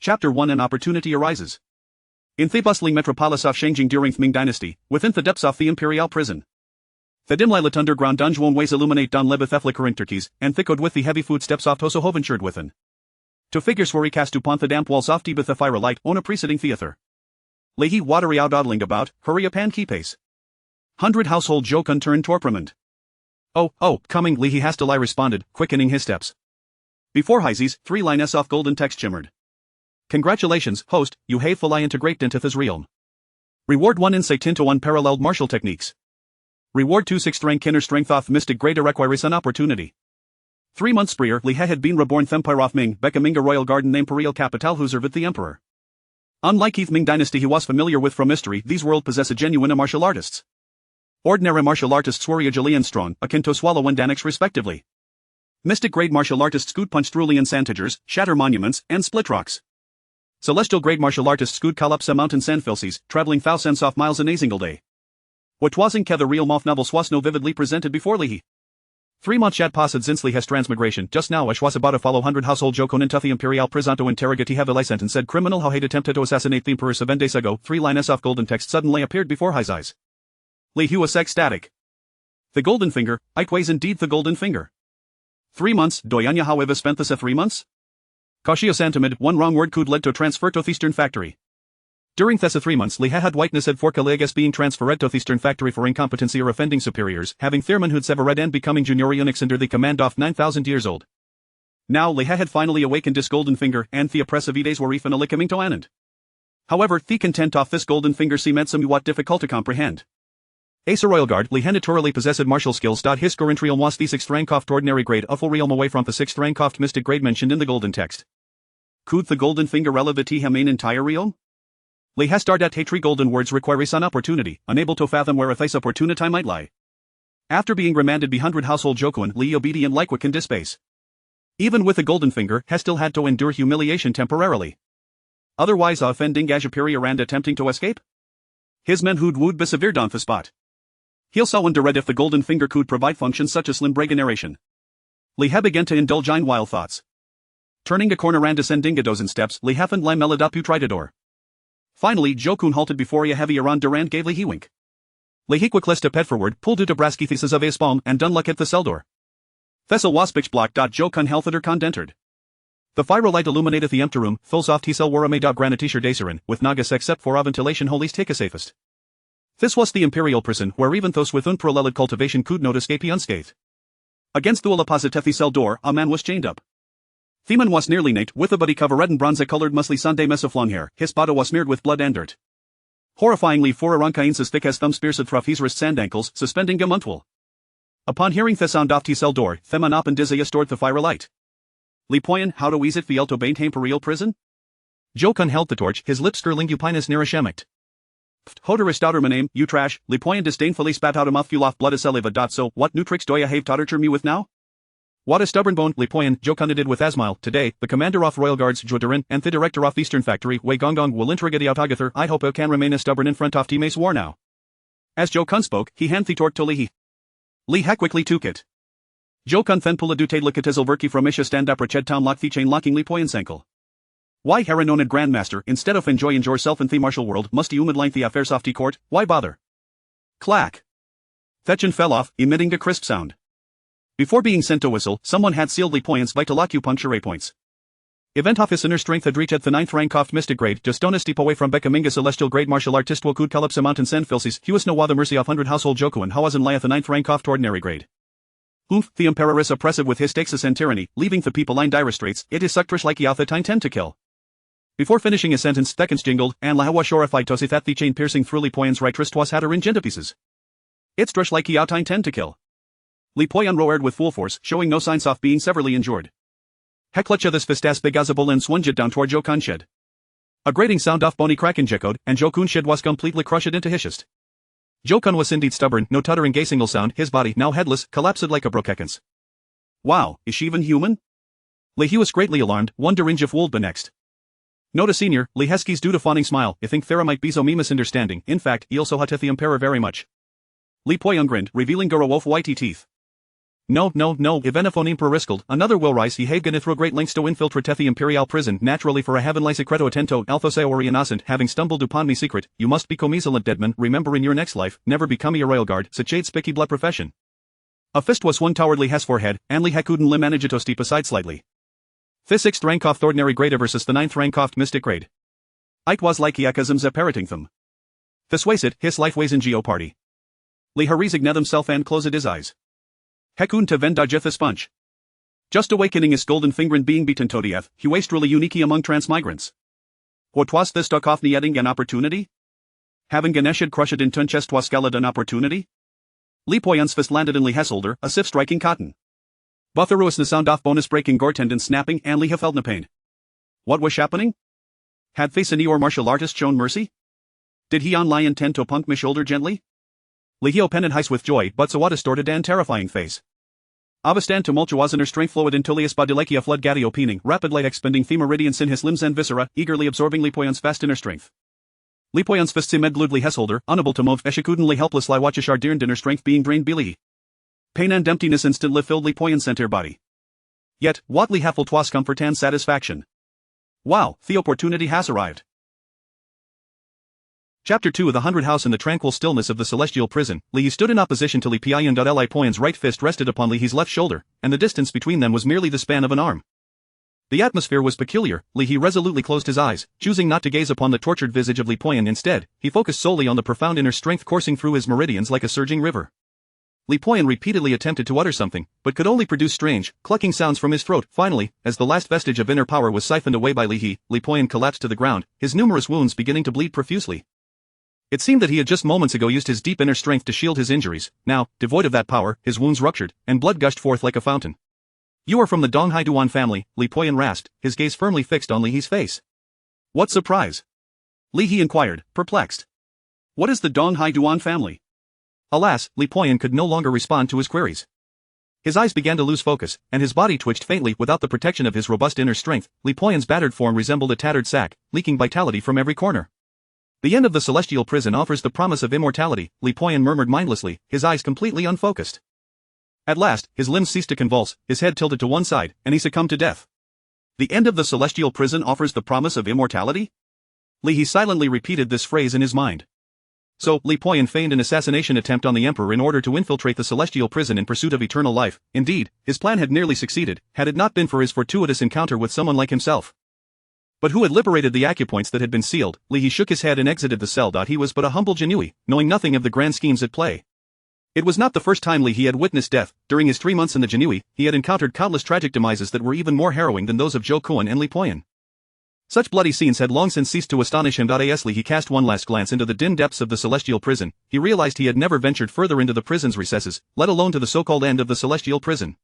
Chapter 1 An opportunity arises. In the bustling metropolis of Shangjing during the Ming dynasty, within the depths of the imperial prison, the dim light underground dungeon ways illuminate don lebeth flickering turkeys, and thickened with the heavy footsteps of Toso hoventured within. To figures were recast upon the damp walls of with the firelight on a preceding theatre. Lay he watery out dawdling about, hurry up and keep pace. 100 household Jokun turned torpiment. Oh, coming, Lee he hastily responded, quickening his steps. Before Heise's 3 lines of golden text shimmered. Congratulations, host, you have fully integrated into this realm. Reward 1 insight into unparalleled martial techniques. Reward 2 6th rank inner strength of mystic grade requires an opportunity. 3 months prior, Li He had been reborn Empire of Ming, Bekaminga royal garden named Imperial capital who served the emperor. Unlike the Ming dynasty he was familiar with from history, these world possess a genuine martial artists. Ordinary martial artists were agile and strong, akin to swallow and Danix respectively. Mystic grade martial artists could punch Trulian sandtigers, shatter monuments, and split rocks. Celestial grade martial artists could collapse a mountain sandfilces, traveling thousands of miles in a single day. What wasn't the real moth novels was no vividly presented before Lihi. 3 months had passed since Li has transmigration, just now Ash was about to follow 100 household Jokun into the imperial prison to interrogate the heavily sentenced said criminal who had attempted to assassinate the emperor 7 days ago. 3 lines of golden text suddenly appeared before his eyes. Li Hu was ecstatic. The golden finger, it was indeed the golden finger. 3 months, Doyanya however spent this 3 months? Kashio Santamid, one wrong word could lead to transfer to the Eastern factory. During these 3 months Li had whiteness had for colleagues being transferred to the Eastern factory for incompetency or offending superiors, having Thurman who'd severed and becoming junior eunuchs under the command of 9,000 years old. Now Li had finally awakened his golden finger and the oppressive days were even coming to an end. However, the content of this golden finger seemed somewhat difficult to comprehend. As a royal guard, Li naturally possessed martial skills. His current realm was the 6th rank of ordinary grade, a full realm away from the 6th rank of mystic grade mentioned in the golden text. Could the golden finger relevate to him an entire realm? Li has started at 3 golden words requires an opportunity, unable to fathom where this opportunity might lie. After being remanded behind household Jokuan, Li obedient like weakened his space. Even with the golden finger, has still had to endure humiliation temporarily. Otherwise offending as superior and attempting to escape? His men would be severed on the spot. He'll saw wonder if the golden finger could provide functions such as slim brain narration. Li had begun to indulge in wild thoughts. Turning a corner and descending a dozen steps, Li happened lie mellowed up tried a door. Finally, Jokun halted before a heavy around Durand gave Li wink. Li quick list a pet forward, pulled out a brass thesis of his palm and done luck at the cell door. Thessel was pitch black. Jokun healthider condentered. The firelight illuminated the empty room, full soft T-cell were made of granite t-shirt dacerin, with nagas except for ventilation holies take a safest. This was the imperial prison where even those with unparalleled cultivation could not escape unscathed. Against the opposite cell door, a man was chained up. The man was nearly naked, with a body covered in bronze-colored muscly Sunday mess of long hair. His body was smeared with blood and dirt. Horrifyingly, 4 arancaines as thick as thumbs pierced through his wrists and ankles, suspending a muntwal. Upon hearing the sound of the cell door, the man opened his eyes toward the firelight. Li Poyan, how do it feel to be in imperial prison? Jokun held the torch, his lips curling upinus near a shemiked. Hodorist daughter my name, you trash, Li Poyan disdainfully spat out a mouthful of blood a saliva. So, what new tricks do ya have to me with now? What a stubborn bone, Li Poyan, Jokun did with Asmile. Today, the commander of royal guards, Jodarin, and the director of the Eastern factory, Wei Gonggong, will interrogate Autagather. I hope I can remain as stubborn in front of teammates war now. As Jokun spoke, he handed the torch to Li. Li quickly took it. Jokun then pulled a dutade likatizel verki from Isha stand up ched town lock the chain locking Li Poyan's ankle. Why Herononed Grandmaster, instead of enjoying yourself in the martial world, must you line the affairs of the court? Why bother? Clack. Fetchin fell off, emitting a crisp sound. Before being sent to whistle, someone had sealed Li Poyan's vital acupuncture points. Event of his inner strength had reached the 9th rank of mystic grade, just a steep away from Bekaminga celestial grade martial artist wo could collapse a mountain sand filces. He was no other mercy of 100 household Jokuan how was in lie at the 9th rank of ordinary grade. The emperor is oppressive with his taxes and tyranny, leaving the people in dire straits. It is suctrish like the tend to kill. Before finishing his sentence, seconds jingled, and Laha was horrified to see that the chain piercing through Li Poyan's right wrist was had her in pieces. It's drush like he tend to kill. Li Poyan roared with full force, showing no signs of being severely injured. Heklecha this fistas begazable and swunged it down toward Jokun shed. A grating sound of bony cracking echoed, and Jokun shed was completely crushed into hishist. Jokun was indeed stubborn, no tuttering gay single sound, his body, now headless, collapsed like a brokekens. Wow, is she even human? Li was greatly alarmed, wondering if would be next. Nota senior, Li Heskey's due to fawning smile, I think there might be so me misunderstanding, in fact, he also hateth the emperor very much. Li Poyan grinned, revealing Gorowof whitey teeth. No, even if onim periscald, another will rise he have through great lengths to infiltrate the imperial prison, naturally for a heavenly secreto attento, alphose or innocent, having stumbled upon me secret, you must be comisalent deadman, remember in your next life, never become a royal guard, such aid spicky blood profession. A fist was swung towardly his forehead, and li hakuden lim managed to steep aside slightly. The 6th rank off ordinary grade versus the 9th rank off mystic grade. It was like iakisms apparating them. This ways it, his life ways in geo party. Li harizigna himself and closed his eyes. Hekun to vendajeth a sponge. Just awakening his golden fingrin being beaten todieth, he wastrally unique among transmigrants. What was this dokofni adding an opportunity? Having Ganeshad crushed in tunchest waskalad an opportunity? Lipoyan's fist landed in Li Hesholder, a sif striking cotton. Botharuus na sound off bonus breaking gore tendon snapping and Li Hefeldna pain. What was happening? Had Faisani or martial artist shown mercy? Did he online intend to punk my shoulder gently? Lihio pened heis with joy but saw a distorted and terrifying face. Avastan tumultuous inner strength flowed intulius bodilekia flood gatti opening, rapid light expending the meridians in his limbs and viscera, eagerly absorbing Lipoyan's fast inner strength. Lipoyan's fists med gludly Hesholder, unable to move, eshikudenly helpless lie watchish our dear inner strength being drained bili. Pain and emptiness instantly filled Lipoyan's center body. Yet, what li heffel twas comfort and satisfaction. Wow, the opportunity has arrived. Chapter 2 of the 100 House in the tranquil stillness of the celestial prison, Li stood in opposition to Li Piayan.Li Poyan's right fist rested upon Li's left shoulder, and the distance between them was merely the span of an arm. The atmosphere was peculiar. Li resolutely closed his eyes, choosing not to gaze upon the tortured visage of Li Poyan. Instead, he focused solely on the profound inner strength coursing through his meridians like a surging river. Li Poyan repeatedly attempted to utter something, but could only produce strange, clucking sounds from his throat. Finally, as the last vestige of inner power was siphoned away by Li Poyan collapsed to the ground, his numerous wounds beginning to bleed profusely. It seemed that he had just moments ago used his deep inner strength to shield his injuries. Now, devoid of that power, his wounds ruptured, and blood gushed forth like a fountain. You are from the Donghai Duan family, Li Poyan rasped, his gaze firmly fixed on Li's face. What surprise? Li inquired, perplexed. What is the Donghai Duan family? Alas, Li Poyan could no longer respond to his queries. His eyes began to lose focus, and his body twitched faintly without the protection of his robust inner strength. Li Poyan's battered form resembled a tattered sack, leaking vitality from every corner. The end of the celestial prison offers the promise of immortality, Li Poyan murmured mindlessly, his eyes completely unfocused. At last, his limbs ceased to convulse, his head tilted to one side, and he succumbed to death. The end of the celestial prison offers the promise of immortality? Li silently repeated this phrase in his mind. So, Li Poyan feigned an assassination attempt on the emperor in order to infiltrate the celestial prison in pursuit of eternal life. Indeed, his plan had nearly succeeded, had it not been for his fortuitous encounter with someone like himself. But who had liberated the acupoints that had been sealed? Li shook his head and exited the cell. He was but a humble Jinui, knowing nothing of the grand schemes at play. It was not the first time Li had witnessed death. During his 3 months in the Jinui, he had encountered countless tragic demises that were even more harrowing than those of Zhou Kuan and Li Poyan. Such bloody scenes had long since ceased to astonish him. As Li cast one last glance into the dim depths of the celestial prison, he realized he had never ventured further into the prison's recesses, let alone to the so-called end of the celestial prison.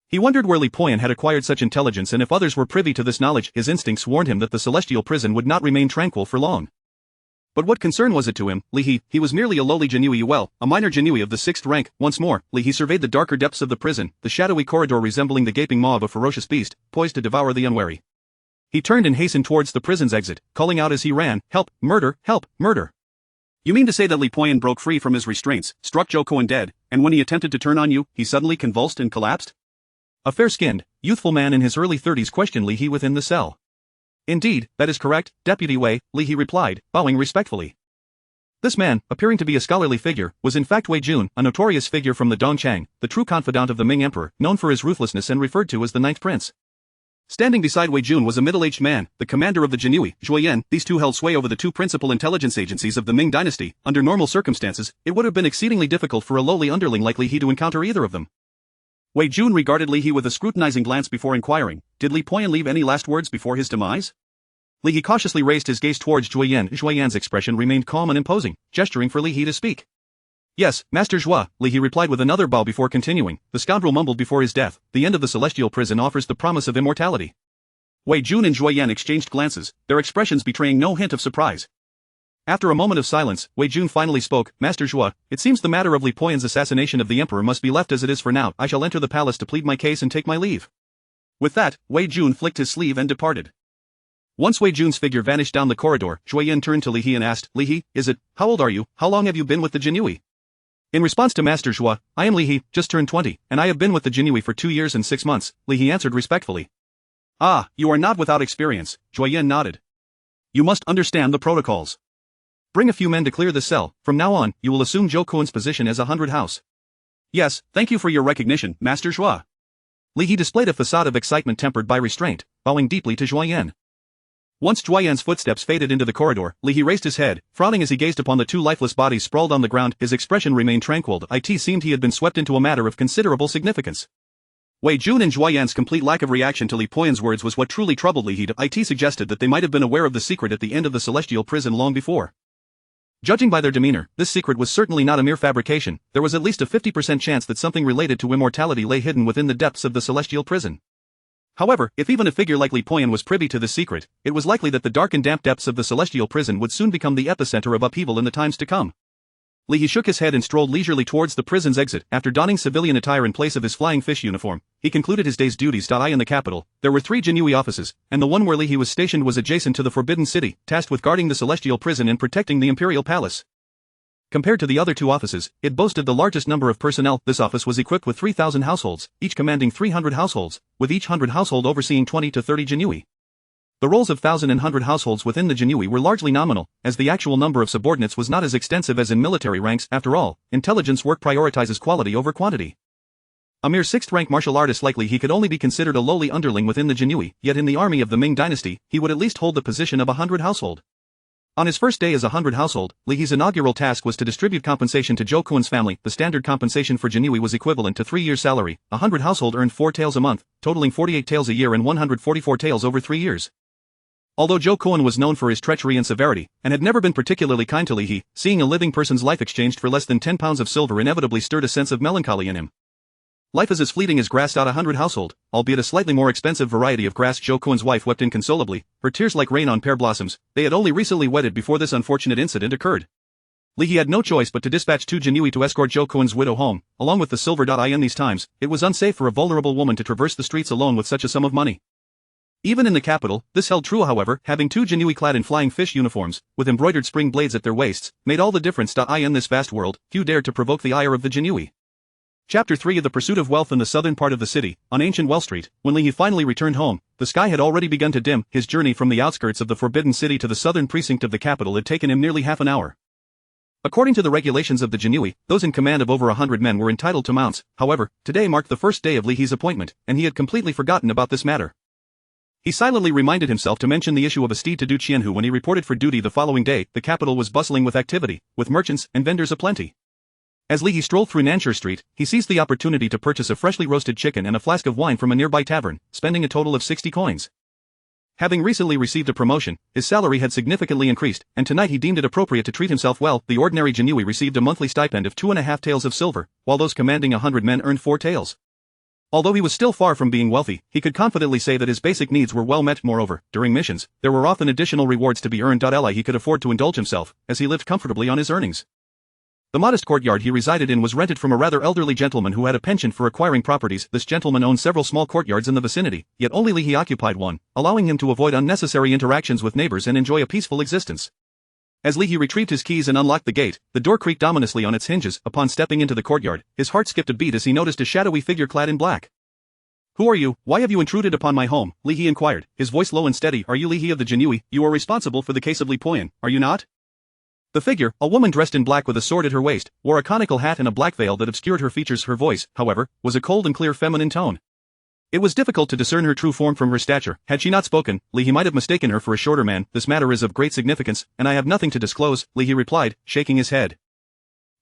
He wondered where Li Poyan had acquired such intelligence, and if others were privy to this knowledge. His instincts warned him that the celestial prison would not remain tranquil for long. But what concern was it to him? He was merely a lowly Jinui, a minor Jinui of the 6th rank. Once more, Li surveyed the darker depths of the prison, the shadowy corridor resembling the gaping maw of a ferocious beast, poised to devour the unwary. He turned and hastened towards the prison's exit, calling out as he ran, "Help, murder, help, murder." You mean to say that Li Poyan broke free from his restraints, struck Zhou Kuan dead, and when he attempted to turn on you, he suddenly convulsed and collapsed? A fair-skinned, youthful man in his early 30s questioned Li within the cell. Indeed, that is correct, Deputy Wei, Li replied, bowing respectfully. This man, appearing to be a scholarly figure, was in fact Wei Jun, a notorious figure from the Dongchang, the true confidant of the Ming Emperor, known for his ruthlessness and referred to as the Ninth Prince. Standing beside Wei Jun was a middle-aged man, the commander of the Jinui, Zhuo Yan. These two held sway over the two principal intelligence agencies of the Ming dynasty. Under normal circumstances, it would have been exceedingly difficult for a lowly underling like Li to encounter either of them. Wei Jun regarded Li with a scrutinizing glance before inquiring, did Li Poyan leave any last words before his demise? Li cautiously raised his gaze towards Zhuo Yan. Zhuo Yan's expression remained calm and imposing, gesturing for Li to speak. Yes, Master Zhua, Li replied with another bow before continuing. The scoundrel mumbled before his death, the end of the celestial prison offers the promise of immortality. Wei Jun and Zhuo Yan exchanged glances, their expressions betraying no hint of surprise. After a moment of silence, Wei Jun finally spoke, Master Zhua, it seems the matter of Li Poyan's assassination of the emperor must be left as it is for now. I shall enter the palace to plead my case and take my leave. With that, Wei Jun flicked his sleeve and departed. Once Wei Jun's figure vanished down the corridor, Zhuo Yan turned to Li and asked, Li, is it, how old are you, how long have you been with the Jinui? In response to Master Zhua, I am Li He, just turned 20, and I have been with the Jinhui for 2 years and 6 months, Li He answered respectfully. Ah, you are not without experience, Zhuo Yan nodded. You must understand the protocols. Bring a few men to clear the cell, from now on, you will assume Zhou Kuan's position as 100 house. Yes, thank you for your recognition, Master Zhua. Li He displayed a facade of excitement tempered by restraint, bowing deeply to Zhuo Yan. Once Zhuo Yan's footsteps faded into the corridor, Li He raised his head, frowning as he gazed upon the 2 lifeless bodies sprawled on the ground. His expression remained tranquil. It seemed he had been swept into a matter of considerable significance. Wei Jun and Zhuo Yan's complete lack of reaction to Li Poyan's words was what truly troubled Li He. It suggested that they might have been aware of the secret at the end of the celestial prison long before. Judging by their demeanor, this secret was certainly not a mere fabrication. There was at least a 50% chance that something related to immortality lay hidden within the depths of the celestial prison. However, if even a figure like Li Poyan was privy to this secret, it was likely that the dark and damp depths of the celestial prison would soon become the epicenter of upheaval in the times to come. Li He shook his head and strolled leisurely towards the prison's exit. After donning civilian attire in place of his flying fish uniform, he concluded his day's duties. In the capital, there were 3 Jinhui offices, and the one where Li He was stationed was adjacent to the Forbidden City, tasked with guarding the celestial prison and protecting the imperial palace. Compared to the other 2 offices, it boasted the largest number of personnel. This office was equipped with 3,000 households, each commanding 300 households, with each 100 household overseeing 20 to 30 Jinhui. The roles of 1,000 and 100 households within the Jinhui were largely nominal, as the actual number of subordinates was not as extensive as in military ranks. After all, intelligence work prioritizes quality over quantity. A mere 6th-rank martial artist like Li He could only be considered a lowly underling within the Jinhui, yet in the army of the Ming dynasty, he would at least hold the position of 100 household. On his first day as a 100 household, Li He's inaugural task was to distribute compensation to Zhou Kuan's family. The standard compensation for Jinhui was equivalent to 3 years' salary. 100 household earned 4 taels a month, totaling 48 taels a year and 144 taels over 3 years. Although Zhou Kuan was known for his treachery and severity, and had never been particularly kind to Li He, seeing a living person's life exchanged for less than 10 pounds of silver inevitably stirred a sense of melancholy in him. Life is as fleeting as grass. 100 household, albeit a slightly more expensive variety of grass. Zhou Kuan's wife wept inconsolably, her tears like rain on pear blossoms. They had only recently wedded before this unfortunate incident occurred. Li He had no choice but to dispatch 2 Jinhui to escort Zhou Kuan's widow home, along with the silver. In these times, it was unsafe for a vulnerable woman to traverse the streets alone with such a sum of money. Even in the capital, this held true. However, having 2 Jinhui clad in flying fish uniforms, with embroidered spring blades at their waists, made all the difference. In this vast world, few dared to provoke the ire of the Jinhui. Chapter 3 of the Pursuit of Wealth. In the southern part of the city, on ancient Well Street, when Li He finally returned home, the sky had already begun to dim. His journey from the outskirts of the Forbidden City to the southern precinct of the capital had taken him nearly half an hour. According to the regulations of the Jinhui, those in command of over 100 men were entitled to mounts. However, today marked the first day of Li He's appointment, and he had completely forgotten about this matter. He silently reminded himself to mention the issue of a steed to Du Qianhu when he reported for duty the following day. The capital was bustling with activity, with merchants and vendors aplenty. As Li He strolled through Nanshur Street, he seized the opportunity to purchase a freshly roasted chicken and a flask of wine from a nearby tavern, spending a total of 60 coins. Having recently received a promotion, his salary had significantly increased, and tonight he deemed it appropriate to treat himself well. The ordinary Jinhui received a monthly stipend of 2.5 taels of silver, while those commanding 100 men earned 4 taels. Although he was still far from being wealthy, he could confidently say that his basic needs were well met. Moreover, during missions, there were often additional rewards to be earned. He could afford to indulge himself, as he lived comfortably on his earnings. The modest courtyard he resided in was rented from a rather elderly gentleman who had a penchant for acquiring properties. This gentleman owned several small courtyards in the vicinity, yet only Li He occupied one, allowing him to avoid unnecessary interactions with neighbors and enjoy a peaceful existence. As Li He retrieved his keys and unlocked the gate, the door creaked ominously on its hinges. Upon stepping into the courtyard, his heart skipped a beat as he noticed a shadowy figure clad in black. "Who are you? Why have you intruded upon my home?" Li He inquired, his voice low and steady. "Are you Li He of the Jinhui? You are responsible for the case of Li Poyan, are you not?" The figure, a woman dressed in black with a sword at her waist, wore a conical hat and a black veil that obscured her features. Her voice, however, was a cold and clear feminine tone. It was difficult to discern her true form from her stature. Had she not spoken, Li He might have mistaken her for a shorter man. "This matter is of great significance, and I have nothing to disclose," Li He replied, shaking his head.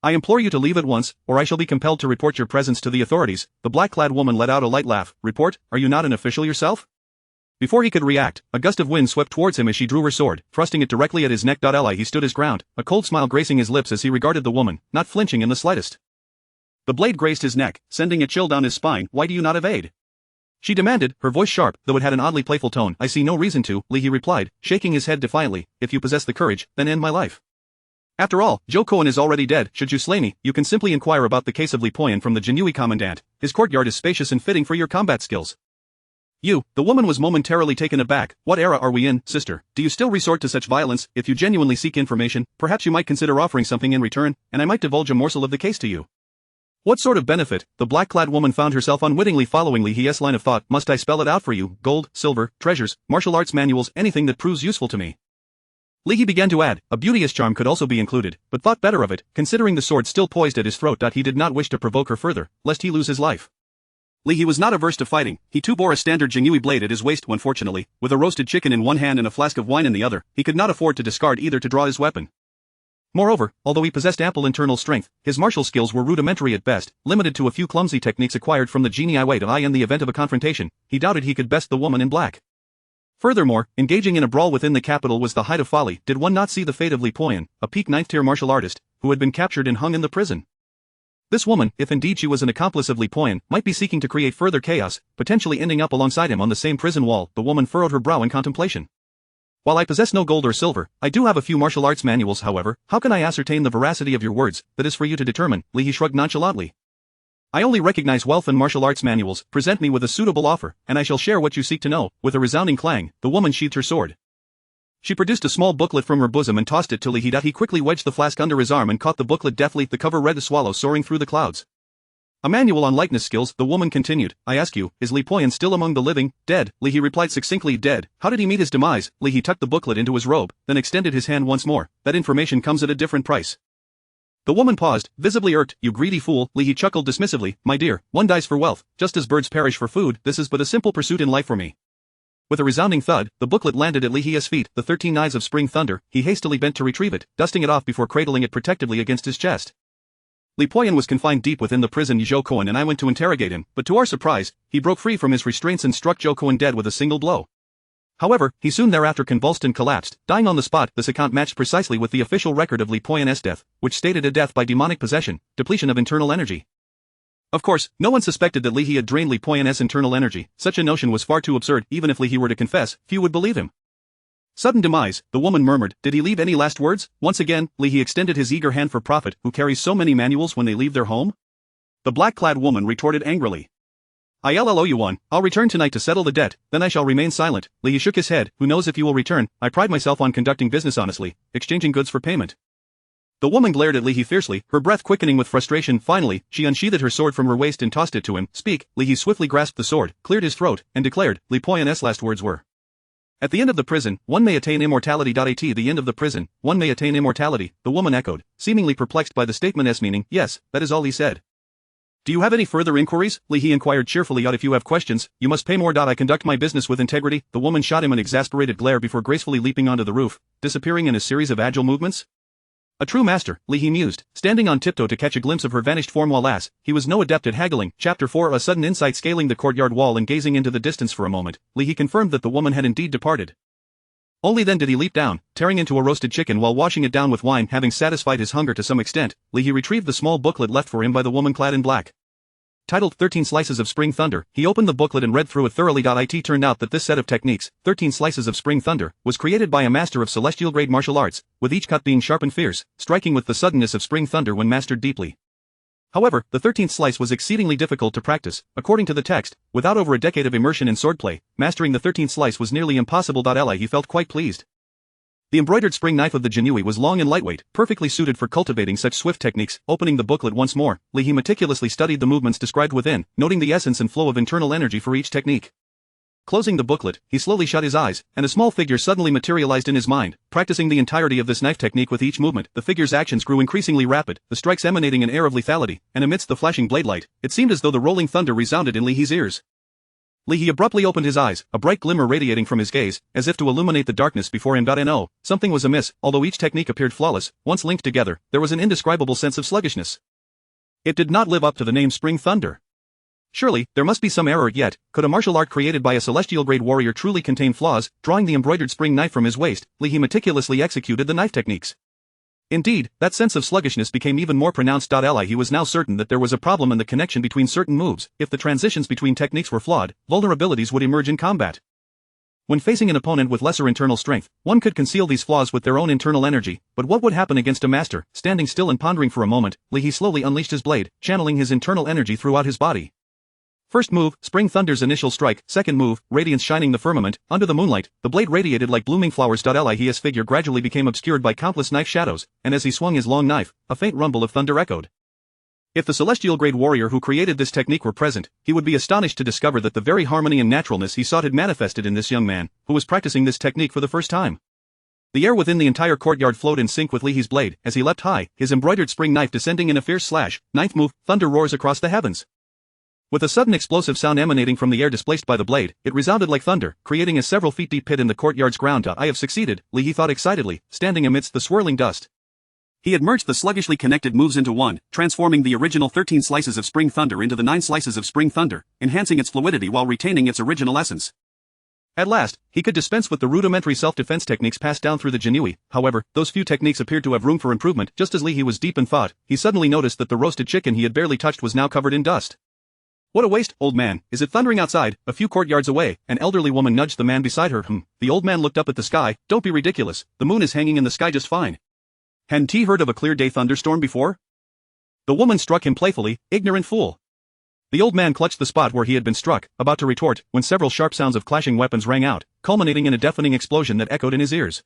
"I implore you to leave at once, or I shall be compelled to report your presence to the authorities." The black-clad woman let out a light laugh. "Report? Are you not an official yourself?" Before he could react, a gust of wind swept towards him as she drew her sword, thrusting it directly at his neck. He stood his ground, a cold smile gracing his lips as he regarded the woman, not flinching in the slightest. The blade grazed his neck, sending a chill down his spine. "Why do you not evade?" she demanded, her voice sharp, though it had an oddly playful tone. "I see no reason to," Li He replied, shaking his head defiantly. "If you possess the courage, then end my life. After all, Zhou Kuan is already dead. Should you slay me, you can simply inquire about the case of Li Poyan from the Jinhui commandant. His courtyard is spacious and fitting for your combat skills." The woman was momentarily taken aback. What era are we in, sister? Do you still resort to such violence? If you genuinely seek information, perhaps you might consider offering something in return, and I might divulge a morsel of the case to you. What sort of benefit? The black-clad woman found herself unwittingly following Li He's line of thought. Must I spell it out for you? Gold, silver, treasures, martial arts manuals, anything that proves useful to me. Li He began to add, a beauteous charm could also be included, but thought better of it, considering the sword still poised at his throat. He did not wish to provoke her further, lest he lose his life. Li He was not averse to fighting. He too bore a standard Jingyui blade at his waist when fortunately, with a roasted chicken in one hand and a flask of wine in the other, he could not afford to discard either to draw his weapon. Moreover, although he possessed ample internal strength, his martial skills were rudimentary at best, limited to a few clumsy techniques acquired from the genie eye to eye. In the event of a confrontation, he doubted he could best the woman in black. Furthermore, engaging in a brawl within the capital was the height of folly. Did one not see the fate of Li Poyan, a peak 9th-tier martial artist, who had been captured and hung in the prison? This woman, if indeed she was an accomplice of Li Poyan, might be seeking to create further chaos, potentially ending up alongside him on the same prison wall. The woman furrowed her brow in contemplation. While I possess no gold or silver, I do have a few martial arts manuals. However, how can I ascertain the veracity of your words? That is for you to determine. Li He shrugged nonchalantly. I only recognize wealth and martial arts manuals. Present me with a suitable offer, and I shall share what you seek to know. With a resounding clang, the woman sheathed her sword. She produced a small booklet from her bosom and tossed it to Li He. He quickly wedged the flask under his arm and caught the booklet deftly. The cover read, "The swallow soaring through the clouds." A manual on likeness skills. The woman continued, I ask you, is Li Poyan still among the living? Dead. Li He replied succinctly, dead. How did he meet his demise? Li He tucked the booklet into his robe, then extended his hand once more. That information comes at a different price. The woman paused, visibly irked. You greedy fool. Li He chuckled dismissively. My dear, one dies for wealth, just as birds perish for food. This is but a simple pursuit in life for me. With a resounding thud, the booklet landed at Li He's feet. The 13 Knives of Spring Thunder. He hastily bent to retrieve it, dusting it off before cradling it protectively against his chest. Li Poyan was confined deep within the prison Zhou Koan, and I went to interrogate him, but to our surprise, he broke free from his restraints and struck Zhou Koan dead with a single blow. However, he soon thereafter convulsed and collapsed, dying on the spot. This account matched precisely with the official record of Li Poyan's death, which stated a death by demonic possession, depletion of internal energy. Of course, no one suspected that Li He had drained Li Poyan's internal energy. Such a notion was far too absurd. Even if Li He were to confess, few would believe him. Sudden demise, the woman murmured. Did he leave any last words? Once again, Li He extended his eager hand for profit. Who carries so many manuals when they leave their home? The black-clad woman retorted angrily. I'll owe you one. I'll return tonight to settle the debt, then I shall remain silent. Li He shook his head. Who knows if you will return? I pride myself on conducting business honestly, exchanging goods for payment. The woman glared at Li He fiercely, her breath quickening with frustration. Finally, she unsheathed her sword from her waist and tossed it to him. Speak. Li He swiftly grasped the sword, cleared his throat, and declared. Li Poyan's last words were, at the end of the prison, one may attain immortality. At the end of the prison, one may attain immortality, the woman echoed, seemingly perplexed by the statement's meaning. Yes, that is all he said. Do you have any further inquiries? Li He inquired cheerfully. If you have questions, you must pay more. I conduct my business with integrity. The woman shot him an exasperated glare before gracefully leaping onto the roof, disappearing in a series of agile movements. A true master, Li He mused, standing on tiptoe to catch a glimpse of her vanished form. Alas, he was no adept at haggling. Chapter 4. A sudden insight. Scaling the courtyard wall and gazing into the distance for a moment, Li He confirmed that the woman had indeed departed. Only then did he leap down, tearing into a roasted chicken while washing it down with wine. Having satisfied his hunger to some extent, Li He retrieved the small booklet left for him by the woman clad in black. Titled 13 Slices of Spring Thunder, he opened the booklet and read through it thoroughly. It turned out that this set of techniques, 13 Slices of Spring Thunder, was created by a master of celestial grade martial arts, with each cut being sharp and fierce, striking with the suddenness of spring thunder when mastered deeply. However, the 13th slice was exceedingly difficult to practice. According to the text, without over a decade of immersion in swordplay, mastering the 13th slice was nearly impossible. He felt quite pleased. The embroidered spring knife of the Jinui was long and lightweight, perfectly suited for cultivating such swift techniques. Opening the booklet once more, Li He meticulously studied the movements described within, noting the essence and flow of internal energy for each technique. Closing the booklet, he slowly shut his eyes, and a small figure suddenly materialized in his mind. Practicing the entirety of this knife technique with each movement, the figure's actions grew increasingly rapid, the strikes emanating an air of lethality, and amidst the flashing blade light, it seemed as though the rolling thunder resounded in Li He's ears. Li He abruptly opened his eyes, a bright glimmer radiating from his gaze, as if to illuminate the darkness before him. No, something was amiss. Although each technique appeared flawless, once linked together, there was an indescribable sense of sluggishness. It did not live up to the name Spring Thunder. Surely, there must be some error. Yet, could a martial art created by a celestial-grade warrior truly contain flaws? Drawing the embroidered spring knife from his waist, Li He meticulously executed the knife techniques. Indeed, that sense of sluggishness became even more pronounced. He was now certain that there was a problem in the connection between certain moves. If the transitions between techniques were flawed, vulnerabilities would emerge in combat. When facing an opponent with lesser internal strength, one could conceal these flaws with their own internal energy, but what would happen against a master? Standing still and pondering for a moment, Li He slowly unleashed his blade, channeling his internal energy throughout his body. First move, Spring Thunder's initial strike. Second move, Radiance shining the firmament. Under the moonlight, the blade radiated like blooming flowers. His figure gradually became obscured by countless knife shadows, and as he swung his long knife, a faint rumble of thunder echoed. If the celestial grade warrior who created this technique were present, he would be astonished to discover that the very harmony and naturalness he sought had manifested in this young man, who was practicing this technique for the first time. The air within the entire courtyard flowed in sync with Lihi's blade, as he leapt high, his embroidered spring knife descending in a fierce slash. Ninth move, thunder roars across the heavens. With a sudden explosive sound emanating from the air displaced by the blade, it resounded like thunder, creating a several feet deep pit in the courtyard's ground. I have succeeded, Lihi thought excitedly, standing amidst the swirling dust. He had merged the sluggishly connected moves into one, transforming the original 13 slices of Spring Thunder into the 9 slices of Spring Thunder, enhancing its fluidity while retaining its original essence. At last, he could dispense with the rudimentary self-defense techniques passed down through the Jinui. However, those few techniques appeared to have room for improvement. Just as Lihi was deep in thought, he suddenly noticed that the roasted chicken he had barely touched was now covered in dust. What a waste, old man, is it thundering outside? A few courtyards away, an elderly woman nudged the man beside her. The old man looked up at the sky. Don't be ridiculous, the moon is hanging in the sky just fine. Hadn't he heard of a clear day thunderstorm before? The woman struck him playfully. Ignorant fool. The old man clutched the spot where he had been struck, about to retort, when several sharp sounds of clashing weapons rang out, culminating in a deafening explosion that echoed in his ears.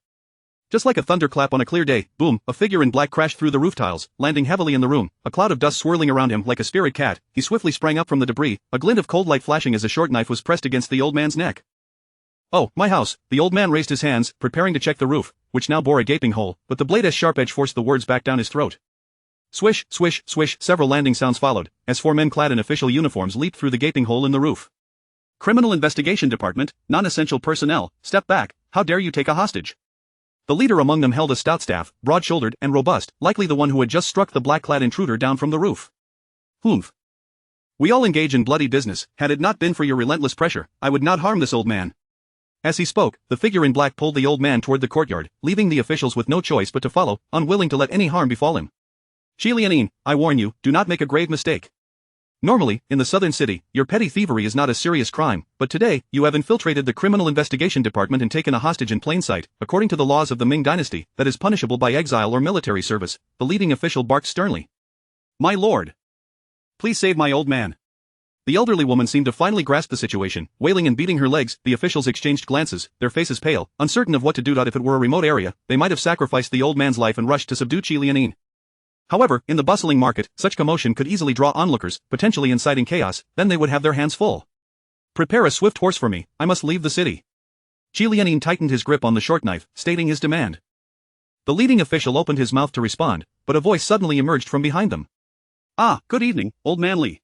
Just like a thunderclap on a clear day, boom, a figure in black crashed through the roof tiles, landing heavily in the room, a cloud of dust swirling around him like a spirit cat. He swiftly sprang up from the debris, a glint of cold light flashing as a short knife was pressed against the old man's neck. Oh, my house, the old man raised his hands, preparing to check the roof, which now bore a gaping hole, but the blade's sharp edge forced the words back down his throat. Swish, swish, swish, several landing sounds followed, as 4 men clad in official uniforms leaped through the gaping hole in the roof. Criminal Investigation Department, non-essential personnel, step back, how dare you take a hostage? The leader among them held a stout staff, broad-shouldered and robust, likely the one who had just struck the black-clad intruder down from the roof. Humph. We all engage in bloody business. Had it not been for your relentless pressure, I would not harm this old man. As he spoke, the figure in black pulled the old man toward the courtyard, leaving the officials with no choice but to follow, unwilling to let any harm befall him. Qi Lianin, I warn you, do not make a grave mistake. Normally, in the southern city, your petty thievery is not a serious crime, but today, you have infiltrated the Criminal Investigation Department and taken a hostage in plain sight. According to the laws of the Ming dynasty, that is punishable by exile or military service, the leading official barked sternly. My lord. Please save my old man. The elderly woman seemed to finally grasp the situation, wailing and beating her legs. The officials exchanged glances, their faces pale, uncertain of what to do. If it were a remote area, they might have sacrificed the old man's life and rushed to subdue Qi Lianin. However, in the bustling market, such commotion could easily draw onlookers, potentially inciting chaos. Then they would have their hands full. Prepare a swift horse for me, I must leave the city. Qi Lianin tightened his grip on the short knife, stating his demand. The leading official opened his mouth to respond, but a voice suddenly emerged from behind them. Ah, good evening, old man Li.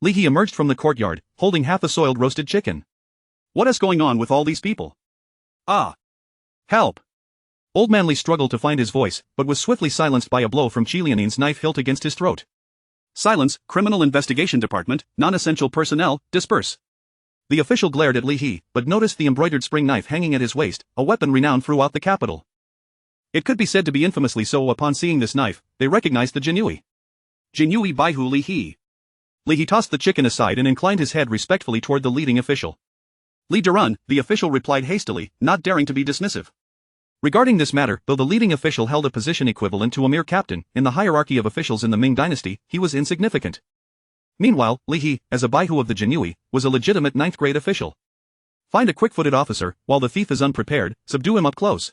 Lihi emerged from the courtyard, holding half a soiled roasted chicken. What is going on with all these people? Ah. Help. Old man Li struggled to find his voice, but was swiftly silenced by a blow from Qi Lianin's knife hilt against his throat. Silence, Criminal Investigation Department, non-essential personnel, disperse. The official glared at Lihi, but noticed the embroidered spring knife hanging at his waist, a weapon renowned throughout the capital. It could be said to be infamously so. Upon seeing this knife, they recognized the Jinui. Jinui Baihu Lihi. Lihi tossed the chicken aside and inclined his head respectfully toward the leading official. Li Durun, the official replied hastily, not daring to be dismissive. Regarding this matter, though the leading official held a position equivalent to a mere captain, in the hierarchy of officials in the Ming dynasty, he was insignificant. Meanwhile, Lihi, as a Baihu of the Jinui, was a legitimate 9th-grade official. Find a quick-footed officer, while the thief is unprepared, subdue him up close.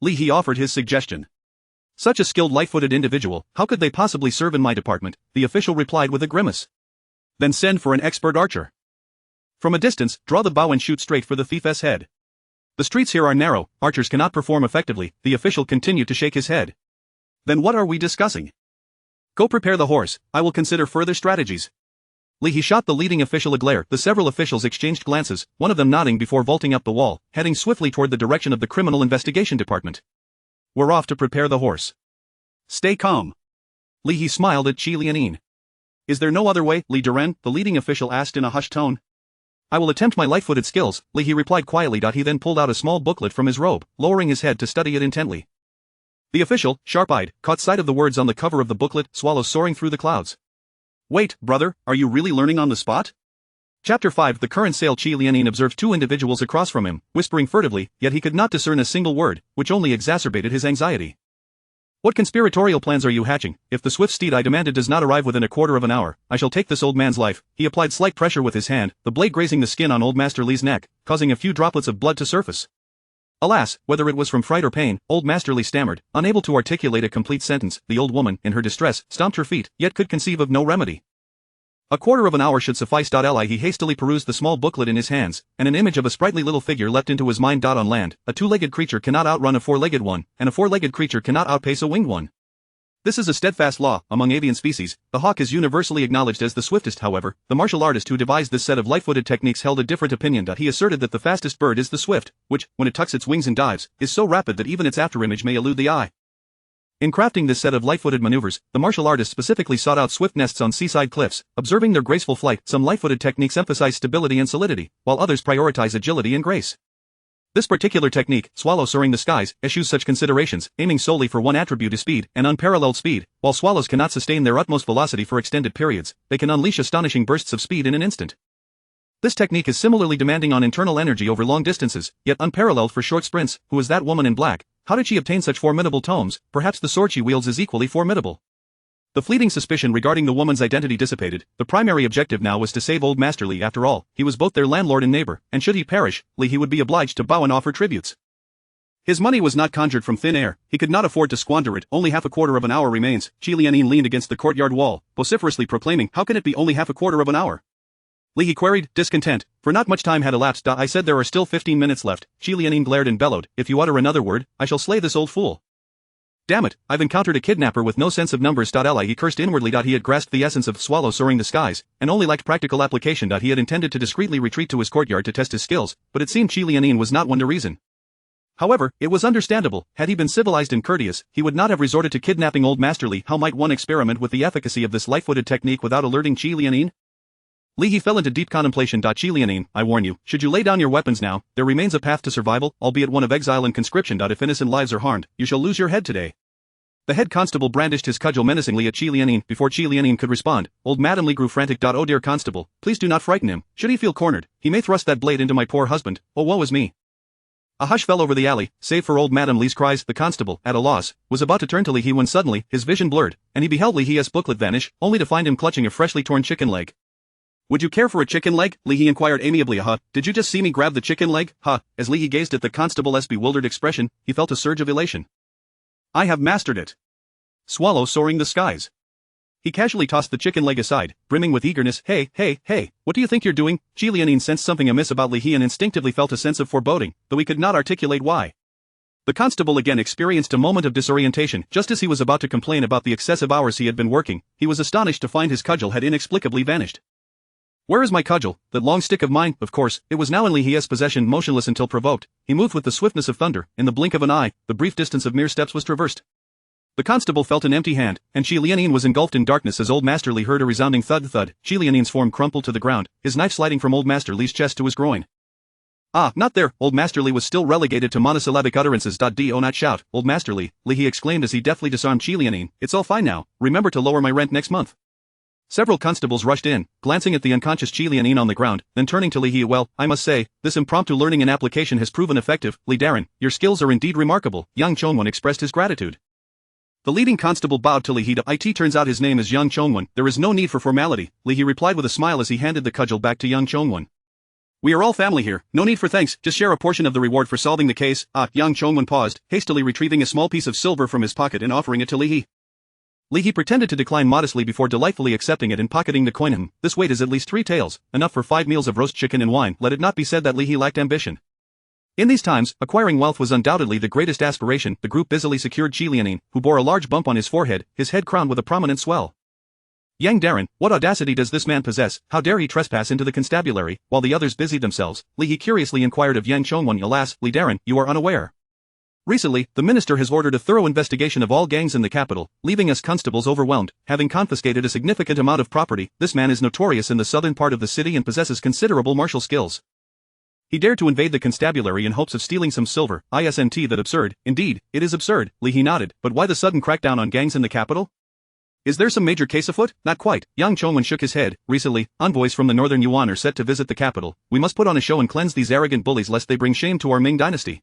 Lihi offered his suggestion. Such a skilled light-footed individual, how could they possibly serve in my department? The official replied with a grimace. Then send for an expert archer. From a distance, draw the bow and shoot straight for the thief's head. The streets here are narrow, archers cannot perform effectively. The official continued to shake his head. Then what are we discussing? Go prepare the horse, I will consider further strategies. Lihi shot the leading official a glare. The several officials exchanged glances, one of them nodding before vaulting up the wall, heading swiftly toward the direction of the Criminal Investigation Department. We're off to prepare the horse. Stay calm. Lihi smiled at Qi Lianin. Is there no other way, Li Duren? The leading official asked in a hushed tone. I will attempt my light-footed skills, Lihi replied quietly. He then pulled out a small booklet from his robe, lowering his head to study it intently. The official, sharp-eyed, caught sight of the words on the cover of the booklet, swallows soaring through the clouds. Wait, brother, are you really learning on the spot? Chapter 5. The current sale. Qi Lianin observed 2 individuals across from him, whispering furtively, yet he could not discern a single word, which only exacerbated his anxiety. What conspiratorial plans are you hatching? If the swift steed I demanded does not arrive within a quarter of an hour, I shall take this old man's life." He applied slight pressure with his hand, the blade grazing the skin on old Master Li's neck, causing a few droplets of blood to surface. Alas, whether it was from fright or pain, old Master Li stammered, unable to articulate a complete sentence. The old woman, in her distress, stomped her feet, yet could conceive of no remedy. A quarter of an hour should suffice. He hastily perused the small booklet in his hands, and an image of a sprightly little figure leapt into his mind. On land, a two-legged creature cannot outrun a four-legged one, and a four-legged creature cannot outpace a winged one. This is a steadfast law. Among avian species, the hawk is universally acknowledged as the swiftest. However, the martial artist who devised this set of light-footed techniques held a different opinion. He asserted that the fastest bird is the swift, which, when it tucks its wings and dives, is so rapid that even its afterimage may elude the eye. In crafting this set of light-footed maneuvers, the martial artist specifically sought out swift nests on seaside cliffs. Observing their graceful flight, some light-footed techniques emphasize stability and solidity, while others prioritize agility and grace. This particular technique, swallow soaring the skies, eschews such considerations, aiming solely for one attribute is speed, and unparalleled speed. While swallows cannot sustain their utmost velocity for extended periods, they can unleash astonishing bursts of speed in an instant. This technique is similarly demanding on internal energy over long distances, yet unparalleled for short sprints. Who is that woman in black? How did she obtain such formidable tomes? Perhaps the sword she wields is equally formidable. The fleeting suspicion regarding the woman's identity dissipated. The primary objective now was to save old Master Li. After all, he was both their landlord and neighbor, and should he perish, he would be obliged to bow and offer tributes. His money was not conjured from thin air, he could not afford to squander it. Only half a quarter of an hour remains. Qi Lianin leaned against the courtyard wall, vociferously proclaiming, "How can it be only half a quarter of an hour?" Li queried, discontent, for not much time had elapsed. "I said there are still 15 minutes left." Qi Lianin glared and bellowed, "If you utter another word, I shall slay this old fool." "Damn it, I've encountered a kidnapper with no sense of numbers." He cursed inwardly. He had grasped the essence of swallow soaring the skies, and only lacked practical application. He had intended to discreetly retreat to his courtyard to test his skills, but it seemed Qi Lianin was not one to reason. However, it was understandable. Had he been civilized and courteous, he would not have resorted to kidnapping old Master Li. How might one experiment with the efficacy of this light-footed technique without alerting Qi Lianin? He fell into deep contemplation. Qi Lianin, I warn you, should you lay down your weapons now, there remains a path to survival, albeit one of exile and conscription. If innocent lives are harmed, you shall lose your head today. The head constable brandished his cudgel menacingly at Qi Lianin. Before Qi Lianin could respond, old Madame Li grew frantic. "Oh dear constable, please do not frighten him. Should he feel cornered, he may thrust that blade into my poor husband. Oh woe is me." A hush fell over the alley, save for old Madame Li's cries. The constable, at a loss, was about to turn to Li when suddenly, his vision blurred, and he beheld Li's booklet vanish, only to find him clutching a freshly torn chicken leg. "Would you care for a chicken leg?" Li inquired amiably. Did you just see me grab the chicken leg?" As Li gazed at the constable's bewildered expression, he felt a surge of elation. "I have mastered it. Swallow soaring the skies." He casually tossed the chicken leg aside, brimming with eagerness. Hey, what do you think you're doing?" Qi Lianin sensed something amiss about Li and instinctively felt a sense of foreboding, though he could not articulate why. The constable again experienced a moment of disorientation. Just as he was about to complain about the excessive hours he had been working, he was astonished to find his cudgel had inexplicably vanished. "Where is my cudgel? That long stick of mine?" Of course, it was now in Li's possession. Motionless until provoked, he moved with the swiftness of thunder. In the blink of an eye, the brief distance of mere steps was traversed. The constable felt an empty hand, and Qi Lianin was engulfed in darkness as old Master Li heard a resounding thud. Qi Lianin's form crumpled to the ground, his knife sliding from old Master Li's chest to his groin. "Ah, not there!" Old Master Li was still relegated to monosyllabic utterances. "Do not shout, old Master Li," he exclaimed as he deftly disarmed Qi Lianin. "It's all fine now, remember to lower my rent next month." Several constables rushed in, glancing at the unconscious Qi Lianin on the ground, then turning to Li. "Well, I must say, this impromptu learning and application has proven effective. Li Darin, your skills are indeed remarkable." Yang Chongwen expressed his gratitude. The leading constable bowed to Li. "It turns out his name is Yang Chongwen. There is no need for formality," Li replied with a smile as he handed the cudgel back to Yang Chongwen. "We are all family here, no need for thanks, just share a portion of the reward for solving the case." Yang Chongwen paused, hastily retrieving a small piece of silver from his pocket and offering it to Li. Li pretended to decline modestly before delightfully accepting it and pocketing the coin. "This weight is at least 3 taels, enough for 5 meals of roast chicken and wine." Let it not be said that Li lacked ambition. In these times, acquiring wealth was undoubtedly the greatest aspiration. The group busily secured Qi Lianin, who bore a large bump on his forehead, his head crowned with a prominent swell. "Yang Darin, what audacity does this man possess? How dare he trespass into the constabulary?" While the others busied themselves, Li curiously inquired of Yang Chongwen. "Alas, Li Darin, you are unaware. Recently, the minister has ordered a thorough investigation of all gangs in the capital, leaving us constables overwhelmed. Having confiscated a significant amount of property, this man is notorious in the southern part of the city and possesses considerable martial skills. He dared to invade the constabulary in hopes of stealing some silver. Isn't that absurd?" "Indeed, it is absurd," Li nodded, "but why the sudden crackdown on gangs in the capital? Is there some major case afoot?" "Not quite." Yang Chongwen shook his head. "Recently, envoys from the northern Yuan are set to visit the capital. We must put on a show and cleanse these arrogant bullies lest they bring shame to our Ming dynasty."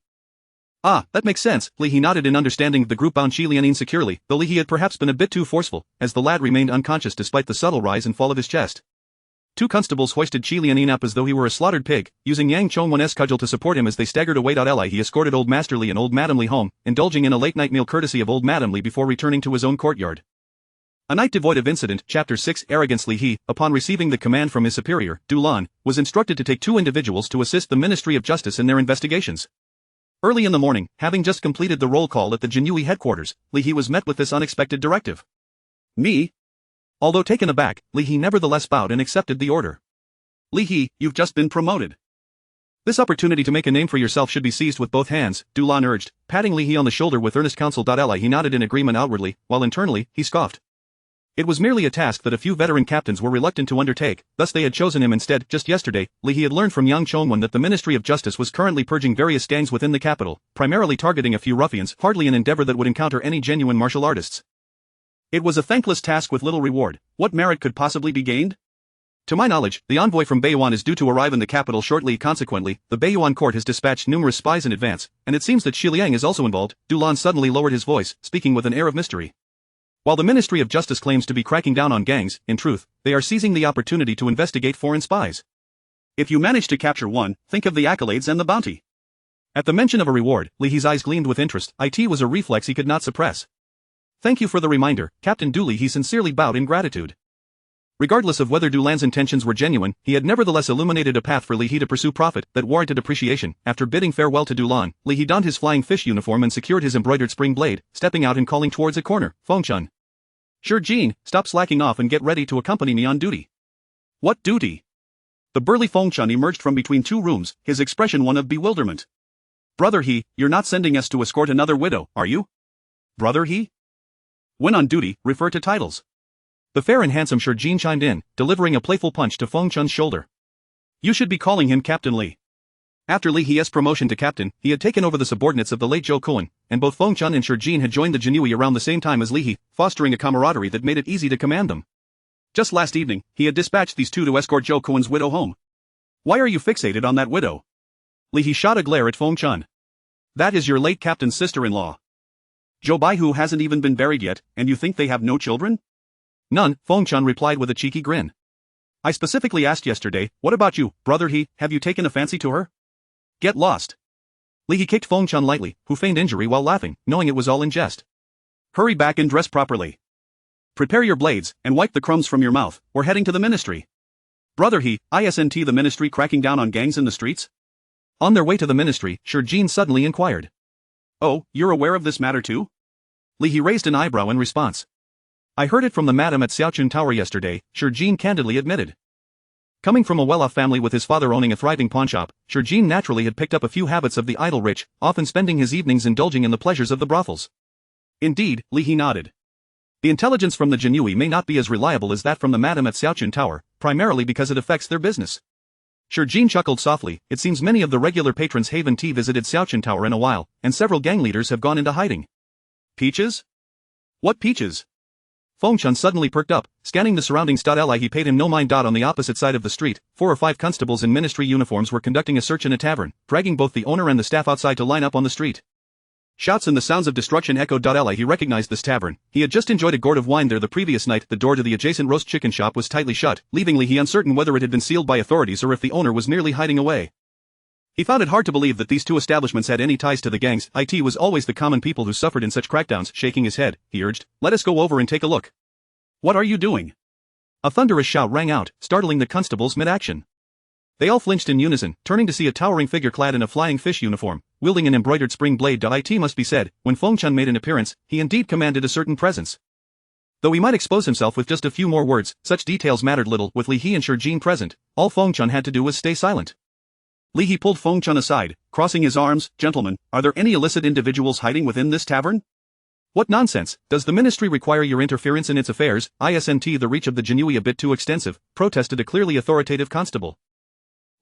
Ah, that makes sense, Li He nodded in understanding. The group bound Shi Lianin securely, though Li He had perhaps been a bit too forceful, as the lad remained unconscious despite the subtle rise and fall of his chest. Two constables hoisted Shi Lianin up as though he were a slaughtered pig, using Yang Chongwen's cudgel to support him as they staggered away. Li He escorted Old Master Li and Old Madam Li home, indulging in a late-night meal courtesy of Old Madam Li before returning to his own courtyard. A night devoid of incident. Chapter 6 Arrogance. Li He, upon receiving the command from his superior, Du Lan, was instructed to take two individuals to assist the Ministry of Justice in their investigations. Early in the morning, having just completed the roll call at the Jinui headquarters, Li He was met with this unexpected directive. Me? Although taken aback, Li He nevertheless bowed and accepted the order. Li He, you've just been promoted. This opportunity to make a name for yourself should be seized with both hands, Du Lan urged, patting Li He on the shoulder with earnest counsel. Li He nodded in agreement outwardly, while internally, he scoffed. It was merely a task that a few veteran captains were reluctant to undertake, thus they had chosen him instead. Just yesterday, Li He had learned from Yang Chongwen that the Ministry of Justice was currently purging various gangs within the capital, primarily targeting a few ruffians, hardly an endeavor that would encounter any genuine martial artists. It was a thankless task with little reward. What merit could possibly be gained? To my knowledge, the envoy from Beiyuan is due to arrive in the capital shortly. Consequently, the Beiyuan court has dispatched numerous spies in advance, and it seems that Shi Liang is also involved. Du Lan suddenly lowered his voice, speaking with an air of mystery. While the Ministry of Justice claims to be cracking down on gangs, in truth, they are seizing the opportunity to investigate foreign spies. If you manage to capture one, think of the accolades and the bounty. At the mention of a reward, Li He's eyes gleamed with interest. It was a reflex he could not suppress. Thank you for the reminder, Captain Du. Li He sincerely bowed in gratitude. Regardless of whether Du Lan's intentions were genuine, he had nevertheless illuminated a path for Li He to pursue profit that warranted appreciation. After bidding farewell to Du Lan, Li He donned his flying fish uniform and secured his embroidered spring blade, stepping out and calling towards a corner. Fengchun. Sure, Jean, stop slacking off and get ready to accompany me on duty. What duty? The burly Fengchun emerged from between two rooms, his expression one of bewilderment. Brother He, you're not sending us to escort another widow, are you? Brother He? When on duty, refer to titles. The fair and handsome Sure Jean chimed in, delivering a playful punch to Fengchun's shoulder. You should be calling him Captain Li. After Li He's promotion to captain, he had taken over the subordinates of the late Zhou Kuan, and both Fengchun and Sure Jean had joined the Jinui around the same time as Li He, fostering a camaraderie that made it easy to command them. Just last evening, he had dispatched these two to escort Zhou Kuan's widow home. Why are you fixated on that widow? Li He shot a glare at Fengchun. That is your late captain's sister-in-law. Zhou Baihu hasn't even been buried yet, and you think they have no children? None, Fengchun replied with a cheeky grin. I specifically asked yesterday, what about you, Brother He, have you taken a fancy to her? Get lost. Li He kicked Fengchun lightly, who feigned injury while laughing, knowing it was all in jest. Hurry back and dress properly. Prepare your blades, and wipe the crumbs from your mouth, we're heading to the ministry. Brother He, isn't the ministry cracking down on gangs in the streets? On their way to the ministry, Sure Jean suddenly inquired. Oh, you're aware of this matter too? Li He raised an eyebrow in response. I heard it from the madam at Xiaochun Tower yesterday, Sure Jean candidly admitted. Coming from a well-off family with his father owning a thriving pawnshop, Sure Jean naturally had picked up a few habits of the idle rich, often spending his evenings indulging in the pleasures of the brothels. Indeed, Li He nodded. The intelligence from the Jinui may not be as reliable as that from the madam at Xiaochun Tower, primarily because it affects their business. Sure Jean chuckled softly. It seems many of the regular patrons haven't visited Xiaochun Tower in a while, and several gang leaders have gone into hiding. Peaches? What peaches? Fengchun suddenly perked up, scanning the surroundings. Li He paid him no mind. On the opposite side of the street, 4 or 5 constables in ministry uniforms were conducting a search in a tavern, dragging both the owner and the staff outside to line up on the street. Shouts and the sounds of destruction echoed. Li He recognized this tavern. He had just enjoyed a gourd of wine there the previous night. The door to the adjacent roast chicken shop was tightly shut, leaving Li He uncertain whether it had been sealed by authorities or if the owner was merely hiding away. He found it hard to believe that these two establishments had any ties to the gangs. It was always the common people who suffered in such crackdowns. Shaking his head, he urged, let us go over and take a look. What are you doing? A thunderous shout rang out, startling the constables mid-action. They all flinched in unison, turning to see a towering figure clad in a flying fish uniform, wielding an embroidered spring blade. It must be said, when Fengchun made an appearance, he indeed commanded a certain presence. Though he might expose himself with just a few more words, such details mattered little. With Li He and Sure Jean present, all Fengchun had to do was stay silent. Li He pulled Fengchun aside, crossing his arms. Gentlemen, are there any illicit individuals hiding within this tavern? What nonsense, does the ministry require your interference in its affairs? Isn't the reach of the Jinui a bit too extensive, protested a clearly authoritative constable.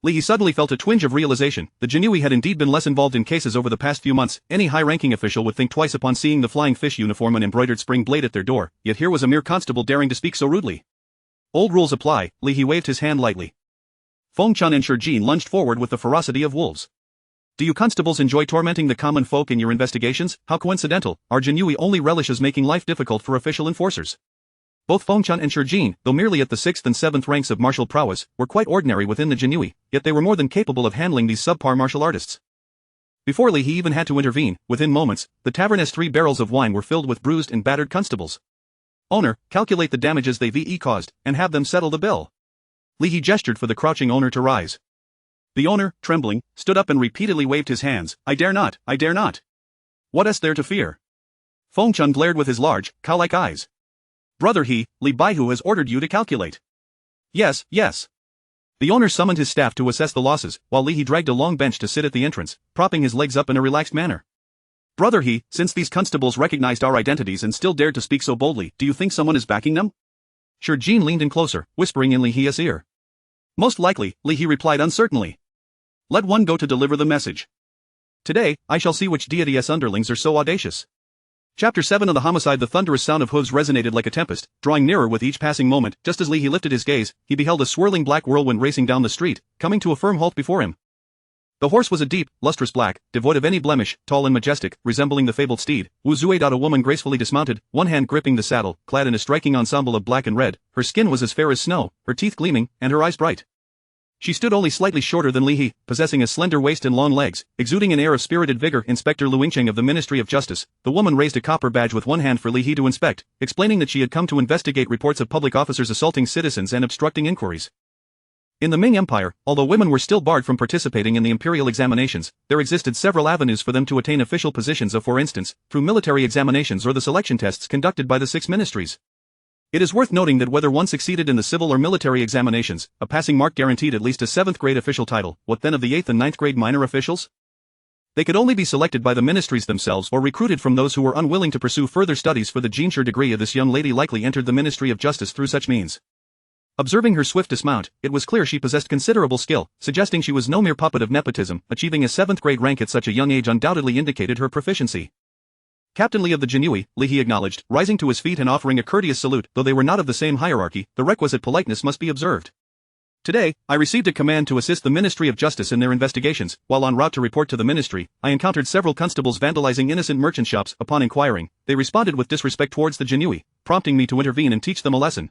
Li He suddenly felt a twinge of realization. The Jinui had indeed been less involved in cases over the past few months. Any high-ranking official would think twice upon seeing the flying fish uniform and embroidered spring blade at their door, yet here was a mere constable daring to speak so rudely. Old rules apply. Li He waved his hand lightly. Fengchun and Sure Jean lunged forward with the ferocity of wolves. Do you constables enjoy tormenting the common folk in your investigations? How coincidental, our Jinhui only relishes making life difficult for official enforcers. Both Fengchun and Shijin, though merely at the 6th and 7th ranks of martial prowess, were quite ordinary within the Jinhui, yet they were more than capable of handling these subpar martial artists. Before Li He even had to intervene, within moments, the tavern's 3 barrels of wine were filled with bruised and battered constables. Owner, calculate the damages they've caused, and have them settle the bill. Li He gestured for the crouching owner to rise. The owner, trembling, stood up and repeatedly waved his hands. I dare not, I dare not. What is there to fear? Fengchun glared with his large, cow-like eyes. Brother He, Li Baihu has ordered you to calculate. Yes, yes. The owner summoned his staff to assess the losses, while Li He dragged a long bench to sit at the entrance, propping his legs up in a relaxed manner. Brother He, since these constables recognized our identities and still dared to speak so boldly, do you think someone is backing them? Shijin leaned in closer, whispering in Li He's ear. Most likely, Li He replied uncertainly. Let one go to deliver the message. Today, I shall see which deity's underlings are so audacious. Chapter 7 of the Homicide. The thunderous sound of hooves resonated like a tempest, drawing nearer with each passing moment. Just as Li He lifted his gaze, he beheld a swirling black whirlwind racing down the street, coming to a firm halt before him. The horse was a deep, lustrous black, devoid of any blemish, tall and majestic, resembling the fabled steed. Wu Zuid. A woman gracefully dismounted, one hand gripping the saddle, clad in a striking ensemble of black and red. Her skin was as fair as snow, her teeth gleaming, and her eyes bright. She stood only slightly shorter than Li He, possessing a slender waist and long legs, exuding an air of spirited vigor. Inspector Lu Yingcheng of the Ministry of Justice. The woman raised a copper badge with one hand for Li He to inspect, explaining that she had come to investigate reports of public officers assaulting citizens and obstructing inquiries. In the Ming Empire, although women were still barred from participating in the imperial examinations, there existed several avenues for them to attain official positions for instance, through military examinations or the selection tests conducted by the 6 ministries. It is worth noting that whether one succeeded in the civil or military examinations, a passing mark guaranteed at least a 7th grade official title. What then of the 8th and 9th grade minor officials? They could only be selected by the ministries themselves or recruited from those who were unwilling to pursue further studies for the Jinshi degree. This young lady likely entered the Ministry of Justice through such means. Observing her swift dismount, it was clear she possessed considerable skill, suggesting she was no mere puppet of nepotism. Achieving a 7th grade rank at such a young age undoubtedly indicated her proficiency. Captain Li of the Jinhui, Li He acknowledged, rising to his feet and offering a courteous salute. Though they were not of the same hierarchy, the requisite politeness must be observed. Today, I received a command to assist the Ministry of Justice in their investigations. While en route to report to the ministry, I encountered several constables vandalizing innocent merchant shops. Upon inquiring, they responded with disrespect towards the Jinhui, prompting me to intervene and teach them a lesson.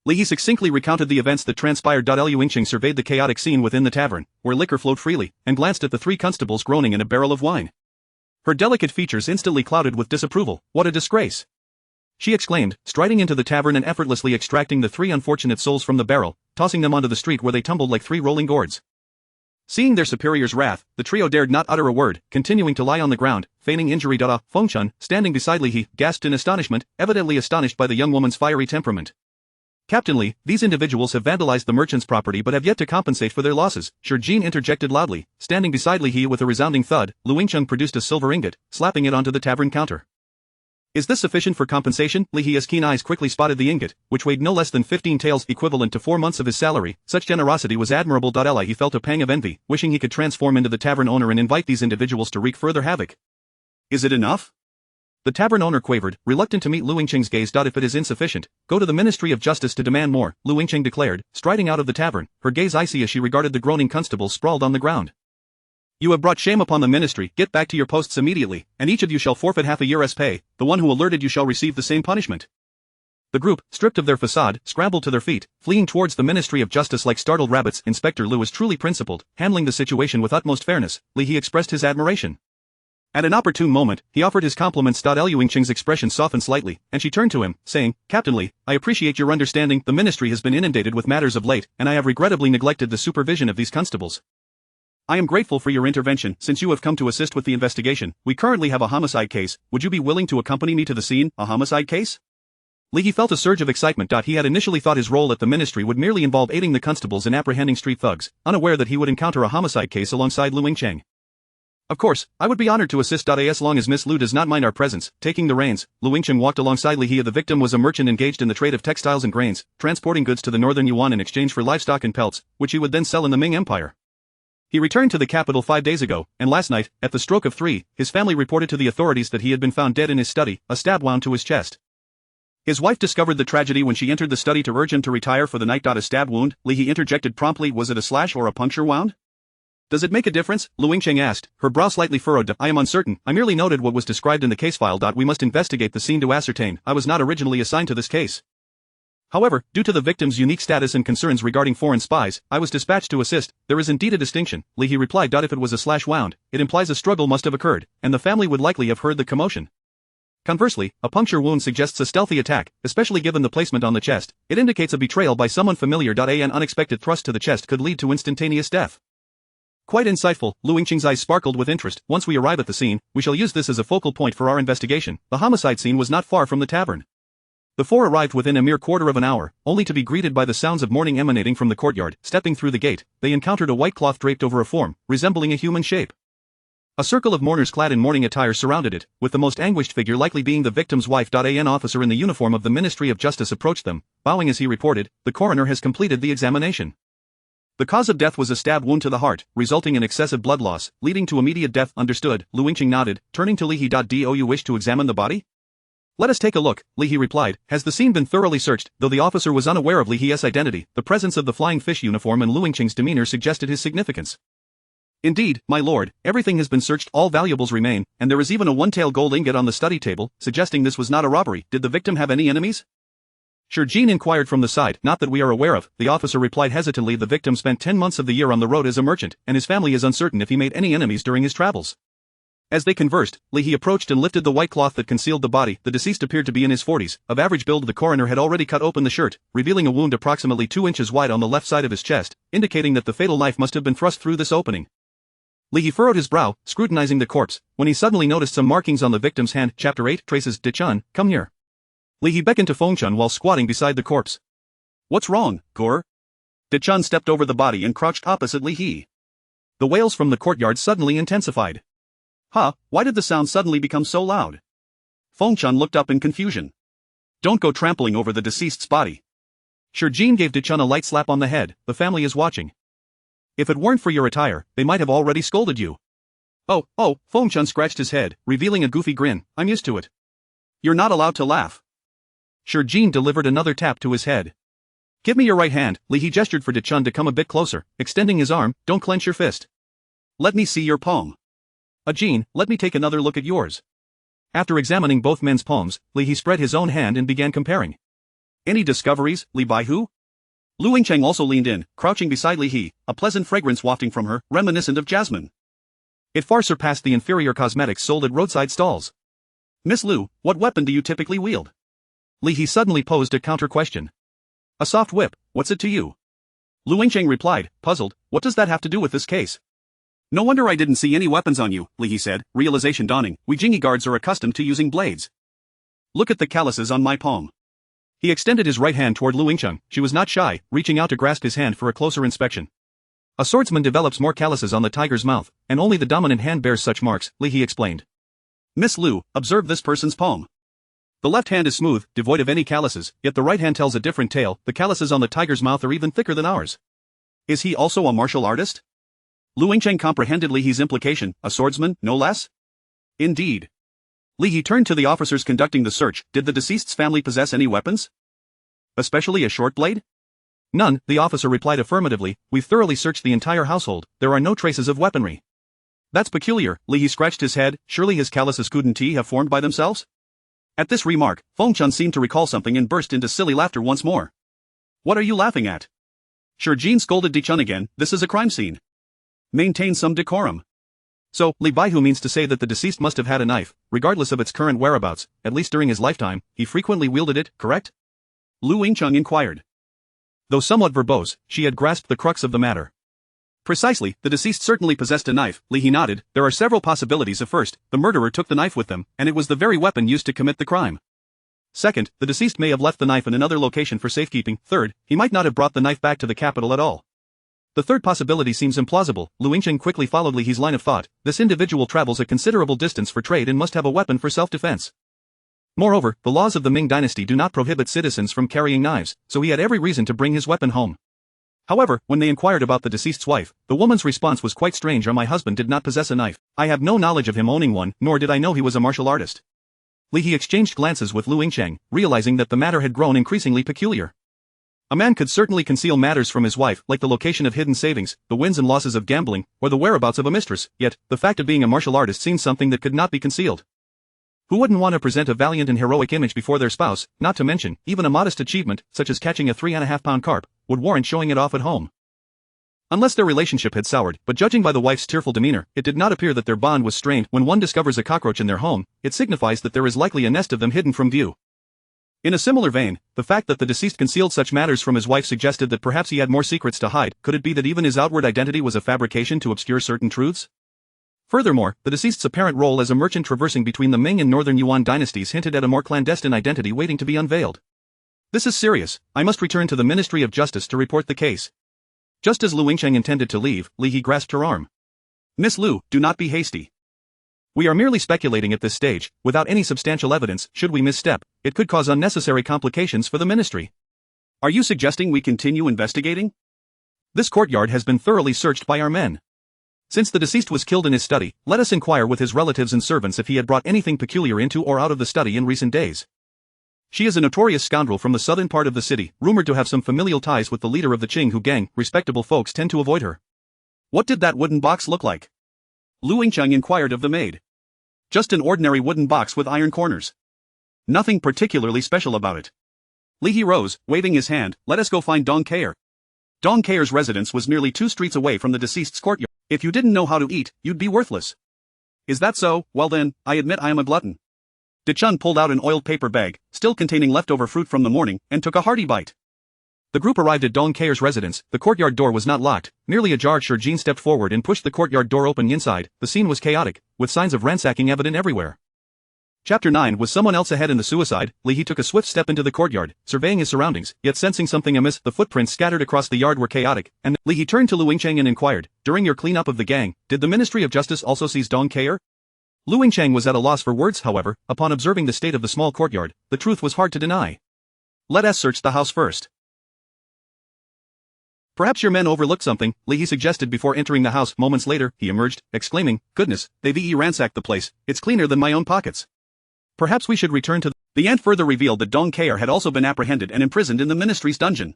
Li He succinctly recounted the events that transpired. Liu Yingqing surveyed the chaotic scene within the tavern, where liquor flowed freely, and glanced at the 3 constables groaning in a barrel of wine. Her delicate features instantly clouded with disapproval. What a disgrace! She exclaimed, striding into the tavern and effortlessly extracting the 3 unfortunate souls from the barrel, tossing them onto the street where they tumbled like 3 rolling gourds. Seeing their superior's wrath, the trio dared not utter a word, continuing to lie on the ground, feigning injury. Fengchun, standing beside Li He, gasped in astonishment, evidently astonished by the young woman's fiery temperament. Captain Li, these individuals have vandalized the merchant's property but have yet to compensate for their losses. Shijin interjected loudly, standing beside Li He with a resounding thud. Lu Yingcheng produced a silver ingot, slapping it onto the tavern counter. Is this sufficient for compensation? Li He's keen eyes quickly spotted the ingot, which weighed no less than 15 taels, equivalent to 4 months of his salary. Such generosity was admirable. He felt a pang of envy, wishing he could transform into the tavern owner and invite these individuals to wreak further havoc. Is it enough? The tavern owner quavered, reluctant to meet Lu Yingcheng's gaze. If it is insufficient, go to the Ministry of Justice to demand more, Lu Yingcheng declared, striding out of the tavern, her gaze icy as she regarded the groaning constables sprawled on the ground. You have brought shame upon the ministry. Get back to your posts immediately, and each of you shall forfeit half a year's pay. The one who alerted you shall receive the same punishment. The group, stripped of their facade, scrambled to their feet, fleeing towards the Ministry of Justice like startled rabbits. Inspector Lu was truly principled, handling the situation with utmost fairness. Li He expressed his admiration. At an opportune moment, he offered his compliments. Liu Yingqing's expression softened slightly, and she turned to him, saying, Captain Li, I appreciate your understanding. The ministry has been inundated with matters of late, and I have regrettably neglected the supervision of these constables. I am grateful for your intervention. Since you have come to assist with the investigation, we currently have a homicide case. Would you be willing to accompany me to the scene? A homicide case? Li He felt a surge of excitement. He had initially thought his role at the ministry would merely involve aiding the constables in apprehending street thugs, unaware that he would encounter a homicide case alongside Lu Yingcheng. Of course, I would be honored to assist. As long as Miss Lu does not mind our presence. Taking the reins, Lu Yingcheng walked alongside Li He. The victim was a merchant engaged in the trade of textiles and grains, transporting goods to the northern Yuan in exchange for livestock and pelts, which he would then sell in the Ming Empire. He returned to the capital 5 days ago, and last night, at the stroke of 3, his family reported to the authorities that he had been found dead in his study, a stab wound to his chest. His wife discovered the tragedy when she entered the study to urge him to retire for the night. A stab wound, Li He interjected promptly. Was it a slash or a puncture wound? Does it make a difference? Lu Yingcheng asked, her brow slightly furrowed. I am uncertain, I merely noted what was described in the case file. We must investigate the scene to ascertain. I was not originally assigned to this case. However, due to the victim's unique status and concerns regarding foreign spies, I was dispatched to assist. There is indeed a distinction, Li He replied. If it was a slash wound, it implies a struggle must have occurred, and the family would likely have heard the commotion. Conversely, a puncture wound suggests a stealthy attack, especially given the placement on the chest. It indicates a betrayal by someone familiar. An unexpected thrust to the chest could lead to instantaneous death. Quite insightful, Lu Yingcheng's eyes sparkled with interest. Once we arrive at the scene, we shall use this as a focal point for our investigation. The homicide scene was not far from the tavern. The four arrived within a mere quarter of an hour, only to be greeted by the sounds of mourning emanating from the courtyard. Stepping through the gate, they encountered a white cloth draped over a form, resembling a human shape. A circle of mourners clad in mourning attire surrounded it, with the most anguished figure likely being the victim's wife. An officer in the uniform of the Ministry of Justice approached them, bowing as he reported, "The coroner has completed the examination. The cause of death was a stab wound to the heart, resulting in excessive blood loss, leading to immediate death." Understood, Lu Yingcheng nodded, turning to Li He. Do you wish to examine the body? Let us take a look, Li He replied. Has the scene been thoroughly searched? Though the officer was unaware of Li He's identity, the presence of the flying fish uniform and Lu Yingcheng's demeanor suggested his significance. Indeed, my lord, everything has been searched, all valuables remain, and there is even a one-tael gold ingot on the study table, suggesting this was not a robbery. Did the victim have any enemies? Shurjin inquired from the side. Not that we are aware of, the officer replied hesitantly. The victim spent 10 months of the year on the road as a merchant, and his family is uncertain if he made any enemies during his travels. As they conversed, Li He approached and lifted the white cloth that concealed the body. The deceased appeared to be in his 40s, of average build. The coroner had already cut open the shirt, revealing a wound approximately 2 inches wide on the left side of his chest, indicating that the fatal knife must have been thrust through this opening. Li He furrowed his brow, scrutinizing the corpse, when he suddenly noticed some markings on the victim's hand. Chapter 8, Traces. Dichun, come here. Li He beckoned to Fengchun while squatting beside the corpse. What's wrong, Gore? Dichun stepped over the body and crouched opposite Li He. The wails from the courtyard suddenly intensified. Why did the sound suddenly become so loud? Fengchun looked up in confusion. Don't go trampling over the deceased's body. Shurjin gave Dichun a light slap on the head. The family is watching. If it weren't for your attire, they might have already scolded you. Oh, Fengchun scratched his head, revealing a goofy grin. I'm used to it. You're not allowed to laugh. Shurjin delivered another tap to his head. Give me your right hand. Li He gestured for Dichun to come a bit closer, extending his arm. Don't clench your fist. Let me see your palm. Ajin, let me take another look at yours. After examining both men's palms, Li He spread his own hand and began comparing. Any discoveries, Li Baihu? Lu Yingcheng also leaned in, crouching beside Li He, a pleasant fragrance wafting from her, reminiscent of jasmine. It far surpassed the inferior cosmetics sold at roadside stalls. Miss Lu, what weapon do you typically wield? Li He suddenly posed a counter-question. A soft whip, what's it to you? Lu Yingcheng replied, puzzled, what does that have to do with this case? No wonder I didn't see any weapons on you, Li He said, realization dawning. We Jingyi guards are accustomed to using blades. Look at the calluses on my palm. He extended his right hand toward Lu Yingcheng. She was not shy, reaching out to grasp his hand for a closer inspection. A swordsman develops more calluses on the tiger's mouth, and only the dominant hand bears such marks, Li He explained. Miss Lu, observe this person's palm. The left hand is smooth, devoid of any calluses, yet the right hand tells a different tale. The calluses on the tiger's mouth are even thicker than ours. Is he also a martial artist? Lu Yingcheng comprehended Li He's implication, a swordsman, no less? Indeed. Li He turned to the officers conducting the search. Did the deceased's family possess any weapons? Especially a short blade? None, the officer replied affirmatively. We've thoroughly searched the entire household. There are no traces of weaponry. That's peculiar, Li He scratched his head. Surely his calluses couldn't have formed by themselves? At this remark, Fengchun seemed to recall something and burst into silly laughter once more. What are you laughing at? Shurjin scolded Dichun again. This is a crime scene. Maintain some decorum. So, Li Baihu means to say that the deceased must have had a knife, regardless of its current whereabouts, at least during his lifetime, he frequently wielded it, correct? Lu Yingcheng inquired. Though somewhat verbose, she had grasped the crux of the matter. Precisely, the deceased certainly possessed a knife, Li He nodded. There are several possibilities. First, the murderer took the knife with them, and it was the very weapon used to commit the crime. Second, the deceased may have left the knife in another location for safekeeping. Third, he might not have brought the knife back to the capital at all. The third possibility seems implausible. Lu Yingcheng quickly followed Li He's line of thought. This individual travels a considerable distance for trade and must have a weapon for self-defense. Moreover, the laws of the Ming dynasty do not prohibit citizens from carrying knives, so he had every reason to bring his weapon home. However, when they inquired about the deceased's wife, the woman's response was quite strange. My husband did not possess a knife. I have no knowledge of him owning one, nor did I know he was a martial artist. Li He exchanged glances with Lu Yingcheng, realizing that the matter had grown increasingly peculiar. A man could certainly conceal matters from his wife, like the location of hidden savings, the wins and losses of gambling, or the whereabouts of a mistress, yet, the fact of being a martial artist seems something that could not be concealed. Who wouldn't want to present a valiant and heroic image before their spouse, not to mention, even a modest achievement, such as catching a 3.5-pound carp, would warrant showing it off at home. Unless their relationship had soured, but judging by the wife's tearful demeanor, it did not appear that their bond was strained. When one discovers a cockroach in their home, it signifies that there is likely a nest of them hidden from view. In a similar vein, the fact that the deceased concealed such matters from his wife suggested that perhaps he had more secrets to hide. Could it be that even his outward identity was a fabrication to obscure certain truths? Furthermore, the deceased's apparent role as a merchant traversing between the Ming and Northern Yuan dynasties hinted at a more clandestine identity waiting to be unveiled. This is serious. I must return to the Ministry of Justice to report the case. Just as Lu Yingcheng intended to leave, Li He grasped her arm. Miss Lu, do not be hasty. We are merely speculating at this stage, without any substantial evidence. Should we misstep, it could cause unnecessary complications for the ministry. Are you suggesting we continue investigating? This courtyard has been thoroughly searched by our men. Since the deceased was killed in his study, let us inquire with his relatives and servants if he had brought anything peculiar into or out of the study in recent days. She is a notorious scoundrel from the southern part of the city, rumored to have some familial ties with the leader of the Qinghu gang. Respectable folks tend to avoid her. What did that wooden box look like? Lu Yingcheng inquired of the maid. Just an ordinary wooden box with iron corners. Nothing particularly special about it. Li He rose, waving his hand. Let us go find Dong Kayer. Dong Kayer's residence was nearly 2 streets away from the deceased's courtyard. If you didn't know how to eat, you'd be worthless. Is that so? Well then, I admit I am a glutton. De Chun pulled out an oiled paper bag, still containing leftover fruit from the morning, and took a hearty bite. The group arrived at Dong Kayer's residence. The courtyard door was not locked, merely ajar. Jin stepped forward and pushed the courtyard door open. Inside, the scene was chaotic, with signs of ransacking evident everywhere. Chapter 9. Was someone else ahead in the suicide? Li He took a swift step into the courtyard, surveying his surroundings, yet sensing something amiss. The footprints scattered across the yard were chaotic, and Li He turned to Lu Yingcheng and inquired, during your cleanup of the gang, did the Ministry of Justice also seize Dong Kayer? Lu Yingcheng was at a loss for words. However, upon observing the state of the small courtyard, the truth was hard to deny. Let us search the house first. Perhaps your men overlooked something, Li He suggested before entering the house. Moments later, he emerged, exclaiming, goodness, they've ransacked the place. It's cleaner than my own pockets. Perhaps we should return to the aunt further revealed that Dong Kayer had also been apprehended and imprisoned in the ministry's dungeon.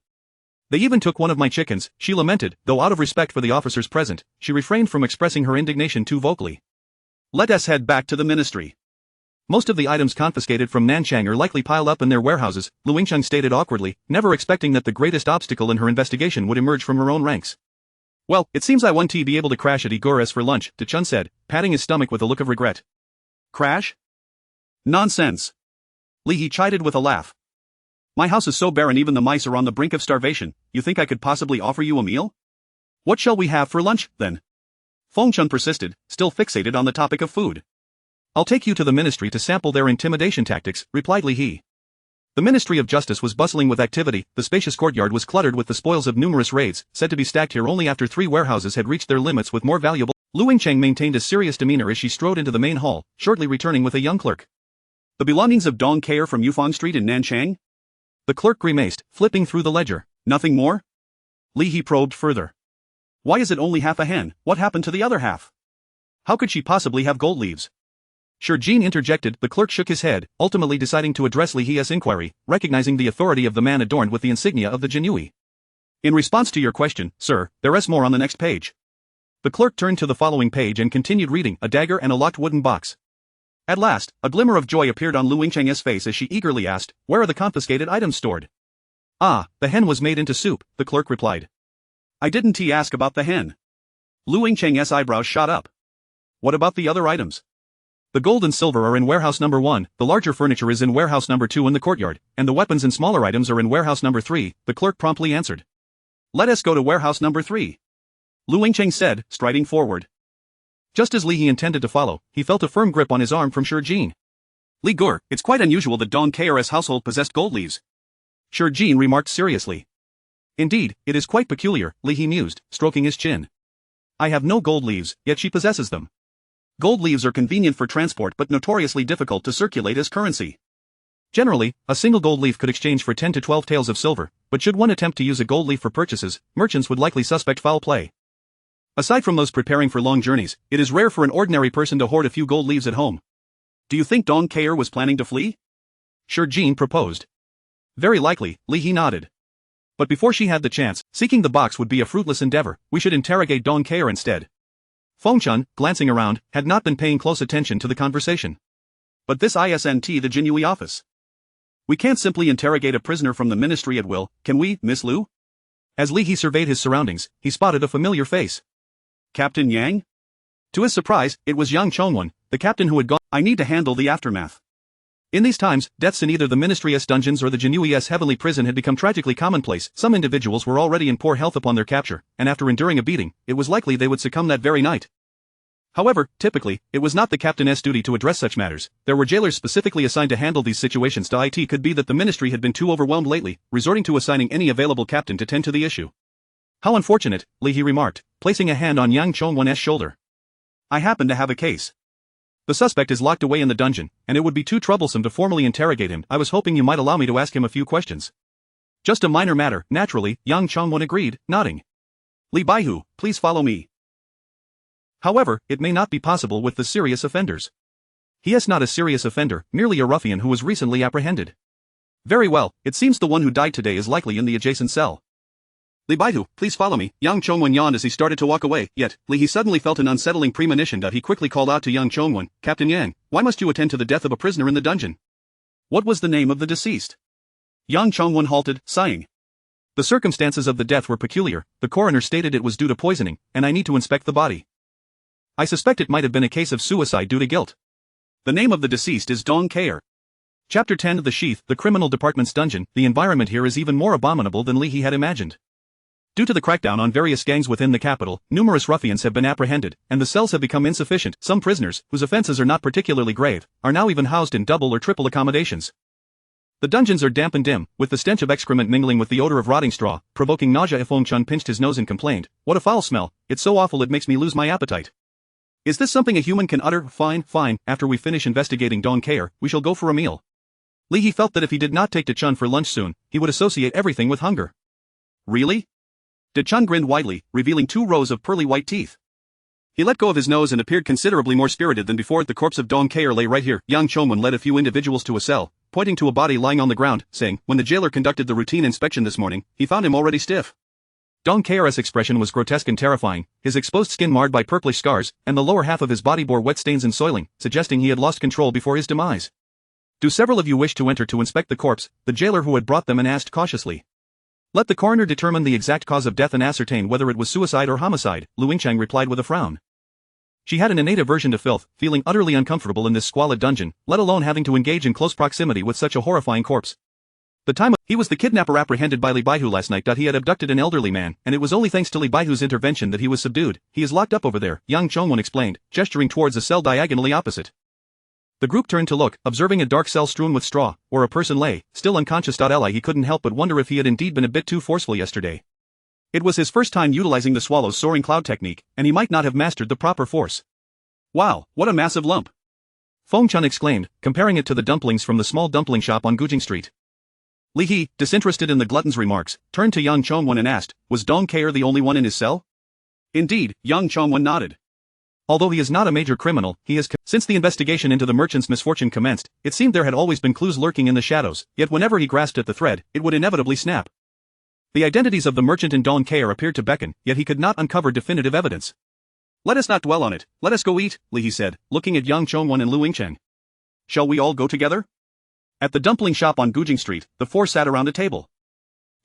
They even took one of my chickens, she lamented, though out of respect for the officers present, she refrained from expressing her indignation too vocally. Let us head back to the ministry. Most of the items confiscated from Nanchang are likely piled up in their warehouses, Lu Yingcheng stated awkwardly, never expecting that the greatest obstacle in her investigation would emerge from her own ranks. Well, it seems I won't be able to crash at Igor's for lunch, De Chun said, patting his stomach with a look of regret. Crash? Nonsense. Li He chided with a laugh. My house is so barren even the mice are on the brink of starvation. You think I could possibly offer you a meal? What shall we have for lunch, then? Feng Chun persisted, still fixated on the topic of food. I'll take you to the ministry to sample their intimidation tactics, replied Li He. The Ministry of Justice was bustling with activity. The spacious courtyard was cluttered with the spoils of numerous raids, said to be stacked here only after 3 warehouses had reached their limits with more valuable. Lu Yingcheng maintained a serious demeanor as she strode into the main hall, shortly returning with a young clerk. The belongings of Dong Kayer from Yufeng Street in Nanchang? The clerk grimaced, flipping through the ledger. Nothing more? Li He probed further. Why is it only half a hen? What happened to the other half? How could she possibly have gold leaves? Jin interjected. The clerk shook his head, ultimately deciding to address Li He's inquiry, recognizing the authority of the man adorned with the insignia of the Jinyui. In response to your question, sir, there is more on the next page. The clerk turned to the following page and continued reading. A dagger and a locked wooden box. At last, a glimmer of joy appeared on Lu Yingcheng's face as she eagerly asked, where are the confiscated items stored? Ah, the hen was made into soup, the clerk replied. I didn't ask about the hen. Lu Yingcheng's eyebrows shot up. What about the other items? The gold and silver are in warehouse number 1, the larger furniture is in warehouse number 2 in the courtyard, and the weapons and smaller items are in warehouse number 3, the clerk promptly answered. Let us go to warehouse number 3. Lu Yingcheng said, striding forward. Just as Li He intended to follow, he felt a firm grip on his arm from Jin. Li Gur, it's quite unusual that Dong Kayer's household possessed gold leaves. Jin remarked seriously. Indeed, it is quite peculiar, Li He mused, stroking his chin. I have no gold leaves, yet she possesses them. Gold leaves are convenient for transport but notoriously difficult to circulate as currency. Generally, a single gold leaf could exchange for 10 to 12 taels of silver, but should one attempt to use a gold leaf for purchases, merchants would likely suspect foul play. Aside from those preparing for long journeys, it is rare for an ordinary person to hoard a few gold leaves at home. Do you think Dong Kayer was planning to flee? Jin proposed. Very likely, Li He nodded. But before she had the chance, seeking the box would be a fruitless endeavor. We should interrogate Dong Kair instead. Feng-chun, glancing around, had not been paying close attention to the conversation. But this isn't the Jinhui office. We can't simply interrogate a prisoner from the ministry at will, can we, Miss Liu? As Li He surveyed his surroundings, he spotted a familiar face. Captain Yang? To his surprise, it was Yang Chongwon, the captain who had gone. I need to handle the aftermath. In these times, deaths in either the Ministry's dungeons or the Jinui's heavenly prison had become tragically commonplace. Some individuals were already in poor health upon their capture, and after enduring a beating, it was likely they would succumb that very night. However, typically, it was not the captain's duty to address such matters. There were jailers specifically assigned to handle these situations. It could be that the ministry had been too overwhelmed lately, resorting to assigning any available captain to tend to the issue. How unfortunate, Li He remarked, placing a hand on Yang Chongwon's shoulder. I happen to have a case. The suspect is locked away in the dungeon, and it would be too troublesome to formally interrogate him. I was hoping you might allow me to ask him a few questions. Just a minor matter, naturally, Yang Chongwon agreed, nodding. Li Baihu, please follow me. However, it may not be possible with the serious offenders. He is not a serious offender, merely a ruffian who was recently apprehended. Very well, it seems the one who died today is likely in the adjacent cell. Li Baihu, please follow me. Yang Chongwon yawned as he started to walk away, yet, Li He suddenly felt an unsettling premonition. He quickly called out to Yang Chongwon, Captain Yang, why must you attend to the death of a prisoner in the dungeon? What was the name of the deceased? Yang Chongwon halted, sighing. The circumstances of the death were peculiar. The coroner stated it was due to poisoning, and I need to inspect the body. I suspect it might have been a case of suicide due to guilt. The name of the deceased is Dong Kair. Chapter 10 of The Sheath, the criminal department's dungeon. The environment here is even more abominable than Li He had imagined. Due to the crackdown on various gangs within the capital, numerous ruffians have been apprehended, and the cells have become insufficient. Some prisoners, whose offenses are not particularly grave, are now even housed in double or triple accommodations. The dungeons are damp and dim, with the stench of excrement mingling with the odor of rotting straw, provoking nausea. Feng-chun pinched his nose and complained, what a foul smell, it's so awful it makes me lose my appetite. Is this something a human can utter? Fine, after we finish investigating Dong Kair, we shall go for a meal. Li He felt that if he did not take Chun for lunch soon, he would associate everything with hunger. Really? Chun grinned widely, revealing 2 rows of pearly white teeth. He let go of his nose and appeared considerably more spirited than before. The corpse of Dong Kair lay right here. Yang Chongwon led a few individuals to a cell, pointing to a body lying on the ground, saying, when the jailer conducted the routine inspection this morning, he found him already stiff. Dong Kair's expression was grotesque and terrifying, his exposed skin marred by purplish scars, and the lower half of his body bore wet stains and soiling, suggesting he had lost control before his demise. Do several of you wish to enter to inspect the corpse? The jailer who had brought them in asked cautiously. Let the coroner determine the exact cause of death and ascertain whether it was suicide or homicide, Lu Yingchang replied with a frown. She had an innate aversion to filth, feeling utterly uncomfortable in this squalid dungeon, let alone having to engage in close proximity with such a horrifying corpse. He was the kidnapper apprehended by Li Baihu last night. He had abducted an elderly man, and it was only thanks to Li Baihu's intervention that he was subdued. He is locked up over there, Yang Chongwon explained, gesturing towards a cell diagonally opposite. The group turned to look, observing a dark cell strewn with straw, where a person lay, still unconscious. He couldn't help but wonder if he had indeed been a bit too forceful yesterday. It was his first time utilizing the swallow's soaring cloud technique, and he might not have mastered the proper force. Wow, what a massive lump! Feng-chun exclaimed, comparing it to the dumplings from the small dumpling shop on Gujing Street. Li He, disinterested in the glutton's remarks, turned to Yang Chongwon and asked, was Dong Kair the only one in his cell? Indeed, Yang Chongwon nodded. Although he is not a major criminal, he has since the investigation into the merchant's misfortune commenced, it seemed there had always been clues lurking in the shadows, yet whenever he grasped at the thread, it would inevitably snap. The identities of the merchant and Dong Kair appeared to beckon, yet he could not uncover definitive evidence. Let us not dwell on it, let us go eat, Li He said, looking at Yang Chongwon and Lu Yingchang. Shall we all go together? At the dumpling shop on Gujing Street, the 4 sat around a table.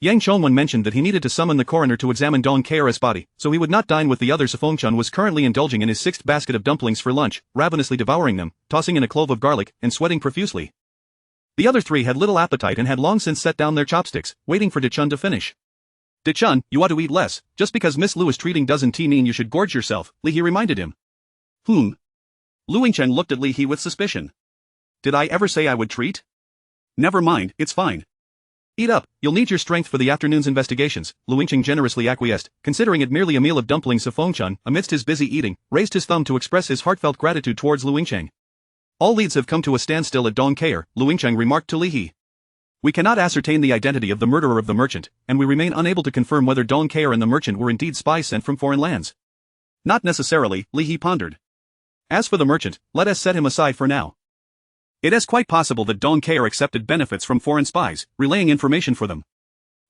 Yang Chongwon mentioned that he needed to summon the coroner to examine Dong Kair's body, so he would not dine with the others. Feng-chun was currently indulging in his 6th basket of dumplings for lunch, ravenously devouring them, tossing in a clove of garlic, and sweating profusely. The other 3 had little appetite and had long since set down their chopsticks, waiting for Chun to finish. Chun, you ought to eat less, just because Miss Liu is treating doesn't mean you should gorge yourself, Li He reminded him. Lu Yingchang looked at Li He with suspicion. Did I ever say I would treat? Never mind, it's fine. Eat up, you'll need your strength for the afternoon's investigations, Lu Yingchang generously acquiesced, considering it merely a meal of dumplings. Feng-chun, amidst his busy eating, raised his thumb to express his heartfelt gratitude towards Lu Yingchang. All leads have come to a standstill at Dong Kair, Lu Yingchang remarked to Li He. We cannot ascertain the identity of the murderer of the merchant, and we remain unable to confirm whether Dong Kair and the merchant were indeed spies sent from foreign lands. Not necessarily, Li He pondered. As for the merchant, let us set him aside for now. It is quite possible that Dong Kair accepted benefits from foreign spies, relaying information for them.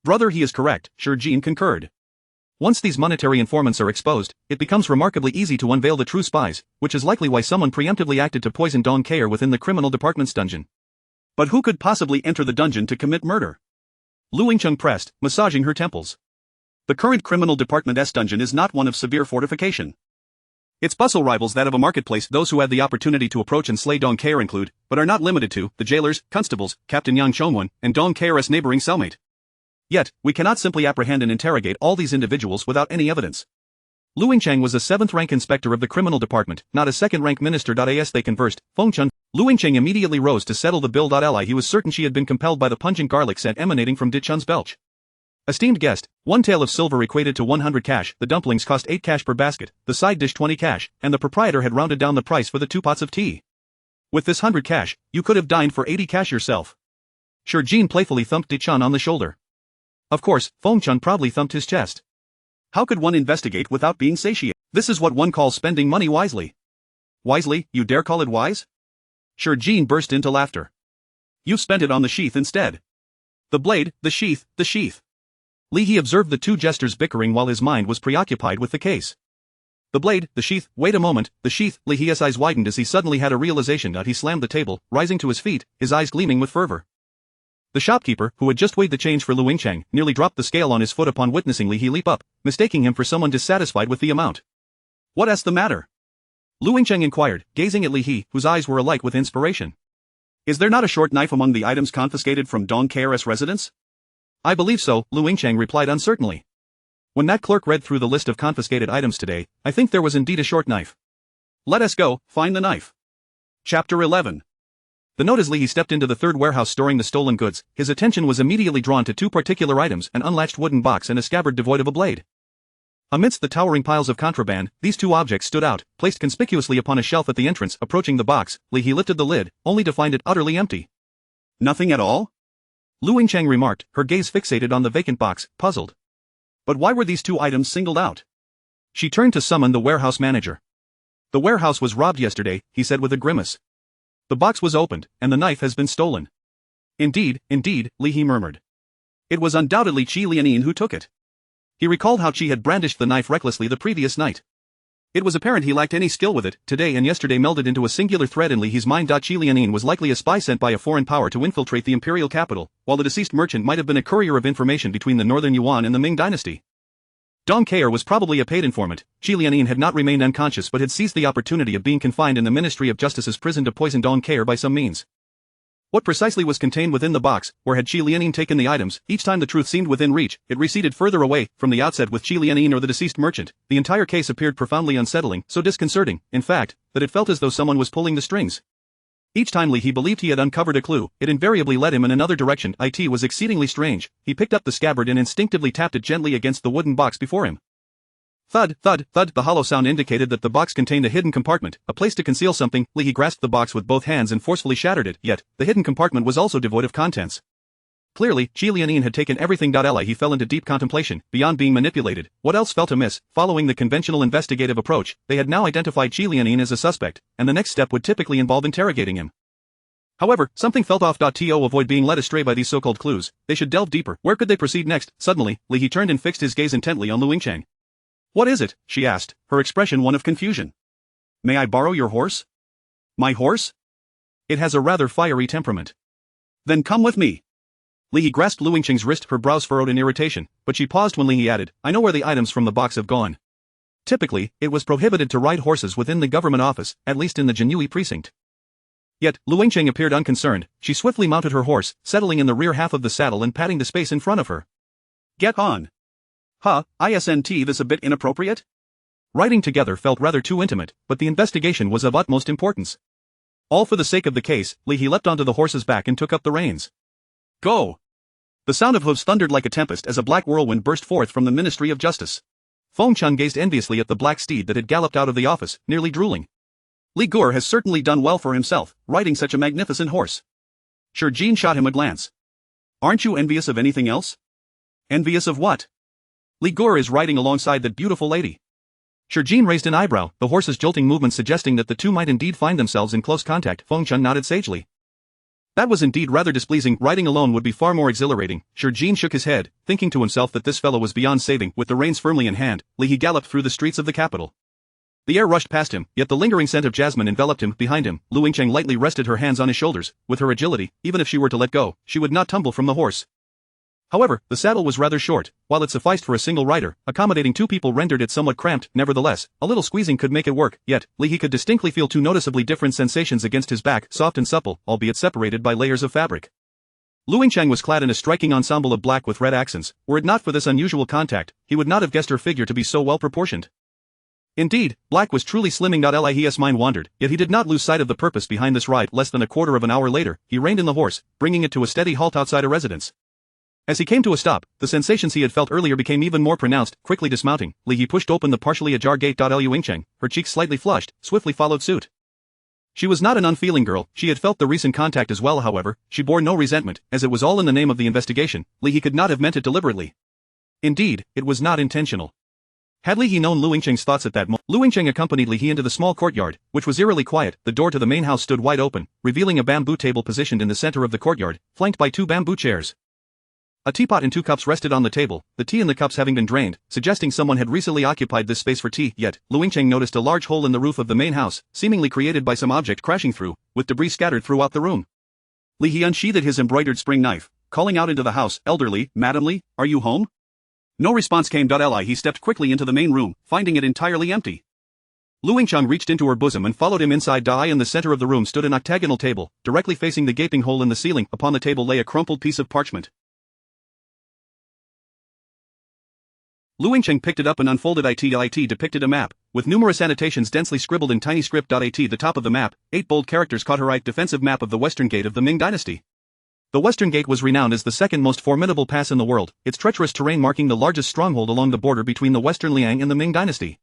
Brother, he is correct, Shurjin concurred. Once these monetary informants are exposed, it becomes remarkably easy to unveil the true spies, which is likely why someone preemptively acted to poison Dong Kair within the criminal department's dungeon. But who could possibly enter the dungeon to commit murder? Lu Yingcheng pressed, massaging her temples. The current criminal department's dungeon is not one of severe fortification. Its bustle rivals that of a marketplace. Those who had the opportunity to approach and slay Dong Kair include, but are not limited to, the jailers, constables, Captain Yang Chongwen, and Dong Kair's neighboring cellmate. Yet, we cannot simply apprehend and interrogate all these individuals without any evidence. Lu Yingcheng was a 7th-rank inspector of the criminal department, not a 2nd-rank minister. As they conversed, Fengchun, Lu Yingcheng immediately rose to settle the bill. Ally, he was certain she had been compelled by the pungent garlic scent emanating from Dichun's belch. Esteemed guest, 1 tael of silver equated to 100 cash, the dumplings cost 8 cash per basket, the side dish 20 cash, and the proprietor had rounded down the price for the 2 pots of tea. With this 100 cash, you could have dined for 80 cash yourself. Shurjin playfully thumped Dichun on the shoulder. Of course, Fengchun proudly thumped his chest. How could one investigate without being satiated? This is what one calls spending money wisely. Wisely, you dare call it wise? Shurjin burst into laughter. You've spent it on the sheath instead. The blade, the sheath, the sheath. Li He observed the two jesters bickering while his mind was preoccupied with the case. The blade, the sheath, wait a moment, the sheath. Li He's eyes widened as he suddenly had a realization. He slammed the table, rising to his feet, his eyes gleaming with fervor. The shopkeeper, who had just weighed the change for Lu Yingcheng, nearly dropped the scale on his foot upon witnessing Li He leap up, mistaking him for someone dissatisfied with the amount. What's the matter? Lu Yingcheng inquired, gazing at Li He, whose eyes were alight with inspiration. Is there not a short knife among the items confiscated from Dong Kair's residence? I believe so, Lu Yingcheng replied uncertainly. When that clerk read through the list of confiscated items today, I think there was indeed a short knife. Let us go, find the knife. Chapter 11. The note as Li He stepped into the third warehouse storing the stolen goods, his attention was immediately drawn to 2 particular items, an unlatched wooden box and a scabbard devoid of a blade. Amidst the towering piles of contraband, these 2 objects stood out, placed conspicuously upon a shelf at the entrance. Approaching the box, Li He lifted the lid, only to find it utterly empty. Nothing at all? Lu Yingcheng remarked, her gaze fixated on the vacant box, puzzled. But why were these 2 items singled out? She turned to summon the warehouse manager. The warehouse was robbed yesterday, he said with a grimace. The box was opened, and the knife has been stolen. Indeed, Li He murmured. It was undoubtedly Qi Lianin who took it. He recalled how Qi had brandished the knife recklessly the previous night. It was apparent he lacked any skill with it. Today and yesterday melded into a singular thread in Li He's mind. Qi Lianin was likely a spy sent by a foreign power to infiltrate the imperial capital, while the deceased merchant might have been a courier of information between the northern Yuan and the Ming dynasty. Dong Kair was probably a paid informant. Qi Lianin had not remained unconscious but had seized the opportunity of being confined in the Ministry of Justice's prison to poison Dong Kair by some means. What precisely was contained within the box, or had Qi Lianin taken the items? Each time the truth seemed within reach, it receded further away. From the outset with Qi Lianin or the deceased merchant, the entire case appeared profoundly unsettling, so disconcerting, in fact, that it felt as though someone was pulling the strings. Each time Li He believed he had uncovered a clue, it invariably led him in another direction. It was exceedingly strange. He picked up the scabbard and instinctively tapped it gently against the wooden box before him. Thud, thud, thud. The hollow sound indicated that the box contained a hidden compartment, a place to conceal something. Li He grasped the box with both hands and forcefully shattered it, yet, the hidden compartment was also devoid of contents. Clearly, Qi Lianin had taken everything. He fell into deep contemplation, beyond being manipulated. What else felt amiss? Following the conventional investigative approach, they had now identified Qi Lianin as a suspect, and the next step would typically involve interrogating him. However, something felt off. To avoid being led astray by these so-called clues, they should delve deeper. Where could they proceed next? Suddenly, Li He turned and fixed his gaze intently on Lu Yingcheng. What is it? She asked, her expression one of confusion. May I borrow your horse? My horse? It has a rather fiery temperament. Then come with me. Li He grasped Lu Yingcheng's wrist, her brows furrowed in irritation, but she paused when Li He added, I know where the items from the box have gone. Typically, it was prohibited to ride horses within the government office, at least in the Jinui precinct. Yet, Lu Yingcheng appeared unconcerned. She swiftly mounted her horse, settling in the rear half of the saddle and patting the space in front of her. Get on. Isn't this a bit inappropriate? Riding together felt rather too intimate, but the investigation was of utmost importance. All for the sake of the case, Li He leapt onto the horse's back and took up the reins. Go! The sound of hooves thundered like a tempest as a black whirlwind burst forth from the Ministry of Justice. Fengchun gazed enviously at the black steed that had galloped out of the office, nearly drooling. Li Gur has certainly done well for himself, riding such a magnificent horse. Shurjin shot him a glance. Aren't you envious of anything else? Envious of what? Li Gur is riding alongside that beautiful lady. Shurjin raised an eyebrow, the horse's jolting movement suggesting that the two might indeed find themselves in close contact. Fengchun nodded sagely. That was indeed rather displeasing. Riding alone would be far more exhilarating. Sure, Jean shook his head, thinking to himself that this fellow was beyond saving. With the reins firmly in hand, he galloped through the streets of the capital. The air rushed past him, yet the lingering scent of jasmine enveloped him. Behind him, Lu Yingcheng lightly rested her hands on his shoulders. With her agility, even if she were to let go, she would not tumble from the horse. However, the saddle was rather short, while it sufficed for a single rider, accommodating two people rendered it somewhat cramped. Nevertheless, a little squeezing could make it work, yet, he could distinctly feel two noticeably different sensations against his back, soft and supple, albeit separated by layers of fabric. Lu Yingcheng was clad in a striking ensemble of black with red accents. Were it not for this unusual contact, he would not have guessed her figure to be so well proportioned. Indeed, black was truly slimming. His mind wandered, yet he did not lose sight of the purpose behind this ride. Less than a quarter of an hour later, he reined in the horse, bringing it to a steady halt outside a residence. As he came to a stop, the sensations he had felt earlier became even more pronounced. Quickly dismounting, he pushed open the partially ajar gate. Lu Yingcheng, her cheeks slightly flushed, swiftly followed suit. She was not an unfeeling girl. She had felt the recent contact as well. However, she bore no resentment, as it was all in the name of the investigation. He could not have meant it deliberately. Indeed, it was not intentional. Had he known Lu Yingcheng's thoughts at that moment, Lu Yingcheng accompanied Li into the small courtyard, which was eerily quiet. The door to the main house stood wide open, revealing a bamboo table positioned in the center of the courtyard, flanked by two bamboo chairs. A teapot and two cups rested on the table, the tea in the cups having been drained, suggesting someone had recently occupied this space for tea. Yet, Lu Yingcheng noticed a large hole in the roof of the main house, seemingly created by some object crashing through, with debris scattered throughout the room. Li unsheathed his embroidered spring knife, calling out into the house, "Elderly, Madam Li, are you home?" No response came. He stepped quickly into the main room, finding it entirely empty. Lu Yingcheng reached into her bosom and followed him inside. In the center of the room stood an octagonal table, directly facing the gaping hole in the ceiling. Upon the table lay a crumpled piece of parchment. Lu Yingcheng picked it up and unfolded it. It depicted a map, with numerous annotations densely scribbled in tiny script. At the top of the map, 8 bold characters caught her eye. Defensive map of the Western Gate of the Ming Dynasty. The Western Gate was renowned as the second most formidable pass in the world, its treacherous terrain marking the largest stronghold along the border between the Western Liang and the Ming Dynasty.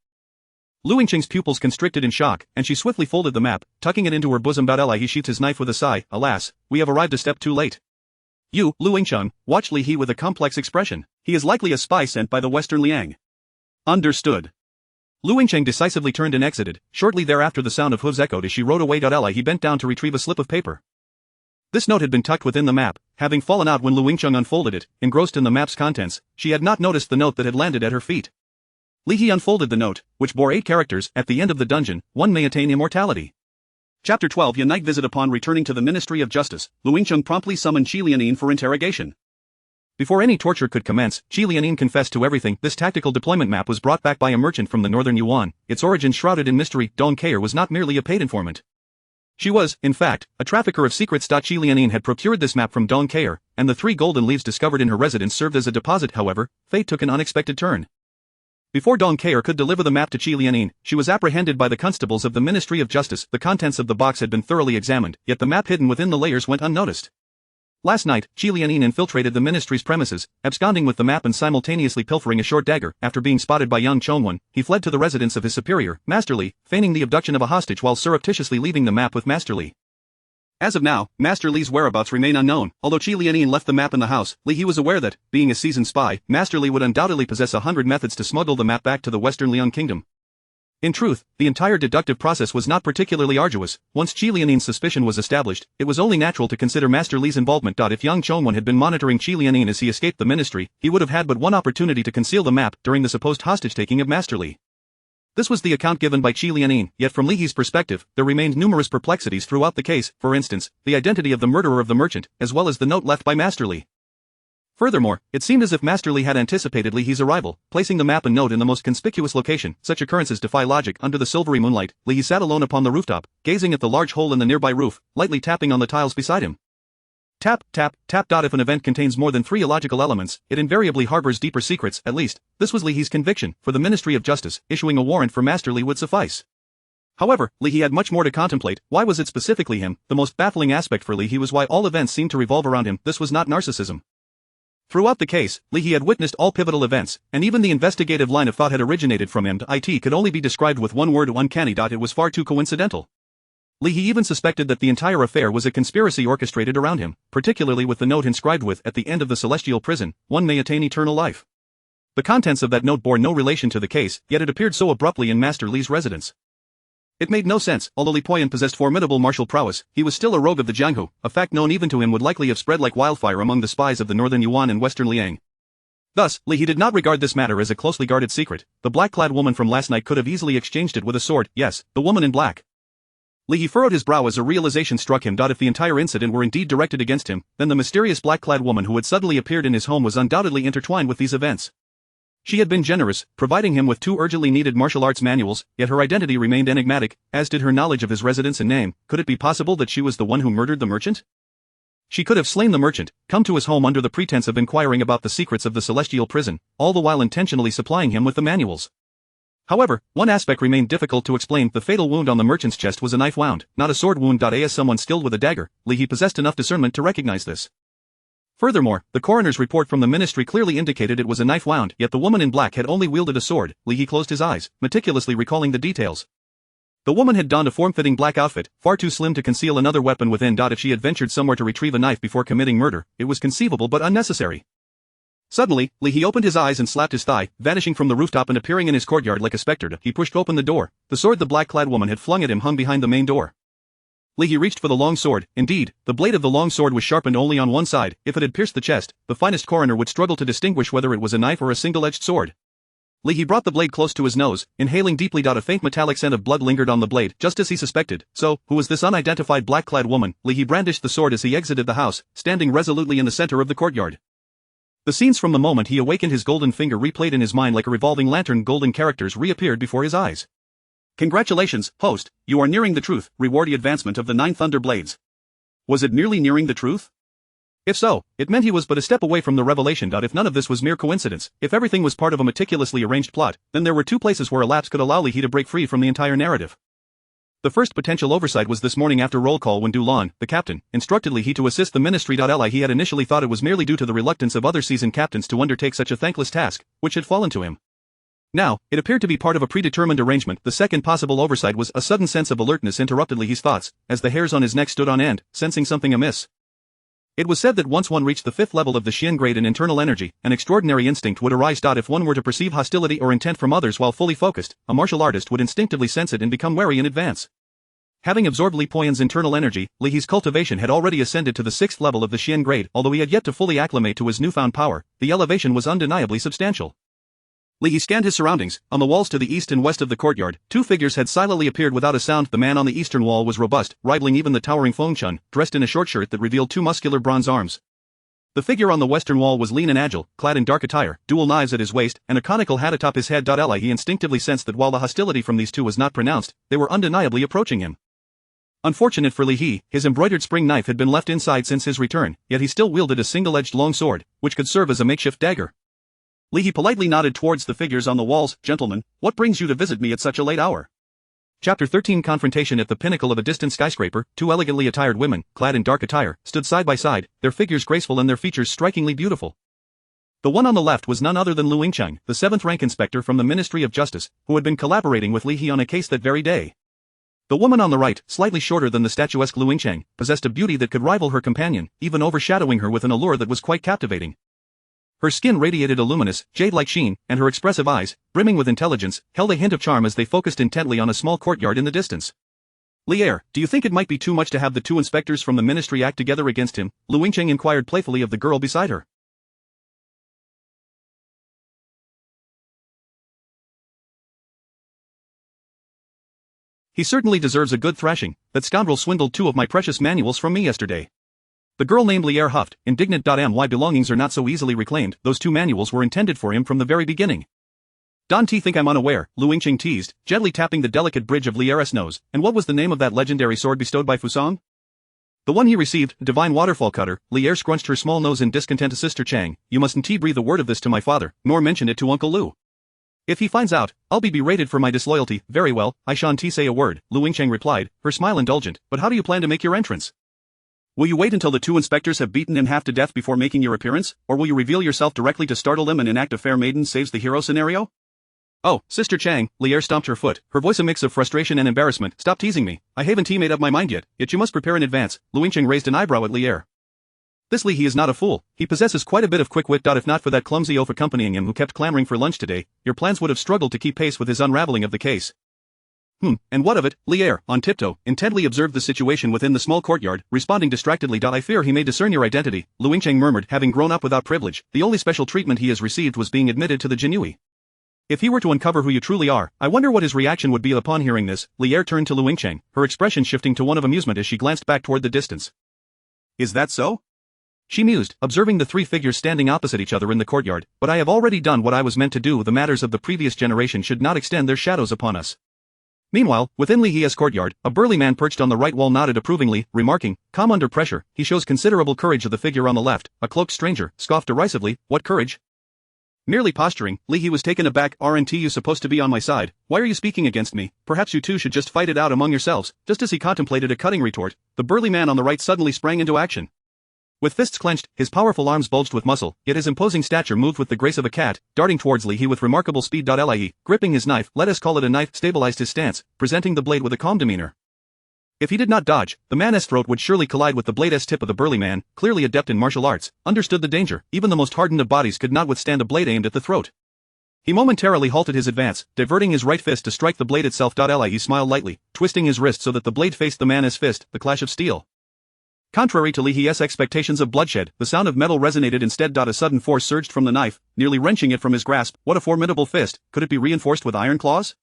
Lu Yingcheng's pupils constricted in shock, and she swiftly folded the map, tucking it into her bosom. He sheathed his knife with a sigh. Alas, we have arrived a step too late. You, Lu Yingcheng, watched Li with a complex expression. He is likely a spy sent by the Western Liang. Understood. Lu Yingcheng decisively turned and exited. Shortly thereafter the sound of hooves echoed as she rode away. He bent down to retrieve a slip of paper. This note had been tucked within the map, having fallen out when Lu Yingcheng unfolded it. Engrossed in the map's contents, she had not noticed the note that had landed at her feet. Li unfolded the note, which bore 8 characters. At the end of the dungeon, one may attain immortality. Chapter 12. Night visit. Upon returning to the Ministry of Justice, Lu Yingcheng promptly summoned Qi Lianin for interrogation. Before any torture could commence, Qi Lianin confessed to everything. This tactical deployment map was brought back by a merchant from the northern Yuan, its origin shrouded in mystery. Dong Keir was not merely a paid informant. She was, in fact, a trafficker of secrets. Qi Lianin had procured this map from Dong Keir, and the 3 golden leaves discovered in her residence served as a deposit. However, fate took an unexpected turn. Before Dong Keir could deliver the map to Qi Lianin, she was apprehended by the constables of the Ministry of Justice. The contents of the box had been thoroughly examined, yet the map hidden within the layers went unnoticed. Last night, Qi Lianin infiltrated the ministry's premises, absconding with the map and simultaneously pilfering a short dagger. After being spotted by young Chongwen, he fled to the residence of his superior, Master Li, feigning the abduction of a hostage while surreptitiously leaving the map with Master Li. As of now, Master Li's whereabouts remain unknown. Although Qi Lianin left the map in the house, he was aware that, being a seasoned spy, Master Li would undoubtedly possess 100 methods to smuggle the map back to the Western Liang Kingdom. In truth, the entire deductive process was not particularly arduous. Once Qi Lianin's suspicion was established, it was only natural to consider Master Li's involvement. If Yang Chongwen had been monitoring Qi Lianin as he escaped the ministry, he would have had but one opportunity to conceal the map during the supposed hostage-taking of Master Li. This was the account given by Qi Lianin, yet from Li's perspective, there remained numerous perplexities throughout the case. For instance, the identity of the murderer of the merchant, as well as the note left by Master Li. Furthermore, it seemed as if Master Li had anticipated Li's arrival, placing the map and note in the most conspicuous location. Such occurrences defy logic. Under the silvery moonlight, Li sat alone upon the rooftop, gazing at the large hole in the nearby roof, lightly tapping on the tiles beside him. Tap, tap, tap. If an event contains more than 3 illogical elements, it invariably harbors deeper secrets. At least, this was Li's conviction. For the Ministry of Justice, issuing a warrant for Master Li would suffice. However, Li had much more to contemplate. Why was it specifically him? The most baffling aspect for Li was why all events seemed to revolve around him. This was not narcissism. Throughout the case, Li had witnessed all pivotal events, and even the investigative line of thought had originated from him. It could only be described with one word: uncanny. It was far too coincidental. Li even suspected that the entire affair was a conspiracy orchestrated around him, particularly with the note inscribed with, at the end of the celestial prison, one may attain eternal life. The contents of that note bore no relation to the case, yet it appeared so abruptly in Master Li's residence. It made no sense. Although Li Poyan possessed formidable martial prowess, he was still a rogue of the Jianghu, a fact known even to him would likely have spread like wildfire among the spies of the northern Yuan and western Liang. Thus, Li He did not regard this matter as a closely guarded secret. The black-clad woman from last night could have easily exchanged it with a sword. Yes, the woman in black. Li He furrowed his brow as a realization struck him. If the entire incident were indeed directed against him, then the mysterious black-clad woman who had suddenly appeared in his home was undoubtedly intertwined with these events. She had been generous, providing him with 2 urgently needed martial arts manuals, yet her identity remained enigmatic, as did her knowledge of his residence and name. Could it be possible that she was the one who murdered the merchant? She could have slain the merchant, come to his home under the pretense of inquiring about the secrets of the celestial prison, all the while intentionally supplying him with the manuals. However, one aspect remained difficult to explain. The fatal wound on the merchant's chest was a knife wound, not a sword wound. As someone skilled with a dagger, Li He possessed enough discernment to recognize this. Furthermore, the coroner's report from the ministry clearly indicated it was a knife wound, yet the woman in black had only wielded a sword. Li He closed his eyes, meticulously recalling the details. The woman had donned a form-fitting black outfit, far too slim to conceal another weapon within. If she had ventured somewhere to retrieve a knife before committing murder, it was conceivable but unnecessary. Suddenly, Li He opened his eyes and slapped his thigh, vanishing from the rooftop and appearing in his courtyard like a spectre. He pushed open the door. The sword the black-clad woman had flung at him hung behind the main door. Li He reached for the long sword. Indeed, the blade of the long sword was sharpened only on one side. If it had pierced the chest, the finest coroner would struggle to distinguish whether it was a knife or a single-edged sword. Li He brought the blade close to his nose, inhaling deeply. A faint metallic scent of blood lingered on the blade, just as he suspected. So, who was this unidentified black-clad woman? Li He brandished the sword as he exited the house, standing resolutely in the center of the courtyard. The scenes from the moment he awakened his golden finger replayed in his mind like a revolving lantern. Golden characters reappeared before his eyes. Congratulations, host, you are nearing the truth. Reward the advancement of the 9 Thunder Blades. Was it merely nearing the truth? If so, it meant he was but a step away from the revelation. If none of this was mere coincidence, if everything was part of a meticulously arranged plot, then there were 2 places where a lapse could allow Li He to break free from the entire narrative. The first potential oversight was this morning after roll call when Du Lan, the captain, instructed Li He to assist the ministry. He had initially thought it was merely due to the reluctance of other seasoned captains to undertake such a thankless task, which had fallen to him. Now, it appeared to be part of a predetermined arrangement. The second possible oversight was a sudden sense of alertness interrupted Li He's thoughts, as the hairs on his neck stood on end, sensing something amiss. It was said that once one reached the 5th level of the Xian grade in internal energy, an extraordinary instinct would arise. If one were to perceive hostility or intent from others while fully focused, a martial artist would instinctively sense it and become wary in advance. Having absorbed Li Poyan's internal energy, Li He's cultivation had already ascended to the 6th level of the Xian grade. Although he had yet to fully acclimate to his newfound power, the elevation was undeniably substantial. Li He scanned his surroundings. On the walls to the east and west of the courtyard, 2 figures had silently appeared without a sound. The man on the eastern wall was robust, rivaling even the towering Feng Chun, dressed in a short shirt that revealed 2 muscular bronze arms. The figure on the western wall was lean and agile, clad in dark attire, dual knives at his waist, and a conical hat atop his head. He instinctively sensed that while the hostility from these 2 was not pronounced, they were undeniably approaching him. Unfortunate for Li He, his embroidered spring knife had been left inside since his return, yet he still wielded a single-edged long sword, which could serve as a makeshift dagger. Li He politely nodded towards the figures on the walls. Gentlemen, what brings you to visit me at such a late hour? Chapter 13 Confrontation at the pinnacle of a distant skyscraper, 2 elegantly attired women, clad in dark attire, stood side by side, their figures graceful and their features strikingly beautiful. The one on the left was none other than Lu Yingcheng, the 7th-rank inspector from the Ministry of Justice, who had been collaborating with Li He on a case that very day. The woman on the right, slightly shorter than the statuesque Lu Yingcheng, possessed a beauty that could rival her companion, even overshadowing her with an allure that was quite captivating. Her skin radiated a luminous, jade-like sheen, and her expressive eyes, brimming with intelligence, held a hint of charm as they focused intently on a small courtyard in the distance. Lier, do you think it might be too much to have the 2 inspectors from the ministry act together against him? Lu Yingcheng inquired playfully of the girl beside her. He certainly deserves a good thrashing. That scoundrel swindled 2 of my precious manuals from me yesterday. The girl named Lier huffed, indignant. My belongings are not so easily reclaimed. Those 2 manuals were intended for him from the very beginning. Don't you think I'm unaware? Lu Yingcheng teased, gently tapping the delicate bridge of Lier's nose. And what was the name of that legendary sword bestowed by Fusang? The one he received, Divine Waterfall Cutter. Lier scrunched her small nose in discontent. To Sister Chang, you mustn't breathe a word of this to my father, nor mention it to Uncle Lu. If he finds out, I'll be berated for my disloyalty. Very well, I shan't say a word, Lu Yingcheng replied, her smile indulgent. But how do you plan to make your entrance? Will you wait until the 2 inspectors have beaten him half to death before making your appearance, or will you reveal yourself directly to startle them and enact a fair maiden saves the hero scenario? Oh, Sister Chang, Lier stomped her foot, her voice a mix of frustration and embarrassment. Stop teasing me, I haven't made up my mind yet you must prepare in advance. Lu Yingcheng raised an eyebrow at Lier. This Li He is not a fool, he possesses quite a bit of quick wit. If not for that clumsy oaf accompanying him who kept clamoring for lunch today, your plans would have struggled to keep pace with his unraveling of the case. And what of it? Lier, on tiptoe, intently observed the situation within the small courtyard, responding distractedly. I fear he may discern your identity, Lu Yingcheng murmured, having grown up without privilege. The only special treatment he has received was being admitted to the Jinui. If he were to uncover who you truly are, I wonder what his reaction would be upon hearing this. Lier turned to Lu Yingcheng, her expression shifting to one of amusement as she glanced back toward the distance. Is that so? She mused, observing the three figures standing opposite each other in the courtyard. But I have already done what I was meant to do. The matters of the previous generation should not extend their shadows upon us. Meanwhile, within Li He's courtyard, a burly man perched on the right wall nodded approvingly, remarking, "Calm under pressure, he shows considerable courage." The figure on the left, a cloaked stranger, scoffed derisively, "What courage? Merely posturing." Li He was taken aback. "Aren't you supposed to be on my side? Why are you speaking against me? Perhaps you two should just fight it out among yourselves." Just as he contemplated a cutting retort, the burly man on the right suddenly sprang into action. With fists clenched, his powerful arms bulged with muscle, yet his imposing stature moved with the grace of a cat, darting towards Li He with remarkable speed. Li, gripping his knife, let us call it a knife, stabilized his stance, presenting the blade with a calm demeanor. If he did not dodge, the man's throat would surely collide with the blade's tip. Of the burly man, clearly adept in martial arts, understood the danger. Even the most hardened of bodies could not withstand a blade aimed at the throat. He momentarily halted his advance, diverting his right fist to strike the blade itself. Li smiled lightly, twisting his wrist so that the blade faced the man's fist. The clash of steel. Contrary to Li He's expectations of bloodshed, the sound of metal resonated instead. A sudden force surged from the knife, nearly wrenching it from his grasp. What a formidable fist! Could it be reinforced with iron claws?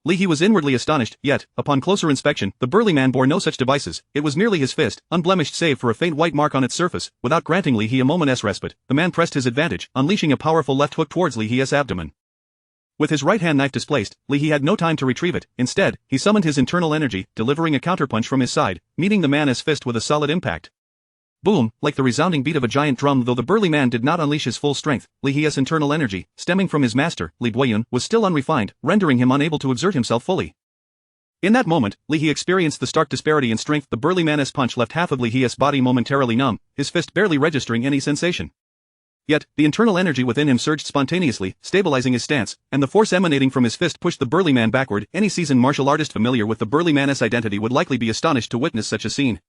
Li He was inwardly astonished, yet, upon closer inspection, the burly man bore no such devices. It was merely his fist, unblemished save for a faint white mark on its surface. Without granting Li He a moment's respite, the man pressed his advantage, unleashing a powerful left hook towards Li He's abdomen. With his right hand knife displaced, Li He had no time to retrieve it. Instead, he summoned his internal energy, delivering a counterpunch from his side, meeting the man's fist with a solid impact. Boom, like the resounding beat of a giant drum. Though the burly man did not unleash his full strength, Li He's internal energy, stemming from his master, Li Boyun, was still unrefined, rendering him unable to exert himself fully. In that moment, Li He experienced the stark disparity in strength. The burly man's punch left half of Li He's body momentarily numb, his fist barely registering any sensation. Yet, the internal energy within him surged spontaneously, stabilizing his stance, and the force emanating from his fist pushed the burly man backward. Any seasoned martial artist familiar with the burly man's identity would likely be astonished to witness such a scene.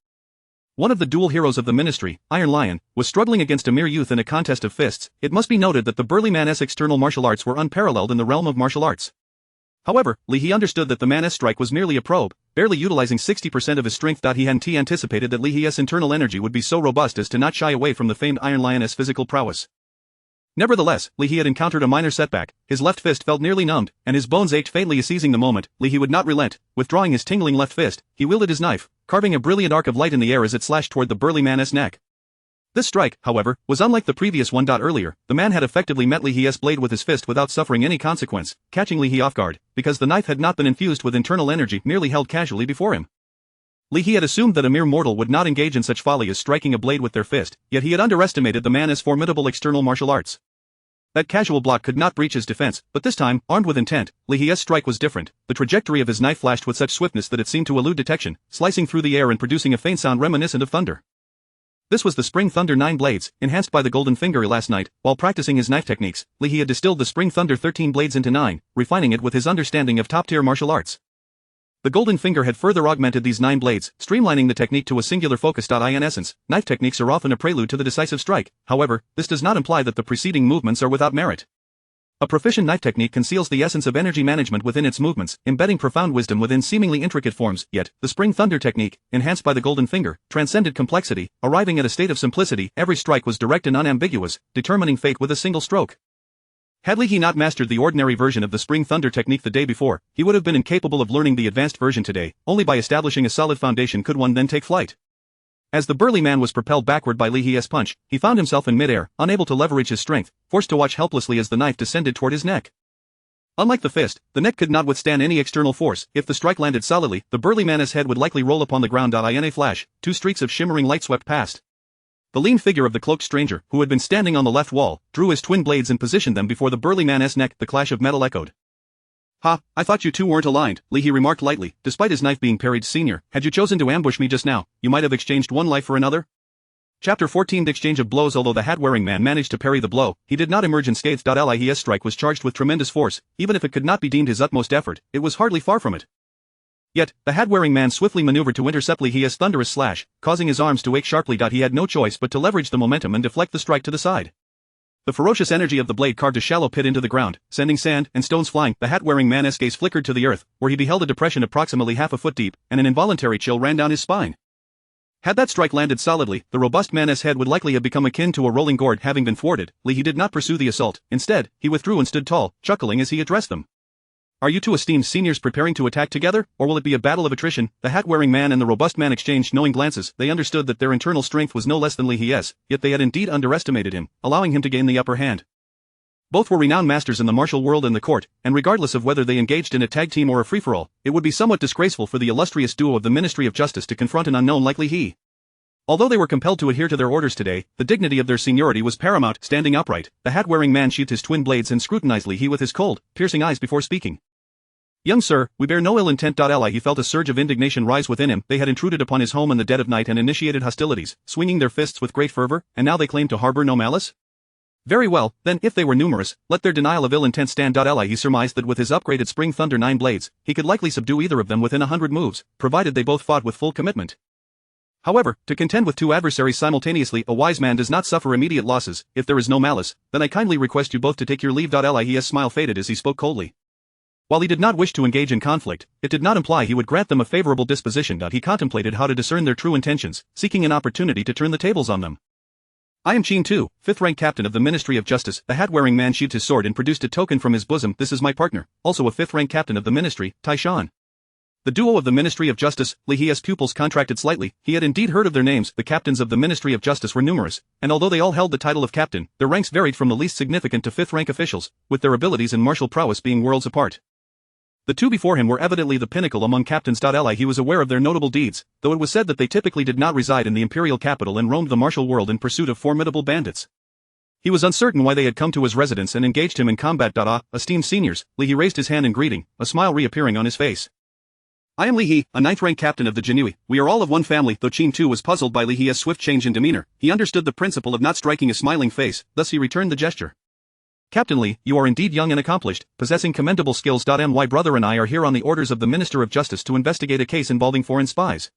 One of the dual heroes of the ministry, Iron Lion, was struggling against a mere youth in a contest of fists. It must be noted that the burly man's external martial arts were unparalleled in the realm of martial arts. However, Li He understood that the man's strike was merely a probe, barely utilizing 60% of his strength. He hadn't anticipated that Li He's internal energy would be so robust as to not shy away from the famed Iron Lion's physical prowess. Nevertheless, Li He had encountered a minor setback. His left fist felt nearly numbed, and his bones ached faintly. Seizing the moment, Li He would not relent. Withdrawing his tingling left fist, he wielded his knife, carving a brilliant arc of light in the air as it slashed toward the burly man's neck. This strike, however, was unlike the previous one. Earlier, the man had effectively met Li He's blade with his fist without suffering any consequence, catching Li He off guard, because the knife had not been infused with internal energy, merely held casually before him. Li He had assumed that a mere mortal would not engage in such folly as striking a blade with their fist, yet he had underestimated the man's formidable external martial arts. That casual block could not breach his defense, but this time, armed with intent, Li He's strike was different. The trajectory of his knife flashed with such swiftness that it seemed to elude detection, slicing through the air and producing a faint sound reminiscent of thunder. This was the Spring Thunder 9 blades, enhanced by the Golden Finger. Last night, while practicing his knife techniques, Li He had distilled the Spring Thunder 13 blades into 9, refining it with his understanding of top-tier martial arts. The Golden Finger had further augmented these 9 blades, streamlining the technique to a singular focus. In essence, knife techniques are often a prelude to the decisive strike. However, this does not imply that the preceding movements are without merit. A proficient knife technique conceals the essence of energy management within its movements, embedding profound wisdom within seemingly intricate forms. Yet, the Spring Thunder technique, enhanced by the Golden Finger, transcended complexity, arriving at a state of simplicity. Every strike was direct and unambiguous, determining fate with a single stroke. Had Li He not mastered the ordinary version of the Spring Thunder technique the day before, he would have been incapable of learning the advanced version today. Only by establishing a solid foundation could one then take flight. As the burly man was propelled backward by Li He's punch, he found himself in midair, unable to leverage his strength, forced to watch helplessly as the knife descended toward his neck. Unlike the fist, the neck could not withstand any external force. If the strike landed solidly, the burly man's head would likely roll upon the ground. In a flash, 2 streaks of shimmering light swept past. The lean figure of the cloaked stranger, who had been standing on the left wall, drew his twin blades and positioned them before the burly man's neck. The clash of metal echoed. "Ha, I thought you two weren't aligned," Li He remarked lightly, despite his knife being parried. "Senior, had you chosen to ambush me just now, you might have exchanged one life for another." Chapter 14: The Exchange of Blows. Although the hat-wearing man managed to parry the blow, he did not emerge unscathed. Li He's strike was charged with tremendous force. Even if it could not be deemed his utmost effort, it was hardly far from it. Yet, the hat-wearing man swiftly maneuvered to intercept Li He's thunderous slash, causing his arms to ache sharply. He had no choice but to leverage the momentum and deflect the strike to the side. The ferocious energy of the blade carved a shallow pit into the ground, sending sand and stones flying. The hat-wearing man's gaze flickered to the earth, where he beheld a depression approximately half a foot deep, and an involuntary chill ran down his spine. Had that strike landed solidly, the robust man's head would likely have become akin to a rolling gourd. Having been thwarted, He did not pursue the assault. Instead, he withdrew and stood tall, chuckling as he addressed them. Are you two esteemed seniors preparing to attack together, or will it be a battle of attrition? The hat-wearing man and the robust man exchanged knowing glances. They understood that their internal strength was no less than Li's, yet they had indeed underestimated him, allowing him to gain the upper hand. Both were renowned masters in the martial world and the court, and regardless of whether they engaged in a tag team or a free-for-all, it would be somewhat disgraceful for the illustrious duo of the Ministry of Justice to confront an unknown like Li. Although they were compelled to adhere to their orders today, the dignity of their seniority was paramount. Standing upright, the hat-wearing man sheathed his twin blades and scrutinized Li with his cold, piercing eyes before speaking. Young sir, we bear no ill intent. He felt a surge of indignation rise within him. They had intruded upon his home in the dead of night and initiated hostilities, swinging their fists with great fervor, and now they claimed to harbor no malice? Very well, then, if they were numerous, let their denial of ill intent stand. He surmised that with his upgraded Spring Thunder 9 blades, he could likely subdue either of them within 100 moves, provided they both fought with full commitment. However, to contend with two adversaries simultaneously, a wise man does not suffer immediate losses. If there is no malice, then I kindly request you both to take your leave. His smile faded as he spoke coldly. While he did not wish to engage in conflict, it did not imply he would grant them a favorable disposition. He contemplated how to discern their true intentions, seeking an opportunity to turn the tables on them. I am Qin Tu, 5th-rank captain of the Ministry of Justice. The hat-wearing man sheathed his sword and produced a token from his bosom. This is my partner, also a 5th-rank captain of the Ministry, Taishan. The duo of the Ministry of Justice. Li's pupils contracted slightly. He had indeed heard of their names. The captains of the Ministry of Justice were numerous, and although they all held the title of captain, their ranks varied from the least significant to 5th-rank officials, with their abilities and martial prowess being worlds apart. The two before him were evidently the pinnacle among captains. He was aware of their notable deeds, though it was said that they typically did not reside in the imperial capital and roamed the martial world in pursuit of formidable bandits. He was uncertain why they had come to his residence and engaged him in combat. Esteemed seniors, Li raised his hand in greeting, a smile reappearing on his face. I am Li, a 9th-rank captain of the Jinui. We are all of one family. Though Qin Tu was puzzled by Li's swift change in demeanor, he understood the principle of not striking a smiling face, thus he returned the gesture. Captain Li, you are indeed young and accomplished, possessing commendable skills. My brother and I are here on the orders of the Minister of Justice to investigate a case involving foreign spies.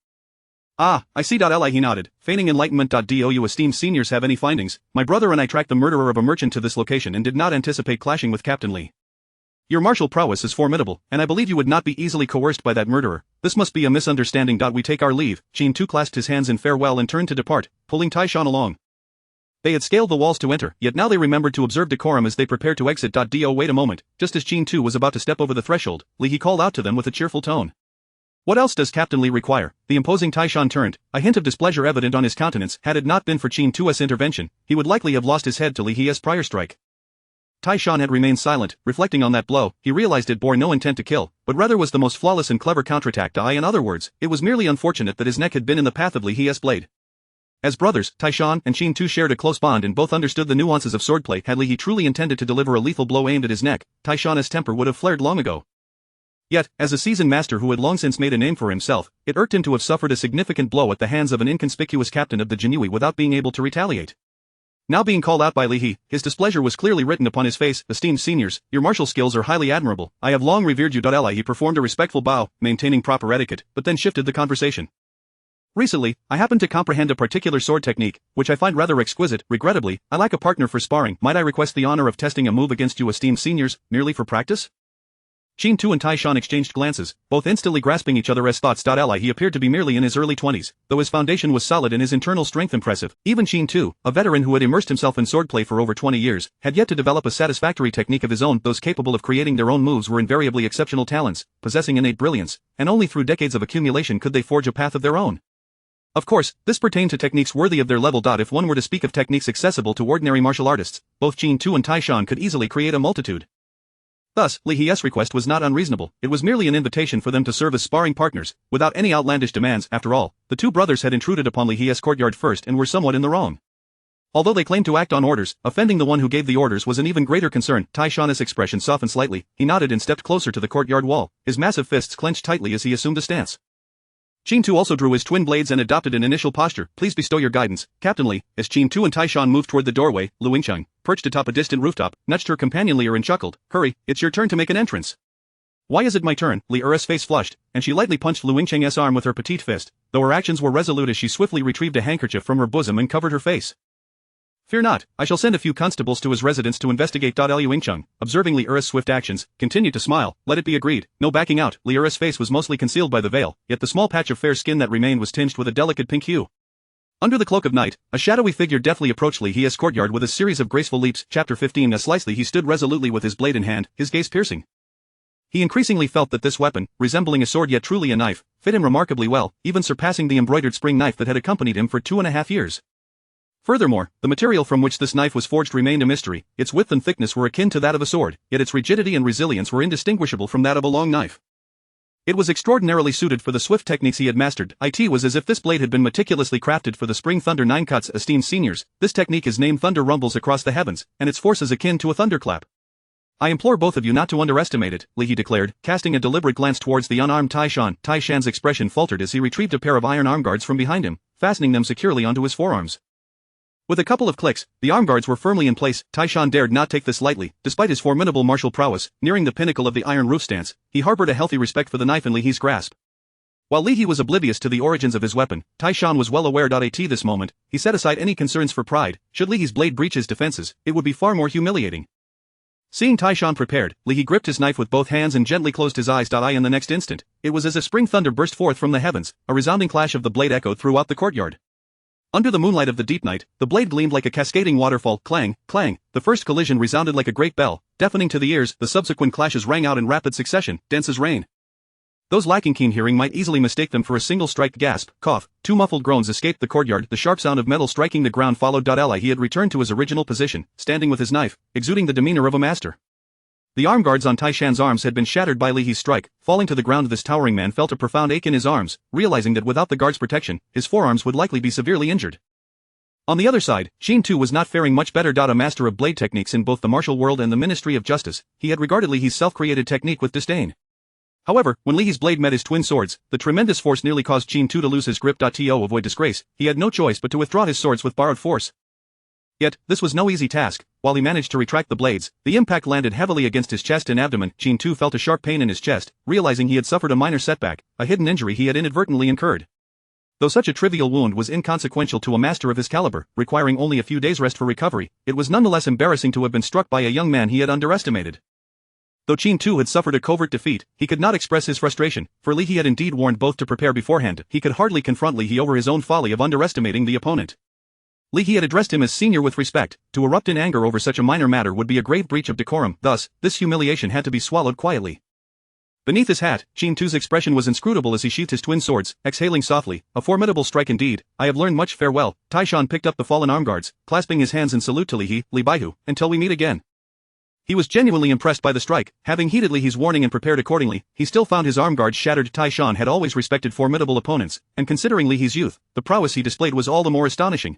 Ah, I see. He nodded, feigning enlightenment. Do you esteemed seniors have any findings? My brother and I tracked the murderer of a merchant to this location and did not anticipate clashing with Captain Li. Your martial prowess is formidable, and I believe you would not be easily coerced by that murderer. This must be a misunderstanding. We take our leave. Qin Tu clasped his hands in farewell and turned to depart, pulling Taishan along. They had scaled the walls to enter, yet now they remembered to observe decorum as they prepared to exit. Wait a moment, just as Qin Tu was about to step over the threshold, Li called out to them with a cheerful tone. What else does Captain Li require? The imposing Taishan turned, a hint of displeasure evident on his countenance. Had it not been for Qin Tu's intervention, he would likely have lost his head to Li's prior strike. Taishan had remained silent, reflecting on that blow. He realized it bore no intent to kill, but rather was the most flawless and clever counterattack. In other words, it was merely unfortunate that his neck had been in the path of Li's blade. As brothers, Taishan and Qin Tu shared a close bond and both understood the nuances of swordplay. Had Li truly intended to deliver a lethal blow aimed at his neck, Taishan's temper would have flared long ago. Yet, as a seasoned master who had long since made a name for himself, it irked him to have suffered a significant blow at the hands of an inconspicuous captain of the Jinui without being able to retaliate. Now being called out by Li, his displeasure was clearly written upon his face. Esteemed seniors, your martial skills are highly admirable. I have long revered you. He performed a respectful bow, maintaining proper etiquette, but then shifted the conversation. Recently, I happened to comprehend a particular sword technique, which I find rather exquisite. Regrettably, I lack a partner for sparring. Might I request the honor of testing a move against you, esteemed seniors, merely for practice? Qin Tu and Taishan exchanged glances, both instantly grasping each other's thoughts. He appeared to be merely in his early 20s, though his foundation was solid and his internal strength impressive. Even Qin Tu, a veteran who had immersed himself in swordplay for over 20 years, had yet to develop a satisfactory technique of his own. Those capable of creating their own moves were invariably exceptional talents, possessing innate brilliance, and only through decades of accumulation could they forge a path of their own. Of course, this pertained to techniques worthy of their level. If one were to speak of techniques accessible to ordinary martial artists, both Qin Tu and Taishan could easily create a multitude. Thus, Li's request was not unreasonable. It was merely an invitation for them to serve as sparring partners, without any outlandish demands. After all, the two brothers had intruded upon Li's courtyard first and were somewhat in the wrong. Although they claimed to act on orders, offending the one who gave the orders was an even greater concern. Taishan's expression softened slightly. He nodded and stepped closer to the courtyard wall, his massive fists clenched tightly as he assumed a stance. Qin Tu also drew his twin blades and adopted an initial posture. Please bestow your guidance, Captain Li. As Qin Tu and Taishan moved toward the doorway, Lu Yingcheng, perched atop a distant rooftop, nudged her companion Li and chuckled. Hurry, it's your turn to make an entrance. Why is it my turn? Li's face flushed, and she lightly punched Lu Yingcheng's arm with her petite fist, though her actions were resolute as she swiftly retrieved a handkerchief from her bosom and covered her face. Fear not, I shall send a few constables to his residence to investigate. Liu Yingcheng, observing Li Yi's swift actions, continued to smile. Let it be agreed, no backing out. Li Yi's face was mostly concealed by the veil, yet the small patch of fair skin that remained was tinged with a delicate pink hue. Under the cloak of night, a shadowy figure deftly approached Li Yi's courtyard with a series of graceful leaps. Chapter 15. As slicely he stood resolutely with his blade in hand, his gaze piercing. He increasingly felt that this weapon, resembling a sword yet truly a knife, fit him remarkably well, even surpassing the embroidered spring knife that had accompanied him for 2.5 years. Furthermore, the material from which this knife was forged remained a mystery. Its width and thickness were akin to that of a sword, yet its rigidity and resilience were indistinguishable from that of a long knife. It was extraordinarily suited for the swift techniques he had mastered. It was as if this blade had been meticulously crafted for the spring thunder. 9 cuts. Esteemed seniors, this technique is named thunder rumbles across the heavens, and its force is akin to a thunderclap. I implore both of you not to underestimate it, Li Yi declared, casting a deliberate glance towards the unarmed Tai Shan. Tai Shan's expression faltered as he retrieved a pair of iron arm guards from behind him, fastening them securely onto his forearms. With a couple of clicks, the arm guards were firmly in place. Tai Shan dared not take this lightly. Despite his formidable martial prowess, nearing the pinnacle of the iron roof stance, he harbored a healthy respect for the knife in Li Yi's grasp. While Li Yi was oblivious to the origins of his weapon, Tai Shan was well aware. At this moment, he set aside any concerns for pride. Should Li Yi's blade breach his defenses, it would be far more humiliating. Seeing Tai Shan prepared, Li Yi gripped his knife with both hands and gently closed his eyes. In the next instant, it was as if spring thunder burst forth from the heavens. A resounding clash of the blade echoed throughout the courtyard. Under the moonlight of the deep night, the blade gleamed like a cascading waterfall. Clang, clang. The first collision resounded like a great bell, deafening to the ears. The subsequent clashes rang out in rapid succession, dense as rain. Those lacking keen hearing might easily mistake them for a single strike. Gasp, cough, 2 muffled groans escaped the courtyard. The sharp sound of metal striking the ground followed. He had returned to his original position, standing with his knife, exuding the demeanor of a master. The arm guards on Tai Shan's arms had been shattered by Li Yi's strike. Falling to the ground, this towering man felt a profound ache in his arms, realizing that without the guard's protection, his forearms would likely be severely injured. On the other side, Qin Tu was not faring much better. A master of blade techniques in both the martial world and the Ministry of Justice, he had regarded Li Yi's self-created technique with disdain. However, when Li Yi's blade met his twin swords, the tremendous force nearly caused Qin Tu to lose his grip. To avoid disgrace, he had no choice but to withdraw his swords with borrowed force. Yet, this was no easy task. While he managed to retract the blades, the impact landed heavily against his chest and abdomen. Qin Tu felt a sharp pain in his chest, realizing he had suffered a minor setback, a hidden injury he had inadvertently incurred. Though such a trivial wound was inconsequential to a master of his caliber, requiring only a few days' rest for recovery, it was nonetheless embarrassing to have been struck by a young man he had underestimated. Though Qin Tu had suffered a covert defeat, he could not express his frustration, for Li Yi had indeed warned both to prepare beforehand. He could hardly confront Li Yi over his own folly of underestimating the opponent. Li Yi had addressed him as senior with respect. To erupt in anger over such a minor matter would be a grave breach of decorum. Thus, this humiliation had to be swallowed quietly. Beneath his hat, Qin Tu's expression was inscrutable as he sheathed his twin swords, exhaling softly, a formidable strike indeed. I have learned much. Farewell. Tai Shan picked up the fallen arm guards, clasping his hands in salute to Li Yi. Li Baihu, until we meet again. He was genuinely impressed by the strike. Having heeded Li Yi's warning and prepared accordingly, he still found his arm guards shattered. Tai Shan had always respected formidable opponents, and considering Li Yi's youth, the prowess he displayed was all the more astonishing.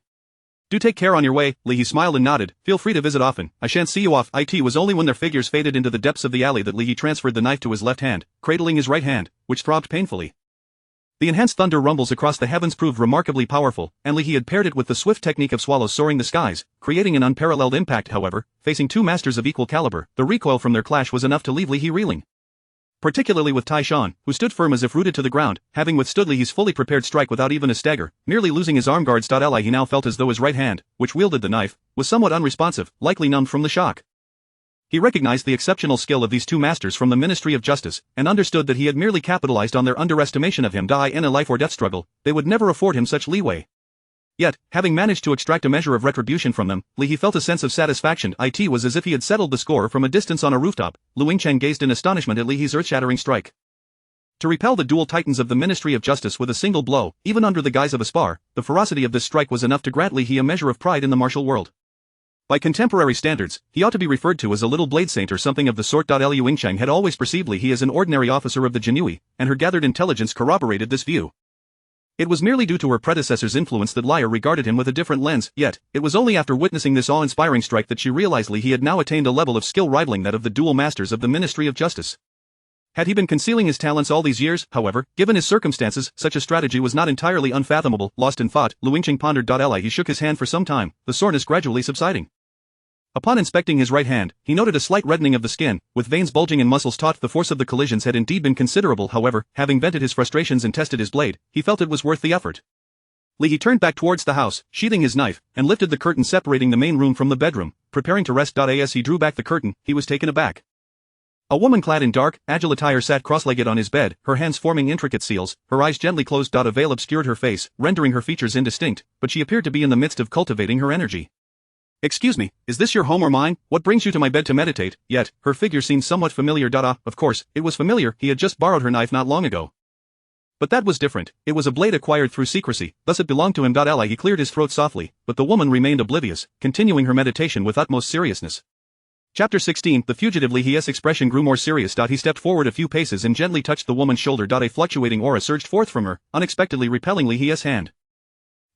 Do take care on your way. Li Yi smiled and nodded. Feel free to visit often. I shan't see you off. It was only when their figures faded into the depths of the alley that Li Yi transferred the knife to his left hand, cradling his right hand, which throbbed painfully. The enhanced thunder rumbles across the heavens proved remarkably powerful, and Li Yi had paired it with the swift technique of swallows soaring the skies, creating an unparalleled impact. However, facing two masters of equal caliber, the recoil from their clash was enough to leave Li Yi reeling. Particularly with Tai Shan, who stood firm as if rooted to the ground, having withstood Li Yi's fully prepared strike without even a stagger, merely losing his arm guards. He now felt as though his right hand, which wielded the knife, was somewhat unresponsive, likely numbed from the shock. He recognized the exceptional skill of these two masters from the Ministry of Justice, and understood that he had merely capitalized on their underestimation of him. In a life-or-death struggle, they would never afford him such leeway. Yet, having managed to extract a measure of retribution from them, Li Yi felt a sense of satisfaction. It was as if he had settled the score from a distance on a rooftop. Lu Yingcheng gazed in astonishment at Li Yi's earth-shattering strike. To repel the dual titans of the Ministry of Justice with a single blow, even under the guise of a spar, the ferocity of this strike was enough to grant Li Yi a measure of pride in the martial world. By contemporary standards, he ought to be referred to as a little blade saint or something of the sort. Lu Yingcheng had always perceived Li Yi as an ordinary officer of the Jinui, and her gathered intelligence corroborated this view. It was merely due to her predecessor's influence that Lyra regarded him with a different lens, yet, it was only after witnessing this awe-inspiring strike that she realized Li Yi had now attained a level of skill rivaling that of the dual masters of the Ministry of Justice. Had he been concealing his talents all these years, however, given his circumstances, such a strategy was not entirely unfathomable. Lost in thought, Lu Yingcheng pondered. He shook his hand for some time, the soreness gradually subsiding. Upon inspecting his right hand, he noted a slight reddening of the skin, with veins bulging and muscles taut. The force of the collisions had indeed been considerable. However, having vented his frustrations and tested his blade, he felt it was worth the effort. Li He turned back towards the house, sheathing his knife, and lifted the curtain separating the main room from the bedroom, preparing to rest. As he drew back the curtain, he was taken aback. A woman clad in dark, agile attire sat cross-legged on his bed, her hands forming intricate seals, her eyes gently closed. A veil obscured her face, rendering her features indistinct, but she appeared to be in the midst of cultivating her energy. "Excuse me, is this your home or mine? What brings you to my bed to meditate?" Yet, her figure seemed somewhat familiar. Of course, it was familiar, he had just borrowed her knife not long ago. But that was different, it was a blade acquired through secrecy, thus it belonged to him. He cleared his throat softly, but the woman remained oblivious, continuing her meditation with utmost seriousness. Chapter 16. The fugitive Li He's expression grew more serious. He stepped forward a few paces and gently touched the woman's shoulder. A fluctuating aura surged forth from her, unexpectedly repelling Li He's hand.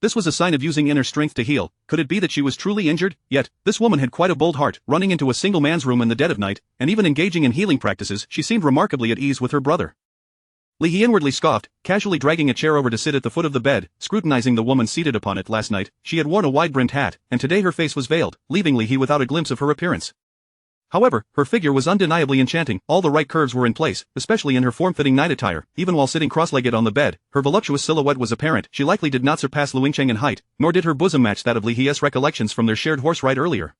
This was a sign of using inner strength to heal. Could it be that she was truly injured? Yet, this woman had quite a bold heart, running into a single man's room in the dead of night, and even engaging in healing practices. She seemed remarkably at ease with her brother. Li He inwardly scoffed, casually dragging a chair over to sit at the foot of the bed, scrutinizing the woman seated upon it. Last night, she had worn a wide-brimmed hat, and today her face was veiled, leaving Li He without a glimpse of her appearance. However, her figure was undeniably enchanting, all the right curves were in place, especially in her form-fitting night attire. Even while sitting cross-legged on the bed, her voluptuous silhouette was apparent. She likely did not surpass Luingcheng in height, nor did her bosom match that of Li He's recollections from their shared horse ride earlier.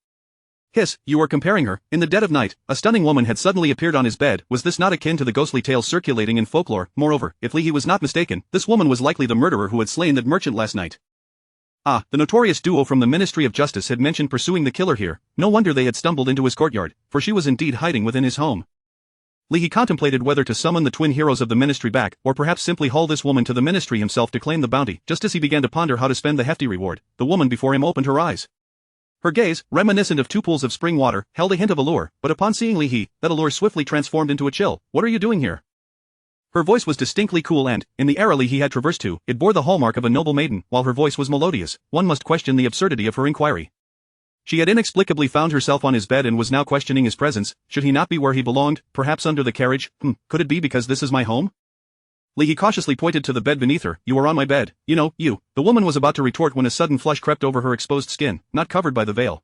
Hiss, you are comparing her. In the dead of night, a stunning woman had suddenly appeared on his bed. Was this not akin to the ghostly tales circulating in folklore? Moreover, if Li He was not mistaken, this woman was likely the murderer who had slain that merchant last night. Ah, the notorious duo from the Ministry of Justice had mentioned pursuing the killer here. No wonder they had stumbled into his courtyard, for she was indeed hiding within his home. Li He contemplated whether to summon the twin heroes of the ministry back, or perhaps simply haul this woman to the ministry himself to claim the bounty. Just as he began to ponder how to spend the hefty reward, the woman before him opened her eyes. Her gaze, reminiscent of two pools of spring water, held a hint of allure, but upon seeing Li He, that allure swiftly transformed into a chill. What are you doing here? Her voice was distinctly cool and, in the era Li He had traversed to, it bore the hallmark of a noble maiden. While her voice was melodious, one must question the absurdity of her inquiry. She had inexplicably found herself on his bed and was now questioning his presence. Should he not be where he belonged, perhaps under the carriage? Could it be because this is my home? Li He cautiously pointed to the bed beneath her. You are on my bed. You know, you. The woman was about to retort when a sudden flush crept over her exposed skin, not covered by the veil.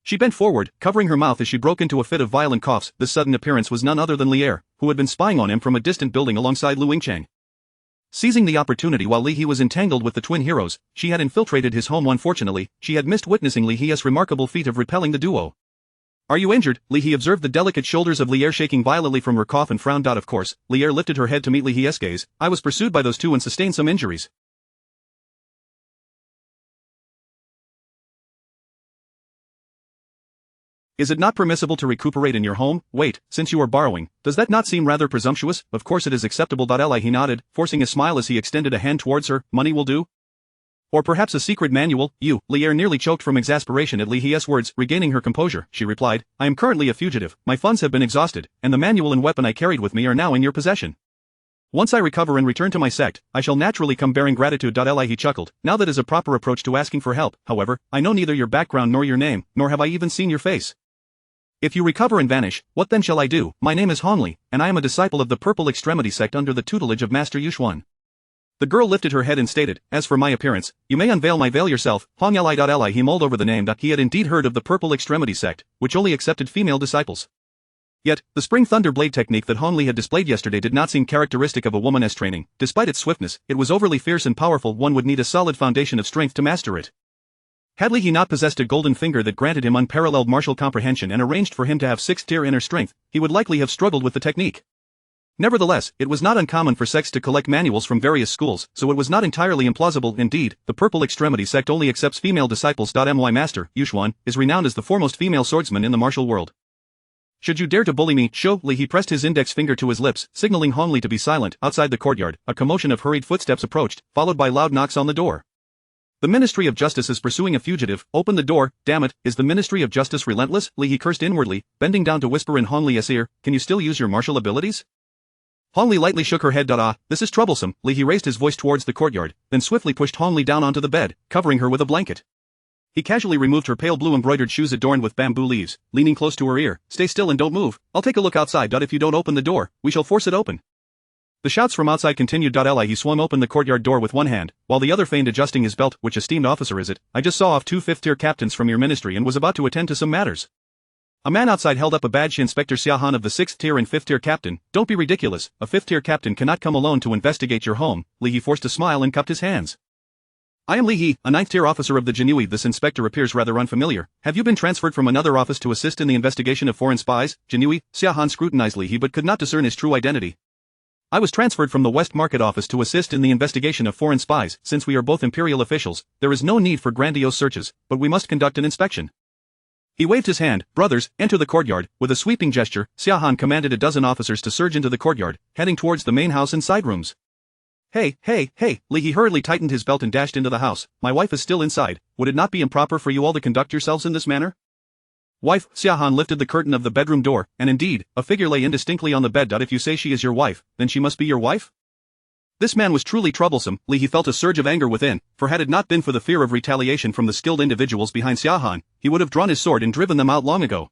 She bent forward, covering her mouth as she broke into a fit of violent coughs. This sudden appearance was none other than Lier, who had been spying on him from a distant building alongside Lu Yingcheng. Seizing the opportunity while Li He was entangled with the twin heroes, she had infiltrated his home. Unfortunately, she had missed witnessing Li He's remarkable feat of repelling the duo. Are you injured? Li He observed the delicate shoulders of Lier shaking violently from her cough and frowned. Of course, Lier lifted her head to meet Li He's gaze. I was pursued by those two and sustained some injuries. Is it not permissible to recuperate in your home? Wait, since you are borrowing, does that not seem rather presumptuous? Of course it is acceptable. Li He nodded, forcing a smile as he extended a hand towards her. Money will do? Or perhaps a secret manual? You, Lier nearly choked from exasperation at Li He's words. Regaining her composure, she replied, I am currently a fugitive, my funds have been exhausted, and the manual and weapon I carried with me are now in your possession. Once I recover and return to my sect, I shall naturally come bearing gratitude. Li He chuckled. Now that is a proper approach to asking for help. However, I know neither your background nor your name, nor have I even seen your face. If you recover and vanish, what then shall I do? My name is Hongli, and I am a disciple of the Purple Extremity sect under the tutelage of Master Yuxuan. The girl lifted her head and stated, as for my appearance, you may unveil my veil yourself. Hong Li. He mulled over the name. He had indeed heard of the Purple Extremity sect, which only accepted female disciples. Yet, the spring thunder blade technique that Hongli had displayed yesterday did not seem characteristic of a woman as training. Despite its swiftness, it was overly fierce and powerful. One would need a solid foundation of strength to master it. Had Li He not possessed a golden finger that granted him unparalleled martial comprehension and arranged for him to have 6th-tier inner strength, he would likely have struggled with the technique. Nevertheless, it was not uncommon for sects to collect manuals from various schools, so it was not entirely implausible. Indeed, the Purple Extremity sect only accepts female disciples. My master, Yuxuan, is renowned as the foremost female swordsman in the martial world. Should you dare to bully me, Shou, Li He pressed his index finger to his lips, signaling Hongli to be silent. Outside the courtyard, a commotion of hurried footsteps approached, followed by loud knocks on the door. The Ministry of Justice is pursuing a fugitive. Open the door, damn it, is the Ministry of Justice relentless? Li He cursed inwardly, bending down to whisper in Hongli's ear, can you still use your martial abilities? Hongli lightly shook her head. This is troublesome. Li He raised his voice towards the courtyard, then swiftly pushed Hongli down onto the bed, covering her with a blanket. He casually removed her pale blue embroidered shoes adorned with bamboo leaves, leaning close to her ear. Stay still and don't move. I'll take a look outside. If you don't open the door, we shall force it open. The shouts from outside continued. Li He swung open the courtyard door with one hand, while the other feigned adjusting his belt. Which esteemed officer is it? I just saw off 2 5th-tier captains from your ministry and was about to attend to some matters. A man outside held up a badge. Inspector Xiahan of the 6th-tier and 5th-tier captain. Don't be ridiculous, a 5th-tier captain cannot come alone to investigate your home. Li He forced a smile and cupped his hands. I am Li He, a ninth-tier officer of the Jinui. This inspector appears rather unfamiliar. Have you been transferred from another office to assist in the investigation of foreign spies? Jinui, Xiahan scrutinized Li He but could not discern his true identity. I was transferred from the West Market office to assist in the investigation of foreign spies. Since we are both imperial officials, there is no need for grandiose searches, but we must conduct an inspection. He waved his hand. Brothers, enter the courtyard. With a sweeping gesture, Xiahan commanded a dozen officers to surge into the courtyard, heading towards the main house and side rooms. Hey, Li He hurriedly tightened his belt and dashed into the house. My wife is still inside. Would it not be improper for you all to conduct yourselves in this manner? Wife, Xiahan lifted the curtain of the bedroom door, and indeed, a figure lay indistinctly on the bed. If you say she is your wife, then she must be your wife? This man was truly troublesome. Li He felt a surge of anger within, for had it not been for the fear of retaliation from the skilled individuals behind Xiahan, he would have drawn his sword and driven them out long ago.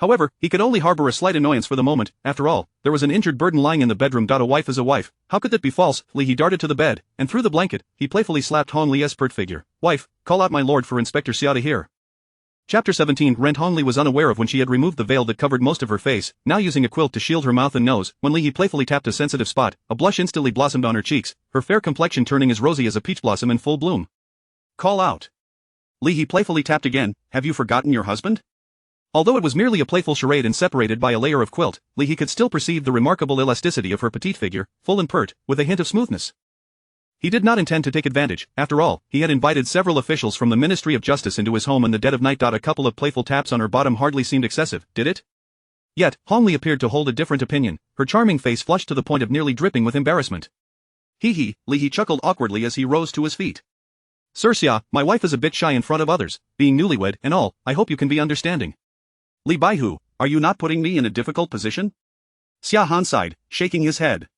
However, he could only harbor a slight annoyance for the moment. After all, there was an injured burden lying in the bedroom. A wife is a wife. How could that be false? Li He darted to the bed, and through the blanket, he playfully slapped Hong Li's pert figure. Wife, call out my lord for Inspector Xia to hear. Chapter 17. Hong Li was unaware of when she had removed the veil that covered most of her face, now using a quilt to shield her mouth and nose. When Li He playfully tapped a sensitive spot, a blush instantly blossomed on her cheeks, her fair complexion turning as rosy as a peach blossom in full bloom. Call out. Li He playfully tapped again. Have you forgotten your husband? Although it was merely a playful charade and separated by a layer of quilt, Li He could still perceive the remarkable elasticity of her petite figure, full and pert, with a hint of smoothness. He did not intend to take advantage. After all, he had invited several officials from the Ministry of Justice into his home in the dead of night. A couple of playful taps on her bottom hardly seemed excessive, did it? Yet, Hong Li appeared to hold a different opinion, her charming face flushed to the point of nearly dripping with embarrassment. He, Li He chuckled awkwardly as he rose to his feet. Sir Xia, my wife is a bit shy in front of others, being newlywed and all. I hope you can be understanding. Li Baihu, are you not putting me in a difficult position? Xiahan sighed, shaking his head.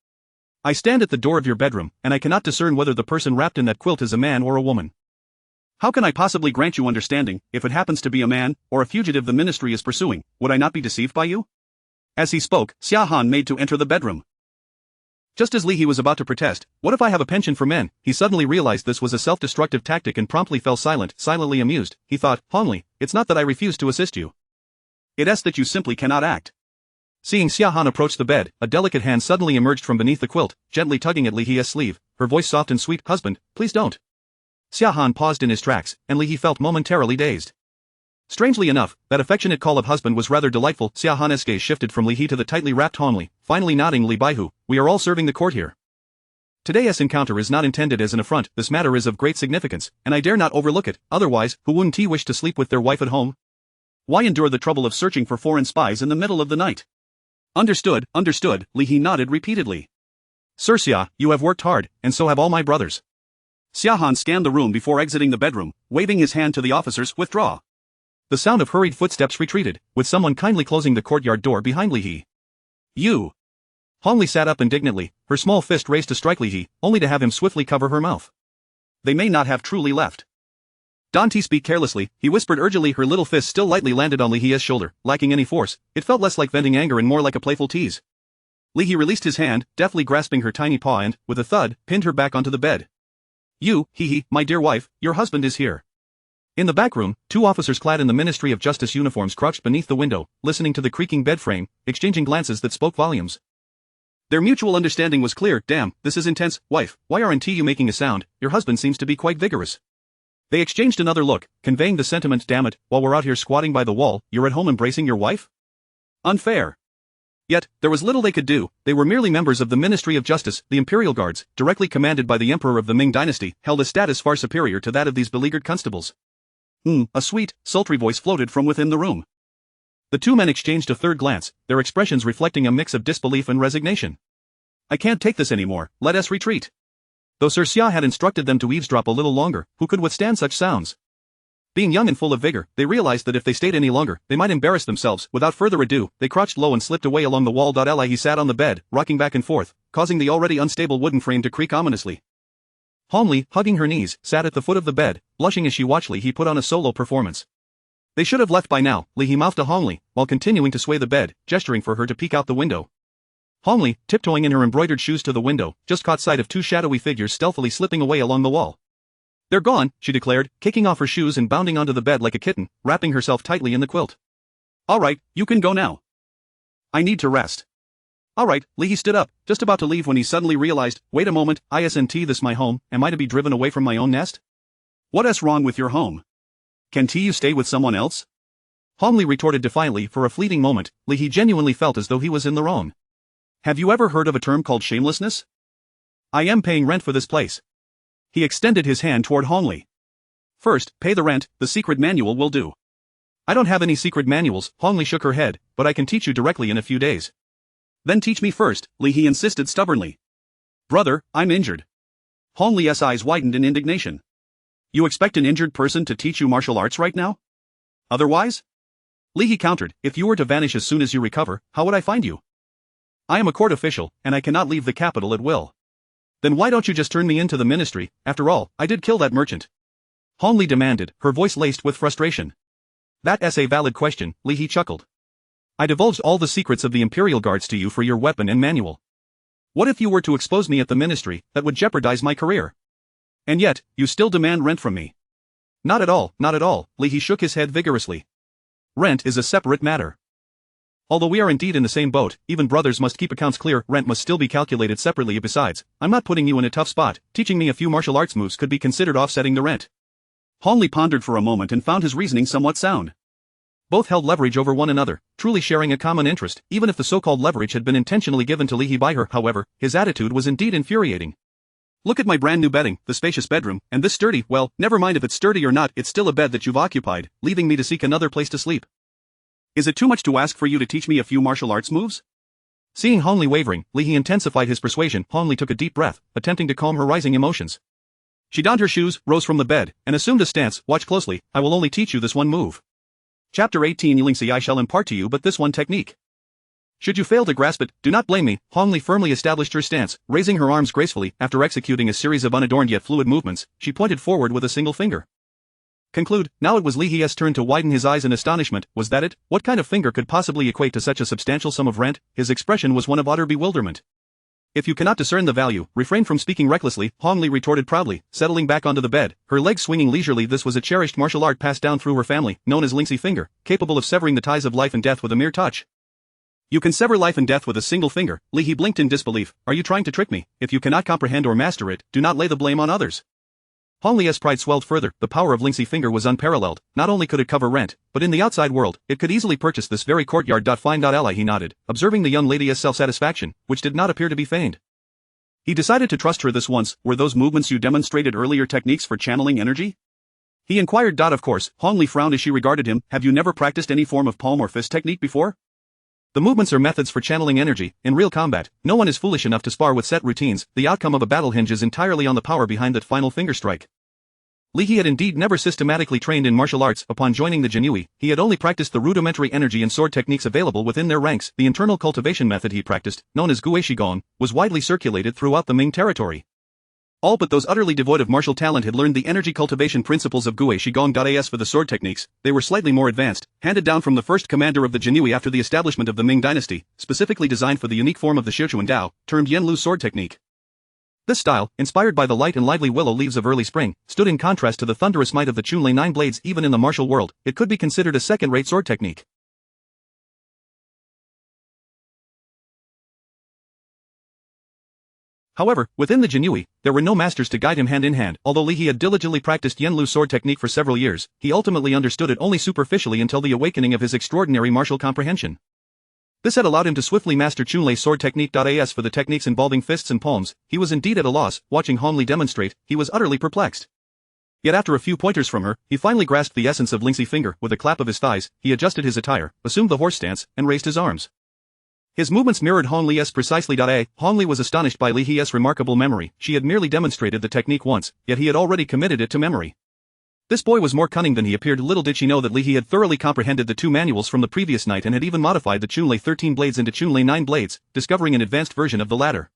I stand at the door of your bedroom, and I cannot discern whether the person wrapped in that quilt is a man or a woman. How can I possibly grant you understanding, if it happens to be a man, or a fugitive the ministry is pursuing? Would I not be deceived by you? As he spoke, Xiahan made to enter the bedroom. Just as Li He was about to protest, what if I have a penchant for men? He suddenly realized this was a self-destructive tactic and promptly fell silent, silently amused. He thought, Hong Li, it's not that I refuse to assist you. It's that you simply cannot act. Seeing Xiahan approach the bed, a delicate hand suddenly emerged from beneath the quilt, gently tugging at Li He's sleeve, her voice soft and sweet. Husband, please don't. Xiahan paused in his tracks, and Li He felt momentarily dazed. Strangely enough, that affectionate call of husband was rather delightful. Xiahan's gaze shifted from Li He to the tightly wrapped Hong Li, finally nodding. Li Baihu, we are all serving the court here. Today's encounter is not intended as an affront. This matter is of great significance, and I dare not overlook it. Otherwise, who wouldn't he wish to sleep with their wife at home? Why endure the trouble of searching for foreign spies in the middle of the night? Understood, Li He nodded repeatedly. Sir Xia, you have worked hard, and so have all my brothers. Xiahan scanned the room before exiting the bedroom, waving his hand to the officers. Withdraw. The sound of hurried footsteps retreated, with someone kindly closing the courtyard door behind Li He. You. Hong Li sat up indignantly, her small fist raised to strike Li He, only to have him swiftly cover her mouth. They may not have truly left. Don't speak carelessly, he whispered urgently. Her little fist still lightly landed on Li He's shoulder, lacking any force. It felt less like venting anger and more like a playful tease. Li He released his hand, deftly grasping her tiny paw and, with a thud, pinned her back onto the bed. You, my dear wife, your husband is here. In the back room, two officers clad in the Ministry of Justice uniforms crouched beneath the window, listening to the creaking bed frame, exchanging glances that spoke volumes. Their mutual understanding was clear. Damn, this is intense. Wife, why aren't you making a sound? Your husband seems to be quite vigorous. They exchanged another look, conveying the sentiment, damn it, while we're out here squatting by the wall, you're at home embracing your wife? Unfair. Yet, there was little they could do. They were merely members of the Ministry of Justice. The Imperial Guards, directly commanded by the Emperor of the Ming dynasty, held a status far superior to that of these beleaguered constables. A sweet, sultry voice floated from within the room. The two men exchanged a third glance, their expressions reflecting a mix of disbelief and resignation. I can't take this anymore, let us retreat. Though Sir Xia had instructed them to eavesdrop a little longer, who could withstand such sounds? Being young and full of vigor, they realized that if they stayed any longer, they might embarrass themselves. Without further ado, they crouched low and slipped away along the wall. Li He sat on the bed, rocking back and forth, causing the already unstable wooden frame to creak ominously. Hong Li, hugging her knees, sat at the foot of the bed, blushing as she watched Li He put on a solo performance. They should have left by now, Li He mouthed to Hong Li, while continuing to sway the bed, gesturing for her to peek out the window. Hong Li, tiptoeing in her embroidered shoes to the window, just caught sight of two shadowy figures stealthily slipping away along the wall. They're gone, she declared, kicking off her shoes and bounding onto the bed like a kitten, wrapping herself tightly in the quilt. All right, you can go now. I need to rest. All right, Li He stood up, just about to leave when he suddenly realized, wait a moment, isn't this my home? Am I to be driven away from my own nest? What's wrong with your home? Can't you stay with someone else? Hong Li retorted defiantly. For a fleeting moment, Li He genuinely felt as though he was in the wrong. Have you ever heard of a term called shamelessness? I am paying rent for this place. He extended his hand toward Hong Li. First, pay the rent, the secret manual will do. I don't have any secret manuals, Hong Li shook her head, but I can teach you directly in a few days. Then teach me first, Li He insisted stubbornly. Brother, I'm injured. Hong Li's eyes widened in indignation. You expect an injured person to teach you martial arts right now? Otherwise? Li He countered, if you were to vanish as soon as you recover, how would I find you? I am a court official, and I cannot leave the capital at will. Then why don't you just turn me into the ministry? After all, I did kill that merchant. Hong Li demanded, her voice laced with frustration. That's a valid question, Li He chuckled. I divulged all the secrets of the Imperial Guards to you for your weapon and manual. What if you were to expose me at the ministry? That would jeopardize my career. And yet, you still demand rent from me. Not at all, Li He shook his head vigorously. Rent is a separate matter. Although we are indeed in the same boat, even brothers must keep accounts clear, rent must still be calculated separately. Besides, I'm not putting you in a tough spot, teaching me a few martial arts moves could be considered offsetting the rent. Hong Li pondered for a moment and found his reasoning somewhat sound. Both held leverage over one another, truly sharing a common interest, even if the so-called leverage had been intentionally given to Li He by her. However, his attitude was indeed infuriating. Look at my brand new bedding, the spacious bedroom, and this sturdy, well, never mind if it's sturdy or not, it's still a bed that you've occupied, leaving me to seek another place to sleep. Is it too much to ask for you to teach me a few martial arts moves? Seeing Hong Li wavering, Li He intensified his persuasion. Hong Li took a deep breath, attempting to calm her rising emotions. She donned her shoes, rose from the bed, and assumed a stance. Watch closely, I will only teach you this one move. Chapter 18 Yilingxi I shall impart to you but this one technique. Should you fail to grasp it, do not blame me. Hong Li firmly established her stance, raising her arms gracefully. After executing a series of unadorned yet fluid movements, she pointed forward with a single finger. Conclude. Now it was Li He's turn to widen his eyes in astonishment. Was that it? What kind of finger could possibly equate to such a substantial sum of rent? His expression was one of utter bewilderment. If you cannot discern the value, refrain from speaking recklessly, Hong Li retorted proudly, settling back onto the bed, her legs swinging leisurely. This was a cherished martial art passed down through her family, known as Lingxi finger, capable of severing the ties of life and death with a mere touch. You can sever life and death with a single finger. Li He blinked in disbelief. Are you trying to trick me? If you cannot comprehend or master it, do not lay the blame on others. Hong Li's pride swelled further. The power of Lingxi finger was unparalleled. Not only could it cover rent, but in the outside world, it could easily purchase this very courtyard. Fine. Ally, he nodded, observing the young lady's self-satisfaction, which did not appear to be feigned. He decided to trust her this once. Were those movements you demonstrated earlier techniques for channeling energy? He inquired. Of course. Hong Li frowned as she regarded him. Have you never practiced any form of palm or fist technique before? The movements are methods for channeling energy. In real combat, no one is foolish enough to spar with set routines. The outcome of a battle hinges entirely on the power behind that final finger strike. Li He had indeed never systematically trained in martial arts. Upon joining the Jinhui, he had only practiced the rudimentary energy and sword techniques available within their ranks. The internal cultivation method he practiced, known as Gui Shigong, was widely circulated throughout the Ming territory. All but those utterly devoid of martial talent had learned the energy cultivation principles of Gui Shigong. As for the sword techniques, they were slightly more advanced, handed down from the first commander of the Jinhui after the establishment of the Ming dynasty, specifically designed for the unique form of the Sichuan Dao, termed Yanlu sword technique. This style, inspired by the light and lively willow leaves of early spring, stood in contrast to the thunderous might of the Chunlei nine blades. Even in the martial world, it could be considered a second-rate sword technique. However, within the Jinhui, there were no masters to guide him hand in hand. Although Li He had diligently practiced Yanlu sword technique for several years, he ultimately understood it only superficially until the awakening of his extraordinary martial comprehension. This had allowed him to swiftly master Chunlei sword technique. As for the techniques involving fists and palms, he was indeed at a loss. Watching Hong Li demonstrate, he was utterly perplexed. Yet after a few pointers from her, he finally grasped the essence of Lingxi finger. With a clap of his thighs, he adjusted his attire, assumed the horse stance, and raised his arms. His movements mirrored Hong Li's precisely. Hong Li was astonished by Li He's remarkable memory. She had merely demonstrated the technique once, yet he had already committed it to memory. This boy was more cunning than he appeared. Little did she know that Li He had thoroughly comprehended the two manuals from the previous night and had even modified the Chunlei 13 blades into Chunlei 9 blades, discovering an advanced version of the latter.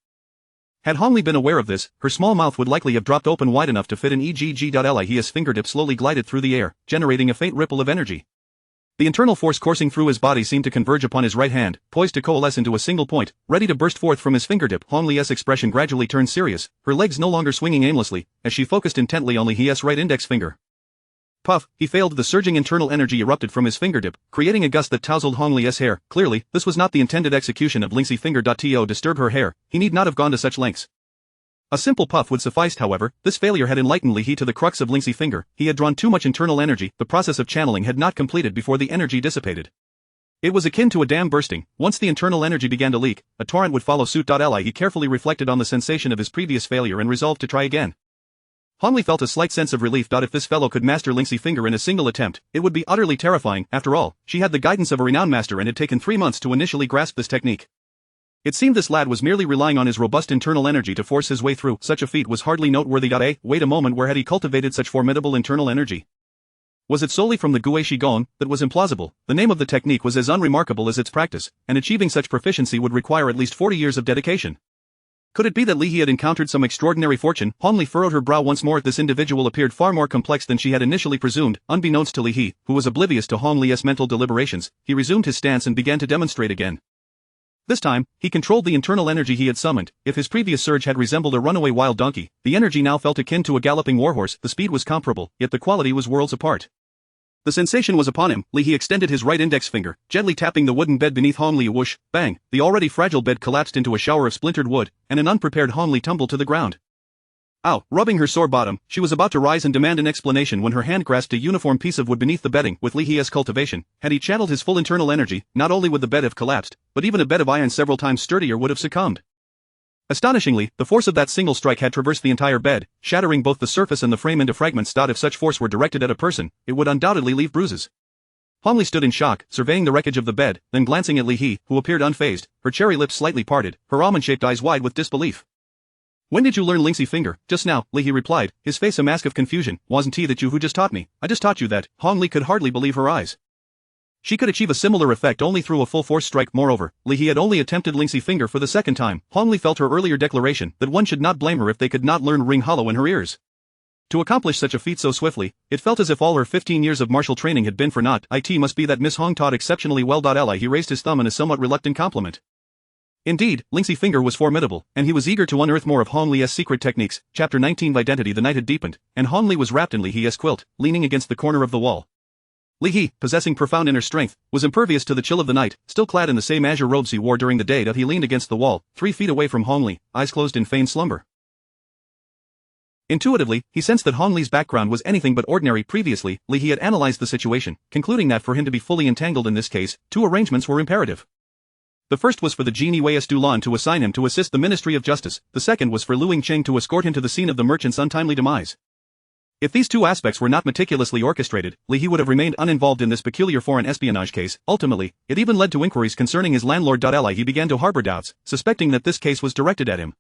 Had Hong Li been aware of this, her small mouth would likely have dropped open wide enough to fit an EGG. Li He's fingertip slowly glided through the air, generating a faint ripple of energy. The internal force coursing through his body seemed to converge upon his right hand, poised to coalesce into a single point, ready to burst forth from his fingertip. Hong Li's expression gradually turned serious, her legs no longer swinging aimlessly, as she focused intently on Li He's right index finger. Puff, he failed. The surging internal energy erupted from his fingertip, creating a gust that tousled Hong Li's hair. Clearly, this was not the intended execution of Lingxi finger. To disturb her hair, he need not have gone to such lengths. A simple puff would suffice, however. This failure had enlightened Li He to the crux of Lingxi Finger. He had drawn too much internal energy, the process of channeling had not completed before the energy dissipated. It was akin to a dam bursting. Once the internal energy began to leak, a torrent would follow suit. He carefully reflected on the sensation of his previous failure and resolved to try again. Hong Li felt a slight sense of relief. If this fellow could master Lingxi Finger in a single attempt, it would be utterly terrifying. After all, she had the guidance of a renowned master and had taken 3 months to initially grasp this technique. It seemed this lad was merely relying on his robust internal energy to force his way through. Such a feat was hardly noteworthy. Wait a moment, where had he cultivated such formidable internal energy? Was it solely from the Gui Shigon? That was implausible. The name of the technique was as unremarkable as its practice, and achieving such proficiency would require at least 40 years of dedication. Could it be that Li He had encountered some extraordinary fortune? Hong Li furrowed her brow once more. This individual appeared far more complex than she had initially presumed. Unbeknownst to Li He, who was oblivious to Hong Li's mental deliberations, he resumed his stance and began to demonstrate again. This time, he controlled the internal energy he had summoned. If his previous surge had resembled a runaway wild donkey, the energy now felt akin to a galloping warhorse. The speed was comparable, yet the quality was worlds apart. The sensation was upon him. Li He extended his right index finger, gently tapping the wooden bed beneath Hong Li. Whoosh, bang, the already fragile bed collapsed into a shower of splintered wood, and an unprepared Hong Li tumbled to the ground. Ow! Rubbing her sore bottom, she was about to rise and demand an explanation when her hand grasped a uniform piece of wood beneath the bedding. With Li He's cultivation, had he channeled his full internal energy, not only would the bed have collapsed, but even a bed of iron several times sturdier would have succumbed. Astonishingly, the force of that single strike had traversed the entire bed, shattering both the surface and the frame into fragments. If such force were directed at a person, it would undoubtedly leave bruises. Hong Li stood in shock, surveying the wreckage of the bed, then glancing at Li He, who appeared unfazed, her cherry lips slightly parted, her almond-shaped eyes wide with disbelief. When did you learn Lingxi Finger? Just now, Li He replied, his face a mask of confusion. Wasn't he that you who just taught me? I just taught you that. Hong Li could hardly believe her eyes. She could achieve a similar effect only through a full force strike. Moreover, Li He had only attempted Lingxi Finger for the second time. Hong Li felt her earlier declaration that one should not blame her if they could not learn ring hollow in her ears. To accomplish such a feat so swiftly, it felt as if all her 15 years of martial training had been for naught. It must be that Miss Hong taught exceptionally well. He raised his thumb in a somewhat reluctant compliment. Indeed, Lingxi Finger was formidable, and he was eager to unearth more of Hong Li's secret techniques. Chapter 19 Identity. The night had deepened, and Hong Li was wrapped in Li He's quilt, leaning against the corner of the wall. Li He, possessing profound inner strength, was impervious to the chill of the night, still clad in the same azure robes he wore during the day. He leaned against the wall, 3 feet away from Hong Li, eyes closed in feigned slumber. Intuitively, he sensed that Hong Li's background was anything but ordinary. Previously, Li He had analyzed the situation, concluding that for him to be fully entangled in this case, 2 arrangements were imperative. The first was for the genie Wei Dulan to assign him to assist the Ministry of Justice, the second was for Lu Yingcheng to escort him to the scene of the merchant's untimely demise. If these 2 aspects were not meticulously orchestrated, Li He would have remained uninvolved in this peculiar foreign espionage case. Ultimately, it even led to inquiries concerning his landlord. He began to harbor doubts, suspecting that this case was directed at him.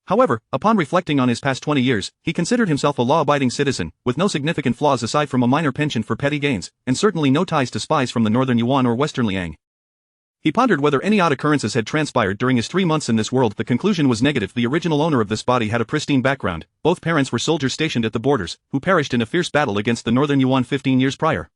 However, upon reflecting on his past 20 years, he considered himself a law-abiding citizen, with no significant flaws aside from a minor penchant for petty gains, and certainly no ties to spies from the northern Yuan or western Liang. He pondered whether any odd occurrences had transpired during his 3 months in this world. The conclusion was negative. The original owner of this body had a pristine background. Both parents were soldiers stationed at the borders, who perished in a fierce battle against the northern Yuan 15 years prior.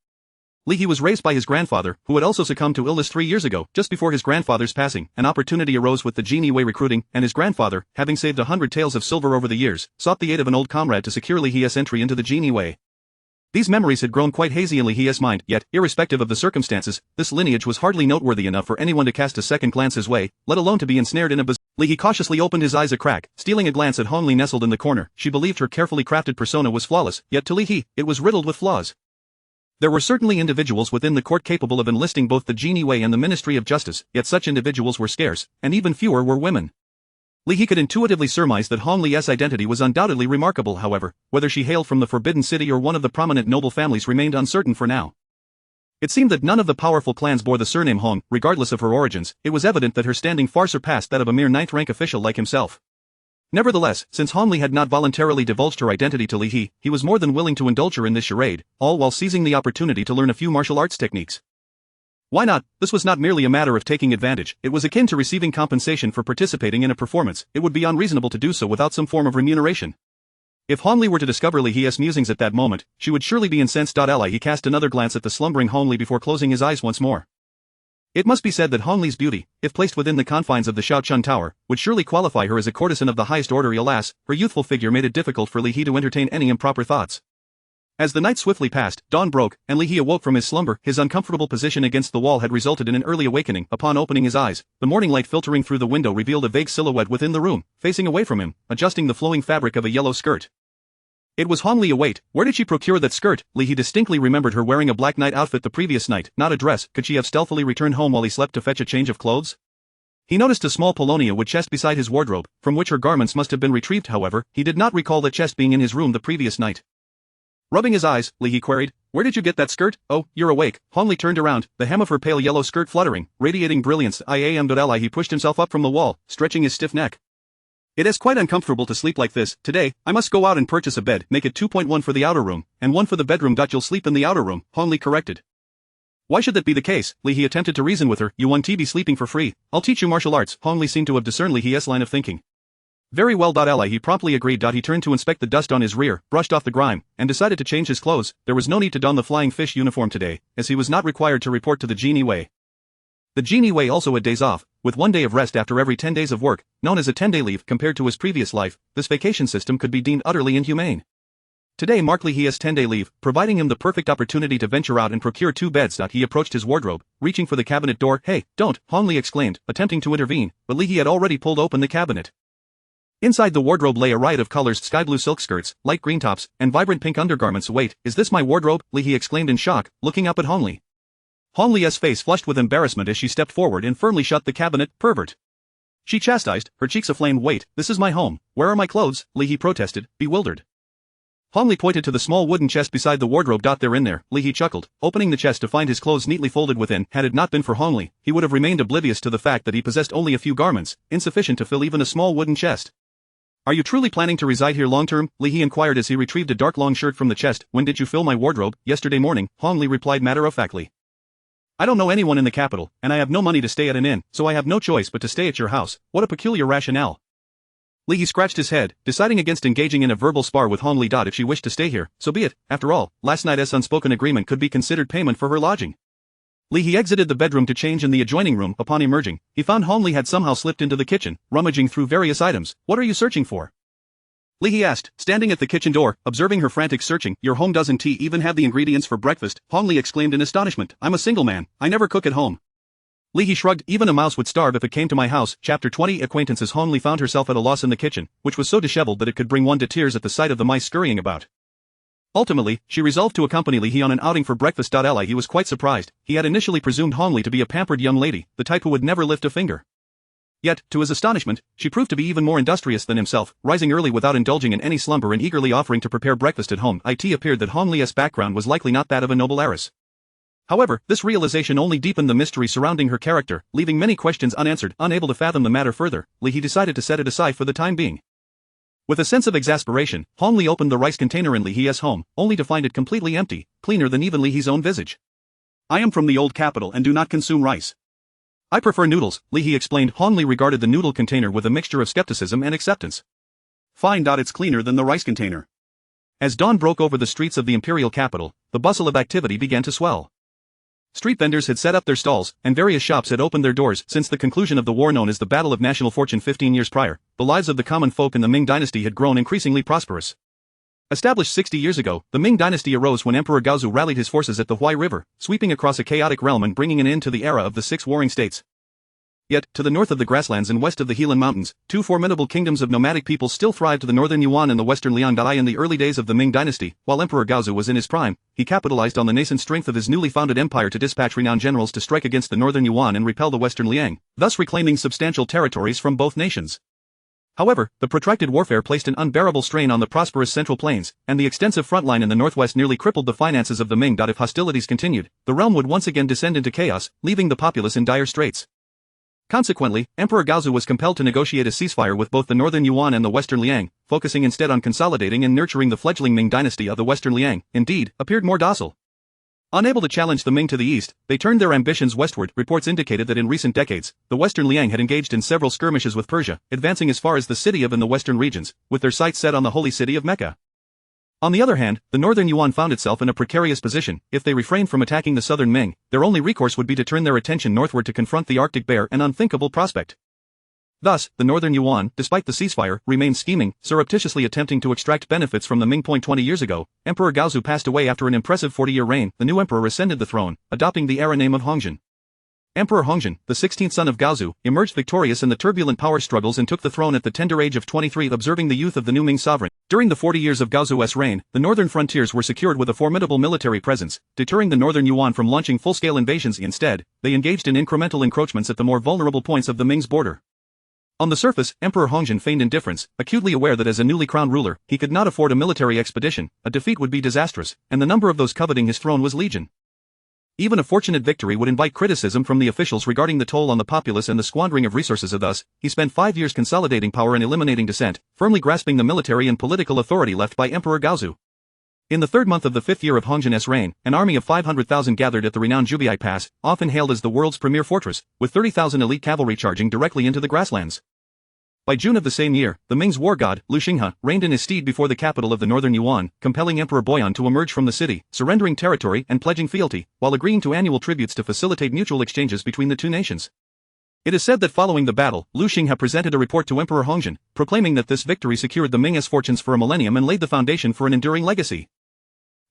Li He was raised by his grandfather, who had also succumbed to illness 3 years ago. Just before his grandfather's passing, an opportunity arose with the genie Wei recruiting, and his grandfather, having saved 100 taels of silver over the years, sought the aid of an old comrade to secure Li He's entry into the genie Wei. These memories had grown quite hazy in Li He's mind, yet, irrespective of the circumstances, this lineage was hardly noteworthy enough for anyone to cast a second glance his way, let alone to be ensnared in a Li He cautiously opened his eyes a crack, stealing a glance at Hong Li nestled in the corner. She believed her carefully crafted persona was flawless, yet to Li He, it was riddled with flaws. There were certainly individuals within the court capable of enlisting both the genie Wei and the Ministry of Justice, yet such individuals were scarce, and even fewer were women. Li He could intuitively surmise that Hong Li's identity was undoubtedly remarkable. However, whether she hailed from the Forbidden City or one of the prominent noble families remained uncertain for now. It seemed that none of the powerful clans bore the surname Hong. Regardless of her origins, it was evident that her standing far surpassed that of a mere 9th-rank official like himself. Nevertheless, since Hong Li had not voluntarily divulged her identity to Li He, he was more than willing to indulge her in this charade, all while seizing the opportunity to learn a few martial arts techniques. Why not? This was not merely a matter of taking advantage, it was akin to receiving compensation for participating in a performance. It would be unreasonable to do so without some form of remuneration. If Hong Li were to discover Li He's musings at that moment, she would surely be incensed. He cast another glance at the slumbering Hong Li before closing his eyes once more. It must be said that Hong Li's beauty, if placed within the confines of the Shaochun Tower, would surely qualify her as a courtesan of the highest order. Alas, her youthful figure made it difficult for Li He to entertain any improper thoughts. As the night swiftly passed, dawn broke, and Li He awoke from his slumber. His uncomfortable position against the wall had resulted in an early awakening. Upon opening his eyes, the morning light filtering through the window revealed a vague silhouette within the room, facing away from him, adjusting the flowing fabric of a yellow skirt. It was Hong Li. Wait, where did she procure that skirt? Li He distinctly remembered her wearing a black night outfit the previous night, not a dress. Could she have stealthily returned home while he slept to fetch a change of clothes? He noticed a small Polonia wood chest beside his wardrobe, from which her garments must have been retrieved. However, he did not recall the chest being in his room the previous night. Rubbing his eyes, Li He queried, "Where did you get that skirt? Oh, you're awake." Hong Li turned around, the hem of her pale yellow skirt fluttering, radiating brilliance. Li He pushed himself up from the wall, stretching his stiff neck. "It is quite uncomfortable to sleep like this. Today, I must go out and purchase a bed. Make it 2.1 for the outer room, and 1 for the bedroom. You'll sleep in the outer room," Hong Li corrected. "Why should that be the case?" Li He attempted to reason with her. "You want to be sleeping for free. I'll teach you martial arts." Hong Li seemed to have discerned Li He's line of thinking. "Very well. Li He promptly agreed. He turned to inspect the dust on his rear, brushed off the grime, and decided to change his clothes. There was no need to don the flying fish uniform today, as he was not required to report to the Genie Wei. The Genie Wei also had days off, with 1 day of rest after every 10 days of work, known as a 10-day leave. Compared to his previous life, this vacation system could be deemed utterly inhumane. Today marked Li He's 10-day leave, providing him the perfect opportunity to venture out and procure 2 beds. He approached his wardrobe, reaching for the cabinet door. "Hey, don't!" Hong Li exclaimed, attempting to intervene, but Li He had already pulled open the cabinet. Inside the wardrobe lay a riot of colors: sky blue silk skirts, light green tops, and vibrant pink undergarments. "Wait, is this my wardrobe?" Li He exclaimed in shock, looking up at Hong Li. Hong Li's face flushed with embarrassment as she stepped forward and firmly shut the cabinet. "Pervert!" she chastised, her cheeks aflame. "Wait, this is my home. Where are my clothes?" Li He protested, bewildered. Hong Li pointed to the small wooden chest beside the wardrobe. "They're in there." Li He chuckled, opening the chest to find his clothes neatly folded within. Had it not been for Hong Li, he would have remained oblivious to the fact that he possessed only a few garments, insufficient to fill even a small wooden chest. "Are you truly planning to reside here long-term?" Li He inquired as he retrieved a dark long shirt from the chest. "When did you fill my wardrobe?" "Yesterday morning," Hong Li replied matter-of-factly. "I don't know anyone in the capital, and I have no money to stay at an inn, so I have no choice but to stay at your house." "What a peculiar rationale." Li He scratched his head, deciding against engaging in a verbal spar with Hong Li. "If she wished to stay here, so be it. After all, last night's unspoken agreement could be considered payment for her lodging." Li He exited the bedroom to change in the adjoining room. Upon emerging, he found Hong Li had somehow slipped into the kitchen, rummaging through various items. "What are you searching for?" Li He asked, standing at the kitchen door, observing her frantic searching. "Your home doesn't even have the ingredients for breakfast?" Hong Li exclaimed in astonishment. "I'm a single man. I never cook at home." Li He shrugged. "Even a mouse would starve if it came to my house." Chapter 20 Acquaintances. Hong Li found herself at a loss in the kitchen, which was so disheveled that it could bring one to tears at the sight of the mice scurrying about. Ultimately, she resolved to accompany Li He on an outing for breakfast. He was quite surprised. He had initially presumed Hong Li to be a pampered young lady, the type who would never lift a finger. Yet, to his astonishment, she proved to be even more industrious than himself, rising early without indulging in any slumber and eagerly offering to prepare breakfast at home. It appeared that Hong Li's background was likely not that of a noble heiress. However, this realization only deepened the mystery surrounding her character, leaving many questions unanswered. Unable to fathom the matter further, Li He decided to set it aside for the time being. With a sense of exasperation, Hong Li opened the rice container in Li He's home, only to find it completely empty, cleaner than even Li He's own visage. "I am from the old capital and do not consume rice. I prefer noodles," Li He explained. Hong Li regarded the noodle container with a mixture of skepticism and acceptance. "Fine. It's cleaner than the rice container." As dawn broke over the streets of the imperial capital, the bustle of activity began to swell. Street vendors had set up their stalls, and various shops had opened their doors. Since the conclusion of the war known as the Battle of National Fortune 15 years prior, the lives of the common folk in the Ming dynasty had grown increasingly prosperous. Established 60 years ago, the Ming dynasty arose when Emperor Gaozu rallied his forces at the Huai River, sweeping across a chaotic realm and bringing an end to the era of the 6 warring states. Yet, to the north of the grasslands and west of the Helan Mountains, 2 formidable kingdoms of nomadic people still thrived: the northern Yuan and the western Liang. In the early days of the Ming dynasty, while Emperor Gaozu was in his prime, he capitalized on the nascent strength of his newly founded empire to dispatch renowned generals to strike against the northern Yuan and repel the western Liang, thus reclaiming substantial territories from both nations. However, the protracted warfare placed an unbearable strain on the prosperous central plains, and the extensive front line in the northwest nearly crippled the finances of the Ming. If hostilities continued, the realm would once again descend into chaos, leaving the populace in dire straits. Consequently, Emperor Gaozu was compelled to negotiate a ceasefire with both the northern Yuan and the western Liang, focusing instead on consolidating and nurturing the fledgling Ming dynasty. Of the western Liang, indeed, appeared more docile. Unable to challenge the Ming to the east, they turned their ambitions westward. Reports indicated that in recent decades, the western Liang had engaged in several skirmishes with Persia, advancing as far as the city of in the western regions, with their sights set on the holy city of Mecca. On the other hand, the northern Yuan found itself in a precarious position. If they refrained from attacking the southern Ming, their only recourse would be to turn their attention northward to confront the Arctic bear, an unthinkable prospect. Thus, the northern Yuan, despite the ceasefire, remained scheming, surreptitiously attempting to extract benefits from the Ming. 20 years ago, Emperor Gaozu passed away after an impressive 40-year reign. The new emperor ascended the throne, adopting the era name of Hongzhen. Emperor Hongzhen, the 16th son of Gaozu, emerged victorious in the turbulent power struggles and took the throne at the tender age of 23, observing the youth of the new Ming sovereign. During the 40 years of Gaozu's reign, the northern frontiers were secured with a formidable military presence, deterring the northern Yuan from launching full-scale invasions. Instead, they engaged in incremental encroachments at the more vulnerable points of the Ming's border. On the surface, Emperor Hongzhen feigned indifference, acutely aware that as a newly crowned ruler, he could not afford a military expedition, a defeat would be disastrous, and the number of those coveting his throne was legion. Even a fortunate victory would invite criticism from the officials regarding the toll on the populace and the squandering of resources. Thus, he spent 5 years consolidating power and eliminating dissent, firmly grasping the military and political authority left by Emperor Gaozu. In the third month of the 5th year of Hongzhen's reign, an army of 500,000 gathered at the renowned Jubiai Pass, often hailed as the world's premier fortress, with 30,000 elite cavalry charging directly into the grasslands. By June of the same year, the Ming's war god, Lu Xinghe, reigned in his stead before the capital of the northern Yuan, compelling Emperor Boyan to emerge from the city, surrendering territory and pledging fealty, while agreeing to annual tributes to facilitate mutual exchanges between the two nations. It is said that following the battle, Lu Xinghe presented a report to Emperor Hongzhen, proclaiming that this victory secured the Ming's fortunes for a millennium and laid the foundation for an enduring legacy.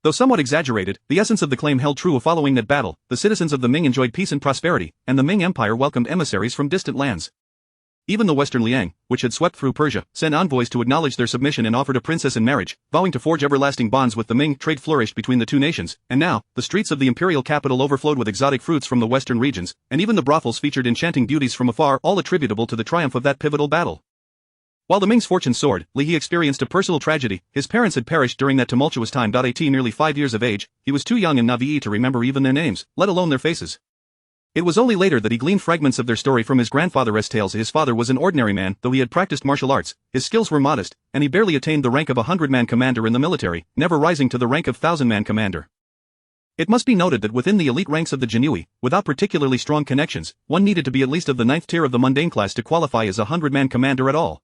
Though somewhat exaggerated, the essence of the claim held true. Following that battle, the citizens of the Ming enjoyed peace and prosperity, and the Ming Empire welcomed emissaries from distant lands. Even the Western Liang, which had swept through Persia, sent envoys to acknowledge their submission and offered a princess in marriage, vowing to forge everlasting bonds with the Ming. Trade flourished between the two nations, and now, the streets of the imperial capital overflowed with exotic fruits from the western regions, and even the brothels featured enchanting beauties from afar, all attributable to the triumph of that pivotal battle. While the Ming's fortune soared, Li He experienced a personal tragedy. His parents had perished during that tumultuous time. At nearly 5 years of age, he was too young and naive to remember even their names, let alone their faces. It was only later that he gleaned fragments of their story from his grandfather's tales. His father was an ordinary man, though he had practiced martial arts, his skills were modest, and he barely attained the rank of a 100-man commander in the military, never rising to the rank of 1,000-man commander. It must be noted that within the elite ranks of the Jinui, without particularly strong connections, one needed to be at least of the 9th tier of the mundane class to qualify as a 100-man commander at all.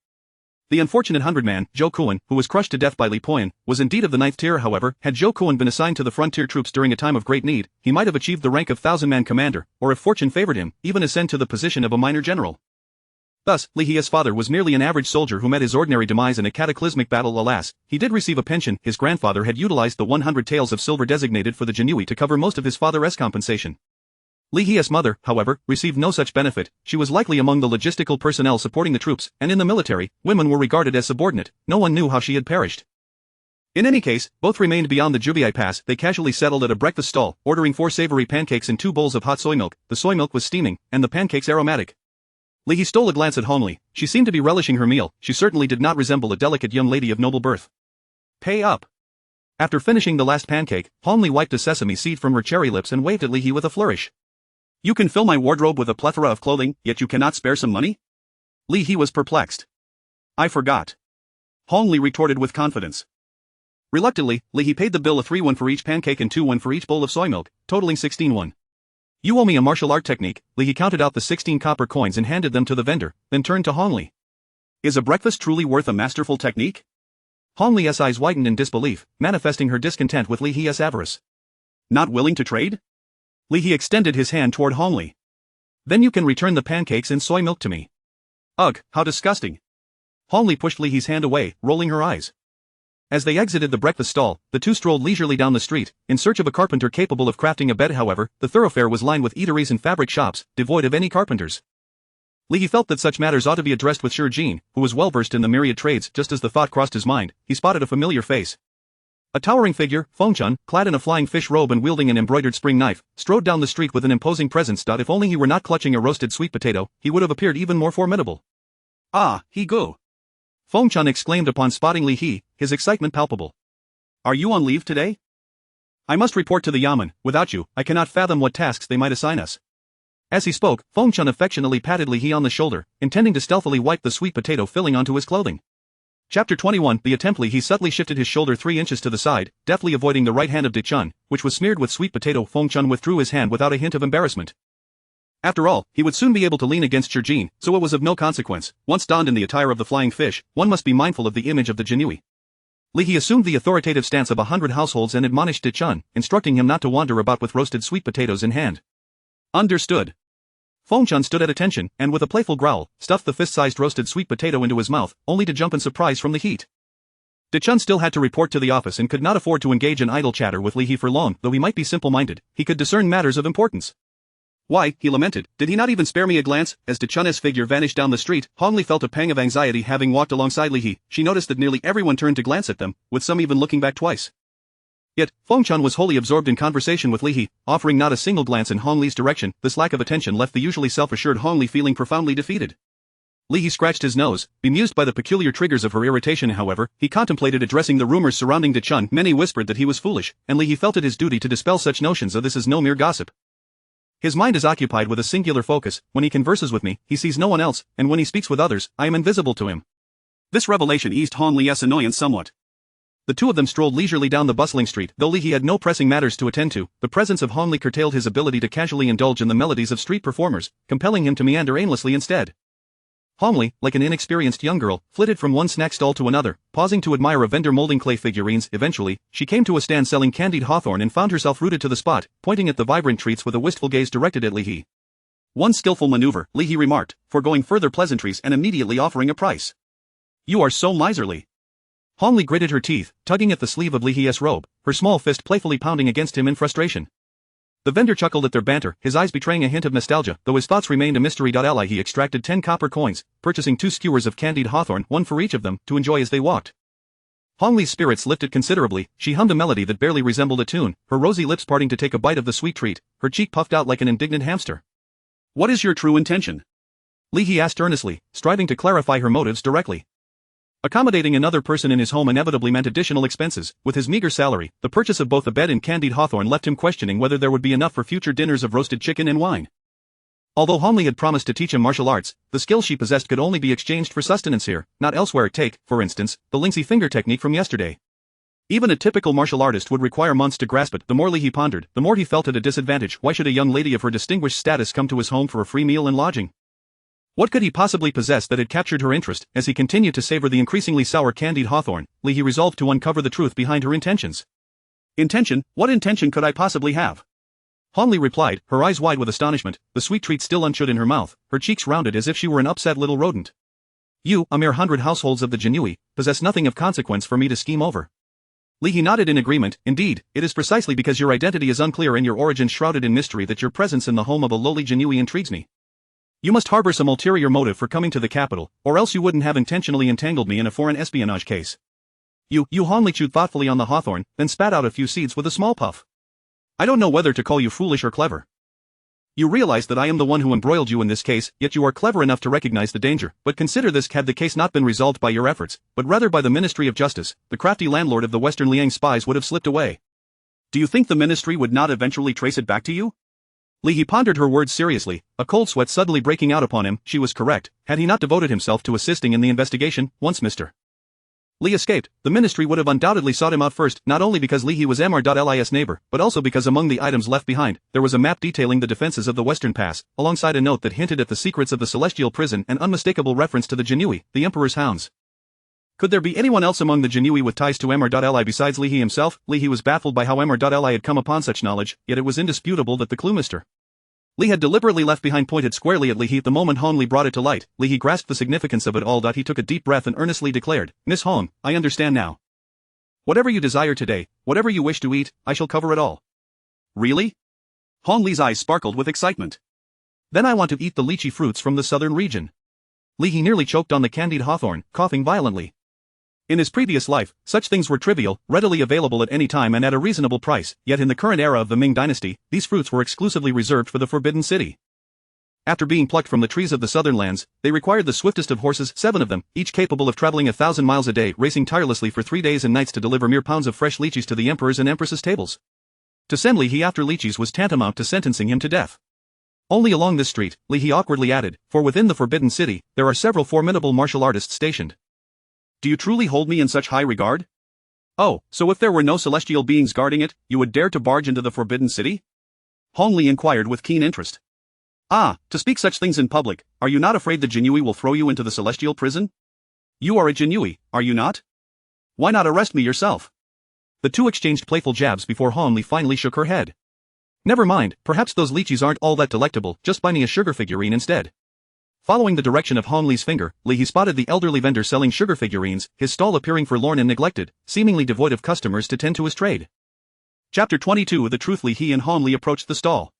The unfortunate 100-man, Zhou Kuan, who was crushed to death by Li Poyan, was indeed of the 9th tier. However, had Zhou Kuan been assigned to the frontier troops during a time of great need, he might have achieved the rank of 1,000-man commander, or if fortune favored him, even ascend to the position of a minor general. Thus, Li He's father was merely an average soldier who met his ordinary demise in a cataclysmic battle. Alas, he did receive a pension. His grandfather had utilized the 100 taels of silver designated for the Jinui to cover most of his father's compensation. Li He's mother, however, received no such benefit. She was likely among the logistical personnel supporting the troops, and in the military, women were regarded as subordinate. No one knew how she had perished. In any case, both remained beyond the Jubiai Pass. They casually settled at a breakfast stall, ordering 4 savory pancakes and 2 bowls of hot soy milk. The soy milk was steaming, and the pancakes aromatic. Li He stole a glance at Hong Li. She seemed to be relishing her meal. She certainly did not resemble a delicate young lady of noble birth. Pay up. After finishing the last pancake, Hong Li wiped a sesame seed from her cherry lips and waved at Li He with a flourish. You can fill my wardrobe with a plethora of clothing, yet you cannot spare some money? Li He was perplexed. I forgot. Hong Li retorted with confidence. Reluctantly, Li He paid the bill, a 3-1 for each pancake and 2-1 for each bowl of soy milk, totaling 16-1. You owe me a martial art technique. Li He counted out the 16 copper coins and handed them to the vendor, then turned to Hong Li. Is a breakfast truly worth a masterful technique? Hong Li's eyes widened in disbelief, manifesting her discontent with Li He's avarice. Not willing to trade? Li He extended his hand toward Hong Li. Then you can return the pancakes and soy milk to me. Ugh, how disgusting. Hong Li pushed Li He's hand away, rolling her eyes. As they exited the breakfast stall, the two strolled leisurely down the street, in search of a carpenter capable of crafting a bed. However, the thoroughfare was lined with eateries and fabric shops, devoid of any carpenters. Li He felt that such matters ought to be addressed with Shi Jin, who was well versed in the myriad trades. Just as the thought crossed his mind, he spotted a familiar face. A towering figure, Feng Chun, clad in a flying fish robe and wielding an embroidered spring knife, strode down the street with an imposing presence. If only he were not clutching a roasted sweet potato, he would have appeared even more formidable. Ah, he go! Feng Chun exclaimed upon spotting Li He, his excitement palpable. Are you on leave today? I must report to the Yamen. Without you, I cannot fathom what tasks they might assign us. As he spoke, Feng Chun affectionately patted Li He on the shoulder, intending to stealthily wipe the sweet potato filling onto his clothing. Chapter 21. The attempt. Li He subtly shifted his shoulder 3 inches to the side, deftly avoiding the right hand of De Chun, which was smeared with sweet potato. Feng Chun withdrew his hand without a hint of embarrassment. After all, he would soon be able to lean against Shi Jin, so it was of no consequence. Once donned in the attire of the flying fish, one must be mindful of the image of the Jinui. Li He assumed the authoritative stance of 100 households and admonished De Chun, instructing him not to wander about with roasted sweet potatoes in hand. Understood. Feng Chun stood at attention, and with a playful growl, stuffed the fist-sized roasted sweet potato into his mouth, only to jump in surprise from the heat. De Chun still had to report to the office and could not afford to engage in idle chatter with Li He for long. Though he might be simple-minded, he could discern matters of importance. Why, he lamented, did he not even spare me a glance? As De Chun's figure vanished down the street, Hong Li felt a pang of anxiety. Having walked alongside Li He, she noticed that nearly everyone turned to glance at them, with some even looking back twice. Yet, Feng Chun was wholly absorbed in conversation with Li He, offering not a single glance in Hong Li's direction. This lack of attention left the usually self-assured Hong Li feeling profoundly defeated. Li He scratched his nose, bemused by the peculiar triggers of her irritation. However, he contemplated addressing the rumors surrounding De Chun. Many whispered that he was foolish, and Li He felt it his duty to dispel such notions. This is no mere gossip. His mind is occupied with a singular focus. When he converses with me, he sees no one else, and when he speaks with others, I am invisible to him. This revelation eased Hong Li's annoyance somewhat. The two of them strolled leisurely down the bustling street. Though Li He had no pressing matters to attend to, the presence of Hong Li curtailed his ability to casually indulge in the melodies of street performers, compelling him to meander aimlessly instead. Hong Li, like an inexperienced young girl, flitted from one snack stall to another, pausing to admire a vendor molding clay figurines. Eventually, she came to a stand selling candied hawthorn and found herself rooted to the spot, pointing at the vibrant treats with a wistful gaze directed at Li He. One skillful maneuver, Li He remarked, foregoing further pleasantries and immediately offering a price. You are so miserly. Hong Li gritted her teeth, tugging at the sleeve of Li He's robe, her small fist playfully pounding against him in frustration. The vendor chuckled at their banter, his eyes betraying a hint of nostalgia. Though his thoughts remained a mystery. He extracted 10 copper coins, purchasing 2 skewers of candied hawthorn, one for each of them, to enjoy as they walked. Hong Li's spirits lifted considerably. She hummed a melody that barely resembled a tune, her rosy lips parting to take a bite of the sweet treat, her cheek puffed out like an indignant hamster. What is your true intention? Li He asked earnestly, striving to clarify her motives directly. Accommodating another person in his home inevitably meant additional expenses. With his meager salary, the purchase of both a bed and candied hawthorn left him questioning whether there would be enough for future dinners of roasted chicken and wine. Although Hong Li had promised to teach him martial arts, the skills she possessed could only be exchanged for sustenance here, not elsewhere. Take, for instance, the Lingsy finger technique from yesterday. Even a typical martial artist would require months to grasp it. The more Li He pondered, the more he felt at a disadvantage. Why should a young lady of her distinguished status come to his home for a free meal and lodging? What could he possibly possess that had captured her interest? As he continued to savor the increasingly sour candied hawthorn, Li He resolved to uncover the truth behind her intentions. Intention? What intention could I possibly have? Hong Li replied, her eyes wide with astonishment, the sweet treat still unchewed in her mouth, her cheeks rounded as if she were an upset little rodent. You, a mere 100 households of the Jinui, possess nothing of consequence for me to scheme over. Li He nodded in agreement. Indeed, it is precisely because your identity is unclear and your origin shrouded in mystery that your presence in the home of a lowly Jinui intrigues me. You must harbor some ulterior motive for coming to the capital, or else you wouldn't have intentionally entangled me in a foreign espionage case. You Hong Li chewed thoughtfully on the hawthorn, then spat out a few seeds with a small puff. I don't know whether to call you foolish or clever. You realize that I am the one who embroiled you in this case, yet you are clever enough to recognize the danger. But consider this: had the case not been resolved by your efforts, but rather by the Ministry of Justice, the crafty landlord of the Western Liang spies would have slipped away. Do you think the ministry would not eventually trace it back to you? Li He pondered her words seriously, a cold sweat suddenly breaking out upon him. She was correct. Had he not devoted himself to assisting in the investigation, once Mr. Li escaped, the ministry would have undoubtedly sought him out first, not only because Li He was Mr.Li's neighbor, but also because among the items left behind, there was a map detailing the defenses of the Western Pass, alongside a note that hinted at the secrets of the Celestial Prison and unmistakable reference to the Jinui, the Emperor's hounds. Could there be anyone else among the Jinui with ties to Mr.Li besides Li He himself? Li He was baffled by how Mr.Li had come upon such knowledge, yet it was indisputable that the clue Mr. Li had deliberately left behind pointed squarely at Li He. The moment Hong Li brought it to light, Li He grasped the significance of it all. He took a deep breath and earnestly declared, Miss Hong, I understand now. Whatever you desire today, whatever you wish to eat, I shall cover it all. Really? Hong Li's eyes sparkled with excitement. Then I want to eat the lychee fruits from the southern region. Li He nearly choked on the candied hawthorn, coughing violently. In his previous life, such things were trivial, readily available at any time and at a reasonable price, yet in the current era of the Ming dynasty, these fruits were exclusively reserved for the Forbidden City. After being plucked from the trees of the southern lands, they required the swiftest of horses, 7 of them, each capable of traveling 1,000 miles a day, racing tirelessly for 3 days and nights to deliver mere pounds of fresh lychees to the emperor's and empress's tables. To send Li He after lychees was tantamount to sentencing him to death. Only along this street, Li He awkwardly added, for within the Forbidden City, there are several formidable martial artists stationed. Do you truly hold me in such high regard? Oh, so if there were no celestial beings guarding it, you would dare to barge into the Forbidden City? Hong Li inquired with keen interest. Ah, to speak such things in public, are you not afraid the Jinui will throw you into the celestial prison? You are a Jinui, are you not? Why not arrest me yourself? The two exchanged playful jabs before Hong Li finally shook her head. Never mind, perhaps those lychees aren't all that delectable, just buy me a sugar figurine instead. Following the direction of Hong Li's finger, He spotted the elderly vendor selling sugar figurines, his stall appearing forlorn and neglected, seemingly devoid of customers to tend to his trade. Chapter 22 The Truth. He and Hong Li approached the stall.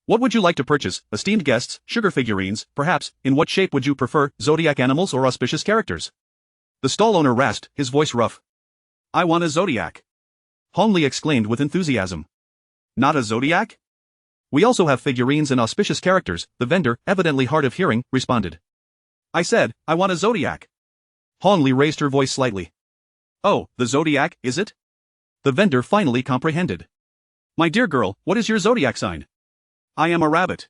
What would you like to purchase, esteemed guests? Sugar figurines, perhaps. In what shape would you prefer, zodiac animals or auspicious characters? The stall owner rasped, his voice rough. I want a zodiac. Hong Li exclaimed with enthusiasm. Not a zodiac? We also have figurines and auspicious characters, the vendor, evidently hard of hearing, responded. I said, I want a zodiac. Hong Li raised her voice slightly. Oh, the zodiac, is it? The vendor finally comprehended. My dear girl, what is your zodiac sign? I am a rabbit.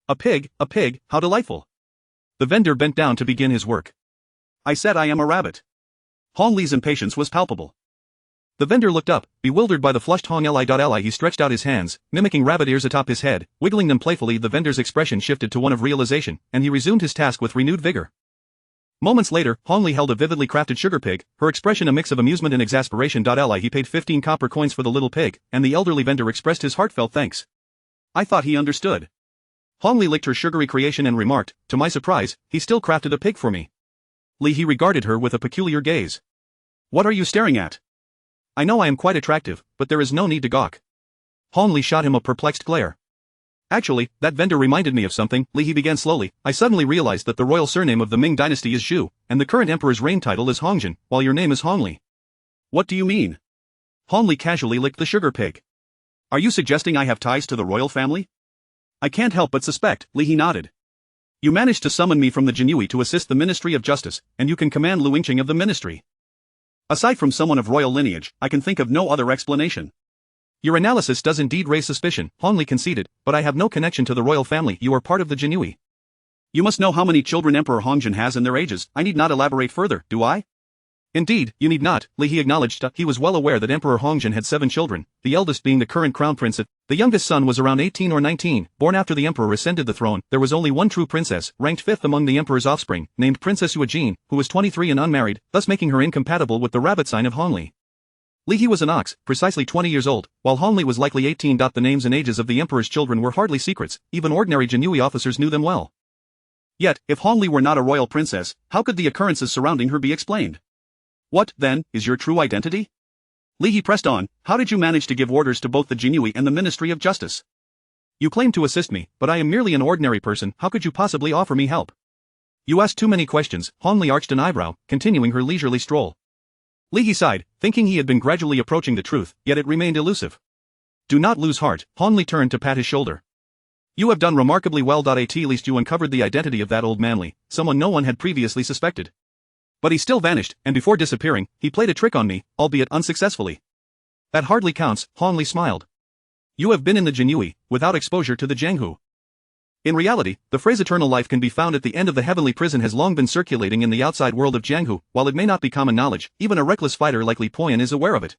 A pig, how delightful. The vendor bent down to begin his work. I said I am a rabbit. Hong Li's impatience was palpable. The vendor looked up, bewildered by the flushed Hong Li. He stretched out his hands, mimicking rabbit ears atop his head, wiggling them playfully. The vendor's expression shifted to one of realization, and he resumed his task with renewed vigor. Moments later, Hong Li held a vividly crafted sugar pig, her expression a mix of amusement and exasperation. He paid 15 copper coins for the little pig, and the elderly vendor expressed his heartfelt thanks. I thought he understood. Hong Li licked her sugary creation and remarked, to my surprise, he still crafted a pig for me. He regarded her with a peculiar gaze. What are you staring at? I know I am quite attractive, but there is no need to gawk. Hong Li shot him a perplexed glare. Actually, that vendor reminded me of something. He began slowly. I suddenly realized that the royal surname of the Ming dynasty is Zhu, and the current emperor's reign title is Hongjin, while your name is Hong Li. What do you mean? Hong Li casually licked the sugar pig. Are you suggesting I have ties to the royal family? I can't help but suspect. He nodded. You managed to summon me from the Jinui to assist the Ministry of Justice, and you can command Lu Yingqing of the ministry. Aside from someone of royal lineage, I can think of no other explanation. Your analysis does indeed raise suspicion, Hong Li conceded, but I have no connection to the royal family. You are part of the Jinui. You must know how many children Emperor Hongjin has and their ages. I need not elaborate further, do I? Indeed, you need not, he acknowledged. He was well aware that Emperor Hongjin had 7 children, the eldest being the current crown prince. The youngest son was around 18 or 19, born after the emperor ascended the throne. There was only one true princess, ranked 5th among the emperor's offspring, named Princess Yuejin, who was 23 and unmarried, thus making her incompatible with the rabbit sign of Hong Li. He was an ox, precisely 20 years old, while Hong Li was likely 18. The names and ages of the emperor's children were hardly secrets, even ordinary Jinui officers knew them well. Yet, if Hong Li were not a royal princess, how could the occurrences surrounding her be explained? What, then, is your true identity? He pressed on, how did you manage to give orders to both the Jinui and the Ministry of Justice? You claim to assist me, but I am merely an ordinary person. How could you possibly offer me help? You ask too many questions. Hong Li arched an eyebrow, continuing her leisurely stroll. He sighed, thinking he had been gradually approaching the truth, yet it remained elusive. Do not lose heart. Hong Li turned to pat his shoulder. You have done remarkably well. At least you uncovered the identity of that old manly, someone no one had previously suspected. But he still vanished, and before disappearing, he played a trick on me, albeit unsuccessfully. That hardly counts, Hong Li smiled. You have been in the Jinui, without exposure to the Jianghu. In reality, the phrase eternal life can be found at the end of the heavenly prison has long been circulating in the outside world of Jianghu. While it may not be common knowledge, even a reckless fighter like Li Poyan is aware of it.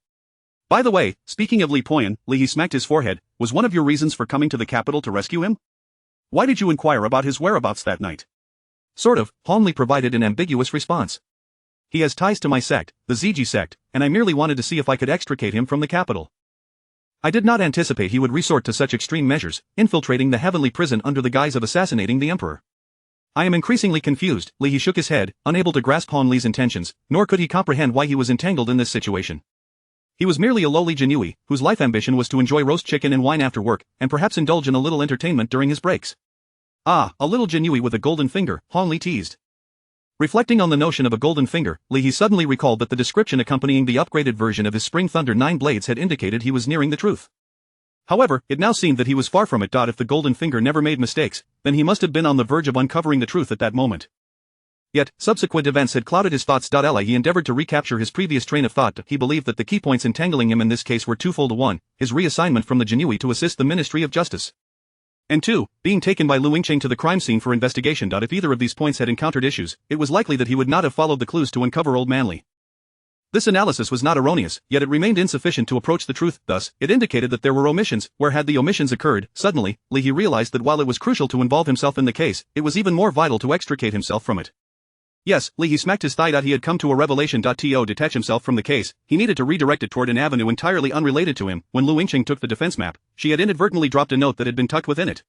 By the way, speaking of Li Poyan, he smacked his forehead, was one of your reasons for coming to the capital to rescue him? Why did you inquire about his whereabouts that night? Sort of, Hong Li provided an ambiguous response. He has ties to my sect, the Ziji sect, and I merely wanted to see if I could extricate him from the capital. I did not anticipate he would resort to such extreme measures, infiltrating the heavenly prison under the guise of assassinating the emperor. I am increasingly confused. He shook his head, unable to grasp Hong Li's intentions, nor could he comprehend why he was entangled in this situation. He was merely a lowly Jinui, whose life ambition was to enjoy roast chicken and wine after work, and perhaps indulge in a little entertainment during his breaks. Ah, a little Jinui with a golden finger, Hong Li teased. Reflecting on the notion of a golden finger, he suddenly recalled that the description accompanying the upgraded version of his Spring Thunder 9 blades had indicated he was nearing the truth. However, it now seemed that he was far from it. If the golden finger never made mistakes, then he must have been on the verge of uncovering the truth at that moment. Yet, subsequent events had clouded his thoughts. He endeavored to recapture his previous train of thought. He believed that the key points entangling him in this case were twofold: 1, his reassignment from the Jinui to assist the Ministry of Justice. And 2, being taken by Lu Yingqing to the crime scene for investigation. If either of these points had encountered issues, it was likely that he would not have followed the clues to uncover Old Manly. This analysis was not erroneous, yet it remained insufficient to approach the truth. Thus, it indicated that there were omissions, where had the omissions occurred. Suddenly, he realized that while it was crucial to involve himself in the case, it was even more vital to extricate himself from it. Yes, Li He smacked his thigh. He had come to a revelation. To detach himself from the case, he needed to redirect it toward an avenue entirely unrelated to him. When Lu Yingqing took the defense map, she had inadvertently dropped a note that had been tucked within it.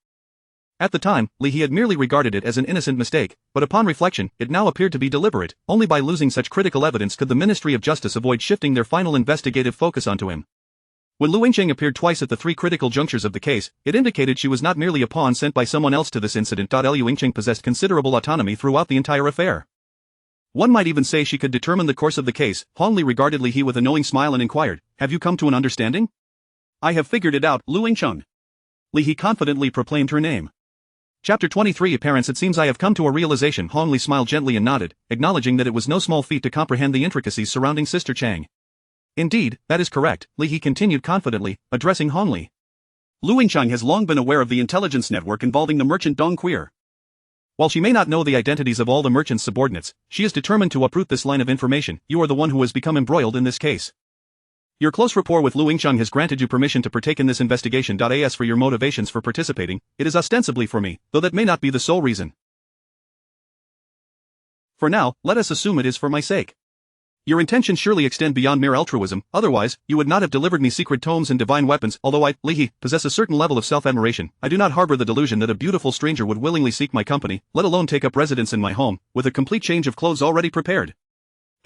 At the time, Li He had merely regarded it as an innocent mistake, but upon reflection, it now appeared to be deliberate. Only by losing such critical evidence could the Ministry of Justice avoid shifting their final investigative focus onto him. When Lu Yingqing appeared twice at the three critical junctures of the case, it indicated she was not merely a pawn sent by someone else to this incident. Lu Yingqing possessed considerable autonomy throughout the entire affair. One might even say she could determine the course of the case. Hong Li regarded Li He with a knowing smile and inquired, "Have you come to an understanding?" "I have figured it out, Lu Yingqing." Li He confidently proclaimed her name. Chapter 23 Parents. It seems I have come to a realization. Hong Li smiled gently and nodded, acknowledging that it was no small feat to comprehend the intricacies surrounding Sister Chang. "Indeed, that is correct," Li He continued confidently, addressing Hong Li. "Lu Yingqing has long been aware of the intelligence network involving the merchant Dong Queer. While she may not know the identities of all the merchant's subordinates, she is determined to uproot this line of information. You are the one who has become embroiled in this case. Your close rapport with Lu Yingqing has granted you permission to partake in this investigation. As for your motivations for participating, it is ostensibly for me, though that may not be the sole reason. For now, let us assume it is for my sake. Your intentions surely extend beyond mere altruism, otherwise, you would not have delivered me secret tomes and divine weapons. Although I, Li He, possess a certain level of self-admiration, I do not harbor the delusion that a beautiful stranger would willingly seek my company, let alone take up residence in my home, with a complete change of clothes already prepared."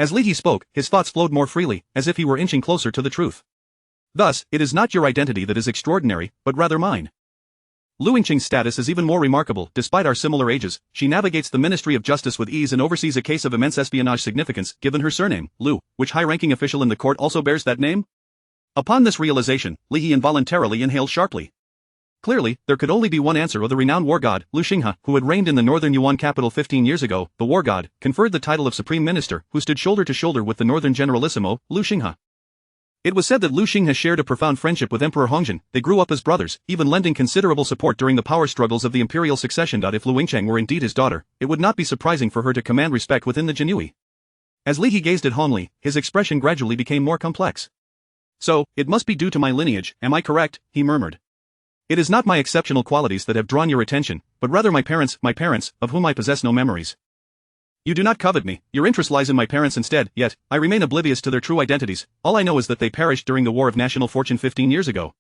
As Li He spoke, his thoughts flowed more freely, as if he were inching closer to the truth. "Thus, it is not your identity that is extraordinary, but rather mine. Lu Yingqing's status is even more remarkable. Despite our similar ages, she navigates the Ministry of Justice with ease and oversees a case of immense espionage significance, given her surname, Lu, which high-ranking official in the court also bears that name?" Upon this realization, Li He involuntarily inhaled sharply. Clearly, there could only be one answer. The renowned war god, Lu Xinghe, who had reigned in the northern Yuan capital 15 years ago, the war god, conferred the title of supreme minister, who stood shoulder to shoulder with the northern generalissimo, Lu Xinghe. It was said that Lu Xinghe shared a profound friendship with Emperor Hongzhen. They grew up as brothers, even lending considerable support during the power struggles of the imperial succession. If Lu Yingqing were indeed his daughter, it would not be surprising for her to command respect within the Jinui. As Li He gazed at Hong Li, his expression gradually became more complex. "So, it must be due to my lineage, am I correct?" he murmured. "It is not my exceptional qualities that have drawn your attention, but rather my parents, of whom I possess no memories. You do not covet me, your interest lies in my parents instead, yet, I remain oblivious to their true identities. All I know is that they perished during the War of National Fortune 15 years ago.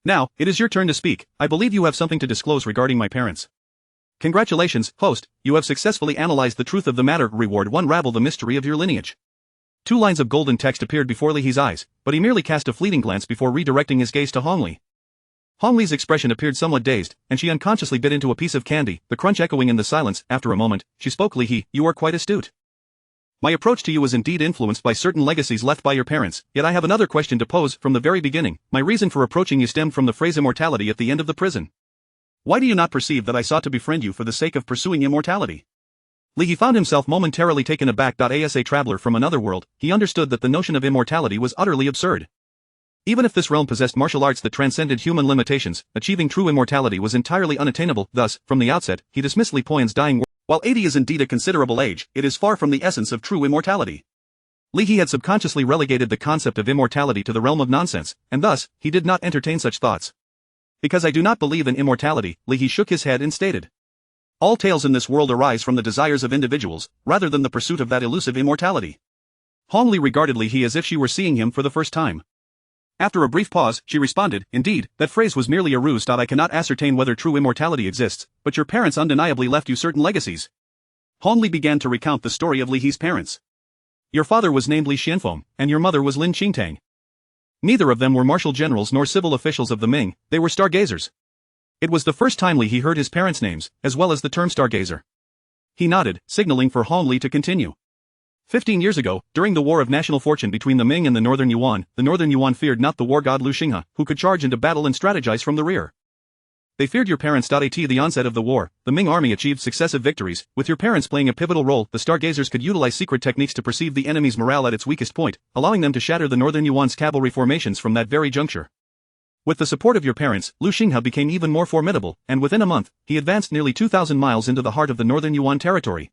Now, it is your turn to speak. I believe you have something to disclose regarding my parents." "Congratulations, host, you have successfully analyzed the truth of the matter. Reward 1. Ravel the mystery of your lineage." 2 lines of golden text appeared before Li He's eyes, but he merely cast a fleeting glance before redirecting his gaze to Hong Li. Hong Li's expression appeared somewhat dazed, and she unconsciously bit into a piece of candy, the crunch echoing in the silence. After a moment, she spoke. "Li He, you are quite astute. My approach to you is indeed influenced by certain legacies left by your parents, yet I have another question to pose. From the very beginning, my reason for approaching you stemmed from the phrase immortality at the end of the prison. Why do you not perceive that I sought to befriend you for the sake of pursuing immortality?" Li He found himself momentarily taken aback. As a traveler from another world, he understood that the notion of immortality was utterly absurd. Even if this realm possessed martial arts that transcended human limitations, achieving true immortality was entirely unattainable. Thus, from the outset, he dismissed Li Poyan's dying world. While 80 is indeed a considerable age, it is far from the essence of true immortality. Li He had subconsciously relegated the concept of immortality to the realm of nonsense, and thus, he did not entertain such thoughts. "Because I do not believe in immortality," Li He shook his head and stated. "All tales in this world arise from the desires of individuals, rather than the pursuit of that elusive immortality." Hong Li regarded Li He as if she were seeing him for the first time. After a brief pause, she responded, "Indeed, that phrase was merely a ruse. I cannot ascertain whether true immortality exists, but your parents undeniably left you certain legacies." Hong Li began to recount the story of Li He's parents. "Your father was named Li Xianfeng, and your mother was Lin Qingtang. Neither of them were martial generals nor civil officials of the Ming, they were stargazers." It was the first time Li He heard his parents' names, as well as the term stargazer. He nodded, signaling for Hong Li to continue. 15 years ago, during the War of National Fortune between the Ming and the Northern Yuan feared not the war god Lu Xinghe, who could charge into battle and strategize from the rear. They feared your parents. At the onset of the war, the Ming army achieved successive victories, with your parents playing a pivotal role. The stargazers could utilize secret techniques to perceive the enemy's morale at its weakest point, allowing them to shatter the Northern Yuan's cavalry formations from that very juncture. With the support of your parents, Lu Xinghe became even more formidable, and within a month, he advanced nearly 2,000 miles into the heart of the Northern Yuan territory.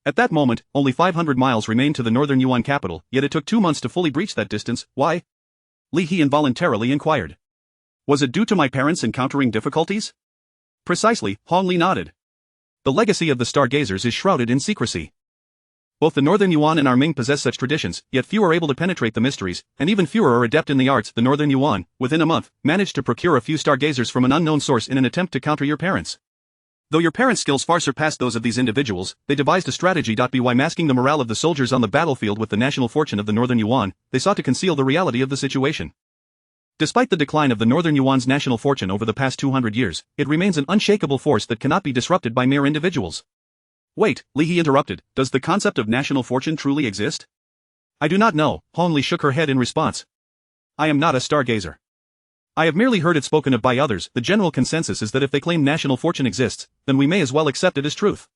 At that moment, only 500 miles remained to the Northern Yuan capital, yet it took 2 months to fully breach that distance. Why? Li He involuntarily inquired. Was it due to my parents encountering difficulties? Precisely, Hong Li nodded. The legacy of the stargazers is shrouded in secrecy. Both the Northern Yuan and our Ming possess such traditions, yet few are able to penetrate the mysteries, and even fewer are adept in the arts. The Northern Yuan, within a month, managed to procure a few stargazers from an unknown source in an attempt to counter your parents. Though your parents' skills far surpassed those of these individuals, they devised a strategy. By masking the morale of the soldiers on the battlefield with the national fortune of the Northern Yuan, they sought to conceal the reality of the situation. Despite the decline of the Northern Yuan's national fortune over the past 200 years, it remains an unshakable force that cannot be disrupted by mere individuals. Wait, Li He interrupted, does the concept of national fortune truly exist? I do not know, Hong Li shook her head in response. I am not a stargazer. I have merely heard it spoken of by others. The general consensus is that if they claim national fortune exists, then we may as well accept it as truth.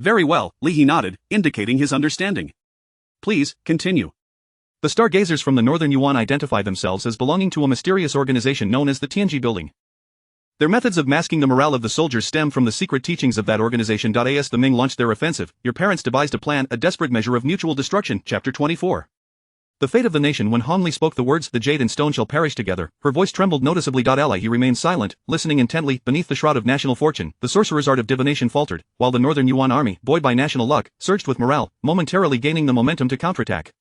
Very well, Li He nodded, indicating his understanding. Please, continue. The stargazers from the Northern Yuan identify themselves as belonging to a mysterious organization known as the Tianji Building. Their methods of masking the morale of the soldiers stem from the secret teachings of that organization. As the Ming launched their offensive, your parents devised a plan, a desperate measure of mutual destruction. Chapter 24. The fate of the nation. When Hong Li spoke the words, the jade and stone shall perish together, her voice trembled noticeably. He remained silent, listening intently. Beneath the shroud of national fortune, the sorcerer's art of divination faltered, while the Northern Yuan army, buoyed by national luck, surged with morale, momentarily gaining the momentum to counterattack.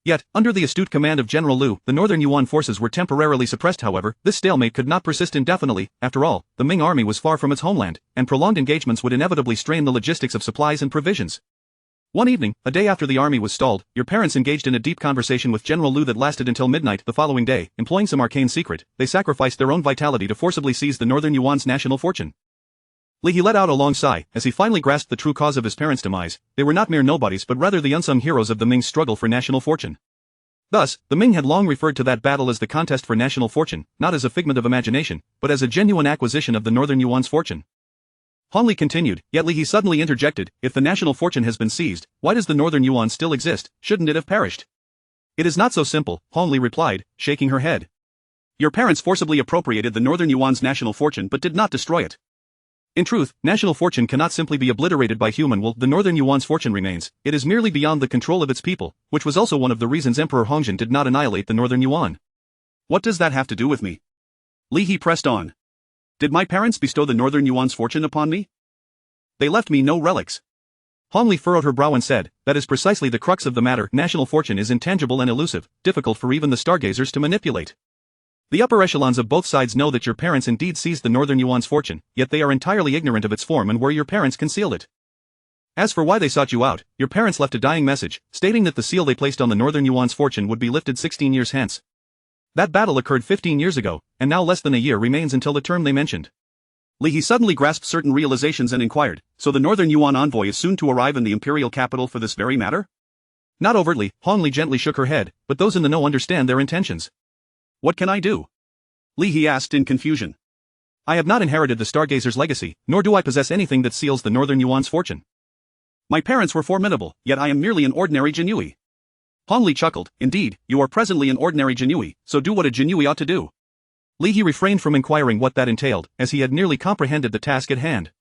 Yet, under the astute command of General Liu, the Northern Yuan forces were temporarily suppressed. However, this stalemate could not persist indefinitely. After all, the Ming army was far from its homeland, and prolonged engagements would inevitably strain the logistics of supplies and provisions. One evening, a day after the army was stalled, your parents engaged in a deep conversation with General Liu that lasted until midnight. The following day, employing some arcane secret, they sacrificed their own vitality to forcibly seize the Northern Yuan's national fortune. Li He let out a long sigh, as he finally grasped the true cause of his parents' demise. They were not mere nobodies but rather the unsung heroes of the Ming's struggle for national fortune. Thus, the Ming had long referred to that battle as the contest for national fortune, not as a figment of imagination, but as a genuine acquisition of the Northern Yuan's fortune. Hong Li continued, yet Li He suddenly interjected, if the national fortune has been seized, why does the Northern Yuan still exist? Shouldn't it have perished? It is not so simple, Hong Li replied, shaking her head. Your parents forcibly appropriated the Northern Yuan's national fortune but did not destroy it. In truth, national fortune cannot simply be obliterated by human will. The Northern Yuan's fortune remains, it is merely beyond the control of its people, which was also one of the reasons Emperor Hongzhen did not annihilate the Northern Yuan. What does that have to do with me? Li He pressed on. Did my parents bestow the Northern Yuan's fortune upon me? They left me no relics. Hong Li furrowed her brow and said, that is precisely the crux of the matter. National fortune is intangible and elusive, difficult for even the stargazers to manipulate. The upper echelons of both sides know that your parents indeed seized the Northern Yuan's fortune, yet they are entirely ignorant of its form and where your parents concealed it. As for why they sought you out, your parents left a dying message, stating that the seal they placed on the Northern Yuan's fortune would be lifted 16 years hence. That battle occurred 15 years ago, and now less than a year remains until the term they mentioned. Li He suddenly grasped certain realizations and inquired, so the Northern Yuan envoy is soon to arrive in the imperial capital for this very matter? Not overtly, Hong Li gently shook her head, but those in the know understand their intentions. What can I do? Li He asked in confusion. I have not inherited the Stargazer's legacy, nor do I possess anything that seals the Northern Yuan's fortune. My parents were formidable, yet I am merely an ordinary Jinui. Hong Li chuckled, indeed, you are presently an ordinary Jinui, so do what a Jinui ought to do. Li He refrained from inquiring what that entailed, as he had nearly comprehended the task at hand.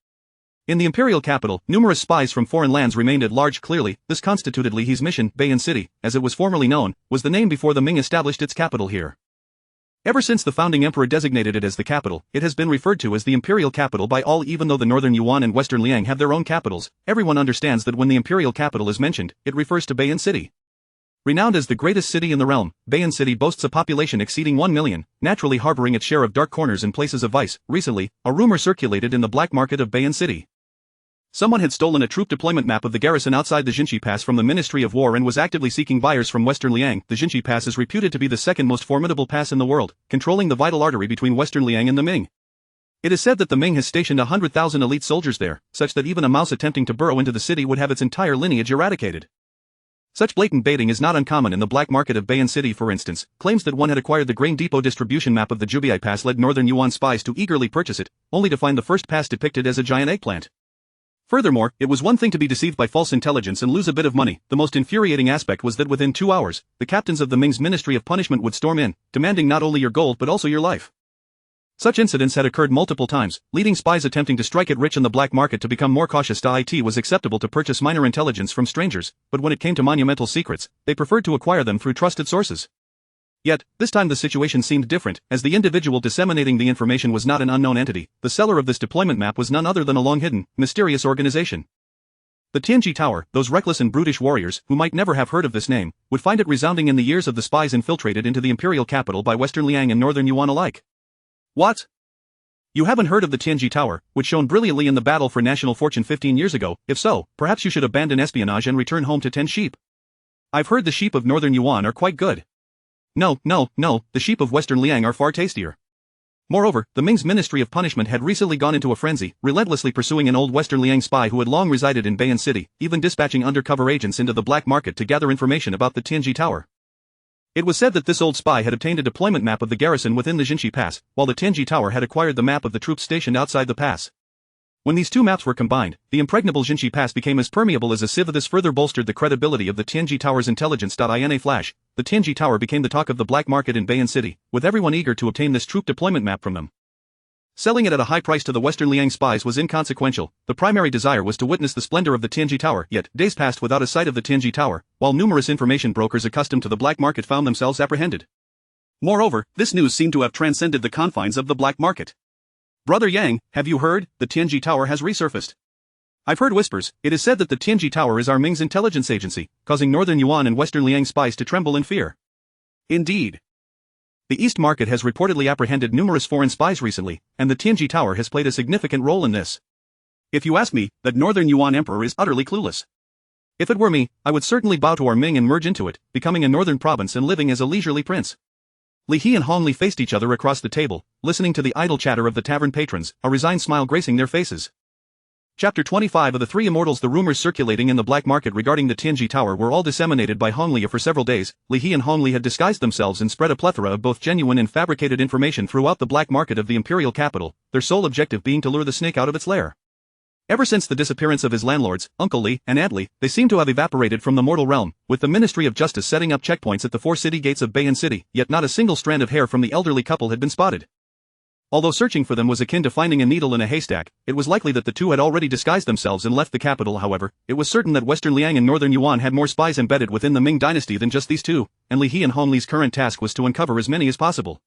In the imperial capital, numerous spies from foreign lands remained at large. Clearly, this constituted Li He's mission. Bayan City, as it was formerly known, was the name before the Ming established its capital here. Ever since the founding emperor designated it as the capital, it has been referred to as the imperial capital by all. Even though the Northern Yuan and Western Liang have their own capitals, everyone understands that when the imperial capital is mentioned, it refers to Bayan City. Renowned as the greatest city in the realm, Bayan City boasts a population exceeding 1 million, naturally harboring its share of dark corners and places of vice. Recently, a rumor circulated in the black market of Bayan City. Someone had stolen a troop deployment map of the garrison outside the Jinshi Pass from the Ministry of War and was actively seeking buyers from Western Liang. The Jinshi Pass is reputed to be the second most formidable pass in the world, controlling the vital artery between Western Liang and the Ming. It is said that the Ming has stationed 100,000 elite soldiers there, such that even a mouse attempting to burrow into the city would have its entire lineage eradicated. Such blatant baiting is not uncommon in the black market of Bayan City. For instance, claims that one had acquired the grain depot distribution map of the Jubiai Pass led Northern Yuan spies to eagerly purchase it, only to find the first pass depicted as a giant eggplant. Furthermore, it was one thing to be deceived by false intelligence and lose a bit of money. The most infuriating aspect was that within 2 hours, the captains of the Ming's Ministry of Punishment would storm in, demanding not only your gold but also your life. Such incidents had occurred multiple times, leading spies attempting to strike it rich in the black market to become more cautious. It was acceptable to purchase minor intelligence from strangers, but when it came to monumental secrets, they preferred to acquire them through trusted sources. Yet, this time the situation seemed different, as the individual disseminating the information was not an unknown entity. The seller of this deployment map was none other than a long-hidden, mysterious organization. The Tianji Tower, those reckless and brutish warriors, who might never have heard of this name, would find it resounding in the ears of the spies infiltrated into the imperial capital by Western Liang and Northern Yuan alike. What? You haven't heard of the Tianji Tower, which shone brilliantly in the battle for national fortune 15 years ago? If so, perhaps you should abandon espionage and return home to tend sheep. I've heard the sheep of Northern Yuan are quite good. No, the sheep of Western Liang are far tastier. Moreover, the Ming's Ministry of Punishment had recently gone into a frenzy, relentlessly pursuing an old Western Liang spy who had long resided in Bayan City, even dispatching undercover agents into the black market to gather information about the Tianji Tower. It was said that this old spy had obtained a deployment map of the garrison within the Jinshi Pass, while the Tianji Tower had acquired the map of the troops stationed outside the pass. When these two maps were combined, the impregnable Jinshi Pass became as permeable as a sieve. This further bolstered the credibility of the Tianji Tower's intelligence. In a flash, the Tianji Tower became the talk of the black market in Bayan City, with everyone eager to obtain this troop deployment map from them. Selling it at a high price to the Western Liang spies was inconsequential. The primary desire was to witness the splendor of the Tianji Tower. Yet, days passed without a sight of the Tianji Tower, while numerous information brokers accustomed to the black market found themselves apprehended. Moreover, this news seemed to have transcended the confines of the black market. Brother Yang, have you heard? The Tianji Tower has resurfaced. I've heard whispers. It is said that the Tianji Tower is our Ming's intelligence agency, causing Northern Yuan and Western Liang spies to tremble in fear. Indeed. The East Market has reportedly apprehended numerous foreign spies recently, and the Tianji Tower has played a significant role in this. If you ask me, that Northern Yuan emperor is utterly clueless. If it were me, I would certainly bow to our Ming and merge into it, becoming a northern province and living as a leisurely prince. Li He and Hong Li faced each other across the table, listening to the idle chatter of the tavern patrons, a resigned smile gracing their faces. Chapter 25 of The Three Immortals. The rumors circulating in the black market regarding the Tianji Tower were all disseminated by Hong Li for several days. Li He and Hong Li had disguised themselves and spread a plethora of both genuine and fabricated information throughout the black market of the imperial capital, their sole objective being to lure the snake out of its lair. Ever since the disappearance of his landlords, Uncle Li and Aunt Li, they seem to have evaporated from the mortal realm, with the Ministry of Justice setting up checkpoints at the 4 city gates of Bayan City, yet not a single strand of hair from the elderly couple had been spotted. Although searching for them was akin to finding a needle in a haystack, it was likely that the two had already disguised themselves and left the capital. However, it was certain that Western Liang and Northern Yuan had more spies embedded within the Ming dynasty than just these two, and Li He and Hong Li's current task was to uncover as many as possible.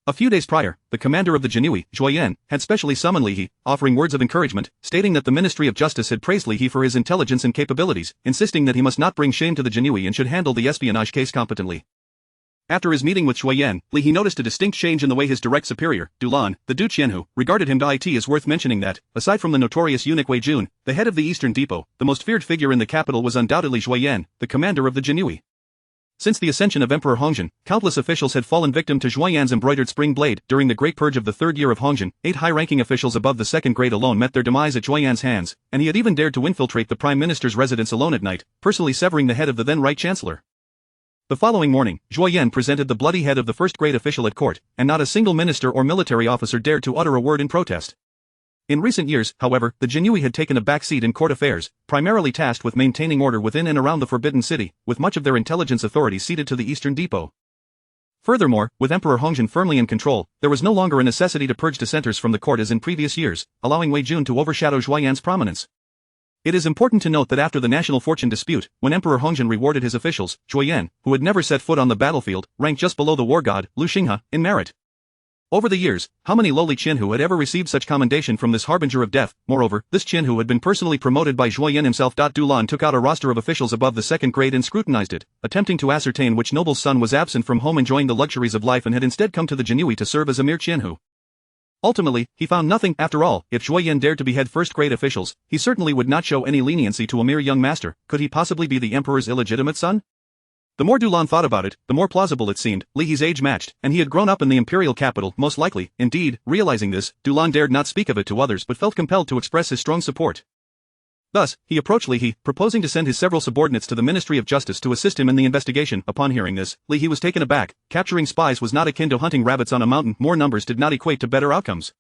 A few days prior, the commander of the Jinui, Zhuo Yan, had specially summoned Li He, offering words of encouragement, stating that the Ministry of Justice had praised Li He for his intelligence and capabilities, insisting that he must not bring shame to the Jinui and should handle the espionage case competently. After his meeting with Zhuo Yan, Li He noticed a distinct change in the way his direct superior, Dulan, the Du Qianhu, regarded him. It is worth mentioning that, aside from the notorious eunuch Wei Jun, the head of the Eastern Depot, the most feared figure in the capital was undoubtedly Zhuo Yan, the commander of the Jinui. Since the ascension of Emperor Hongzhen, countless officials had fallen victim to Zhuo Yan's embroidered spring blade. During the Great Purge of the third year of Hongzhen, 8 high-ranking officials above the second grade alone met their demise at Zhuo Yan's hands, and he had even dared to infiltrate the prime minister's residence alone at night, personally severing the head of the then right chancellor. The following morning, Zhuo Yan presented the bloody head of the first-grade official at court, and not a single minister or military officer dared to utter a word in protest. In recent years, however, the Jinui had taken a back seat in court affairs, primarily tasked with maintaining order within and around the Forbidden City, with much of their intelligence authority ceded to the Eastern Depot. Furthermore, with Emperor Hongzhen firmly in control, there was no longer a necessity to purge dissenters from the court as in previous years, allowing Wei Jun to overshadow Zhuo Yan's prominence. It is important to note that after the national fortune dispute, when Emperor Hongzhen rewarded his officials, Zhuo Yan, who had never set foot on the battlefield, ranked just below the war god, Lu Xinghe, in merit. Over the years, how many lowly Qianhu had ever received such commendation from this harbinger of death? Moreover, this Qianhu had been personally promoted by Zhuo Yan himself. Dulan took out a roster of officials above the second grade and scrutinized it, attempting to ascertain which noble's son was absent from home enjoying the luxuries of life and had instead come to the Jinui to serve as a mere Qianhu. Ultimately, he found nothing. After all, if Zhuo Yan dared to behead first-grade officials, he certainly would not show any leniency to a mere young master. Could he possibly be the emperor's illegitimate son? The more Dulan thought about it, the more plausible it seemed. Li He's age matched, and he had grown up in the imperial capital, most likely. Indeed, realizing this, Dulan dared not speak of it to others but felt compelled to express his strong support. Thus, he approached Li He, proposing to send his several subordinates to the Ministry of Justice to assist him in the investigation. Upon hearing this, Li He was taken aback. Capturing spies was not akin to hunting rabbits on a mountain. More numbers did not equate to better outcomes.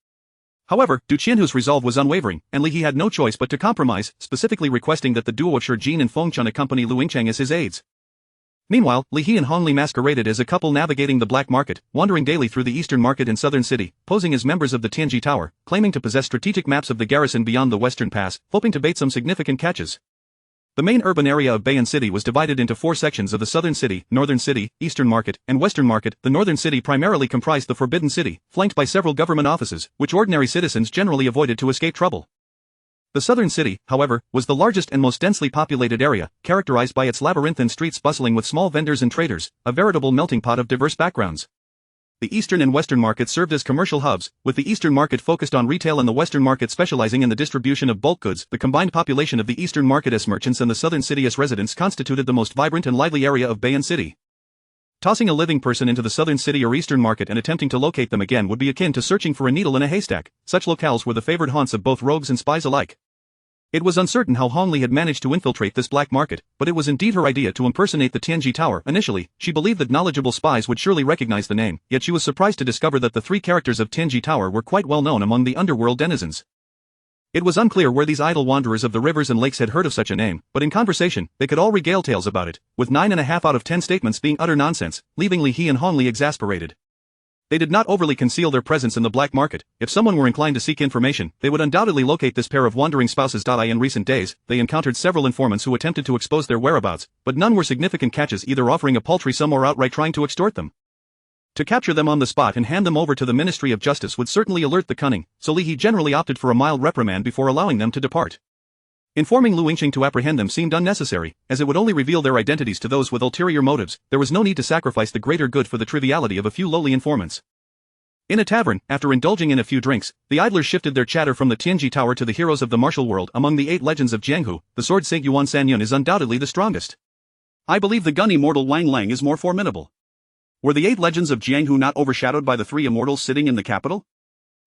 However, Du Qianhu's resolve was unwavering, and Li He had no choice but to compromise, specifically requesting that the duo of Shi Jin and Feng Chun accompany Lu Yingcheng as his aides. Meanwhile, Li He and Hong Li masqueraded as a couple navigating the black market, wandering daily through the eastern market in southern city, posing as members of the Tianji Tower, claiming to possess strategic maps of the garrison beyond the western pass, hoping to bait some significant catches. The main urban area of Bayan City was divided into 4 sections of the southern city, northern city, eastern market, and western market. The northern city primarily comprised the Forbidden City, flanked by several government offices, which ordinary citizens generally avoided to escape trouble. The southern city, however, was the largest and most densely populated area, characterized by its labyrinthine streets bustling with small vendors and traders, a veritable melting pot of diverse backgrounds. The eastern and western markets served as commercial hubs, with the eastern market focused on retail and the western market specializing in the distribution of bulk goods. The combined population of the eastern market as merchants and the southern city as residents constituted the most vibrant and lively area of Bayan City. Tossing a living person into the southern city or eastern market and attempting to locate them again would be akin to searching for a needle in a haystack. Such locales were the favored haunts of both rogues and spies alike. It was uncertain how Hong Li had managed to infiltrate this black market, but it was indeed her idea to impersonate the Tianji Tower. Initially, she believed that knowledgeable spies would surely recognize the name, yet she was surprised to discover that the three characters of Tianji Tower were quite well known among the underworld denizens. It was unclear where these idle wanderers of the rivers and lakes had heard of such a name, but in conversation, they could all regale tales about it, with 9.5 out of 10 statements being utter nonsense, leaving Li He and Hong Li exasperated. They did not overly conceal their presence in the black market. If someone were inclined to seek information, they would undoubtedly locate this pair of wandering spouses. In recent days, they encountered several informants who attempted to expose their whereabouts, but none were significant catches, either offering a paltry sum or outright trying to extort them. To capture them on the spot and hand them over to the Ministry of Justice would certainly alert the cunning, so Li He generally opted for a mild reprimand before allowing them to depart. Informing Lu Yingxing to apprehend them seemed unnecessary, as it would only reveal their identities to those with ulterior motives. There was no need to sacrifice the greater good for the triviality of a few lowly informants. In a tavern, after indulging in a few drinks, the idlers shifted their chatter from the Tianji Tower to the heroes of the martial world. Among the 8 legends of Jianghu, the sword Saint Yuan Sanyun is undoubtedly the strongest. I believe the gun immortal Wang Lang is more formidable. Were the 8 legends of Jianghu not overshadowed by the 3 immortals sitting in the capital?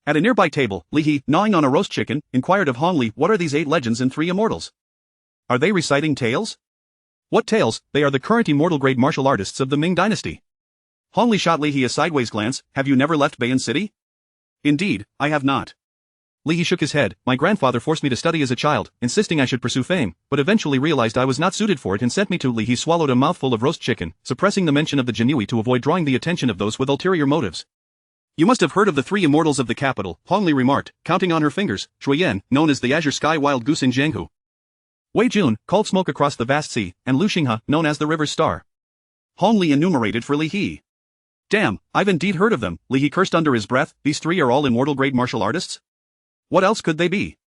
At a nearby table, Li He, gnawing on a roast chicken, inquired of Hong Li, what are these 8 legends and 3 immortals? Are they reciting tales? What tales? They are the current immortal grade martial artists of the Ming dynasty. Hong Li shot Li He a sideways glance. Have you never left Bayan City? Indeed, I have not. Li He shook his head. My grandfather forced me to study as a child, insisting I should pursue fame, but eventually realized I was not suited for it and sent me to Li He swallowed a mouthful of roast chicken, suppressing the mention of the Jinui to avoid drawing the attention of those with ulterior motives. You must have heard of the 3 immortals of the capital, Hong Li remarked, counting on her fingers. Shui Yan, known as the Azure Sky Wild Goose in Jianghu. Wei Jun, called Smoke Across the Vast Sea, and Lu Xinghe, known as the River's Star. Hong Li enumerated for Li He. Damn, I've indeed heard of them, Li He cursed under his breath. These 3 are all immortal-grade martial artists? What else could they be?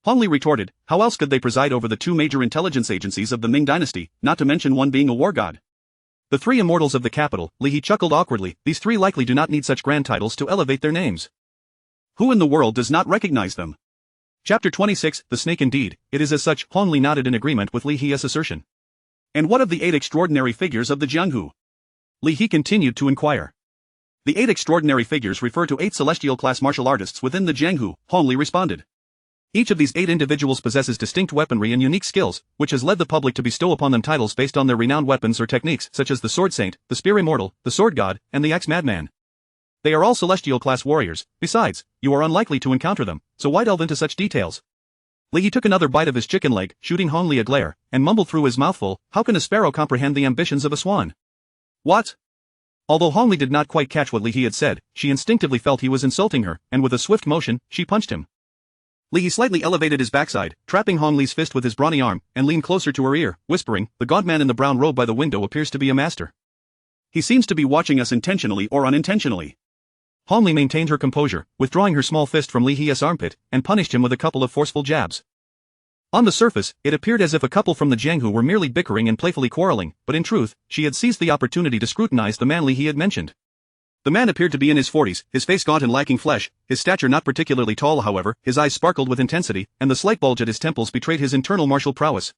Hong Li retorted, how else could they preside over the 2 major intelligence agencies of the Ming dynasty, not to mention one being a war god? The 3 immortals of the capital, Li He chuckled awkwardly, these 3 likely do not need such grand titles to elevate their names. Who in the world does not recognize them? Chapter 26, The Snake Indeed, it is as such. Hong Li nodded in agreement with Li He's assertion. And what of the 8 extraordinary figures of the Jianghu? Li He continued to inquire. The 8 extraordinary figures refer to 8 celestial-class martial artists within the Jianghu, Hong Li responded. Each of these 8 individuals possesses distinct weaponry and unique skills, which has led the public to bestow upon them titles based on their renowned weapons or techniques, such as the Sword Saint, the Spear Immortal, the Sword God, and the Axe Madman. They are all celestial-class warriors. Besides, you are unlikely to encounter them, so why delve into such details? Li He took another bite of his chicken leg, shooting Hong Li a glare, and mumbled through his mouthful, how can a sparrow comprehend the ambitions of a swan? What? Although Hong Li did not quite catch what Li He had said, she instinctively felt he was insulting her, and with a swift motion, she punched him. Li He slightly elevated his backside, trapping Hong Li's fist with his brawny arm, and leaned closer to her ear, whispering, the gaunt man in the brown robe by the window appears to be a master. He seems to be watching us intentionally or unintentionally. Hong Li maintained her composure, withdrawing her small fist from Li He's armpit, and punished him with a couple of forceful jabs. On the surface, it appeared as if a couple from the Jianghu were merely bickering and playfully quarreling, but in truth, she had seized the opportunity to scrutinize the man Li He had mentioned. The man appeared to be in his 40s, his face gaunt and lacking flesh, his stature not particularly tall however, his eyes sparkled with intensity, and the slight bulge at his temples betrayed his internal martial prowess.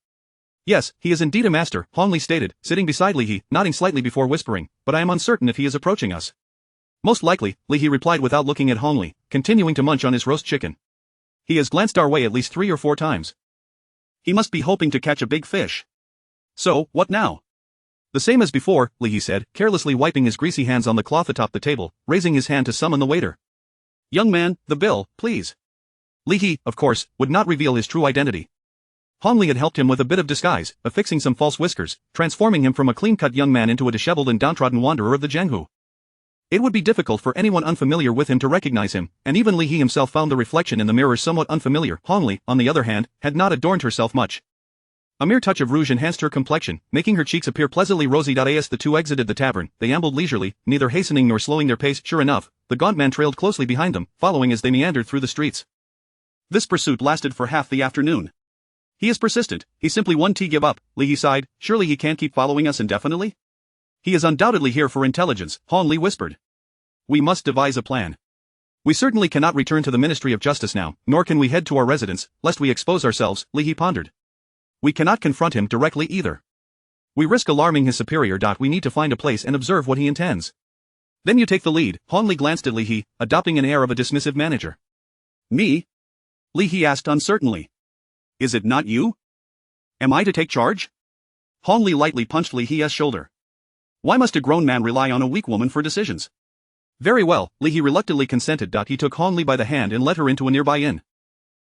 Yes, he is indeed a master, Hong Li stated, sitting beside Li He, nodding slightly before whispering, but I am uncertain if he is approaching us. Most likely, Li He replied without looking at Hong Li, continuing to munch on his roast chicken. He has glanced our way at least 3 or 4 times. He must be hoping to catch a big fish. So, what now? The same as before, Li He said, carelessly wiping his greasy hands on the cloth atop the table, raising his hand to summon the waiter. Young man, the bill, please. Li He, of course, would not reveal his true identity. Hong Li had helped him with a bit of disguise, affixing some false whiskers, transforming him from a clean-cut young man into a disheveled and downtrodden wanderer of the Jianghu. It would be difficult for anyone unfamiliar with him to recognize him, and even Li He himself found the reflection in the mirror somewhat unfamiliar. Hong Li, on the other hand, had not adorned herself much. A mere touch of rouge enhanced her complexion, making her cheeks appear pleasantly rosy. As the two exited the tavern, they ambled leisurely, neither hastening nor slowing their pace. Sure enough, the gaunt man trailed closely behind them, following as they meandered through the streets. This pursuit lasted for half the afternoon. He is persistent, he simply won't give up, Li He sighed, surely he can't keep following us indefinitely? He is undoubtedly here for intelligence, Han Li whispered. We must devise a plan. We certainly cannot return to the Ministry of Justice now, nor can we head to our residence, lest we expose ourselves, Li He pondered. We cannot confront him directly either. We risk alarming his superior. We need to find a place and observe what he intends. Then you take the lead, Han Li glanced at Li He, adopting an air of a dismissive manager. Me? Li He asked uncertainly. Is it not you? Am I to take charge? Han Li lightly punched Li He's shoulder. Why must a grown man rely on a weak woman for decisions? Very well, Li He reluctantly consented. He took Han Li by the hand and led her into a nearby inn.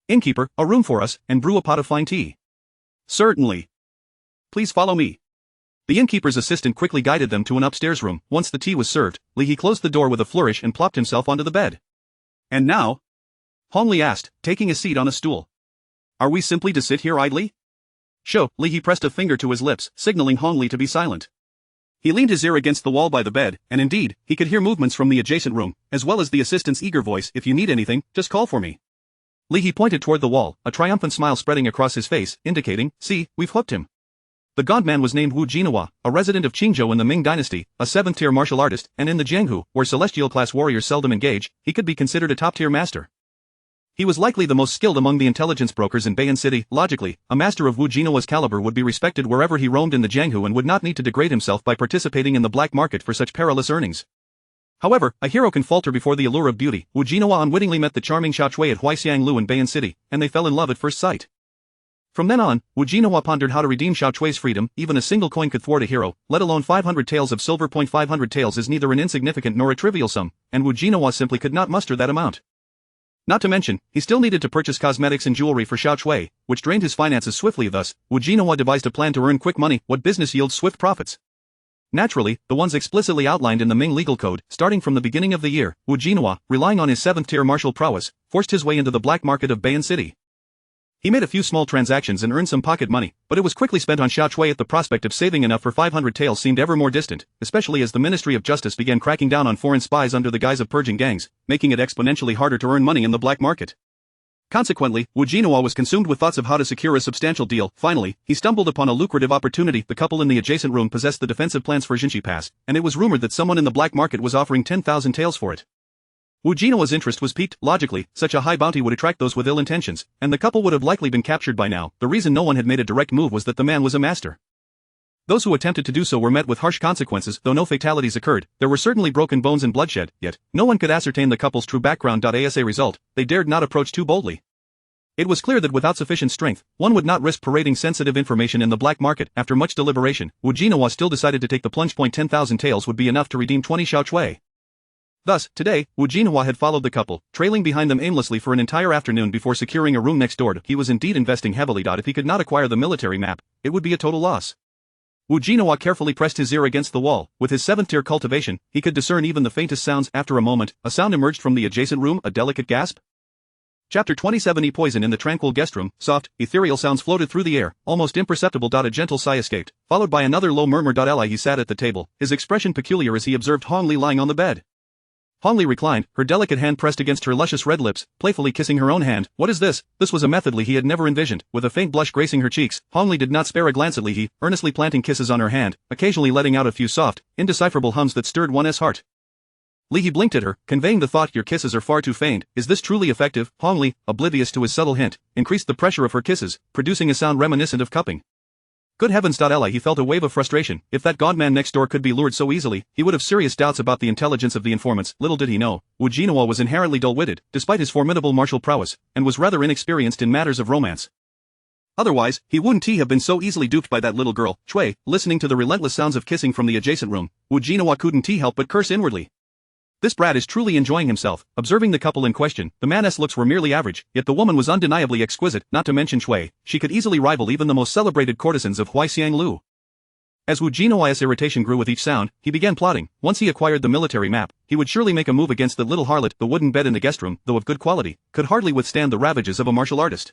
Innkeeper, a room for us, and brew a pot of fine tea. Certainly. Please follow me. The innkeeper's assistant quickly guided them to an upstairs room. Once the tea was served, Li He closed the door with a flourish and plopped himself onto the bed. And now? Han Li asked, taking a seat on a stool. Are we simply to sit here idly? Sho, Li He pressed a finger to his lips, signaling Han Li to be silent. He leaned his ear against the wall by the bed, and indeed, he could hear movements from the adjacent room, as well as the assistant's eager voice, if you need anything, just call for me. Li He pointed toward the wall, a triumphant smile spreading across his face, indicating, see, we've hooked him. The gaunt man was named Wu Jinawa, a resident of Qingzhou in the Ming dynasty, a 7th-tier martial artist, and in the Jianghu, where celestial-class warriors seldom engage, he could be considered a top-tier master. He was likely the most skilled among the intelligence brokers in Bayan City. Logically, a master of Wu Jinawa's caliber would be respected wherever he roamed in the Jianghu and would not need to degrade himself by participating in the black market for such perilous earnings. However, a hero can falter before the allure of beauty. Wu Jinawa unwittingly met the charming Xiao Chui at Huaixianglu in Bayan City, and they fell in love at first sight. From then on, Wu Jinawa pondered how to redeem Xiao Chui's freedom. Even a single coin could thwart a hero, let alone 500 taels of silver. 500 taels is neither an insignificant nor a trivial sum, and Wu Jinawa simply could not muster that amount. Not to mention, he still needed to purchase cosmetics and jewelry for Xiao Chui, which drained his finances swiftly. Thus, Wu Jinawa devised a plan to earn quick money. What business yields swift profits? Naturally, the ones explicitly outlined in the Ming legal code. Starting from the beginning of the year, Wu Jinawa, relying on his 7th-tier martial prowess, forced his way into the black market of Bayan City. He made a few small transactions and earned some pocket money, but it was quickly spent on Xiao Chui. At the prospect of saving enough for 500 taels seemed ever more distant, especially as the Ministry of Justice began cracking down on foreign spies under the guise of purging gangs, making it exponentially harder to earn money in the black market. Consequently, Wu Jinawa was consumed with thoughts of how to secure a substantial deal. Finally, he stumbled upon a lucrative opportunity. The couple in the adjacent room possessed the defensive plans for Jinshi Pass, and it was rumored that someone in the black market was offering 10,000 taels for it. Wu Jinawa's interest was piqued. Logically, such a high bounty would attract those with ill intentions, and the couple would have likely been captured by now. The reason no one had made a direct move was that the man was a master. Those who attempted to do so were met with harsh consequences. Though no fatalities occurred, there were certainly broken bones and bloodshed, yet no one could ascertain the couple's true background. As a result, they dared not approach too boldly. It was clear that without sufficient strength, one would not risk parading sensitive information in the black market. After much deliberation, Wu Jinawa still decided to take the plunge. 10,000 taels would be enough to redeem 20 Xiao Chui. Thus, today, Wu Jinawa had followed the couple, trailing behind them aimlessly for an entire afternoon before securing a room next door. He was indeed investing heavily. If he could not acquire the military map, it would be a total loss. Wu Jinawa carefully pressed his ear against the wall. With his 7th-tier cultivation, he could discern even the faintest sounds. After a moment, a sound emerged from the adjacent room, a delicate gasp. Chapter 27. Poison. In the tranquil guest room, soft, ethereal sounds floated through the air, almost imperceptible. A gentle sigh escaped, followed by another low murmur. Li He sat at the table, his expression peculiar as he observed Han Li lying on the bed. Han Li reclined, her delicate hand pressed against her luscious red lips, playfully kissing her own hand. What is this? This was a method Li He had never envisioned. With a faint blush gracing her cheeks, Han Li did not spare a glance at Li He, earnestly planting kisses on her hand, occasionally letting out a few soft, indecipherable hums that stirred one's heart. Li He blinked at her, conveying the thought, your kisses are far too feigned. Is this truly effective? Han Li, oblivious to his subtle hint, increased the pressure of her kisses, producing a sound reminiscent of cupping. Good heavens! Li He felt a wave of frustration. If that gaunt man next door could be lured so easily, he would have serious doubts about the intelligence of the informants. Little did he know, Wu Jinawa was inherently dull-witted, despite his formidable martial prowess, and was rather inexperienced in matters of romance. Otherwise, he wouldn't have been so easily duped by that little girl. Chui, listening to the relentless sounds of kissing from the adjacent room, Wu Jinawa couldn't help but curse inwardly. This brat is truly enjoying himself. Observing the couple in question, the man's looks were merely average, yet the woman was undeniably exquisite. Not to mention Chui, she could easily rival even the most celebrated courtesans of Huaixianglu. As Wu Jinawa's irritation grew with each sound, he began plotting. Once he acquired the military map, he would surely make a move against the little harlot. The wooden bed in the guest room, though of good quality, could hardly withstand the ravages of a martial artist.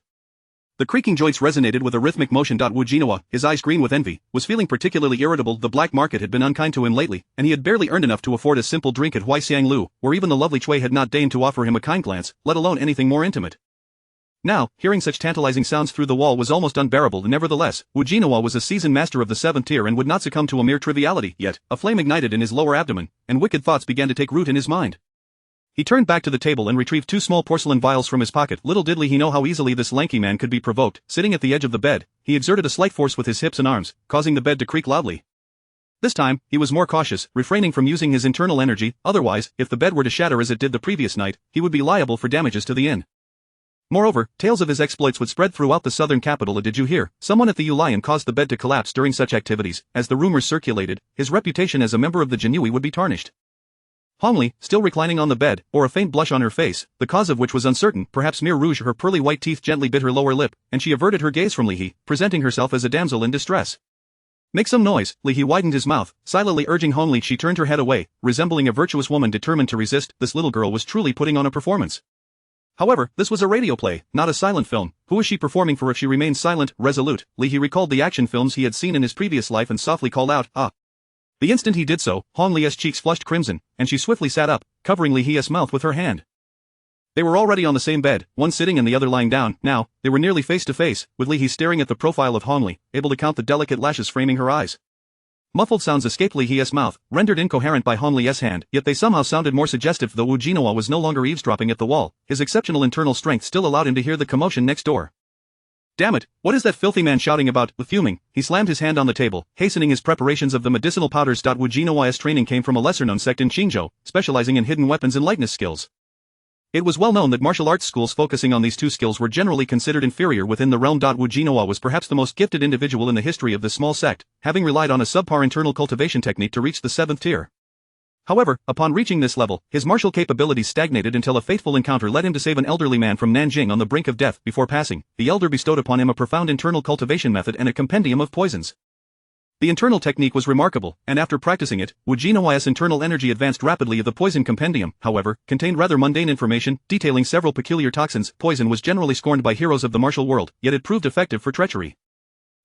The creaking joints resonated with a rhythmic motion. Wu Jinawa, his eyes green with envy, was feeling particularly irritable. The black market had been unkind to him lately, and he had barely earned enough to afford a simple drink at Huaixianglu, where even the lovely Chui had not deigned to offer him a kind glance, let alone anything more intimate. Now, hearing such tantalizing sounds through the wall was almost unbearable. Nevertheless, Ujinawa was a seasoned master of the 7th tier and would not succumb to a mere triviality. Yet, a flame ignited in his lower abdomen, and wicked thoughts began to take root in his mind. He turned back to the table and retrieved 2 small porcelain vials from his pocket. Little did he know how easily this lanky man could be provoked. Sitting at the edge of the bed, he exerted a slight force with his hips and arms, causing the bed to creak loudly. This time, he was more cautious, refraining from using his internal energy. Otherwise, if the bed were to shatter as it did the previous night, he would be liable for damages to the inn. Moreover, tales of his exploits would spread throughout the southern capital. Did you hear? Someone at the Ulion caused the bed to collapse during such activities. As the rumors circulated, his reputation as a member of the Jinui would be tarnished. Hongli, still reclining on the bed, bore a faint blush on her face, the cause of which was uncertain. Perhaps mere rouge. Her pearly white teeth gently bit her lower lip, and she averted her gaze from Li He, presenting herself as a damsel in distress. Make some noise. Li He widened his mouth, silently urging Hongli. She turned her head away, resembling a virtuous woman determined to resist. This little girl was truly putting on a performance. However, this was a radio play, not a silent film. Who was she performing for if she remained silent, resolute? Li He recalled the action films he had seen in his previous life and softly called out, "Ah!" The instant he did so, Hong Li's cheeks flushed crimson, and she swiftly sat up, covering Li He's mouth with her hand. They were already on the same bed, one sitting and the other lying down. Now, they were nearly face to face, with Li He staring at the profile of Hong Li, able to count the delicate lashes framing her eyes. Muffled sounds escaped Li He's mouth, rendered incoherent by Hong Li's hand, yet they somehow sounded more suggestive. Though Wu Jinawa was no longer eavesdropping at the wall, his exceptional internal strength still allowed him to hear the commotion next door. Damn it, what is that filthy man shouting about? Fuming, he slammed his hand on the table, hastening his preparations of the medicinal powders. Wu Jinawa's training came from a lesser-known sect in Qingzhou, specializing in hidden weapons and lightness skills. It was well known that martial arts schools focusing on these 2 skills were generally considered inferior within the realm. Wu Jinawa was perhaps the most gifted individual in the history of this small sect, having relied on a subpar internal cultivation technique to reach the 7th tier. However, upon reaching this level, his martial capabilities stagnated until a fateful encounter led him to save an elderly man from Nanjing on the brink of death. Before passing, the elder bestowed upon him a profound internal cultivation method and a compendium of poisons. The internal technique was remarkable, and after practicing it, Wu Jinawa's internal energy advanced rapidly. The poison compendium, however, contained rather mundane information, detailing several peculiar toxins. Poison was generally scorned by heroes of the martial world, yet it proved effective for treachery.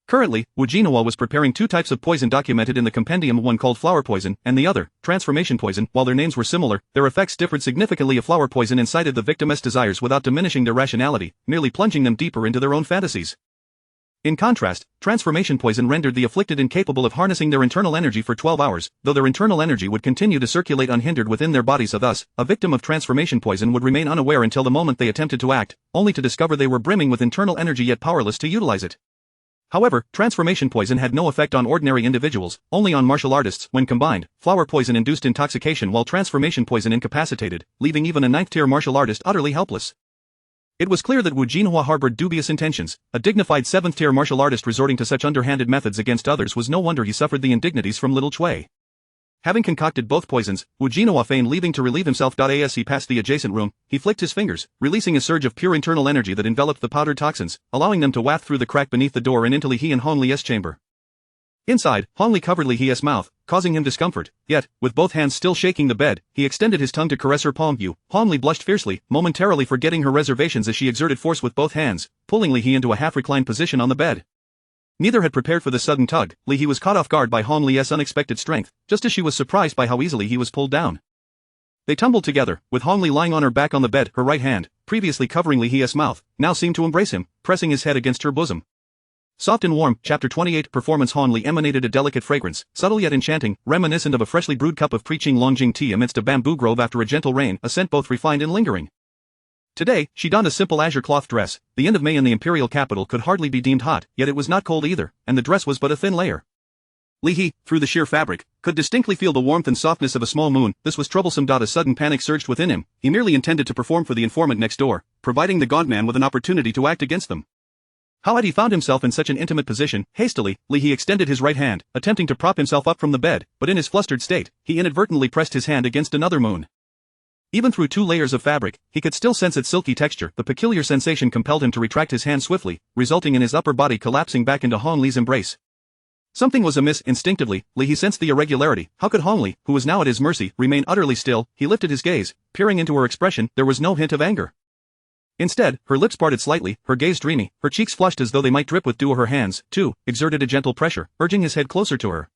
Currently, Wu Jinawa was preparing 2 types of poison documented in the compendium, one called flower poison, and the other, transformation poison. While their names were similar, their effects differed significantly. A flower poison incited the victim's desires without diminishing their rationality, merely plunging them deeper into their own fantasies. In contrast, transformation poison rendered the afflicted incapable of harnessing their internal energy for 12 hours, though their internal energy would continue to circulate unhindered within their bodies. Thus, a victim of transformation poison would remain unaware until the moment they attempted to act, only to discover they were brimming with internal energy yet powerless to utilize it. However, transformation poison had no effect on ordinary individuals, only on martial artists. When combined, flower poison induced intoxication while transformation poison incapacitated, leaving even a 9th-tier martial artist utterly helpless. It was clear that Wu Jinhua harbored dubious intentions. A dignified 7th-tier martial artist resorting to such underhanded methods against others was no wonder he suffered the indignities from Little Cui. Having concocted both poisons, Wu Jinhua feigned leaving to relieve himself. As he passed the adjacent room, he flicked his fingers, releasing a surge of pure internal energy that enveloped the powdered toxins, allowing them to waft through the crack beneath the door and into Li He and Hong Li's chamber. Inside, Hong Li covered Li He's mouth, causing him discomfort, yet, with both hands still shaking the bed, he extended his tongue to caress her palm. Hong Li blushed fiercely, momentarily forgetting her reservations as she exerted force with both hands, pulling Li He into a half-reclined position on the bed. Neither had prepared for the sudden tug. Li He was caught off guard by Hong Li's unexpected strength, just as she was surprised by how easily he was pulled down. They tumbled together, with Hong Li lying on her back on the bed, her right hand, previously covering Li He's mouth, now seemed to embrace him, pressing his head against her bosom. Soft and warm, Chapter 28 Performance. Hong Li emanated a delicate fragrance, subtle yet enchanting, reminiscent of a freshly brewed cup of preaching Longjing tea amidst a bamboo grove after a gentle rain, a scent both refined and lingering. Today, she donned a simple azure cloth dress. The end of May in the imperial capital could hardly be deemed hot, yet it was not cold either, and the dress was but a thin layer. Li He, through the sheer fabric, could distinctly feel the warmth and softness of a small moon. This was troublesome. A sudden panic surged within him. He merely intended to perform for the informant next door, providing the gaunt man with an opportunity to act against them. How had he found himself in such an intimate position? Hastily, Li He extended his right hand, attempting to prop himself up from the bed, but in his flustered state, he inadvertently pressed his hand against another moon. Even through 2 layers of fabric, he could still sense its silky texture. The peculiar sensation compelled him to retract his hand swiftly, resulting in his upper body collapsing back into Hong Li's embrace. Something was amiss. Instinctively, Li He sensed the irregularity. How could Hong Li, who was now at his mercy, remain utterly still? He lifted his gaze, peering into her expression. There was no hint of anger. Instead, her lips parted slightly, her gaze dreamy, her cheeks flushed as though they might drip with dew. Her hands, too, exerted a gentle pressure, urging his head closer to her.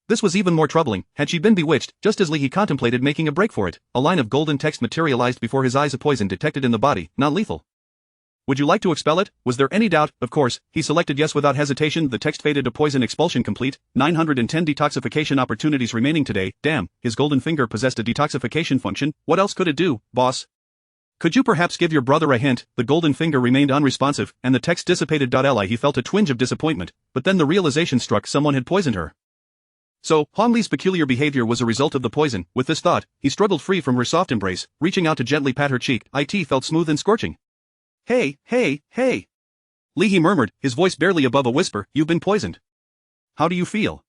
This was even more troubling. Had she been bewitched? Just as Li He contemplated making a break for it, a line of golden text materialized before his eyes. A poison detected in the body, not lethal. Would you like to expel it? Was there any doubt? Of course, he selected yes without hesitation. The text faded to poison expulsion complete. 910 detoxification opportunities remaining today. Damn, his golden finger possessed a detoxification function. What else could it do, boss? Could you perhaps give your brother a hint? The golden finger remained unresponsive, and the text dissipated. He felt a twinge of disappointment, but then the realization struck: someone had poisoned her. So, Hong Li's peculiar behavior was a result of the poison. With this thought, he struggled free from her soft embrace, reaching out to gently pat her cheek. It felt smooth and scorching. Hey, hey, hey. Li, he murmured, his voice barely above a whisper, you've been poisoned. How do you feel?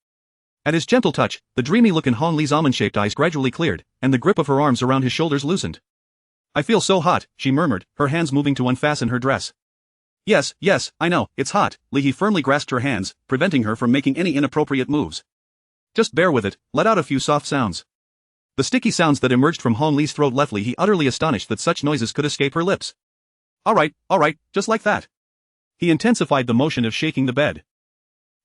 At his gentle touch, the dreamy look in Hong Li's almond-shaped eyes gradually cleared, and the grip of her arms around his shoulders loosened. I feel so hot, she murmured, her hands moving to unfasten her dress. Yes, I know, it's hot. Li firmly grasped her hands, preventing her from making any inappropriate moves. Just bear with it, let out a few soft sounds. The sticky sounds that emerged from Hong Li's throat left Li utterly astonished that such noises could escape her lips. Alright, just like that. He intensified the motion of shaking the bed.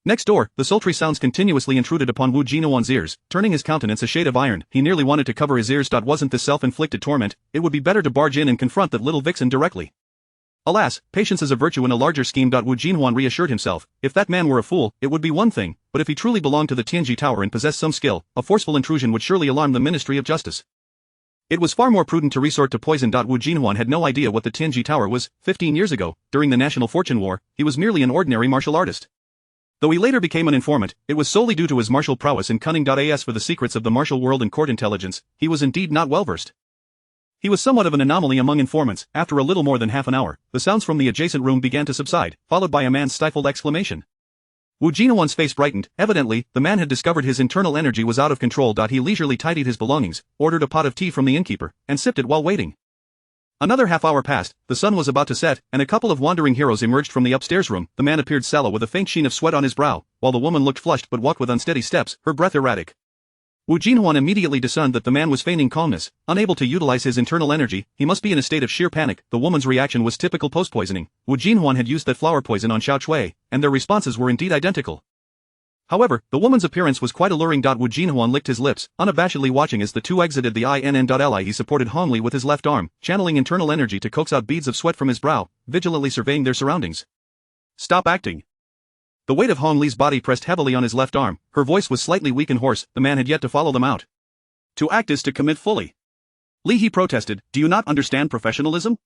Next door, the sultry sounds continuously intruded upon Wu Jinawan's ears, turning his countenance a shade of iron. He nearly wanted to cover his ears. Wasn't this self-inflicted torment? It would be better to barge in and confront that little vixen directly. Alas, patience is a virtue in a larger scheme. Wu Jinhuan reassured himself. If that man were a fool, it would be one thing, but if he truly belonged to the Tianji Tower and possessed some skill, a forceful intrusion would surely alarm the Ministry of Justice. It was far more prudent to resort to poison. Wu Jinhuan had no idea what the Tianji Tower was. 15 years ago, during the National Fortune War, he was merely an ordinary martial artist. Though he later became an informant, it was solely due to his martial prowess and cunning. As for the secrets of the martial world and court intelligence, he was indeed not well versed. He was somewhat of an anomaly among informants. After a little more than half an hour, the sounds from the adjacent room began to subside, followed by a man's stifled exclamation. Wu Jinawan's face brightened. Evidently, the man had discovered his internal energy was out of control. He leisurely tidied his belongings, ordered a pot of tea from the innkeeper, and sipped it while waiting. Another half hour passed, the sun was about to set, and a couple of wandering heroes emerged from the upstairs room. The man appeared sallow with a faint sheen of sweat on his brow, while the woman looked flushed but walked with unsteady steps, her breath erratic. Wu Jinhuan immediately discerned that the man was feigning calmness, unable to utilize his internal energy. He must be in a state of sheer panic. The woman's reaction was typical post-poisoning. Wu Jinhuan had used that flower poison on Xiao Chui, and their responses were indeed identical. However, the woman's appearance was quite alluring. Wu Jinhuan licked his lips, unabashedly watching as the two exited the inn. He supported Hong Li with his left arm, channeling internal energy to coax out beads of sweat from his brow, vigilantly surveying their surroundings. Stop acting. The weight of Hong Li's body pressed heavily on his left arm, her voice was slightly weak and hoarse. The man had yet to follow them out. To act is to commit fully. Li, he protested, do you not understand professionalism?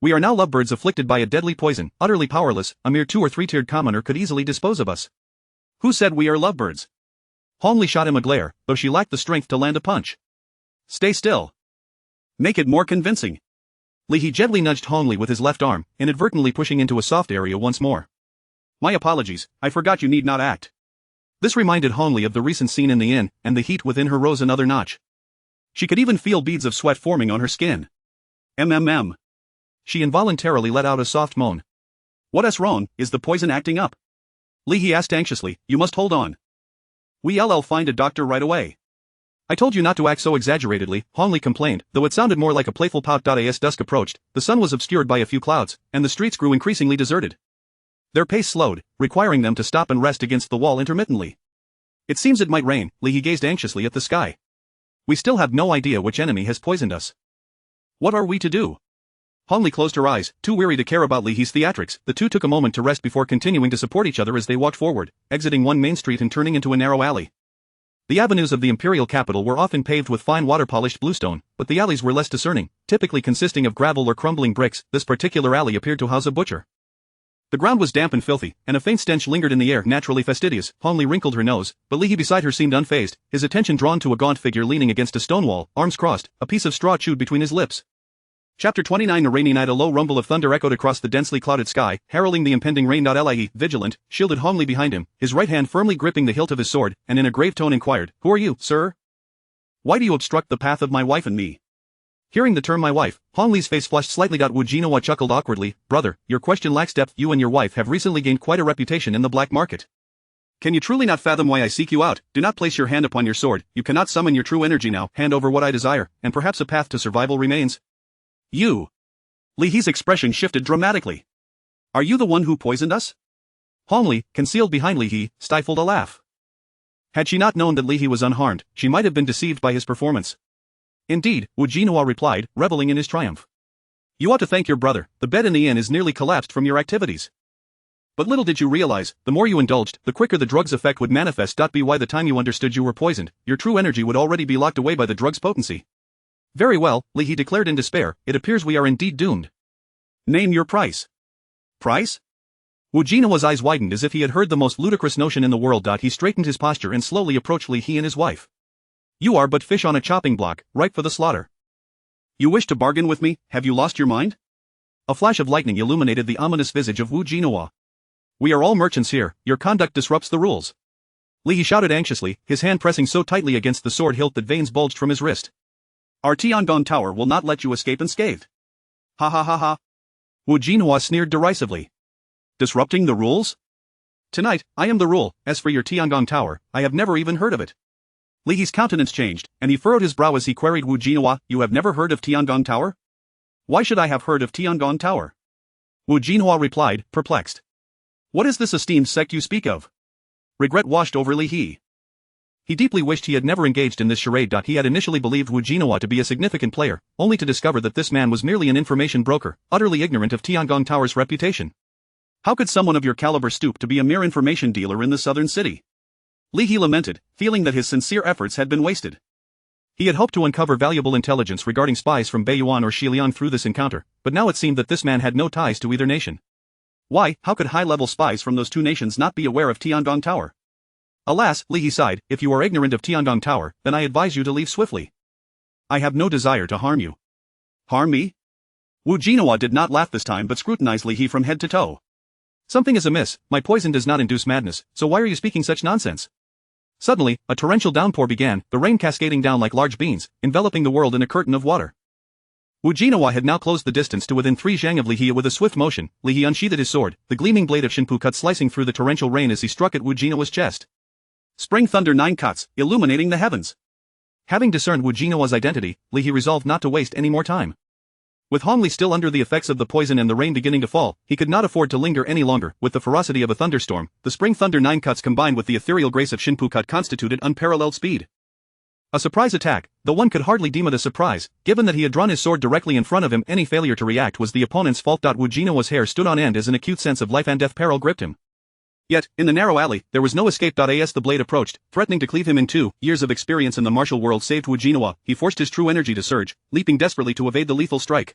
We are now lovebirds afflicted by a deadly poison, utterly powerless. A mere 2- or 3-tiered commoner could easily dispose of us. Who said we are lovebirds? Hong Li shot him a glare, though she lacked the strength to land a punch. Stay still. Make it more convincing. Li, he gently nudged Hong Li with his left arm, inadvertently pushing into a soft area once more. My apologies, I forgot you need not act. This reminded Hong Li of the recent scene in the inn, and the heat within her rose another notch. She could even feel beads of sweat forming on her skin. She involuntarily let out a soft moan. What's wrong? Is the poison acting up? Li, he asked anxiously, you must hold on. We'll find a doctor right away. I told you not to act so exaggeratedly, Hong Li complained, though it sounded more like a playful pout. As dusk approached, the sun was obscured by a few clouds, and the streets grew increasingly deserted. Their pace slowed, requiring them to stop and rest against the wall intermittently. It seems it might rain. Li, he gazed anxiously at the sky. We still have no idea which enemy has poisoned us. What are we to do? Hong Li closed her eyes, too weary to care about Li He's theatrics. The two took a moment to rest before continuing to support each other as they walked forward, exiting one main street and turning into a narrow alley. The avenues of the imperial capital were often paved with fine water-polished bluestone, but the alleys were less discerning, typically consisting of gravel or crumbling bricks. This particular alley appeared to house a butcher. The ground was damp and filthy, and a faint stench lingered in the air. Naturally fastidious, Hong Li wrinkled her nose, but Li He beside her seemed unfazed, his attention drawn to a gaunt figure leaning against a stone wall, arms crossed, a piece of straw chewed between his lips. Chapter 29. A rainy night. A low rumble of thunder echoed across the densely clouded sky, heralding the impending rain. Li, vigilant, shielded Hong Li behind him, his right hand firmly gripping the hilt of his sword, and in a grave tone inquired, Who are you, sir? Why do you obstruct the path of my wife and me? Hearing the term my wife, Hong Li's face flushed slightly. Wu Jinhua chuckled awkwardly, Brother, your question lacks depth. You and your wife have recently gained quite a reputation in the black market. Can you truly not fathom why I seek you out? Do not place your hand upon your sword, you cannot summon your true energy now. Hand over what I desire, and perhaps a path to survival remains. You. Li He's expression shifted dramatically. Are you the one who poisoned us? Hong Li, concealed behind Li He, stifled a laugh. Had she not known that Li He was unharmed, she might have been deceived by his performance. Indeed, Wu Jinhua replied, reveling in his triumph. You ought to thank your brother, the bed in the inn is nearly collapsed from your activities. But little did you realize, the more you indulged, the quicker the drug's effect would manifest. By the time you understood you were poisoned, your true energy would already be locked away by the drug's potency. Very well, Li He declared in despair, it appears we are indeed doomed. Name your price. Price? Wu Jinawa's eyes widened as if he had heard the most ludicrous notion in the world. He straightened his posture and slowly approached Li He and his wife. You are but fish on a chopping block, ripe for the slaughter. You wish to bargain with me, have you lost your mind? A flash of lightning illuminated the ominous visage of Wu Jinawa. We are all merchants here, your conduct disrupts the rules. Li He shouted anxiously, his hand pressing so tightly against the sword hilt that veins bulged from his wrist. Our Tiangong Tower will not let you escape unscathed. Ha ha ha ha. Wu Jinawa sneered derisively. Disrupting the rules? Tonight, I am the rule. As for your Tiangong Tower, I have never even heard of it. Li He's countenance changed, and he furrowed his brow as he queried Wu Jinawa, you have never heard of Tiangong Tower? Why should I have heard of Tiangong Tower? Wu Jinawa replied, perplexed. What is this esteemed sect you speak of? Regret washed over Li He. He deeply wished he had never engaged in this charade. He had initially believed Wu Jinawa to be a significant player, only to discover that this man was merely an information broker, utterly ignorant of Tiangong Tower's reputation. How could someone of your caliber stoop to be a mere information dealer in the southern city? Li He lamented, feeling that his sincere efforts had been wasted. He had hoped to uncover valuable intelligence regarding spies from Beiyuan or Xiliang through this encounter, but now it seemed that this man had no ties to either nation. Why, how could high-level spies from those two nations not be aware of Tiangong Tower? Alas, Li He sighed, if you are ignorant of Tiangong Tower, then I advise you to leave swiftly. I have no desire to harm you. Harm me? Wu Jinawa did not laugh this time but scrutinized Li He from head to toe. Something is amiss, my poison does not induce madness, so why are you speaking such nonsense? Suddenly, a torrential downpour began, the rain cascading down like large beans, enveloping the world in a curtain of water. Wu Jinawa had now closed the distance to within 3 zhang of Li He with a swift motion. Li He unsheathed his sword, the gleaming blade of Shinpu cut slicing through the torrential rain as he struck at Wu Jinawa's chest. Spring thunder 9 cuts, illuminating the heavens. Having discerned Wu Jinawa's identity, Li He resolved not to waste any more time. With Hong Li still under the effects of the poison and the rain beginning to fall, he could not afford to linger any longer. With the ferocity of a thunderstorm, the spring thunder 9 cuts combined with the ethereal grace of Shinpu cut constituted unparalleled speed. A surprise attack, though one could hardly deem it a surprise, given that he had drawn his sword directly in front of him. Any failure to react was the opponent's fault. Wu Jinawa's hair stood on end as an acute sense of life and death peril gripped him. Yet, in the narrow alley, there was no escape. As the blade approached, threatening to cleave him in two, years of experience in the martial world saved Wu Jinawa. He forced his true energy to surge, leaping desperately to evade the lethal strike.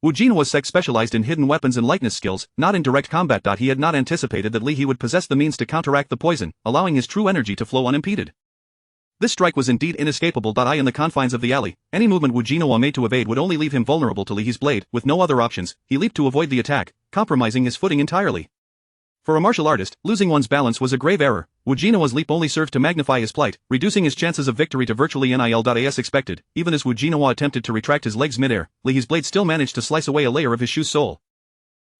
Wu Jinawa's sect specialized in hidden weapons and lightness skills, not in direct combat. He had not anticipated that Li He would possess the means to counteract the poison, allowing his true energy to flow unimpeded. This strike was indeed inescapable. In the confines of the alley, any movement Wu Jinawa made to evade would only leave him vulnerable to Li He's blade. With no other options, he leaped to avoid the attack, compromising his footing entirely. For a martial artist, losing one's balance was a grave error. Wu Jinawa's leap only served to magnify his plight, reducing his chances of victory to virtually nil. As expected, even as Wu Jinawa attempted to retract his legs midair, Li He's blade still managed to slice away a layer of his shoe's sole.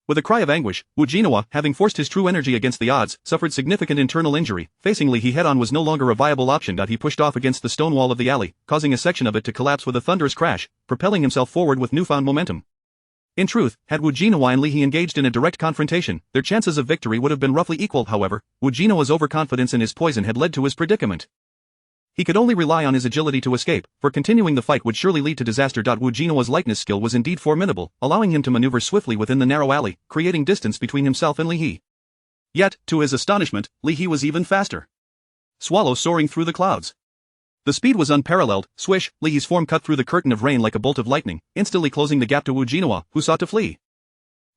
With a cry of anguish, Wu Jinawa, having forced his true energy against the odds, suffered significant internal injury. Facing Li He head-on was no longer a viable option. He pushed off against the stone wall of the alley, causing a section of it to collapse with a thunderous crash, propelling himself forward with newfound momentum. In truth, had Wu Jinawa and Li He engaged in a direct confrontation, their chances of victory would have been roughly equal. However, Wu Jinawa's overconfidence in his poison had led to his predicament. He could only rely on his agility to escape, for continuing the fight would surely lead to disaster. Wu Jinawa's lightness skill was indeed formidable, allowing him to maneuver swiftly within the narrow alley, creating distance between himself and Li He. Yet, to his astonishment, Li He was even faster. Swallow soaring through the clouds. The speed was unparalleled. Swish, Li He's form cut through the curtain of rain like a bolt of lightning, instantly closing the gap to Wu Jinawa, who sought to flee.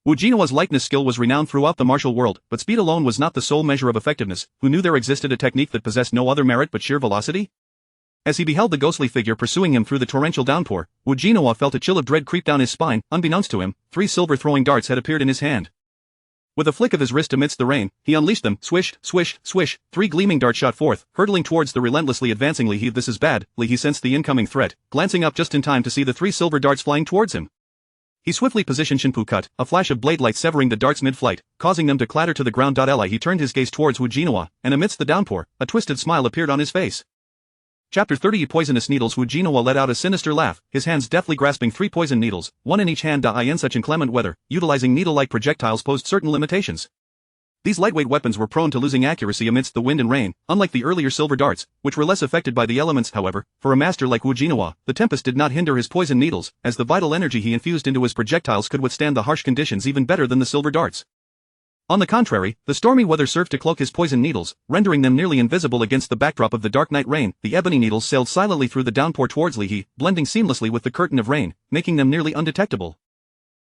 Wu Jinawa's lightness skill was renowned throughout the martial world, but speed alone was not the sole measure of effectiveness. Who knew there existed a technique that possessed no other merit but sheer velocity? As he beheld the ghostly figure pursuing him through the torrential downpour, Wu Jinawa felt a chill of dread creep down his spine. Unbeknownst to him, 3 silver throwing darts had appeared in his hand. With a flick of his wrist amidst the rain, he unleashed them. Swish, swish, swish, 3 gleaming darts shot forth, hurtling towards the relentlessly advancing Li He. This is bad. Li He sensed the incoming threat, glancing up just in time to see the 3 silver darts flying towards him. He swiftly positioned Shinpu cut, a flash of blade light severing the darts mid-flight, causing them to clatter to the ground. He turned his gaze towards Wu Jinawa, and amidst the downpour, a twisted smile appeared on his face. Chapter 30 Poisonous Needles. Wu Jinawa let out a sinister laugh, his hands deftly grasping 3 poison needles, one in each hand. In such inclement weather, utilizing needle-like projectiles posed certain limitations. These lightweight weapons were prone to losing accuracy amidst the wind and rain, unlike the earlier silver darts, which were less affected by the elements. However, for a master like Wu Jinhua, the tempest did not hinder his poison needles, as the vital energy he infused into his projectiles could withstand the harsh conditions even better than the silver darts. On the contrary, the stormy weather served to cloak his poison needles, rendering them nearly invisible against the backdrop of the dark night rain. The ebony needles sailed silently through the downpour towards Li He, blending seamlessly with the curtain of rain, making them nearly undetectable.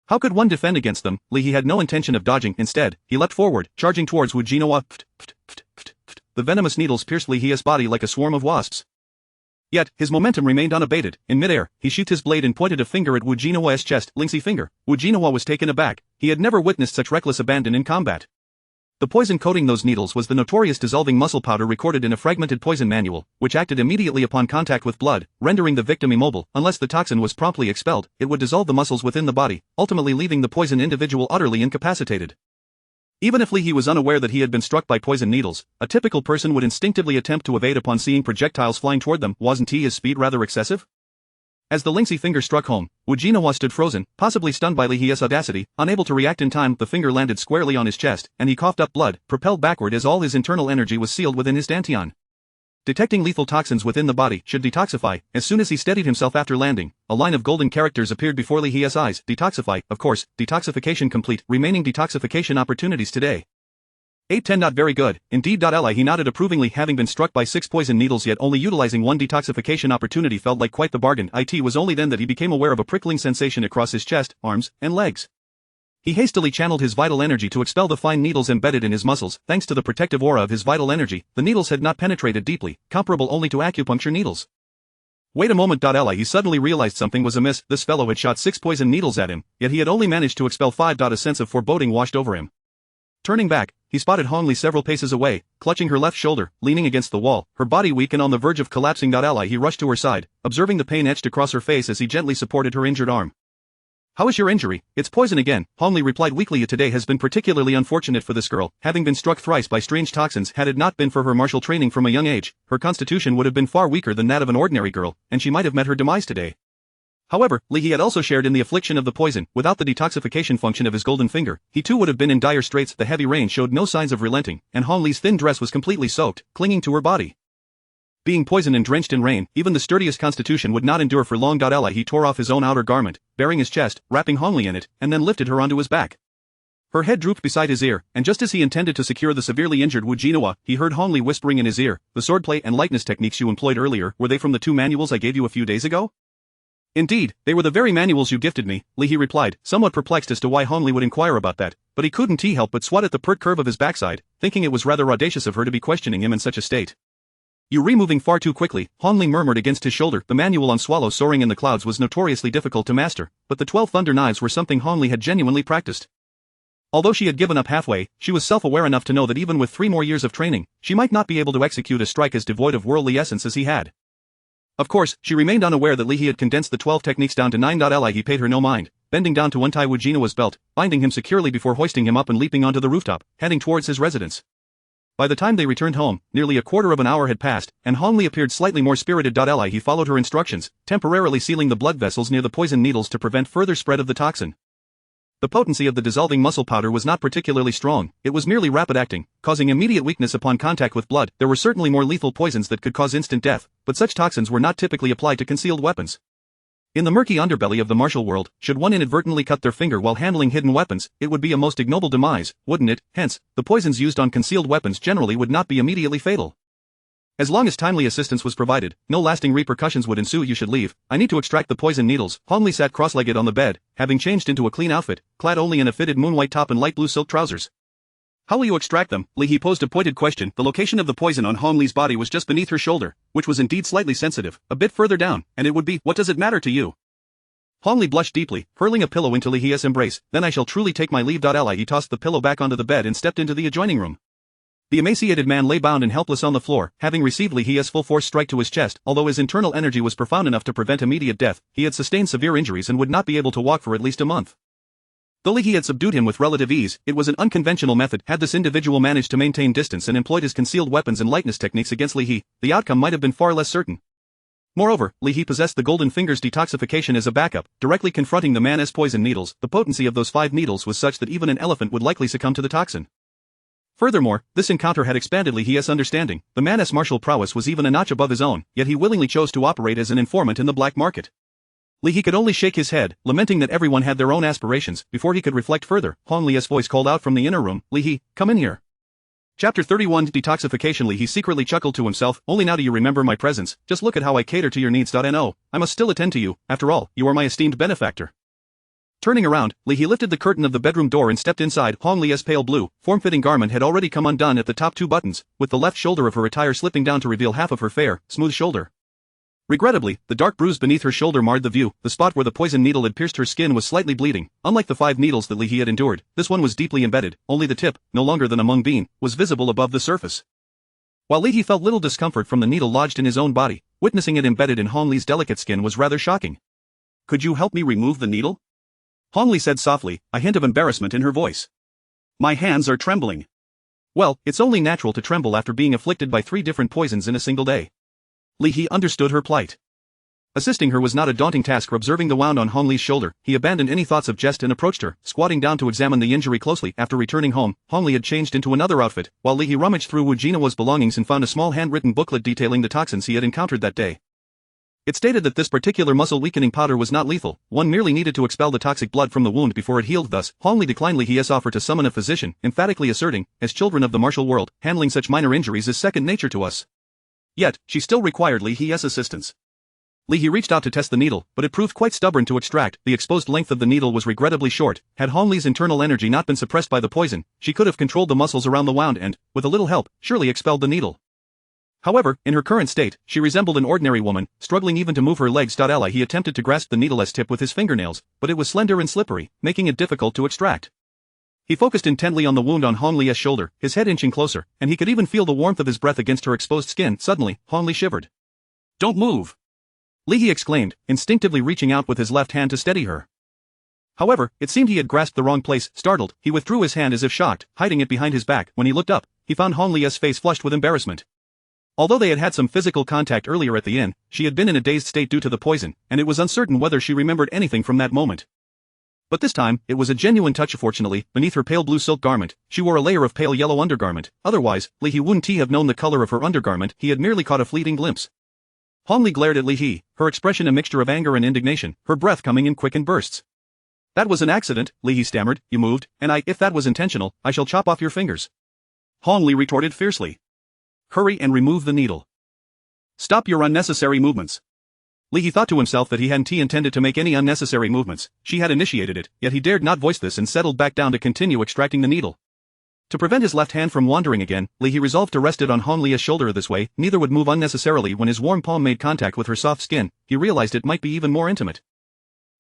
How could one defend against them? Li He had no intention of dodging. Instead, he leapt forward, charging towards Wu Jinhua. The venomous needles pierced Li He's body like a swarm of wasps. Yet, his momentum remained unabated. In midair, he sheathed his blade and pointed a finger at Wu Jinhua's chest. Lingxi finger. Wu Jinhua was taken aback. He had never witnessed such reckless abandon in combat. The poison coating those needles was the notorious dissolving muscle powder recorded in a fragmented poison manual, which acted immediately upon contact with blood, rendering the victim immobile. Unless the toxin was promptly expelled, it would dissolve the muscles within the body, ultimately leaving the poisoned individual utterly incapacitated. Even if Li He was unaware that he had been struck by poison needles, a typical person would instinctively attempt to evade upon seeing projectiles flying toward them. Wasn't his speed rather excessive? As the Lingxi finger struck home, Wu Jinhua stood frozen, possibly stunned by Li He's audacity. Unable to react in time, the finger landed squarely on his chest, and he coughed up blood, propelled backward as all his internal energy was sealed within his dantian. Detecting lethal toxins within the body should detoxify. As soon as he steadied himself after landing, a line of golden characters appeared before Li He's eyes. Detoxify, of course, detoxification complete. Remaining detoxification opportunities today. 8-10. Not very good, indeed. Li He nodded approvingly. Having been struck by 6 poison needles yet only utilizing 1 detoxification opportunity felt like quite the bargain. It was only then that he became aware of a prickling sensation across his chest, arms, and legs. He hastily channeled his vital energy to expel the fine needles embedded in his muscles. Thanks to the protective aura of his vital energy, the needles had not penetrated deeply, comparable only to acupuncture needles. Wait a moment. He suddenly realized something was amiss. This fellow had shot 6 poison needles at him, yet he had only managed to expel 5. A sense of foreboding washed over him. Turning back, he spotted Hong Li several paces away, clutching her left shoulder, leaning against the wall, her body weak and on the verge of collapsing. He rushed to her side, observing the pain etched across her face as he gently supported her injured arm. How is your injury? It's poison again, Hong Li replied weakly. Today has been particularly unfortunate for this girl, having been struck thrice by strange toxins. Had it not been for her martial training from a young age, her constitution would have been far weaker than that of an ordinary girl, and she might have met her demise today. However, Li He had also shared in the affliction of the poison. Without the detoxification function of his golden finger, he too would have been in dire straits. The heavy rain showed no signs of relenting, and Hong Li's thin dress was completely soaked, clinging to her body. Being poisoned and drenched in rain, even the sturdiest constitution would not endure for long. He tore off his own outer garment, baring his chest, wrapping Hong Li in it, and then lifted her onto his back. Her head drooped beside his ear, and just as he intended to secure the severely injured Wu Jinhua, he heard Hong Li whispering in his ear, "The swordplay and lightness techniques you employed earlier, were they from the 2 manuals I gave you a few days ago?" "Indeed, they were the very manuals you gifted me," Li He replied, somewhat perplexed as to why Hong Li would inquire about that, but he couldn't help but swat at the pert curve of his backside, thinking it was rather audacious of her to be questioning him in such a state. "You're moving far too quickly," Hong Li murmured against his shoulder. The manual on Swallow soaring in the clouds was notoriously difficult to master, but the 12 thunder knives were something Hong Li had genuinely practiced. Although she had given up halfway, she was self-aware enough to know that even with 3 more years of training, she might not be able to execute a strike as devoid of worldly essence as he had. Of course, she remained unaware that Li He had condensed the 12 techniques down to 9. He paid her no mind, bending down to untie Wu Jinhua's belt, binding him securely before hoisting him up and leaping onto the rooftop, heading towards his residence. By the time they returned home, nearly a quarter of an hour had passed, and Hong Li appeared slightly more spirited. He followed her instructions, temporarily sealing the blood vessels near the poison needles to prevent further spread of the toxin. The potency of the dissolving muscle powder was not particularly strong, it was merely rapid-acting, causing immediate weakness upon contact with blood. There were certainly more lethal poisons that could cause instant death, but such toxins were not typically applied to concealed weapons. In the murky underbelly of the martial world, should one inadvertently cut their finger while handling hidden weapons, it would be a most ignoble demise, wouldn't it? Hence, the poisons used on concealed weapons generally would not be immediately fatal. As long as timely assistance was provided, no lasting repercussions would ensue. "You should leave. I need to extract the poison needles." Hong Li sat cross-legged on the bed, having changed into a clean outfit, clad only in a fitted moon-white top and light blue silk trousers. "How will you extract them?" Li He posed a pointed question. The location of the poison on Hong Li's body was just beneath her shoulder, which was indeed slightly sensitive, a bit further down, and it would be, "What does it matter to you?" Hong Li blushed deeply, hurling a pillow into Li He's embrace. "Then I shall truly take my leave." He tossed the pillow back onto the bed and stepped into the adjoining room. The emaciated man lay bound and helpless on the floor, having received Li He's full force strike to his chest. Although his internal energy was profound enough to prevent immediate death, he had sustained severe injuries and would not be able to walk for at least a month. Though Li He had subdued him with relative ease, it was an unconventional method. Had this individual managed to maintain distance and employed his concealed weapons and lightness techniques against Li He, the outcome might have been far less certain. Moreover, Li He possessed the golden finger's detoxification as a backup, directly confronting the man's poison needles. The potency of those 5 needles was such that even an elephant would likely succumb to the toxin. Furthermore, this encounter had expanded Li He's understanding. The man's martial prowess was even a notch above his own, yet he willingly chose to operate as an informant in the black market. Li He could only shake his head, lamenting that everyone had their own aspirations. Before he could reflect further, Hong Li's voice called out from the inner room, "Li He, come in here." Chapter 31 Detoxification. Li He secretly chuckled to himself, "Only now do you remember my presence. Just look at how I cater to your needs. No, I must still attend to you. After all, you are my esteemed benefactor." Turning around, Li He lifted the curtain of the bedroom door and stepped inside. Hong Li's pale blue, form-fitting garment had already come undone at the top 2 buttons, with the left shoulder of her attire slipping down to reveal half of her fair, smooth shoulder. Regrettably, the dark bruise beneath her shoulder marred the view. The spot where the poison needle had pierced her skin was slightly bleeding. Unlike the 5 needles that Li He had endured, this one was deeply embedded. Only the tip, no longer than a mung bean, was visible above the surface. While Li He felt little discomfort from the needle lodged in his own body, witnessing it embedded in Hong Li's delicate skin was rather shocking. "Could you help me remove the needle?" Hong Li said softly, a hint of embarrassment in her voice. "My hands are trembling." "Well, it's only natural to tremble after being afflicted by 3 different poisons in a single day." Li He understood her plight. Assisting her was not a daunting task. Observing the wound on Hong Li's shoulder, he abandoned any thoughts of jest and approached her, squatting down to examine the injury closely. After returning home, Hong Li had changed into another outfit, while Li He rummaged through Wu Jinawa's belongings and found a small handwritten booklet detailing the toxins he had encountered that day. It stated that this particular muscle-weakening powder was not lethal, one merely needed to expel the toxic blood from the wound before it healed. Thus, Hong Li declined Li He's offer to summon a physician, emphatically asserting, "As children of the martial world, handling such minor injuries is second nature to us." Yet, she still required Li He's assistance. Li He reached out to test the needle, but it proved quite stubborn to extract. The exposed length of the needle was regrettably short. Had Hong Li's internal energy not been suppressed by the poison, she could have controlled the muscles around the wound and, with a little help, surely expelled the needle. However, in her current state, she resembled an ordinary woman, struggling even to move her legs. He attempted to grasp the needle's tip with his fingernails, but it was slender and slippery, making it difficult to extract. He focused intently on the wound on Hong Li's shoulder, his head inching closer, and he could even feel the warmth of his breath against her exposed skin. Suddenly, Hong Li shivered. "Don't move!" Li He exclaimed, instinctively reaching out with his left hand to steady her. However, it seemed he had grasped the wrong place. Startled, he withdrew his hand as if shocked, hiding it behind his back. When he looked up, he found Hong Li's face flushed with embarrassment. Although they had had some physical contact earlier at the inn, she had been in a dazed state due to the poison, and it was uncertain whether she remembered anything from that moment. But this time, it was a genuine touch. Fortunately, beneath her pale blue silk garment, she wore a layer of pale yellow undergarment. Otherwise, Li He wouldn't have known the color of her undergarment. He had merely caught a fleeting glimpse. Hong Li glared at Li He, her expression a mixture of anger and indignation, her breath coming in quick bursts. "That was an accident," Li He stammered. "You moved, and if that was intentional, I shall chop off your fingers." Hong Li retorted fiercely. "Hurry and remove the needle. Stop your unnecessary movements." Li He thought to himself that he hadn't intended to make any unnecessary movements. She had initiated it, yet he dared not voice this and settled back down to continue extracting the needle. To prevent his left hand from wandering again, Li He resolved to rest it on Hong Li's shoulder. This way, neither would move unnecessarily. When his warm palm made contact with her soft skin, he realized it might be even more intimate.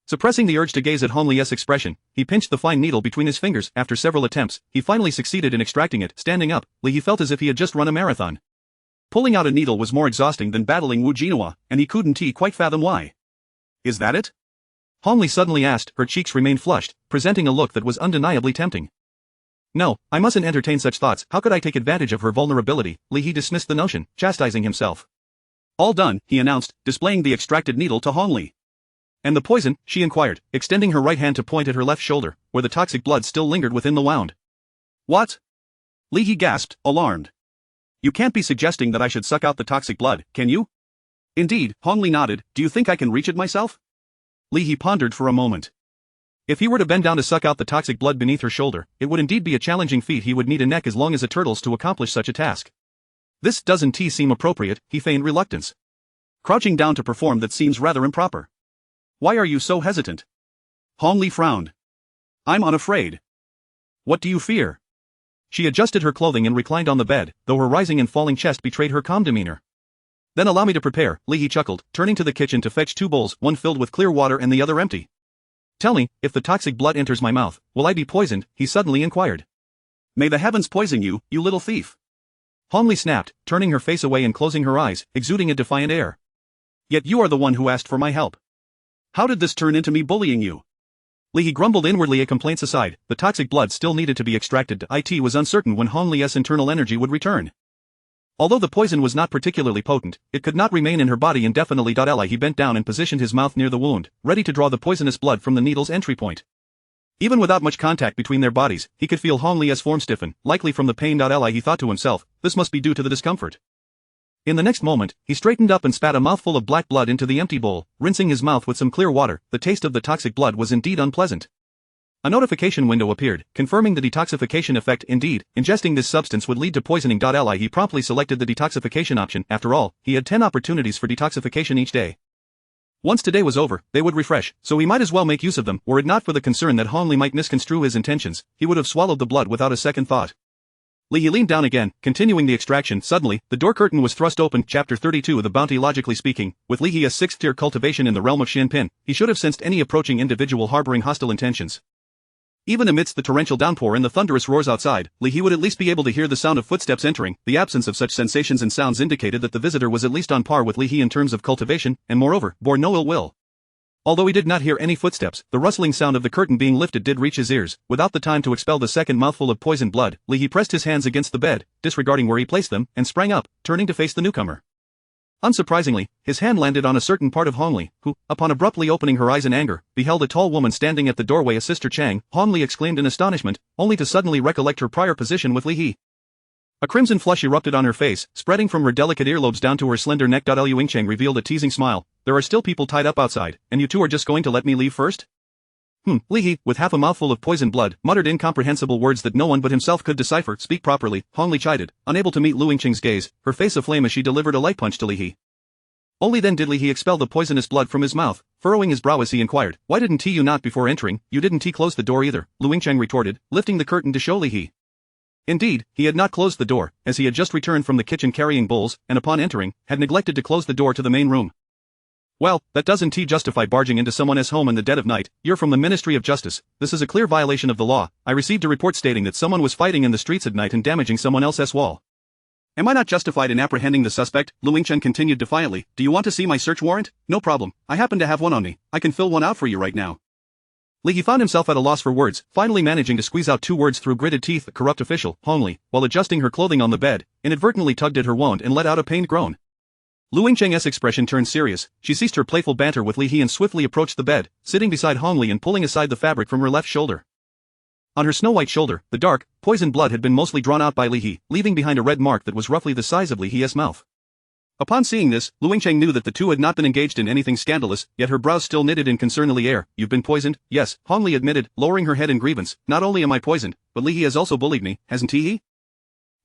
Suppressing the urge to gaze at Hong Li's expression, he pinched the fine needle between his fingers. After several attempts, he finally succeeded in extracting it. Standing up, Li He felt as if he had just run a marathon. Pulling out a needle was more exhausting than battling Wu Jinawa, and he couldn't quite fathom why. "Is that it?" Hong Li suddenly asked. Her cheeks remained flushed, presenting a look that was undeniably tempting. "No, I mustn't entertain such thoughts. How could I take advantage of her vulnerability?" Li He dismissed the notion, chastising himself. "All done," he announced, displaying the extracted needle to Hong Li. "And the poison?" she inquired, extending her right hand to point at her left shoulder, where the toxic blood still lingered within the wound. "What?" Li He gasped, alarmed. "You can't be suggesting that I should suck out the toxic blood, can you?" "Indeed," Hong Li nodded. "Do you think I can reach it myself?" Li He pondered for a moment. If he were to bend down to suck out the toxic blood beneath her shoulder, it would indeed be a challenging feat. He would need a neck as long as a turtle's to accomplish such a task. "This doesn't seem appropriate," he feigned reluctance. "Crouching down to perform that seems rather improper. Why are you so hesitant?" Hong Li frowned. "I'm unafraid." "What do you fear?" She adjusted her clothing and reclined on the bed, though her rising and falling chest betrayed her calm demeanor. "Then allow me to prepare," Li He chuckled, turning to the kitchen to fetch 2 bowls, one filled with clear water and the other empty. "Tell me, if the toxic blood enters my mouth, will I be poisoned?" he suddenly inquired. "May the heavens poison you, you little thief!" Hong Li snapped, turning her face away and closing her eyes, exuding a defiant air. "Yet you are the one who asked for my help. How did this turn into me bullying you?" Li He grumbled inwardly. Complaints aside, the toxic blood still needed to be extracted. It was uncertain when Hong Li's internal energy would return. Although the poison was not particularly potent, it could not remain in her body indefinitely. He bent down and positioned his mouth near the wound, ready to draw the poisonous blood from the needle's entry point. Even without much contact between their bodies, he could feel Hong Li's form stiffen, likely from the pain. He thought to himself, this must be due to the discomfort. In the next moment, he straightened up and spat a mouthful of black blood into the empty bowl, rinsing his mouth with some clear water. The taste of the toxic blood was indeed unpleasant. A notification window appeared, confirming the detoxification effect. Indeed, ingesting this substance would lead to poisoning. He promptly selected the detoxification option. After all, he had 10 opportunities for detoxification each day. Once today was over, they would refresh, so he might as well make use of them. Were it not for the concern that Hong Li might misconstrue his intentions, he would have swallowed the blood without a second thought. He leaned down again, continuing the extraction. Suddenly, the door curtain was thrust open. Chapter 32 The Bounty. Logically speaking, with Li He's 6th-tier cultivation in the realm of Shinpin, he should have sensed any approaching individual harboring hostile intentions. Even amidst the torrential downpour and the thunderous roars outside, He would at least be able to hear the sound of footsteps entering. The absence of such sensations and sounds indicated that the visitor was at least on par with He in terms of cultivation, and moreover, bore no ill will. Although he did not hear any footsteps, the rustling sound of the curtain being lifted did reach his ears. Without the time to expel the second mouthful of poisoned blood, He pressed his hands against the bed, disregarding where he placed them, and sprang up, turning to face the newcomer. Unsurprisingly, his hand landed on a certain part of Hong Li, who, upon abruptly opening her eyes in anger, beheld a tall woman standing at the doorway. A Sister Chang, Hong Li exclaimed in astonishment, only to suddenly recollect her prior position with Li He. A crimson flush erupted on her face, spreading from her delicate earlobes down to her slender neck. Liu Chang revealed a teasing smile. There are still people tied up outside, and you two are just going to let me leave first? Li He, with half a mouthful of poisoned blood, muttered incomprehensible words that no one but himself could decipher. Speak properly, Hong Li chided, unable to meet Liu Chang's gaze, her face aflame as she delivered a light punch to Li He. Only then did Li He expel the poisonous blood from his mouth, furrowing his brow as he inquired, why didn't you not before entering? You didn't close the door either, Liu Chang retorted, lifting the curtain to show Li He. Indeed, he had not closed the door, as he had just returned from the kitchen carrying bowls, and upon entering, had neglected to close the door to the main room. Well, that doesn't justify barging into someone's home in the dead of night. You're from the Ministry of Justice. This is a clear violation of the law. I received a report stating that someone was fighting in the streets at night and damaging someone else's wall. Am I not justified in apprehending the suspect? Liu Chen continued defiantly. Do you want to see my search warrant? No problem. I happen to have one on me. I can fill one out for you right now. Li He found himself at a loss for words, finally managing to squeeze out two words through gritted teeth. The corrupt official, Hong Li, while adjusting her clothing on the bed, inadvertently tugged at her wound and let out a pained groan. Liu Cheng's expression turned serious. She ceased her playful banter with Li He and swiftly approached the bed, sitting beside Hong Li and pulling aside the fabric from her left shoulder. On her snow-white shoulder, the dark, poisoned blood had been mostly drawn out by Li He, leaving behind a red mark that was roughly the size of Li He's mouth. Upon seeing this, Liu Cheng knew that the two had not been engaged in anything scandalous, yet her brows still knitted in concern. In the air, you've been poisoned? Yes, Hong Li admitted, lowering her head in grievance. Not only am I poisoned, but Li He has also bullied me, hasn't he?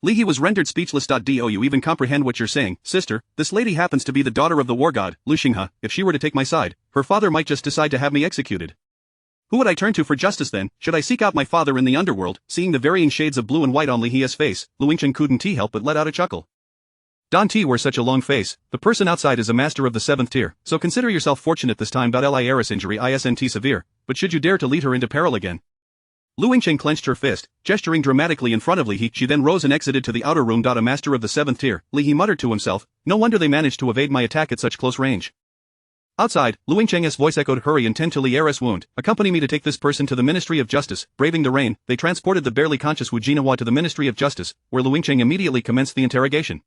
Li He was rendered speechless. Do you even comprehend what you're saying, sister? This lady happens to be the daughter of the war god, Lu Xinghe. If she were to take my side, her father might just decide to have me executed. Who would I turn to for justice then? Should I seek out my father in the underworld? Seeing the varying shades of blue and white on Li He's face, Liu Cheng couldn't help but let out a chuckle. Don't wear such a long face. The person outside is a master of the 7th tier, so consider yourself fortunate this time. Li heiress injury isn't severe, but should you dare to lead her into peril again? Liu Cheng clenched her fist, gesturing dramatically in front of Li He. She then rose and exited to the outer room. A master of the 7th tier, Li He muttered to himself, no wonder they managed to evade my attack at such close range. Outside, Liu Cheng's voice echoed, hurry and tend to Li heiress wound. Accompany me to take this person to the Ministry of Justice. Braving the rain, they transported the barely conscious Wu Jinhua to the Ministry of Justice, where Liu Cheng immediately commenced the interrogation.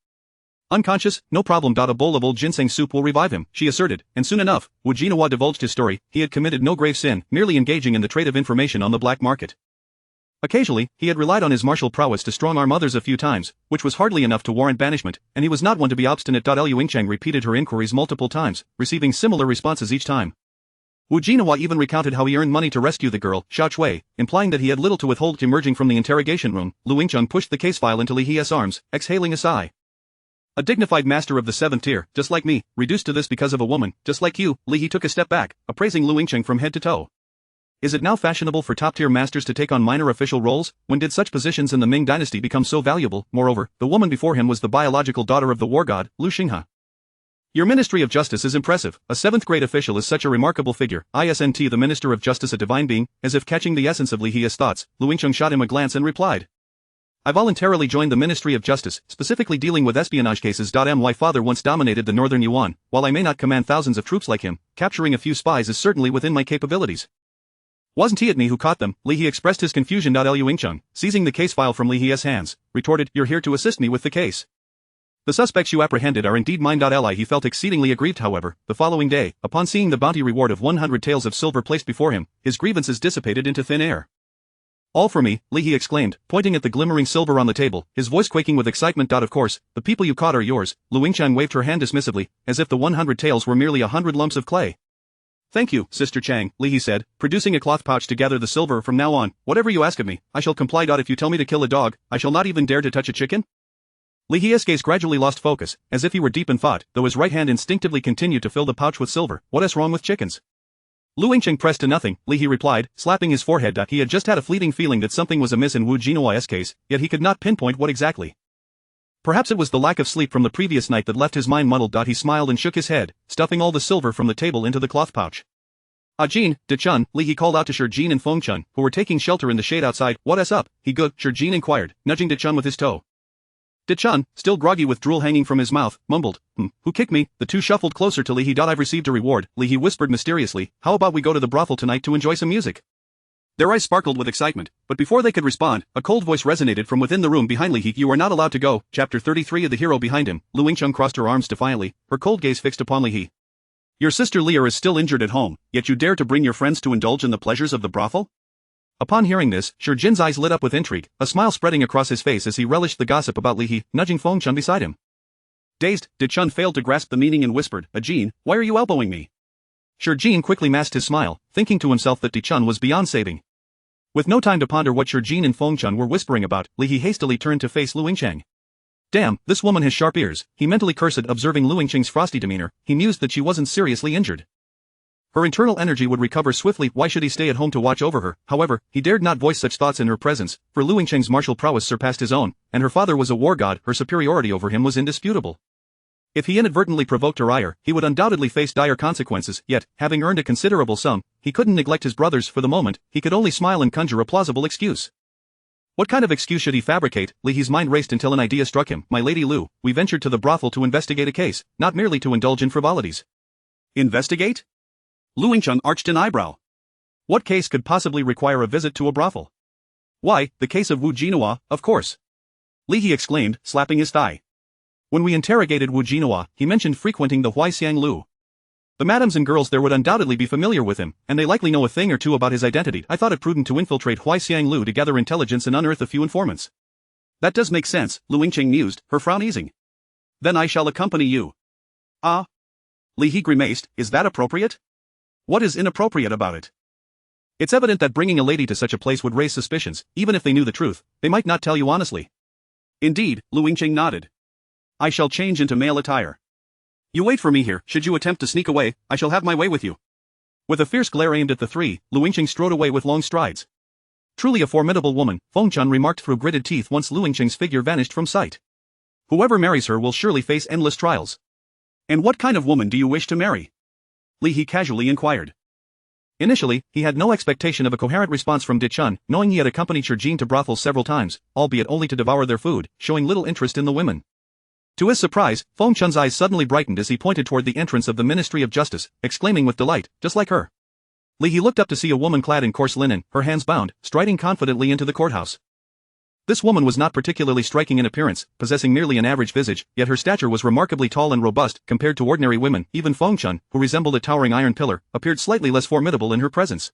Unconscious? No problem. A bowl of old ginseng soup will revive him, she asserted, and soon enough, Wu Jinhua divulged his story. He had committed no grave sin, merely engaging in the trade of information on the black market. Occasionally, he had relied on his martial prowess to strong-arm others a few times, which was hardly enough to warrant banishment, and he was not one to be obstinate. Liu Cheng repeated her inquiries multiple times, receiving similar responses each time. Wu Jinhua even recounted how he earned money to rescue the girl, Xiao Chui, implying that he had little to withhold. Emerging from the interrogation room, Liu Cheng pushed the case file into Li He's arms, exhaling a sigh. A dignified master of the 7th tier, just like me, reduced to this because of a woman, just like you. Li He took a step back, appraising Liu Cheng from head to toe. Is it now fashionable for top-tier masters to take on minor official roles? When did such positions in the Ming dynasty become so valuable? Moreover, the woman before him was the biological daughter of the war god, Lu Xinghe. Your Ministry of Justice is impressive. A 7th-grade official is such a remarkable figure. Isn't the Minister of Justice a divine being? As if catching the essence of Li He's thoughts, Liu Cheng shot him a glance and replied. I voluntarily joined the Ministry of Justice, specifically dealing with espionage cases. My father once dominated the northern Yuan. While I may not command thousands of troops like him, capturing a few spies is certainly within my capabilities. Wasn't it me who caught them? Li He expressed his confusion. Liu Cheng, seizing the case file from Li He's hands, retorted, you're here to assist me with the case. The suspects you apprehended are indeed mine. Li he felt exceedingly aggrieved however, the following day, upon seeing the bounty reward of 100 taels of silver placed before him, his grievances dissipated into thin air. All for me, Li he exclaimed, pointing at the glimmering silver on the table, his voice quaking with excitement. Of course, the people you caught are yours. Lu Yingchang waved her hand dismissively, as if the 100 taels were merely 100 lumps of clay. Thank you, Sister Chang, Li he said, producing a cloth pouch to gather the silver. From now on, whatever you ask of me, I shall comply. If you tell me to kill a dog, I shall not even dare to touch a chicken? Li He's gaze gradually lost focus, as if he were deep in thought, though his right hand instinctively continued to fill the pouch with silver. What's wrong with chickens? Lu Yingcheng pressed to nothing, Li He replied, slapping his forehead. He had just had a fleeting feeling that something was amiss in Wu Jinoa's case, yet he could not pinpoint what exactly. Perhaps it was the lack of sleep from the previous night that left his mind muddled. He smiled and shook his head, stuffing all the silver from the table into the cloth pouch. Jin, De Chun, Li He called out to Jin and Feng Chun, who were taking shelter in the shade outside. What's up, he good? Jin inquired, nudging De Chun with his toe. De Chun, still groggy with drool hanging from his mouth, mumbled, who kicked me? The two shuffled closer to Li He. I've received a reward, Li He whispered mysteriously, how about we go to the brothel tonight to enjoy some music? Their eyes sparkled with excitement, but before they could respond, a cold voice resonated from within the room behind Li He. You are not allowed to go. Chapter 33 of The Hero Behind Him. Lu Yingcheng crossed her arms defiantly, her cold gaze fixed upon Li He. Your sister Lear is still injured at home, yet you dare to bring your friends to indulge in the pleasures of the brothel? Upon hearing this, Jin's eyes lit up with intrigue, a smile spreading across his face as he relished the gossip about Li He, nudging Feng Chun beside him. Dazed, De Chun failed to grasp the meaning and whispered, Jin, why are you elbowing me? Jin quickly masked his smile, thinking to himself that De Chun was beyond saving. With no time to ponder what Jin and Feng Chun were whispering about, Li He hastily turned to face Lu Yingcheng. Damn, this woman has sharp ears, he mentally cursed. Observing Lu Yingcheng's frosty demeanor, he mused that she wasn't seriously injured. Her internal energy would recover swiftly. Why should he stay at home to watch over her? However, he dared not voice such thoughts in her presence, for Lu Yingcheng's martial prowess surpassed his own, and her father was a war god. Her superiority over him was indisputable. If he inadvertently provoked her ire, he would undoubtedly face dire consequences, yet, having earned a considerable sum, he couldn't neglect his brothers. For the moment, he could only smile and conjure a plausible excuse. What kind of excuse should he fabricate? Li He's mind raced until an idea struck him. My lady Lu, we ventured to the brothel to investigate a case, not merely to indulge in frivolities. Investigate? Lu Yingcheng arched an eyebrow. What case could possibly require a visit to a brothel? Why, the case of Wu Jinoa, of course. Li He exclaimed, slapping his thigh. When we interrogated Wu Jinoa, he mentioned frequenting the Huixiang Lu. The madams and girls there would undoubtedly be familiar with him, and they likely know a thing or two about his identity. I thought it prudent to infiltrate Huixiang Lu to gather intelligence and unearth a few informants. That does make sense, Lu Yingcheng mused, her frown easing. Then I shall accompany you. Ah? Li He grimaced, is that appropriate? What is inappropriate about it? It's evident that bringing a lady to such a place would raise suspicions. Even if they knew the truth, they might not tell you honestly. Indeed, Lu Yingcheng nodded. I shall change into male attire. You wait for me here. Should you attempt to sneak away, I shall have my way with you. With a fierce glare aimed at the three, Lu Yingcheng strode away with long strides. Truly a formidable woman, Feng Chun remarked through gritted teeth once Lu Yingcheng's figure vanished from sight. Whoever marries her will surely face endless trials. And what kind of woman do you wish to marry? Li He casually inquired. Initially, he had no expectation of a coherent response from De Chun, knowing he had accompanied Jin to brothels several times, albeit only to devour their food, showing little interest in the women. To his surprise, Feng Chun's eyes suddenly brightened as he pointed toward the entrance of the Ministry of Justice, exclaiming with delight, just like her. Li He looked up to see a woman clad in coarse linen, her hands bound, striding confidently into the courthouse. This woman was not particularly striking in appearance, possessing merely an average visage, yet her stature was remarkably tall and robust compared to ordinary women. Even Feng Chun, who resembled a towering iron pillar, appeared slightly less formidable in her presence.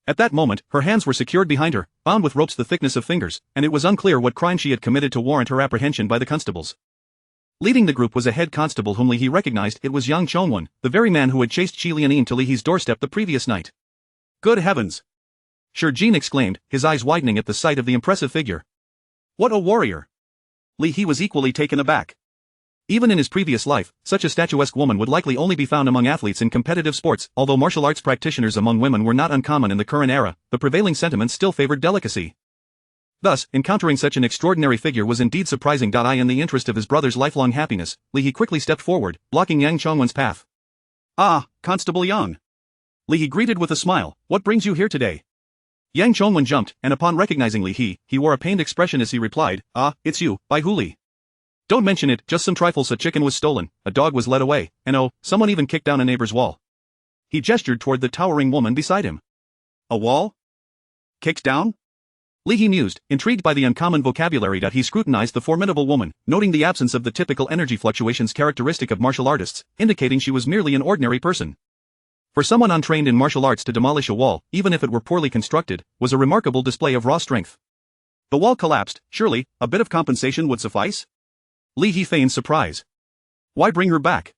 At that moment, her hands were secured behind her, bound with ropes the thickness of fingers, and it was unclear what crime she had committed to warrant her apprehension by the constables. Leading the group was a head constable whom Li He recognized. It was Yang Chongwen, the very man who had chased Qi Lianin to Li He's doorstep the previous night. Good heavens! Jin exclaimed, his eyes widening at the sight of the impressive figure. What a warrior! Li He was equally taken aback. Even in his previous life, such a statuesque woman would likely only be found among athletes in competitive sports. Although martial arts practitioners among women were not uncommon in the current era, the prevailing sentiment still favored delicacy. Thus, encountering such an extraordinary figure was indeed surprising. In the interest of his brother's lifelong happiness, Li He quickly stepped forward, blocking Yang Chongwen's path. Ah, Constable Yang. Li He greeted with a smile, what brings you here today? Yang Chongwen jumped, and upon recognizing Li He wore a pained expression as he replied, Ah, it's you, by Huli. Don't mention it, just some trifles. A chicken was stolen, a dog was led away, and oh, someone even kicked down a neighbor's wall. He gestured toward the towering woman beside him. A wall? Kicked down? Li He mused, intrigued by the uncommon vocabulary that he scrutinized the formidable woman, noting the absence of the typical energy fluctuations characteristic of martial artists, indicating she was merely an ordinary person. For someone untrained in martial arts to demolish a wall, even if it were poorly constructed, was a remarkable display of raw strength. The wall collapsed, surely, a bit of compensation would suffice? Li He feigned surprise. Why bring her back?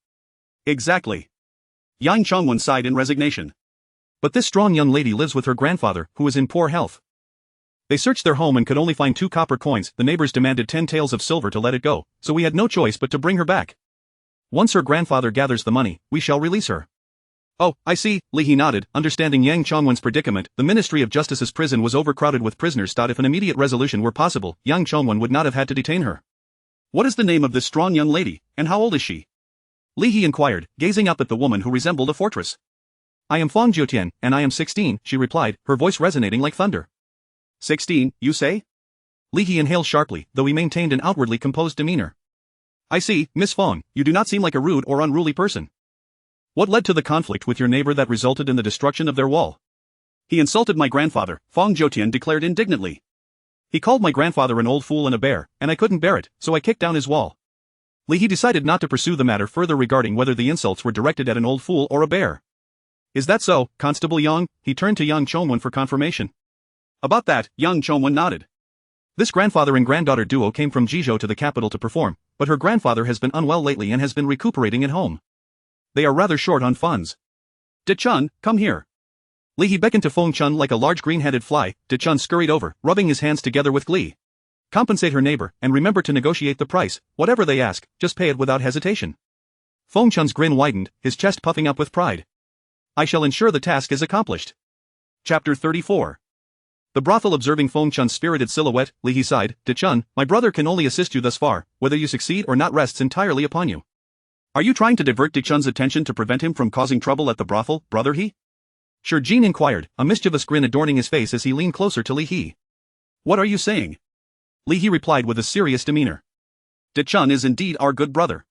Exactly. Yang Chongwen sighed in resignation. But this strong young lady lives with her grandfather, who is in poor health. They searched their home and could only find 2 copper coins. The neighbors demanded 10 taels of silver to let it go, so we had no choice but to bring her back. Once her grandfather gathers the money, we shall release her. Oh, I see, Li He nodded, understanding Yang Chongwen's predicament. The Ministry of Justice's prison was overcrowded with prisoners. If an immediate resolution were possible, Yang Chongwen would not have had to detain her. What is the name of this strong young lady, and how old is she? Li He inquired, gazing up at the woman who resembled a fortress. I am Fang Jiutian, and I am 16, she replied, her voice resonating like thunder. 16, you say? Li He inhaled sharply, though he maintained an outwardly composed demeanor. I see, Miss Fang, you do not seem like a rude or unruly person. What led to the conflict with your neighbor that resulted in the destruction of their wall? He insulted my grandfather, Fang Jiutian declared indignantly. He called my grandfather an old fool and a bear, and I couldn't bear it, so I kicked down his wall. Li He decided not to pursue the matter further regarding whether the insults were directed at an old fool or a bear. Is that so, Constable Yang? He turned to Yang Chongwen for confirmation. About that, Yang Chongwen nodded. This grandfather and granddaughter duo came from Jizhou to the capital to perform, but her grandfather has been unwell lately and has been recuperating at home. They are rather short on funds. De-chun, come here. Li He beckoned to Feng Chun like a large green-headed fly. De-chun scurried over, rubbing his hands together with glee. Compensate her neighbor, and remember to negotiate the price. Whatever they ask, just pay it without hesitation. Feng Chun's grin widened, his chest puffing up with pride. I shall ensure the task is accomplished. Chapter 34. The brothel observing Feng Chun's spirited silhouette, Li He sighed, De-chun, my brother can only assist you thus far, whether you succeed or not rests entirely upon you. Are you trying to divert De-chun's attention to prevent him from causing trouble at the brothel, brother He? Sure Jin inquired, a mischievous grin adorning his face as he leaned closer to Li He. What are you saying? Li He replied with a serious demeanor. De-chun is indeed our good brother.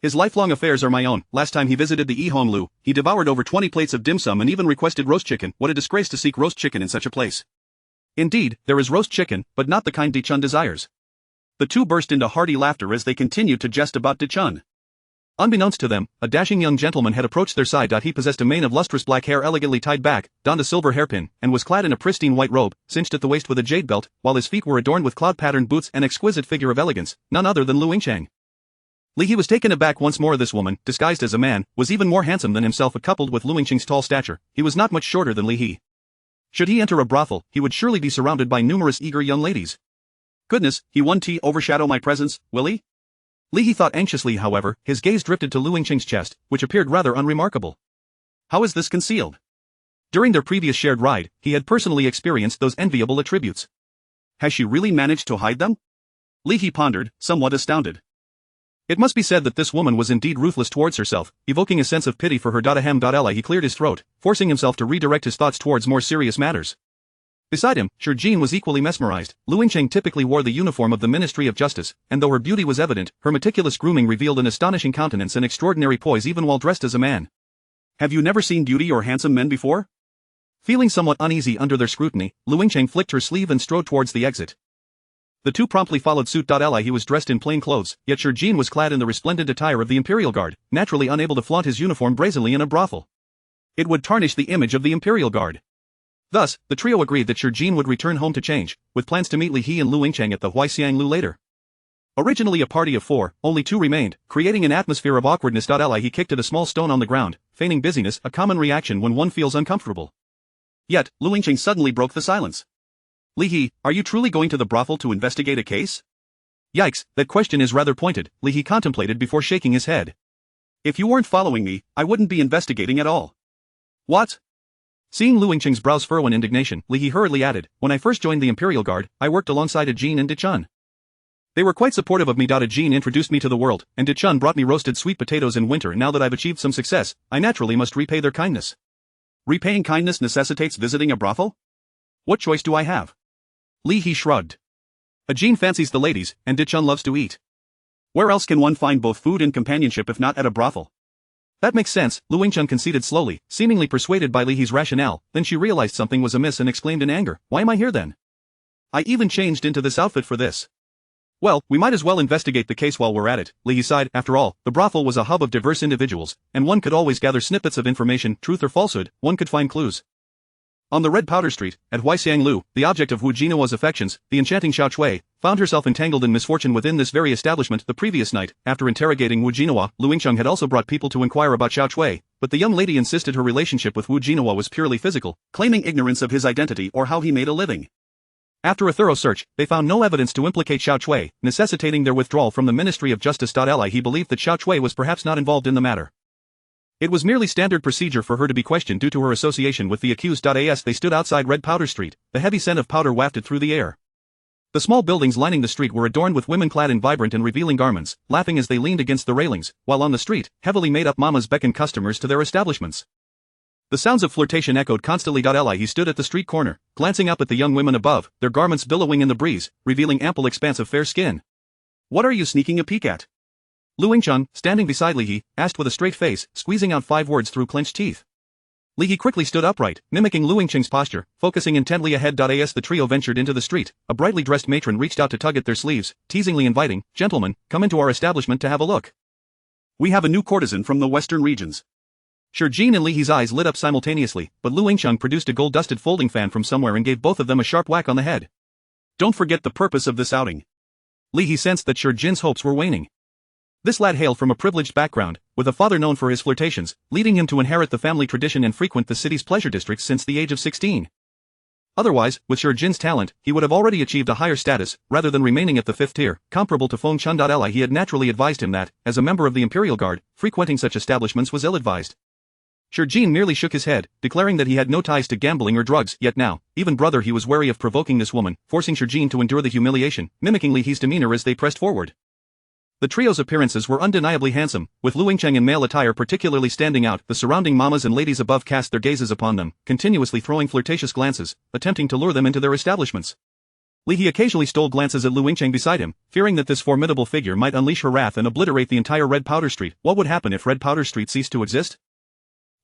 His lifelong affairs are my own. Last time he visited the Yihonglu, he devoured over 20 plates of dim sum and even requested roast chicken. What a disgrace to seek roast chicken in such a place. Indeed, there is roast chicken, but not the kind De-chun desires. The two burst into hearty laughter as they continued to jest about De-chun. Unbeknownst to them, a dashing young gentleman had approached their side. He possessed a mane of lustrous black hair elegantly tied back, donned a silver hairpin, and was clad in a pristine white robe, cinched at the waist with a jade belt, while his feet were adorned with cloud-patterned boots, an exquisite figure of elegance, none other than Lu Yingchang. Li He was taken aback once more. This woman, disguised as a man, was even more handsome than himself. Coupled with Lu Yingchang's tall stature, he was not much shorter than Li He. Should he enter a brothel, he would surely be surrounded by numerous eager young ladies. Goodness, he won't overshadow my presence, will he? Li He thought anxiously. However, his gaze drifted to Lu Yingchang's chest, which appeared rather unremarkable. How is this concealed? During their previous shared ride, he had personally experienced those enviable attributes. Has she really managed to hide them? Li He pondered, somewhat astounded. It must be said that this woman was indeed ruthless towards herself, evoking a sense of pity for her. Ahem. He cleared his throat, forcing himself to redirect his thoughts towards more serious matters. Beside him, Sure Jin was equally mesmerized. Lu Yingchang typically wore the uniform of the Ministry of Justice, and though her beauty was evident, her meticulous grooming revealed an astonishing countenance and extraordinary poise even while dressed as a man. Have you never seen beauty or handsome men before? Feeling somewhat uneasy under their scrutiny, Lu Yingchang flicked her sleeve and strode towards the exit. The two promptly followed suit. He was dressed in plain clothes, yet Sure Jin was clad in the resplendent attire of the Imperial Guard, naturally unable to flaunt his uniform brazenly in a brothel. It would tarnish the image of the Imperial Guard. Thus, the trio agreed that Sure Jin would return home to change, with plans to meet Li He and Lu Yingchang at the Huixianglu later. Originally a party of 4, only 2 remained, creating an atmosphere of awkwardness. He kicked at a small stone on the ground, feigning busyness, a common reaction when one feels uncomfortable. Yet, Lu Yingchang suddenly broke the silence. Li He, are you truly going to the brothel to investigate a case? Yikes, that question is rather pointed, Li He contemplated before shaking his head. If you weren't following me, I wouldn't be investigating at all. What? Seeing Lu Yingchang's brows furrow in indignation, Li He hurriedly added, when I first joined the Imperial Guard, I worked alongside Jin and De-chun. They were quite supportive of me. Jin introduced me to the world, and De-chun brought me roasted sweet potatoes in winter. Now that I've achieved some success, I naturally must repay their kindness. Repaying kindness necessitates visiting a brothel? What choice do I have? Li He shrugged. Jin fancies the ladies, and De-chun loves to eat. Where else can one find both food and companionship if not at a brothel? That makes sense, Lu Yingchang conceded slowly, seemingly persuaded by Li He's rationale. Then she realized something was amiss and exclaimed in anger, why am I here then? I even changed into this outfit for this. Well, we might as well investigate the case while we're at it, Lee sighed. After all, the brothel was a hub of diverse individuals, and one could always gather snippets of information, truth or falsehood, one could find clues. On the Red Powder Street, at Huixianglu, the object of Wu Jinawa's affections, the enchanting Xiao Chui, found herself entangled in misfortune within this very establishment the previous night. After interrogating Wu Jinawa, Lu Yingcheng had also brought people to inquire about Xiao Chui, but the young lady insisted her relationship with Wu Jinawa was purely physical, claiming ignorance of his identity or how he made a living. After a thorough search, they found no evidence to implicate Xiao Chui, necessitating their withdrawal from the Ministry of Justice. He believed that Xiao Chui was perhaps not involved in the matter. It was merely standard procedure for her to be questioned due to her association with the accused. As they stood outside Red Powder Street, the heavy scent of powder wafted through the air. The small buildings lining the street were adorned with women clad in vibrant and revealing garments, laughing as they leaned against the railings, while on the street, heavily made-up mamas beckoned customers to their establishments. The sounds of flirtation echoed constantly. He stood at the street corner, glancing up at the young women above, their garments billowing in the breeze, revealing ample expanse of fair skin. What are you sneaking a peek at? Lu Yingcheng, standing beside Li He, asked with a straight face, squeezing out 5 words through clenched teeth. Li He quickly stood upright, mimicking Lu Yingcheng's posture, focusing intently ahead. As the trio ventured into the street, a brightly dressed matron reached out to tug at their sleeves, teasingly inviting, "Gentlemen, come into our establishment to have a look. We have a new courtesan from the western regions." Shurjin and Li He's eyes lit up simultaneously, but Lu Yingcheng produced a gold-dusted folding fan from somewhere and gave both of them a sharp whack on the head. Don't forget the purpose of this outing. Li He sensed that Shurjin's hopes were waning. This lad hailed from a privileged background, with a father known for his flirtations, leading him to inherit the family tradition and frequent the city's pleasure districts since the age of 16. Otherwise, with Shurjin's talent, he would have already achieved a higher status, rather than remaining at the 5th tier, comparable to Feng Chun. He had naturally advised him that, as a member of the Imperial Guard, frequenting such establishments was ill-advised. Shurjin merely shook his head, declaring that he had no ties to gambling or drugs, yet now, even brother, he was wary of provoking this woman, forcing Shurjin to endure the humiliation, mimicking Li He's demeanor as they pressed forward. The trio's appearances were undeniably handsome, with Lu Yingcheng in male attire particularly standing out. The surrounding mamas and ladies above cast their gazes upon them, continuously throwing flirtatious glances, attempting to lure them into their establishments. Li He occasionally stole glances at Lu Yingcheng beside him, fearing that this formidable figure might unleash her wrath and obliterate the entire Red Powder Street. What would happen if Red Powder Street ceased to exist?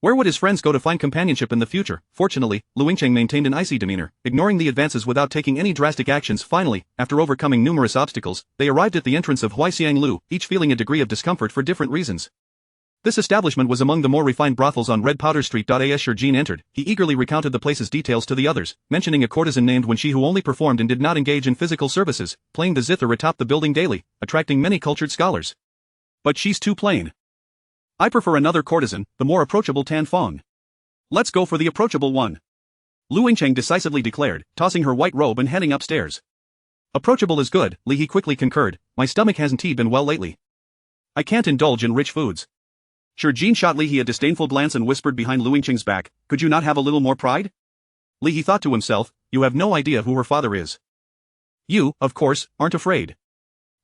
Where would his friends go to find companionship in the future? Fortunately, Lu Yingcheng maintained an icy demeanor, ignoring the advances without taking any drastic actions. Finally, after overcoming numerous obstacles, they arrived at the entrance of Huixianglu, each feeling a degree of discomfort for different reasons. This establishment was among the more refined brothels on Red Powder Street. As Shurjin entered, he eagerly recounted the place's details to the others, mentioning a courtesan named Wen Shi who only performed and did not engage in physical services, playing the zither atop the building daily, attracting many cultured scholars. But she's too plain. I prefer another courtesan, the more approachable Tan Feng. Let's go for the approachable one. Lu Yingcheng decisively declared, tossing her white robe and heading upstairs. Approachable is good, Li He quickly concurred. My stomach hasn't been well lately. I can't indulge in rich foods. Shurjin shot Li He a disdainful glance and whispered behind Lu Yingcheng's back, could you not have a little more pride? Li He thought to himself, you have no idea who her father is. You, of course, aren't afraid.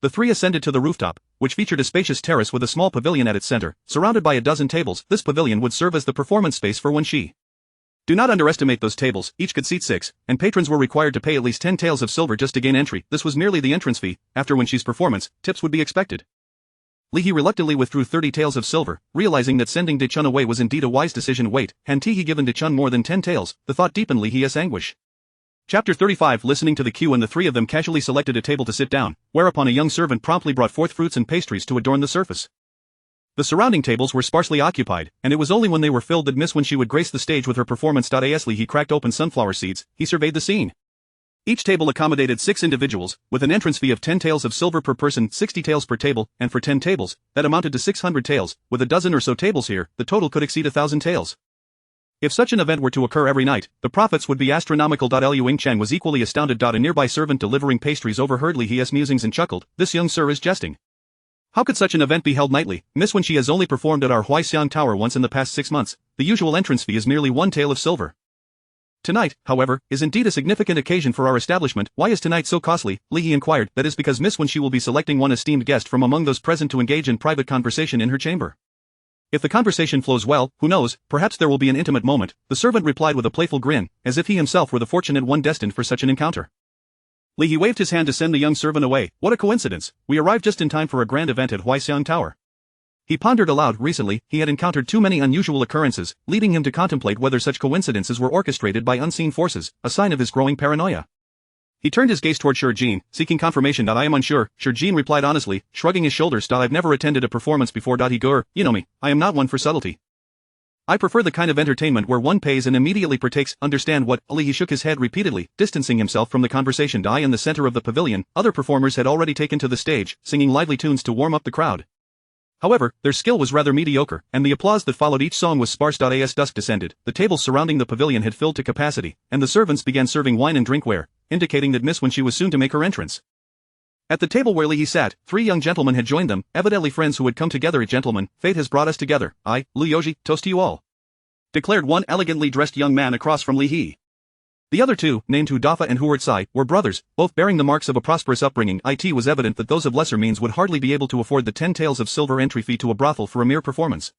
The three ascended to the rooftop, which featured a spacious terrace with a small pavilion at its center, surrounded by a dozen tables. This pavilion would serve as the performance space for Wen Shi. Do not underestimate those tables, each could seat 6, and patrons were required to pay at least 10 taels of silver just to gain entry. This was merely the entrance fee. After Wen Shi's performance, tips would be expected. Li He reluctantly withdrew 30 taels of silver, realizing that sending De Chun away was indeed a wise decision. Wait, had he given De Chun more than 10 taels? The thought deepened Li He's anguish. Chapter 35. Listening to the cue, and the three of them casually selected a table to sit down, whereupon a young servant promptly brought forth fruits and pastries to adorn the surface. The surrounding tables were sparsely occupied, and it was only when they were filled that Miss Wen Shi would grace the stage with her performance. As Li He cracked open sunflower seeds, he surveyed the scene. Each table accommodated 6 individuals, with an entrance fee of 10 taels of silver per person, 60 taels per table, and for 10 tables, that amounted to 600 taels. With a dozen or so tables here, the total could exceed 1,000 taels. If such an event were to occur every night, the profits would be astronomical. Lu Yingcheng was equally astounded. A nearby servant delivering pastries overheard Li He's musings and chuckled, this young sir is jesting. How could such an event be held nightly? Miss Wen Shi has only performed at our Huixiang Tower once in the past 6 months. The usual entrance fee is merely 1 tael of silver. Tonight, however, is indeed a significant occasion for our establishment. Why is tonight so costly? Li He inquired. That is because Miss Wen Shi will be selecting one esteemed guest from among those present to engage in private conversation in her chamber. If the conversation flows well, who knows, perhaps there will be an intimate moment, the servant replied with a playful grin, as if he himself were the fortunate one destined for such an encounter. Li He waved his hand to send the young servant away. What a coincidence, we arrived just in time for a grand event at Huixiang Tower. He pondered aloud. Recently, he had encountered too many unusual occurrences, leading him to contemplate whether such coincidences were orchestrated by unseen forces, a sign of his growing paranoia. He turned his gaze toward Shurjin, seeking confirmation. I am unsure, Shurjin replied honestly, shrugging his shoulders. I've never attended a performance before. He go, you know me, I am not one for subtlety. I prefer the kind of entertainment where one pays and immediately partakes. Understand what? Ali. He shook his head repeatedly, distancing himself from the conversation. In the center of the pavilion, other performers had already taken to the stage, singing lively tunes to warm up the crowd. However, their skill was rather mediocre, and the applause that followed each song was sparse. As dusk descended, the tables surrounding the pavilion had filled to capacity, and the servants began serving wine and drinkware, indicating that Miss Wenxi was soon to make her entrance. At the table where Li He sat, 3 young gentlemen had joined them, evidently friends who had come together. Gentlemen, fate has brought us together. I, Lu Yoji, toast to you all, declared one elegantly dressed young man across from Li He. The other 2, named Hu Dafa and Hu Ertsai, were brothers, both bearing the marks of a prosperous upbringing. It was evident that those of lesser means would hardly be able to afford the 10 taels of silver entry fee to a brothel for a mere performance.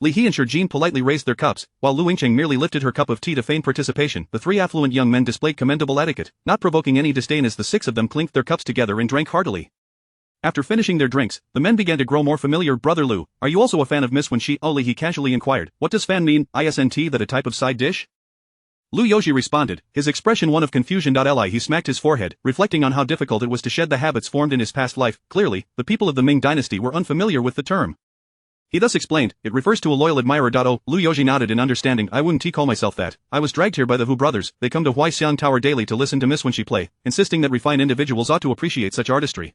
Li He and Shurjin politely raised their cups, while Lu Yingqing merely lifted her cup of tea to feign participation. The 3 affluent young men displayed commendable etiquette, not provoking any disdain as the 6 of them clinked their cups together and drank heartily. After finishing their drinks, the men began to grow more familiar. Brother Lu, are you also a fan of Miss Wenxi? Li He casually inquired. What does fan mean? Isn't that a type of side dish? Lu Yoji responded, his expression one of confusion. Li He smacked his forehead, reflecting on how difficult it was to shed the habits formed in his past life. Clearly, the people of the Ming dynasty were unfamiliar with the term. He thus explained, it refers to a loyal admirer. Lu Yoji nodded in understanding. I wouldn't call myself that. I was dragged here by the Hu brothers. They come to Huaixiang Tower daily to listen to Miss Wenxi play, insisting that refined individuals ought to appreciate such artistry.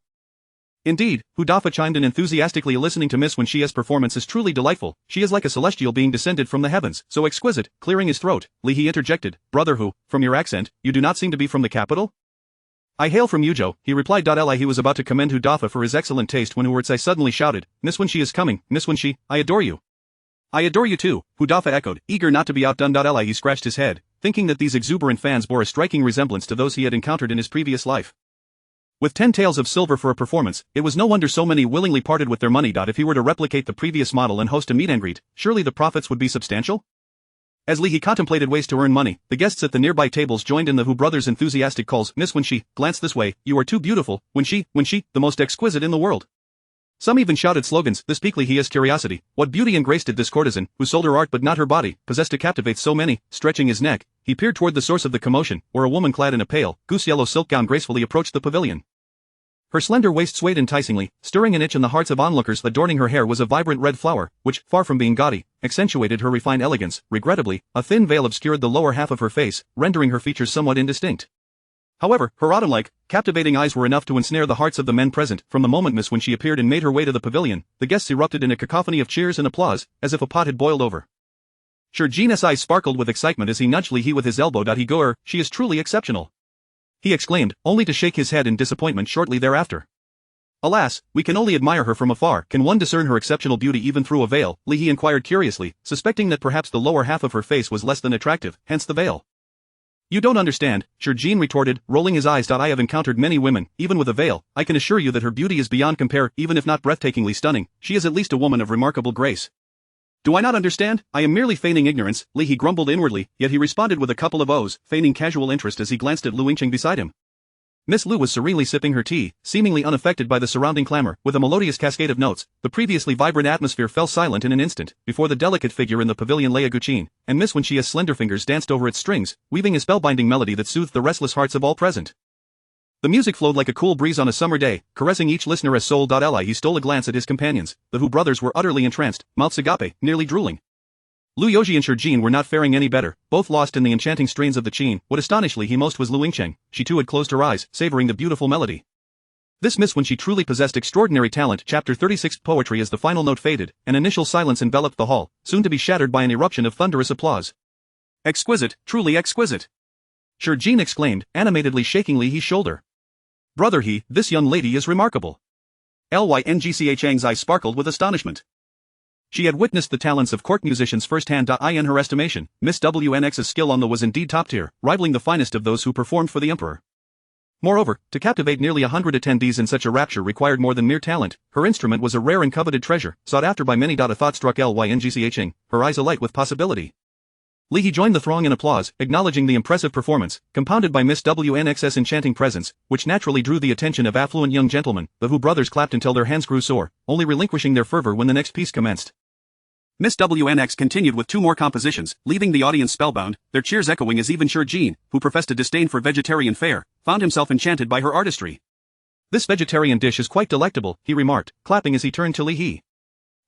Indeed, Hu Dafa chimed in enthusiastically. Listening to Miss Wenxi's performance is truly delightful. She is like a celestial being descended from the heavens, so exquisite. Clearing his throat, Li He interjected, Brother Hu, from your accent, you do not seem to be from the capital? I hail from Yuzhou, he replied. Li He was about to commend Hu Dafa for his excellent taste when Hu Ertsai suddenly shouted, Miss Wenxi is coming. Miss Wenxi, I adore you. I adore you too, Hu Dafa echoed, eager not to be outdone. Li He scratched his head, thinking that these exuberant fans bore a striking resemblance to those he had encountered in his previous life. With 10 taels of silver for a performance, it was no wonder so many willingly parted with their money. If he were to replicate the previous model and host a meet and greet, surely the profits would be substantial? As Li He contemplated ways to earn money, the guests at the nearby tables joined in the Hu brothers' enthusiastic calls. Miss Wenxi, glance this way, you are too beautiful, Wenxi, the most exquisite in the world. Some even shouted slogans. This piqued Li He's curiosity. What beauty and grace did this courtesan, who sold her art but not her body, possess to captivate so many? Stretching his neck, he peered toward the source of the commotion, where a woman clad in a pale, goose-yellow silk gown gracefully approached the pavilion. Her slender waist swayed enticingly, stirring an itch in the hearts of onlookers. Adorning her hair was a vibrant red flower, which, far from being gaudy, accentuated her refined elegance. Regrettably, a thin veil obscured the lower half of her face, rendering her features somewhat indistinct. However, her autumn-like, captivating eyes were enough to ensnare the hearts of the men present. From the moment Miss Wenxi appeared and made her way to the pavilion, the guests erupted in a cacophony of cheers and applause, as if a pot had boiled over. Shurjin's eyes sparkled with excitement as he nudged Li He with his elbow. He go, she is truly exceptional, he exclaimed, only to shake his head in disappointment shortly thereafter. Alas, we can only admire her from afar. Can one discern her exceptional beauty even through a veil? Li He inquired curiously, suspecting that perhaps the lower half of her face was less than attractive, hence the veil. You don't understand, Shurjin retorted, rolling his eyes. I have encountered many women, even with a veil. I can assure you that her beauty is beyond compare. Even if not breathtakingly stunning, she is at least a woman of remarkable grace. Do I not understand? I am merely feigning ignorance, Li He grumbled inwardly, yet he responded with a couple of O's, feigning casual interest as he glanced at Lu Yingqing beside him. Miss Lu was serenely sipping her tea, seemingly unaffected by the surrounding clamor. With a melodious cascade of notes, the previously vibrant atmosphere fell silent in an instant. Before the delicate figure in the pavilion lay a guqin, and Miss Wenxi's slender fingers danced over its strings, weaving a spellbinding melody that soothed the restless hearts of all present. The music flowed like a cool breeze on a summer day, caressing each listener as soul. Li He stole a glance at his companions. The Hu brothers were utterly entranced, mouths agape, nearly drooling. Lu Yoji and Shurjin were not faring any better, both lost in the enchanting strains of the qin. What astonished Li He most was Lu Yingqing. She too had closed her eyes, savoring the beautiful melody. This Miss Wenxi truly possessed extraordinary talent. Chapter 36 Poetry. As the final note faded, an initial silence enveloped the hall, soon to be shattered by an eruption of thunderous applause. Exquisite, truly exquisite, Shurjin exclaimed, animatedly shaking Li He's shoulder. Brother He, this young lady is remarkable. Lyngchang's eyes sparkled with astonishment. She had witnessed the talents of court musicians firsthand. In her estimation, Miss WNX's skill on the was indeed top tier, rivaling the finest of those who performed for the emperor. Moreover, to captivate nearly 100 attendees in such a rapture required more than mere talent. Her instrument was a rare and coveted treasure, sought after by many. A thought struck Lyngchang, her eyes alight with possibility. Li He joined the throng in applause, acknowledging the impressive performance, compounded by Miss WNX's enchanting presence, which naturally drew the attention of affluent young gentlemen. The Hu brothers clapped until their hands grew sore, only relinquishing their fervor when the next piece commenced. Miss WNX continued with two more compositions, leaving the audience spellbound, their cheers echoing as even Sir Jean, who professed a disdain for vegetarian fare, found himself enchanted by her artistry. "This vegetarian dish is quite delectable," he remarked, clapping as he turned to Li He.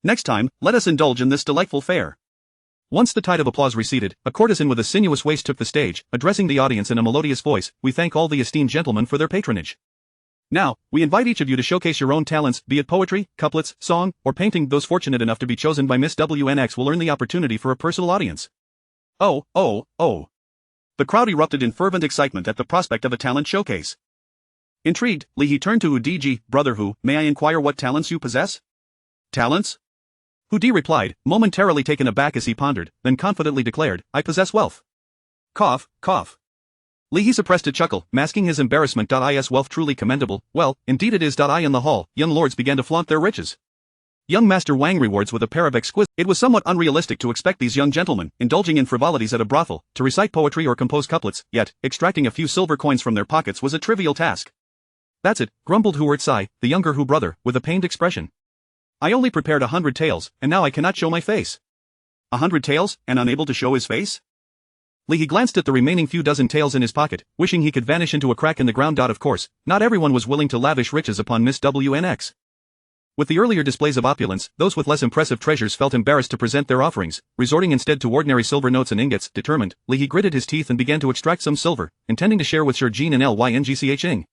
"Next time, let us indulge in this delightful fare." Once the tide of applause receded, a courtesan with a sinuous waist took the stage, addressing the audience in a melodious voice. "We thank all the esteemed gentlemen for their patronage. Now, we invite each of you to showcase your own talents, be it poetry, couplets, song, or painting. Those fortunate enough to be chosen by Miss WNX will earn the opportunity for a personal audience." Oh, oh, oh. The crowd erupted in fervent excitement at the prospect of a talent showcase. Intrigued, Li He turned to Udiji. "Brother Hu, may I inquire what talents you possess?" "Talents?" Hudi replied, momentarily taken aback as he pondered, then confidently declared, "I possess wealth." Cough, cough. Li He suppressed a chuckle, masking his embarrassment. Is wealth truly commendable? Well, indeed it is. In the hall, young lords began to flaunt their riches. Young Master Wang rewards with a pair of exquisite. It was somewhat unrealistic to expect these young gentlemen, indulging in frivolities at a brothel, to recite poetry or compose couplets, yet, extracting a few silver coins from their pockets was a trivial task. "That's it," grumbled Huert Sai, the younger Hu brother, with a pained expression. "I only prepared 100 taels, and now I cannot show my face." 100 taels, and unable to show his face? Li He glanced at the remaining few dozen taels in his pocket, wishing he could vanish into a crack in the ground. Of course, not everyone was willing to lavish riches upon Miss WNX. With the earlier displays of opulence, those with less impressive treasures felt embarrassed to present their offerings, resorting instead to ordinary silver notes and ingots. Determined, Li He gritted his teeth and began to extract some silver, intending to share with Sir Jean and Lyngching.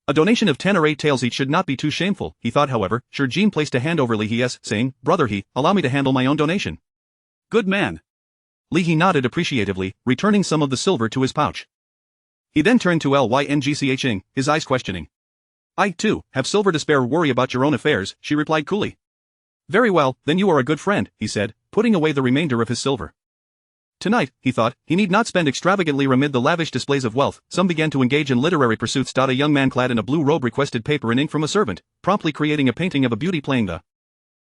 A donation of 10 or 8 taels each should not be too shameful, he thought. However, Sir Jean placed a hand over Li He's, saying, "Brother He, allow me to handle my own donation." "Good man." Li He nodded appreciatively, returning some of the silver to his pouch. He then turned to Lyngching, his eyes questioning. "I, too, have silver to spare. Worry about your own affairs," she replied coolly. "Very well, then you are a good friend," he said, putting away the remainder of his silver. Tonight, he thought, he need not spend extravagantly amid the lavish displays of wealth. Some began to engage in literary pursuits. A young man clad in a blue robe requested paper and ink from a servant, promptly creating a painting of a beauty playing the.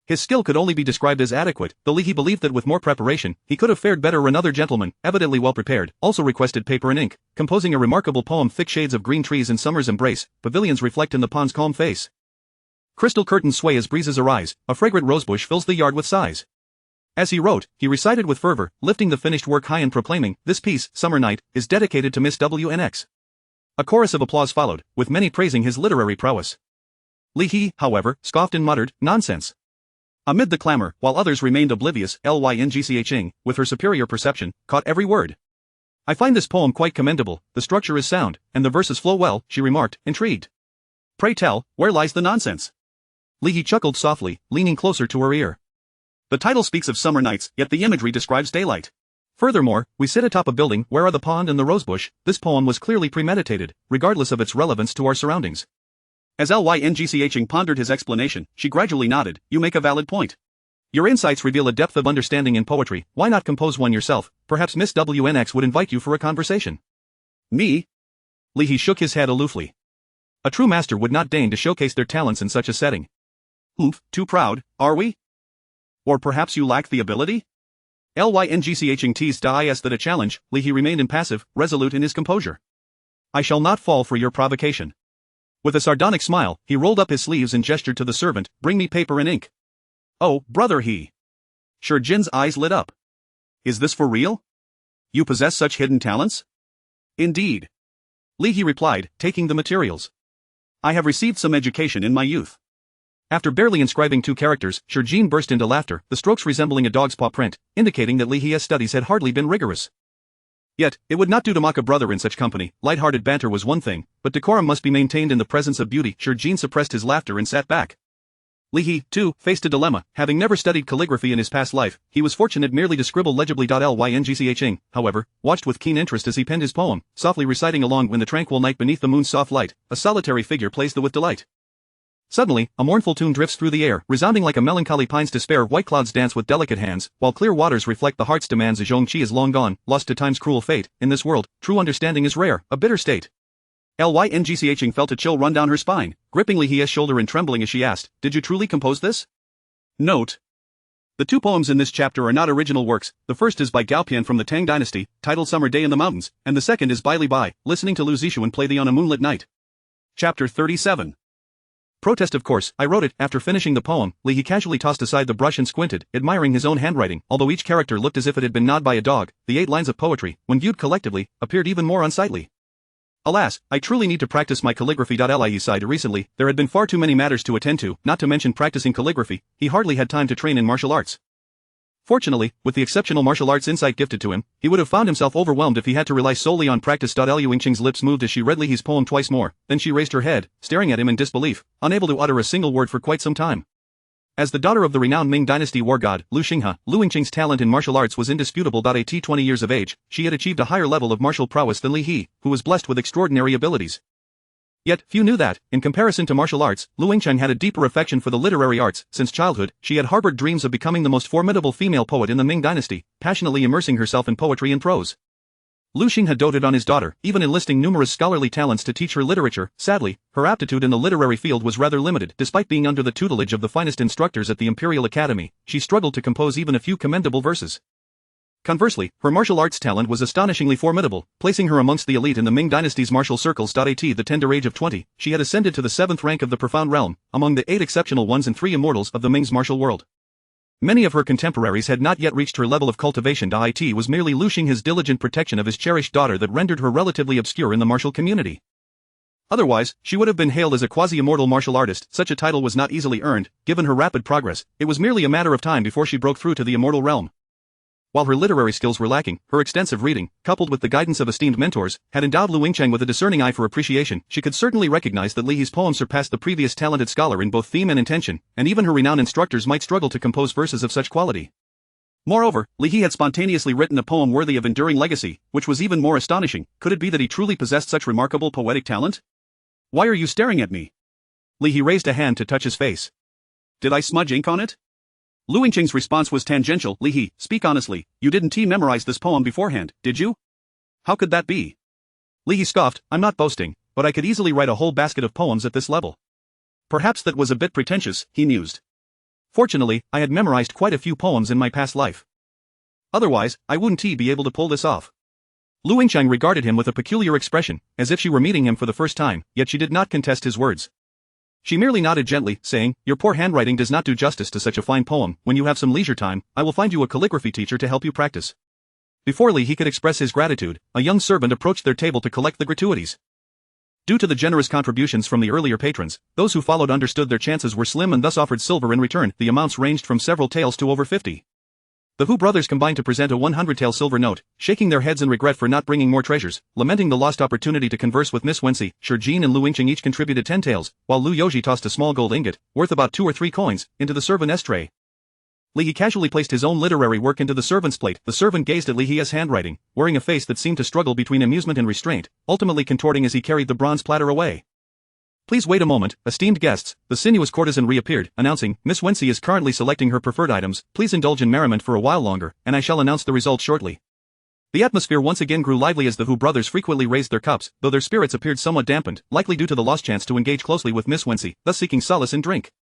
His skill could only be described as adequate, though he believed that with more preparation, he could have fared better. Another gentleman, evidently well prepared, also requested paper and ink, composing a remarkable poem. Thick shades of green trees in summer's embrace, pavilions reflect in the pond's calm face. Crystal curtains sway as breezes arise, a fragrant rosebush fills the yard with sighs. As he wrote, he recited with fervor, lifting the finished work high and proclaiming, "This piece, Summer Night, is dedicated to Miss WNX." A chorus of applause followed, with many praising his literary prowess. Li He, however, scoffed and muttered, "Nonsense." Amid the clamor, while others remained oblivious, Lyngching, with her superior perception, caught every word. "I find this poem quite commendable, the structure is sound, and the verses flow well," she remarked, intrigued. "Pray tell, where lies the nonsense?" Li He chuckled softly, leaning closer to her ear. "The title speaks of summer nights, yet the imagery describes daylight. Furthermore, we sit atop a building. Where are the pond and the rosebush?" This poem was clearly premeditated, regardless of its relevance to our surroundings. As Lyngching pondered his explanation, she gradually nodded. "You make a valid point. Your insights reveal a depth of understanding in poetry. Why not compose one yourself? Perhaps Miss WNX would invite you for a conversation." "Me?" Li He shook his head aloofly. A true master would not deign to showcase their talents in such a setting. "Humph, too proud, are we? Or perhaps you lack the ability?" Lyngching teased is that a challenge. Li He remained impassive, resolute in his composure. "I shall not fall for your provocation." With a sardonic smile, he rolled up his sleeves and gestured to the servant, "Bring me paper and ink." "Oh, brother He." Sir Jin's eyes lit up. "Is this for real? You possess such hidden talents?" "Indeed." Li He replied, taking the materials. "I have received some education in my youth." After barely inscribing 2 characters, Sir Jin burst into laughter, the strokes resembling a dog's paw print, indicating that Li He's studies had hardly been rigorous. Yet, it would not do to mock a brother in such company. Light-hearted banter was one thing, but decorum must be maintained in the presence of beauty. Sir Jean suppressed his laughter and sat back. Li He, too, faced a dilemma. Having never studied calligraphy in his past life, he was fortunate merely to scribble legibly. Lyngching, however, watched with keen interest as he penned his poem, softly reciting along. "When the tranquil night beneath the moon's soft light, a solitary figure plays the with delight." Suddenly, a mournful tune drifts through the air, resounding like a melancholy pine's despair. White clouds dance with delicate hands, while clear waters reflect the heart's demands. Zhongqi is long gone, lost to time's cruel fate. In this world, true understanding is rare, a bitter state. Lyngching felt a chill run down her spine, gripping Li He's shoulder and trembling as she asked, "Did you truly compose this?" Note: the 2 poems in this chapter are not original works. The first is by Gaopian from the Tang dynasty, titled Summer Day in the Mountains, and the second is by Li Bai, listening to Lu Zixuan play the On a Moonlit Night. Chapter 37. Protest of course, I wrote it. After finishing the poem, Lee casually tossed aside the brush and squinted, admiring his own handwriting. Although each character looked as if it had been gnawed by a dog, the 8 lines of poetry, when viewed collectively, appeared even more unsightly. Alas, I truly need to practice my calligraphy. Lee sighed recently, there had been far too many matters to attend to, not to mention practicing calligraphy, he hardly had time to train in martial arts. Fortunately, with the exceptional martial arts insight gifted to him, he would have found himself overwhelmed if he had to rely solely on practice. Liu Yingqing's lips moved as she read Li's poem twice more, then she raised her head, staring at him in disbelief, unable to utter a single word for quite some time. As the daughter of the renowned Ming dynasty war god, Liu Yingqing's talent in martial arts was indisputable. At 20 years of age, she had achieved a higher level of martial prowess than Li He, who was blessed with extraordinary abilities. Yet, few knew that, in comparison to martial arts, Liu Yingqing had a deeper affection for the literary arts. Since childhood, she had harbored dreams of becoming the most formidable female poet in the Ming dynasty, passionately immersing herself in poetry and prose. Liu Xing had doted on his daughter, even enlisting numerous scholarly talents to teach her literature. Sadly, her aptitude in the literary field was rather limited. Despite being under the tutelage of the finest instructors at the Imperial Academy, she struggled to compose even a few commendable verses. Conversely, her martial arts talent was astonishingly formidable, placing her amongst the elite in the Ming dynasty's martial circles. At the tender age of 20, she had ascended to the 7th rank of the Profound Realm, among the 8 exceptional ones and 3 immortals of the Ming's martial world. Many of her contemporaries had not yet reached her level of cultivation. It was merely Liu Xing's diligent protection of his cherished daughter that rendered her relatively obscure in the martial community. Otherwise, she would have been hailed as a quasi-immortal martial artist. Such a title was not easily earned, given her rapid progress. It was merely a matter of time before she broke through to the immortal realm. While her literary skills were lacking, her extensive reading, coupled with the guidance of esteemed mentors, had endowed Liu Yingqing with a discerning eye for appreciation. She could certainly recognize that Li's poem surpassed the previous talented scholar in both theme and intention, and even her renowned instructors might struggle to compose verses of such quality. Moreover, Li He had spontaneously written a poem worthy of enduring legacy, which was even more astonishing. Could it be that he truly possessed such remarkable poetic talent? Why are you staring at me? Li He raised a hand to touch his face. Did I smudge ink on it? Liu Yingqing's response was tangential. Li He, speak honestly, you didn't memorize this poem beforehand, did you? How could that be? Li He scoffed, I'm not boasting, but I could easily write a whole basket of poems at this level. Perhaps that was a bit pretentious, he mused. Fortunately, I had memorized quite a few poems in my past life. Otherwise, I wouldn't be able to pull this off. Liu Yingqing regarded him with a peculiar expression, as if she were meeting him for the first time, yet she did not contest his words. She merely nodded gently, saying, your poor handwriting does not do justice to such a fine poem. When you have some leisure time, I will find you a calligraphy teacher to help you practice. Before Li He could express his gratitude, a young servant approached their table to collect the gratuities. Due to the generous contributions from the earlier patrons, those who followed understood their chances were slim and thus offered silver in return. The amounts ranged from several taels to over 50. The Hu brothers combined to present a 100-tael silver note, shaking their heads in regret for not bringing more treasures, lamenting the lost opportunity to converse with Miss Wency. Shi Jin and Liu Yingqing each contributed 10 taels, while Liu Yoji tossed a small gold ingot, worth about 2 or 3 coins, into the servant's tray. Li He casually placed his own literary work into the servant's plate. The servant gazed at Li He's handwriting, wearing a face that seemed to struggle between amusement and restraint, ultimately contorting as he carried the bronze platter away. Please wait a moment, esteemed guests. The sinuous courtesan reappeared, announcing, Miss Wency is currently selecting her preferred items. Please indulge in merriment for a while longer, and I shall announce the result shortly. The atmosphere once again grew lively as the Hu brothers frequently raised their cups, though their spirits appeared somewhat dampened, likely due to the lost chance to engage closely with Miss Wency, thus seeking solace in drink.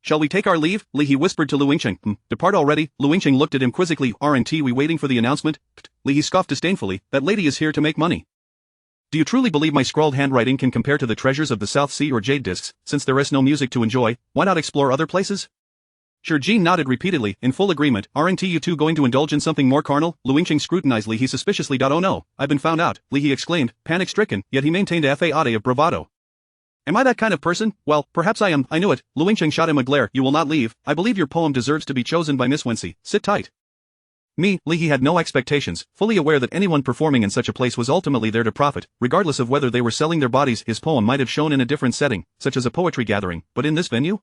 Shall we take our leave? Li He whispered to Liu Yingqing. Depart already? Liu Yingqing looked at him quizzically. Aren't we waiting for the announcement? Li He scoffed disdainfully, that lady is here to make money. Do you truly believe my scrawled handwriting can compare to the treasures of the South Sea or jade discs? Since there is no music to enjoy, why not explore other places? Shi Jin nodded repeatedly, in full agreement. Aren't you two going to indulge in something more carnal? Liu Yingqing scrutinized Li He suspiciously. Oh no, I've been found out, Li He exclaimed, panic-stricken, yet he maintained a facade of bravado. Am I that kind of person? Well, perhaps I am. I knew it. Liu Yingqing shot him a glare. You will not leave. I believe your poem deserves to be chosen by Miss Wency. Sit tight. Li He had no expectations, fully aware that anyone performing in such a place was ultimately there to profit, regardless of whether they were selling their bodies. His poem might have shown in a different setting, such as a poetry gathering, but in this venue?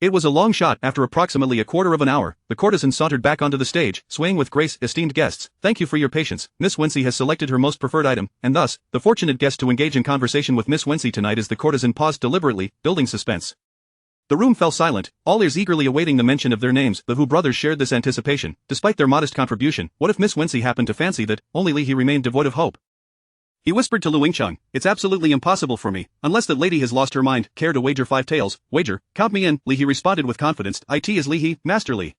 It was a long shot. After approximately a quarter of an hour, the courtesan sauntered back onto the stage, swaying with grace. Esteemed guests, thank you for your patience. Miss Wency has selected her most preferred item, and thus, the fortunate guest to engage in conversation with Miss Wency tonight is the courtesan paused deliberately, building suspense. The room fell silent, all ears eagerly awaiting the mention of their names. The Hu brothers shared this anticipation. Despite their modest contribution, what if Miss Wency happened to fancy that only Li He remained devoid of hope? He whispered to Liu Yingqing, it's absolutely impossible for me, unless that lady has lost her mind. Care to wager 5 taels? Wager, count me in. Li He responded with confidence. It is Li He, Master Li.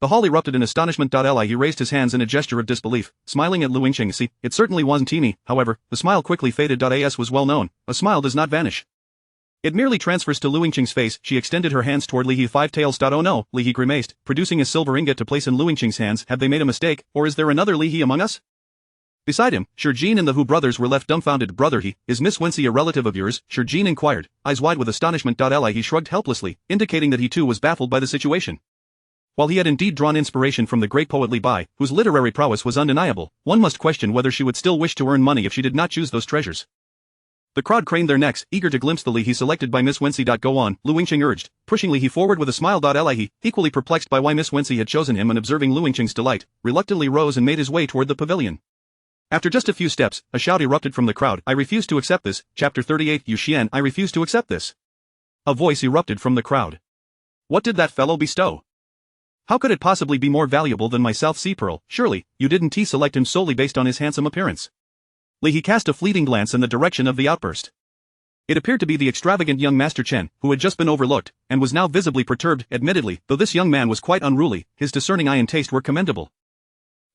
The hall erupted in astonishment. Li He raised his hands in a gesture of disbelief, smiling at Liu Yingqing. See, it certainly wasn't me. However, the smile quickly faded. As was well known, a smile does not vanish. It merely transfers to Lu Yingqing's face. She extended her hands toward Li He. Five tails. Oh no, Li He grimaced, producing a silver ingot to place in Lu Yingqing's hands. Have they made a mistake, or is there another Li He among us? Beside him, Shurjin and the Hu brothers were left dumbfounded. Brother He, is Miss Wency a relative of yours? Shurjin inquired, eyes wide with astonishment. Li He shrugged helplessly, indicating that he too was baffled by the situation. While he had indeed drawn inspiration from the great poet Li Bai, whose literary prowess was undeniable, one must question whether she would still wish to earn money if she did not choose those treasures. The crowd craned their necks, eager to glimpse the Li He selected by Miss Wency. Go on, Lu Yingqing urged, pushing Li He forward with a smile. Li He, equally perplexed by why Miss Wency had chosen him and observing Lu Yingqing's delight, reluctantly rose and made his way toward the pavilion. After just a few steps, a shout erupted from the crowd. I refuse to accept this. Chapter 38. Yu Xian, I refuse to accept this. A voice erupted from the crowd. What did that fellow bestow? How could it possibly be more valuable than my South Sea Pearl? Surely, you didn't select him solely based on his handsome appearance. Li He cast a fleeting glance in the direction of the outburst. It appeared to be the extravagant young Master Chen, who had just been overlooked, and was now visibly perturbed. Admittedly, though this young man was quite unruly, his discerning eye and taste were commendable.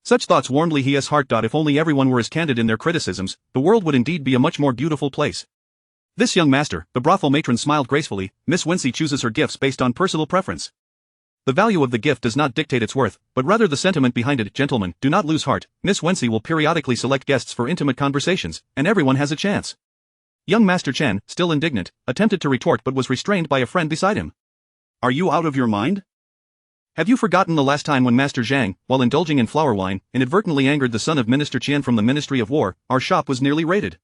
Such thoughts warmed Li He's heart. If only everyone were as candid in their criticisms, the world would indeed be a much more beautiful place. This young master, the brothel matron, smiled gracefully. Miss Wency chooses her gifts based on personal preference. The value of the gift does not dictate its worth, but rather the sentiment behind it. Gentlemen, do not lose heart. Miss Wency will periodically select guests for intimate conversations, and everyone has a chance. Young Master Chen, still indignant, attempted to retort but was restrained by a friend beside him. Are you out of your mind? Have you forgotten the last time when Master Zhang, while indulging in flower wine, inadvertently angered the son of Minister Qian from the Ministry of War? Our shop was nearly raided.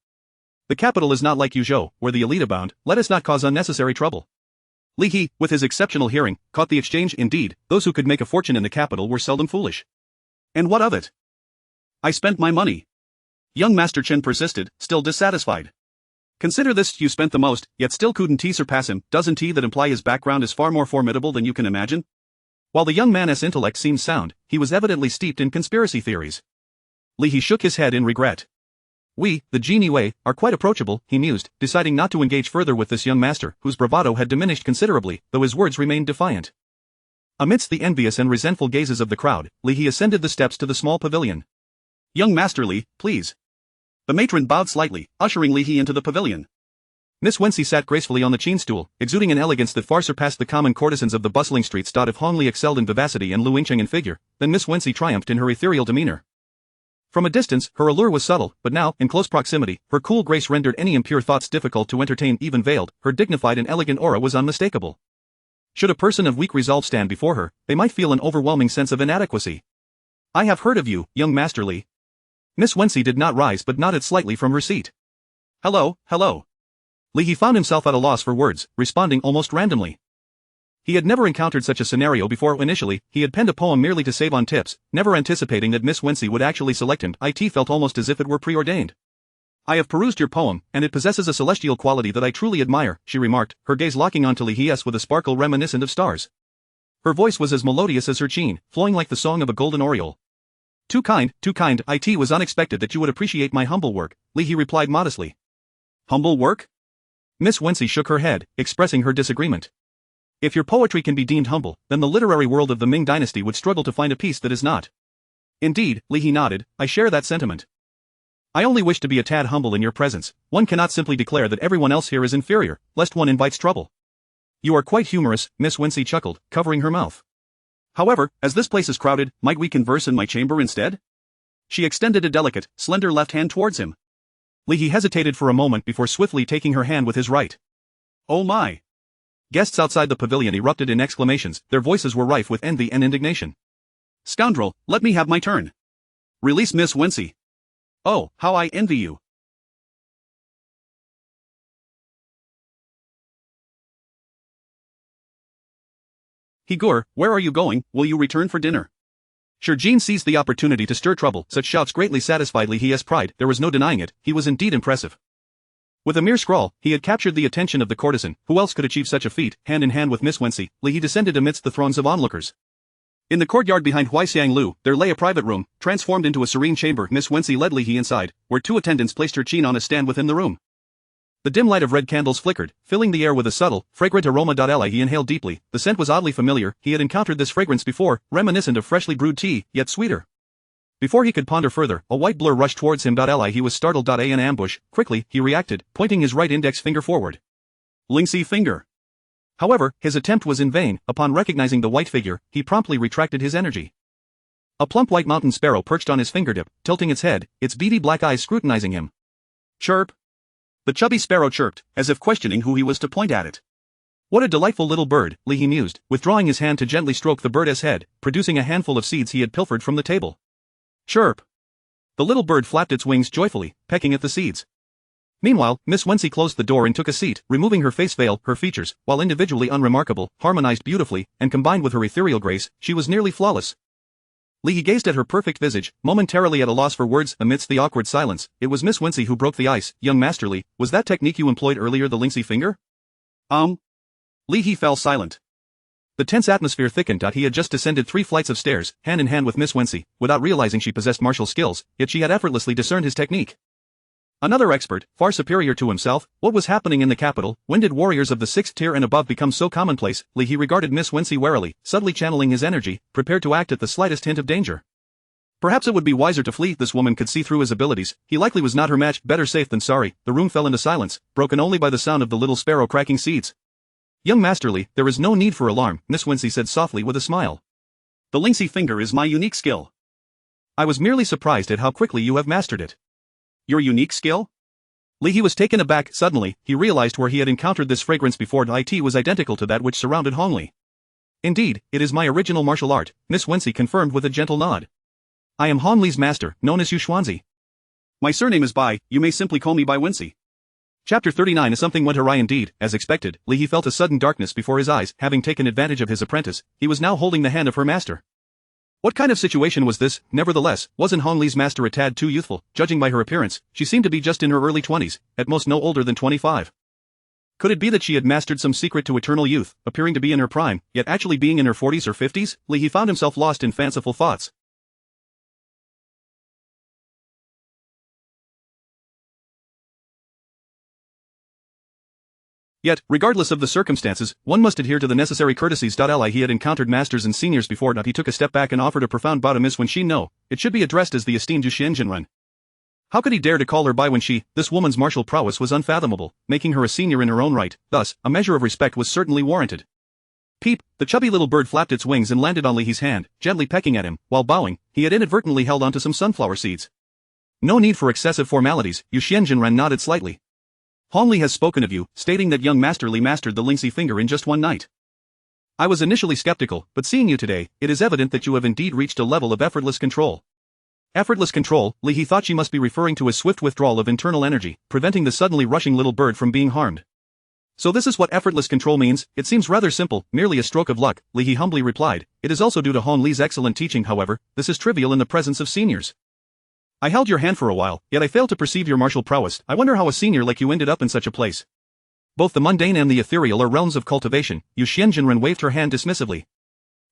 The capital is not like Yuzhou, where the elite abound. Let us not cause unnecessary trouble. Li He, with his exceptional hearing, caught the exchange. Indeed, those who could make a fortune in the capital were seldom foolish. And what of it? I spent my money. Young Master Chen persisted, still dissatisfied. Consider this, you spent the most, yet still couldn't surpass him. Doesn't that imply his background is far more formidable than you can imagine? While the young man's intellect seemed sound, he was evidently steeped in conspiracy theories. Li He shook his head in regret. We, the Genie Wei, are quite approachable, he mused, deciding not to engage further with this young master, whose bravado had diminished considerably, though his words remained defiant. Amidst the envious and resentful gazes of the crowd, Li He ascended the steps to the small pavilion. Young Master Li, please. The matron bowed slightly, ushering Li He into the pavilion. Miss Wency sat gracefully on the chin stool, exuding an elegance that far surpassed the common courtesans of the bustling streets. If Hong Li excelled in vivacity and Lu Yingqing in figure, then Miss Wency triumphed in her ethereal demeanor. From a distance, her allure was subtle, but now, in close proximity, her cool grace rendered any impure thoughts difficult to entertain. Even veiled, her dignified and elegant aura was unmistakable. Should a person of weak resolve stand before her, they might feel an overwhelming sense of inadequacy. I have heard of you, young Master Li. Miss Wency did not rise but nodded slightly from her seat. Hello, hello. Li He found himself at a loss for words, responding almost randomly. He had never encountered such a scenario before. Initially, he had penned a poem merely to save on tips, never anticipating that Miss Wency would actually select him. It felt almost as if it were preordained. I have perused your poem, and it possesses a celestial quality that I truly admire, she remarked, her gaze locking onto Li He's with a sparkle reminiscent of stars. Her voice was as melodious as her chin, flowing like the song of a golden oriole. Too kind, it was unexpected that you would appreciate my humble work, Li He replied modestly. Humble work? Miss Wency shook her head, expressing her disagreement. If your poetry can be deemed humble, then the literary world of the Ming dynasty would struggle to find a piece that is not. Indeed, Li He nodded, I share that sentiment. I only wish to be a tad humble in your presence. One cannot simply declare that everyone else here is inferior, lest one invites trouble. You are quite humorous, Miss Wency chuckled, covering her mouth. However, as this place is crowded, might we converse in my chamber instead? She extended a delicate, slender left hand towards him. Li He hesitated for a moment before swiftly taking her hand with his right. Oh my! Guests outside the pavilion erupted in exclamations, their voices were rife with envy and indignation. Scoundrel, let me have my turn. Release Miss Wency. Oh, how I envy you. Higur, where are you going? Will you return for dinner? Shurjin seized the opportunity to stir trouble. Such shouts greatly satisfied Li He's pride, there was no denying it, he was indeed impressive. With a mere scrawl, he had captured the attention of the courtesan. Who else could achieve such a feat? Hand in hand with Miss Wency, Li He descended amidst the throngs of onlookers. In the courtyard behind Huaixiang Lu, there lay a private room, transformed into a serene chamber. Miss Wency led Li He inside, where two attendants placed her chin on a stand within the room. The dim light of red candles flickered, filling the air with a subtle, fragrant aroma. Li He inhaled deeply, the scent was oddly familiar, he had encountered this fragrance before, reminiscent of freshly brewed tea, yet sweeter. Before he could ponder further, a white blur rushed towards him. Li He was startled. An ambush, quickly, he reacted, pointing his right index finger forward. Lingxi finger. However, his attempt was in vain. Upon recognizing the white figure, he promptly retracted his energy. A plump white mountain sparrow perched on his fingertip, tilting its head, its beady black eyes scrutinizing him. Chirp. The chubby sparrow chirped, as if questioning who he was to point at it. What a delightful little bird, Li mused, withdrawing his hand to gently stroke the bird's head, producing a handful of seeds he had pilfered from the table. Chirp. The little bird flapped its wings joyfully, pecking at the seeds. Meanwhile, Miss Wency closed the door and took a seat, removing her face veil. Her features, while individually unremarkable, harmonized beautifully, and combined with her ethereal grace, she was nearly flawless. Li gazed at her perfect visage, momentarily at a loss for words. Amidst the awkward silence, it was Miss Wency who broke the ice. Young Master Li, was that technique you employed earlier the Lingxi finger? Li fell silent. The tense atmosphere thickened. He had just descended 3 flights of stairs, hand in hand with Miss Wency, without realizing she possessed martial skills, yet she had effortlessly discerned his technique. Another expert, far superior to himself. What was happening in the capital? When did warriors of the 6th tier and above become so commonplace? Li regarded Miss Wency warily, subtly channeling his energy, prepared to act at the slightest hint of danger. Perhaps it would be wiser to flee. This woman could see through his abilities. He likely was not her match. Better safe than sorry. The room fell into silence, broken only by the sound of the little sparrow cracking seeds. Young Master Li, there is no need for alarm, Miss Wency said softly with a smile. The Lingxi finger is my unique skill. I was merely surprised at how quickly you have mastered it. Your unique skill? Li was taken aback. Suddenly, he realized where he had encountered this fragrance before. It was identical to that which surrounded Hong Li. Indeed, it is my original martial art, Miss Wency confirmed with a gentle nod. I am Hong Li's master, known as Yu Xuanzi. My surname is Bai, you may simply call me Bai Wency. Chapter 39. As something went awry indeed, as expected, Li felt a sudden darkness before his eyes. Having taken advantage of his apprentice, he was now holding the hand of her master. What kind of situation was this? Nevertheless, wasn't Hong Li's master a tad too youthful? Judging by her appearance, she seemed to be just in her early 20s, at most no older than 25. Could it be that she had mastered some secret to eternal youth, appearing to be in her prime, yet actually being in her 40s or 50s? Li found himself lost in fanciful thoughts. Yet, regardless of the circumstances, one must adhere to the necessary courtesies. He had encountered masters and seniors before. He took a step back and offered a profound bow to Miss Wenxin. No, it should be addressed as the esteemed Yuxianjinren. How could he dare to call her Bai Wenxi? This woman's martial prowess was unfathomable, making her a senior in her own right. Thus, a measure of respect was certainly warranted. Peep, the chubby little bird flapped its wings and landed on Li's hand, gently pecking at him. While bowing, he had inadvertently held onto some sunflower seeds. No need for excessive formalities, Yuxianjinren nodded slightly. Hong Li has spoken of you, stating that young Master Li mastered the Lingxi finger in just one night. I was initially skeptical, but seeing you today, it is evident that you have indeed reached a level of effortless control. Effortless control, Li thought she must be referring to a swift withdrawal of internal energy, preventing the suddenly rushing little bird from being harmed. So this is what effortless control means? It seems rather simple, merely a stroke of luck, Li humbly replied. It is also due to Hong Li's excellent teaching. However, this is trivial in the presence of seniors. I held your hand for a while, yet I failed to perceive your martial prowess. I wonder how a senior like you ended up in such a place. Both the mundane and the ethereal are realms of cultivation. Yuxianjinren waved her hand dismissively.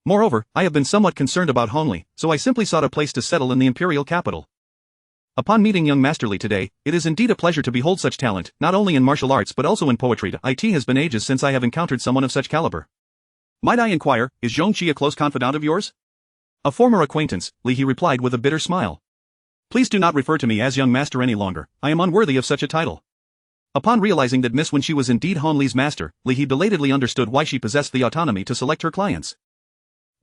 Moreover, I have been somewhat concerned about Hong Li, so I simply sought a place to settle in the imperial capital. Upon meeting young Master Li today, it is indeed a pleasure to behold such talent, not only in martial arts but also in poetry. It has been ages since I have encountered someone of such caliber. Might I inquire, is Zhongqi a close confidant of yours? A former acquaintance, Li replied with a bitter smile. Please do not refer to me as young master any longer, I am unworthy of such a title. Upon realizing that Miss Wenxi was indeed Hong Li's master, Li belatedly understood why she possessed the autonomy to select her clients.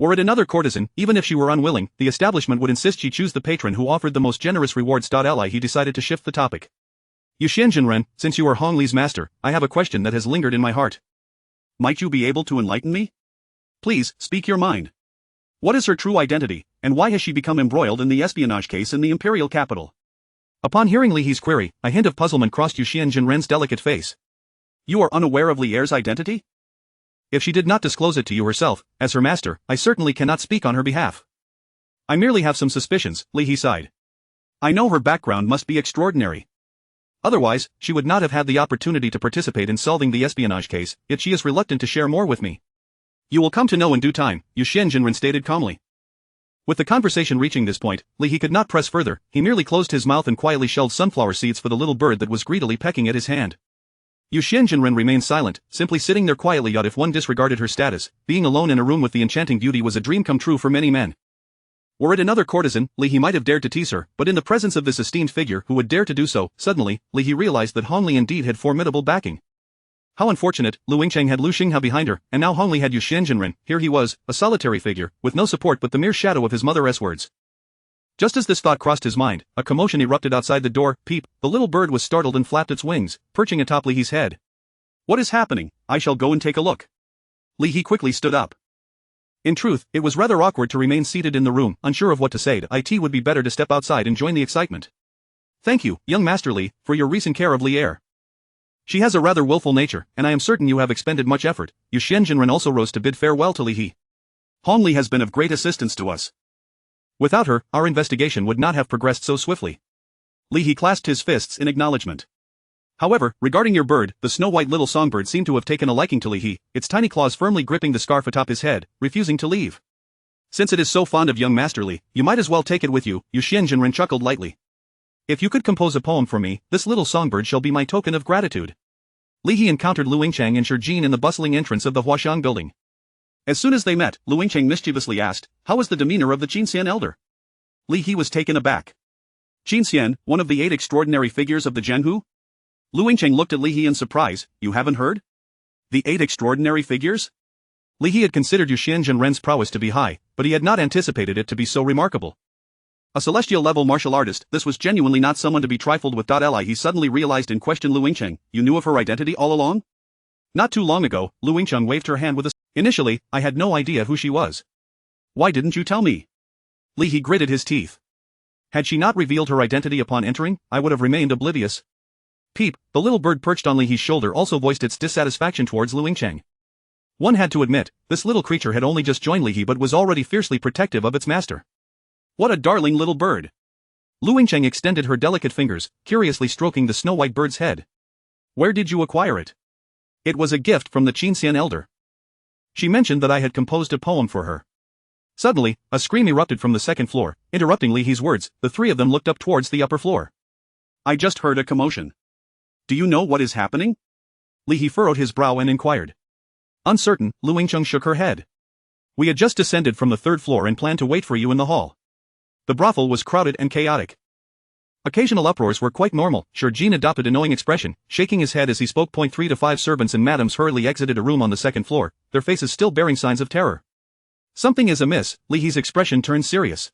Were it another courtesan, even if she were unwilling, the establishment would insist she choose the patron who offered the most generous rewards. He decided to shift the topic. Yuxianjinren, since you are Hong Li's master, I have a question that has lingered in my heart. Might you be able to enlighten me? Please, speak your mind. What is her true identity, and why has she become embroiled in the espionage case in the imperial capital? Upon hearing Li's query, a hint of puzzlement crossed Yuxianjinren's delicate face. You are unaware of Li Er's identity? If she did not disclose it to you herself, as her master, I certainly cannot speak on her behalf. I merely have some suspicions, Li sighed. I know her background must be extraordinary. Otherwise, she would not have had the opportunity to participate in solving the espionage case, yet she is reluctant to share more with me. You will come to know in due time, Yuxianjinren stated calmly. With the conversation reaching this point, Li could not press further. He merely closed his mouth and quietly shelled sunflower seeds for the little bird that was greedily pecking at his hand. Yuxianjinren remained silent, simply sitting there quietly. Yet if one disregarded her status, being alone in a room with the enchanting beauty was a dream come true for many men. Were it another courtesan, Li might have dared to tease her, but in the presence of this esteemed figure who would dare to do so, suddenly, Li realized that Hong Li indeed had formidable backing. How unfortunate, Lu Yingcheng had Lu Xingha behind her, and now Hong Li had Yu Xianjinren. Here he was, a solitary figure, with no support but the mere shadow of his mother's words. Just as this thought crossed his mind, a commotion erupted outside the door. Peep, the little bird was startled and flapped its wings, perching atop Li He's head. What is happening? I shall go and take a look. Li He quickly stood up. In truth, it was rather awkward to remain seated in the room, unsure of what to say. It would be better to step outside and join the excitement. Thank you, young Master Li, for your recent care of Li Er. She has a rather willful nature, and I am certain you have expended much effort. Yu Xianjinren also rose to bid farewell to Li He. Hong Li has been of great assistance to us. Without her, our investigation would not have progressed so swiftly. Li He clasped his fists in acknowledgement. However, regarding your bird, the snow-white little songbird seemed to have taken a liking to Li He, its tiny claws firmly gripping the scarf atop his head, refusing to leave. Since it is so fond of young Master Li, you might as well take it with you, Yu Xianjinren chuckled lightly. If you could compose a poem for me, this little songbird shall be my token of gratitude. Li He encountered Lu Yingcheng and Shi in the bustling entrance of the Huaxiang building. As soon as they met, Lu Yingcheng mischievously asked, how was the demeanor of the Qinxian elder? Li He was taken aback. Qinxian, one of the 8 extraordinary figures of the Zhenhu? Lu Yingcheng looked at Li He in surprise. You haven't heard? The 8 extraordinary figures? Li He had considered Yu Xianjinren's prowess to be high, but he had not anticipated it to be so remarkable. A celestial-level martial artist, this was genuinely not someone to be trifled with. He suddenly realized and questioned Lu Yingcheng. You knew of her identity all along? Not too long ago, Lu Yingcheng waved her hand with a... Initially, I had no idea who she was. Why didn't you tell me? Li He gritted his teeth. Had she not revealed her identity upon entering, I would have remained oblivious. Peep, the little bird perched on Li He's shoulder also voiced its dissatisfaction towards Lu Yingcheng. One had to admit, this little creature had only just joined Li He but was already fiercely protective of its master. What a darling little bird! Lu Yingcheng extended her delicate fingers, curiously stroking the snow-white bird's head. Where did you acquire it? It was a gift from the Qinxian elder. She mentioned that I had composed a poem for her. Suddenly, a scream erupted from the second floor, interrupting Li He's words. The 3 of them looked up towards the upper floor. I just heard a commotion. Do you know what is happening? Li He furrowed his brow and inquired. Uncertain, Lu Yingcheng shook her head. We had just descended from the 3rd floor and planned to wait for you in the hall. The brothel was crowded and chaotic. Occasional uproars were quite normal. Shi adopted a knowing expression, shaking his head as he spoke. 3 to 5 servants and madams hurriedly exited a room on the 2nd floor, their faces still bearing signs of terror. Something is amiss. Li He's expression turned serious.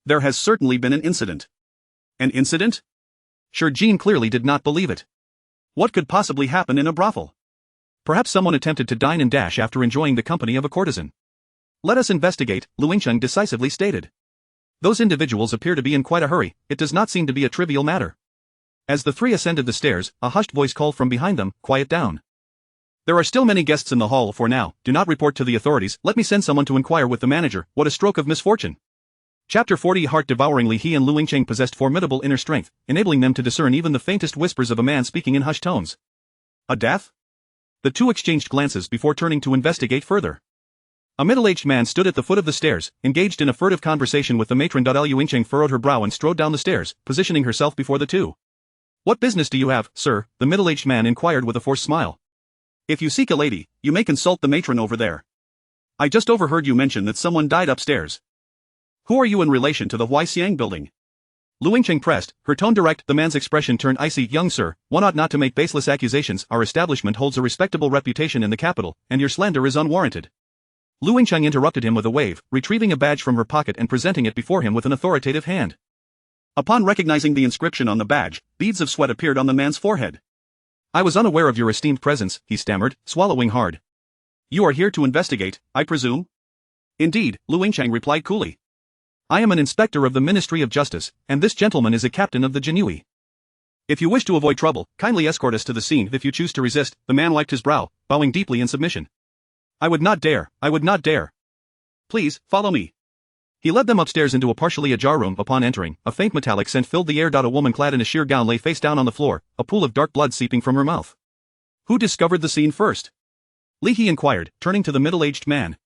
There has certainly been an incident. An incident? Shi clearly did not believe it. What could possibly happen in a brothel? Perhaps someone attempted to dine and dash after enjoying the company of a courtesan. Let us investigate, Lu Yingcheng decisively stated. Those individuals appear to be in quite a hurry. It does not seem to be a trivial matter. As the 3 ascended the stairs, a hushed voice called from behind them, quiet down. There are still many guests in the hall for now. Do not report to the authorities. Let me send someone to inquire with the manager. What a stroke of misfortune. Chapter 40. Heart-devouring Li He and Lu Yingcheng possessed formidable inner strength, enabling them to discern even the faintest whispers of a man speaking in hushed tones. A death? The 2 exchanged glances before turning to investigate further. A middle-aged man stood at the foot of the stairs, engaged in a furtive conversation with the matron. Lu Yingcheng furrowed her brow and strode down the stairs, positioning herself before the 2. What business do you have, sir? The middle-aged man inquired with a forced smile. If you seek a lady, you may consult the matron over there. I just overheard you mention that someone died upstairs. Who are you in relation to the Huaxiang building? Lu Yingcheng pressed, her tone direct. The man's expression turned icy. Young sir, one ought not to make baseless accusations. Our establishment holds a respectable reputation in the capital, and your slander is unwarranted. Lu Yingcheng interrupted him with a wave, retrieving a badge from her pocket and presenting it before him with an authoritative hand. Upon recognizing the inscription on the badge, beads of sweat appeared on the man's forehead. I was unaware of your esteemed presence, he stammered, swallowing hard. You are here to investigate, I presume? Indeed, Lu Yingcheng replied coolly. I am an inspector of the Ministry of Justice, and this gentleman is a captain of the Jinui. If you wish to avoid trouble, kindly escort us to the scene. If you choose to resist, the man wiped his brow, bowing deeply in submission. I would not dare. Please, follow me. He led them upstairs into a partially ajar room. Upon entering, a faint metallic scent filled the air. A woman clad in a sheer gown lay face down on the floor, a pool of dark blood seeping from her mouth. Who discovered the scene first? Li He inquired, turning to the middle-aged man.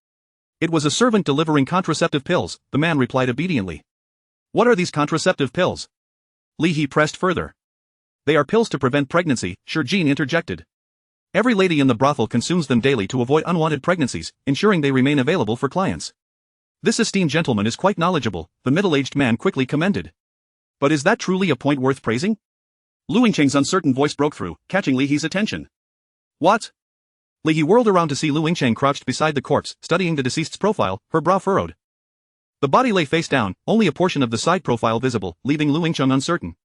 It was a servant delivering contraceptive pills, the man replied obediently. What are these contraceptive pills? Li He pressed further. They are pills to prevent pregnancy, Shi interjected. Every lady in the brothel consumes them daily to avoid unwanted pregnancies, ensuring they remain available for clients. This esteemed gentleman is quite knowledgeable, the middle-aged man quickly commended. But is that truly a point worth praising? Lu Yingcheng's uncertain voice broke through, catching Li He's attention. What? Li He whirled around to see Lu Yingcheng crouched beside the corpse, studying the deceased's profile, her brow furrowed. The body lay face down, only a portion of the side profile visible, leaving Lu Yingcheng uncertain.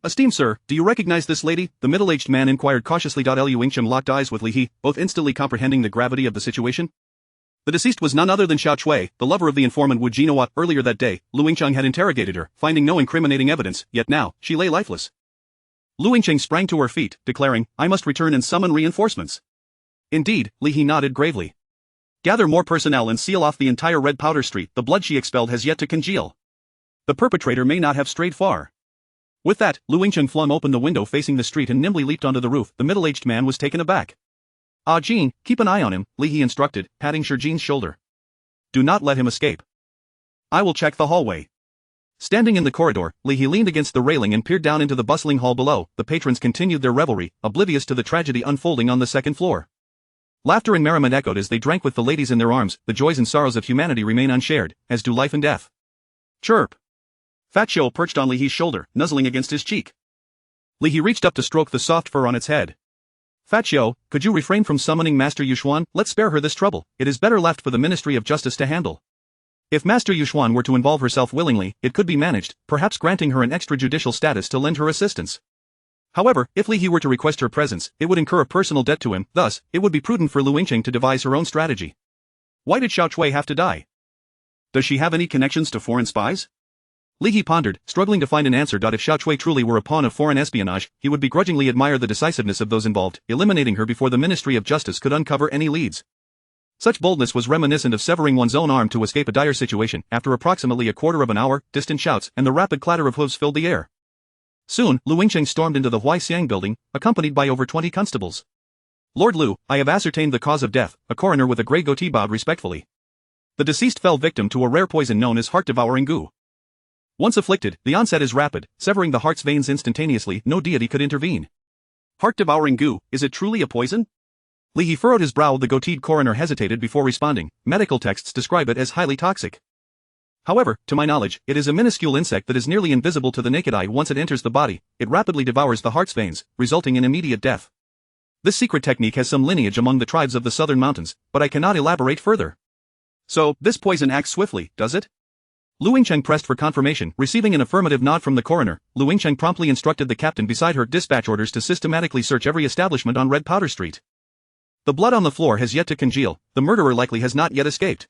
Esteemed sir, do you recognize this lady? The middle-aged man inquired cautiously. Lu Yingcheng locked eyes with Li He, both instantly comprehending the gravity of the situation. The deceased was none other than Xiao Chui, the lover of the informant Wu Jinawa. Earlier that day, Lu Yingcheng had interrogated her, finding no incriminating evidence, yet now, she lay lifeless. Lu Yingcheng sprang to her feet, declaring, I must return and summon reinforcements. Indeed, Li He nodded gravely. Gather more personnel and seal off the entire Red Powder Street. The blood she expelled has yet to congeal. The perpetrator may not have strayed far. With that, Lu Yingcheng flung open the window facing the street and nimbly leaped onto the roof. The middle-aged man was taken aback. Ah Jean, keep an eye on him, Li He instructed, patting Jean's shoulder. Do not let him escape. I will check the hallway. Standing in the corridor, Li He leaned against the railing and peered down into the bustling hall below. The patrons continued their revelry, oblivious to the tragedy unfolding on the second floor. Laughter and merriment echoed as they drank with the ladies in their arms. The joys and sorrows of humanity remain unshared, as do life and death. Chirp. Fat Shou perched on Li He's shoulder, nuzzling against his cheek. Li He reached up to stroke the soft fur on its head. Fat Shou, could you refrain from summoning Master Yuxuan? Let's spare her this trouble. It is better left for the Ministry of Justice to handle. If Master Yuxuan were to involve herself willingly, it could be managed, perhaps granting her an extrajudicial status to lend her assistance. However, if Li He were to request her presence, it would incur a personal debt to him. Thus, it would be prudent for Lu Yingcheng to devise her own strategy. Why did Xiao Chui have to die? Does she have any connections to foreign spies? Li He pondered, struggling to find an answer. If Xiao Chui truly were a pawn of foreign espionage, he would begrudgingly admire the decisiveness of those involved, eliminating her before the Ministry of Justice could uncover any leads. Such boldness was reminiscent of severing one's own arm to escape a dire situation. After approximately a quarter of an hour, distant shouts and the rapid clatter of hooves filled the air. Soon, Lu Yingcheng stormed into the Huaixiang building, accompanied by over 20 constables. Lord Lu, I have ascertained the cause of death. A coroner with a grey goatee bowed respectfully. The deceased fell victim to a rare poison known as heart-devouring goo. Once afflicted, the onset is rapid, severing the heart's veins instantaneously. No deity could intervene. Heart-devouring goo, is it truly a poison? Li He furrowed his brow. The goateed coroner hesitated before responding. Medical texts describe it as highly toxic. However, to my knowledge, it is a minuscule insect that is nearly invisible to the naked eye. Once it enters the body, it rapidly devours the heart's veins, resulting in immediate death. This secret technique has some lineage among the tribes of the southern mountains, but I cannot elaborate further. So, this poison acts swiftly, does it? Lu Yingcheng pressed for confirmation. Receiving an affirmative nod from the coroner, Lu Yingcheng promptly instructed the captain beside her dispatch orders to systematically search every establishment on Red Powder Street. The blood on the floor has yet to congeal. The murderer likely has not yet escaped.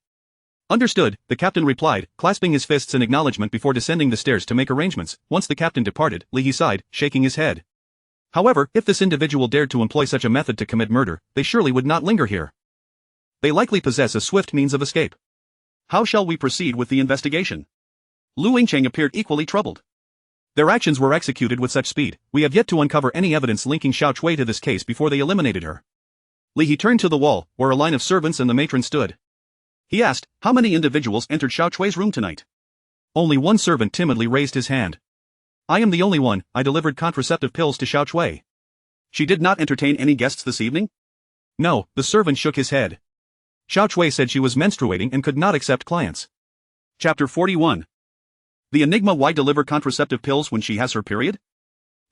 Understood, the captain replied, clasping his fists in acknowledgement before descending the stairs to make arrangements. Once the captain departed, Li He sighed, shaking his head. However, if this individual dared to employ such a method to commit murder, they surely would not linger here. They likely possess a swift means of escape. How shall we proceed with the investigation? Lu Yingcheng appeared equally troubled. Their actions were executed with such speed, we have yet to uncover any evidence linking Xiao Chui to this case before they eliminated her. Li He turned to the wall, where a line of servants and the matron stood. He asked, how many individuals entered Xiao Chui's room tonight? Only one servant timidly raised his hand. I am the only one. I delivered contraceptive pills to Xiao Chui. She did not entertain any guests this evening? No, the servant shook his head. Xiao Chui said she was menstruating and could not accept clients. Chapter 41. The enigma: why deliver contraceptive pills when she has her period?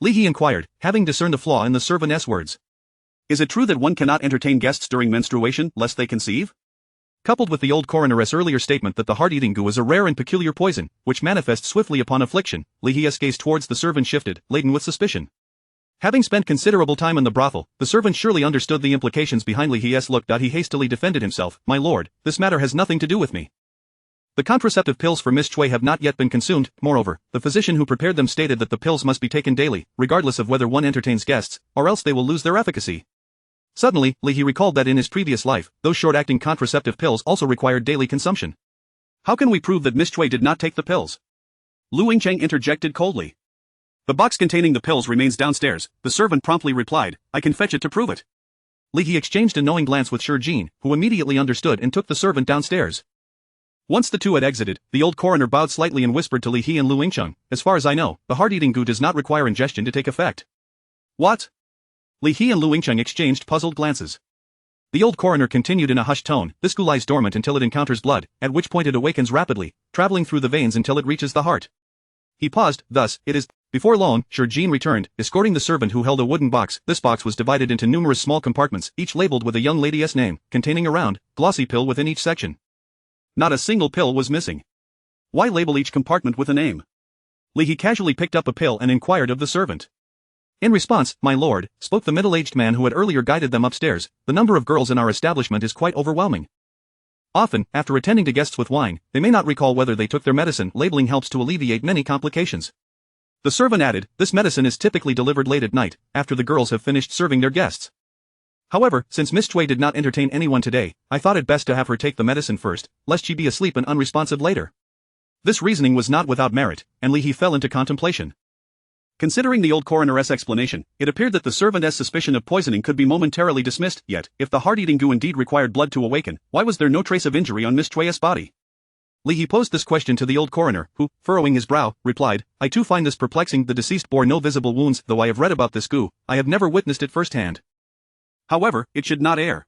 Li He inquired, having discerned a flaw in the servantess words. Is it true that one cannot entertain guests during menstruation, lest they conceive? Coupled with the old coroner's earlier statement that the heart-eating goo is a rare and peculiar poison, which manifests swiftly upon affliction, Li He's gaze towards the servant shifted, laden with suspicion. Having spent considerable time in the brothel, the servant surely understood the implications behind Li He's look. He hastily defended himself. My lord, this matter has nothing to do with me. The contraceptive pills for Miss Chui have not yet been consumed. Moreover, the physician who prepared them stated that the pills must be taken daily, regardless of whether one entertains guests, or else they will lose their efficacy. Suddenly, Li He recalled that in his previous life, those short-acting contraceptive pills also required daily consumption. How can we prove that Miss Chui did not take the pills? Lu Yingcheng interjected coldly. The box containing the pills remains downstairs, the servant promptly replied, I can fetch it to prove it. Li He exchanged a knowing glance with Jean, who immediately understood and took the servant downstairs. Once the two had exited, the old coroner bowed slightly and whispered to Li He and Lu Yingcheng, as far as I know, the heart-eating goo does not require ingestion to take effect. What? Li He and Lu Yingcheng exchanged puzzled glances. The old coroner continued in a hushed tone, this goo lies dormant until it encounters blood, at which point it awakens rapidly, traveling through the veins until it reaches the heart. He paused, thus, it is Before long, Shurjin returned, escorting the servant who held a wooden box. This box was divided into numerous small compartments, each labeled with a young lady's name, containing a round, glossy pill within each section. Not a single pill was missing. Why label each compartment with a name? Li He casually picked up a pill and inquired of the servant. In response, "My lord," spoke the middle-aged man who had earlier guided them upstairs, "the number of girls in our establishment is quite overwhelming. Often, after attending to guests with wine, they may not recall whether they took their medicine. Labeling helps to alleviate many complications." The servant added, "This medicine is typically delivered late at night, after the girls have finished serving their guests. However, since Miss Cui did not entertain anyone today, I thought it best to have her take the medicine first, lest she be asleep and unresponsive later." This reasoning was not without merit, and Li He fell into contemplation. Considering the old coroner's explanation, it appeared that the servant's suspicion of poisoning could be momentarily dismissed, yet, if the heart-eating goo indeed required blood to awaken, why was there no trace of injury on Miss Cui's body? Li He posed this question to the old coroner, who, furrowing his brow, replied, "I too find this perplexing. The deceased bore no visible wounds. Though I have read about this goo, I have never witnessed it firsthand. However, it should not err.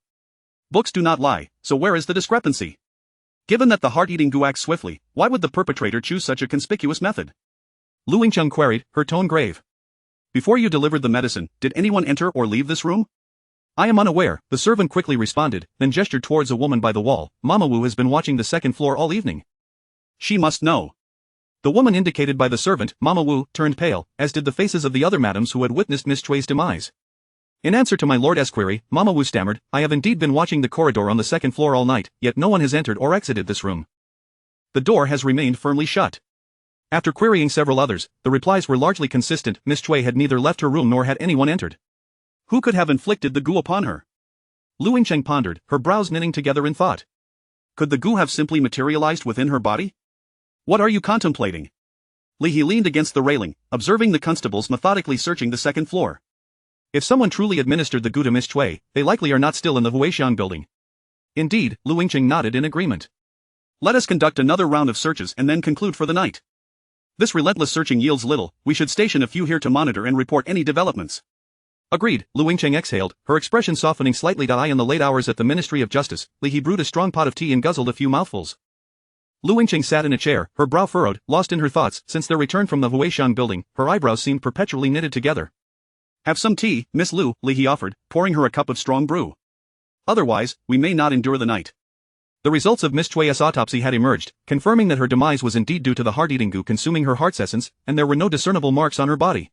Books do not lie, so where is the discrepancy? Given that the heart-eating goo acts swiftly, why would the perpetrator choose such a conspicuous method?" Lu Yingcheng queried, her tone grave. "Before you delivered the medicine, did anyone enter or leave this room?" "I am unaware," the servant quickly responded, then gestured towards a woman by the wall. "Mama Wu has been watching the second floor all evening. She must know." The woman indicated by the servant, Mama Wu, turned pale, as did the faces of the other madams who had witnessed Miss Cui's demise. In answer to my lord's query, Mama Wu stammered, "I have indeed been watching the corridor on the second floor all night, yet no one has entered or exited this room. The door has remained firmly shut." After querying several others, the replies were largely consistent. Miss Cui had neither left her room nor had anyone entered. Who could have inflicted the goo upon her? Lu Yingcheng pondered, her brows knitting together in thought. Could the goo have simply materialized within her body? "What are you contemplating?" Li He leaned against the railing, observing the constables methodically searching the second floor. If someone truly administered the goo to Miss Cui, they likely are not still in the Huaxiang building. Indeed, Lu Yingcheng nodded in agreement. "Let us conduct another round of searches and then conclude for the night. This relentless searching yields little. We should station a few here to monitor and report any developments." Agreed, Lu Yingcheng exhaled, her expression softening slightly. "I in the late hours at the Ministry of Justice." Li He brewed a strong pot of tea and guzzled a few mouthfuls. Lu Yingcheng sat in a chair, her brow furrowed, lost in her thoughts. Since their return from the Huaxiang building, her eyebrows seemed perpetually knitted together. "Have some tea, Miss Lu," Li He offered, pouring her a cup of strong brew. "Otherwise, we may not endure the night." The results of Miss Cui's autopsy had emerged, confirming that her demise was indeed due to the heart-eating goo consuming her heart's essence, and there were no discernible marks on her body.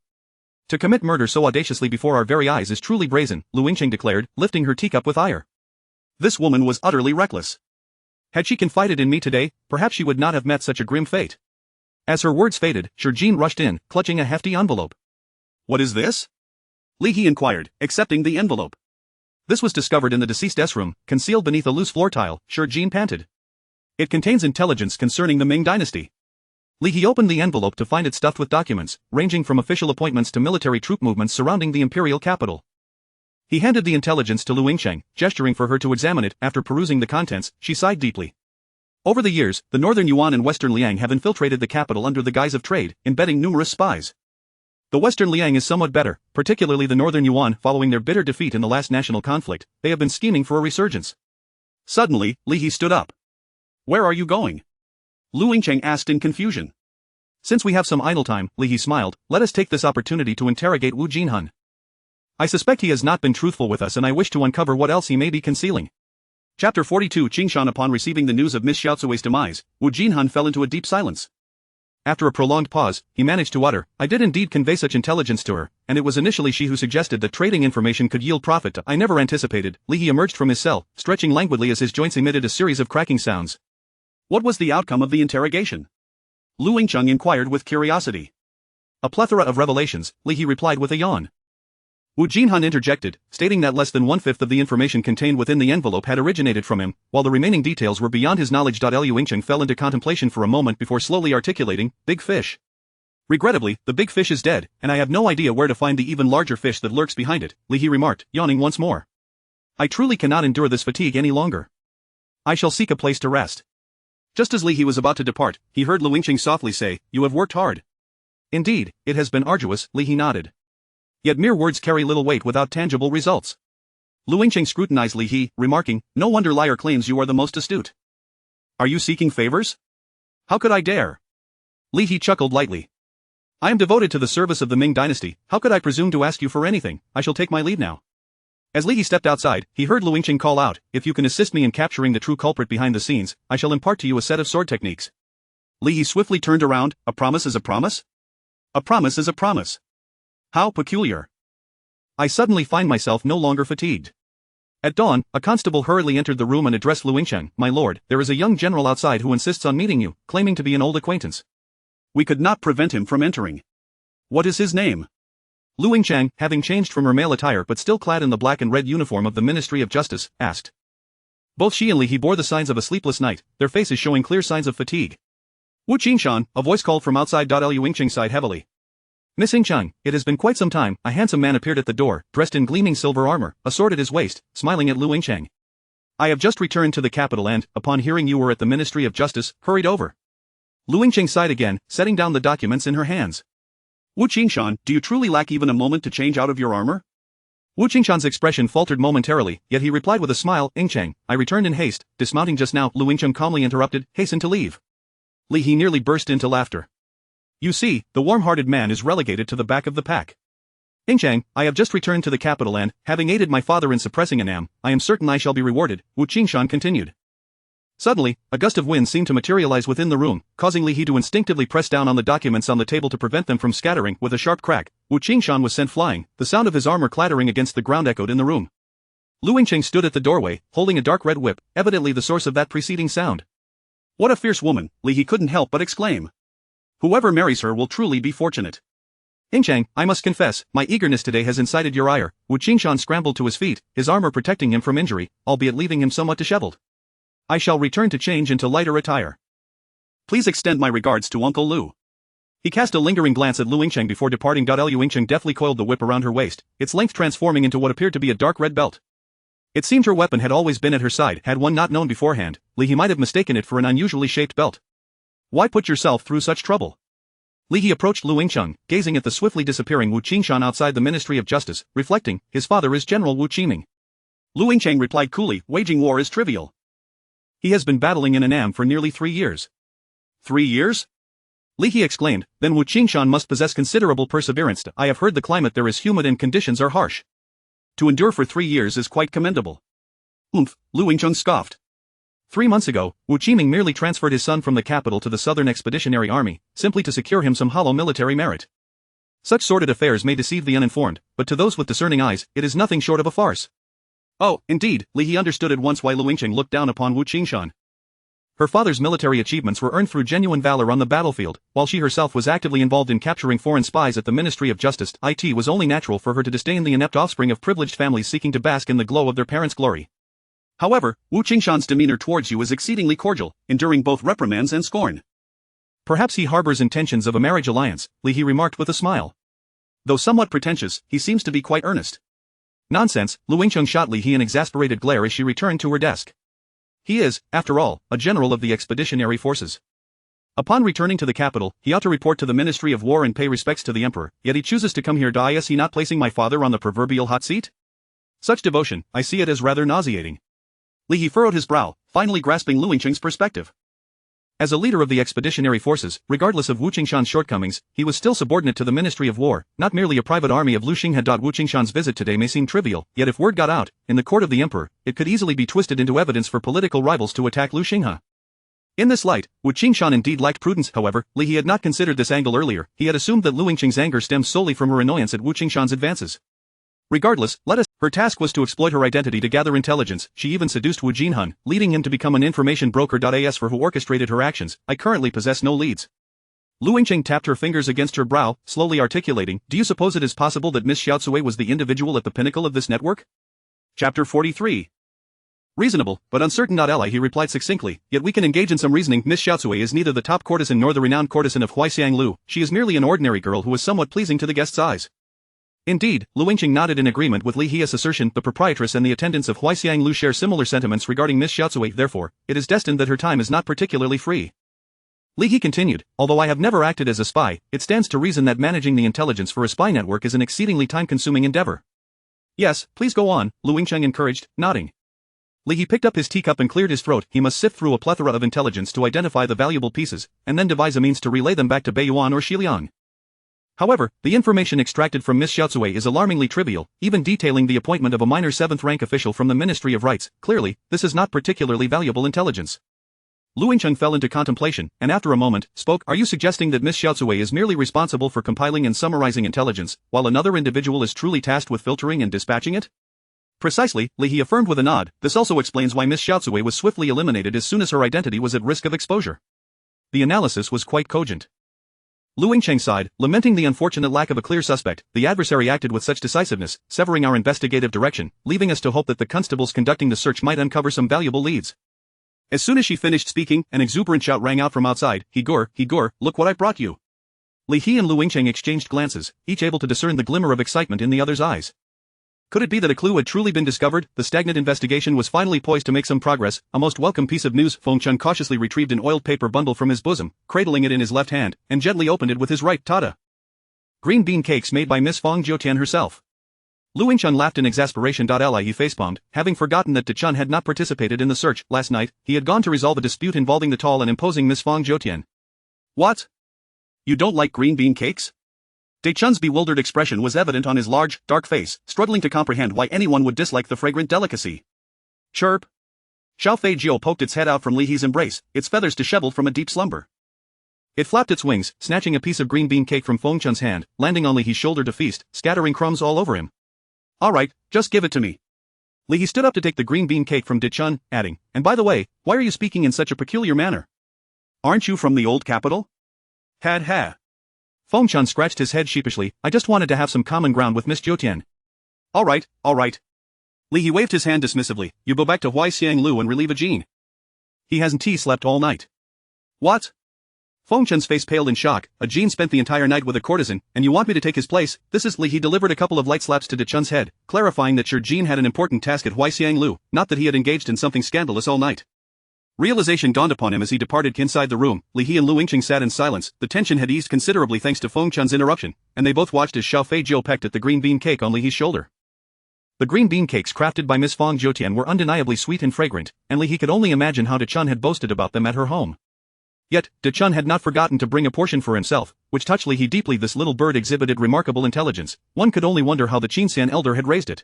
"To commit murder so audaciously before our very eyes is truly brazen," Lu Yingcheng declared, lifting her teacup with ire. "This woman was utterly reckless. Had she confided in me today, perhaps she would not have met such a grim fate." As her words faded, Shurjin rushed in, clutching a hefty envelope. "What is this?" Li He inquired, accepting the envelope. "This was discovered in the deceased's room, concealed beneath a loose floor tile," Shurjin panted. "It contains intelligence concerning the Ming dynasty." Li He opened the envelope to find it stuffed with documents, ranging from official appointments to military troop movements surrounding the imperial capital. He handed the intelligence to Lu Yingcheng, gesturing for her to examine it. After perusing the contents, she sighed deeply. Over the years, the northern Yuan and western Liang have infiltrated the capital under the guise of trade, embedding numerous spies. The western Liang is somewhat better, particularly the northern Yuan. Following their bitter defeat in the last national conflict, they have been scheming for a resurgence. Suddenly, Li He stood up. "Where are you going?" Lu Yingcheng asked in confusion. "Since we have some idle time," Li He smiled, "let us take this opportunity to interrogate Wu Jinhan. I suspect he has not been truthful with us and I wish to uncover what else he may be concealing." Chapter 42 Qingshan. Upon receiving the news of Miss Xiaozui's demise, Wu Jinhan fell into a deep silence. After a prolonged pause, he managed to utter, "I did indeed convey such intelligence to her, and it was initially she who suggested that trading information could yield profit. I never anticipated." Li He emerged from his cell, stretching languidly as his joints emitted a series of cracking sounds. "What was the outcome of the interrogation?" Lu Yingcheng inquired with curiosity. "A plethora of revelations," Li He replied with a yawn. Wu Jinhan interjected, stating that less than one-fifth of the information contained within the envelope had originated from him, while the remaining details were beyond his knowledge. Liu Yingcheng fell into contemplation for a moment before slowly articulating, "Big fish. Regrettably, the big fish is dead, and I have no idea where to find the even larger fish that lurks behind it," Li He remarked, yawning once more. "I truly cannot endure this fatigue any longer. I shall seek a place to rest." Just as Li He was about to depart, he heard Lu Yingcheng softly say, "You have worked hard." "Indeed, it has been arduous," Li He nodded. "Yet mere words carry little weight without tangible results." Lu Yingcheng scrutinized Li He, remarking, "No wonder liar claims you are the most astute. Are you seeking favors?" "How could I dare?" Li He chuckled lightly. I am devoted to the service of the Ming dynasty, how could I presume to ask you for anything? I shall take my leave now. As Li He stepped outside, he heard Lu Yingqing call out, if you can assist me in capturing the true culprit behind the scenes, I shall impart to you a set of sword techniques. Li He swiftly turned around, a promise is a promise? A promise is a promise. How peculiar. I suddenly find myself no longer fatigued. At dawn, a constable hurriedly entered the room and addressed Lu Yingqing, my lord, there is a young general outside who insists on meeting you, claiming to be an old acquaintance. We could not prevent him from entering. What is his name? Lu Yingqing, having changed from her male attire but still clad in the black and red uniform of the Ministry of Justice, asked. Both she and Li He bore the signs of a sleepless night, their faces showing clear signs of fatigue. Wu Qingshan, a voice called from outside. Lu Yingqing sighed heavily. Miss Yingqing, it has been quite some time. A handsome man appeared at the door, dressed in gleaming silver armor, a sword at his waist, smiling at Lu Yingqing. I have just returned to the capital and, upon hearing you were at the Ministry of Justice, hurried over. Lu Yingqing sighed again, setting down the documents in her hands. Wu Qingshan, do you truly lack even a moment to change out of your armor? Wu Qingshan's expression faltered momentarily, yet he replied with a smile, Yingqing, I returned in haste, dismounting just now. Lu Yingqing calmly interrupted, hasten to leave. Li He nearly burst into laughter. You see, the warm-hearted man is relegated to the back of the pack. Yingqing, I have just returned to the capital and, having aided my father in suppressing Annam, I am certain I shall be rewarded, Wu Qingshan continued. Suddenly, a gust of wind seemed to materialize within the room, causing Li He to instinctively press down on the documents on the table to prevent them from scattering. With a sharp crack, Wu Qingshan was sent flying, the sound of his armor clattering against the ground echoed in the room. Lu Yingqing stood at the doorway, holding a dark red whip, evidently the source of that preceding sound. What a fierce woman, Li He couldn't help but exclaim. Whoever marries her will truly be fortunate. Yingqing, I must confess, my eagerness today has incited your ire. Wu Qingshan scrambled to his feet, his armor protecting him from injury, albeit leaving him somewhat disheveled. I shall return to change into lighter attire. Please extend my regards to Uncle Lu. He cast a lingering glance at Lu Yingqing before departing. Lu Yingqing deftly coiled the whip around her waist, its length transforming into what appeared to be a dark red belt. It seemed her weapon had always been at her side. Had one not known beforehand, Li He might have mistaken it for an unusually shaped belt. Why put yourself through such trouble? Li He approached Lu Yingqing, gazing at the swiftly disappearing Wu Qingshan outside the Ministry of Justice, reflecting, his father is General Wu Qiming. Lu Yingqing replied coolly, waging war is trivial. He has been battling in Annam for nearly 3 years. 3 years? Li He exclaimed, then Wu Qingshan must possess considerable perseverance. I have heard the climate there is humid and conditions are harsh. To endure for 3 years is quite commendable. Oomph, Lu Yingqing scoffed. 3 months ago, Wu Qiming merely transferred his son from the capital to the Southern Expeditionary Army, simply to secure him some hollow military merit. Such sordid affairs may deceive the uninformed, but to those with discerning eyes, it is nothing short of a farce. Oh, indeed, Li He understood at once why Lu Yingqing looked down upon Wu Qingshan. Her father's military achievements were earned through genuine valor on the battlefield, while she herself was actively involved in capturing foreign spies at the Ministry of Justice. It was only natural for her to disdain the inept offspring of privileged families seeking to bask in the glow of their parents' glory. However, Wu Qingshan's demeanor towards you is exceedingly cordial, enduring both reprimands and scorn. Perhaps he harbors intentions of a marriage alliance, Li He remarked with a smile. Though somewhat pretentious, he seems to be quite earnest. Nonsense, Lu Yingqing shot Li He an exasperated glare as she returned to her desk. He is, after all, a general of the expeditionary forces. Upon returning to the capital, he ought to report to the Ministry of War and pay respects to the Emperor, yet he chooses to come here. Is he not placing my father on the proverbial hot seat? Such devotion, I see it as rather nauseating. Li He furrowed his brow, finally grasping Lu Yingqing's perspective. As a leader of the expeditionary forces, regardless of Wu Qingshan's shortcomings, he was still subordinate to the Ministry of War, not merely a private army of Lu Xinghe. Wu Qingshan's visit today may seem trivial, yet if word got out, in the court of the Emperor, it could easily be twisted into evidence for political rivals to attack Lu Xinghe. In this light, Wu Qingshan indeed lacked prudence. However, Li He had not considered this angle earlier. He had assumed that Lu Yingqing's anger stemmed solely from her annoyance at Wu Qingshan's advances. Regardless, her task was to exploit her identity to gather intelligence. She even seduced Wu Jinhun, leading him to become an information broker. As for who orchestrated her actions, I currently possess no leads. Lu Yingqing tapped her fingers against her brow, slowly articulating, do you suppose it is possible that Miss Xiaocui was the individual at the pinnacle of this network? Chapter 43. Reasonable, but uncertain. Li He replied succinctly, yet we can engage in some reasoning. Miss Xiaocui is neither the top courtesan nor the renowned courtesan of Huaixiang Lu. She is merely an ordinary girl who is somewhat pleasing to the guest's eyes. Indeed, Lu Yingqing nodded in agreement with Li He's assertion. The proprietress and the attendants of Huaixiang Lu share similar sentiments regarding Miss Xiaocui. Therefore, it is destined that her time is not particularly free. Li He continued, although I have never acted as a spy, it stands to reason that managing the intelligence for a spy network is an exceedingly time-consuming endeavor. Yes, please go on, Lu Yingqing encouraged, nodding. Li He picked up his teacup and cleared his throat. He must sift through a plethora of intelligence to identify the valuable pieces, and then devise a means to relay them back to Beiyuan or Xiliang. However, the information extracted from Miss Xiaocui is alarmingly trivial, even detailing the appointment of a minor 7th-rank official from the Ministry of Rights. Clearly, this is not particularly valuable intelligence. Lu Yingcheng fell into contemplation, and after a moment, spoke. Are you suggesting that Miss Xiaocui is merely responsible for compiling and summarizing intelligence, while another individual is truly tasked with filtering and dispatching it? Precisely, Li He affirmed with a nod. This also explains why Miss Xiaocui was swiftly eliminated as soon as her identity was at risk of exposure. The analysis was quite cogent. Lu Yingcheng sighed, lamenting the unfortunate lack of a clear suspect. The adversary acted with such decisiveness, severing our investigative direction, leaving us to hope that the constables conducting the search might uncover some valuable leads. As soon as she finished speaking, an exuberant shout rang out from outside. Higor, look what I brought you. Li He and Lu Yingcheng exchanged glances, each able to discern the glimmer of excitement in the other's eyes. Could it be that a clue had truly been discovered? The stagnant investigation was finally poised to make some progress. A most welcome piece of news. Feng Chun cautiously retrieved an oiled paper bundle from his bosom, cradling it in his left hand, and gently opened it with his right. Tada! Green bean cakes made by Miss Feng Jiutian herself. Lu Yingcheng laughed in exasperation. He facepalmed, having forgotten that De Chun had not participated in the search. Last night, he had gone to resolve a dispute involving the tall and imposing Miss Feng Jiutian. What? You don't like green bean cakes? De Chun's bewildered expression was evident on his large, dark face, struggling to comprehend why anyone would dislike the fragrant delicacy. Chirp! Xiao Fei Jiu poked its head out from Li He's embrace, its feathers disheveled from a deep slumber. It flapped its wings, snatching a piece of green bean cake from Feng Chun's hand, landing on Li He's shoulder to feast, scattering crumbs all over him. Alright, just give it to me. Li He stood up to take the green bean cake from De Chun, adding, and by the way, why are you speaking in such a peculiar manner? Aren't you from the old capital? Had ha. Feng Chun scratched his head sheepishly. I just wanted to have some common ground with Miss Jiutian. Alright. Li He waved his hand dismissively. You go back to Huaixiang Lu and relieve a Jean. He hasn't slept all night. What? Feng Chun's face paled in shock. A Jean spent the entire night with a courtesan, and you want me to take his place? This is Li He delivered a couple of light slaps to De Chun's head, clarifying that Jean had an important task at Huaixiang Lu, not that he had engaged in something scandalous all night. Realization dawned upon him as he departed inside the room. Li He and Lu Yingcheng sat in silence. The tension had eased considerably thanks to Feng Chun's interruption, and they both watched as Xiao Fei Jiu pecked at the green bean cake on Li He's shoulder. The green bean cakes crafted by Miss Feng Jiutian were undeniably sweet and fragrant, and Li He could only imagine how De Chun had boasted about them at her home. Yet, De Chun had not forgotten to bring a portion for himself, which touched Li He deeply. This little bird exhibited remarkable intelligence. One could only wonder how the Qinxian elder had raised it.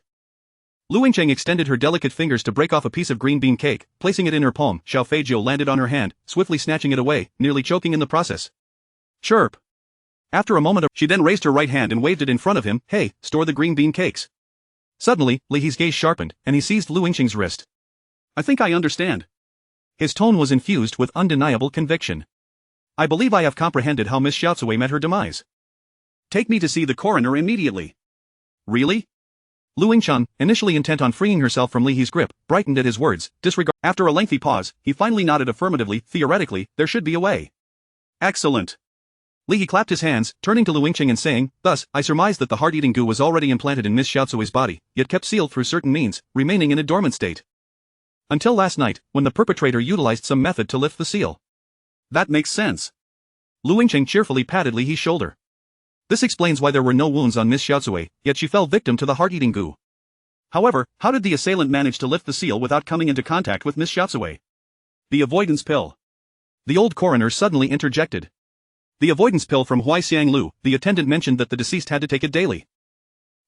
Lu Yingcheng extended her delicate fingers to break off a piece of green bean cake, placing it in her palm. Xiao Fei Jiu landed on her hand, swiftly snatching it away, nearly choking in the process. Chirp! After a moment, she then raised her right hand and waved it in front of him. Hey, store the green bean cakes. Suddenly, Li He's gaze sharpened, and he seized Lu Yingcheng's wrist. I think I understand. His tone was infused with undeniable conviction. I believe I have comprehended how Miss Xiaocui met her demise. Take me to see the coroner immediately. Really? Lu Yingcheng, initially intent on freeing herself from Li He's grip, brightened at his words. After a lengthy pause, he finally nodded affirmatively. Theoretically, there should be a way. Excellent. Li He clapped his hands, turning to Lu Yingcheng and saying, thus, I surmised that the heart-eating goo was already implanted in Miss Xiaocui's body, yet kept sealed through certain means, remaining in a dormant state. Until last night, when the perpetrator utilized some method to lift the seal. That makes sense. Lu Yingcheng cheerfully patted Li He's shoulder. This explains why there were no wounds on Miss Xiaocui, yet she fell victim to the heart-eating goo. However, how did the assailant manage to lift the seal without coming into contact with Miss Xiaocui? The avoidance pill. The old coroner suddenly interjected. The avoidance pill from Huaixiang Lu, the attendant mentioned that the deceased had to take it daily.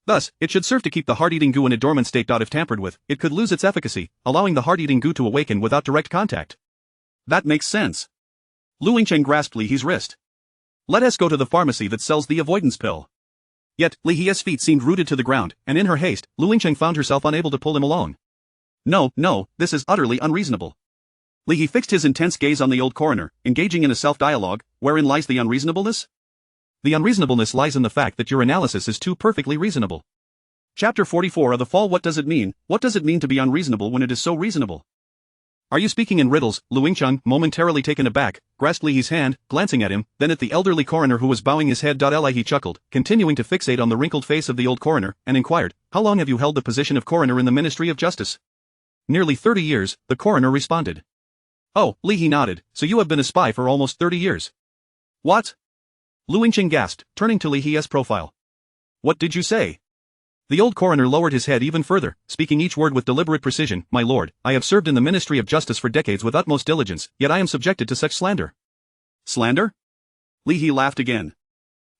Thus, it should serve to keep the heart-eating goo in a dormant state. If tampered with, it could lose its efficacy, allowing the heart-eating goo to awaken without direct contact. That makes sense. Lu Yingcheng grasped Li He's wrist. Let us go to the pharmacy that sells the avoidance pill. Yet, Li He's feet seemed rooted to the ground, and in her haste, Lu Yingcheng found herself unable to pull him along. No, this is utterly unreasonable. Li He fixed his intense gaze on the old coroner, engaging in a self-dialogue. Wherein lies the unreasonableness? The unreasonableness lies in the fact that your analysis is too perfectly reasonable. Chapter 44 of The Fall. What does it mean? What does it mean to be unreasonable when it is so reasonable? Are you speaking in riddles? Lu Yingcheng, momentarily taken aback, grasped Li He's hand, glancing at him, then at the elderly coroner who was bowing his head. Li He chuckled, continuing to fixate on the wrinkled face of the old coroner, and inquired, how long have you held the position of coroner in the Ministry of Justice? Nearly 30 years, the coroner responded. Oh, Li He nodded, so you have been a spy for almost 30 years. What? Lu Yingcheng gasped, turning to Li He's profile. What did you say? The old coroner lowered his head even further, speaking each word with deliberate precision. My lord, I have served in the Ministry of Justice for decades with utmost diligence, yet I am subjected to such slander. Slander? Li He laughed again.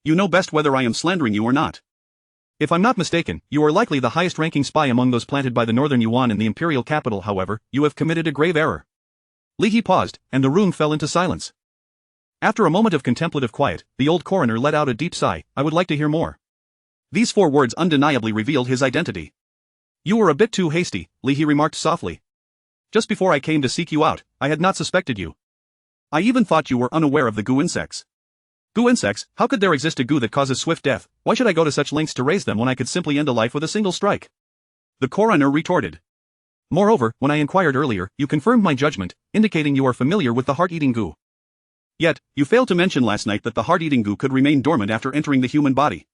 You know best whether I am slandering you or not. If I'm not mistaken, you are likely the highest-ranking spy among those planted by the Northern Yuan in the imperial capital. However, you have committed a grave error. Li He paused, and the room fell into silence. After a moment of contemplative quiet, the old coroner let out a deep sigh. I would like to hear more. These 4 words undeniably revealed his identity. You were a bit too hasty, Li He remarked softly. Just before I came to seek you out, I had not suspected you. I even thought you were unaware of the goo insects. Goo insects? How could there exist a goo that causes swift death? Why should I go to such lengths to raise them when I could simply end a life with a single strike? The coroner retorted. Moreover, when I inquired earlier, you confirmed my judgment, indicating you are familiar with the heart-eating goo. Yet, you failed to mention last night that the heart-eating goo could remain dormant after entering the human body.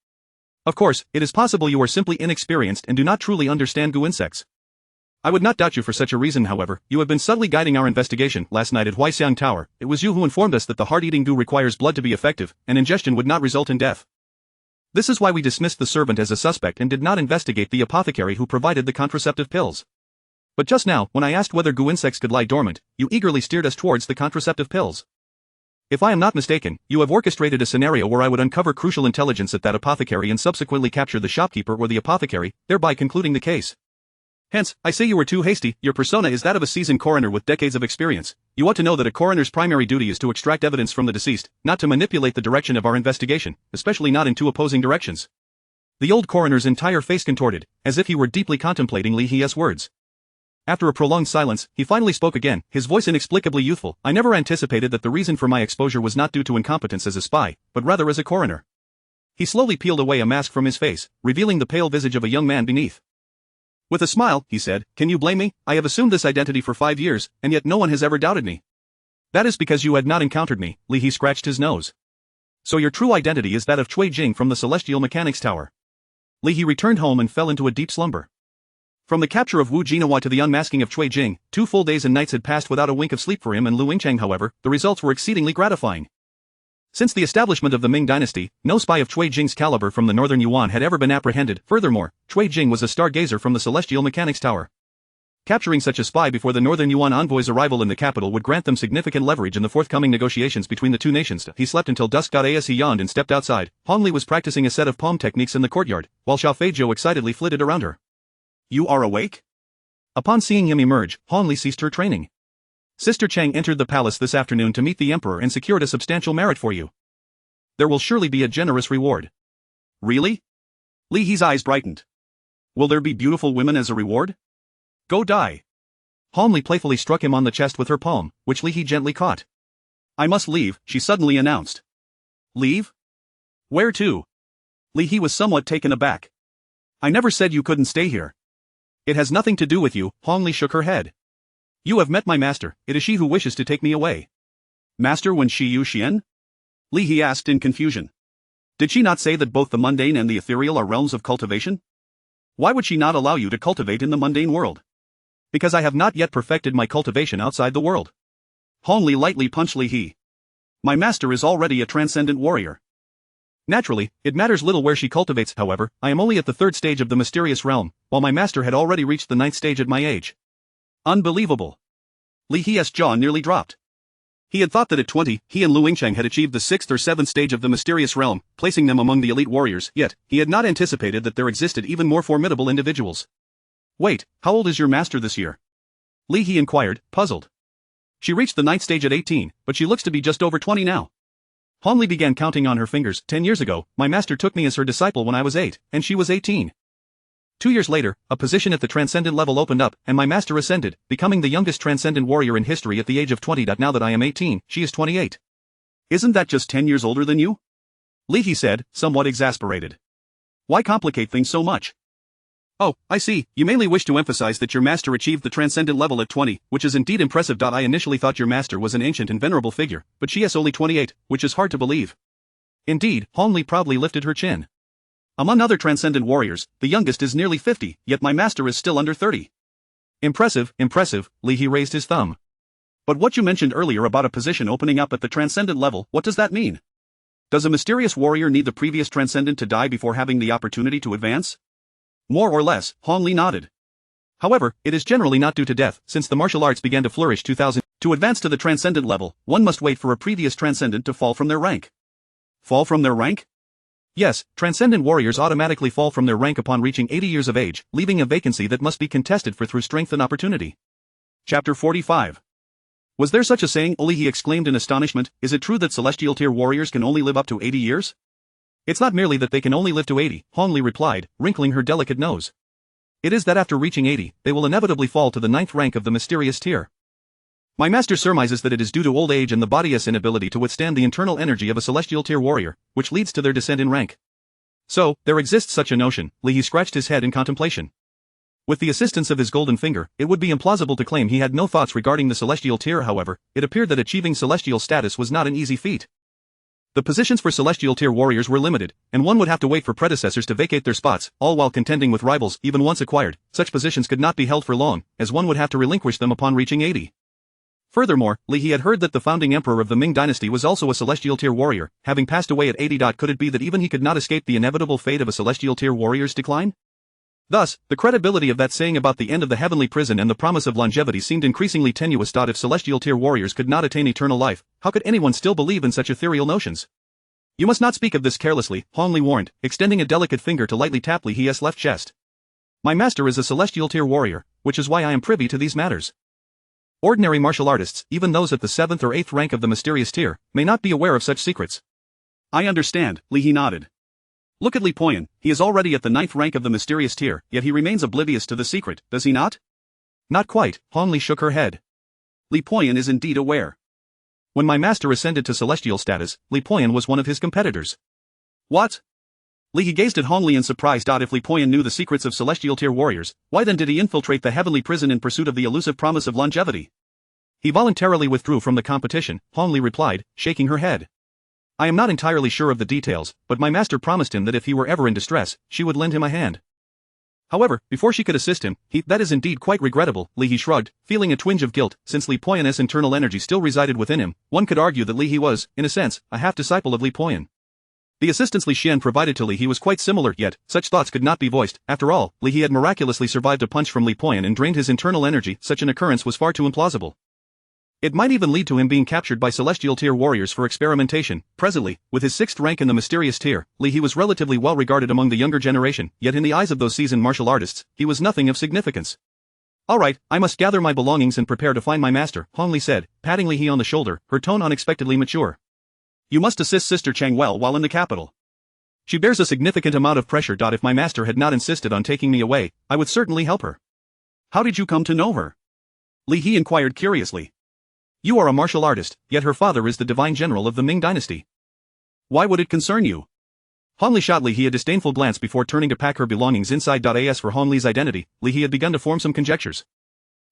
Of course, it is possible you are simply inexperienced and do not truly understand goo insects. I would not doubt you for such a reason. However, you have been subtly guiding our investigation. Last night at Huaixiang Tower, it was you who informed us that the heart-eating goo requires blood to be effective, and ingestion would not result in death. This is why we dismissed the servant as a suspect and did not investigate the apothecary who provided the contraceptive pills. But just now, when I asked whether goo insects could lie dormant, you eagerly steered us towards the contraceptive pills. If I am not mistaken, you have orchestrated a scenario where I would uncover crucial intelligence at that apothecary and subsequently capture the shopkeeper or the apothecary, thereby concluding the case. Hence, I say you were too hasty. Your persona is that of a seasoned coroner with decades of experience. You ought to know that a coroner's primary duty is to extract evidence from the deceased, not to manipulate the direction of our investigation, especially not in 2 opposing directions. The old coroner's entire face contorted, as if he were deeply contemplating Li He's words. After a prolonged silence, he finally spoke again, his voice inexplicably youthful. I never anticipated that the reason for my exposure was not due to incompetence as a spy, but rather as a coroner. He slowly peeled away a mask from his face, revealing the pale visage of a young man beneath. With a smile, he said, can you blame me? I have assumed this identity for 5 years, and yet no one has ever doubted me. That is because you had not encountered me. Li He scratched his nose. So your true identity is that of Cui Jing from the Celestial Mechanics Tower. Li He returned home and fell into a deep slumber. From the capture of Wu Jinawa to the unmasking of Cui Jing, 2 full days and nights had passed without a wink of sleep for him and Lu Yingcheng. However, the results were exceedingly gratifying. Since the establishment of the Ming dynasty, no spy of Cui Jing's caliber from the Northern Yuan had ever been apprehended. Furthermore, Cui Jing was a stargazer from the Celestial Mechanics Tower. Capturing such a spy before the Northern Yuan envoy's arrival in the capital would grant them significant leverage in the forthcoming negotiations between the 2 nations. He slept until dusk. As he yawned and stepped outside, Hong Li was practicing a set of palm techniques in the courtyard, while Xiao Feizhou excitedly flitted around her. You are awake? Upon seeing him emerge, Hong Li ceased her training. Sister Cheng entered the palace this afternoon to meet the emperor and secured a substantial merit for you. There will surely be a generous reward. Really? Li He's eyes brightened. Will there be beautiful women as a reward? Go die. Hong Li playfully struck him on the chest with her palm, which Li He gently caught. I must leave, she suddenly announced. Leave? Where to? Li He was somewhat taken aback. I never said you couldn't stay here. It has nothing to do with you. Hong Li shook her head. You have met my master, it is she who wishes to take me away. Master Wen Shi Yu Xian? Li He asked in confusion. Did she not say that both the mundane and the ethereal are realms of cultivation? Why would she not allow you to cultivate in the mundane world? Because I have not yet perfected my cultivation outside the world. Hong Li lightly punched Li He. My master is already a transcendent warrior. Naturally, it matters little where she cultivates. However, I am only at the 3rd stage of the mysterious realm, while my master had already reached the 9th stage at my age. Unbelievable. Li He's jaw nearly dropped. He had thought that at 20, he and Lu Yingcheng had achieved the 6th or 7th stage of the mysterious realm, placing them among the elite warriors, yet, he had not anticipated that there existed even more formidable individuals. Wait, how old is your master this year? Li He inquired, puzzled. She reached the 9th stage at 18, but she looks to be just over 20 now. Hong Li began counting on her fingers. 10 years ago, my master took me as her disciple when I was 8, and she was 18. 2 years later, a position at the transcendent level opened up, and my master ascended, becoming the youngest transcendent warrior in history at the age of 20. Now that I am 18, she is 28. Isn't that just 10 years older than you? Li He said, somewhat exasperated. Why complicate things so much? Oh, I see, you mainly wish to emphasize that your master achieved the transcendent level at 20, which is indeed impressive. I initially thought your master was an ancient and venerable figure, but she is only 28, which is hard to believe. Indeed, Hong Li proudly lifted her chin. Among other transcendent warriors, the youngest is nearly 50, yet my master is still under 30. Impressive, impressive, Li He raised his thumb. But what you mentioned earlier about a position opening up at the transcendent level, what does that mean? Does a mysterious warrior need the previous transcendent to die before having the opportunity to advance? More or less, Hong Li nodded. However, it is generally not due to death, since the martial arts began to flourish 2000. To advance to the transcendent level, one must wait for a previous transcendent to fall from their rank. Fall from their rank? Yes, transcendent warriors automatically fall from their rank upon reaching 80 years of age, leaving a vacancy that must be contested for through strength and opportunity. Chapter 45. Was there such a saying? Oli, he exclaimed in astonishment. Is it true that celestial tier warriors can only live up to 80 years? It's not merely that they can only live to 80, Hongli replied, wrinkling her delicate nose. It is that after reaching 80, they will inevitably fall to the 9th rank of the mysterious tier. My master surmises that it is due to old age and the body's inability to withstand the internal energy of a celestial tier warrior, which leads to their descent in rank. So, there exists such a notion. Li scratched his head in contemplation. With the assistance of his golden finger, it would be implausible to claim he had no thoughts regarding the celestial tier. However, it appeared that achieving celestial status was not an easy feat. The positions for celestial tier warriors were limited, and one would have to wait for predecessors to vacate their spots, all while contending with rivals. Even once acquired, such positions could not be held for long, as one would have to relinquish them upon reaching 80. Furthermore, Li had heard that the founding emperor of the Ming dynasty was also a celestial tier warrior, having passed away at 80. Could it be that even he could not escape the inevitable fate of a celestial tier warrior's decline? Thus, the credibility of that saying about the end of the heavenly prison and the promise of longevity seemed increasingly tenuous. If celestial tier warriors could not attain eternal life, how could anyone still believe in such ethereal notions? You must not speak of this carelessly, Hongli warned, extending a delicate finger to lightly tap Li's left chest. My master is a celestial tier warrior, which is why I am privy to these matters. Ordinary martial artists, even those at the 7th or 8th rank of the mysterious tier, may not be aware of such secrets. I understand, Li nodded. Look at Li Poyan, he is already at the 9th rank of the mysterious tier, yet he remains oblivious to the secret, does he not? Not quite, Hongli shook her head. Li Poyan is indeed aware. When my master ascended to celestial status, Li Poyan was one of his competitors. What? Li gazed at Hongli in surprise. If Li Poyan knew the secrets of celestial tier warriors, why then did he infiltrate the heavenly prison in pursuit of the elusive promise of longevity? He voluntarily withdrew from the competition, Hongli replied, shaking her head. I am not entirely sure of the details, but my master promised him that if he were ever in distress, she would lend him a hand. However, before she could assist him, that is indeed quite regrettable, Li shrugged, feeling a twinge of guilt. Since Li Poyan's internal energy still resided within him, one could argue that Li was, in a sense, a half-disciple of Li Poyan. The assistance Li Xian provided to Li was quite similar, yet, such thoughts could not be voiced. After all, Li had miraculously survived a punch from Li Poyan and drained his internal energy. Such an occurrence was far too implausible. It might even lead to him being captured by celestial tier warriors for experimentation. Presently, with his 6th rank in the mysterious tier, Li was relatively well regarded among the younger generation, yet in the eyes of those seasoned martial artists, he was nothing of significance. Alright, I must gather my belongings and prepare to find my master, Hongli said, patting Li on the shoulder, her tone unexpectedly mature. You must assist Sister Chang well while in the capital. She bears a significant amount of pressure. If my master had not insisted on taking me away, I would certainly help her. How did you come to know her? Li inquired curiously. You are a martial artist, yet her father is the divine general of the Ming dynasty. Why would it concern you? Hongli shot Li a disdainful glance before turning to pack her belongings inside. As for Hongli's identity, Li had begun to form some conjectures.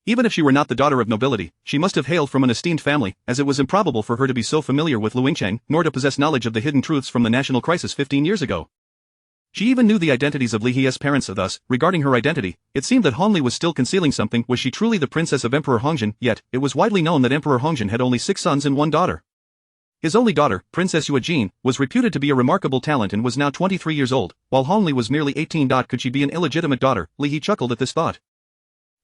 Even if she were not the daughter of nobility, she must have hailed from an esteemed family, as it was improbable for her to be so familiar with Luingcheng, nor to possess knowledge of the hidden truths from the national crisis 15 years ago. She even knew the identities of Li's parents. Thus, regarding her identity, it seemed that Hongli was still concealing something. Was she truly the princess of Emperor Hongjin? Yet, it was widely known that Emperor Hongjin had only 6 sons and 1 daughter. His only daughter, Princess Yue Jin, was reputed to be a remarkable talent and was now 23 years old, while Hongli was merely 18. Could she be an illegitimate daughter? Li chuckled at this thought.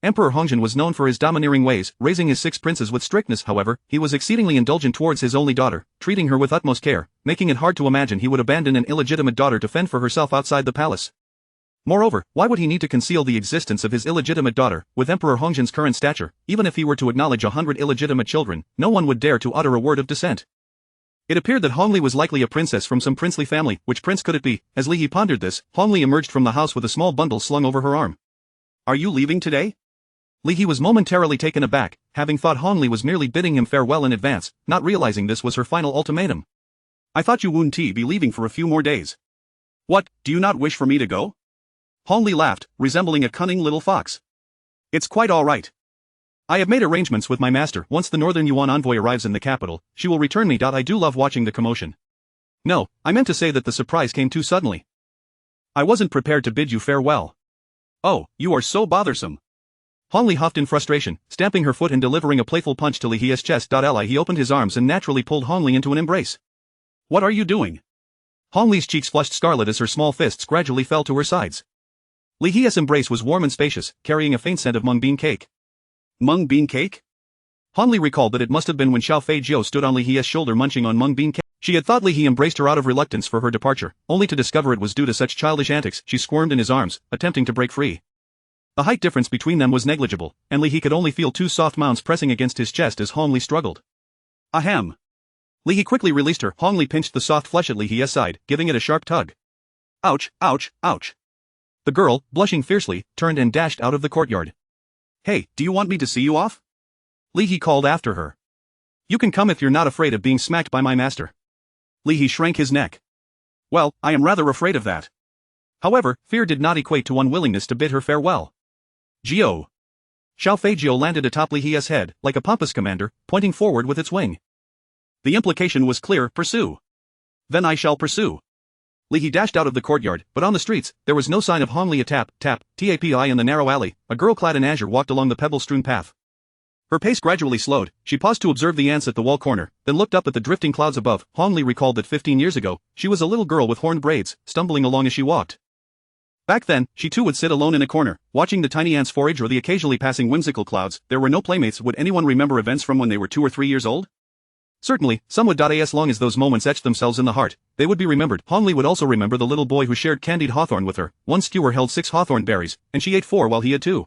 Emperor Hongjin was known for his domineering ways, raising his 6 princes with strictness. However, he was exceedingly indulgent towards his only daughter, treating her with utmost care, making it hard to imagine he would abandon an illegitimate daughter to fend for herself outside the palace. Moreover, why would he need to conceal the existence of his illegitimate daughter? With Emperor Hongjin's current stature, even if he were to acknowledge 100 illegitimate children, no one would dare to utter a word of dissent. It appeared that Hongli was likely a princess from some princely family. Which prince could it be? As Li pondered this, Hongli emerged from the house with a small bundle slung over her arm. Are you leaving today? Li was momentarily taken aback, having thought Hongli was merely bidding him farewell in advance, not realizing this was her final ultimatum. I thought you wouldn't be leaving for a few more days. What, do you not wish for me to go? Hongli laughed, resembling a cunning little fox. It's quite all right. I have made arrangements with my master. Once the Northern Yuan envoy arrives in the capital, she will return me. I do love watching the commotion. No, I meant to say that the surprise came too suddenly. I wasn't prepared to bid you farewell. Oh, you are so bothersome. Hongli huffed in frustration, stamping her foot and delivering a playful punch to Li's chest. He opened his arms and naturally pulled Hongli into an embrace. What are you doing? Hongli's cheeks flushed scarlet as her small fists gradually fell to her sides. Li's embrace was warm and spacious, carrying a faint scent of mung bean cake. Mung bean cake? Hongli recalled that it must have been when Xiao Fei Jiu stood on Li's shoulder munching on mung bean cake. She had thought he embraced her out of reluctance for her departure, only to discover it was due to such childish antics. She squirmed in his arms, attempting to break free. The height difference between them was negligible, and he could only feel two soft mounds pressing against his chest as Hong Li struggled. Ahem. He quickly released her. Hong Li pinched the soft flesh at Li's side, giving it a sharp tug. Ouch, ouch, ouch. The girl, blushing fiercely, turned and dashed out of the courtyard. Hey, do you want me to see you off? He called after her. You can come if you're not afraid of being smacked by my master. He shrank his neck. Well, I am rather afraid of that. However, fear did not equate to unwillingness to bid her farewell. Gio. Xiao Feijio landed atop Li's head, like a pompous commander, pointing forward with its wing. The implication was clear: pursue. Then I shall pursue. He dashed out of the courtyard, but on the streets, there was no sign of Hong Li. A tap, tapi in the narrow alley. A girl clad in azure walked along the pebble-strewn path. Her pace gradually slowed. She paused to observe the ants at the wall corner, then looked up at the drifting clouds above. Hong Li recalled that 15 years ago, she was a little girl with horned braids, stumbling along as she walked. Back then, she too would sit alone in a corner, watching the tiny ants forage or the occasionally passing whimsical clouds. There were no playmates. Would anyone remember events from when they were 2 or 3 years old? Certainly, some would. As long as those moments etched themselves in the heart, they would be remembered. Hong Li would also remember the little boy who shared candied hawthorn with her. One skewer held 6 hawthorn berries, and she ate 4 while he had 2.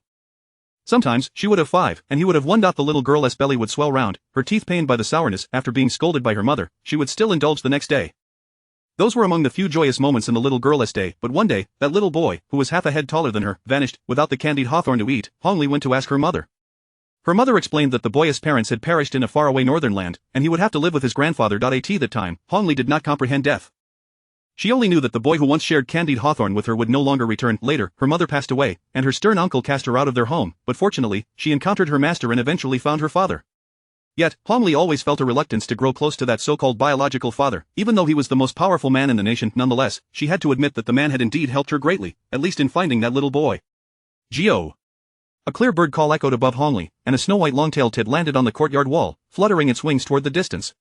Sometimes, she would have 5, and he would have 1. The little girl's belly would swell round, her teeth pained by the sourness. After being scolded by her mother, she would still indulge the next day. Those were among the few joyous moments in the little girl's day. But one day, that little boy, who was half a head taller than her, vanished, without the candied hawthorn to eat. Hong Li went to ask her mother. Her mother explained that the boy's parents had perished in a faraway northern land, and he would have to live with his grandfather. At that time, Hong Li did not comprehend death. She only knew that the boy who once shared candied hawthorn with her would no longer return. Later, her mother passed away, and her stern uncle cast her out of their home, but fortunately, she encountered her master and eventually found her father. Yet, Hong Li always felt a reluctance to grow close to that so-called biological father, even though he was the most powerful man in the nation. Nonetheless, she had to admit that the man had indeed helped her greatly, at least in finding that little boy. Gio. A clear bird call echoed above Hong Li, and a snow-white long-tailed tit landed on the courtyard wall, fluttering its wings toward the distance.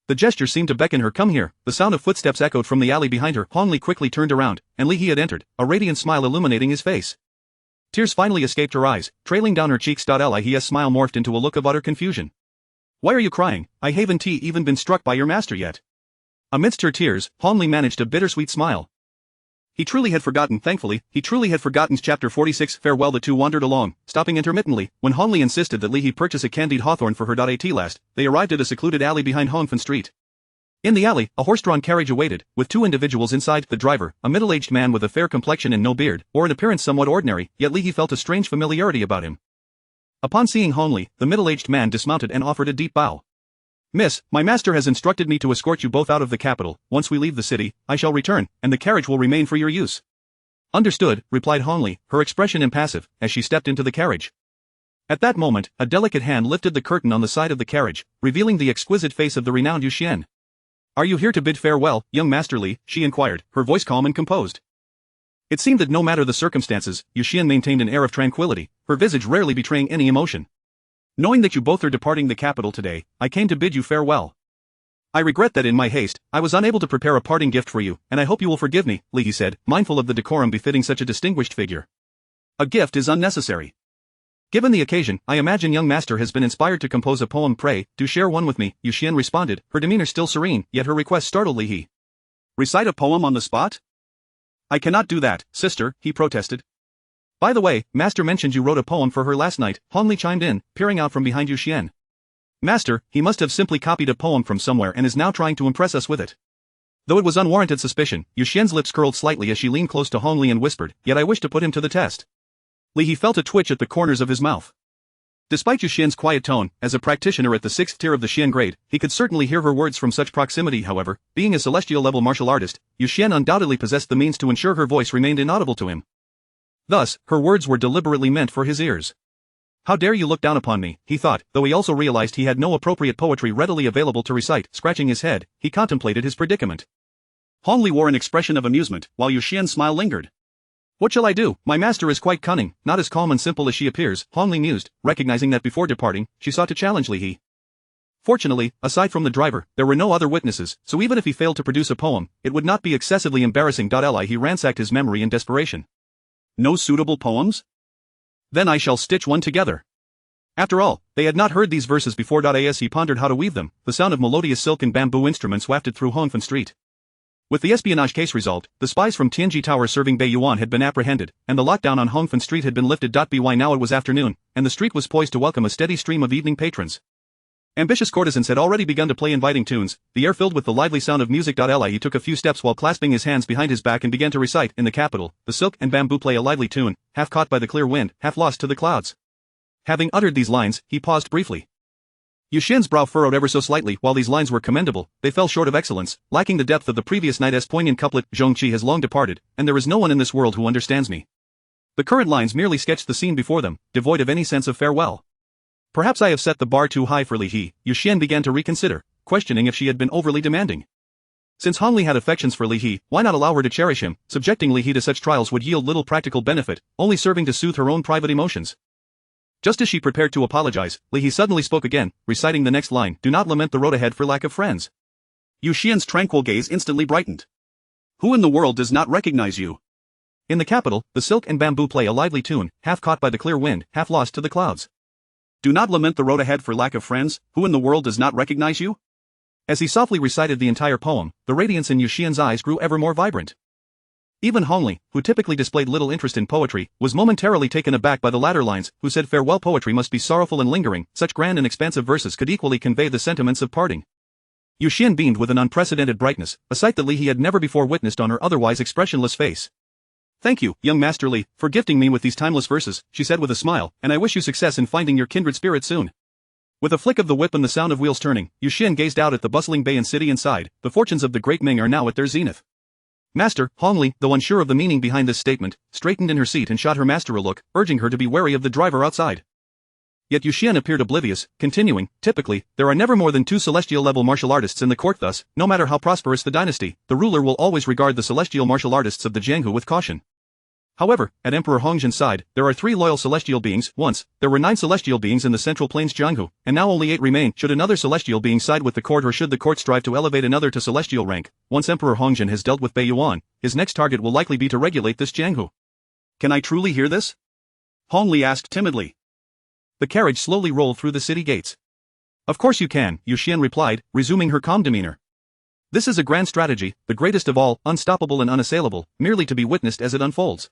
The gesture seemed to beckon her. Come here. The sound of footsteps echoed from the alley behind her. Hong Li quickly turned around, and He had entered, a radiant smile illuminating his face. Tears finally escaped her eyes, trailing down her cheeks. Li's smile morphed into a look of utter confusion. Why are you crying? I haven't even been struck by your master yet. Amidst her tears, Hong Li managed a bittersweet smile. He truly had forgotten. Thankfully, he truly had forgotten. Chapter 46. Farewell. The two wandered along, stopping intermittently. When Hong Li insisted that he purchase a candied hawthorn for her. At last, they arrived at a secluded alley behind Hongfen Street. In the alley, a horse-drawn carriage awaited, with 2 individuals inside. The driver, a middle-aged man with a fair complexion and no beard, or an appearance somewhat ordinary, yet he felt a strange familiarity about him. Upon seeing Hong Li, the middle-aged man dismounted and offered a deep bow. Miss, my master has instructed me to escort you both out of the capital. Once we leave the city, I shall return, and the carriage will remain for your use. Understood, replied Hong Li, her expression impassive, as she stepped into the carriage. At that moment, a delicate hand lifted the curtain on the side of the carriage, revealing the exquisite face of the renowned Yu Xian. Are you here to bid farewell, young Master Li? She inquired, her voice calm and composed. It seemed that no matter the circumstances, Yu Xian maintained an air of tranquility, her visage rarely betraying any emotion. Knowing that you both are departing the capital today, I came to bid you farewell. I regret that in my haste, I was unable to prepare a parting gift for you, and I hope you will forgive me, Li said, mindful of the decorum befitting such a distinguished figure. A gift is unnecessary. Given the occasion, I imagine young master has been inspired to compose a poem. Pray, do share one with me, Yu Xian responded, her demeanor still serene, yet her request startled Li. Recite a poem on the spot? I cannot do that, sister, he protested. By the way, master mentioned you wrote a poem for her last night, Hong Li chimed in, peering out from behind Yu Xian. Master, he must have simply copied a poem from somewhere and is now trying to impress us with it. Though it was unwarranted suspicion, Yu Xian's lips curled slightly as she leaned close to Hong Li and whispered, yet I wish to put him to the test. He felt a twitch at the corners of his mouth. Despite Yu Xian's quiet tone, as a practitioner at the 6th tier of the Xian grade, he could certainly hear her words from such proximity. However, being a celestial-level martial artist, Yu Xian undoubtedly possessed the means to ensure her voice remained inaudible to him. Thus, her words were deliberately meant for his ears. How dare you look down upon me, he thought, though he also realized he had no appropriate poetry readily available to recite. Scratching his head, he contemplated his predicament. Hong Li wore an expression of amusement, while Yu Xian's smile lingered. What shall I do? My master is quite cunning, not as calm and simple as she appears, Hong Li mused, recognizing that before departing, she sought to challenge Li. Fortunately, aside from the driver, there were no other witnesses, so even if he failed to produce a poem, it would not be excessively embarrassing. He ransacked his memory in desperation. No suitable poems? Then I shall stitch one together. After all, they had not heard these verses before. As he pondered how to weave them, the sound of melodious silk and bamboo instruments wafted through Hongfen Street. With the espionage case resolved, the spies from Tianji Tower serving Bei Yuan had been apprehended, and the lockdown on Hongfen Street had been lifted. By now it was afternoon, and the street was poised to welcome a steady stream of evening patrons. Ambitious courtesans had already begun to play inviting tunes, the air filled with the lively sound of music. He took a few steps while clasping his hands behind his back and began to recite. In the capital, the silk and bamboo play a lively tune, half caught by the clear wind, half lost to the clouds. Having uttered these lines, he paused briefly. Yu Xian's brow furrowed ever so slightly. While these lines were commendable, they fell short of excellence, lacking the depth of the previous night's poignant couplet. Zhongqi has long departed, and there is no one in this world who understands me. The current lines merely sketched the scene before them, devoid of any sense of farewell. Perhaps I have set the bar too high for Li He. Yu Xian began to reconsider, questioning if she had been overly demanding. Since Hong Li had affections for Li He, why not allow her to cherish him? Subjecting Li He to such trials would yield little practical benefit, only serving to soothe her own private emotions. Just as she prepared to apologize, Li He suddenly spoke again, reciting the next line: "Do not lament the road ahead for lack of friends." Yu Xian's tranquil gaze instantly brightened. Who in the world does not recognize you? In the capital, the silk and bamboo play a lively tune, half caught by the clear wind, half lost to the clouds. Do not lament the road ahead for lack of friends. Who in the world does not recognize you? As he softly recited the entire poem, the radiance in Yu Xian's eyes grew ever more vibrant. Even Hong Li, who typically displayed little interest in poetry, was momentarily taken aback by the latter lines, who said farewell poetry must be sorrowful and lingering. Such grand and expansive verses could equally convey the sentiments of parting. Yu Xian beamed with an unprecedented brightness, a sight that Li He had never before witnessed on her otherwise expressionless face. Thank you, young Master Li, for gifting me with these timeless verses, she said with a smile, and I wish you success in finding your kindred spirit soon. With a flick of the whip and the sound of wheels turning, Yu Xian gazed out at the bustling bay and city and sighed. The fortunes of the great Ming are now at their zenith. Master, Hong Li, though unsure of the meaning behind this statement, straightened in her seat and shot her master a look, urging her to be wary of the driver outside. Yet Yu Xian appeared oblivious, continuing, typically, there are never more than 2 celestial-level martial artists in the court. Thus, no matter how prosperous the dynasty, the ruler will always regard the celestial martial artists of the Jianghu with caution. However, at Emperor Hongzhen's side, there are 3 loyal celestial beings. Once, there were 9 celestial beings in the Central Plains Jianghu, and now only 8 remain. Should another celestial being side with the court, or should the court strive to elevate another to celestial rank, once Emperor Hongzhen has dealt with Bei Yuan, his next target will likely be to regulate this Jianghu. Can I truly hear this? Hong Li asked timidly. The carriage slowly rolled through the city gates. Of course you can, Yu Xian replied, resuming her calm demeanor. This is a grand strategy, the greatest of all, unstoppable and unassailable, merely to be witnessed as it unfolds.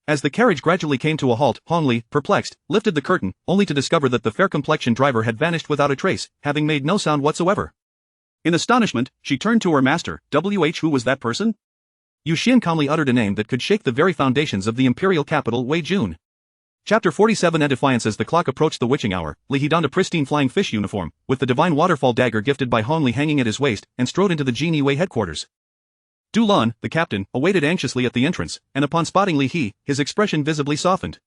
As the carriage gradually came to a halt, Hong Li, perplexed, lifted the curtain, only to discover that the fair-complexioned driver had vanished without a trace, having made no sound whatsoever. In astonishment, she turned to her master. Who was that person? Yu Xian calmly uttered a name that could shake the very foundations of the imperial capital. Wei Jun. Chapter 47. In defiance. As the clock approached the witching hour, Li He donned a pristine flying fish uniform, with the divine waterfall dagger gifted by Hong Li hanging at his waist, and strode into the Genie Wei headquarters. Du Lan, the captain, awaited anxiously at the entrance, and upon spotting Li He, his expression visibly softened.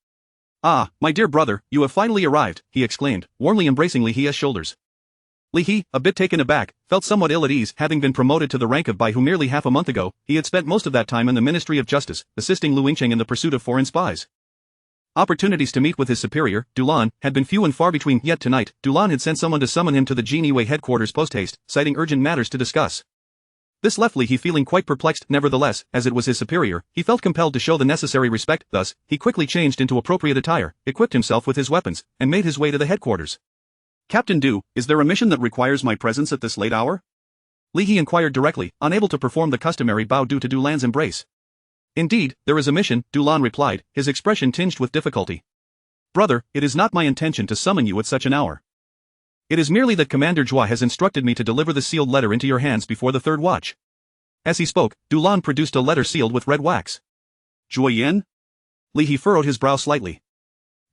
Ah, my dear brother, you have finally arrived, he exclaimed, warmly embracing Li He's shoulders. Li He, a bit taken aback, felt somewhat ill at ease. Having been promoted to the rank of Bai Hu merely half a month ago, he had spent most of that time in the Ministry of Justice, assisting Lu Yingcheng in the pursuit of foreign spies. Opportunities to meet with his superior, Du Lan, had been few and far between. Yet tonight, Du Lan had sent someone to summon him to the Genie Wei headquarters post-haste, citing urgent matters to discuss. This left Li He feeling quite perplexed. Nevertheless, as it was his superior, he felt compelled to show the necessary respect. Thus, he quickly changed into appropriate attire, equipped himself with his weapons, and made his way to the headquarters. Captain Du, is there a mission that requires my presence at this late hour? Li He inquired directly, unable to perform the customary bow due to Du Lan's embrace. Indeed, there is a mission, Du Lan replied, his expression tinged with difficulty. Brother, it is not my intention to summon you at such an hour. It is merely that Commander Zhua has instructed me to deliver the sealed letter into your hands before the 3rd watch. As he spoke, Du Lan produced a letter sealed with red wax. Zhuo Yan? Li He furrowed his brow slightly.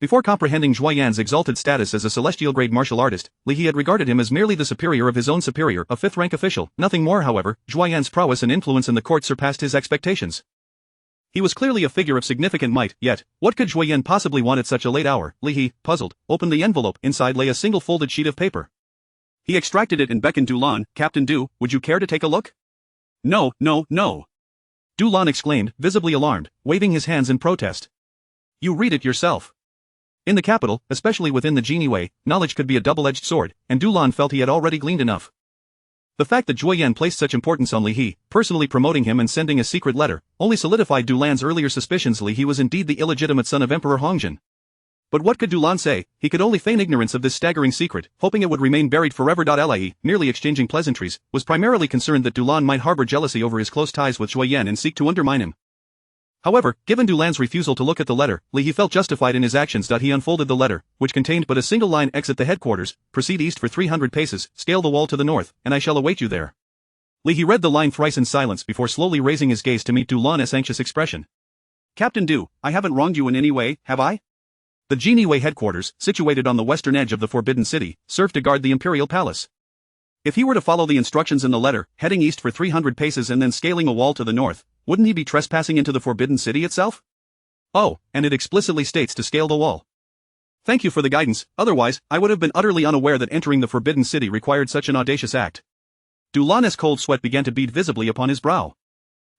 Before comprehending Zhuo Yan's exalted status as a celestial-grade martial artist, Li He had regarded him as merely the superior of his own superior, a 5th-rank official. Nothing more. However, Zhuo Yan's prowess and influence in the court surpassed his expectations. He was clearly a figure of significant might, yet, what could Zhuo Yan possibly want at such a late hour? Li He, puzzled, opened the envelope. Inside lay a single folded sheet of paper. He extracted it and beckoned Du Lan. Captain Du, would you care to take a look? No, no, no. Du Lan exclaimed, visibly alarmed, waving his hands in protest. You read it yourself. In the capital, especially within the Genie Wei, knowledge could be a double-edged sword, and Du Lan felt he had already gleaned enough. The fact that Zhuo Yan placed such importance on Li He, personally promoting him and sending a secret letter, only solidified Du Lan's earlier suspicions. Li He was indeed the illegitimate son of Emperor Hongzhen. But what could Du Lan say? He could only feign ignorance of this staggering secret, hoping it would remain buried forever. Lie, merely exchanging pleasantries, was primarily concerned that Du Lan might harbor jealousy over his close ties with Zhuo Yan and seek to undermine him. However, given Du Lan's refusal to look at the letter, he felt justified in his actions. He unfolded the letter, which contained but a single line: exit the headquarters, proceed east for 300 paces, scale the wall to the north, and I shall await you there. He read the line thrice in silence before slowly raising his gaze to meet Du Lan's anxious expression. Captain Du, I haven't wronged you in any way, have I? The Genie Wei headquarters, situated on the western edge of the Forbidden City, served to guard the Imperial Palace. If he were to follow the instructions in the letter, heading east for 300 paces and then scaling a wall to the north, wouldn't he be trespassing into the Forbidden City itself? Oh, and it explicitly states to scale the wall. Thank you for the guidance, otherwise, I would have been utterly unaware that entering the Forbidden City required such an audacious act. Du Lan's cold sweat began to bead visibly upon his brow.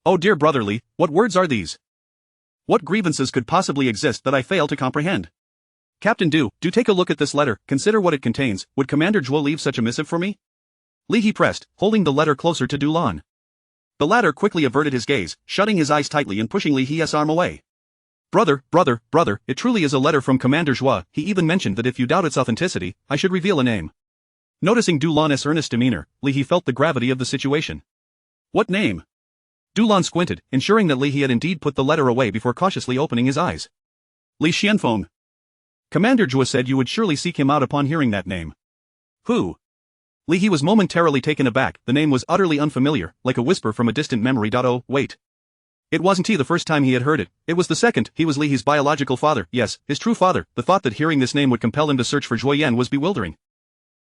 Oh dear brother Li, what words are these? What grievances could possibly exist that I fail to comprehend? Captain Du, do take a look at this letter, consider what it contains. Would Commander Zhuo leave such a missive for me? Li he pressed, holding the letter closer to Du Lan. The latter quickly averted his gaze, shutting his eyes tightly and pushing Li He's arm away. Brother, it truly is a letter from Commander Zhuo. He even mentioned that if you doubt its authenticity, I should reveal a name. Noticing Du Lan's earnest demeanor, Li He felt the gravity of the situation. What name? Du Lan squinted, ensuring that Li He had indeed put the letter away before cautiously opening his eyes. Li Xianfeng. Commander Zhuo said you would surely seek him out upon hearing that name. Who? Li He was momentarily taken aback. The name was utterly unfamiliar, like a whisper from a distant memory. Oh, wait. It wasn't the first time he had heard it, it was the second. He was Li He's biological father, yes, his true father. The thought that hearing this name would compel him to search for Zhuo Yan was bewildering.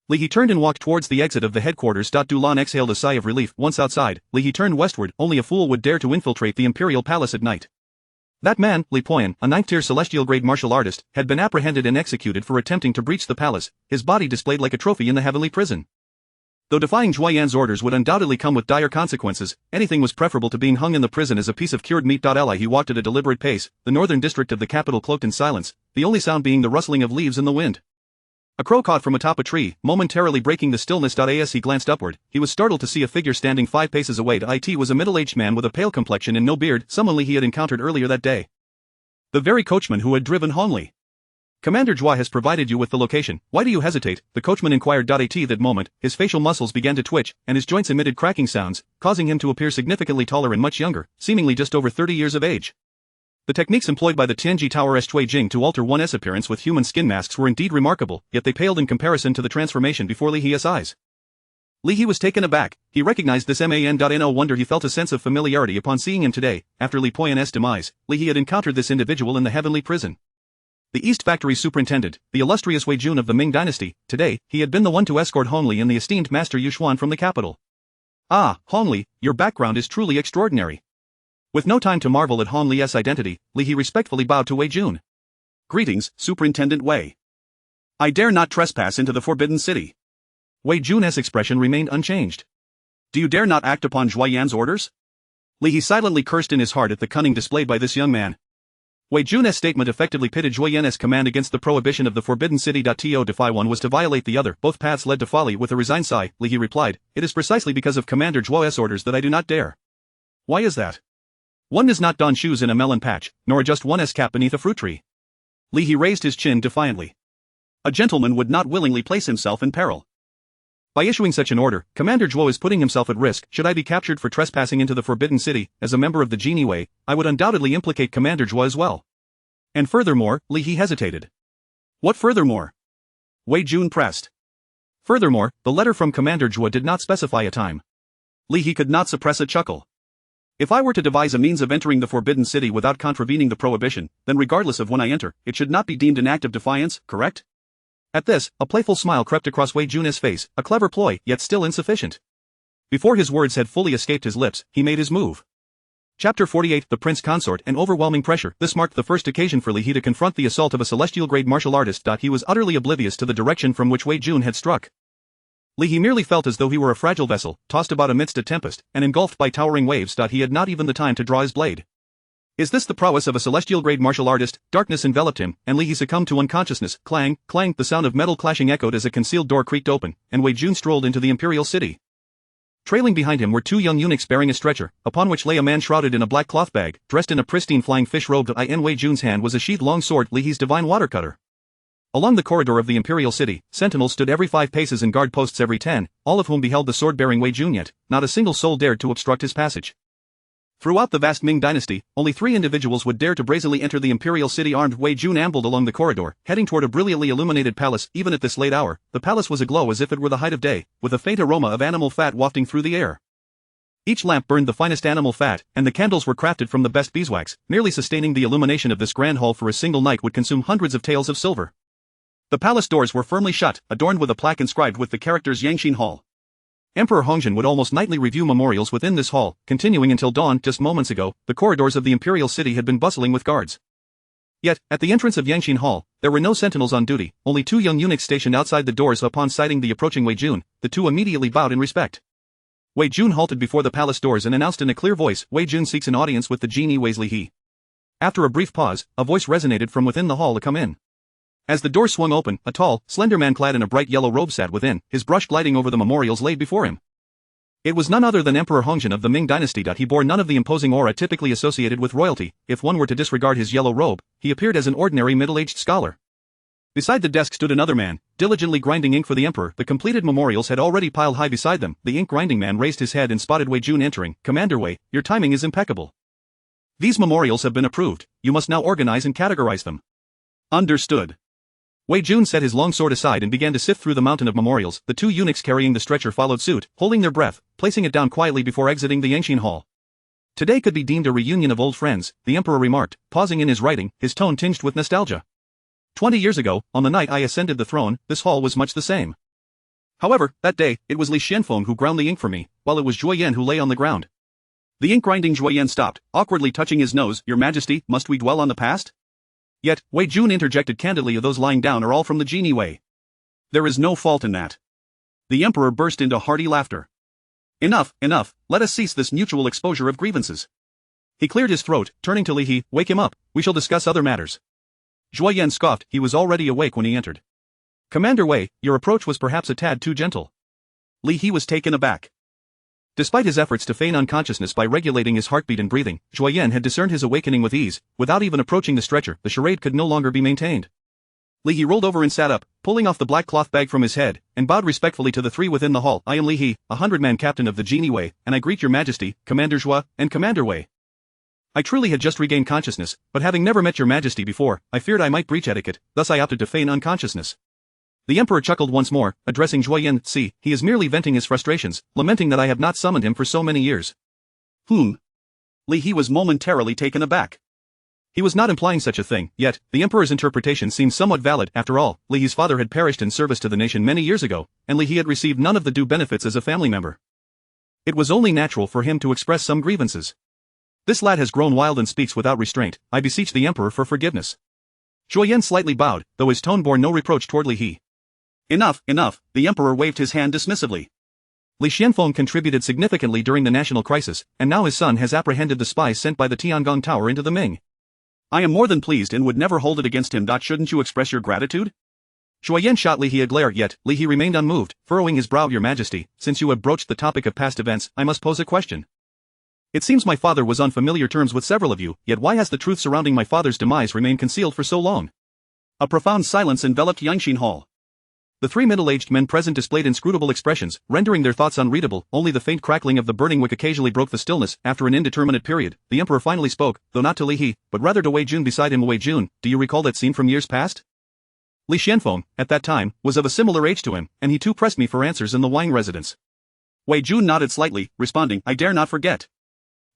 Li He turned and walked towards the exit of the headquarters. Du Lan exhaled a sigh of relief. Once outside, Li He turned westward. Only a fool would dare to infiltrate the Imperial Palace at night. That man, Li Poyan, a 9th-tier celestial-grade martial artist, had been apprehended and executed for attempting to breach the palace, his body displayed like a trophy in the heavenly prison. Though defying Zhuo Yan's orders would undoubtedly come with dire consequences, anything was preferable to being hung in the prison as a piece of cured meat. He walked at a deliberate pace, the northern district of the capital cloaked in silence, the only sound being the rustling of leaves in the wind. A crow caught from atop a tree, momentarily breaking the stillness. As he glanced upward, he was startled to see a figure standing 5 paces away. It was a middle-aged man with a pale complexion and no beard, someone he had encountered earlier that day. The very coachman who had driven Hong Li. Commander Zhuo has provided you with the location, why do you hesitate? The coachman inquired. At that moment, his facial muscles began to twitch, and his joints emitted cracking sounds, causing him to appear significantly taller and much younger, seemingly just over 30 years of age. The techniques employed by the Tianji Tower Shui Jing to alter one's appearance with human skin masks were indeed remarkable, yet they paled in comparison to the transformation before Li He's eyes. Li He was taken aback. He recognized this man. No wonder he felt a sense of familiarity upon seeing him today. After Li Poyan's demise, Li He had encountered this individual in the heavenly prison. The East Factory Superintendent, the illustrious Wei Jun of the Ming Dynasty. Today, he had been the one to escort Hong Li and the esteemed Master Yu Xuan from the capital. Ah, Hong Li, your background is truly extraordinary. With no time to marvel at Hong Li's identity, Li He respectfully bowed to Wei Jun. Greetings, Superintendent Wei. I dare not trespass into the Forbidden City. Wei Jun's expression remained unchanged. Do you dare not act upon Zhuo Yan's orders? Li He silently cursed in his heart at the cunning displayed by this young man. Wei Jun's statement effectively pitted Zhuo Yan's command against the prohibition of the Forbidden City. To defy one was to violate the other. Both paths led to folly. With a resigned sigh, Li He replied, it is precisely because of Commander Zhuo's orders that I do not dare. Why is that? One does not don shoes in a melon patch, nor adjust one's cap beneath a fruit tree. Li He raised his chin defiantly. A gentleman would not willingly place himself in peril. By issuing such an order, Commander Zhuo is putting himself at risk. Should I be captured for trespassing into the Forbidden City, as a member of the Genie Wei, I would undoubtedly implicate Commander Zhuo as well. And furthermore, Li He hesitated. What furthermore? Wei Jun pressed. Furthermore, the letter from Commander Zhuo did not specify a time. Li He could not suppress a chuckle. If I were to devise a means of entering the Forbidden City without contravening the prohibition, then regardless of when I enter, it should not be deemed an act of defiance, correct? At this, a playful smile crept across Wei Jun's face, a clever ploy, yet still insufficient. Before his words had fully escaped his lips, he made his move. Chapter 48 The Prince Consort and Overwhelming Pressure. This marked the first occasion for Li He to confront the assault of a celestial-grade martial artist. He was utterly oblivious to the direction from which Wei Jun had struck. Li He merely felt as though he were a fragile vessel, tossed about amidst a tempest, and engulfed by towering waves. He had not even the time to draw his blade. Is this the prowess of a celestial-grade martial artist? Darkness enveloped him, and Li He succumbed to unconsciousness. Clang, clang, the sound of metal clashing echoed as a concealed door creaked open, and Wei Jun strolled into the Imperial City. Trailing behind him were 2 young eunuchs bearing a stretcher, upon which lay a man shrouded in a black cloth bag, dressed in a pristine flying fish robe. In Wei Jun's hand was a sheathed long sword, Li He's divine water cutter. Along the corridor of the imperial city, sentinels stood every 5 paces and guard posts every 10, all of whom beheld the sword-bearing Wei Jun, yet not a single soul dared to obstruct his passage. Throughout the vast Ming dynasty, only 3 individuals would dare to brazenly enter the imperial city armed. Wei Jun ambled along the corridor, heading toward a brilliantly illuminated palace. Even at this late hour, the palace was aglow as if it were the height of day, with a faint aroma of animal fat wafting through the air. Each lamp burned the finest animal fat, and the candles were crafted from the best beeswax. Merely sustaining the illumination of this grand hall for a single night would consume hundreds of taels of silver. The palace doors were firmly shut, adorned with a plaque inscribed with the characters Yangxin Hall. Emperor Hongzhen would almost nightly review memorials within this hall, continuing until dawn. Just moments ago, the corridors of the imperial city had been bustling with guards. Yet, at the entrance of Yangxin Hall, there were no sentinels on duty, only 2 young eunuchs stationed outside the doors. Upon sighting the approaching Wei Jun, the 2 immediately bowed in respect. Wei Jun halted before the palace doors and announced in a clear voice, "Wei Jun seeks an audience with the genie Wesley He." After a brief pause, a voice resonated from within the hall to come in. As the door swung open, a tall, slender man clad in a bright yellow robe sat within, his brush gliding over the memorials laid before him. It was none other than Emperor Hongzhen of the Ming dynasty. He bore none of the imposing aura typically associated with royalty. If one were to disregard his yellow robe, he appeared as an ordinary middle-aged scholar. Beside the desk stood another man, diligently grinding ink for the emperor. The completed memorials had already piled high beside them. The ink-grinding man raised his head and spotted Wei Jun entering. "Commander Wei, your timing is impeccable. These memorials have been approved. You must now organize and categorize them." "Understood." Wei Jun set his long sword aside and began to sift through the mountain of memorials. The 2 eunuchs carrying the stretcher followed suit, holding their breath, placing it down quietly before exiting the Yangxin Hall. "Today could be deemed a reunion of old friends," the emperor remarked, pausing in his writing, his tone tinged with nostalgia. 20 years ago, on the night I ascended the throne, this hall was much the same. However, that day, it was Li Xianfeng who ground the ink for me, while it was Zhuo Yan who lay on the ground. The ink-grinding Zhuo Yan stopped, awkwardly touching his nose. "Your Majesty, must we dwell on the past?" Yet, Wei Jun interjected candidly, "Those lying down are all from the genie Wei. There is no fault in that." The emperor burst into hearty laughter. "Enough, enough, let us cease this mutual exposure of grievances." He cleared his throat, turning to Li He, "Wake him up, we shall discuss other matters." Zhuo Yan scoffed. He was already awake when he entered. "Commander Wei, your approach was perhaps a tad too gentle." Li He was taken aback. Despite his efforts to feign unconsciousness by regulating his heartbeat and breathing, Zhuo Yan had discerned his awakening with ease. Without even approaching the stretcher, the charade could no longer be maintained. Li He rolled over and sat up, pulling off the black cloth bag from his head, and bowed respectfully to the 3 within the hall. "I am Li He, 100-man captain of the genie Wei, and I greet your Majesty, Commander Zhuo, and Commander Wei. I truly had just regained consciousness, but having never met your Majesty before, I feared I might breach etiquette, thus I opted to feign unconsciousness." The emperor chuckled once more, addressing Zhuo Yan. "See, he is merely venting his frustrations, lamenting that I have not summoned him for so many years." Li He was momentarily taken aback. He was not implying such a thing, yet, the emperor's interpretation seemed somewhat valid. After all, Li He's father had perished in service to the nation many years ago, and Li He had received none of the due benefits as a family member. It was only natural for him to express some grievances. "This lad has grown wild and speaks without restraint. I beseech the emperor for forgiveness." Zhuo Yan slightly bowed, though his tone bore no reproach toward Li He. "Enough, enough," the emperor waved his hand dismissively. Li Xianfeng contributed significantly during the national crisis, and now his son has apprehended the spies sent by the Tiangong Tower into the Ming. "I am more than pleased and would never hold it against him. Shouldn't you express your gratitude?" Zhuo Yan shot Li He a glare, yet Li He remained unmoved, furrowing his brow. "Your Majesty, since you have broached the topic of past events, I must pose a question. It seems my father was on familiar terms with several of you, yet why has the truth surrounding my father's demise remained concealed for so long?" A profound silence enveloped Yangxin Hall. The 3 middle-aged men present displayed inscrutable expressions, rendering their thoughts unreadable. Only the faint crackling of the burning wick occasionally broke the stillness. After an indeterminate period, the emperor finally spoke, though not to Li He, but rather to Wei Jun beside him. "Wei Jun, do you recall that scene from years past?" Li Xianfeng, at that time, was of a similar age to him, and he too pressed me for answers in the Wang residence. Wei Jun nodded slightly, responding, "I dare not forget."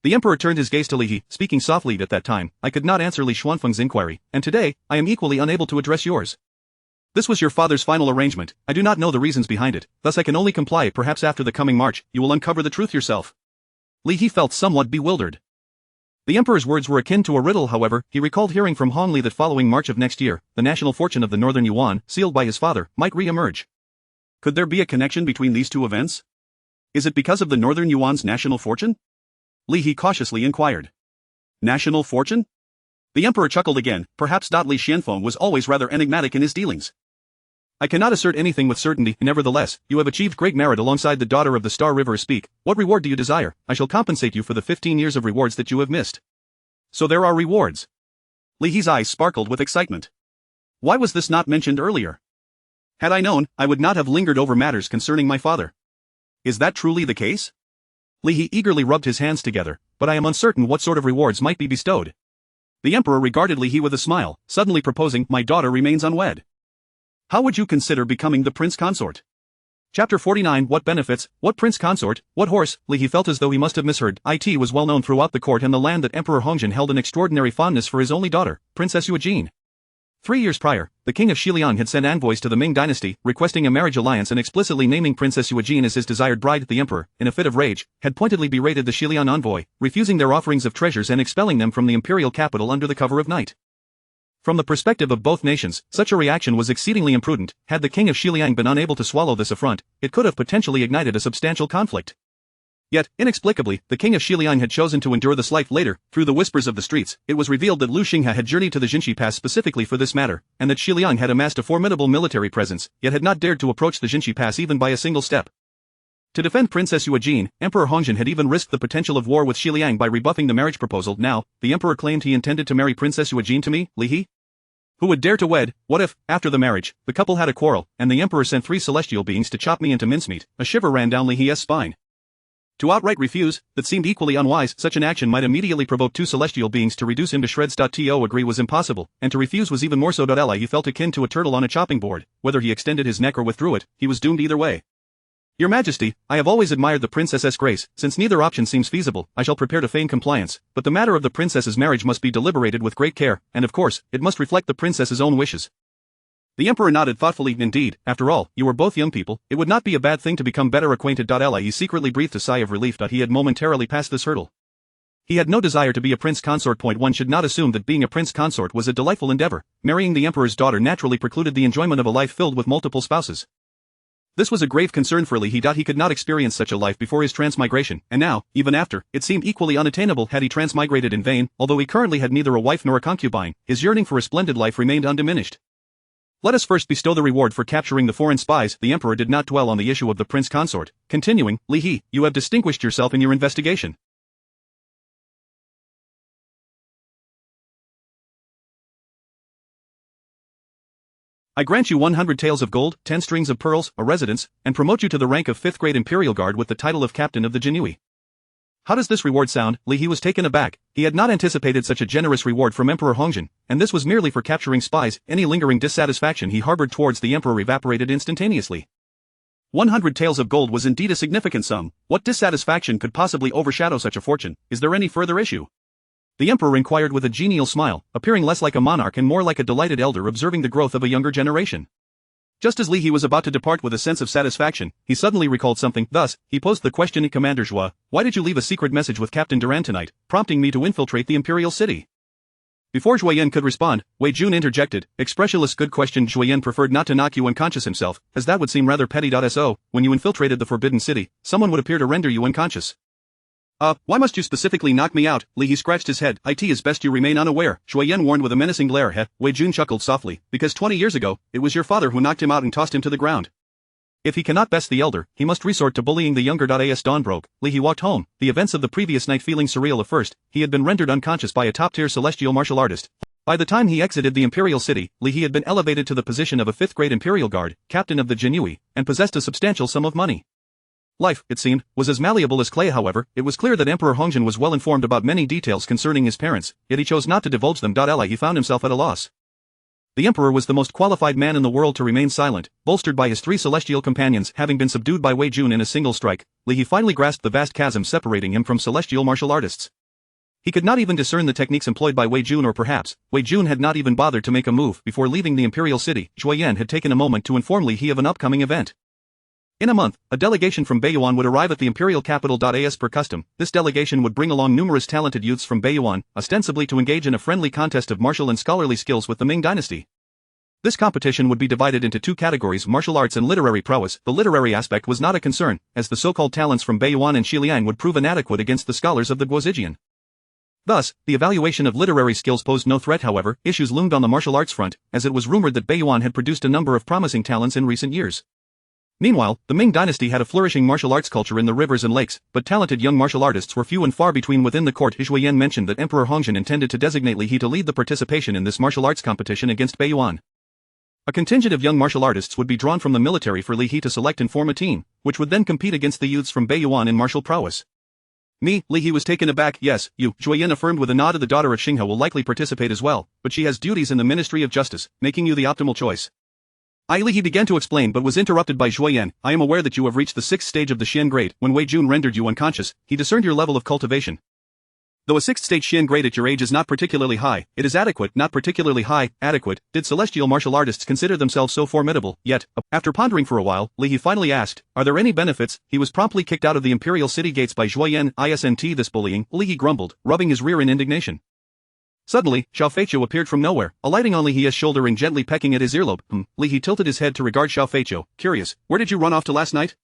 The emperor turned his gaze to Li He, speaking softly. "At that time, I could not answer Li Xuanfeng's inquiry, and today, I am equally unable to address yours. This was your father's final arrangement. I do not know the reasons behind it, thus I can only comply. Perhaps after the coming march, you will uncover the truth yourself." Li He felt somewhat bewildered. The emperor's words were akin to a riddle. However, he recalled hearing from Hong Li that following March of next year, the national fortune of the Northern Yuan, sealed by his father, might re-emerge. Could there be a connection between these 2 events? Is it because of the Northern Yuan's national fortune? Li He cautiously inquired. "National fortune?" The emperor chuckled again. "Perhaps Li Xianfeng was always rather enigmatic in his dealings. I cannot assert anything with certainty. Nevertheless, you have achieved great merit alongside the daughter of the Star River. Speak, what reward do you desire? I shall compensate you for the 15 years of rewards that you have missed." "So there are rewards?" Li He's eyes sparkled with excitement. Why was this not mentioned earlier? Had I known, I would not have lingered over matters concerning my father. Is that truly the case? Li He eagerly rubbed his hands together, but I am uncertain what sort of rewards might be bestowed. The emperor regarded Li He with a smile, suddenly proposing, my daughter remains unwed. How would you consider becoming the prince consort? Chapter 49 What benefits, what prince consort, what horse? Li He felt as though he must have misheard. It was well known throughout the court and the land that Emperor Hongjin held an extraordinary fondness for his only daughter, Princess Yuejin. 3 years prior, the king of Xiliang had sent envoys to the Ming dynasty, requesting a marriage alliance and explicitly naming Princess Yuejin as his desired bride. The emperor, in a fit of rage, had pointedly berated the Xiliang envoy, refusing their offerings of treasures and expelling them from the imperial capital under the cover of night. From the perspective of both nations, such a reaction was exceedingly imprudent. Had the king of Xiliang been unable to swallow this affront, it could have potentially ignited a substantial conflict. Yet, inexplicably, the king of Xiliang had chosen to endure the slight. Later, through the whispers of the streets, it was revealed that Lu Xinghe had journeyed to the Jinshi Pass specifically for this matter, and that Xiliang had amassed a formidable military presence, yet had not dared to approach the Jinshi Pass even by a single step. To defend Princess Yuejin, Emperor Hongjin had even risked the potential of war with Xiliang by rebuffing the marriage proposal. Now, the emperor claimed he intended to marry Princess Yuejin to me, Li He? Who would dare to wed? What if, after the marriage, the couple had a quarrel, and the emperor sent 3 celestial beings to chop me into mincemeat? A shiver ran down Li He's spine. To outright refuse, that seemed equally unwise. Such an action might immediately provoke 2 celestial beings to reduce him to shreds. To agree was impossible, and to refuse was even more so. He felt akin to a turtle on a chopping board. Whether he extended his neck or withdrew it, he was doomed either way. Your Majesty, I have always admired the princess's grace. Since neither option seems feasible, I shall prepare to feign compliance, but the matter of the princess's marriage must be deliberated with great care, and of course, it must reflect the princess's own wishes. The emperor nodded thoughtfully. Indeed, after all, you were both young people, it would not be a bad thing to become better acquainted. He secretly breathed a sigh of relief. He had momentarily passed this hurdle. He had no desire to be a prince consort. One should not assume that being a prince consort was a delightful endeavor. Marrying the emperor's daughter naturally precluded the enjoyment of a life filled with multiple spouses. This was a grave concern for Li He. He could not experience such a life before his transmigration, and now, even after, it seemed equally unattainable. Had he transmigrated in vain? Although he currently had neither a wife nor a concubine, his yearning for a splendid life remained undiminished. Let us first bestow the reward for capturing the foreign spies. The emperor did not dwell on the issue of the prince consort, continuing, Li He, you have distinguished yourself in your investigation. I grant you 100 taels of gold, 10 strings of pearls, a residence, and promote you to the rank of 5th grade Imperial Guard with the title of Captain of the Jinui. How does this reward sound? Li He was taken aback. He had not anticipated such a generous reward from Emperor Hongjin, and this was merely for capturing spies. Any lingering dissatisfaction he harbored towards the emperor evaporated instantaneously. 100 taels of gold was indeed a significant sum. What dissatisfaction could possibly overshadow such a fortune? Is there any further issue? The emperor inquired with a genial smile, appearing less like a monarch and more like a delighted elder observing the growth of a younger generation. Just as Li He was about to depart with a sense of satisfaction, he suddenly recalled something. Thus, he posed the question, Commander Zhua, why did you leave a secret message with Captain Duran tonight, prompting me to infiltrate the imperial city? Before Zhuo Yan could respond, Wei Jun interjected, expressionless. Good question. Zhuo Yan preferred not to knock you unconscious himself, as that would seem rather petty. So, when you infiltrated the Forbidden City, someone would appear to render you unconscious. Why must you specifically knock me out? Li He scratched his head. It is best you remain unaware, Zhuo Yan warned with a menacing glare. Wei Jun chuckled softly, because 20 years ago, it was your father who knocked him out and tossed him to the ground. If he cannot best the elder, he must resort to bullying the younger. As dawn broke, Li He walked home, the events of the previous night feeling surreal. At first, he had been rendered unconscious by a top-tier celestial martial artist. By the time he exited the imperial city, Li He had been elevated to the position of a 5th grade Imperial Guard, captain of the Jinui, and possessed a substantial sum of money. Life, it seemed, was as malleable as clay. However, it was clear that Emperor Hongjin was well informed about many details concerning his parents, yet he chose not to divulge them. He found himself at a loss. The emperor was the most qualified man in the world to remain silent, bolstered by his 3 celestial companions having been subdued by Wei Jun in a single strike. Li He finally grasped the vast chasm separating him from celestial martial artists. He could not even discern the techniques employed by Wei Jun, or perhaps, Wei Jun had not even bothered to make a move. Before leaving the imperial city, Zhuo Yan had taken a moment to inform Li He of an upcoming event. In a month, a delegation from Beiyuan would arrive at the imperial capital. As per custom, this delegation would bring along numerous talented youths from Beiyuan, ostensibly to engage in a friendly contest of martial and scholarly skills with the Ming dynasty. This competition would be divided into 2 categories: martial arts and literary prowess. The literary aspect was not a concern, as the so-called talents from Beiyuan and Xiliang would prove inadequate against the scholars of the Guozijian. Thus, the evaluation of literary skills posed no threat. However, issues loomed on the martial arts front, as it was rumored that Beiyuan had produced a number of promising talents in recent years. Meanwhile, the Ming dynasty had a flourishing martial arts culture in the rivers and lakes, but talented young martial artists were few and far between within the court. Zhuo Yan mentioned that Emperor Hongjin intended to designate Li He to lead the participation in this martial arts competition against Beiyuan. A contingent of young martial artists would be drawn from the military for Li He to select and form a team, which would then compete against the youths from Beiyuan in martial prowess. Me, Li He was taken aback. Yes, you, Jueyin affirmed with a nod. The daughter of Xinghe will likely participate as well, but she has duties in the Ministry of Justice, making you the optimal choice. Li He began to explain but was interrupted by Jueyin. I am aware that you have reached the 6th stage of the Xian grade. When Wei Jun rendered you unconscious, he discerned your level of cultivation. Though a 6th stage Xian grade at your age is not particularly high, it is adequate. Not particularly high, adequate. Did celestial martial artists consider themselves so formidable? Yet, after pondering for a while, Li He finally asked, are there any benefits? He was promptly kicked out of the imperial city gates by Jueyin. Isn't this bullying? Li He grumbled, rubbing his rear in indignation. Suddenly, Xiao Feiqiu appeared from nowhere, alighting on Li He's shoulder and gently pecking at his earlobe. Li He tilted his head to regard Xiao Feiqiu, curious, where did you run off to last night?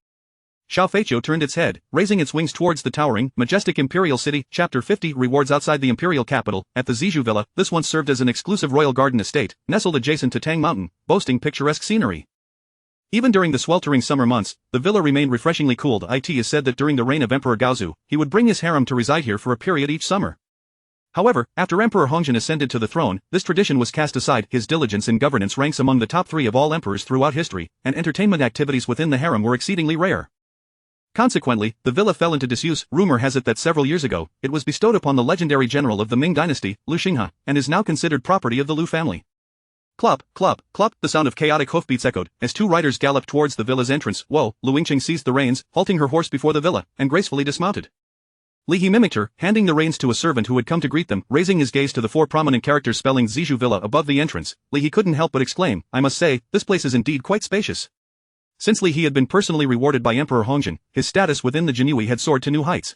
Xiao Feiqiu turned its head, raising its wings towards the towering, majestic imperial city. Chapter 50 Rewards outside the imperial capital, at the Zizhu Villa. This once served as an exclusive royal garden estate, nestled adjacent to Tang Mountain, boasting picturesque scenery. Even during the sweltering summer months, the villa remained refreshingly cooled. It is said that during the reign of Emperor Gaozu, he would bring his harem to reside here for a period each summer. However, after Emperor Hongzhen ascended to the throne, this tradition was cast aside. His diligence in governance ranks among the top 3 of all emperors throughout history, and entertainment activities within the harem were exceedingly rare. Consequently, the villa fell into disuse. Rumor has it that several years ago, it was bestowed upon the legendary general of the Ming dynasty, Lu Xinghe, and is now considered property of the Lu family. Clop, clop, clop, the sound of chaotic hoofbeats echoed, as 2 riders galloped towards the villa's entrance. Whoa, Lu Yingqing seized the reins, halting her horse before the villa, and gracefully dismounted. Li He mimicked her, handing the reins to a servant who had come to greet them. Raising his gaze to the 4 prominent characters spelling Zizhu Villa above the entrance, Li He couldn't help but exclaim, I must say, this place is indeed quite spacious. Since Li He had been personally rewarded by Emperor Hongzhen, his status within the Jinhui had soared to new heights.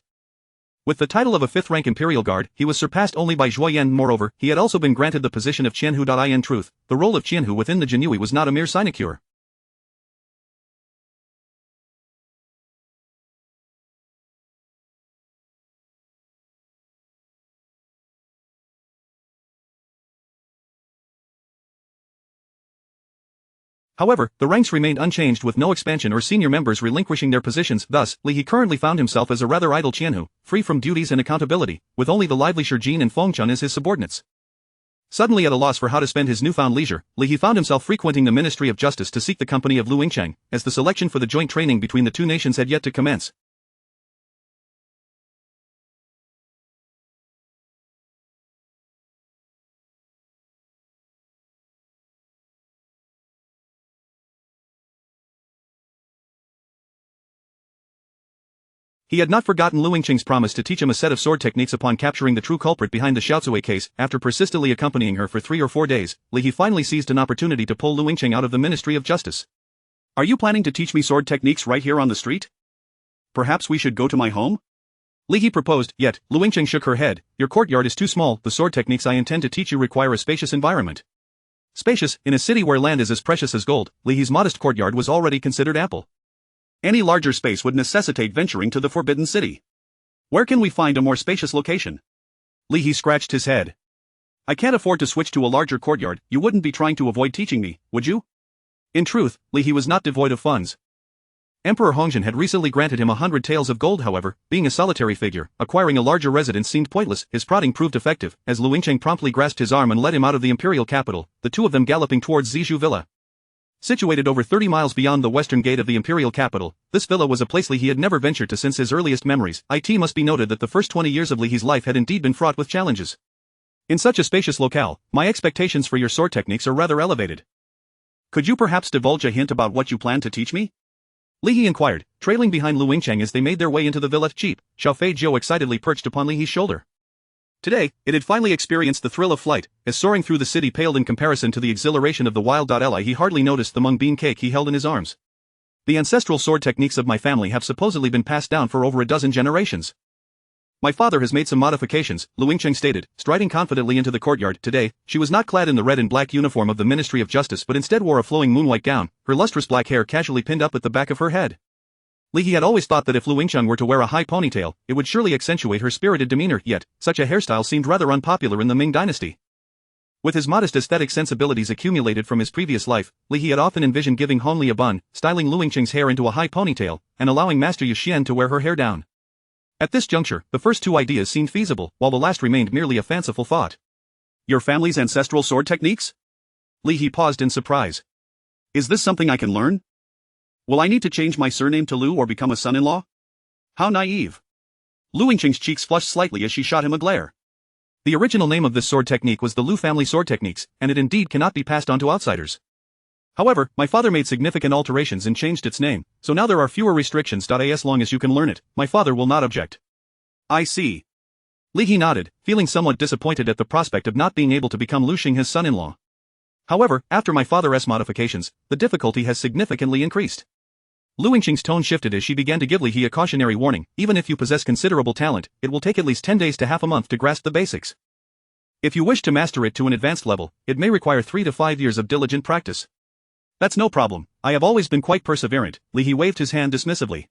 With the title of a 5th-rank imperial guard, he was surpassed only by Jueyin. Moreover, he had also been granted the position of Qianhu. In truth, the role of Qianhu within the Jinhui was not a mere sinecure. However, the ranks remained unchanged with no expansion or senior members relinquishing their positions. Thus, Li He currently found himself as a rather idle Qianhu, free from duties and accountability, with only the lively Shijin and Fengchun as his subordinates. Suddenly at a loss for how to spend his newfound leisure, Li He found himself frequenting the Ministry of Justice to seek the company of Lu Yingqiang, as the selection for the joint training between the 2 nations had yet to commence. He had not forgotten Lu Yingqing's promise to teach him a set of sword techniques upon capturing the true culprit behind the Xiaozui case. After persistently accompanying her for 3 or 4 days, Li He finally seized an opportunity to pull Lu Yingqing out of the Ministry of Justice. Are you planning to teach me sword techniques right here on the street? Perhaps we should go to my home? Li He proposed, yet, Lu Yingqing shook her head. Your courtyard is too small. The sword techniques I intend to teach you require a spacious environment. Spacious, in a city where land is as precious as gold, Li He's modest courtyard was already considered ample. Any larger space would necessitate venturing to the Forbidden City. Where can we find a more spacious location? Li He scratched his head. I can't afford to switch to a larger courtyard. You wouldn't be trying to avoid teaching me, would you? In truth, Li He was not devoid of funds. Emperor Hongzhen had recently granted him 100 taels of gold. However, being a solitary figure, acquiring a larger residence seemed pointless. His prodding proved effective, as Lu Yingqing promptly grasped his arm and led him out of the imperial capital, the 2 of them galloping towards Zizhu Villa. Situated over 30 miles beyond the western gate of the imperial capital, this villa was a place Li He had never ventured to since his earliest memories. It must be noted that the first 20 years of Li He's life had indeed been fraught with challenges. In such a spacious locale, my expectations for your sword techniques are rather elevated. Could you perhaps divulge a hint about what you plan to teach me? Li He inquired, trailing behind Lu Yingqiang as they made their way into the villa. Cheap, Xiao Feiqiu excitedly perched upon Li He's shoulder. Today, it had finally experienced the thrill of flight, as soaring through the city paled in comparison to the exhilaration of the wild. He hardly noticed the mung bean cake he held in his arms. The ancestral sword techniques of my family have supposedly been passed down for over a dozen generations. My father has made some modifications, Lu Yingqiang stated, striding confidently into the courtyard. Today, she was not clad in the red and black uniform of the Ministry of Justice but instead wore a flowing moonwhite gown, her lustrous black hair casually pinned up at the back of her head. Li He had always thought that if Lu Yingqiang were to wear a high ponytail, it would surely accentuate her spirited demeanor, yet, such a hairstyle seemed rather unpopular in the Ming dynasty. With his modest aesthetic sensibilities accumulated from his previous life, Li He had often envisioned giving Hong Li a bun, styling Lu Yingqing's hair into a high ponytail, and allowing Master Yu Xian to wear her hair down. At this juncture, the first 2 ideas seemed feasible, while the last remained merely a fanciful thought. Your family's ancestral sword techniques? Li He paused in surprise. Is this something I can learn? Will I need to change my surname to Lu or become a son-in-law? How naive. Lu Yingqing's cheeks flushed slightly as she shot him a glare. The original name of this sword technique was the Lu family sword techniques, and it indeed cannot be passed on to outsiders. However, my father made significant alterations and changed its name, so now there are fewer restrictions. As long as you can learn it, my father will not object. I see. Li He nodded, feeling somewhat disappointed at the prospect of not being able to become Lu Xing his son-in-law. However, after my father's modifications, the difficulty has significantly increased. Lu Yingqing's tone shifted as she began to give Li He a cautionary warning. Even if you possess considerable talent, it will take at least 10 days to half a month to grasp the basics. If you wish to master it to an advanced level, it may require 3 to 5 years of diligent practice. That's no problem, I have always been quite perseverant. Li He waved his hand dismissively.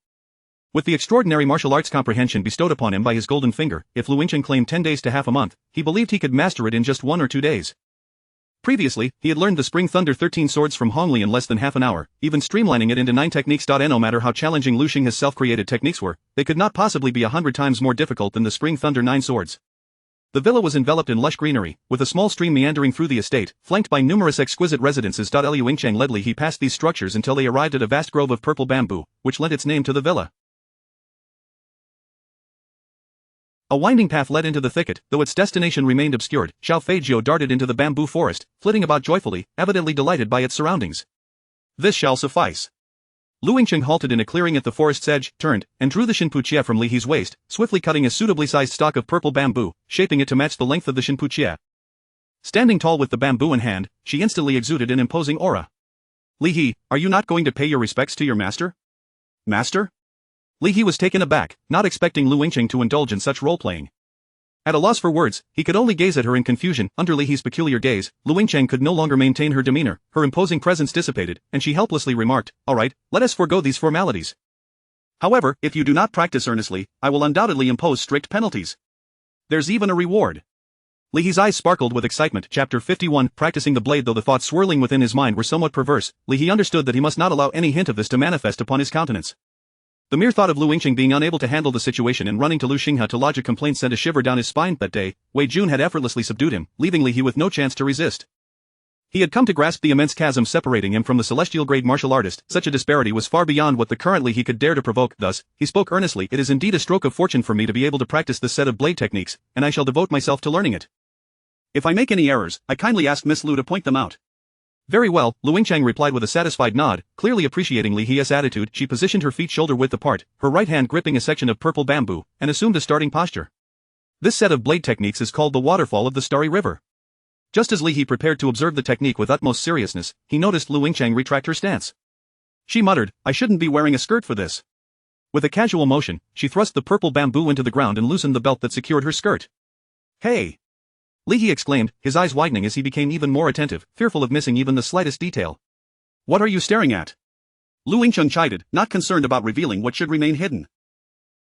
With the extraordinary martial arts comprehension bestowed upon him by his golden finger, if Lu Yingqing claimed 10 days to half a month, he believed he could master it in just 1 or 2 days. Previously, he had learned the Spring Thunder 13 swords from Hongli in less than half an hour, even streamlining it into 9 techniques. No matter how challenging Lu Xing his self-created techniques were, they could not possibly be 100 times more difficult than the Spring Thunder 9 swords. The villa was enveloped in lush greenery, with a small stream meandering through the estate, flanked by numerous exquisite residences. Lu Yingqing led Li He past these structures until they arrived at a vast grove of purple bamboo, which lent its name to the villa. A winding path led into the thicket, though its destination remained obscured. Xiao Feijiu darted into the bamboo forest, flitting about joyfully, evidently delighted by its surroundings. This shall suffice. Lu Yingqing halted in a clearing at the forest's edge, turned, and drew the shinpuqie from Li He's waist, swiftly cutting a suitably sized stalk of purple bamboo, shaping it to match the length of the shinpuqie. Standing tall with the bamboo in hand, she instantly exuded an imposing aura. Li He, are you not going to pay your respects to your master? Master? Li He was taken aback, not expecting Lu Yingqing to indulge in such role-playing. At a loss for words, he could only gaze at her in confusion. Under Li He's peculiar gaze, Lu Yingqing could no longer maintain her demeanor, her imposing presence dissipated, and she helplessly remarked, "All right, let us forego these formalities. However, if you do not practice earnestly, I will undoubtedly impose strict penalties. There's even a reward." Li He's eyes sparkled with excitement. Chapter 51. Practicing the blade. Though the thoughts swirling within his mind were somewhat perverse, Li He understood that he must not allow any hint of this to manifest upon his countenance. The mere thought of Lu Yingqing being unable to handle the situation and running to Lu Xinghe to lodge a complaint sent a shiver down his spine. That day, Wei Jun had effortlessly subdued him, leaving Li He with no chance to resist. He had come to grasp the immense chasm separating him from the celestial-grade martial artist. Such a disparity was far beyond what the current Li He could dare to provoke. Thus, he spoke earnestly, "It is indeed a stroke of fortune for me to be able to practice this set of blade techniques, and I shall devote myself to learning it. If I make any errors, I kindly ask Miss Lu to point them out." Very well, Lu Yingqing replied with a satisfied nod, clearly appreciating Li He's attitude. She positioned her feet shoulder-width apart, her right hand gripping a section of purple bamboo, and assumed a starting posture. This set of blade techniques is called the waterfall of the Starry River. Just as Li He prepared to observe the technique with utmost seriousness, he noticed Lu Yingqing retract her stance. She muttered, "I shouldn't be wearing a skirt for this." With a casual motion, she thrust the purple bamboo into the ground and loosened the belt that secured her skirt. "Hey!" Li He exclaimed, his eyes widening as he became even more attentive, fearful of missing even the slightest detail. "What are you staring at?" Lu Yingqing chided, not concerned about revealing what should remain hidden.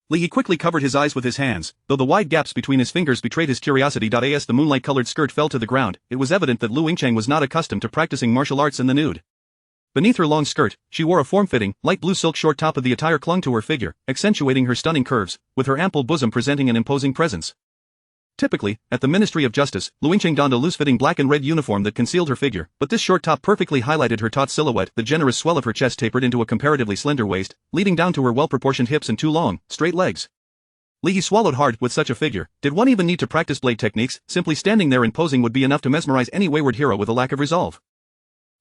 Li He quickly covered his eyes with his hands, though the wide gaps between his fingers betrayed his curiosity. As the moonlight-colored skirt fell to the ground, it was evident that Lu Yingqing was not accustomed to practicing martial arts in the nude. Beneath her long skirt, she wore a form-fitting, light blue silk short top. Of the attire clung to her figure, accentuating her stunning curves, with her ample bosom presenting an imposing presence. Typically, at the Ministry of Justice, Lu Yingqing donned a loose-fitting black and red uniform that concealed her figure, but this short top perfectly highlighted her taut silhouette. The generous swell of her chest tapered into a comparatively slender waist, leading down to her well-proportioned hips and 2 long, straight legs. Li He swallowed hard. With such a figure, did one even need to practice blade techniques? Simply standing there and posing would be enough to mesmerize any wayward hero with a lack of resolve.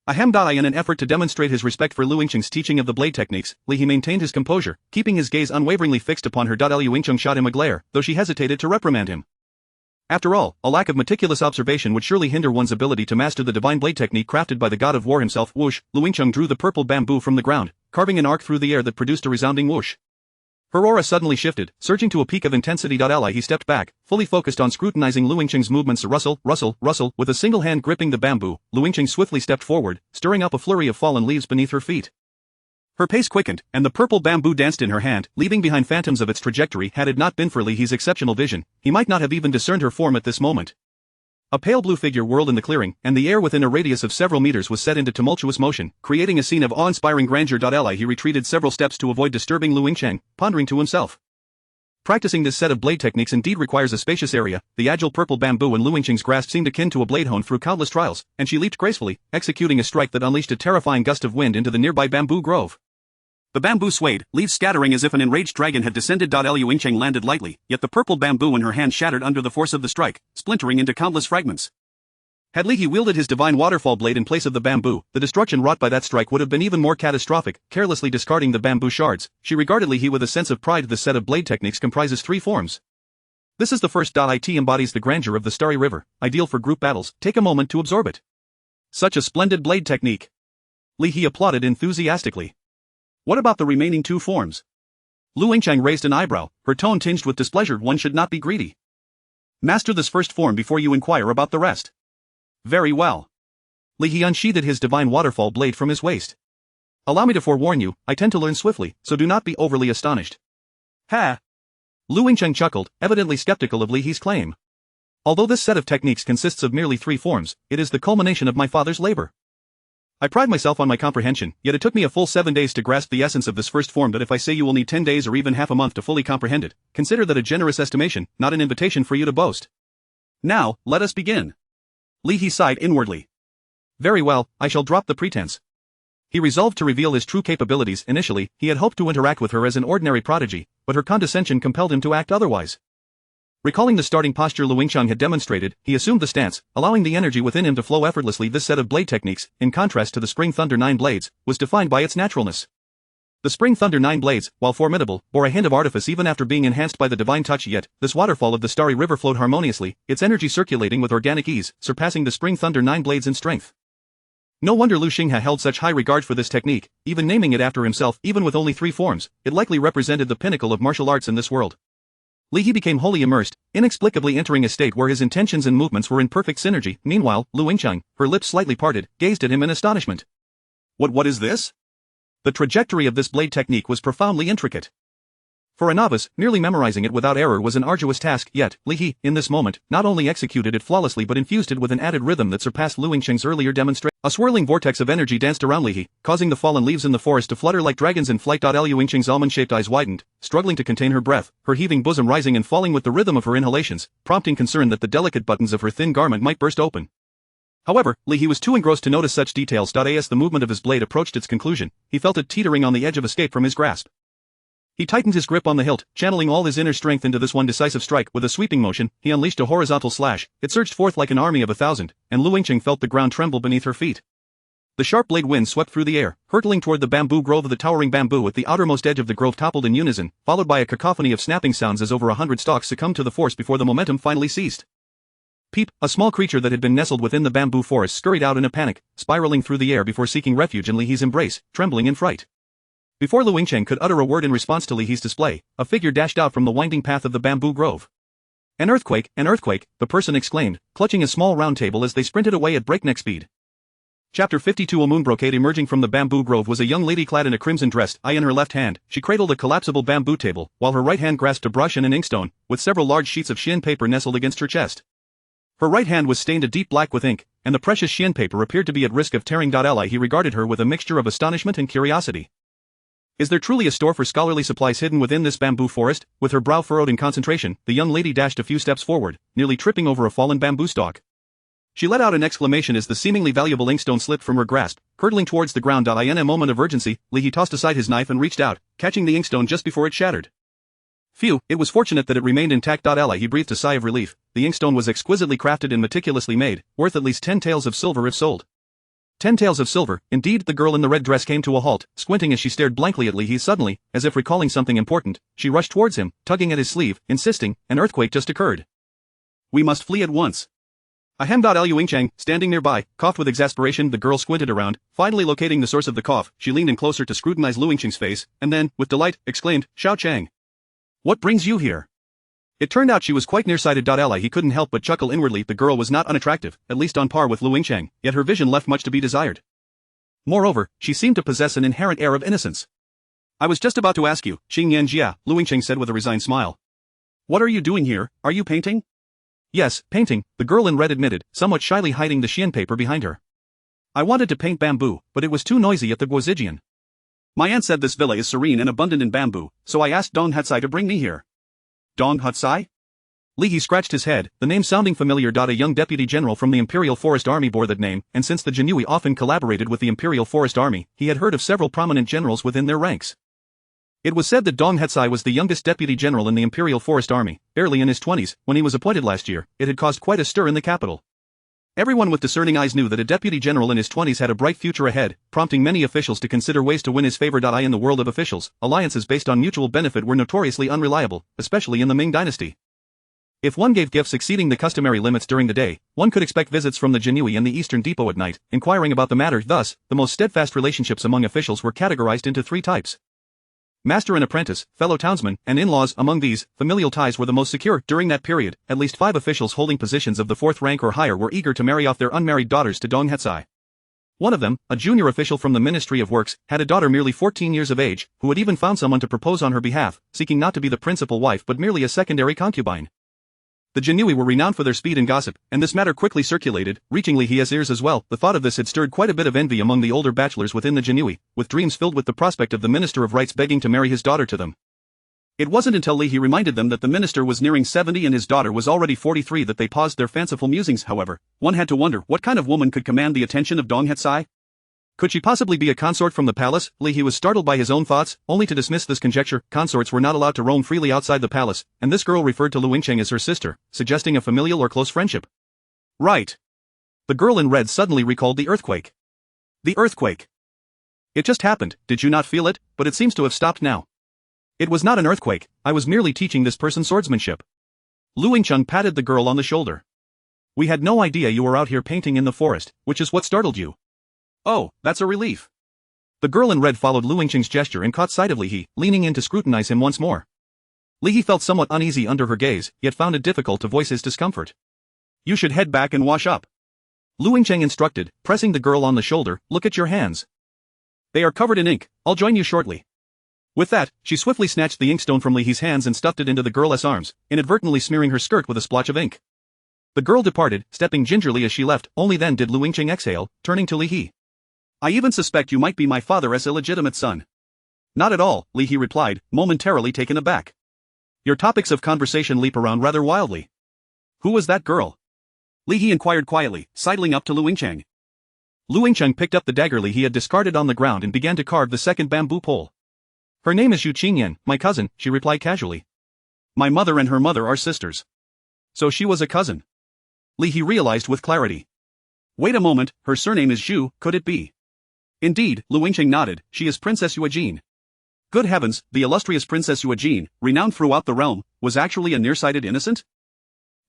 In an effort to demonstrate his respect for Lu Yingqing's teaching of the blade techniques, Li He maintained his composure, keeping his gaze unwaveringly fixed upon her. Lu Yingqing shot him a glare, though she hesitated to reprimand him. After all, a lack of meticulous observation would surely hinder one's ability to master the divine blade technique crafted by the god of war himself. Whoosh! Lu Yingqing drew the purple bamboo from the ground, carving an arc through the air that produced a resounding whoosh. Her aura suddenly shifted, surging to a peak of intensity. He stepped back, fully focused on scrutinizing Lu Yingqing's movements. Rustle, rustle, rustle. With a single hand gripping the bamboo, Lu Yingqing swiftly stepped forward, stirring up a flurry of fallen leaves beneath her feet. Her pace quickened, and the purple bamboo danced in her hand, leaving behind phantoms of its trajectory. Had it not been for Li He's exceptional vision, he might not have even discerned her form at this moment. A pale blue figure whirled in the clearing, and the air within a radius of several meters was set into tumultuous motion, creating a scene of awe-inspiring grandeur. He retreated several steps to avoid disturbing Lu Yingqing, pondering to himself. Practicing this set of blade techniques indeed requires a spacious area. The agile purple bamboo in Lu Yingqing's grasp seemed akin to a blade honed through countless trials, and she leaped gracefully, executing a strike that unleashed a terrifying gust of wind into the nearby bamboo grove. The bamboo swayed, leaves scattering as if an enraged dragon had descended. Lu Yingqing landed lightly, yet the purple bamboo in her hand shattered under the force of the strike, splintering into countless fragments. Had Li He wielded his divine waterfall blade in place of the bamboo, the destruction wrought by that strike would have been even more catastrophic. Carelessly discarding the bamboo shards, she regarded Li He with a sense of pride. This set of blade techniques comprises 3 forms. This is the first. It embodies the grandeur of the starry river, ideal for group battles. Take a moment to absorb it. Such a splendid blade technique. Li He applauded enthusiastically. What about the remaining 2 forms? Lu Yingqing raised an eyebrow, her tone tinged with displeasure. One should not be greedy. Master this first form before you inquire about the rest. Very well. Li He unsheathed his divine waterfall blade from his waist. Allow me to forewarn you, I tend to learn swiftly, so do not be overly astonished. Ha! Lu Yingqing chuckled, evidently skeptical of Li He's claim. Although this set of techniques consists of merely 3 forms, it is the culmination of my father's labor. I pride myself on my comprehension, yet it took me a full 7 days to grasp the essence of this first form. That if I say you will need 10 days or even half a month to fully comprehend it, consider that a generous estimation, not an invitation for you to boast. Now, let us begin. Li He sighed inwardly. Very well, I shall drop the pretense. He resolved to reveal his true capabilities. Initially, he had hoped to interact with her as an ordinary prodigy, but her condescension compelled him to act otherwise. Recalling the starting posture Lu Yingqing had demonstrated, he assumed the stance, allowing the energy within him to flow effortlessly. This set of blade techniques, in contrast to the Spring Thunder 9 blades, was defined by its naturalness. The Spring Thunder 9 blades, while formidable, bore a hint of artifice even after being enhanced by the divine touch. Yet, this waterfall of the starry river flowed harmoniously, its energy circulating with organic ease, surpassing the Spring Thunder 9 blades in strength. No wonder Lu Xinghe held such high regard for this technique, even naming it after himself. Even with only 3 forms, it likely represented the pinnacle of martial arts in this world. Li He became wholly immersed, inexplicably entering a state where his intentions and movements were in perfect synergy. Meanwhile, Lu Yingqing, her lips slightly parted, gazed at him in astonishment. What is this? The trajectory of this blade technique was profoundly intricate. For a novice, merely memorizing it without error was an arduous task. Yet, Li He, in this moment, not only executed it flawlessly but infused it with an added rhythm that surpassed Lu Yingqing's earlier demonstration. A swirling vortex of energy danced around Li He, causing the fallen leaves in the forest to flutter like dragons in flight. Lu Yingqing's almond-shaped eyes widened, struggling to contain her breath, her heaving bosom rising and falling with the rhythm of her inhalations, prompting concern that the delicate buttons of her thin garment might burst open. However, Li He was too engrossed to notice such details. As the movement of his blade approached its conclusion, he felt it teetering on the edge of escape from his grasp. He tightened his grip on the hilt, channeling all his inner strength into this one decisive strike. With a sweeping motion, he unleashed a horizontal slash. It surged forth like an army of 1,000, and Lu Yingqing felt the ground tremble beneath her feet. The sharp blade wind swept through the air, hurtling toward the bamboo grove. The towering bamboo at the outermost edge of the grove toppled in unison, followed by a cacophony of snapping sounds as over 100 stalks succumbed to the force before the momentum finally ceased. Peep, a small creature that had been nestled within the bamboo forest, scurried out in a panic, spiraling through the air before seeking refuge in Li He's embrace, trembling in fright. Before Lu Yingqing could utter a word in response to Li He's display, a figure dashed out from the winding path of the bamboo grove. An earthquake, the person exclaimed, clutching a small round table as they sprinted away at breakneck speed. Chapter 52. A moon brocade emerging from the bamboo grove was a young lady clad in a crimson dress. In her left hand, she cradled a collapsible bamboo table, while her right hand grasped a brush and an inkstone, with several large sheets of Xian paper nestled against her chest. Her right hand was stained a deep black with ink, and the precious Xian paper appeared to be at risk of tearing. He regarded her with a mixture of astonishment and curiosity. Is there truly a store for scholarly supplies hidden within this bamboo forest? With her brow furrowed in concentration, the young lady dashed a few steps forward, nearly tripping over a fallen bamboo stalk. She let out an exclamation as the seemingly valuable inkstone slipped from her grasp, hurtling towards the ground. In a moment of urgency, Li He tossed aside his knife and reached out, catching the inkstone just before it shattered. Phew, it was fortunate that it remained intact. He breathed a sigh of relief. The inkstone was exquisitely crafted and meticulously made, worth at least 10 taels of silver if sold. 10 taels of silver, indeed. The girl in the red dress came to a halt, squinting as she stared blankly at Li He. Suddenly, as if recalling something important, she rushed towards him, tugging at his sleeve, insisting, an earthquake just occurred. We must flee at once. Ahem. Lu Yingqing, standing nearby, coughed with exasperation. The girl squinted around, finally locating the source of the cough. She leaned in closer to scrutinize Lu Yingqing's face, and then, with delight, exclaimed, Xiao Chang. What brings you here? It turned out she was quite nearsighted. He couldn't help but chuckle inwardly. The girl was not unattractive, at least on par with Lu Yingqing, yet her vision left much to be desired. Moreover, she seemed to possess an inherent air of innocence. I was just about to ask you, Xing Yan Jia, Lu Yingqing said with a resigned smile. What are you doing here? Are you painting? Yes, painting, the girl in red admitted, somewhat shyly hiding the Xian paper behind her. I wanted to paint bamboo, but it was too noisy at the Guozijian. My aunt said this villa is serene and abundant in bamboo, so I asked Dong Hatsai to bring me here. Dong Hutsai? Li He scratched his head, the name sounding familiar. A young deputy general from the Imperial Forest Army bore that name, and since the Jinui often collaborated with the Imperial Forest Army, he had heard of several prominent generals within their ranks. It was said that Dong Hutsai was the youngest deputy general in the Imperial Forest Army, barely in his 20s, when he was appointed last year. It had caused quite a stir in the capital. Everyone with discerning eyes knew that a deputy general in his 20s had a bright future ahead, prompting many officials to consider ways to win his favor. In the world of officials, alliances based on mutual benefit were notoriously unreliable, especially in the Ming dynasty. If one gave gifts exceeding the customary limits during the day, one could expect visits from the Jinui and the Eastern Depot at night, inquiring about the matter. Thus, the most steadfast relationships among officials were categorized into three types: master and apprentice, fellow townsmen, and in-laws. Among these, familial ties were the most secure. During that period, at least 5 officials holding positions of the 4th rank or higher were eager to marry off their unmarried daughters to Dong Hutsai. One of them, a junior official from the Ministry of Works, had a daughter merely 14 years of age, who had even found someone to propose on her behalf, seeking not to be the principal wife but merely a secondary concubine. The Jinui were renowned for their speed and gossip, and this matter quickly circulated, reaching Li He's ears as well. The thought of this had stirred quite a bit of envy among the older bachelors within the Jinui, with dreams filled with the prospect of the Minister of Rights begging to marry his daughter to them. It wasn't until Li He reminded them that the minister was nearing 70 and his daughter was already 43 that they paused their fanciful musings. However, one had to wonder what kind of woman could command the attention of Dong Hutsai? Could she possibly be a consort from the palace? Li He was startled by his own thoughts, only to dismiss this conjecture. Consorts were not allowed to roam freely outside the palace, and this girl referred to Lu Yingcheng as her sister, suggesting a familial or close friendship. Right. The girl in red suddenly recalled the earthquake. The earthquake. It just happened, did you not feel it? But it seems to have stopped now. It was not an earthquake, I was merely teaching this person swordsmanship. Lu Yingcheng patted the girl on the shoulder. We had no idea you were out here painting in the forest, which is what startled you. Oh, that's a relief. The girl in red followed Lu Yingcheng's gesture and caught sight of Li He, leaning in to scrutinize him once more. Li He felt somewhat uneasy under her gaze, yet found it difficult to voice his discomfort. You should head back and wash up. Lu Yingcheng instructed, pressing the girl on the shoulder. Look at your hands. They are covered in ink, I'll join you shortly. With that, she swiftly snatched the inkstone from Li He's hands and stuffed it into the girl's arms, inadvertently smearing her skirt with a splotch of ink. The girl departed, stepping gingerly as she left. Only then did Lu Yingcheng exhale, turning to Li He. I even suspect you might be my father's illegitimate son. Not at all, Li He replied, momentarily taken aback. Your topics of conversation leap around rather wildly. Who was that girl? Li He inquired quietly, sidling up to Lu Yingcheng. Lu Yingcheng picked up the dagger Li He had discarded on the ground and began to carve the second bamboo pole. Her name is Yu Qingyan, my cousin, she replied casually. My mother and her mother are sisters. So she was a cousin. Li He realized with clarity. Wait a moment, her surname is Zhu, could it be? Indeed, Lu Yingcheng nodded, she is Princess Yuejin. Good heavens, the illustrious Princess Yuejin, renowned throughout the realm, was actually a nearsighted innocent?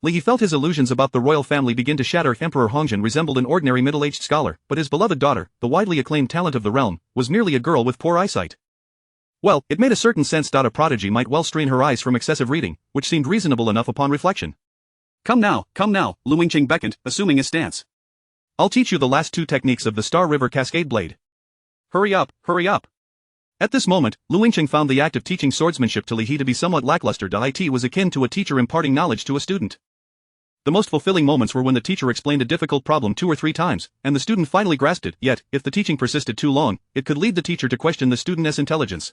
Li He felt his illusions about the royal family begin to shatter. Emperor Hongzhen resembled an ordinary middle-aged scholar, but his beloved daughter, the widely acclaimed talent of the realm, was merely a girl with poor eyesight. Well, it made a certain sense. A prodigy might well strain her eyes from excessive reading, which seemed reasonable enough upon reflection. Come now, Lu Yingcheng beckoned, assuming his stance. I'll teach you the last 2 techniques of the Star River Cascade Blade. Hurry up, hurry up. At this moment, Lu Yingcheng found the act of teaching swordsmanship to Li He to be somewhat lackluster. It was akin to a teacher imparting knowledge to a student. The most fulfilling moments were when the teacher explained a difficult problem 2 or 3 times, and the student finally grasped it. Yet, if the teaching persisted too long, it could lead the teacher to question the student's intelligence.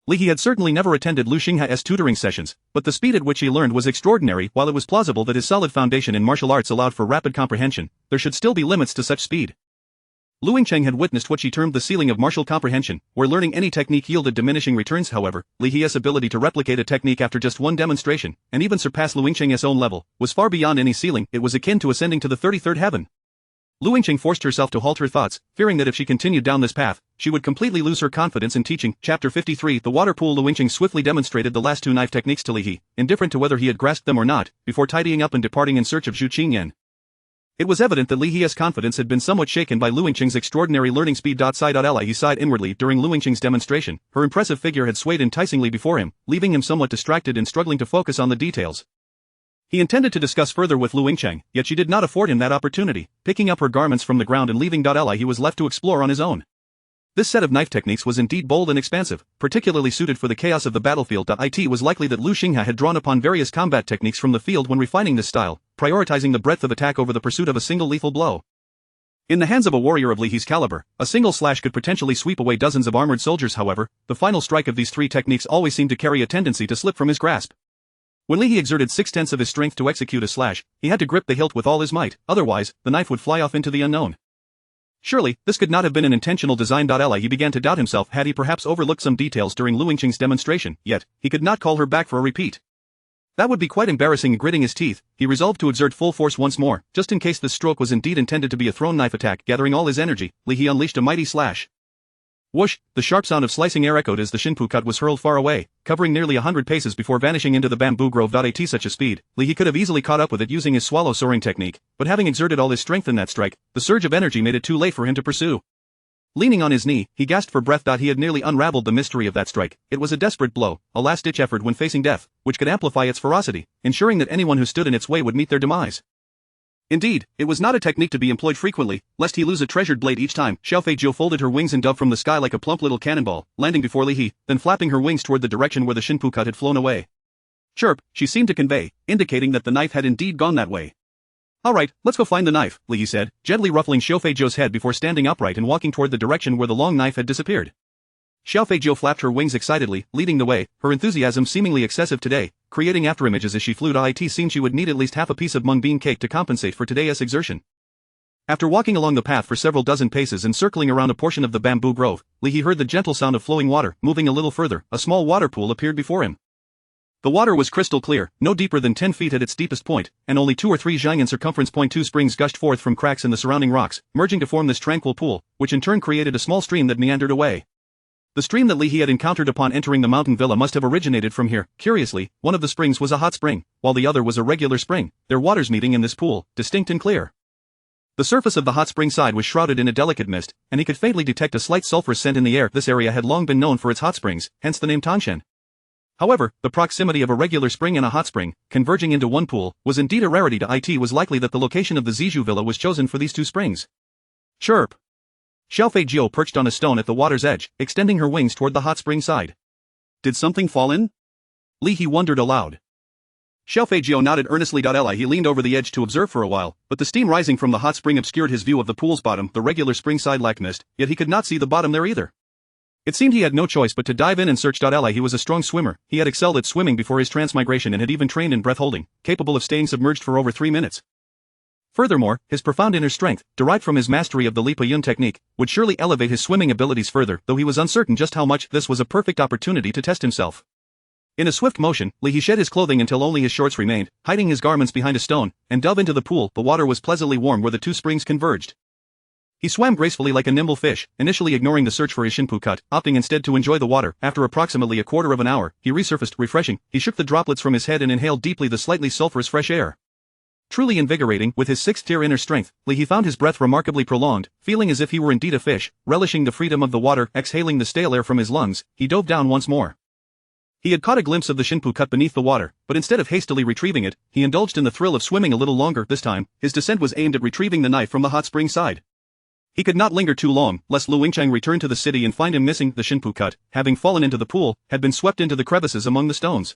Li He had certainly never attended Lu Xingha's tutoring sessions, but the speed at which he learned was extraordinary. While it was plausible that his solid foundation in martial arts allowed for rapid comprehension, there should still be limits to such speed. Lu Yingcheng had witnessed what she termed the ceiling of martial comprehension, where learning any technique yielded diminishing returns. However, Li He's ability to replicate a technique after just one demonstration, and even surpass Lu Yingcheng's own level, was far beyond any ceiling. It was akin to ascending to the 33rd heaven. Lu Yingcheng forced herself to halt her thoughts, fearing that if she continued down this path, she would completely lose her confidence in teaching. Chapter 53 The Water Pool. Lu Yingcheng swiftly demonstrated the last 2 knife techniques to Li He, indifferent to whether he had grasped them or not, before tidying up and departing in search of Zhu Qingyan. It was evident that Li He's confidence had been somewhat shaken by Lu Yingcheng's extraordinary learning speed. He sighed inwardly during Lu Yingcheng's demonstration. Her impressive figure had swayed enticingly before him, leaving him somewhat distracted and struggling to focus on the details. He intended to discuss further with Lu Yingcheng, yet she did not afford him that opportunity. Picking up her garments from the ground and leaving. He was left to explore on his own. This set of knife techniques was indeed bold and expansive, particularly suited for the chaos of the battlefield. It was likely that Lu Xingha had drawn upon various combat techniques from the field when refining this style, prioritizing the breadth of attack over the pursuit of a single lethal blow. In the hands of a warrior of Li He's caliber, a single slash could potentially sweep away dozens of armored soldiers. However, the final strike of these 3 techniques always seemed to carry a tendency to slip from his grasp. When Li He exerted 6/10 of his strength to execute a slash, he had to grip the hilt with all his might, otherwise, the knife would fly off into the unknown. Surely, this could not have been an intentional design. He began to doubt himself. Had he perhaps overlooked some details during Lu Yingqing's demonstration, yet, he could not call her back for a repeat. That would be quite embarrassing. Gritting his teeth, he resolved to exert full force once more, just in case this stroke was indeed intended to be a thrown knife attack. Gathering all his energy, Li He unleashed a mighty slash. Whoosh! The sharp sound of slicing air echoed as the Shinpu cut was hurled far away, covering nearly 100 paces before vanishing into the bamboo grove. At such a speed, Li He could have easily caught up with it using his swallow soaring technique, but having exerted all his strength in that strike, the surge of energy made it too late for him to pursue. Leaning on his knee, he gasped for breath. He had nearly unraveled the mystery of that strike. It was a desperate blow, a last-ditch effort when facing death, which could amplify its ferocity, ensuring that anyone who stood in its way would meet their demise. Indeed, it was not a technique to be employed frequently, lest he lose a treasured blade each time. Xiao Feijiu folded her wings and dove from the sky like a plump little cannonball, landing before Li He, then flapping her wings toward the direction where the Shinpu cut had flown away. Chirp, she seemed to convey, indicating that the knife had indeed gone that way. Alright, let's go find the knife, Li He said, gently ruffling Xiao Feijiu's head before standing upright and walking toward the direction where the long knife had disappeared. Xiao Feijiu flapped her wings excitedly, leading the way, her enthusiasm seemingly excessive today, creating afterimages as she flew. It seemed she would need at least half a piece of mung bean cake to compensate for today's exertion. After walking along the path for several dozen paces and circling around a portion of the bamboo grove, Li He heard the gentle sound of flowing water. Moving a little further, a small water pool appeared before him. The water was crystal clear, no deeper than 10 feet at its deepest point, and only 2 or 3 zhang in circumference. 2 springs gushed forth from cracks in the surrounding rocks, merging to form this tranquil pool, which in turn created a small stream that meandered away. The stream that Li He had encountered upon entering the mountain villa must have originated from here. Curiously, one of the springs was a hot spring, while the other was a regular spring, their waters meeting in this pool, distinct and clear. The surface of the hot spring side was shrouded in a delicate mist, and he could faintly detect a slight sulphurous scent in the air. This area had long been known for its hot springs, hence the name Tangshan. However, the proximity of a regular spring and a hot spring, converging into one pool, was indeed a rarity. It was likely that the location of the Zizhu villa was chosen for these 2 springs. Chirp! Xiao Feijiu perched on a stone at the water's edge, extending her wings toward the hot spring side. Did something fall in? Li He wondered aloud. Xiao Feijiu nodded earnestly. He leaned over the edge to observe for a while, but the steam rising from the hot spring obscured his view of the pool's bottom. The regular spring side lacked mist, yet he could not see the bottom there either. It seemed he had no choice but to dive in and search. He was a strong swimmer, he had excelled at swimming before his transmigration and had even trained in breath holding, capable of staying submerged for over 3 minutes. Furthermore, his profound inner strength, derived from his mastery of the Li Yun technique, would surely elevate his swimming abilities further, though he was uncertain just how much. This was a perfect opportunity to test himself. In a swift motion, Li He shed his clothing until only his shorts remained, hiding his garments behind a stone, and dove into the pool. The water was pleasantly warm where the 2 springs converged. He swam gracefully like a nimble fish, initially ignoring the search for his Shinpu cut, opting instead to enjoy the water. After approximately a quarter of an hour, he resurfaced, refreshing. He shook the droplets from his head and inhaled deeply the slightly sulphurous fresh air. Truly invigorating. With his 6th-tier inner strength, Li He found his breath remarkably prolonged, feeling as if he were indeed a fish, relishing the freedom of the water. Exhaling the stale air from his lungs, he dove down once more. He had caught a glimpse of the Shinpu cut beneath the water, but instead of hastily retrieving it, he indulged in the thrill of swimming a little longer. This time, his descent was aimed at retrieving the knife from the hot spring side. He could not linger too long, lest Lu Yingqiang return to the city and find him missing. The Shinpu cut, having fallen into the pool, had been swept into the crevices among the stones.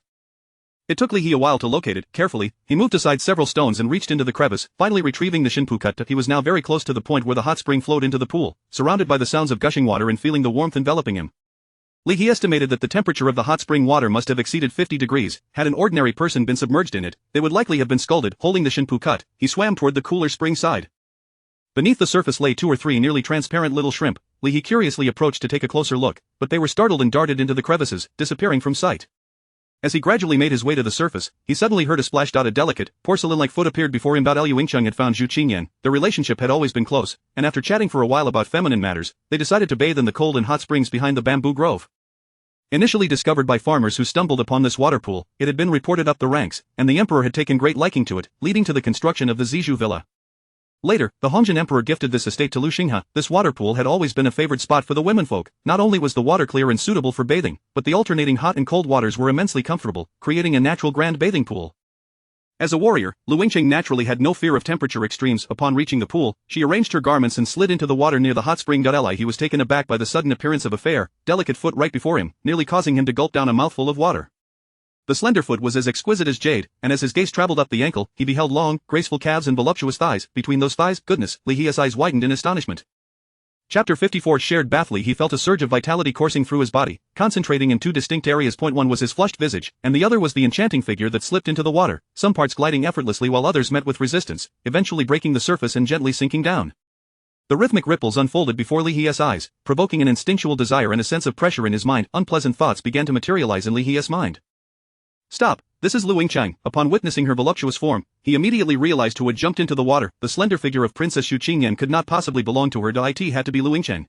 It took Li He a while to locate it. Carefully, he moved aside several stones and reached into the crevice, finally retrieving the Shinpu cut. He was now very close to the point where the hot spring flowed into the pool, surrounded by the sounds of gushing water and feeling the warmth enveloping him. Li He estimated that the temperature of the hot spring water must have exceeded 50 degrees. Had an ordinary person been submerged in it, they would likely have been scalded. Holding the Shinpu cut, he swam toward the cooler spring side. Beneath the surface lay 2 or 3 nearly transparent little shrimp. Li He curiously approached to take a closer look, but they were startled and darted into the crevices, disappearing from sight. As he gradually made his way to the surface, he suddenly heard a splash. A delicate, porcelain-like foot appeared before him. Liu Yingqiang had found Zhu Qingyan. Their relationship had always been close, and after chatting for a while about feminine matters, they decided to bathe in the cold and hot springs behind the bamboo grove. Initially discovered by farmers who stumbled upon this water pool, it had been reported up the ranks, and the emperor had taken great liking to it, leading to the construction of the Zizhu villa. Later, the Hongzhen emperor gifted this estate to Lu Xinghe. This water pool had always been a favored spot for the womenfolk. Not only was the water clear and suitable for bathing, but the alternating hot and cold waters were immensely comfortable, creating a natural grand bathing pool. As a warrior, Lu Yingqiang naturally had no fear of temperature extremes. Upon reaching the pool, she arranged her garments and slid into the water near the hot spring. He was taken aback by the sudden appearance of a fair, delicate foot right before him, nearly causing him to gulp down a mouthful of water. The slender foot was as exquisite as jade, and as his gaze traveled up the ankle, he beheld long, graceful calves and voluptuous thighs. Between those thighs, goodness, Li He's eyes widened in astonishment. Chapter 54 Shared bath. He felt a surge of vitality coursing through his body, concentrating in two distinct areas. One was his flushed visage, and the other was the enchanting figure that slipped into the water, some parts gliding effortlessly while others met with resistance, eventually breaking the surface and gently sinking down. The rhythmic ripples unfolded before Li He's eyes, provoking an instinctual desire and a sense of pressure in his mind. Unpleasant thoughts began to materialize in Li He's mind. Stop, this is Lu Yingqiang. Upon witnessing her voluptuous form, he immediately realized who had jumped into the water. The slender figure of Princess Xu Qingyan could not possibly belong to her. It had to be Lu Yingqiang.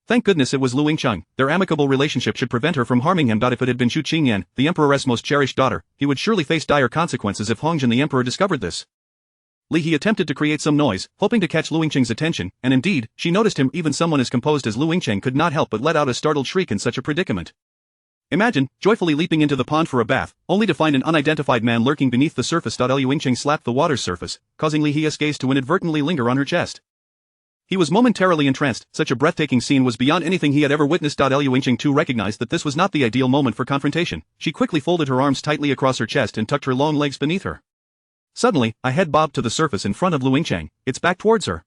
Thank goodness it was Lu Yingqiang. Their amicable relationship should prevent her from harming him. If it had been Xu Qingyan, the emperor's most cherished daughter, he would surely face dire consequences if Hongjin the emperor discovered this. Li He attempted to create some noise, hoping to catch Lu Yingqiang's attention, and indeed, she noticed him. Even someone as composed as Lu Yingqiang could not help but let out a startled shriek in such a predicament. Imagine, joyfully leaping into the pond for a bath, only to find an unidentified man lurking beneath the surface. Lu Yingqiang slapped the water's surface, causing Li He's gaze to inadvertently linger on her chest. He was momentarily entranced. Such a breathtaking scene was beyond anything he had ever witnessed. Lu Yingqiang too recognized that this was not the ideal moment for confrontation. She quickly folded her arms tightly across her chest and tucked her long legs beneath her. Suddenly, a head bobbed to the surface in front of Lu Yingqiang, its back towards her.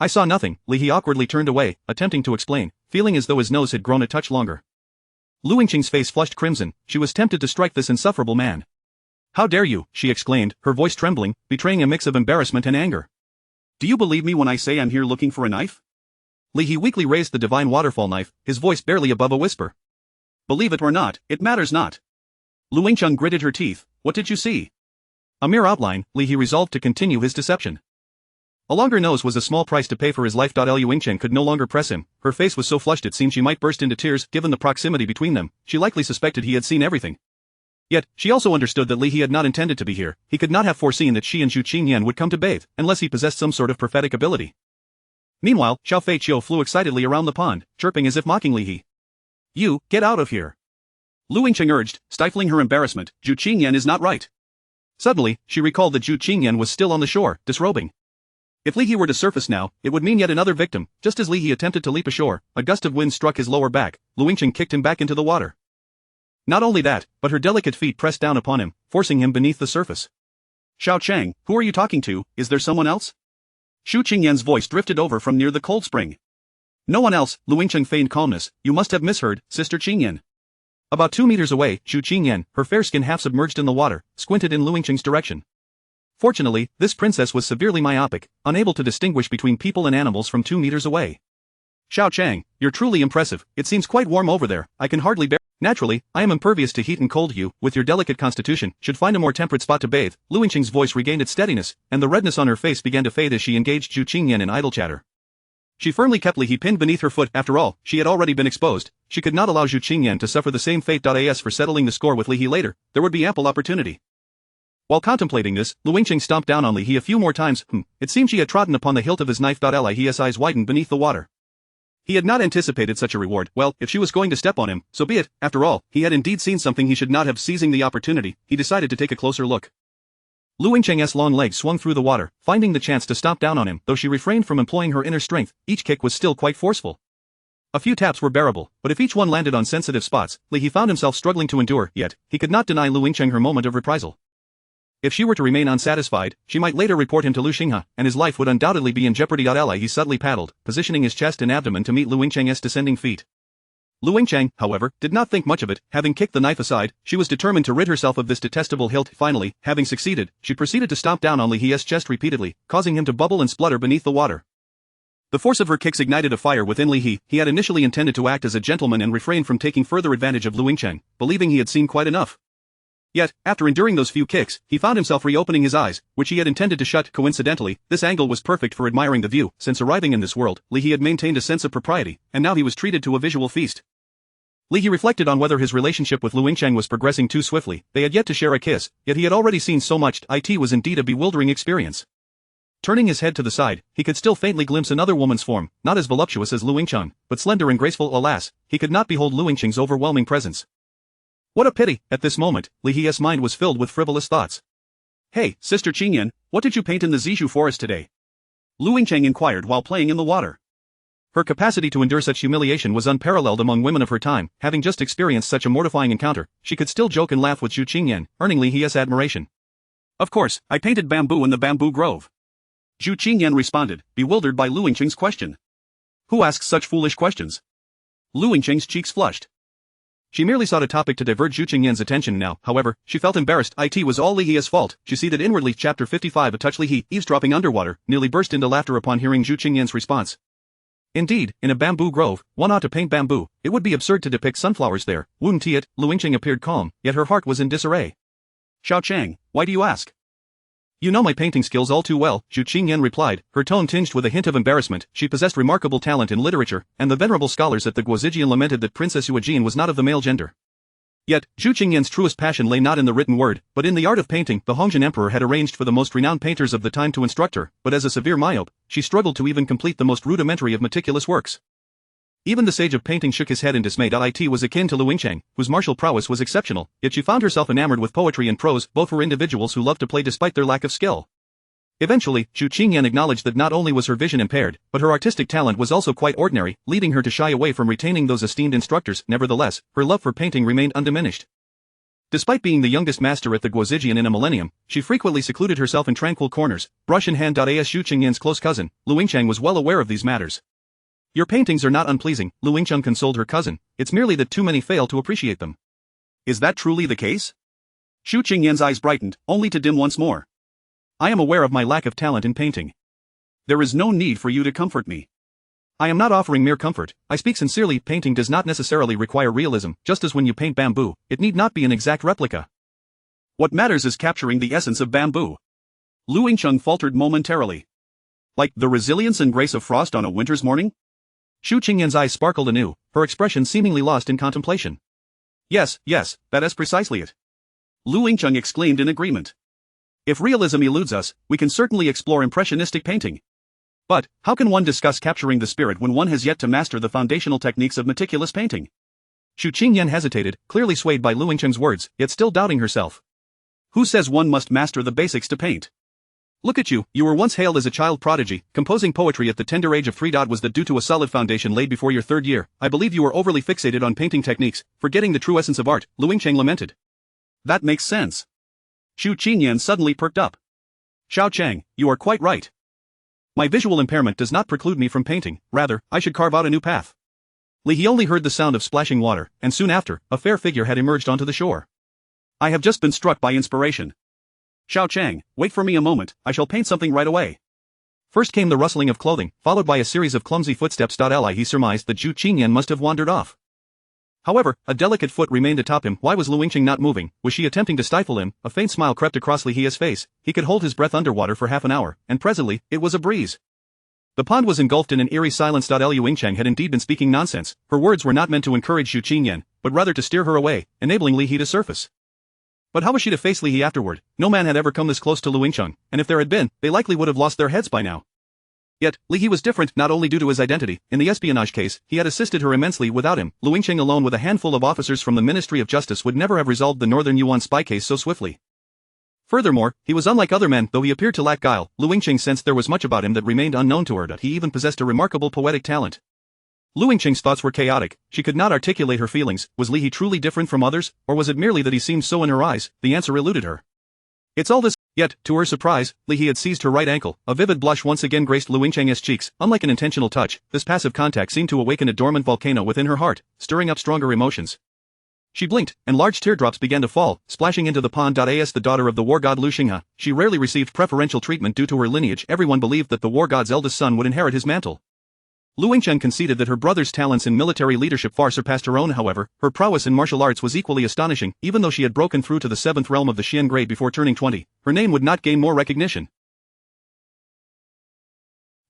I saw nothing. Li He awkwardly turned away, attempting to explain, feeling as though his nose had grown a touch longer. Lu Yingqiang's face flushed crimson. She was tempted to strike this insufferable man. How dare you, she exclaimed, her voice trembling, betraying a mix of embarrassment and anger. Do you believe me when I say I'm here looking for a knife? Li He weakly raised the divine waterfall knife, his voice barely above a whisper. Believe it or not, it matters not. Lu Yingqiang gritted her teeth. What did you see? A mere outline. Li He resolved to continue his deception. A longer nose was a small price to pay for his life. Lu Yingqiang could no longer press him. Her face was so flushed it seemed she might burst into tears. Given the proximity between them, she likely suspected he had seen everything. Yet, she also understood that Li He had not intended to be here. He could not have foreseen that she and Xu Qingyan would come to bathe, unless he possessed some sort of prophetic ability. Meanwhile, Xiao Feiqiu flew excitedly around the pond, chirping as if mocking Li He. You, get out of here. Lu Yingqiang urged, stifling her embarrassment. Xu Qingyan is not right. Suddenly, she recalled that Xu Qingyan was still on the shore, disrobing. If Li He were to surface now, it would mean yet another victim. Just as Li He attempted to leap ashore, a gust of wind struck his lower back. Lu Yingqiang kicked him back into the water. Not only that, but her delicate feet pressed down upon him, forcing him beneath the surface. Xiao Chang, who are you talking to? Is there someone else? Xu Qingyan's voice drifted over from near the cold spring. No one else. Lu Yingqiang feigned calmness. You must have misheard, Sister Qingyan. About 2 meters away, Xu Qingyan, her fair skin half submerged in the water, squinted in Lu Yingqiang's direction. Fortunately, this princess was severely myopic, unable to distinguish between people and animals from 2 meters away. Xiao Chang, you're truly impressive. It seems quite warm over there. I can hardly bear. Naturally, I am impervious to heat and cold. You, with your delicate constitution, should find a more temperate spot to bathe. Lu Yingqiang's voice regained its steadiness, and the redness on her face began to fade as she engaged Xu Qingyan in idle chatter. She firmly kept Li He pinned beneath her foot. After all, she had already been exposed. She could not allow Xu Qingyan to suffer the same fate. As for settling the score with Li He later, there would be ample opportunity. While contemplating this, Lu Yingqiang stomped down on Li He a few more times. It seemed she had trodden upon the hilt of his knife. Li He's eyes widened beneath the water. He had not anticipated such a reward. Well, if she was going to step on him, so be it. After all, he had indeed seen something he should not have. Seizing the opportunity, he decided to take a closer look. Lu Yingqiang's long legs swung through the water, finding the chance to stomp down on him. Though she refrained from employing her inner strength, each kick was still quite forceful. A few taps were bearable, but if each one landed on sensitive spots, Li He found himself struggling to endure. Yet, he could not deny Lu Yingqiang her moment of reprisal. If she were to remain unsatisfied, she might later report him to Lu Xinghe, and his life would undoubtedly be in jeopardy. Li He subtly paddled, positioning his chest and abdomen to meet Lu Yingqiang's descending feet. Lu Yingqiang, however, did not think much of it. Having kicked the knife aside, she was determined to rid herself of this detestable hilt. Finally, having succeeded, she proceeded to stomp down on Li He's chest repeatedly, causing him to bubble and splutter beneath the water. The force of her kicks ignited a fire within Li He. He had initially intended to act as a gentleman and refrain from taking further advantage of Lu Yingqiang, believing he had seen quite enough. Yet, after enduring those few kicks, he found himself reopening his eyes, which he had intended to shut. Coincidentally, this angle was perfect for admiring the view. Since arriving in this world, Li He had maintained a sense of propriety, and now he was treated to a visual feast. Li He reflected on whether his relationship with Lu Yingqiang was progressing too swiftly. They had yet to share a kiss, yet he had already seen so much. It was indeed a bewildering experience. Turning his head to the side, he could still faintly glimpse another woman's form, not as voluptuous as Lu Yingqiang, but slender and graceful. Alas, he could not behold Lu Yingqiang's overwhelming presence. What a pity! At this moment, Li He's mind was filled with frivolous thoughts. Hey, Sister Qingyan, what did you paint in the Zizhu forest today? Lu Yingqiang inquired while playing in the water. Her capacity to endure such humiliation was unparalleled among women of her time. Having just experienced such a mortifying encounter, she could still joke and laugh with Xu Qingyan, earning Li He's admiration. Of course, I painted bamboo in the bamboo grove. Xu Qingyan responded, bewildered by Lu Yingqiang's question. Who asks such foolish questions? Lu Yingcheng's cheeks flushed. She merely sought a topic to divert Zhu Qingyan's attention now, however, she felt embarrassed. It was all Li He's fault, she seeded inwardly. Chapter 55 A touch. Li He, eavesdropping underwater, nearly burst into laughter upon hearing Zhu Qingyan's response. Indeed, in a bamboo grove, one ought to paint bamboo. It would be absurd to depict sunflowers there, wouldn't it? Lu Yingcheng appeared calm, yet her heart was in disarray. Xiao Chang, why do you ask? You know my painting skills all too well, Zhu Qingyan replied, her tone tinged with a hint of embarrassment. She possessed remarkable talent in literature, and the venerable scholars at the Guozijian lamented that Princess Yuejin was not of the male gender. Yet, Zhu Qingyan's truest passion lay not in the written word, but in the art of painting. The Hongzhen Emperor had arranged for the most renowned painters of the time to instruct her, but as a severe myope, she struggled to even complete the most rudimentary of meticulous works. Even the sage of painting shook his head in dismay. It was akin to Lu Yingcheng, whose martial prowess was exceptional, yet she found herself enamored with poetry and prose. Both were individuals who loved to play despite their lack of skill. Eventually, Zhu Qingyan acknowledged that not only was her vision impaired, but her artistic talent was also quite ordinary, leading her to shy away from retaining those esteemed instructors. Nevertheless, her love for painting remained undiminished. Despite being the youngest master at the Guozijian in a millennium, she frequently secluded herself in tranquil corners, brush in hand. As Zhu Qingyan's close cousin, Lu Yingcheng was well aware of these matters. Your paintings are not unpleasing, Lu Yingcheng consoled her cousin, it's merely that too many fail to appreciate them. Is that truly the case? Zhu Qingyan's eyes brightened, only to dim once more. I am aware of my lack of talent in painting. There is no need for you to comfort me. I am not offering mere comfort, I speak sincerely. Painting does not necessarily require realism, just as when you paint bamboo, it need not be an exact replica. What matters is capturing the essence of bamboo. Lu Yingcheng faltered momentarily. Like the resilience and grace of frost on a winter's morning? Zhu Qingyan's eyes sparkled anew, her expression seemingly lost in contemplation. Yes, that is precisely it. Lu Yingcheng exclaimed in agreement. If realism eludes us, we can certainly explore impressionistic painting. But, how can one discuss capturing the spirit when one has yet to master the foundational techniques of meticulous painting? Zhu Qingyan hesitated, clearly swayed by Lu Yingcheng's words, yet still doubting herself. Who says one must master the basics to paint? Look at you, you were once hailed as a child prodigy, composing poetry at the tender age of 3. Was that due to a solid foundation laid before your 3rd year? I believe you were overly fixated on painting techniques, forgetting the true essence of art, Lu Yingcheng lamented. That makes sense. Zhu Qingyan suddenly perked up. Xiao Chang, you are quite right. My visual impairment does not preclude me from painting, rather, I should carve out a new path. Li He only heard the sound of splashing water, and soon after, a fair figure had emerged onto the shore. I have just been struck by inspiration. Xiao Chang, wait for me a moment, I shall paint something right away. First came the rustling of clothing, followed by a series of clumsy footsteps. He surmised that Zhu Qingyan must have wandered off. However, a delicate foot remained atop him. Why was Lu Yingcheng not moving? Was she attempting to stifle him? A faint smile crept across Li He's face. He could hold his breath underwater for half an hour, and presently, it was a breeze. The pond was engulfed in an eerie silence. Lu Yingcheng had indeed been speaking nonsense. Her words were not meant to encourage Zhu Qingyan, but rather to steer her away, enabling Li He to surface. But how was she to face Li He afterward? No man had ever come this close to Lu Yingcheng, and if there had been, they likely would have lost their heads by now. Yet, Li He was different not only due to his identity. In the espionage case, he had assisted her immensely. Without him, Lu Yingcheng alone with a handful of officers from the Ministry of Justice would never have resolved the Northern Yuan spy case so swiftly. Furthermore, he was unlike other men. Though he appeared to lack guile, Lu Yingcheng sensed there was much about him that remained unknown to her. He even possessed a remarkable poetic talent. Lu Yingcheng's thoughts were chaotic, she could not articulate her feelings. Was Li He truly different from others, or was it merely that he seemed so in her eyes? The answer eluded her. It's all this. Yet, to her surprise, Li He had seized her right ankle. A vivid blush once again graced Lu Yingcheng's cheeks. Unlike an intentional touch, this passive contact seemed to awaken a dormant volcano within her heart, stirring up stronger emotions. She blinked, and large teardrops began to fall, splashing into the pond. As the daughter of the war god Lu Xinghe, she rarely received preferential treatment due to her lineage. Everyone believed that the war god's eldest son would inherit his mantle. Lu Yingcheng conceded that her brother's talents in military leadership far surpassed her own. However, her prowess in martial arts was equally astonishing. Even though she had broken through to the 7th realm of the Xian grade before turning 20, her name would not gain more recognition.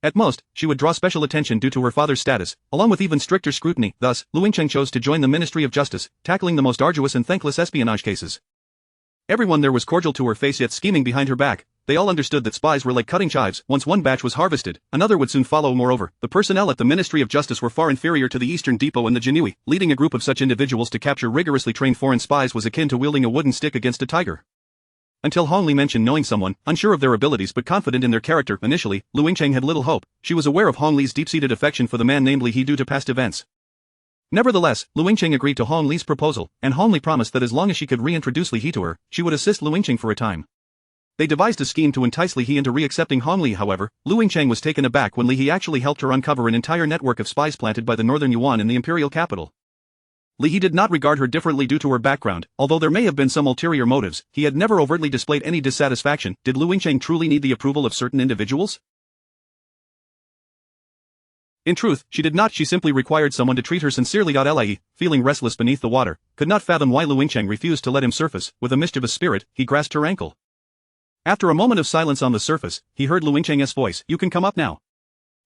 At most, she would draw special attention due to her father's status, along with even stricter scrutiny. Thus, Lu Yingcheng chose to join the Ministry of Justice, tackling the most arduous and thankless espionage cases. Everyone there was cordial to her face yet scheming behind her back. They all understood that spies were like cutting chives. Once one batch was harvested, another would soon follow. Moreover, the personnel at the Ministry of Justice were far inferior to the Eastern Depot and the Jinui. Leading a group of such individuals to capture rigorously trained foreign spies was akin to wielding a wooden stick against a tiger. Until Hong Li mentioned knowing someone, unsure of their abilities but confident in their character. Initially, Lu Yingcheng had little hope. She was aware of Hong Li's deep-seated affection for the man named Li He due to past events. Nevertheless, Lu Yingcheng agreed to Hong Li's proposal, and Hong Li promised that as long as she could reintroduce Li He to her, she would assist Lu Yingcheng for a time. They devised a scheme to entice Li He into re-accepting Hong Li. However, Lu Yingcheng was taken aback when Li He actually helped her uncover an entire network of spies planted by the northern Yuan in the imperial capital. Li He did not regard her differently due to her background, although there may have been some ulterior motives. He had never overtly displayed any dissatisfaction. Did Lu Yingcheng truly need the approval of certain individuals? In truth, she did not. She simply required someone to treat her sincerely. Li, feeling restless beneath the water, could not fathom why Lu Yingcheng refused to let him surface. With a mischievous spirit, he grasped her ankle. After a moment of silence on the surface, he heard Lu Yingcheng's voice. "You can come up now."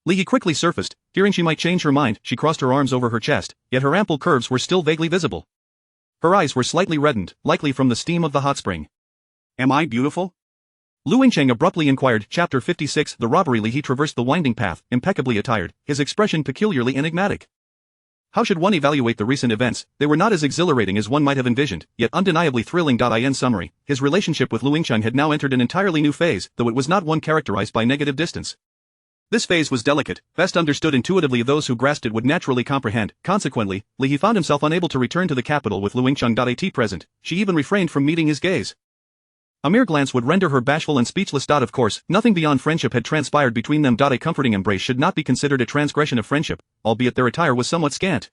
Li He quickly surfaced, fearing she might change her mind. She crossed her arms over her chest, yet her ample curves were still vaguely visible. Her eyes were slightly reddened, likely from the steam of the hot spring. "Am I beautiful?" Lu Yingcheng abruptly inquired. Chapter 56. The robbery. Li He traversed the winding path, impeccably attired, his expression peculiarly enigmatic. How should one evaluate the recent events? They were not as exhilarating as one might have envisioned, yet undeniably thrilling. In summary, his relationship with Lu Yingcheng had now entered an entirely new phase, though it was not one characterized by negative distance. This phase was delicate, best understood intuitively. Those who grasped it would naturally comprehend. Consequently, Li He found himself unable to return to the capital with Lu Yingcheng. At present, she even refrained from meeting his gaze. A mere glance would render her bashful and speechless. Of course, nothing beyond friendship had transpired between them. A comforting embrace should not be considered a transgression of friendship, albeit their attire was somewhat scant.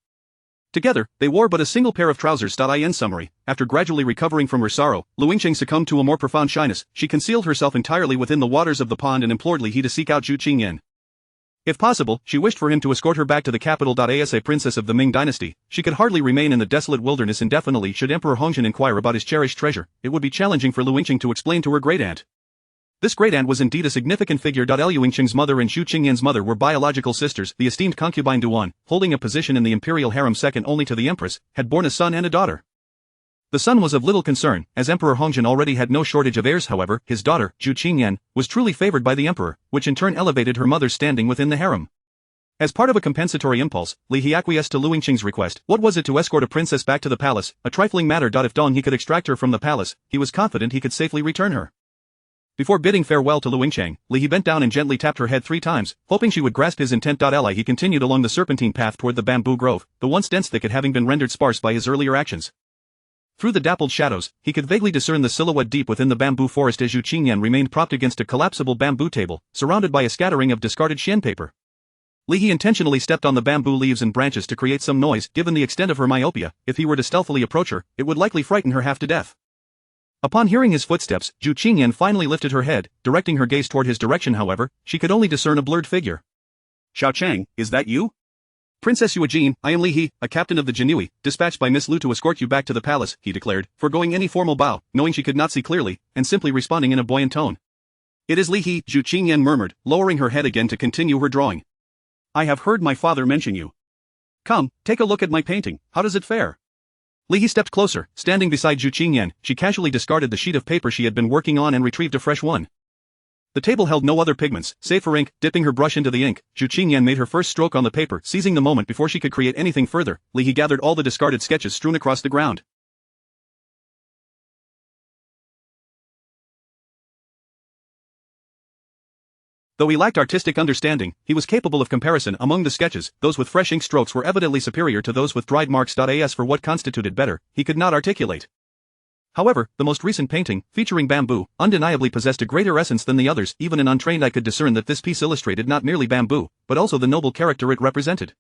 Together, they wore but a single pair of trousers. In summary, after gradually recovering from her sorrow, Lu Yingcheng succumbed to a more profound shyness. She concealed herself entirely within the waters of the pond and implored Li He to seek out Zhu Qingyan. If possible, she wished for him to escort her back to the capital. As a princess of the Ming dynasty, she could hardly remain in the desolate wilderness indefinitely. Should Emperor Hongzhen inquire about his cherished treasure, it would be challenging for Lu Yingcheng to explain to her great-aunt. This great-aunt was indeed a significant figure. Lu Yingcheng's mother and Zhu Qingyan's mother were biological sisters. The esteemed concubine Duan, holding a position in the imperial harem second only to the empress, had borne a son and a daughter. The son was of little concern, as Emperor Hongzhen already had no shortage of heirs. However, his daughter, Zhu Qingyan, was truly favored by the emperor, which in turn elevated her mother's standing within the harem. As part of a compensatory impulse, Li He acquiesced to Lu Yingcheng's request. What was it to escort a princess back to the palace? A trifling matter. If he could extract her from the palace, he was confident he could safely return her. Before bidding farewell to Lu Yingcheng, Li He bent down and gently tapped her head 3 times, hoping she would grasp his intent. He continued along the serpentine path toward the bamboo grove, the once dense thicket having been rendered sparse by his earlier actions. Through the dappled shadows, he could vaguely discern the silhouette deep within the bamboo forest as Zhu Qingyan remained propped against a collapsible bamboo table, surrounded by a scattering of discarded xian paper. Li He intentionally stepped on the bamboo leaves and branches to create some noise. Given the extent of her myopia, if he were to stealthily approach her, it would likely frighten her half to death. Upon hearing his footsteps, Zhu Qingyan finally lifted her head, directing her gaze toward his direction. However, she could only discern a blurred figure. "Xiao Chang, is that you?" "Princess Yuejin, I am Li He, a captain of the Jinui, dispatched by Miss Lu to escort you back to the palace," he declared, foregoing any formal bow, knowing she could not see clearly, and simply responding in a buoyant tone. "It is Li He," Zhu Qingyan murmured, lowering her head again to continue her drawing. "I have heard my father mention you. Come, take a look at my painting. How does it fare?" Li He stepped closer, standing beside Zhu Qingyan. She casually discarded the sheet of paper she had been working on and retrieved a fresh one. The table held no other pigments, save for ink. Dipping her brush into the ink, Zhu Qingyan made her first stroke on the paper. Seizing the moment before she could create anything further, Li He gathered all the discarded sketches strewn across the ground. Though he lacked artistic understanding, he was capable of comparison. Among the sketches, those with fresh ink strokes were evidently superior to those with dried marks. As for what constituted better, he could not articulate. However, the most recent painting, featuring bamboo, undeniably possessed a greater essence than the others. Even an untrained eye could discern that this piece illustrated not merely bamboo, but also the noble character it represented.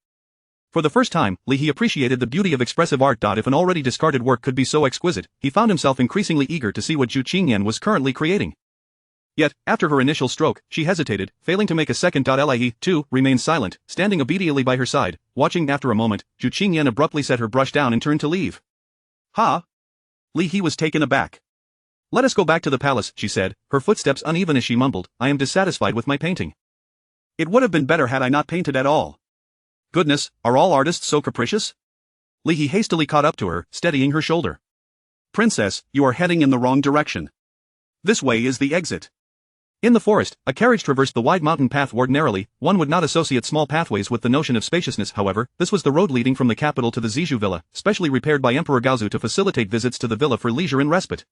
For the first time, Li He appreciated the beauty of expressive art. If an already discarded work could be so exquisite, he found himself increasingly eager to see what Zhu Qingyan was currently creating. Yet, after her initial stroke, she hesitated, failing to make a second. Li, too, remained silent, standing obediently by her side, watching. After a moment, Zhu Qingyan abruptly set her brush down and turned to leave. "Ha?" Li He was taken aback. "Let us go back to the palace," she said, her footsteps uneven as she mumbled, "I am dissatisfied with my painting. It would have been better had I not painted at all." "Goodness, are all artists so capricious?" Li He hastily caught up to her, steadying her shoulder. "Princess, you are heading in the wrong direction. This way is the exit." In the forest, a carriage traversed the wide mountain path. Ordinarily, one would not associate small pathways with the notion of spaciousness. However, this was the road leading from the capital to the Zijou villa, specially repaired by Emperor Gaozu to facilitate visits to the villa for leisure and respite.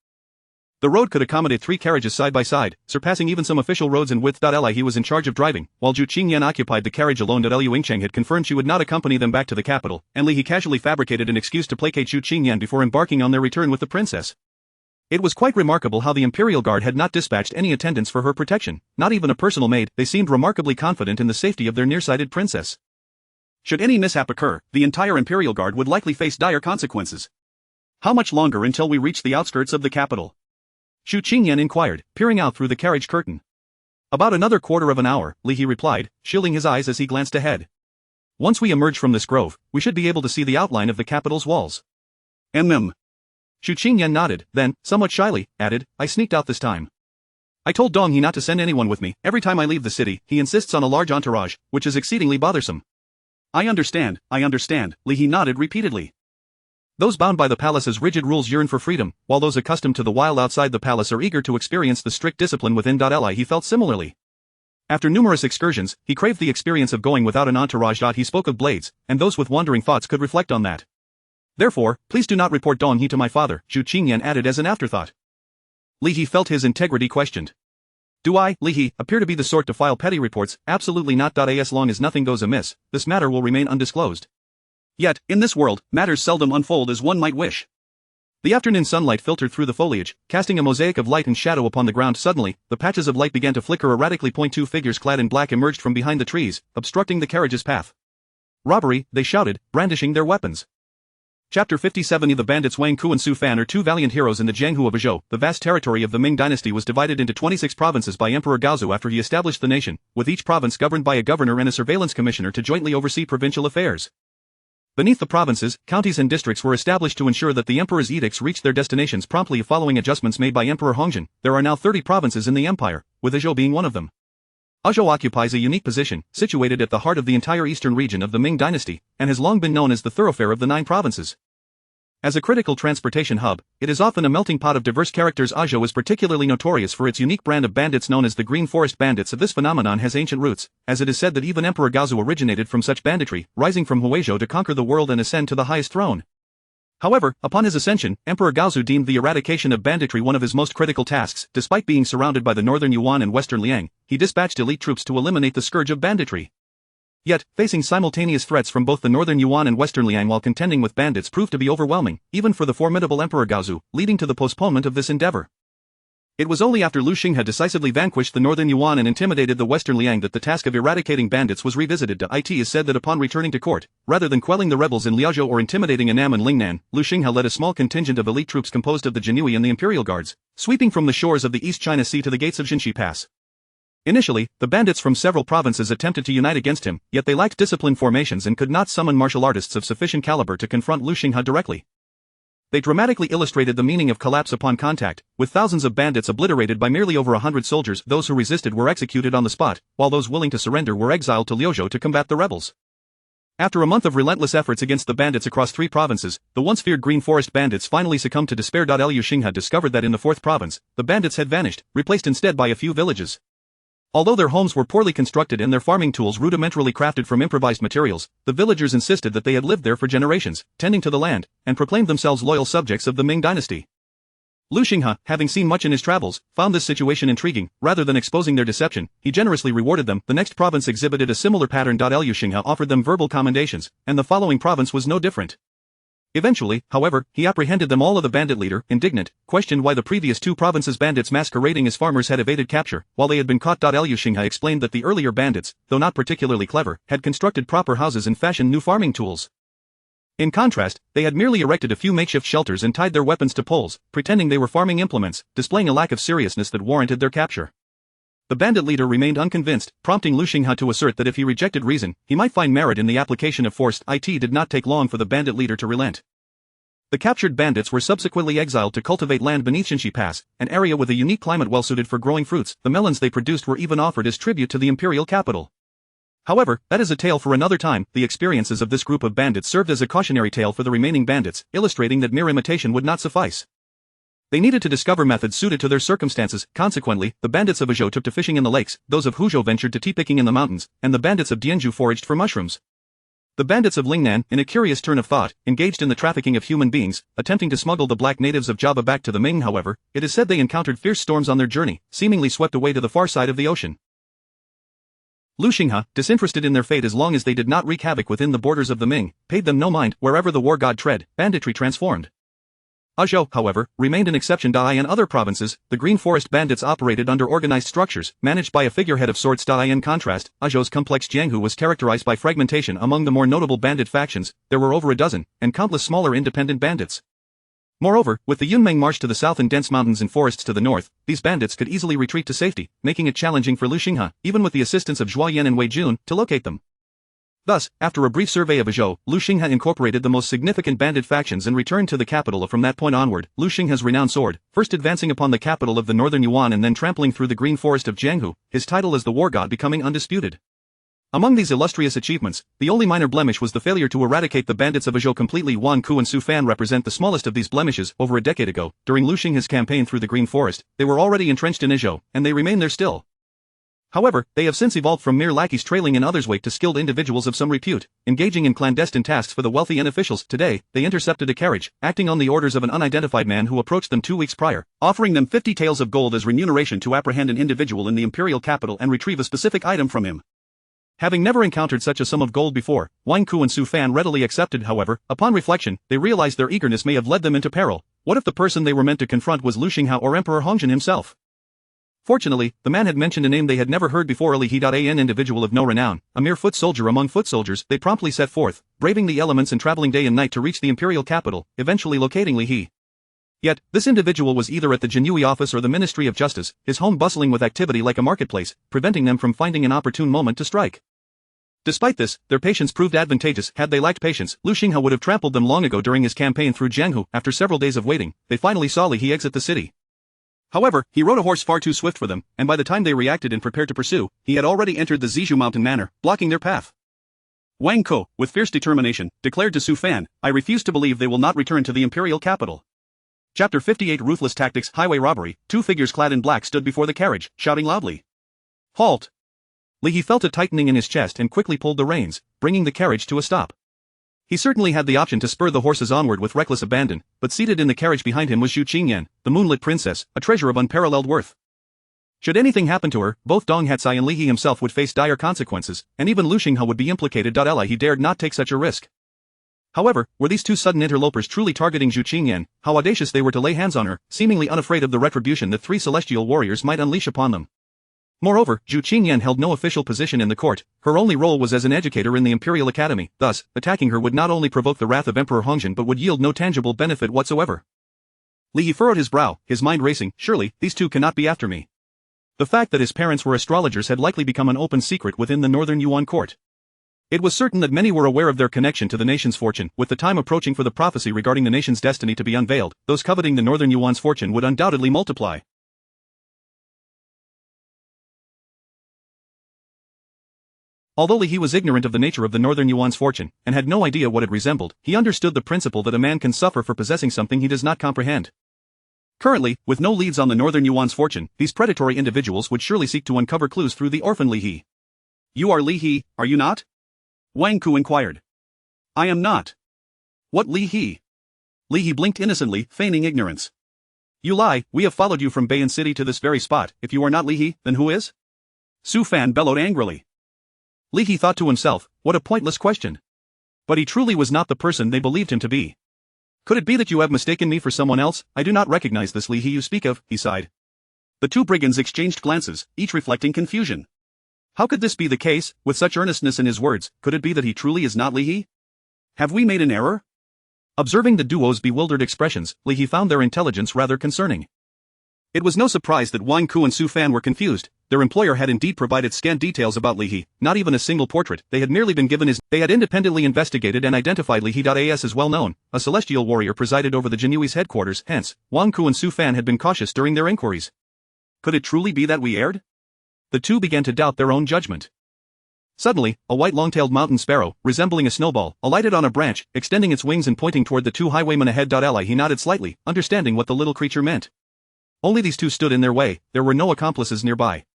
The road could accommodate 3 carriages side by side, surpassing even some official roads in width. Li He was in charge of driving, while Zhu Qingyan occupied the carriage alone. Lu Yingcheng had confirmed she would not accompany them back to the capital, and Li He casually fabricated an excuse to placate Zhu Qingyan before embarking on their return with the princess. It was quite remarkable how the Imperial Guard had not dispatched any attendants for her protection, not even a personal maid. They seemed remarkably confident in the safety of their nearsighted princess. Should any mishap occur, the entire Imperial Guard would likely face dire consequences. How much longer until we reach the outskirts of the capital? Xu Qingyan inquired, peering out through the carriage curtain. About another quarter of an hour, Li He replied, shielding his eyes as he glanced ahead. Once we emerge from this grove, we should be able to see the outline of the capital's walls. Xu Qingyan nodded, then, somewhat shyly, added, I sneaked out this time. I told Dong He not to send anyone with me. Every time I leave the city, he insists on a large entourage, which is exceedingly bothersome. I understand, Li He nodded repeatedly. Those bound by the palace's rigid rules yearn for freedom, while those accustomed to the wild outside the palace are eager to experience the strict discipline within. He felt similarly. After numerous excursions, he craved the experience of going without an entourage. He spoke of blades, and those with wandering thoughts could reflect on that. Therefore, please do not report Dong He to my father, Xu Qingyan added as an afterthought. Li He felt his integrity questioned. Do I, Li He, appear to be the sort to file petty reports? Absolutely not. As long as nothing goes amiss, this matter will remain undisclosed. Yet, in this world, matters seldom unfold as one might wish. The afternoon sunlight filtered through the foliage, casting a mosaic of light and shadow upon the ground. Suddenly, the patches of light began to flicker erratically. Two figures clad in black emerged from behind the trees, obstructing the carriage's path. Robbery, they shouted, brandishing their weapons. Chapter 57. The bandits Wang Ku and Su Fan are two valiant heroes in the Jianghu of Azhou. The vast territory of the Ming dynasty was divided into 26 provinces by Emperor Gaozu after he established the nation, with each province governed by a governor and a surveillance commissioner to jointly oversee provincial affairs. Beneath the provinces, counties and districts were established to ensure that the emperor's edicts reached their destinations promptly. Following adjustments made by Emperor Hongzhen, there are now 30 provinces in the empire, with Azhou being one of them. Azhou occupies a unique position, situated at the heart of the entire eastern region of the Ming dynasty, and has long been known as the thoroughfare of the 9 provinces. As a critical transportation hub, it is often a melting pot of diverse characters. Azhou is particularly notorious for its unique brand of bandits known as the Green Forest Bandits. This phenomenon has ancient roots, as it is said that even Emperor Gaozu originated from such banditry, rising from Huizhou to conquer the world and ascend to the highest throne. However, upon his ascension, Emperor Gaozu deemed the eradication of banditry one of his most critical tasks. Despite being surrounded by the northern Yuan and western Liang, he dispatched elite troops to eliminate the scourge of banditry. Yet, facing simultaneous threats from both the northern Yuan and western Liang while contending with bandits proved to be overwhelming, even for the formidable Emperor Gaozu, leading to the postponement of this endeavor. It was only after Lu Xing had decisively vanquished the northern Yuan and intimidated the western Liang that the task of eradicating bandits was revisited. It is said that upon returning to court, rather than quelling the rebels in Liaozhou or intimidating Annam and Lingnan, Lu Xing had led a small contingent of elite troops composed of the Jinui and the Imperial Guards, sweeping from the shores of the East China Sea to the gates of Xinshi Pass. Initially, the bandits from several provinces attempted to unite against him, yet they lacked disciplined formations and could not summon martial artists of sufficient caliber to confront Lu Xing directly. They dramatically illustrated the meaning of collapse upon contact, with thousands of bandits obliterated by merely over 100 soldiers. Those who resisted were executed on the spot, while those willing to surrender were exiled to Liaozhou to combat the rebels. After a month of relentless efforts against the bandits across 3 provinces, the once feared Green Forest Bandits finally succumbed to despair. Liu Xing had discovered that in the 4th province, the bandits had vanished, replaced instead by a few villages. Although their homes were poorly constructed and their farming tools rudimentarily crafted from improvised materials, the villagers insisted that they had lived there for generations, tending to the land, and proclaimed themselves loyal subjects of the Ming dynasty. Lu Xinghe, having seen much in his travels, found this situation intriguing. Rather than exposing their deception, he generously rewarded them. The next province exhibited a similar pattern. Liu Xinghe offered them verbal commendations, and the following province was no different. Eventually, however, he apprehended them all. The bandit leader, indignant, questioned why the previous 2 provinces' bandits masquerading as farmers had evaded capture, while they had been caught. Liu Xinghe explained that the earlier bandits, though not particularly clever, had constructed proper houses and fashioned new farming tools. In contrast, they had merely erected a few makeshift shelters and tied their weapons to poles, pretending they were farming implements, displaying a lack of seriousness that warranted their capture. The bandit leader remained unconvinced, prompting Lu Xinghe to assert that if he rejected reason, he might find merit in the application of force. It did not take long for the bandit leader to relent. The captured bandits were subsequently exiled to cultivate land beneath Xinshi Pass, an area with a unique climate well suited for growing fruits. The melons they produced were even offered as tribute to the imperial capital. However, that is a tale for another time. The experiences of this group of bandits served as a cautionary tale for the remaining bandits, illustrating that mere imitation would not suffice. They needed to discover methods suited to their circumstances. Consequently, the bandits of Azhou took to fishing in the lakes, those of Huzhou ventured to tea-picking in the mountains, and the bandits of Dianzhou foraged for mushrooms. The bandits of Lingnan, in a curious turn of thought, engaged in the trafficking of human beings, attempting to smuggle the black natives of Java back to the Ming. However, it is said they encountered fierce storms on their journey, seemingly swept away to the far side of the ocean. Lu Xinghe, disinterested in their fate as long as they did not wreak havoc within the borders of the Ming, paid them no mind. Wherever the war god tread, banditry transformed. Azhou, however, remained an exception. In other provinces, the Green Forest bandits operated under organized structures, managed by a figurehead of sorts. In contrast, Azhou's complex Jianghu was characterized by fragmentation. Among the more notable bandit factions, there were over a dozen, and countless smaller independent bandits. Moreover, with the Yunmeng march to the south and dense mountains and forests to the north, these bandits could easily retreat to safety, making it challenging for Lu Xinghe, even with the assistance of Zhuo Yan and Wei Jun, to locate them. Thus, after a brief survey of Azhou, Lu Xinghe incorporated the most significant bandit factions and returned to the capital. From that point onward, Lu Xinghe's renowned sword, first advancing upon the capital of the northern Yuan and then trampling through the green forest of Jianghu, his title as the war god becoming undisputed. Among these illustrious achievements, the only minor blemish was the failure to eradicate the bandits of Azhou completely. Wang Ku and Su Fan represent the smallest of these blemishes. Over a decade ago, during Lu Xinghe's campaign through the green forest, they were already entrenched in Azhou, and they remain there still. However, they have since evolved from mere lackeys trailing in others' wake to skilled individuals of some repute, engaging in clandestine tasks for the wealthy and officials. Today, they intercepted a carriage, acting on the orders of an unidentified man who approached them 2 weeks prior, offering them 50 taels of gold as remuneration to apprehend an individual in the imperial capital and retrieve a specific item from him. Having never encountered such a sum of gold before, Wang Ku and Su Fan readily accepted. However, upon reflection, they realized their eagerness may have led them into peril. What if the person they were meant to confront was Lu Xinghe or Emperor Hongjin himself? Fortunately, the man had mentioned a name they had never heard before. Li He. An individual of no renown, a mere foot soldier among foot soldiers. They promptly set forth, braving the elements and traveling day and night to reach the imperial capital, eventually locating Li He. Yet, this individual was either at the Jinhui office or the Ministry of Justice, his home bustling with activity like a marketplace, preventing them from finding an opportune moment to strike. Despite this, their patience proved advantageous. Had they lacked patience, Lu Xinghe would have trampled them long ago. During his campaign through Jianghu. After several days of waiting, they finally saw Li He exit the city. However, he rode a horse far too swift for them, and by the time they reacted and prepared to pursue, he had already entered the Zizhu mountain manor, blocking their path. Wang Ko, with fierce determination, declared to Su Fan, "I refuse to believe they will not return to the imperial capital." Chapter 58 Ruthless Tactics. Highway robbery. 2 figures clad in black stood before the carriage, shouting loudly. "Halt!" Li He felt a tightening in his chest and quickly pulled the reins, bringing the carriage to a stop. He certainly had the option to spur the horses onward with reckless abandon, but seated in the carriage behind him was Zhu Qingyan, the moonlit princess, a treasure of unparalleled worth. Should anything happen to her, both Dong Hatsai and Li He himself would face dire consequences, and even Lu Xinghe would be implicated. He dared not take such a risk. However, were these two sudden interlopers truly targeting Zhu Qingyan? How audacious they were to lay hands on her, seemingly unafraid of the retribution that 3 celestial warriors might unleash upon them. Moreover, Zhu Qingyan held no official position in the court. Her only role was as an educator in the Imperial Academy. Thus, attacking her would not only provoke the wrath of Emperor Hongjin but would yield no tangible benefit whatsoever. Li He furrowed his brow, his mind racing. Surely, these two cannot be after me. The fact that his parents were astrologers had likely become an open secret within the northern Yuan court. It was certain that many were aware of their connection to the nation's fortune. With the time approaching for the prophecy regarding the nation's destiny to be unveiled, those coveting the northern Yuan's fortune would undoubtedly multiply. Although Li He was ignorant of the nature of the northern Yuan's fortune, and had no idea what it resembled, he understood the principle that a man can suffer for possessing something he does not comprehend. Currently, with no leads on the northern Yuan's fortune, these predatory individuals would surely seek to uncover clues through the orphan Li He. "You are Li He, are you not?" Wang Ku inquired. "I am not." "What Li He?" Li He blinked innocently, feigning ignorance. "You lie, we have followed you from Bayan City to this very spot. If you are not Li He, then who is?" Su Fan bellowed angrily. Li He thought to himself, what a pointless question. But he truly was not the person they believed him to be. "Could it be that you have mistaken me for someone else? I do not recognize this Li He you speak of," he sighed. The two brigands exchanged glances, each reflecting confusion. How could this be the case? With such earnestness in his words, could it be that he truly is not Li He? Have we made an error? Observing the duo's bewildered expressions, Li He found their intelligence rather concerning. It was no surprise that Wang Ku and Su Fan were confused. Their employer had indeed provided scant details about Li He, not even a single portrait. They had merely been given his. They had independently investigated and identified Li He. As well known, a celestial warrior presided over the Jinui's headquarters. Hence, Wang Ku and Su Fan had been cautious during their inquiries. Could it truly be that we erred? The two began to doubt their own judgment. Suddenly, a white long-tailed mountain sparrow, resembling a snowball, alighted on a branch, extending its wings and pointing toward the two highwaymen ahead. He nodded slightly, understanding what the little creature meant. Only these two stood in their way, there were no accomplices nearby.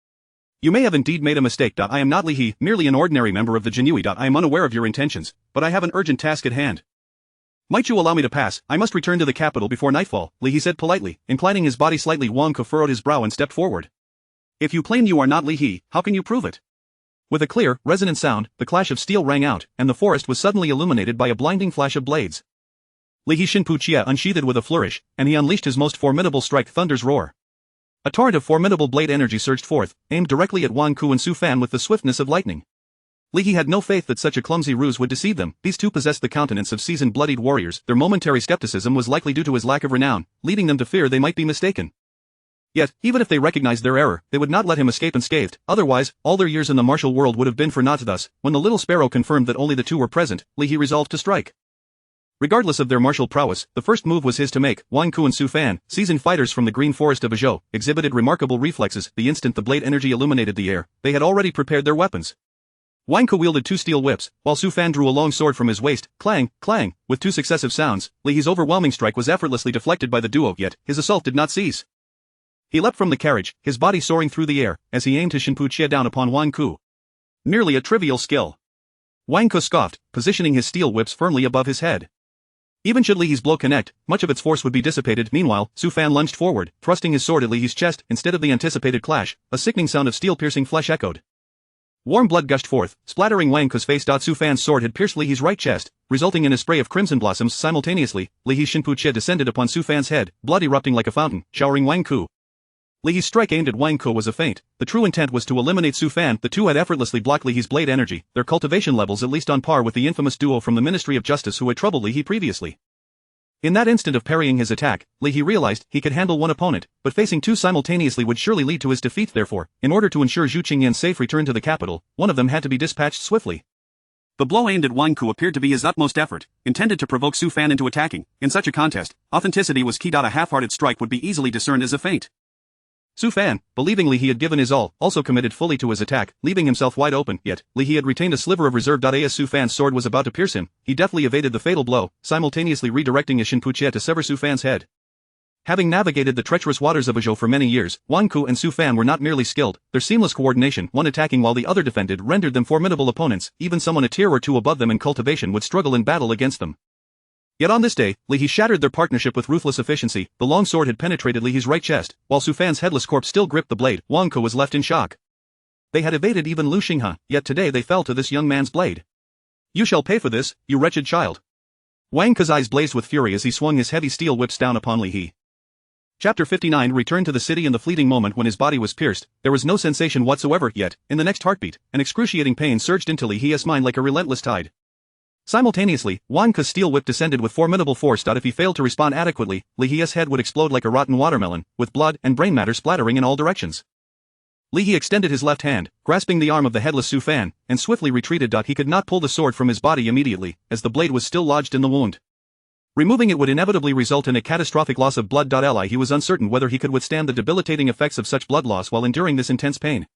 "You may have indeed made a mistake. I am not Li He, merely an ordinary member of the Jinui. I am unaware of your intentions, but I have an urgent task at hand." "Might you allow me to pass? I must return to the capital before nightfall," Li He said politely, inclining his body slightly. Wang Ku furrowed his brow and stepped forward. "If you claim you are not Li He, how can you prove it?" With a clear, resonant sound, the clash of steel rang out, and the forest was suddenly illuminated by a blinding flash of blades. Li He Shinpu Chia unsheathed with a flourish, and he unleashed his most formidable strike, Thunder's Roar. A torrent of formidable blade energy surged forth, aimed directly at Wang Ku and Su Fan with the swiftness of lightning. Li He had no faith that such a clumsy ruse would deceive them. These two possessed the countenance of seasoned bloodied warriors. Their momentary skepticism was likely due to his lack of renown, leading them to fear they might be mistaken. Yet, even if they recognized their error, they would not let him escape unscathed. Otherwise, all their years in the martial world would have been for naught. Thus, when the little sparrow confirmed that only the two were present, Li He resolved to strike. Regardless of their martial prowess, the first move was his to make. Wang Ku and Su Fan, seasoned fighters from the green forest of Azhou, exhibited remarkable reflexes. The instant the blade energy illuminated the air, they had already prepared their weapons. Wang Ku wielded two steel whips, while Su Fan drew a long sword from his waist. Clang, clang, with two successive sounds, Li He's overwhelming strike was effortlessly deflected by the duo, yet his assault did not cease. He leapt from the carriage, his body soaring through the air, as he aimed his Shinpu Chia down upon Wang Ku. Merely a trivial skill. Wang Ku scoffed, positioning his steel whips firmly above his head. Even should Li He's blow connect, much of its force would be dissipated. Meanwhile, Su Fan lunged forward, thrusting his sword at Li He's chest. Instead of the anticipated clash, a sickening sound of steel-piercing flesh echoed. Warm blood gushed forth, splattering Wang Ku's face. Su Fan's sword had pierced Li He's right chest, resulting in a spray of crimson blossoms. Simultaneously, Li He's Shinpu Chia descended upon Su Fan's head, blood erupting like a fountain, showering Wang Ku. Li He's strike aimed at Wang Ku was a feint. The true intent was to eliminate Su Fan. The two had effortlessly blocked Li He's blade energy, their cultivation levels at least on par with the infamous duo from the Ministry of Justice who had troubled Li He previously. In that instant of parrying his attack, Li He realized he could handle one opponent, but facing two simultaneously would surely lead to his defeat. Therefore, in order to ensure Zhu Qingyan's safe return to the capital, one of them had to be dispatched swiftly. The blow aimed at Wang Ku appeared to be his utmost effort, intended to provoke Su Fan into attacking. In such a contest, authenticity was key. A half-hearted strike would be easily discerned as a feint. Su Fan, believing Li He had given his all, also committed fully to his attack, leaving himself wide open. Yet, Li He had retained a sliver of reserve. As Su Fan's sword was about to pierce him, he deftly evaded the fatal blow, simultaneously redirecting his Shinpu Chia to sever Su Fan's head. Having navigated the treacherous waters of Azhou for many years, Wang Ku and Su Fan were not merely skilled, their seamless coordination, one attacking while the other defended, rendered them formidable opponents. Even someone a tier or two above them in cultivation would struggle in battle against them. Yet on this day, Li He shattered their partnership with ruthless efficiency. The long sword had penetrated Li He's right chest, while Su Fan's headless corpse still gripped the blade. Wang Ku was left in shock. They had evaded even Lu Xinghe, yet today they fell to this young man's blade. You shall pay for this, you wretched child. Wang Ku's eyes blazed with fury as he swung his heavy steel whips down upon Li He. Chapter 59 returned to the city. In the fleeting moment when his body was pierced, there was no sensation whatsoever. Yet, in the next heartbeat, an excruciating pain surged into Li He's mind like a relentless tide. Simultaneously, Wang Ku's steel whip descended with formidable force. If he failed to respond adequately, Li He's head would explode like a rotten watermelon, with blood and brain matter splattering in all directions. Li He extended his left hand, grasping the arm of the headless Su Fan, and swiftly retreated. He could not pull the sword from his body immediately, as the blade was still lodged in the wound. Removing it would inevitably result in a catastrophic loss of blood. He was uncertain whether he could withstand the debilitating effects of such blood loss while enduring this intense pain.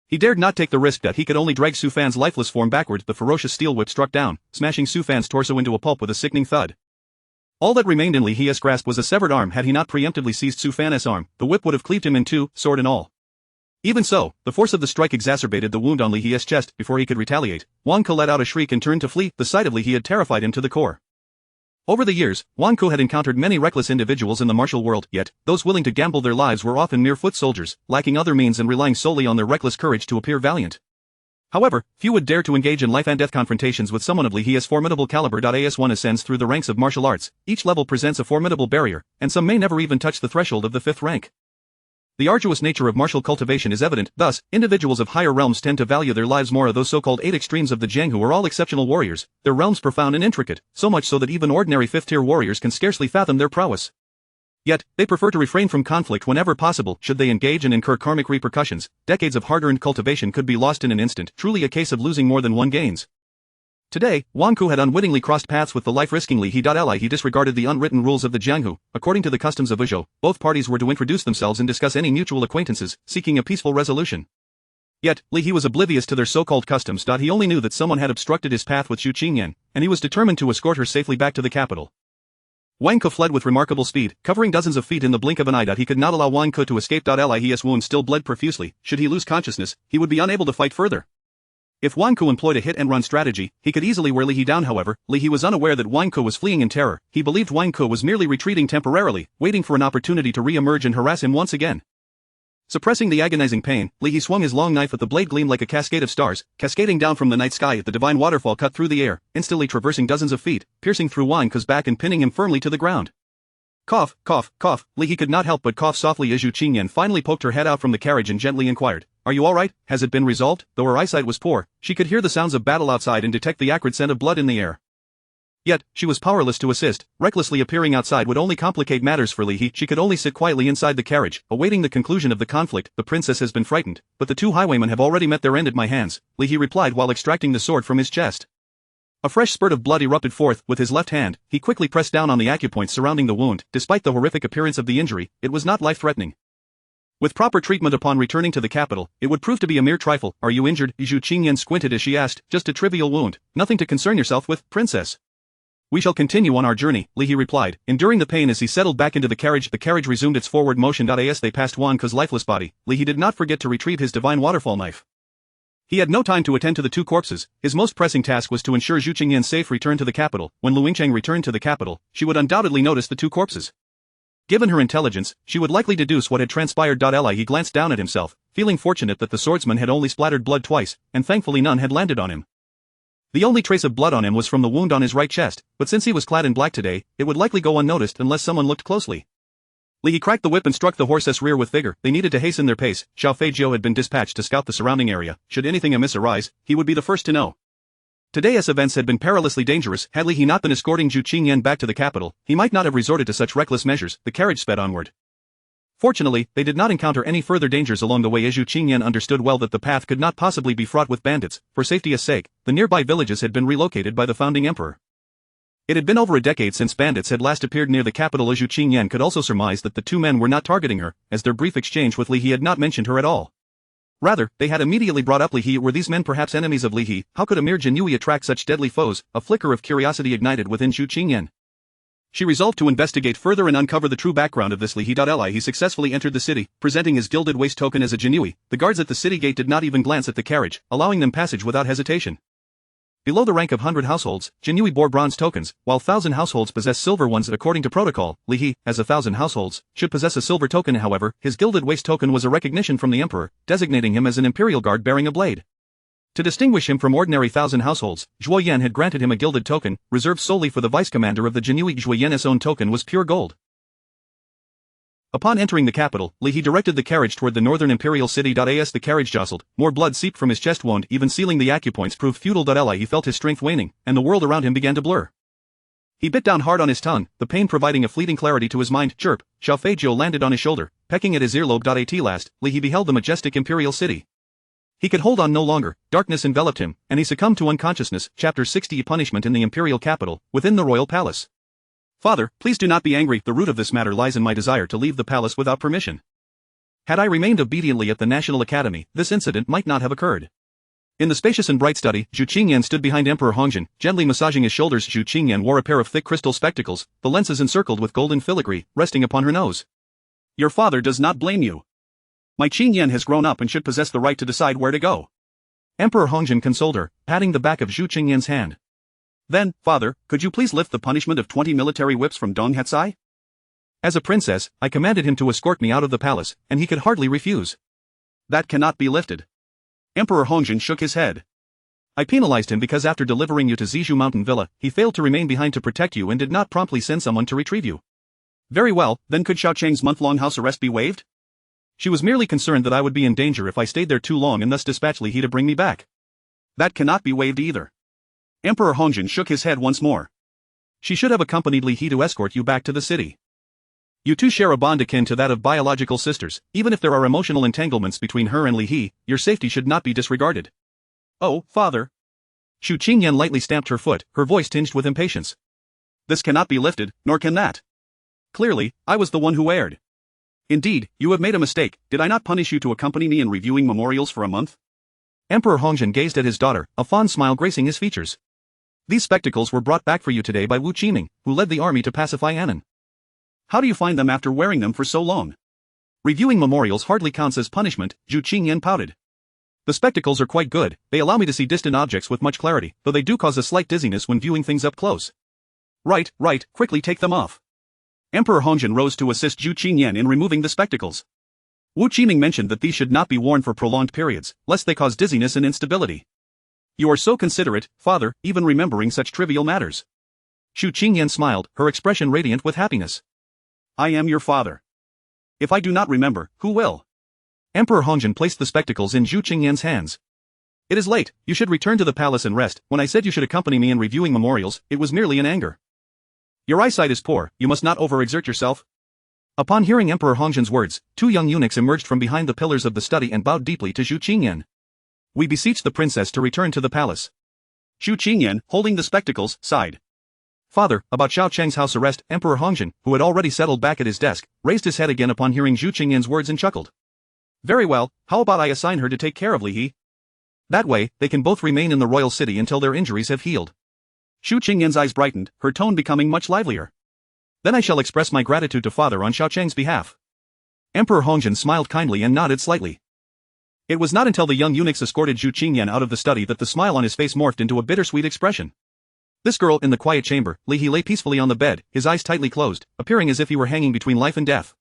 He dared not take the risk that he could only drag Su Fan's lifeless form backward. The ferocious steel whip struck down, smashing Su Fan's torso into a pulp with a sickening thud. All that remained in Li He's grasp was a severed arm. Had he not preemptively seized Su Fan's arm, the whip would have cleaved him in two, sword and all. Even so, the force of the strike exacerbated the wound on Li He's chest. Before he could retaliate, Wang Ku let out a shriek and turned to flee. The sight of Li He had terrified him to the core. Over the years, Wang Ku had encountered many reckless individuals in the martial world, yet, those willing to gamble their lives were often mere foot soldiers, lacking other means and relying solely on their reckless courage to appear valiant. However, few would dare to engage in life-and-death confrontations with someone of Li He's formidable caliber. As one ascends through the ranks of martial arts, each level presents a formidable barrier, and some may never even touch the threshold of the 5th rank. The arduous nature of martial cultivation is evident. Thus, individuals of higher realms tend to value their lives more. Those so-called 8 extremes of the Jianghu are all exceptional warriors, their realms profound and intricate, so much so that even ordinary 5th-tier warriors can scarcely fathom their prowess. Yet, they prefer to refrain from conflict whenever possible. Should they engage and incur karmic repercussions, decades of hard-earned cultivation could be lost in an instant. Truly a case of losing more than one gains. Today, Wang Ku had unwittingly crossed paths with the life-risking Li He. He disregarded the unwritten rules of the Jianghu. According to the customs of Azhou, both parties were to introduce themselves and discuss any mutual acquaintances, seeking a peaceful resolution. Yet, Li He was oblivious to their so-called customs. He only knew that someone had obstructed his path with Zhu Qingyan, and he was determined to escort her safely back to the capital. Wang Ku fled with remarkable speed, covering dozens of feet in the blink of an eye. He could not allow Wang Ku to escape. His wound still bled profusely. Should he lose consciousness, he would be unable to fight further. If Wang Ku employed a hit-and-run strategy, he could easily wear Li He down. However, Li He was unaware that Wang Ku was fleeing in terror. He believed Wang Ku was merely retreating temporarily, waiting for an opportunity to re-emerge and harass him once again. Suppressing the agonizing pain, Li He swung his long knife at the blade gleamed like a cascade of stars, cascading down from the night sky. The divine waterfall cut through the air, instantly traversing dozens of feet, piercing through Wan Ke's back and pinning him firmly to the ground. Cough, cough, cough. Li He could not help but cough softly as Zhu Qingyan finally poked her head out from the carriage and gently inquired, "Are you all right? Has it been resolved?" Though her eyesight was poor, she could hear the sounds of battle outside and detect the acrid scent of blood in the air. Yet, she was powerless to assist. Recklessly appearing outside would only complicate matters for Li He. She could only sit quietly inside the carriage, awaiting the conclusion of the conflict. The princess has been frightened, but the two highwaymen have already met their end at my hands, Li He replied while extracting the sword from his chest. A fresh spurt of blood erupted forth. With his left hand, he quickly pressed down on the acupoints surrounding the wound. Despite the horrific appearance of the injury, it was not life-threatening. With proper treatment upon returning to the capital, it would prove to be a mere trifle. "Are you injured?" Zhu Qingyan squinted as she asked. "Just a trivial wound. Nothing to concern yourself with, princess." "We shall continue on our journey," Li He replied, enduring the pain as he settled back into the carriage. The carriage resumed its forward motion. As they passed Wan Ke's lifeless body, Li He did not forget to retrieve his divine waterfall knife. He had no time to attend to the two corpses. His most pressing task was to ensure Zhu Qingyan's safe return to the capital. When Lu Yingcheng returned to the capital, she would undoubtedly notice the two corpses. Given her intelligence, she would likely deduce what had transpired. He glanced down at himself, feeling fortunate that the swordsman had only splattered blood twice, and thankfully none had landed on him. The only trace of blood on him was from the wound on his right chest, but since he was clad in black today, it would likely go unnoticed unless someone looked closely. Li He cracked the whip and struck the horse's rear with vigor. They needed to hasten their pace. Xiao Feijiu had been dispatched to scout the surrounding area. Should anything amiss arise, he would be the first to know. Today's events had been perilously dangerous. Had Li He not been escorting Zhu Qingyan back to the capital, he might not have resorted to such reckless measures. The carriage sped onward. Fortunately, they did not encounter any further dangers along the way as Zhu Qingyan understood well that the path could not possibly be fraught with bandits. For safety's sake, the nearby villages had been relocated by the founding emperor. It had been over a decade since bandits had last appeared near the capital. Zhu Qingyan could also surmise that the two men were not targeting her, as their brief exchange with Li He had not mentioned her at all. Rather, they had immediately brought up Li He. Were these men perhaps enemies of Li He? How could a mere Jinui attract such deadly foes? A flicker of curiosity ignited within Zhu Qingyan. She resolved to investigate further and uncover the true background of this Li He. He successfully entered the city, presenting his gilded waist token as a Jinui. The guards at the city gate did not even glance at the carriage, allowing them passage without hesitation. Below the rank of 100 households, Jinui bore bronze tokens, while 1,000 households possess silver ones according to protocol. Li He, as 1,000 households, should possess a silver token. However, his gilded waist token was a recognition from the emperor, designating him as an imperial guard bearing a blade. To distinguish him from ordinary 1,000 households, Zhuo Yan had granted him a gilded token, reserved solely for the vice-commander of the Jinui. Zhuo Yan's own token was pure gold. Upon entering the capital, Li He directed the carriage toward the northern imperial city. As the carriage jostled, more blood seeped from his chest wound. Even sealing the acupoints proved futile. He felt his strength waning, and the world around him began to blur. He bit down hard on his tongue, the pain providing a fleeting clarity to his mind. Chirp! Xiao Feijiu landed on his shoulder, pecking at his earlobe. At last, Li He beheld the majestic imperial city. He could hold on no longer. Darkness enveloped him, and he succumbed to unconsciousness. Chapter 60. Punishment in the imperial capital, within the royal palace. Father, please do not be angry. The root of this matter lies in my desire to leave the palace without permission. Had I remained obediently at the National Academy, this incident might not have occurred. In the spacious and bright study, Zhu Qingyan stood behind Emperor Hongzhen, gently massaging his shoulders. Zhu Qingyan wore a pair of thick crystal spectacles, the lenses encircled with golden filigree, resting upon her nose. Your father does not blame you. My Qingyan has grown up and should possess the right to decide where to go. Emperor Hongzhen consoled her, patting the back of Zhu Qingyan's hand. Then, father, could you please lift the punishment of 20 military whips from Dong Hatsai? As a princess, I commanded him to escort me out of the palace, and he could hardly refuse. That cannot be lifted. Emperor Hongzhen shook his head. I penalized him because after delivering you to Zizhu Mountain Villa, he failed to remain behind to protect you and did not promptly send someone to retrieve you. Very well, then could Xiao Cheng's month-long house arrest be waived? She was merely concerned that I would be in danger if I stayed there too long and thus dispatched Li He to bring me back. That cannot be waived either. Emperor Hongzhen shook his head once more. She should have accompanied Li He to escort you back to the city. You two share a bond akin to that of biological sisters. Even if there are emotional entanglements between her and Li He, your safety should not be disregarded. Oh, father. Zhu Qingyan lightly stamped her foot, her voice tinged with impatience. This cannot be lifted, nor can that. Clearly, I was the one who erred. Indeed, you have made a mistake. Did I not punish you to accompany me in reviewing memorials for a month? Emperor Hongzhen gazed at his daughter, a fond smile gracing his features. These spectacles were brought back for you today by Wu Qiming, who led the army to pacify Annan. How do you find them after wearing them for so long? Reviewing memorials hardly counts as punishment, Zhu Qingyan pouted. The spectacles are quite good, they allow me to see distant objects with much clarity, though they do cause a slight dizziness when viewing things up close. Right, quickly take them off. Emperor Hongzhen rose to assist Zhu Qingyan in removing the spectacles. Wu Qiming mentioned that these should not be worn for prolonged periods, lest they cause dizziness and instability. You are so considerate, father, even remembering such trivial matters. Xu Qingyan smiled, her expression radiant with happiness. I am your father. If I do not remember, who will? Emperor Hongjin placed the spectacles in Xu Qingyan's hands. It is late, you should return to the palace and rest. When I said you should accompany me in reviewing memorials, it was merely in anger. Your eyesight is poor, you must not overexert yourself. Upon hearing Emperor Hongjin's words, two young eunuchs emerged from behind the pillars of the study and bowed deeply to Xu Qingyan. We beseech the princess to return to the palace. Xu Qingyan, holding the spectacles, sighed. Father, about Xiao Cheng's house arrest, Emperor Hongjin, who had already settled back at his desk, raised his head again upon hearing Xu Qingyan's words and chuckled. Very well, how about I assign her to take care of Li He? That way, they can both remain in the royal city until their injuries have healed. Xu Qingyan's eyes brightened, her tone becoming much livelier. Then I shall express my gratitude to father on Xiao Cheng's behalf. Emperor Hongjin smiled kindly and nodded slightly. It was not until the young eunuchs escorted Xu Qingyan out of the study that the smile on his face morphed into a bittersweet expression. This girl, in the quiet chamber, Li He lay peacefully on the bed, his eyes tightly closed, appearing as if he were hanging between life and death.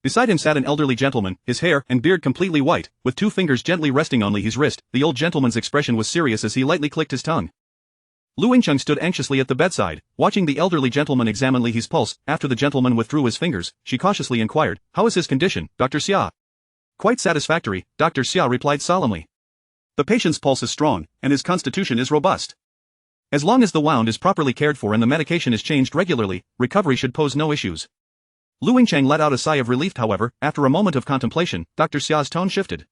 Beside him sat an elderly gentleman, his hair and beard completely white, with two fingers gently resting on Li He's wrist. The old gentleman's expression was serious as he lightly clicked his tongue. Lu Yingcheng stood anxiously at the bedside, watching the elderly gentleman examine Li He's pulse. After the gentleman withdrew his fingers, she cautiously inquired, "How is his condition, Dr. Xia?" "Quite satisfactory," Dr. Xia replied solemnly. "The patient's pulse is strong, and his constitution is robust. As long as the wound is properly cared for and the medication is changed regularly, recovery should pose no issues." Lu Yingcheng let out a sigh of relief. However, after a moment of contemplation, Dr. Xia's tone shifted.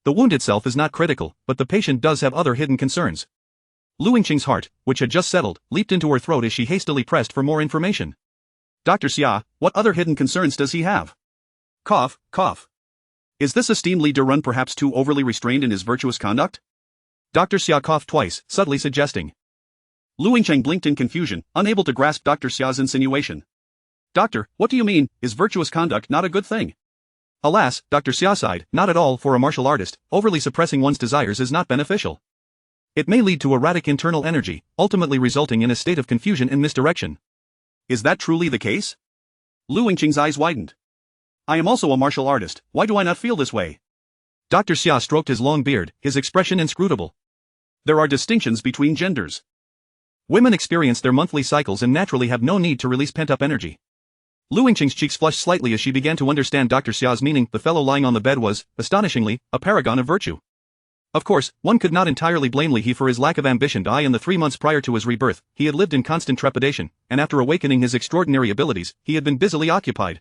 The wound itself is not critical, but the patient does have other hidden concerns. Lu Yingcheng's heart, which had just settled, leaped into her throat as she hastily pressed for more information. "Dr. Xia, what other hidden concerns does he have?" Cough, cough. "Is this esteemed Li Derun perhaps too overly restrained in his virtuous conduct?" Dr. Xia coughed twice, subtly suggesting. Lu Yingcheng blinked in confusion, unable to grasp Dr. Xia's insinuation. "Doctor, what do you mean, is virtuous conduct not a good thing?" "Alas," Dr. Xia sighed, "not at all. For a martial artist, overly suppressing one's desires is not beneficial. It may lead to erratic internal energy, ultimately resulting in a state of confusion and misdirection." "Is that truly the case?" Lu Yingcheng's eyes widened. "I am also a martial artist, why do I not feel this way?" Dr. Xia stroked his long beard, his expression inscrutable. "There are distinctions between genders. Women experience their monthly cycles and naturally have no need to release pent-up energy." Lu Yingcheng's cheeks flushed slightly as she began to understand Dr. Xia's meaning. The fellow lying on the bed was, astonishingly, a paragon of virtue. Of course, one could not entirely blame Li He for his lack of ambition. In the 3 months prior to his rebirth, he had lived in constant trepidation, and after awakening his extraordinary abilities, he had been busily occupied.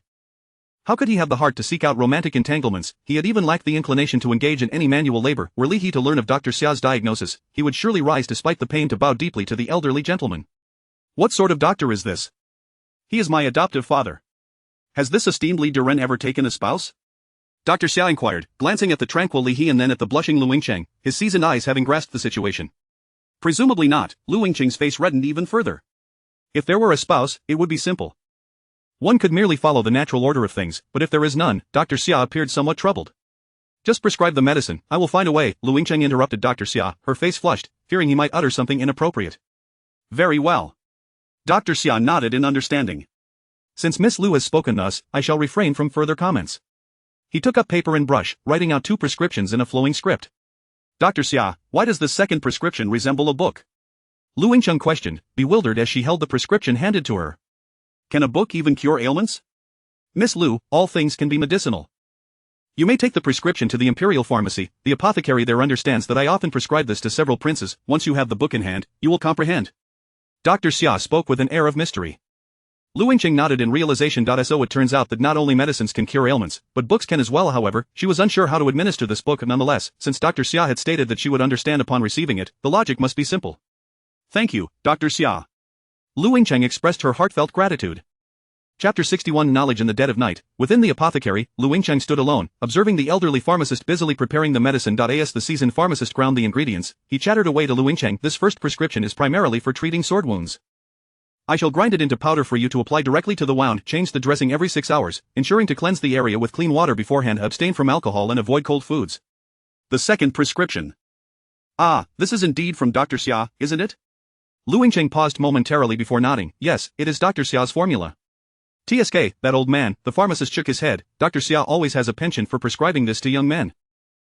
How could he have the heart to seek out romantic entanglements? He had even lacked the inclination to engage in any manual labor. Were Li He to learn of Dr. Xia's diagnosis, he would surely rise despite the pain to bow deeply to the elderly gentleman. "What sort of doctor is this?" "He is my adoptive father." "Has this esteemed Li Derun ever taken a spouse?" Dr. Xia inquired, glancing at the tranquil Li He and then at the blushing Lu Yingcheng, his seasoned eyes having grasped the situation. "Presumably not." Lu Yingcheng's face reddened even further. "If there were a spouse, it would be simple. One could merely follow the natural order of things, but if there is none," Dr. Xia appeared somewhat troubled. "Just prescribe the medicine, I will find a way," Lu Yingcheng interrupted Dr. Xia, her face flushed, fearing he might utter something inappropriate. "Very well." Dr. Xia nodded in understanding. "Since Miss Lu has spoken thus, I shall refrain from further comments." He took up paper and brush, writing out 2 prescriptions in a flowing script. "Dr. Xia, why does this second prescription resemble a book?" Lu Yingcheng questioned, bewildered as she held the prescription handed to her. "Can a book even cure ailments?" "Miss Lu, all things can be medicinal. You may take the prescription to the imperial pharmacy. The apothecary there understands that I often prescribe this to several princes. Once you have the book in hand, you will comprehend." Dr. Xia spoke with an air of mystery. Lu Yingcheng nodded in realization. So it turns out that not only medicines can cure ailments, but books can as well. However, she was unsure how to administer this book. Nonetheless, since Dr. Xia had stated that she would understand upon receiving it, the logic must be simple. "Thank you, Dr. Xia." Lu Yingcheng expressed her heartfelt gratitude. Chapter 61 Knowledge in the dead of night. Within the apothecary, Lu Yingcheng stood alone, observing the elderly pharmacist busily preparing the medicine. As the seasoned pharmacist ground the ingredients, he chattered away to Lu Yingcheng. "This first prescription is primarily for treating sword wounds. I shall grind it into powder for you to apply directly to the wound. Change the dressing every 6 hours, ensuring to cleanse the area with clean water beforehand. Abstain from alcohol and avoid cold foods." The second prescription. "Ah, this is indeed from Dr. Xia, isn't it?" Lu Yingcheng paused momentarily before nodding. "Yes, it is Dr. Xia's formula." TSK, that old man, the pharmacist shook his head. Dr. Xia always has a penchant for prescribing this to young men.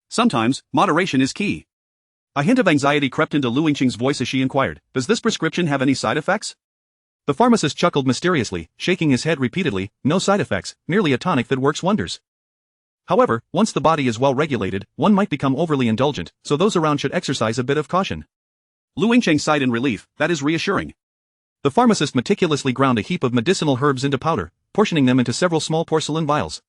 Sometimes, moderation is key. A hint of anxiety crept into Lu Yingqing's voice as she inquired, does this prescription have any side effects? The pharmacist chuckled mysteriously, shaking his head repeatedly, no side effects, merely a tonic that works wonders. However, once the body is well regulated, one might become overly indulgent, so those around should exercise a bit of caution. Lu Yingqing sighed in relief, that is reassuring. The pharmacist meticulously ground a heap of medicinal herbs into powder, portioning them into several small porcelain vials.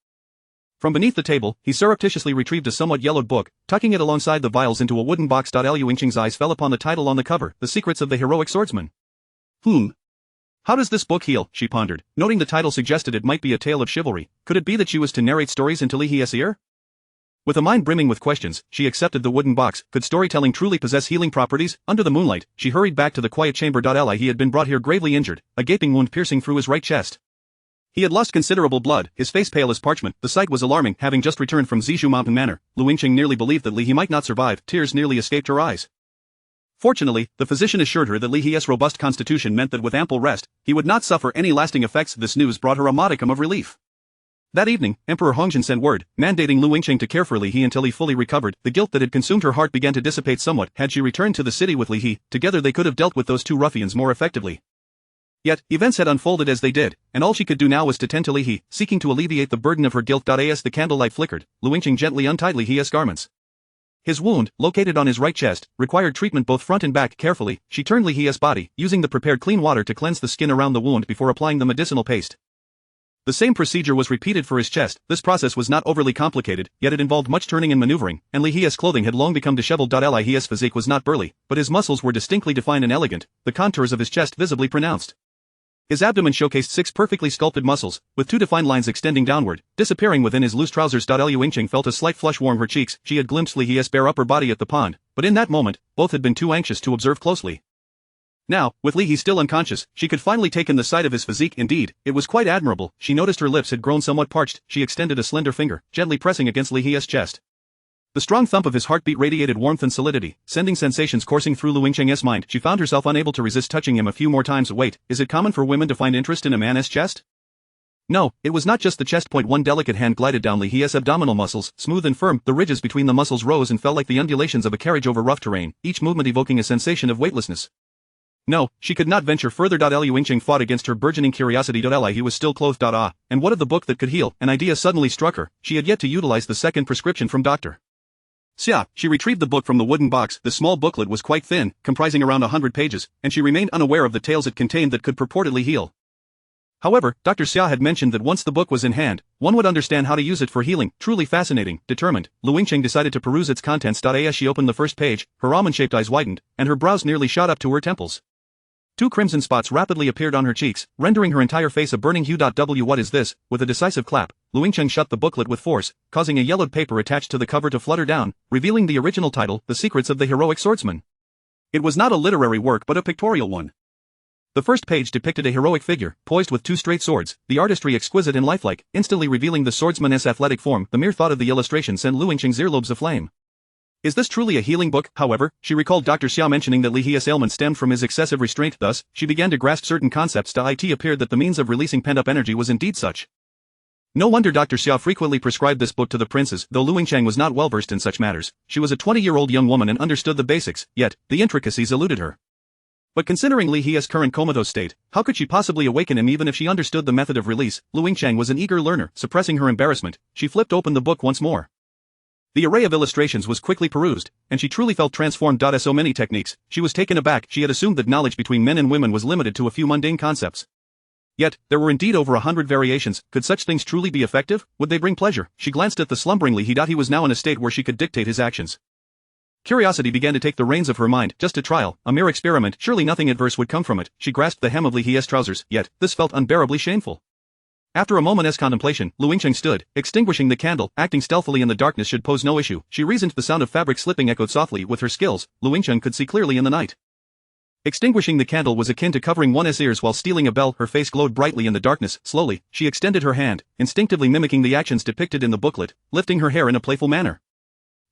From beneath the table, he surreptitiously retrieved a somewhat yellowed book, tucking it alongside the vials into a wooden box. Lu Yingqing's eyes fell upon the title on the cover, The Secrets of the Heroic Swordsman. How does this book heal, she pondered, noting the title suggested it might be a tale of chivalry. Could it be that she was to narrate stories into Li Hie's ear? With a mind brimming with questions, she accepted the wooden box. Could storytelling truly possess healing properties? Under the moonlight, she hurried back to the quiet chamber. He had been brought here gravely injured, a gaping wound piercing through his right chest. He had lost considerable blood, his face pale as parchment. The sight was alarming. Having just returned from Zizhu Mountain Manor, Lu Yingqing nearly believed that Li He might not survive. Tears nearly escaped her eyes. Fortunately, the physician assured her that Li Hie's robust constitution meant that with ample rest, he would not suffer any lasting effects. This news brought her a modicum of relief. That evening, Emperor Hongzhen sent word, mandating Lu Yingqing to care for Li He until he fully recovered. The guilt that had consumed her heart began to dissipate somewhat. Had she returned to the city with Li He, together they could have dealt with those two ruffians more effectively. Yet, events had unfolded as they did, and all she could do now was to tend to Li He, seeking to alleviate the burden of her guilt. As the candlelight flickered, Lu Yingqing gently untied Li Hie's garments. His wound, located on his right chest, required treatment both front and back. Carefully, she turned Li Hie's body, using the prepared clean water to cleanse the skin around the wound before applying the medicinal paste. The same procedure was repeated for his chest. This process was not overly complicated, yet it involved much turning and maneuvering, and Li Hie's clothing had long become disheveled. Li Hie's physique was not burly, but his muscles were distinctly defined and elegant, the contours of his chest visibly pronounced. His abdomen showcased 6 perfectly sculpted muscles, with 2 defined lines extending downward, disappearing within his loose trousers. Lu Yingqing felt a slight flush warm her cheeks. She had glimpsed Li Hie's bare upper body at the pond, but in that moment, both had been too anxious to observe closely. Now, with Li He still unconscious, she could finally take in the sight of his physique. Indeed, it was quite admirable. She noticed her lips had grown somewhat parched. She extended a slender finger, gently pressing against Li Hie's chest. The strong thump of his heartbeat radiated warmth and solidity, sending sensations coursing through Lu Yingqing's mind. She found herself unable to resist touching him a few more times. Wait, is it common for women to find interest in a man's chest? No, it was not just the chest point. One delicate hand glided down Li Hie's abdominal muscles, smooth and firm. The ridges between the muscles rose and fell like the undulations of a carriage over rough terrain, each movement evoking a sensation of weightlessness. No, she could not venture further. Lu Yingqing fought against her burgeoning curiosity. He was still clothed. And what of the book that could heal? An idea suddenly struck her. She had yet to utilize the second prescription from Dr. Xia. She retrieved the book from the wooden box. The small booklet was quite thin, comprising around 100 pages, and she remained unaware of the tales it contained that could purportedly heal. However, Dr. Xia had mentioned that once the book was in hand, one would understand how to use it for healing. Truly fascinating. Determined, Lu Yingqing decided to peruse its contents. As she opened the first page, her almond-shaped eyes widened, and her brows nearly shot up to her temples. 2 crimson spots rapidly appeared on her cheeks, rendering her entire face a burning hue. What is this? With a decisive clap, Lu Yingqing shut the booklet with force, causing a yellowed paper attached to the cover to flutter down, revealing the original title, The Secrets of the Heroic Swordsman. It was not a literary work but a pictorial one. The first page depicted a heroic figure, poised with 2 straight swords, the artistry exquisite and lifelike, instantly revealing the swordsman's athletic form. The mere thought of the illustration sent Lu Yingqing's earlobes aflame. Is this truly a healing book? However, she recalled Dr. Xia mentioning that Li Hie's ailment stemmed from his excessive restraint. Thus, she began to grasp certain concepts. It appeared that the means of releasing pent-up energy was indeed such. No wonder Dr. Xia frequently prescribed this book to the princes. Though Lu Yingqing was not well versed in such matters, she was a 20-year-old young woman and understood the basics, yet, the intricacies eluded her. But considering Li Hie's current comatose state, how could she possibly awaken him even if she understood the method of release? Lu Yingqing was an eager learner. Suppressing her embarrassment, she flipped open the book once more. The array of illustrations was quickly perused, and she truly felt transformed. So many techniques, she was taken aback. She had assumed that knowledge between men and women was limited to a few mundane concepts. Yet, there were indeed over 100 variations. Could such things truly be effective? Would they bring pleasure? She glanced at the slumbering Li He. He was now in a state where she could dictate his actions. Curiosity began to take the reins of her mind. Just a trial, a mere experiment, surely nothing adverse would come from it. She grasped the hem of Li Hie's trousers, yet, this felt unbearably shameful. After a moment's contemplation, Lu Yingqing stood, extinguishing the candle. Acting stealthily in the darkness should pose no issue. She reasoned. The sound of fabric slipping echoed softly. With her skills, Lu Yingqing could see clearly in the night. Extinguishing the candle was akin to covering one's ears while stealing a bell. Her face glowed brightly in the darkness. Slowly, she extended her hand, instinctively mimicking the actions depicted in the booklet, lifting her hair in a playful manner.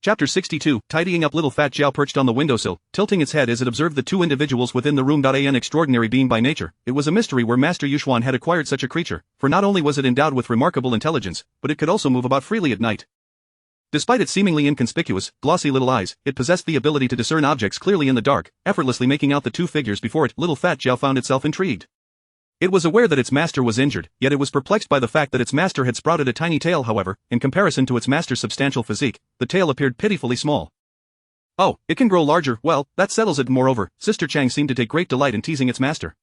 Chapter 62, tidying up. Little fat Jiao perched on the windowsill, tilting its head as it observed the two individuals within the room. An extraordinary being by nature, it was a mystery where Master Yuxuan had acquired such a creature, for not only was it endowed with remarkable intelligence, but it could also move about freely at night. Despite its seemingly inconspicuous, glossy little eyes, it possessed the ability to discern objects clearly in the dark, effortlessly making out the two figures before it. Little fat Jiao found itself intrigued. It was aware that its master was injured, yet it was perplexed by the fact that its master had sprouted a tiny tail. However, in comparison to its master's substantial physique, the tail appeared pitifully small. Oh, it can grow larger. Well, that settles it. Moreover, Sister Chang seemed to take great delight in teasing its master.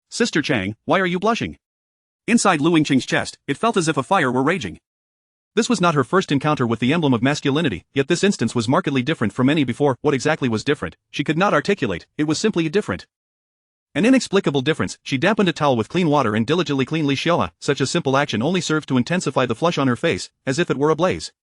Sister Chang, why are you blushing? Inside Lu Yingqing's chest, it felt as if a fire were raging. This was not her first encounter with the emblem of masculinity, yet this instance was markedly different from any before. What exactly was different? She could not articulate. It was simply different. An inexplicable difference. She dampened a towel with clean water and diligently cleaned Li Xiaohua. Such a simple action only served to intensify the flush on her face, as if it were ablaze.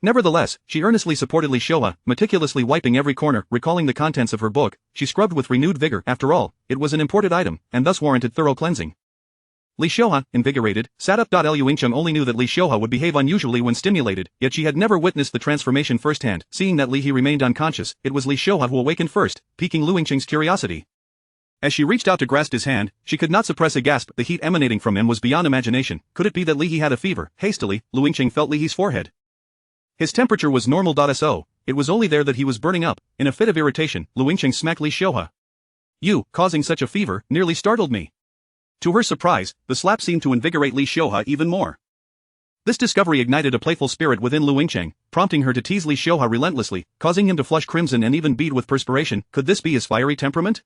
Nevertheless, she earnestly supported Li Xiaohua, meticulously wiping every corner. Recalling the contents of her book, she scrubbed with renewed vigor. After all, it was an imported item, and thus warranted thorough cleansing. Li Xiaohua, invigorated, sat up. Lu Yingqing only knew that Li Xiaohua would behave unusually when stimulated, yet she had never witnessed the transformation firsthand. Seeing that He remained unconscious, it was Li Xiaohua who awakened first, piquing Lu Yingqing's curiosity. As she reached out to grasp his hand, she could not suppress a gasp. The heat emanating from him was beyond imagination. Could it be that Li had a fever? Hastily, Lu Yingqing felt Li's forehead. His temperature was normal. So, it was only there that he was burning up. In a fit of irritation, Lu Yingqing smacked Li Xiaohua. You, causing such a fever, nearly startled me. To her surprise, the slap seemed to invigorate Li Xiaohua even more. This discovery ignited a playful spirit within Lu Yingqing, prompting her to tease Li Xiaohua relentlessly, causing him to flush crimson and even bead with perspiration. Could this be his fiery temperament?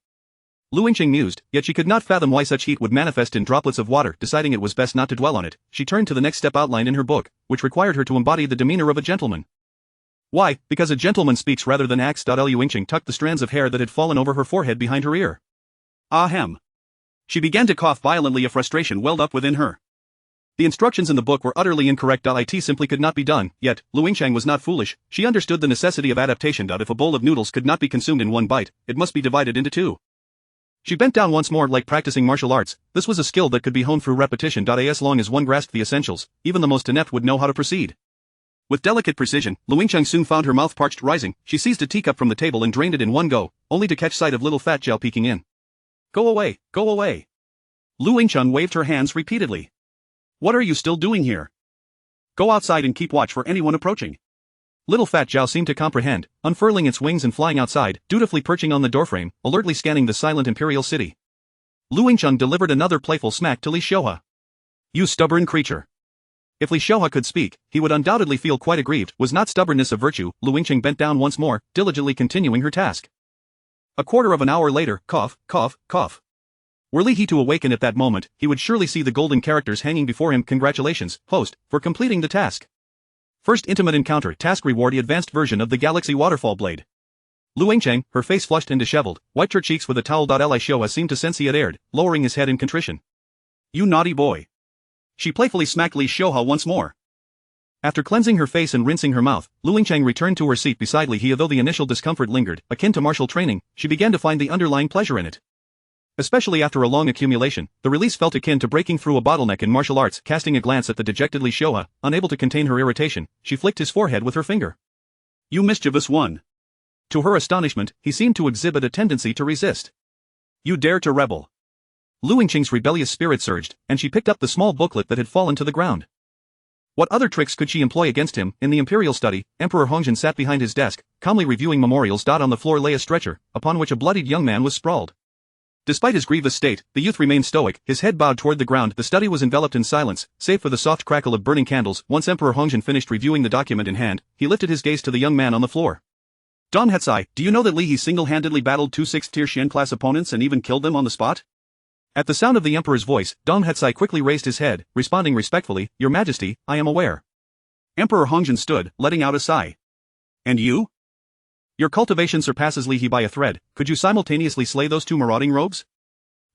Lu Yingqing mused, yet she could not fathom why such heat would manifest in droplets of water. Deciding it was best not to dwell on it, she turned to the next step outlined in her book, which required her to embody the demeanor of a gentleman. Why? Because a gentleman speaks rather than acts. Lu Yingqing tucked the strands of hair that had fallen over her forehead behind her ear. Ahem. She began to cough violently. A frustration welled up within her. The instructions in the book were utterly incorrect. It simply could not be done, yet, Lu Yingqing was not foolish. She understood the necessity of adaptation. If a bowl of noodles could not be consumed in one bite, it must be divided into two. She bent down once more. Like practicing martial arts, this was a skill that could be honed through repetition. As long as one grasped the essentials, even the most inept would know how to proceed. With delicate precision, Lu Yingqing soon found her mouth parched. Rising, she seized a teacup from the table and drained it in one go, only to catch sight of little fat Jiao peeking in. Go away, go away. Lu Yingqing waved her hands repeatedly. What are you still doing here? Go outside and keep watch for anyone approaching. Little fat Jiao seemed to comprehend, unfurling its wings and flying outside, dutifully perching on the doorframe, alertly scanning the silent imperial city. Lu Yingqing delivered another playful smack to Li Xiaohua. You stubborn creature. If Li Xiaohua could speak, he would undoubtedly feel quite aggrieved. Was not stubbornness a virtue? Lu Yingqing bent down once more, diligently continuing her task. A quarter of an hour later, cough, cough, cough. Were Li to awaken at that moment, he would surely see the golden characters hanging before him. Congratulations, host, for completing the task. First intimate encounter. Task reward: the advanced version of the Galaxy Waterfall Blade. Lu Yingqing, her face flushed and disheveled, wiped her cheeks with a towel. Li Xiaohua seemed to sense he had erred, lowering his head in contrition. You naughty boy. She playfully smacked Li Xiaohua once more. After cleansing her face and rinsing her mouth, Lu Yingqing returned to her seat beside Li. Though the initial discomfort lingered, akin to martial training, she began to find the underlying pleasure in it. Especially after a long accumulation, the release felt akin to breaking through a bottleneck in martial arts. Casting a glance at the dejected Li Xiaohua, unable to contain her irritation, she flicked his forehead with her finger. You mischievous one. To her astonishment, he seemed to exhibit a tendency to resist. You dare to rebel. Lu Yingqing's rebellious spirit surged, and she picked up the small booklet that had fallen to the ground. What other tricks could she employ against him? In the imperial study, Emperor Hongzhen sat behind his desk, calmly reviewing memorials. On the floor lay a stretcher, upon which a bloodied young man was sprawled. Despite his grievous state, the youth remained stoic, his head bowed toward the ground. The study was enveloped in silence, save for the soft crackle of burning candles. Once Emperor Hongzhen finished reviewing the document in hand, he lifted his gaze to the young man on the floor. Don Hetzai, do you know that Li single-handedly battled 2 6th-tier Xian-class opponents and even killed them on the spot? At the sound of the Emperor's voice, Don Hetzai quickly raised his head, responding respectfully, Your Majesty, I am aware. Emperor Hongzhen stood, letting out a sigh. And you? Your cultivation surpasses Li by a thread. Could you simultaneously slay those 2 marauding rogues?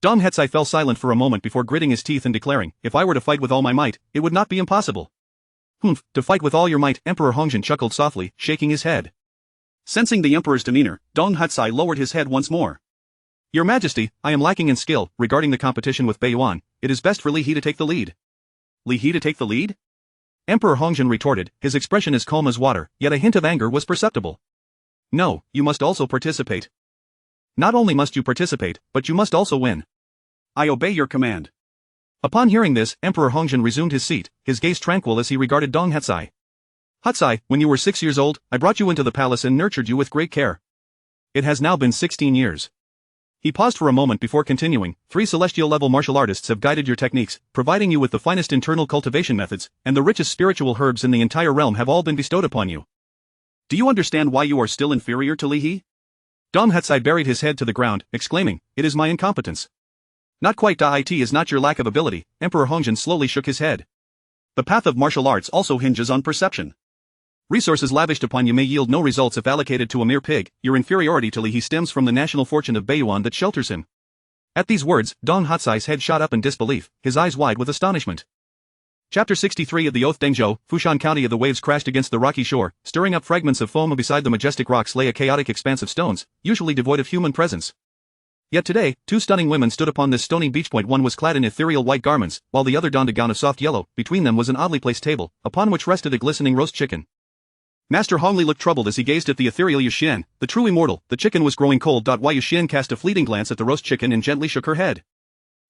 Dong Hetzai fell silent for a moment before gritting his teeth and declaring, If I were to fight with all my might, it would not be impossible. Humph, to fight with all your might, Emperor Hongzhen chuckled softly, shaking his head. Sensing the Emperor's demeanor, Dong Hetzai lowered his head once more. Your Majesty, I am lacking in skill. Regarding the competition with Beiyuan, it is best for Li to take the lead. Li to take the lead? Emperor Hongjin retorted, his expression as calm as water, yet a hint of anger was perceptible. No, you must also participate. Not only must you participate, but you must also win. I obey your command. Upon hearing this, Emperor Hongjin resumed his seat, his gaze tranquil as he regarded Dong Hatsai. Hatsai, when you were 6 years old, I brought you into the palace and nurtured you with great care. It has now been 16 years. He paused for a moment before continuing, 3 celestial-level martial artists have guided your techniques, providing you with the finest internal cultivation methods, and the richest spiritual herbs in the entire realm have all been bestowed upon you. Do you understand why you are still inferior to Li He? Dong Hatsai buried his head to the ground, exclaiming, it is my incompetence. Not quite. It is not your lack of ability, Emperor Hongjin slowly shook his head. The path of martial arts also hinges on perception. Resources lavished upon you may yield no results if allocated to a mere pig. Your inferiority to Li He stems from the national fortune of Baiyuan that shelters him. At these words, Dong Hatsai's head shot up in disbelief, his eyes wide with astonishment. Chapter 63 of the Oath. Dengzhou, Fushan County. Of the waves crashed against the rocky shore, stirring up fragments of foam. Beside the majestic rocks lay a chaotic expanse of stones, usually devoid of human presence. Yet today, 2 stunning women stood upon this stony beach point. One was clad in ethereal white garments, while the other donned a gown of soft yellow. Between them was an oddly placed table, upon which rested a glistening roast chicken. Master Hongli looked troubled as he gazed at the ethereal Yuxian, the true immortal. The chicken was growing cold. Wai Yuxian cast a fleeting glance at the roast chicken and gently shook her head.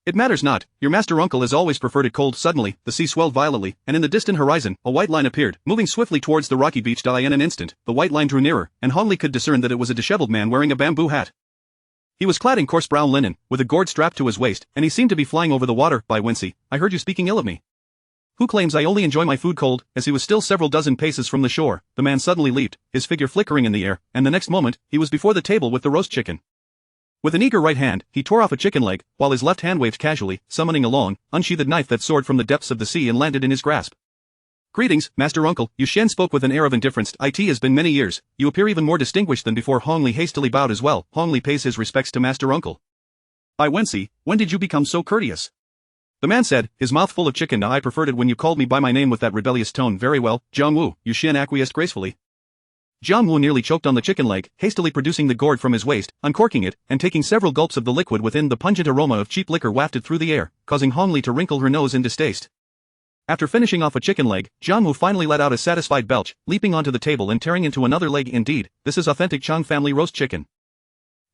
It matters not, your master uncle has always preferred it cold. Suddenly, the sea swelled violently, and in the distant horizon, a white line appeared, moving swiftly towards the rocky beach. In an instant, the white line drew nearer, and Hongli could discern that it was a disheveled man wearing a bamboo hat. He was clad in coarse brown linen, with a gourd strapped to his waist, and he seemed to be flying over the water. By Wincy, I heard you speaking ill of me. Who claims I only enjoy my food cold? As he was still several dozen paces from the shore, the man suddenly leaped, his figure flickering in the air, and the next moment, he was before the table with the roast chicken. With an eager right hand, he tore off a chicken leg, while his left hand waved casually, summoning a long, unsheathed knife that soared from the depths of the sea and landed in his grasp. Greetings, Master Uncle, Yuxian spoke with an air of indifference. It has been many years, you appear even more distinguished than before. Hongli hastily bowed as well. Hongli pays his respects to Master Uncle. By Wensi, when did you become so courteous? The man said, his mouth full of chicken. I preferred it when you called me by my name with that rebellious tone. Very well, Jiangwu, Yuxian acquiesced gracefully. Jiangwu nearly choked on the chicken leg, hastily producing the gourd from his waist, uncorking it, and taking several gulps of the liquid within. The pungent aroma of cheap liquor wafted through the air, causing Hongli to wrinkle her nose in distaste. After finishing off a chicken leg, Jiangwu finally let out a satisfied belch, leaping onto the table and tearing into another leg. Indeed, this is authentic Chang family roast chicken.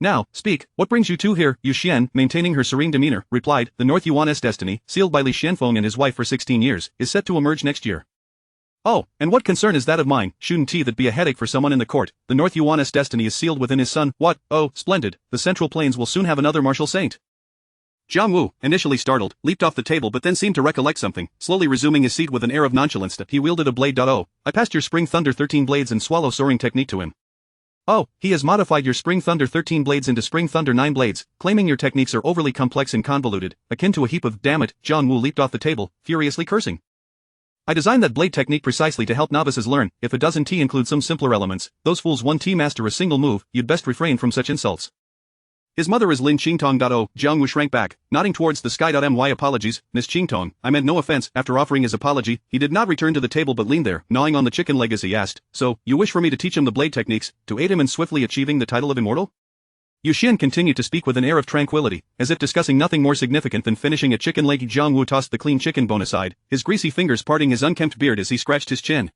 Now, speak, what brings you two here? Yuxian, maintaining her serene demeanor, replied, the North Yuan's destiny, sealed by Li Xianfeng and his wife for 16 years, is set to emerge next year. Oh, and what concern is that of mine? Shouldn't that be a headache for someone in the court? The North Yuan's destiny is sealed within his son. What? Oh, splendid, the Central Plains will soon have another martial saint. Jiang Wu, initially startled, leaped off the table but then seemed to recollect something, slowly resuming his seat with an air of nonchalance. He wielded a blade. Oh, I passed your Spring Thunder 13 blades and swallow soaring technique to him. Oh, he has modified your Spring Thunder 13 blades into Spring Thunder 9 blades, claiming your techniques are overly complex and convoluted, akin to a heap of damn it. Jiang Wu leaped off the table, furiously cursing. I designed that blade technique precisely to help novices learn. If it doesn't include some simpler elements, those fools won't master a single move. You'd best refrain from such insults. His mother is Lin Qingtong. Oh, Jiang Wu shrank back, nodding towards the sky. My apologies, Miss Qingtong, I meant no offense. After offering his apology, he did not return to the table but leaned there, gnawing on the chicken leg as he asked, so, you wish for me to teach him the blade techniques, to aid him in swiftly achieving the title of immortal? Yuxian continued to speak with an air of tranquility, as if discussing nothing more significant than finishing a chicken leg. Jiang Wu tossed the clean chicken bone aside, his greasy fingers parting his unkempt beard as he scratched his chin.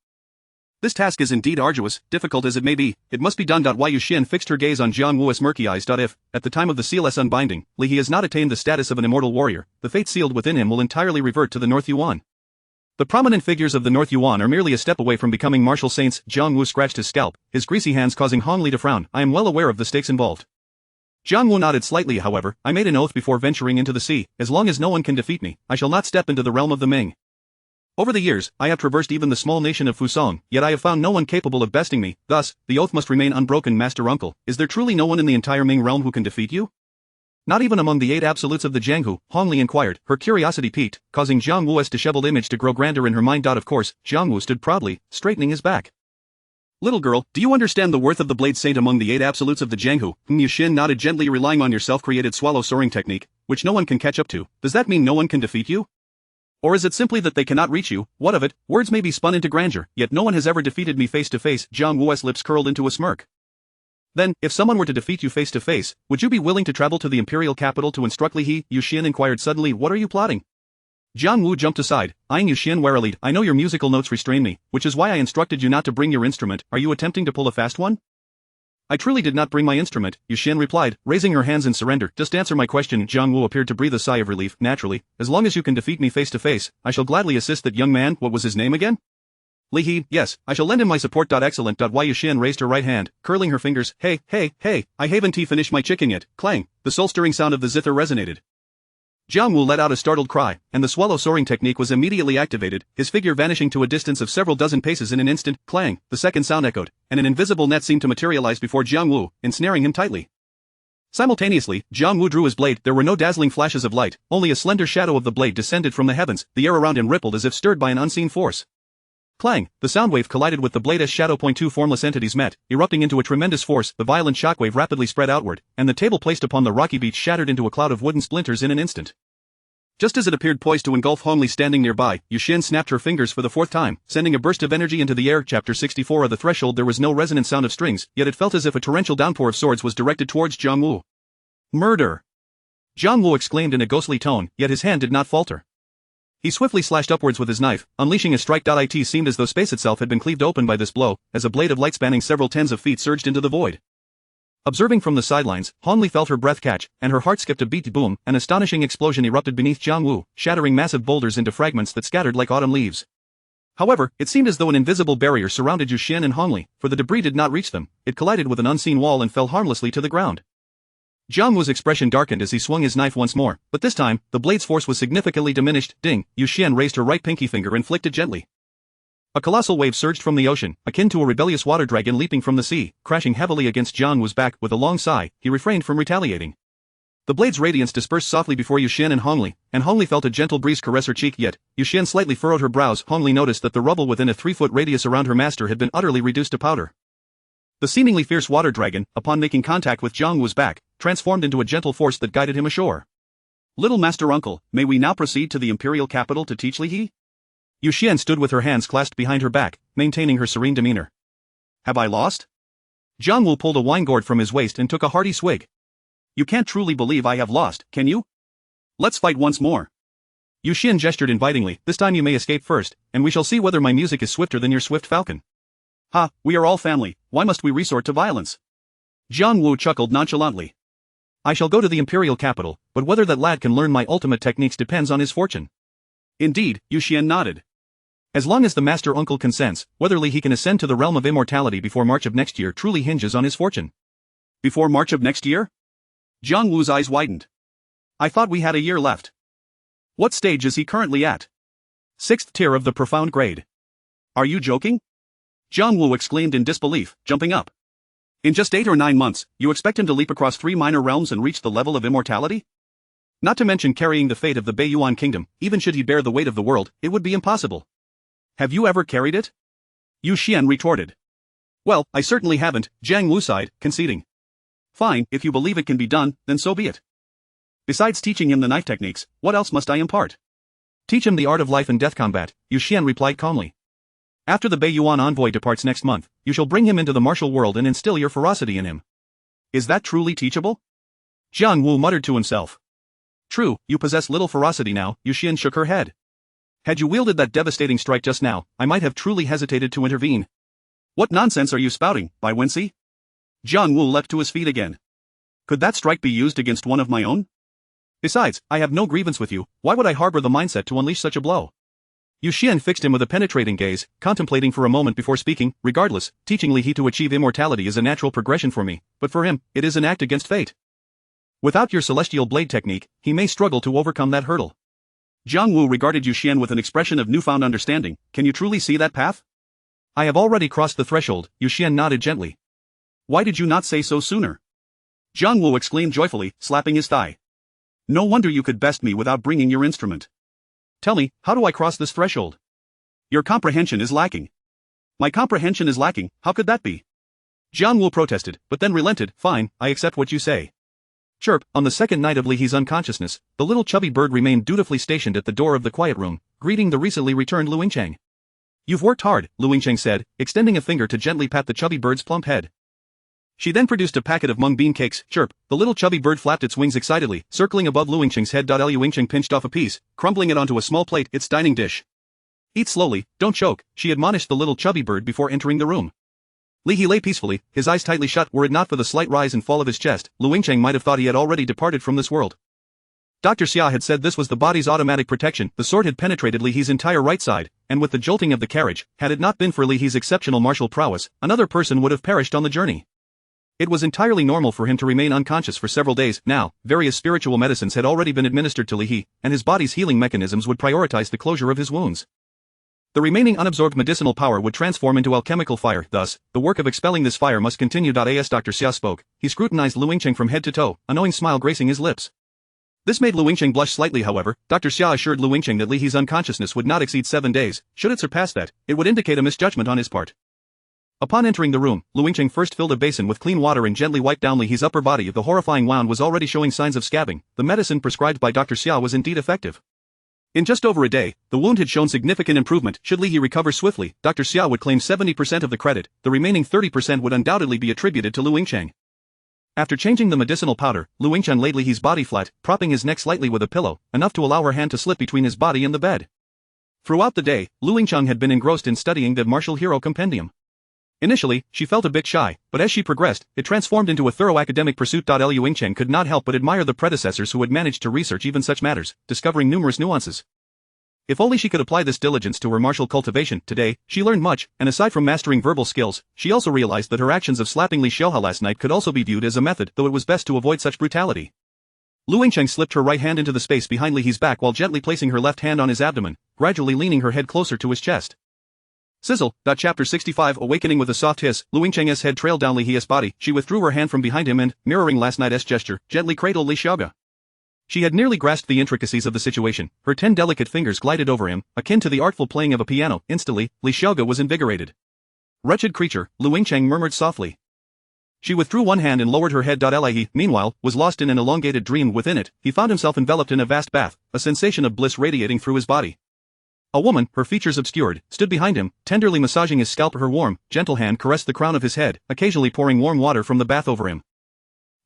This task is indeed arduous, difficult as it may be, it must be done. Wai Yuxian fixed her gaze on Jiang Wu's murky eyes. If, at the time of the seal's unbinding, Li He has not attained the status of an immortal warrior, the fate sealed within him will entirely revert to the North Yuan. The prominent figures of the North Yuan are merely a step away from becoming martial saints. Jiang Wu scratched his scalp, his greasy hands causing Hongli to frown. I am well aware of the stakes involved. Jiang Wu nodded slightly. However, I made an oath before venturing into the sea, as long as no one can defeat me, I shall not step into the realm of the Ming. Over the years, I have traversed even the small nation of Fusong, yet I have found no one capable of besting me, thus, the oath must remain unbroken. Master Uncle, is there truly no one in the entire Ming realm who can defeat you? Not even among the 8 absolutes of the Jianghu, Hongli inquired, her curiosity piqued, causing Jiang Wu's disheveled image to grow grander in her mind. Of course, Jiang Wu stood proudly, straightening his back. Little girl, do you understand the worth of the blade saint among the 8 absolutes of the Jianghu? Yuxian nodded gently, relying on your self-created swallow soaring technique, which no one can catch up to. Does that mean no one can defeat you? Or is it simply that they cannot reach you? What of it? Words may be spun into grandeur, yet no one has ever defeated me face to face. Jiang Wu's lips curled into a smirk. Then, if someone were to defeat you face to face, would you be willing to travel to the imperial capital to instruct Li He? Yuxian inquired suddenly. What are you plotting? Jiang Wu jumped aside, eyeing Yuxian warily. I know your musical notes restrain me, which is why I instructed you not to bring your instrument. Are you attempting to pull a fast one? I truly did not bring my instrument, Yuxian replied, raising her hands in surrender. Just answer my question. Jiang Wu appeared to breathe a sigh of relief. Naturally, as long as you can defeat me face to face, I shall gladly assist that young man. What was his name again? Li He. Yes, I shall lend him my support. Excellent. Why Yuxian raised her right hand, curling her fingers. Hey, I haven't finished my chicken yet. Clang, the soul-stirring sound of the zither resonated. Jiang Wu let out a startled cry, and the swallow soaring technique was immediately activated, his figure vanishing to a distance of several dozen paces in an instant. Clang, the second sound echoed, and an invisible net seemed to materialize before Jiang Wu, ensnaring him tightly. Simultaneously, Jiang Wu drew his blade. There were no dazzling flashes of light, only a slender shadow of the blade descended from the heavens. The air around him rippled as if stirred by an unseen force. Clang, the sound wave collided with the blade's shadow. Two formless entities met, erupting into a tremendous force. The violent shockwave rapidly spread outward, and the table placed upon the rocky beach shattered into a cloud of wooden splinters in an instant. Just as it appeared poised to engulf Hong Li standing nearby, Yuxian snapped her fingers for the fourth time, sending a burst of energy into the air. Chapter 64 of the Threshold. There was no resonant sound of strings, yet it felt as if a torrential downpour of swords was directed towards Jiang Wu. Murder! Jiang Wu exclaimed in a ghostly tone, yet his hand did not falter. He swiftly slashed upwards with his knife, unleashing a strike. It seemed as though space itself had been cleaved open by this blow, as a blade of light spanning several tens of feet surged into the void. Observing from the sidelines, Hong Li felt her breath catch, and her heart skipped a beat. Boom, an astonishing explosion erupted beneath Jiang Wu, shattering massive boulders into fragments that scattered like autumn leaves. However, it seemed as though an invisible barrier surrounded Yuxian and Hong Li, for the debris did not reach them. It collided with an unseen wall and fell harmlessly to the ground. Jiang Wu's expression darkened as he swung his knife once more, but this time, the blade's force was significantly diminished. Ding, Yuxian raised her right pinky finger and flicked it gently. A colossal wave surged from the ocean, akin to a rebellious water dragon leaping from the sea, crashing heavily against Jiang Wu's back. With a long sigh, he refrained from retaliating. The blade's radiance dispersed softly before Yuxian and Hong Li felt a gentle breeze caress her cheek. Yet, Yuxian slightly furrowed her brows. Hong Li noticed that the rubble within a 3-foot radius around her master had been utterly reduced to powder. The seemingly fierce water dragon, upon making contact with Jiang Wu's back, transformed into a gentle force that guided him ashore. Little Master Uncle, may we now proceed to the imperial capital to teach Li He? Yuxian stood with her hands clasped behind her back, maintaining her serene demeanor. Have I lost? Jiang Wu pulled a wine gourd from his waist and took a hearty swig. You can't truly believe I have lost, can you? Let's fight once more. Yuxian gestured invitingly. This time you may escape first, and we shall see whether my music is swifter than your swift falcon. Ha, we are all family, why must we resort to violence? Jiang Wu chuckled nonchalantly. I shall go to the imperial capital, but whether that lad can learn my ultimate techniques depends on his fortune. Indeed, Yuxian nodded. As long as the master uncle consents, whether Li He can ascend to the realm of immortality before March of next year truly hinges on his fortune. Before March of next year? Jiang Wu's eyes widened. I thought we had a year left. What stage is he currently at? 6th tier of the profound grade. Are you joking? Jiang Wu exclaimed in disbelief, jumping up. In just 8 or 9 months, you expect him to leap across 3 minor realms and reach the level of immortality? Not to mention carrying the fate of the Beiyuan kingdom, even should he bear the weight of the world, it would be impossible. Have you ever carried it? Yuxian retorted. Well, I certainly haven't, Jiang Wu sighed, conceding. Fine, if you believe it can be done, then so be it. Besides teaching him the knife techniques, what else must I impart? Teach him the art of life and death combat, Yuxian replied calmly. After the Beiyuan envoy departs next month, you shall bring him into the martial world and instill your ferocity in him. Is that truly teachable? Jiang Wu muttered to himself. True, you possess little ferocity now, Yuxian shook her head. Had you wielded that devastating strike just now, I might have truly hesitated to intervene. What nonsense are you spouting, Bai Wenxi? Jiang Wu leapt to his feet again. Could that strike be used against one of my own? Besides, I have no grievance with you, why would I harbor the mindset to unleash such a blow? Yuxian fixed him with a penetrating gaze, contemplating for a moment before speaking. Regardless, teaching Li He to achieve immortality is a natural progression for me, but for him, it is an act against fate. Without your celestial blade technique, he may struggle to overcome that hurdle. Jiang Wu regarded Yuxian with an expression of newfound understanding. Can you truly see that path? I have already crossed the threshold, Yuxian nodded gently. Why did you not say so sooner? Jiang Wu exclaimed joyfully, slapping his thigh. No wonder you could best me without bringing your instrument. Tell me, how do I cross this threshold? Your comprehension is lacking. My comprehension is lacking, how could that be? Jiang Wu protested, but then relented. Fine, I accept what you say. Chirp, on the second night of Li He's unconsciousness, the little chubby bird remained dutifully stationed at the door of the quiet room, greeting the recently returned Lu Yingcheng. You've worked hard, Lu Yingcheng said, extending a finger to gently pat the chubby bird's plump head. She then produced a packet of mung bean cakes. Chirp, the little chubby bird flapped its wings excitedly, circling above Lu Yingqing's head. Lu Yingqing pinched off a piece, crumbling it onto a small plate, its dining dish. Eat slowly, don't choke, she admonished the little chubby bird before entering the room. Li He lay peacefully, his eyes tightly shut. Were it not for the slight rise and fall of his chest, Lu Yingqing might have thought he had already departed from this world. Dr. Xia had said this was the body's automatic protection. The sword had penetrated Li He's entire right side, and with the jolting of the carriage, had it not been for Li He's exceptional martial prowess, another person would have perished on the journey. It was entirely normal for him to remain unconscious for several days. Now, various spiritual medicines had already been administered to Li He, and his body's healing mechanisms would prioritize the closure of his wounds. The remaining unabsorbed medicinal power would transform into alchemical fire. Thus, the work of expelling this fire must continue. As Dr. Xia spoke, he scrutinized Lu Yingqing from head to toe, a knowing smile gracing his lips. This made Lu Yingqing blush slightly. However, Dr. Xia assured Lu Yingqing that Li He's unconsciousness would not exceed 7 days. Should it surpass that, it would indicate a misjudgment on his part. Upon entering the room, Lu Yingqing first filled a basin with clean water and gently wiped down Li He's upper body. The horrifying wound was already showing signs of scabbing. The medicine prescribed by Dr. Xia was indeed effective. In just over a day, the wound had shown significant improvement. Should Li He recover swiftly, Dr. Xia would claim 70% of the credit. The remaining 30% would undoubtedly be attributed to Lu Yingqing. After changing the medicinal powder, Lu Yingqing laid Li He's body flat, propping his neck slightly with a pillow, enough to allow her hand to slip between his body and the bed. Throughout the day, Lu Yingqing had been engrossed in studying the Martial Hero Compendium. Initially, she felt a bit shy, but as she progressed, it transformed into a thorough academic pursuit. Lu Yingqing could not help but admire the predecessors who had managed to research even such matters, discovering numerous nuances. If only she could apply this diligence to her martial cultivation. Today, she learned much, and aside from mastering verbal skills, she also realized that her actions of slapping Li Xiaohua last night could also be viewed as a method, though it was best to avoid such brutality. Lu Yingqing slipped her right hand into the space behind Li He's back while gently placing her left hand on his abdomen, gradually leaning her head closer to his chest. Sizzle. Chapter 65. Awakening. With a soft hiss, Lu Yingqing's head trailed down Li He's body. She withdrew her hand from behind him and, mirroring last night's gesture, gently cradled Li Xiaohua. She had nearly grasped the intricacies of the situation. Her 10 delicate fingers glided over him, akin to the artful playing of a piano. Instantly, Li Xiaohua was invigorated. Wretched creature, Lu Yingqing murmured softly. She withdrew one hand and lowered her head. Li He, meanwhile, was lost in an elongated dream. Within it, he found himself enveloped in a vast bath, a sensation of bliss radiating through his body. A woman, her features obscured, stood behind him, tenderly massaging his scalp. Her warm, gentle hand caressed the crown of his head, occasionally pouring warm water from the bath over him.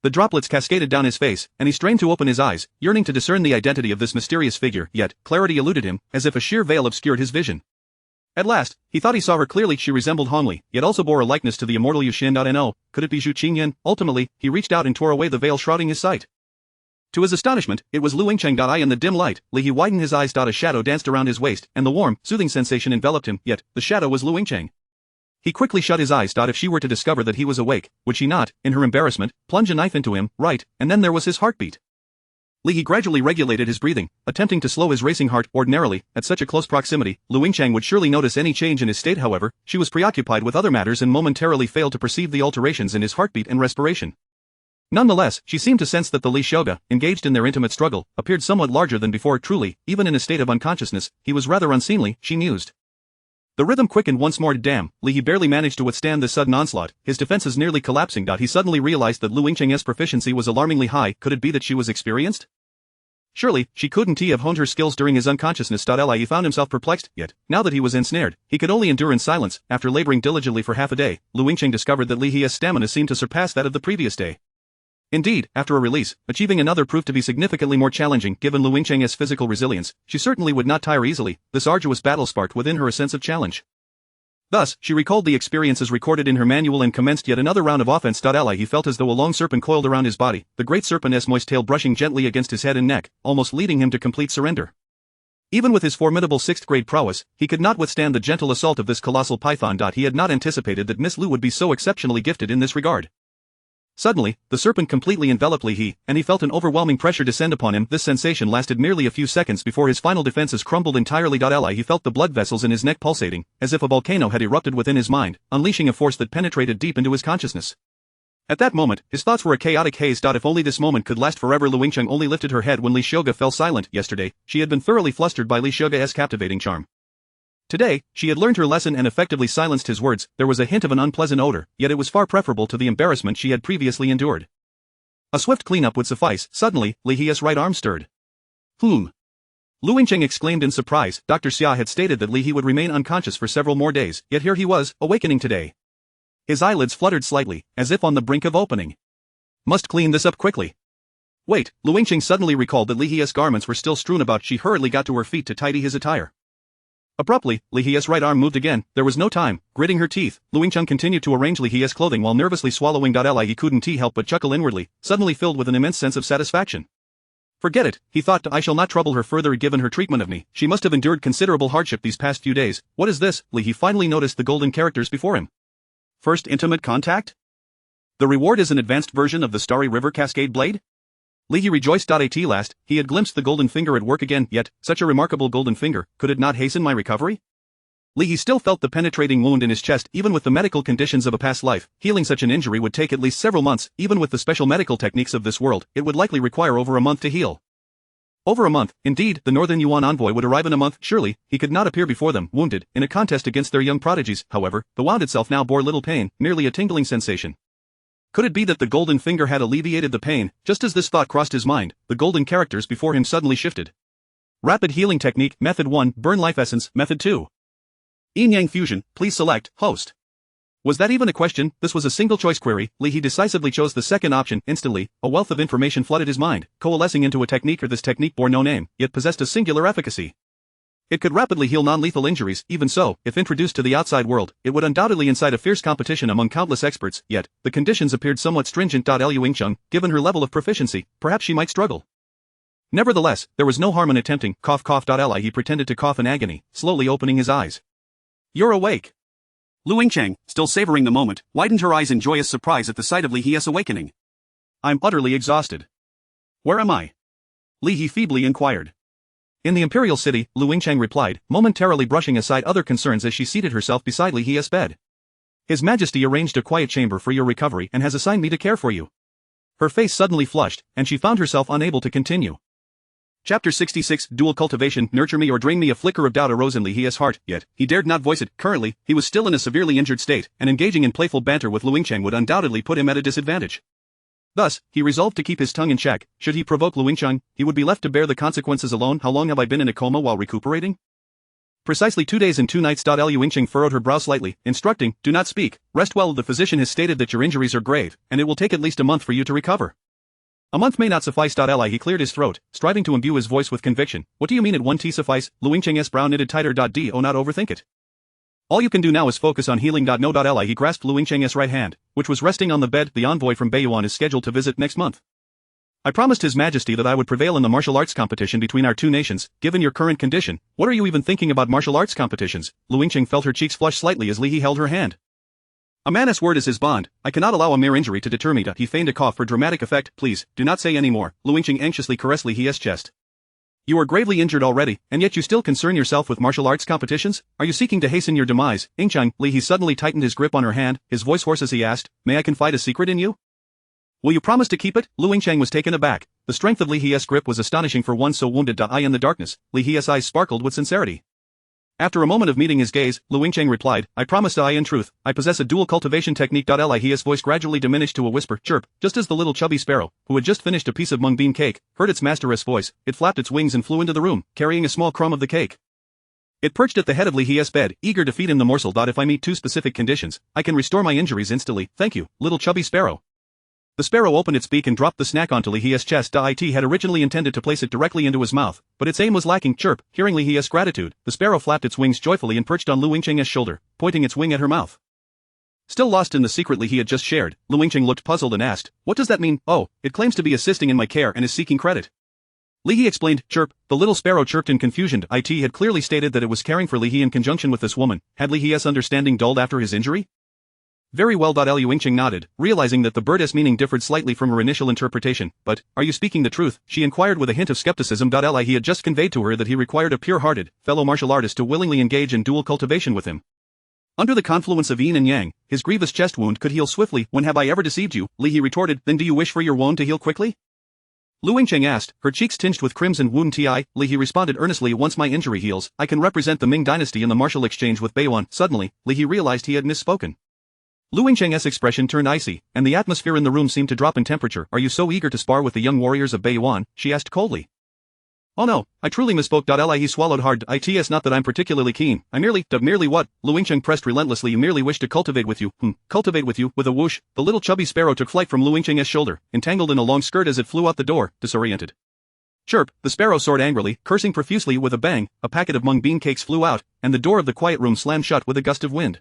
The droplets cascaded down his face, and he strained to open his eyes, yearning to discern the identity of this mysterious figure, yet, clarity eluded him, as if a sheer veil obscured his vision. At last, he thought he saw her clearly. She resembled Hongli, yet also bore a likeness to the immortal Yu Xin. Could it be Zhu Qingyan? Ultimately, he reached out and tore away the veil shrouding his sight. To his astonishment, it was Lu Yingqing. In the dim light, Li He widened his eyes. A shadow danced around his waist, and the warm, soothing sensation enveloped him, yet, the shadow was Lu Yingqing. He quickly shut his eyes. If she were to discover that he was awake, would she not, in her embarrassment, plunge a knife into him? Right, and then there was his heartbeat. Li He gradually regulated his breathing, attempting to slow his racing heart. Ordinarily, at such a close proximity, Lu Yingqing would surely notice any change in his state. However, she was preoccupied with other matters and momentarily failed to perceive the alterations in his heartbeat and respiration. Nonetheless, she seemed to sense that the Li Xiaohua, engaged in their intimate struggle, appeared somewhat larger than before. Truly, even in a state of unconsciousness, he was rather unseemly, she mused. The rhythm quickened once more. Damn, Li He barely managed to withstand this sudden onslaught, his defenses nearly collapsing. He suddenly realized that Lu Yingqing's proficiency was alarmingly high. Could it be that she was experienced? Surely, she couldn't have honed her skills during his unconsciousness. Li He found himself perplexed, yet, now that he was ensnared, he could only endure in silence. After laboring diligently for half a day, Lu Yingqing discovered that Li He's stamina seemed to surpass that of the previous day. Indeed, after a release, achieving another proved to be significantly more challenging. Given Lu Yingqing's physical resilience, she certainly would not tire easily. This arduous battle sparked within her a sense of challenge. Thus, she recalled the experiences recorded in her manual and commenced yet another round of offense. He felt as though a long serpent coiled around his body, the great serpent's moist tail brushing gently against his head and neck, almost leading him to complete surrender. Even with his formidable 6th-grade prowess, he could not withstand the gentle assault of this colossal python. He had not anticipated that Miss Lu would be so exceptionally gifted in this regard. Suddenly, the serpent completely enveloped Li He, and he felt an overwhelming pressure descend upon him. This sensation lasted merely a few seconds before his final defenses crumbled entirely. He felt the blood vessels in his neck pulsating, as if a volcano had erupted within his mind, unleashing a force that penetrated deep into his consciousness. At that moment, his thoughts were a chaotic haze. If only this moment could last forever. Lu Yingqing only lifted her head when Li Xiaohua fell silent. Yesterday, she had been thoroughly flustered by Li Xiaohua's captivating charm. Today, she had learned her lesson and effectively silenced his words. There was a hint of an unpleasant odor, yet it was far preferable to the embarrassment she had previously endured. A swift cleanup would suffice. Suddenly, Li He's right arm stirred. Lu Yingqing exclaimed in surprise. Dr. Xia had stated that Li He would remain unconscious for several more days, yet here he was, awakening today. His eyelids fluttered slightly, as if on the brink of opening. Must clean this up quickly. Wait, Lu Yingqing suddenly recalled that Li He's garments were still strewn about. She hurriedly got to her feet to tidy his attire. Abruptly, Li He's right arm moved again. There was no time. Gritting her teeth, Lu Yingqing continued to arrange Li He's clothing while nervously swallowing. He couldn't help but chuckle inwardly, suddenly filled with an immense sense of satisfaction. Forget it, he thought, I shall not trouble her further given her treatment of me. She must have endured considerable hardship these past few days. What is this? He finally noticed the golden characters before him. First intimate contact? The reward is an advanced version of the Starry River Cascade Blade? He rejoiced. At last, he had glimpsed the golden finger at work again, yet, such a remarkable golden finger, could it not hasten my recovery? He still felt the penetrating wound in his chest. Even with the medical conditions of a past life, healing such an injury would take at least several months. Even with the special medical techniques of this world, it would likely require over a month to heal. Over a month, indeed. The Northern Yuan envoy would arrive in a month. Surely, he could not appear before them, wounded, in a contest against their young prodigies. However, the wound itself now bore little pain, merely a tingling sensation. Could it be that the golden finger had alleviated the pain? Just as this thought crossed his mind, the golden characters before him suddenly shifted. Rapid healing technique, Method 1, Burn Life Essence, Method 2. Yin-Yang Fusion, please select, Host. Was that even a question? This was a single-choice query. He decisively chose the second option. Instantly, a wealth of information flooded his mind, coalescing into a technique. This technique bore no name, yet possessed a singular efficacy. It could rapidly heal non-lethal injuries. Even so, if introduced to the outside world, it would undoubtedly incite a fierce competition among countless experts. Yet, the conditions appeared somewhat stringent. Lu Yingqing, given her level of proficiency, perhaps she might struggle. Nevertheless, there was no harm in attempting. Cough. He pretended to cough in agony, slowly opening his eyes. You're awake. Lu Yingqing, still savoring the moment, widened her eyes in joyous surprise at the sight of Li He's awakening. I'm utterly exhausted. Where am I? He feebly inquired. In the Imperial City, Lu Yingqing replied, momentarily brushing aside other concerns as she seated herself beside Li He's bed. His Majesty arranged a quiet chamber for your recovery and has assigned me to care for you. Her face suddenly flushed, and she found herself unable to continue. Chapter 66, Dual Cultivation. Nurture me or drain me. A flicker of doubt arose in Li He's heart, yet he dared not voice it. Currently, he was still in a severely injured state, and engaging in playful banter with Lu Yingqing would undoubtedly put him at a disadvantage. Thus, he resolved to keep his tongue in check. Should he provoke Lu Yingqing, he would be left to bear the consequences alone. How long have I been in a coma while recuperating? Precisely 2 days and 2 nights. Lu Yingqing furrowed her brow slightly, instructing, do not speak, rest well. The physician has stated that your injuries are grave, and it will take at least a month for you to recover. A month may not suffice. He cleared his throat, striving to imbue his voice with conviction. What do you mean at 1 T suffice? Lu Yingqing's brow knitted tighter. Not overthink it. All you can do now is focus on healing. No. He grasped Lu Yingqing's right hand, which was resting on the bed. The envoy from Beiyuan is scheduled to visit next month. I promised His Majesty that I would prevail in the martial arts competition between our two nations. Given your current condition, what are you even thinking about martial arts competitions? Lu Yingqing felt her cheeks flush slightly as Li held her hand. A man's word is his bond. I cannot allow a mere injury to deter me. He feigned a cough for dramatic effect. Please, do not say any more. Lu Yingqing anxiously caressed Li He's chest. You are gravely injured already, and yet you still concern yourself with martial arts competitions? Are you seeking to hasten your demise? Yingqing, He suddenly tightened his grip on her hand, his voice hoarse as he asked, may I confide a secret in you? Will you promise to keep it? Lu Yingqing was taken aback. The strength of Li He's grip was astonishing for one so wounded. In the darkness, Li He's eyes sparkled with sincerity. After a moment of meeting his gaze, Lu Yingqing replied, I promise. In truth, I possess a dual cultivation technique. Li He's voice gradually diminished to a whisper, chirp, just as the little chubby sparrow, who had just finished a piece of mung bean cake, heard its master's voice. It flapped its wings and flew into the room, carrying a small crumb of the cake. It perched at the head of Li He's bed, eager to feed him the morsel. If I meet 2 specific conditions, I can restore my injuries instantly. Thank you, little chubby sparrow. The sparrow opened its beak and dropped the snack onto Li He's chest. It had originally intended to place it directly into his mouth, but its aim was lacking. Chirp, hearing Li He's gratitude, the sparrow flapped its wings joyfully and perched on Lu Yingqing's shoulder, pointing its wing at her mouth. Still lost in the secret Li He had just shared, Lu Yingqing looked puzzled and asked, what does that mean? Oh, it claims to be assisting in my care and is seeking credit. Li He explained. Chirp, the little sparrow chirped in confusion. It had clearly stated that it was caring for Li He in conjunction with this woman. Had Li He's understanding dulled after his injury? Very well. Lu Yingqing nodded, realizing that the bird's meaning differed slightly from her initial interpretation. But, are you speaking the truth? She inquired with a hint of skepticism. He had just conveyed to her that he required a pure-hearted, fellow martial artist to willingly engage in dual cultivation with him. Under the confluence of yin and yang, his grievous chest wound could heal swiftly. When have I ever deceived you? Li retorted. Then do you wish for your wound to heal quickly? Lu Yingqing asked, her cheeks tinged with crimson. Wound Ti, Li responded earnestly. Once my injury heals, I can represent the Ming dynasty in the martial exchange with Beiyuan. Suddenly, Li realized he had misspoken. Lu Yingqing's expression turned icy, and the atmosphere in the room seemed to drop in temperature. Are you so eager to spar with the young warriors of Beiyuan? She asked coldly. Oh no, I truly misspoke. Li he swallowed hard. It's not that I'm particularly keen. I merely what? Lu Yingcheng pressed relentlessly. You merely wish to cultivate with you. Cultivate with you. With a whoosh, the little chubby sparrow took flight from Lu Yingcheng's shoulder, entangled in a long skirt as it flew out the door, disoriented. Chirp, the sparrow soared angrily, cursing profusely. With a bang, a packet of mung bean cakes flew out, and the door of the quiet room slammed shut with a gust of wind.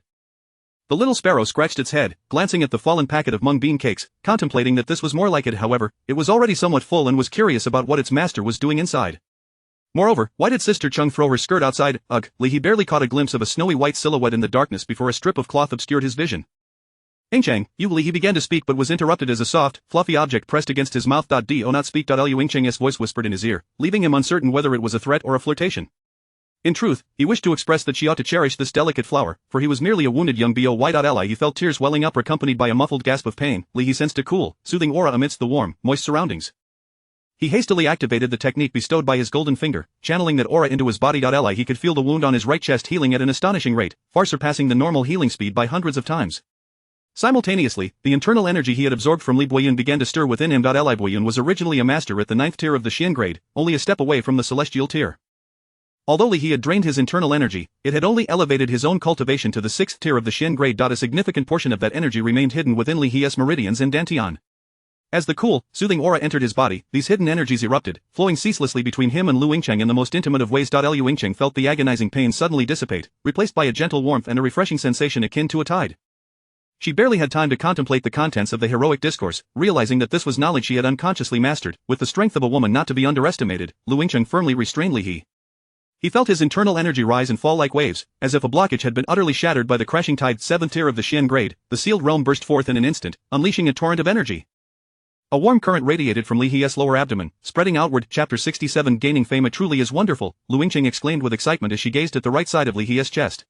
The little sparrow scratched its head, glancing at the fallen packet of mung bean cakes, contemplating that this was more like it. However, it was already somewhat full and was curious about what its master was doing inside. Moreover, why did Sister Chung throw her skirt outside? Ugh, he barely caught a glimpse of a snowy white silhouette in the darkness before a strip of cloth obscured his vision. Yingcheng, you he began to speak but was interrupted as a soft, fluffy object pressed against his mouth. Do not speak. Lu Yingcheng's voice whispered in his ear, leaving him uncertain whether it was a threat or a flirtation. In truth, he wished to express that she ought to cherish this delicate flower, for he was merely a wounded young boy. He felt tears welling up accompanied by a muffled gasp of pain. He sensed a cool, soothing aura amidst the warm, moist surroundings. He hastily activated the technique bestowed by his golden finger, channeling that aura into his body. He could feel the wound on his right chest healing at an astonishing rate, far surpassing the normal healing speed by hundreds of times. Simultaneously, the internal energy he had absorbed from Li Boyun began to stir within him. Li Boyun was originally a master at the 9th tier of the Xian grade, only a step away from the celestial tier. Although Li He had drained his internal energy, it had only elevated his own cultivation to the 6th tier of the Xian grade. A significant portion of that energy remained hidden within Li He's meridians and dantian. As the cool, soothing aura entered his body, these hidden energies erupted, flowing ceaselessly between him and Lu Yingcheng in the most intimate of ways. Lu Yingcheng felt the agonizing pain suddenly dissipate, replaced by a gentle warmth and a refreshing sensation akin to a tide. She barely had time to contemplate the contents of the heroic discourse, realizing that this was knowledge she had unconsciously mastered. With the strength of a woman not to be underestimated, Lu Yingcheng firmly restrained Li He. He felt his internal energy rise and fall like waves, as if a blockage had been utterly shattered by the crashing tide. 7th tier of the Xian grade, the sealed realm burst forth in an instant, unleashing a torrent of energy. A warm current radiated from Li He's lower abdomen, spreading outward. Chapter 67 Gaining fame. It truly is wonderful, Lu Yingcheng exclaimed with excitement as she gazed at the right side of Li He's chest.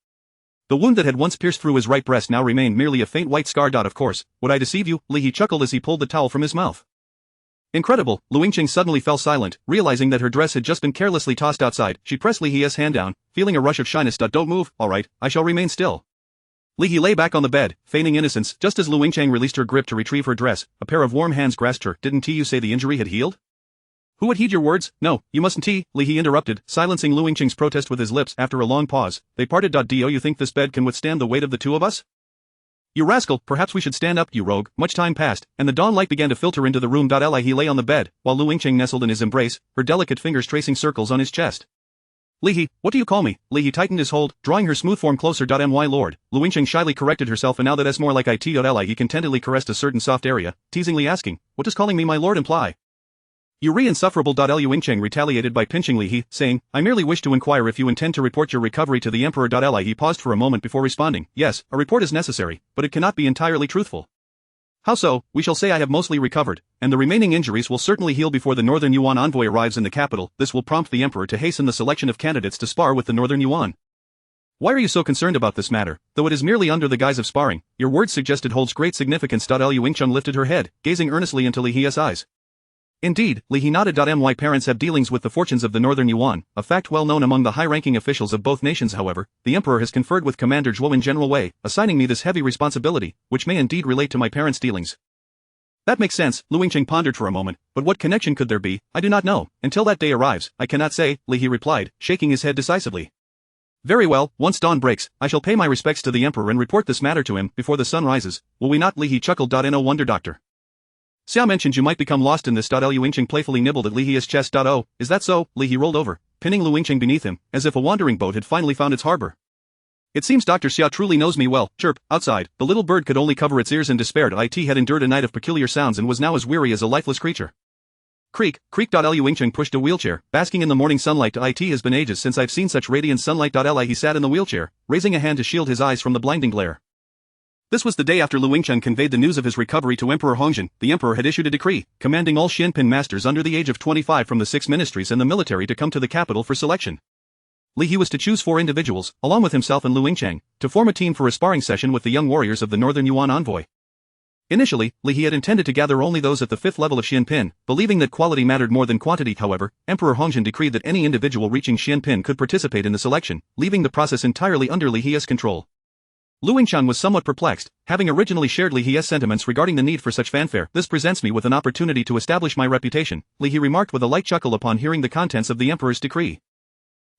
The wound that had once pierced through his right breast now remained merely a faint white scar. Of course, would I deceive you? Li He chuckled as he pulled the towel from his mouth. Incredible, Lu Yingcheng suddenly fell silent, realizing that her dress had just been carelessly tossed outside. She pressed Li He's hand down, feeling a rush of shyness. Don't move, alright, I shall remain still. Li He lay back on the bed, feigning innocence. Just as Lu Yingcheng released her grip to retrieve her dress, a pair of warm hands grasped her. Didn't you say the injury had healed? Who would heed your words? No, you mustn't. Li He interrupted, silencing Lu Yingcheng's protest with his lips. After a long pause, they parted. Do you think this bed can withstand the weight of the two of us? You rascal, perhaps we should stand up, you rogue. Much time passed, and the dawn light began to filter into the room. Li He lay on the bed, while Lu Yingcheng nestled in his embrace, her delicate fingers tracing circles on his chest. Li He, what do you call me? Li He tightened his hold, drawing her smooth form closer. My lord, Lu Yingcheng shyly corrected herself, and now that's more like it. Li He contentedly caressed a certain soft area, teasingly asking, what does calling me my lord imply? You insufferable. Lu Yingcheng retaliated by pinching Li He, saying, I merely wish to inquire if you intend to report your recovery to the emperor. Li He paused for a moment before responding, yes, a report is necessary, but it cannot be entirely truthful. How so? We shall say I have mostly recovered, and the remaining injuries will certainly heal before the Northern Yuan envoy arrives in the capital. This will prompt the emperor to hasten the selection of candidates to spar with the Northern Yuan. Why are you so concerned about this matter? Though it is merely under the guise of sparring, your words suggest it holds great significance. Lu Yingcheng lifted her head, gazing earnestly into Li He's eyes. Indeed, Li He nodded. My parents have dealings with the fortunes of the Northern Yuan, a fact well known among the high-ranking officials of both nations. However, the emperor has conferred with Commander Zhuo in General Wei, assigning me this heavy responsibility, which may indeed relate to my parents' dealings. That makes sense, Lu Yingcheng pondered for a moment, but what connection could there be? I do not know. Until that day arrives, I cannot say, Li He replied, shaking his head decisively. Very well, once dawn breaks, I shall pay my respects to the emperor and report this matter to him before the sun rises, will we not? Li He chuckled. No wonder Dr. Xiao mentioned you might become lost in this. Lu Yingcheng playfully nibbled at Li He's chest. Oh, is that so? Li He rolled over, pinning Lu Yingcheng beneath him, as if a wandering boat had finally found its harbor. It seems Dr. Xiao truly knows me well. Chirp, outside, the little bird could only cover its ears in despair. It had endured a night of peculiar sounds and was now as weary as a lifeless creature. Creak, creak. Lu Yingcheng pushed a wheelchair, basking in the morning sunlight. It has been ages since I've seen such radiant sunlight. He sat in the wheelchair, raising a hand to shield his eyes from the blinding glare. This was the day after Lu Yingcheng conveyed the news of his recovery to Emperor Hongjin. The emperor had issued a decree, commanding all Xianpin masters under the age of 25 from the 6 ministries and the military to come to the capital for selection. Li He was to choose 4 individuals, along with himself and Lu Yingcheng, to form a team for a sparring session with the young warriors of the Northern Yuan envoy. Initially, Li He had intended to gather only those at the 5th level of Xianpin, believing that quality mattered more than quantity. However, Emperor Hongjin decreed that any individual reaching Xianpin could participate in the selection, leaving the process entirely under Li He's control. Lu Yingshan was somewhat perplexed, having originally shared Li He's sentiments regarding the need for such fanfare. This presents me with an opportunity to establish my reputation, Li He remarked with a light chuckle upon hearing the contents of the emperor's decree.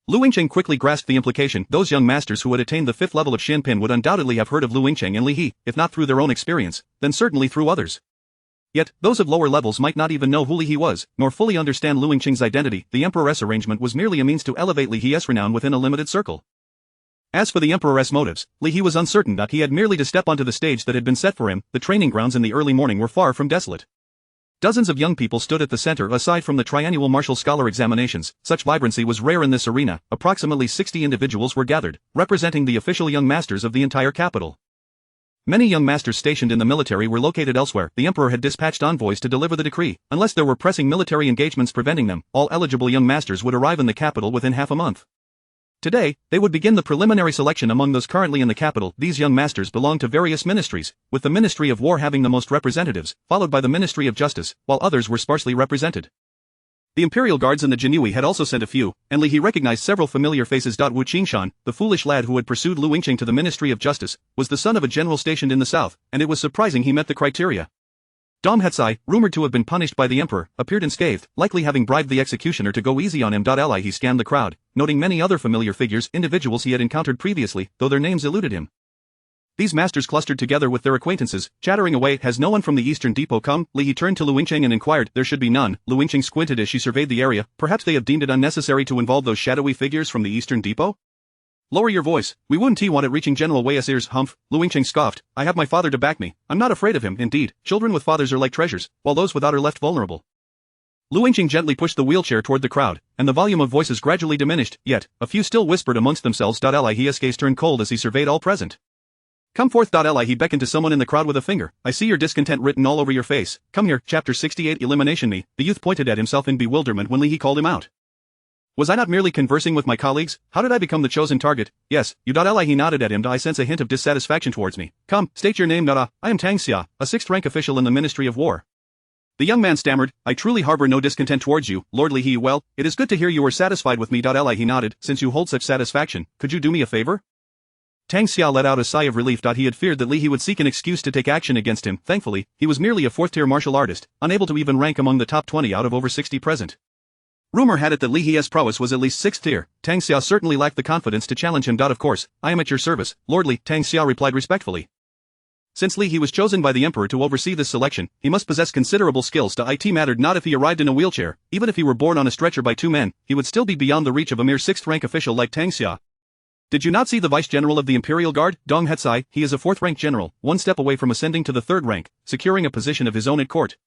Lu Yingcheng quickly grasped the implication. Those young masters who had attained the 5th level of Shinpin would undoubtedly have heard of Lu Yingcheng and Li He, if not through their own experience, then certainly through others. Yet, those of lower levels might not even know who Li He was, nor fully understand Lu Yingcheng's identity. The emperor's arrangement was merely a means to elevate Li He's renown within a limited circle. As for the emperor's motives, Li He was uncertain that he had merely to step onto the stage that had been set for him. The training grounds in the early morning were far from desolate. Dozens of young people stood at the center. Aside from the triannual martial scholar examinations, such vibrancy was rare in this arena. Approximately 60 individuals were gathered, representing the official young masters of the entire capital. Many young masters stationed in the military were located elsewhere. The emperor had dispatched envoys to deliver the decree. Unless there were pressing military engagements preventing them, all eligible young masters would arrive in the capital within half a month. Today, they would begin the preliminary selection among those currently in the capital. These young masters belonged to various ministries, with the Ministry of War having the most representatives, followed by the Ministry of Justice, while others were sparsely represented. The Imperial Guards and the Jinui had also sent a few, and Li He recognized several familiar faces. Wu Qingshan, the foolish lad who had pursued Lu Yingcheng to the Ministry of Justice, was the son of a general stationed in the south, and it was surprising he met the criteria. Dong Hetsai, rumored to have been punished by the emperor, appeared unscathed, likely having bribed the executioner to go easy on him. He scanned the crowd, noting many other familiar figures, individuals he had encountered previously, though their names eluded him. These masters clustered together with their acquaintances, chattering away. Has no one from the Eastern Depot come? Li He turned to Lu Yingcheng and inquired. There should be none. Lu Yingcheng squinted as she surveyed the area. Perhaps they have deemed it unnecessary to involve those shadowy figures from the Eastern Depot? Lower your voice. We wouldn't want it reaching General Wei's ears. Humph, Lu Yingcheng scoffed. I have my father to back me. I'm not afraid of him. Indeed, children with fathers are like treasures, while those without are left vulnerable. Lu Yingcheng gently pushed the wheelchair toward the crowd, and the volume of voices gradually diminished, yet, a few still whispered amongst themselves. His gaze turned cold as he surveyed all present. Come forth. He beckoned to someone in the crowd with a finger. I see your discontent written all over your face. Come here. Chapter 68 Elimination Me. The youth pointed at himself in bewilderment when Li He called him out. Was I not merely conversing with my colleagues? How did I become the chosen target? Yes, you. He nodded at him. I sense a hint of dissatisfaction towards me. Come, state your name. I am Tang Xia, a 6th-rank official in the Ministry of War. The young man stammered. I truly harbor no discontent towards you, Lord Li He. Well, it is good to hear you are satisfied with me. He nodded. Since you hold such satisfaction, could you do me a favor? Tang Xia let out a sigh of relief. He had feared that Li He would seek an excuse to take action against him. Thankfully, he was merely a 4th-tier martial artist, unable to even rank among the top 20 out of over 60 present. Rumor had it that Li He's prowess was at least 6th tier. Tang Xia certainly lacked the confidence to challenge him. Of course, I am at your service, Lord Li, Tang Xia replied respectfully. Since Li He was chosen by the emperor to oversee this selection, he must possess considerable skills. It mattered not if he arrived in a wheelchair. Even if he were borne on a stretcher by 2 men, he would still be beyond the reach of a mere 6th-rank official like Tang Xia. Did you not see the vice-general of the Imperial Guard, Dong Hetsai? He is a 4th-rank general, 1 step away from ascending to the 3rd rank, securing a position of his own at court.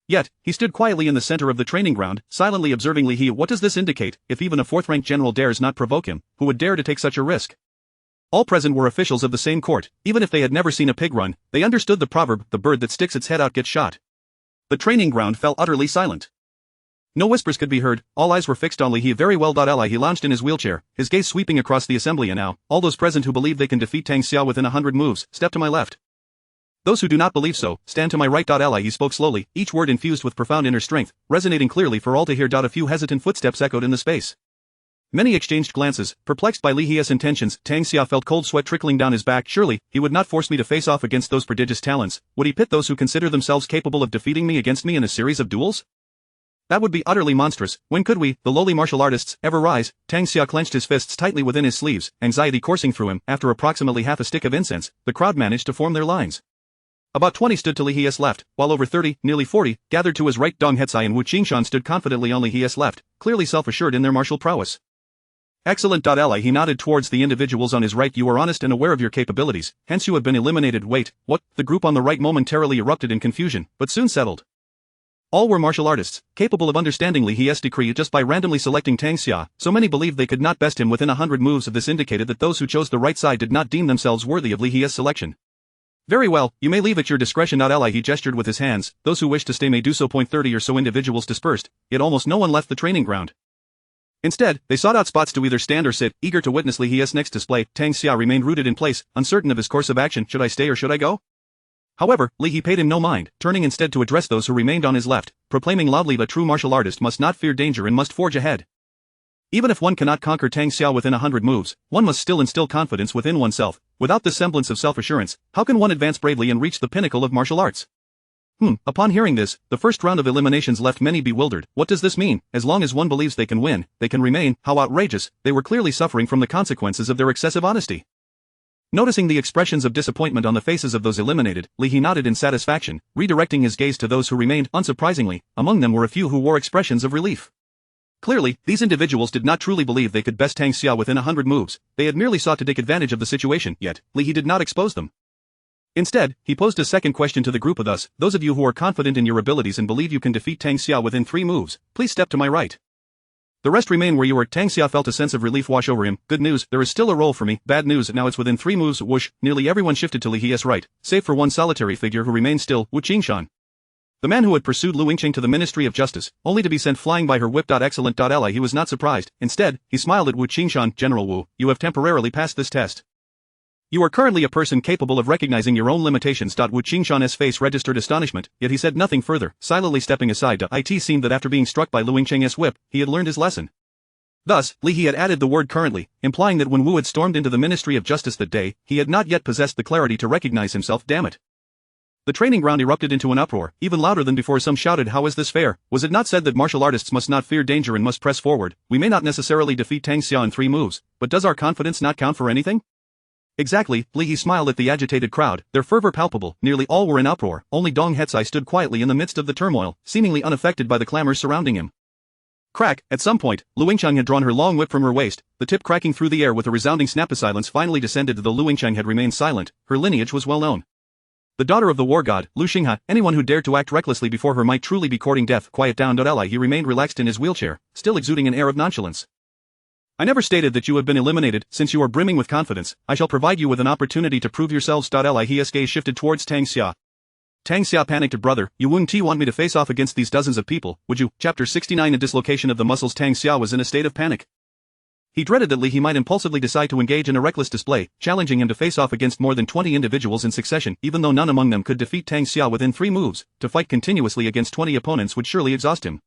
Yet, he stood quietly in the center of the training ground, silently observing Li He. What does this indicate? If even a 4th-rank general dares not provoke him, who would dare to take such a risk? All present were officials of the same court. Even if they had never seen a pig run, they understood the proverb, the bird that sticks its head out gets shot. The training ground fell utterly silent. No whispers could be heard, all eyes were fixed on Li He. Very well. He lounged in his wheelchair, his gaze sweeping across the assembly. And now, all those present who believe they can defeat Tang Xia within 100 moves, step to my left. Those who do not believe so, stand to my right. He spoke slowly, each word infused with profound inner strength, resonating clearly for all to hear. A few hesitant footsteps echoed in the space. Many exchanged glances, perplexed by Li He's intentions. Tang Xia felt cold sweat trickling down his back. Surely, he would not force me to face off against those prodigious talents. Would he pit those who consider themselves capable of defeating me against me in a series of duels? That would be utterly monstrous. When could we, the lowly martial artists, ever rise? Tang Xia clenched his fists tightly within his sleeves, anxiety coursing through him. After approximately half a stick of incense, the crowd managed to form their lines. About 20 stood to Li He's left, while over 30, nearly 40, gathered to his right. Dong Hetsai and Wu Qingshan stood confidently on Li He's left, clearly self-assured in their martial prowess. Excellent. He nodded towards the individuals on his right. You are honest and aware of your capabilities, hence you have been eliminated. Wait, what? The group on the right momentarily erupted in confusion, but soon settled. All were martial artists, capable of understanding Li He's decree just by randomly selecting Tang Xia. So many believed they could not best him within 100 moves of this indicated that those who chose the right side did not deem themselves worthy of Li He's selection. Very well, you may leave at your discretion. He gestured with his hands. Those who wish to stay may do so. 30 or so individuals dispersed, yet almost no one left the training ground. Instead, they sought out spots to either stand or sit, eager to witness Li He's next display. Tang Xia remained rooted in place, uncertain of his course of action. Should I stay or should I go? However, Li He paid him no mind, turning instead to address those who remained on his left, proclaiming loudly that a true martial artist must not fear danger and must forge ahead. Even if one cannot conquer Tang Xiao within 100 moves, one must still instill confidence within oneself. Without this semblance of self-assurance, how can one advance bravely and reach the pinnacle of martial arts? Upon hearing this, the first round of eliminations left many bewildered. What does this mean? As long as one believes they can win, they can remain. How outrageous! They were clearly suffering from the consequences of their excessive honesty. Noticing the expressions of disappointment on the faces of those eliminated, Li He nodded in satisfaction, redirecting his gaze to those who remained. Unsurprisingly, among them were a few who wore expressions of relief. Clearly, these individuals did not truly believe they could best Tang Xiao within 100 moves. They had merely sought to take advantage of the situation, yet Li He did not expose them. Instead, he posed a second question to the group of us. Those of you who are confident in your abilities and believe you can defeat Tang Xiao within 3 moves, please step to my right. The rest remain where you were. Tang Xiao felt a sense of relief wash over him. Good news, there is still a role for me. Bad news, now it's within 3 moves. Whoosh, nearly everyone shifted to Li He's right, save for one solitary figure who remained still, Wu Qingshan. The man who had pursued Lu Yingqing to the Ministry of Justice, only to be sent flying by her whip. Excellent. Ally, he was not surprised. Instead, he smiled at Wu Qingshan. General Wu, you have temporarily passed this test. You are currently a person capable of recognizing your own limitations. Wu Qingshan's face registered astonishment, yet he said nothing further, silently stepping aside. It seemed that after being struck by Lu Yingqing's whip, he had learned his lesson. Thus, Li He had added the word currently, implying that when Wu had stormed into the Ministry of Justice that day, he had not yet possessed the clarity to recognize himself. Damn it. The training ground erupted into an uproar, even louder than before. Some shouted, how is this fair? Was it not said that martial artists must not fear danger and must press forward? We may not necessarily defeat Tang Xiao in 3 moves, but does our confidence not count for anything? Exactly, Li He smiled at the agitated crowd, their fervor palpable. Nearly all were in uproar, only Dong Hetsai stood quietly in the midst of the turmoil, seemingly unaffected by the clamors surrounding him. Crack, at some point, Lu Yingqing had drawn her long whip from her waist, the tip cracking through the air with a resounding snap. The silence finally descended. Though Lu Yingqing had remained silent, her lineage was well known. The daughter of the war god, Lu Xinghe, anyone who dared to act recklessly before her might truly be courting death. Quiet down. Ally, he remained relaxed in his wheelchair, still exuding an air of nonchalance. I never stated that you have been eliminated. Since you are brimming with confidence, I shall provide you with an opportunity to prove yourselves. Ally, his gaze shifted towards Tang Xia. Tang Xia panicked. Brother, you wouldn't want me to face off against these dozens of people, would you? Chapter 69. A dislocation of the muscles. Tang Xia was in a state of panic. He dreaded that Li He might impulsively decide to engage in a reckless display, challenging him to face off against more than 20 individuals in succession. Even though none among them could defeat Tang Xia within 3 moves, to fight continuously against 20 opponents would surely exhaust him.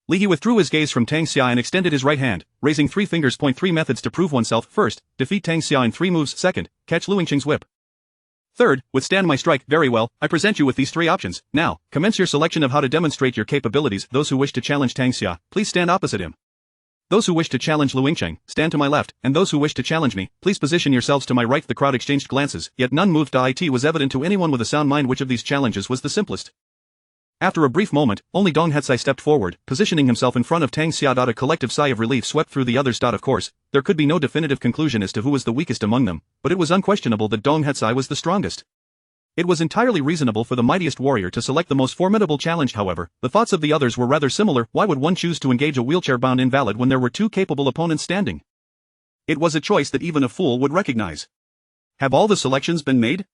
Li He withdrew his gaze from Tang Xia and extended his right hand, raising 3 fingers. 3 methods to prove oneself. First, defeat Tang Xia in 3 moves. Second, catch Lu Yingqing's whip. Third, withstand my strike. Very well, I present you with these 3 options. Now, commence your selection of how to demonstrate your capabilities. Those who wish to challenge Tang Xia, please stand opposite him. Those who wish to challenge Lu Yingqing, stand to my left, and those who wish to challenge me, please position yourselves to my right. The crowd exchanged glances, yet none moved. It was evident to anyone with a sound mind which of these challenges was the simplest. After a brief moment, only Dong Hetsai stepped forward, positioning himself in front of Tang Xia. A collective sigh of relief swept through the others. Of course, there could be no definitive conclusion as to who was the weakest among them, but it was unquestionable that Dong Hetsai was the strongest. It was entirely reasonable for the mightiest warrior to select the most formidable challenge. However, the thoughts of the others were rather similar. Why would one choose to engage a wheelchair-bound invalid when there were 2 capable opponents standing? It was a choice that even a fool would recognize. Have all the selections been made?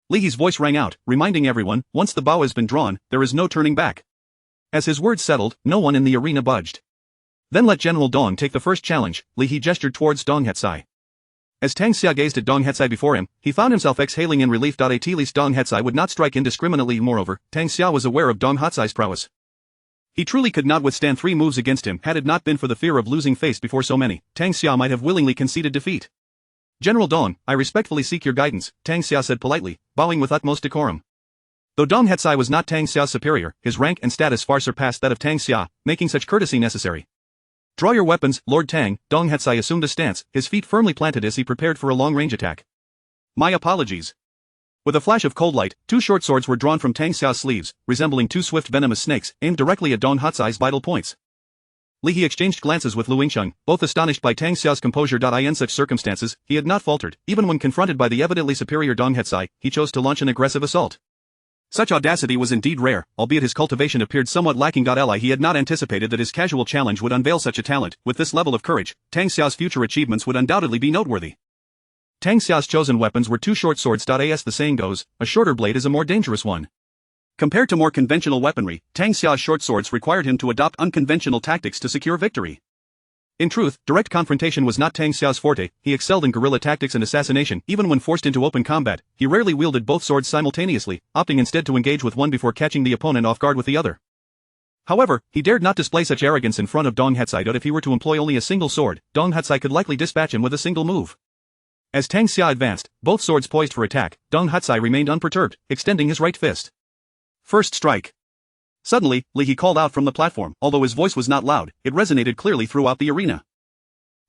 Li He's voice rang out, reminding everyone, once the bow has been drawn, there is no turning back. As his words settled, no one in the arena budged. Then let General Dong take the first challenge. Li He gestured towards Dong Hetsai. As Tang Xia gazed at Dong Hetsai before him, he found himself exhaling in relief. At least Dong Hetsai would not strike indiscriminately. Moreover, Tang Xia was aware of Dong Hetsai's prowess. He truly could not withstand 3 moves against him. Had it not been for the fear of losing face before so many, Tang Xia might have willingly conceded defeat. General Dong, I respectfully seek your guidance, Tang Xia said politely, bowing with utmost decorum. Though Dong Hetsai was not Tang Xia's superior, his rank and status far surpassed that of Tang Xia, making such courtesy necessary. Draw your weapons, Lord Tang. Dong Hetsai assumed a stance, his feet firmly planted as he prepared for a long-range attack. My apologies. With a flash of cold light, 2 short swords were drawn from Tang Xia's sleeves, resembling 2 swift venomous snakes, aimed directly at Dong Hetsai's vital points. Li He exchanged glances with Lu Yingqing, both astonished by Tang Xia's composure. In such circumstances, he had not faltered. Even when confronted by the evidently superior Dong Hetsai, he chose to launch an aggressive assault. Such audacity was indeed rare, albeit his cultivation appeared somewhat lacking. Ally, he had not anticipated that his casual challenge would unveil such a talent. With this level of courage, Tang Xia's future achievements would undoubtedly be noteworthy. Tang Xia's chosen weapons were 2 short swords. As the saying goes, a shorter blade is a more dangerous one. Compared to more conventional weaponry, Tang Xia's short swords required him to adopt unconventional tactics to secure victory. In truth, direct confrontation was not Tang Xia's forte. He excelled in guerrilla tactics and assassination. Even when forced into open combat, he rarely wielded both swords simultaneously, opting instead to engage with one before catching the opponent off guard with the other. However, he dared not display such arrogance in front of Dong Hatsai that if he were to employ only a single sword, Dong Hatsai could likely dispatch him with a single move. As Tang Xia advanced, both swords poised for attack, Dong Hatsai remained unperturbed, extending his right fist. First strike. Suddenly, Li He called out from the platform. Although his voice was not loud, it resonated clearly throughout the arena.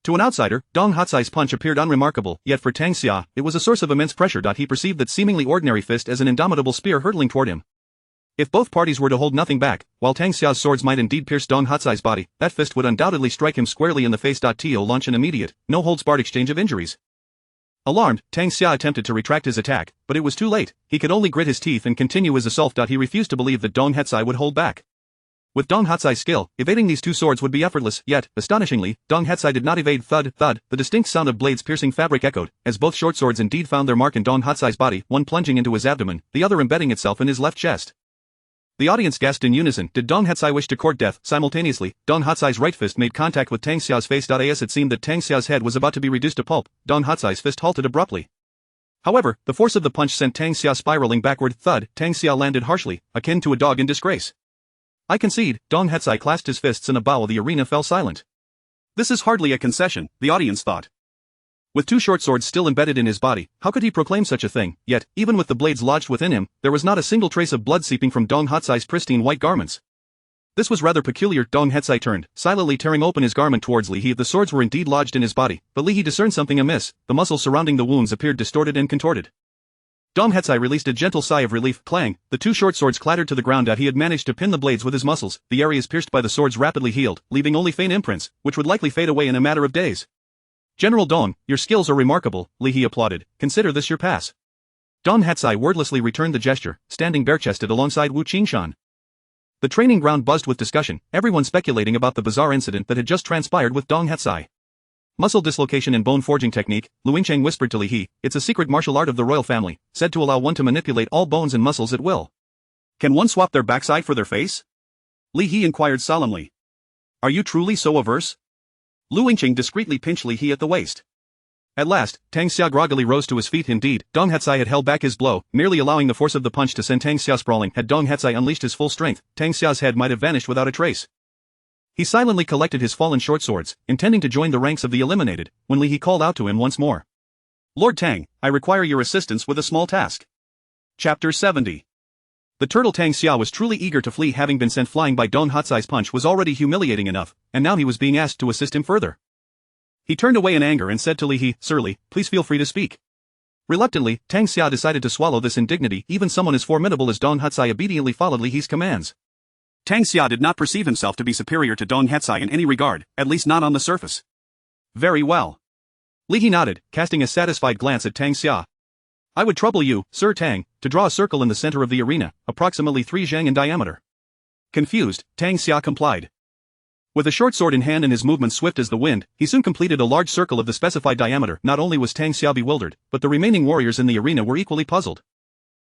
To an outsider, Dong Hatsai's punch appeared unremarkable, yet for Tang Xia, it was a source of immense pressure. He perceived that seemingly ordinary fist as an indomitable spear hurtling toward him. If both parties were to hold nothing back, while Tang Xia's swords might indeed pierce Dong Hatsai's body, that fist would undoubtedly strike him squarely in the face. To launch an immediate, no-holds-barred exchange of injuries. Alarmed, Tang Xia attempted to retract his attack, but it was too late. He could only grit his teeth and continue his assault. He refused to believe that Dong Hatsai would hold back. With Dong Hatsai's skill, evading these two swords would be effortless, yet, astonishingly, Dong Hatsai did not evade. Thud, thud, the distinct sound of blades piercing fabric echoed, as both short swords indeed found their mark in Dong Hatsai's body, one plunging into his abdomen, the other embedding itself in his left chest. The audience gasped in unison. Did Dong Hatsai wish to court death? Simultaneously, Dong Hatsai's right fist made contact with Tang Xia's face. As it seemed that Tang Xia's head was about to be reduced to pulp, Dong Hatsai's fist halted abruptly. However, the force of the punch sent Tang Xia spiraling backward. Thud, Tang Xia landed harshly, akin to a dog in disgrace. I concede. Dong Hatsai clasped his fists in a bow. The arena fell silent. This is hardly a concession, the audience thought. With two short swords still embedded in his body, how could he proclaim such a thing? Yet, even with the blades lodged within him, there was not a single trace of blood seeping from Dong Hatsai's pristine white garments. This was rather peculiar. Dong Hatsai turned, silently tearing open his garment towards Li He. The swords were indeed lodged in his body, but Li He discerned something amiss. The muscles surrounding the wounds appeared distorted and contorted. Dong Hatsai released a gentle sigh of relief. Clang, the two short swords clattered to the ground. He had managed to pin the blades with his muscles. The areas pierced by the swords rapidly healed, leaving only faint imprints, which would likely fade away in a matter of days. General Dong, your skills are remarkable, Li He applauded. Consider this your pass. Dong Hatsai wordlessly returned the gesture, standing bare-chested alongside Wu Qingshan. The training ground buzzed with discussion, everyone speculating about the bizarre incident that had just transpired with Dong Hatsai. Muscle dislocation and bone forging technique, Lu Yingcheng whispered to Li He. It's a secret martial art of the royal family, said to allow one to manipulate all bones and muscles at will. Can one swap their backside for their face? Li He inquired solemnly. Are you truly so averse? Lu Yingcheng discreetly pinched Li He at the waist. At last, Tang Xia groggily rose to his feet. Indeed, Dong Hatsai had held back his blow, merely allowing the force of the punch to send Tang Xia sprawling. Had Dong Hatsai unleashed his full strength, Tang Xia's head might have vanished without a trace. He silently collected his fallen short swords, intending to join the ranks of the eliminated, when Li He called out to him once more. Lord Tang, I require your assistance with a small task. Chapter 70. The turtle Tang Xia was truly eager to flee. Having been sent flying by Dong Hatsai's punch was already humiliating enough, and now he was being asked to assist him further. He turned away in anger and said to Li He, Sir Li, please feel free to speak. Reluctantly, Tang Xia decided to swallow this indignity. Even someone as formidable as Dong Hatsai obediently followed Li He's commands. Tang Xia did not perceive himself to be superior to Dong Hatsai in any regard, at least not on the surface. Very well. Li He nodded, casting a satisfied glance at Tang Xia. I would trouble you, Sir Tang, to draw a circle in the center of the arena, approximately 3 zhang in diameter. Confused, Tang Xia complied. With a short sword in hand and his movements swift as the wind, he soon completed a large circle of the specified diameter. Not only was Tang Xia bewildered, but the remaining warriors in the arena were equally puzzled.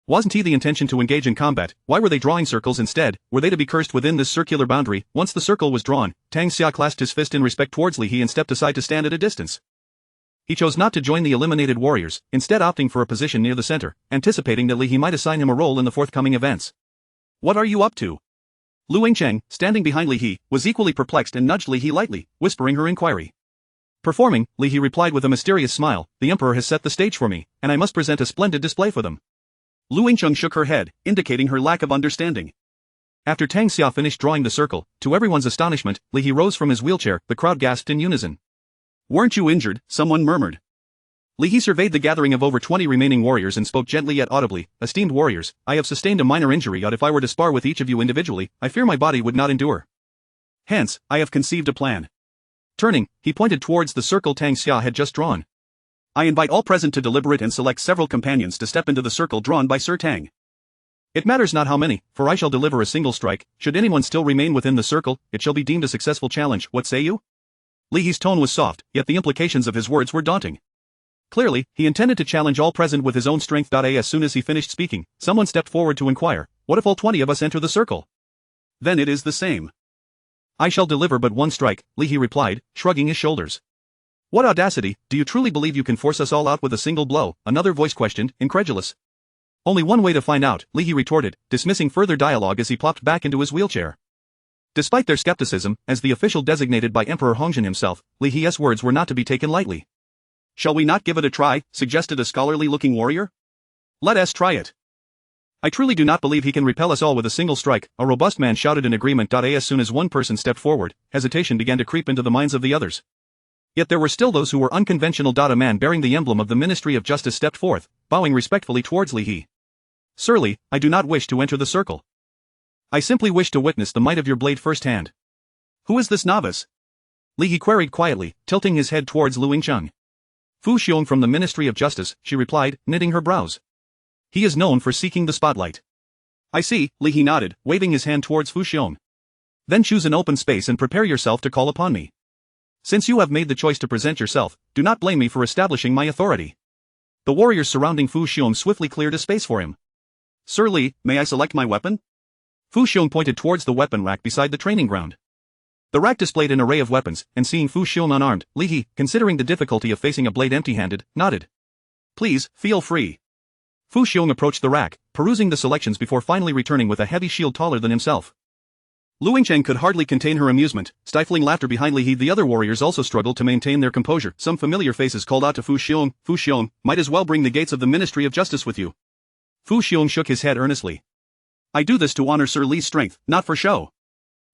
Wasn't he the intention to engage in combat? Why were they drawing circles instead? Were they to be cursed within this circular boundary? Once the circle was drawn, Tang Xia clasped his fist in respect towards Li He and stepped aside to stand at a distance. He chose not to join the eliminated warriors, instead opting for a position near the center, anticipating that Li He might assign him a role in the forthcoming events. What are you up to? Lu Yingcheng, standing behind Li He, was equally perplexed and nudged Li He lightly, whispering her inquiry. Performing, Li He replied with a mysterious smile, the Emperor has set the stage for me, and I must present a splendid display for them. Lu Yingcheng shook her head, indicating her lack of understanding. After Tang Xia finished drawing the circle, to everyone's astonishment, Li He rose from his wheelchair. The crowd gasped in unison. Weren't you injured? Someone murmured. Li He surveyed the gathering of over 20 remaining warriors and spoke gently yet audibly. Esteemed warriors, I have sustained a minor injury. If I were to spar with each of you individually, I fear my body would not endure. Hence, I have conceived a plan. Turning, he pointed towards the circle Tang Xia had just drawn. I invite all present to deliberate and select several companions to step into the circle drawn by Sir Tang. It matters not how many, for I shall deliver a single strike. Should anyone still remain within the circle, it shall be deemed a successful challenge. What say you? Li He's tone was soft, yet the implications of his words were daunting. Clearly, he intended to challenge all present with his own strength. As soon as he finished speaking, someone stepped forward to inquire, what if all 20 of us enter the circle? Then it is the same. I shall deliver but one strike, Li He replied, shrugging his shoulders. What audacity, do you truly believe you can force us all out with a single blow? Another voice questioned, incredulous. Only one way to find out, Li He retorted, dismissing further dialogue as he plopped back into his wheelchair. Despite their skepticism, as the official designated by Emperor Hongjin himself, Li He's words were not to be taken lightly. "Shall we not give it a try?" suggested a scholarly-looking warrior. "Let us try it. I truly do not believe he can repel us all with a single strike," a robust man shouted in agreement. As soon as one person stepped forward, hesitation began to creep into the minds of the others. Yet there were still those who were unconventional. A man bearing the emblem of the Ministry of Justice stepped forth, bowing respectfully towards Li He. "Sir Li, I do not wish to enter the circle. I simply wish to witness the might of your blade firsthand." "Who is this novice?" Li He queried quietly, tilting his head towards Lu Yingcheng. "Fu Xiong from the Ministry of Justice," she replied, knitting her brows. "He is known for seeking the spotlight." "I see," Li He nodded, waving his hand towards Fu Xiong. "Then choose an open space and prepare yourself to call upon me. Since you have made the choice to present yourself, do not blame me for establishing my authority." The warriors surrounding Fu Xiong swiftly cleared a space for him. "Sir Li, may I select my weapon?" Fu Xiong pointed towards the weapon rack beside the training ground. The rack displayed an array of weapons, and seeing Fu Xiong unarmed, Li He, considering the difficulty of facing a blade empty-handed, nodded. "Please, feel free." Fu Xiong approached the rack, perusing the selections before finally returning with a heavy shield taller than himself. Lu Yingcheng could hardly contain her amusement, stifling laughter behind Li He. The other warriors also struggled to maintain their composure. Some familiar faces called out to Fu Xiong, "Fu Xiong, might as well bring the gates of the Ministry of Justice with you." Fu Xiong shook his head earnestly. "I do this to honor Sir Li's strength, not for show."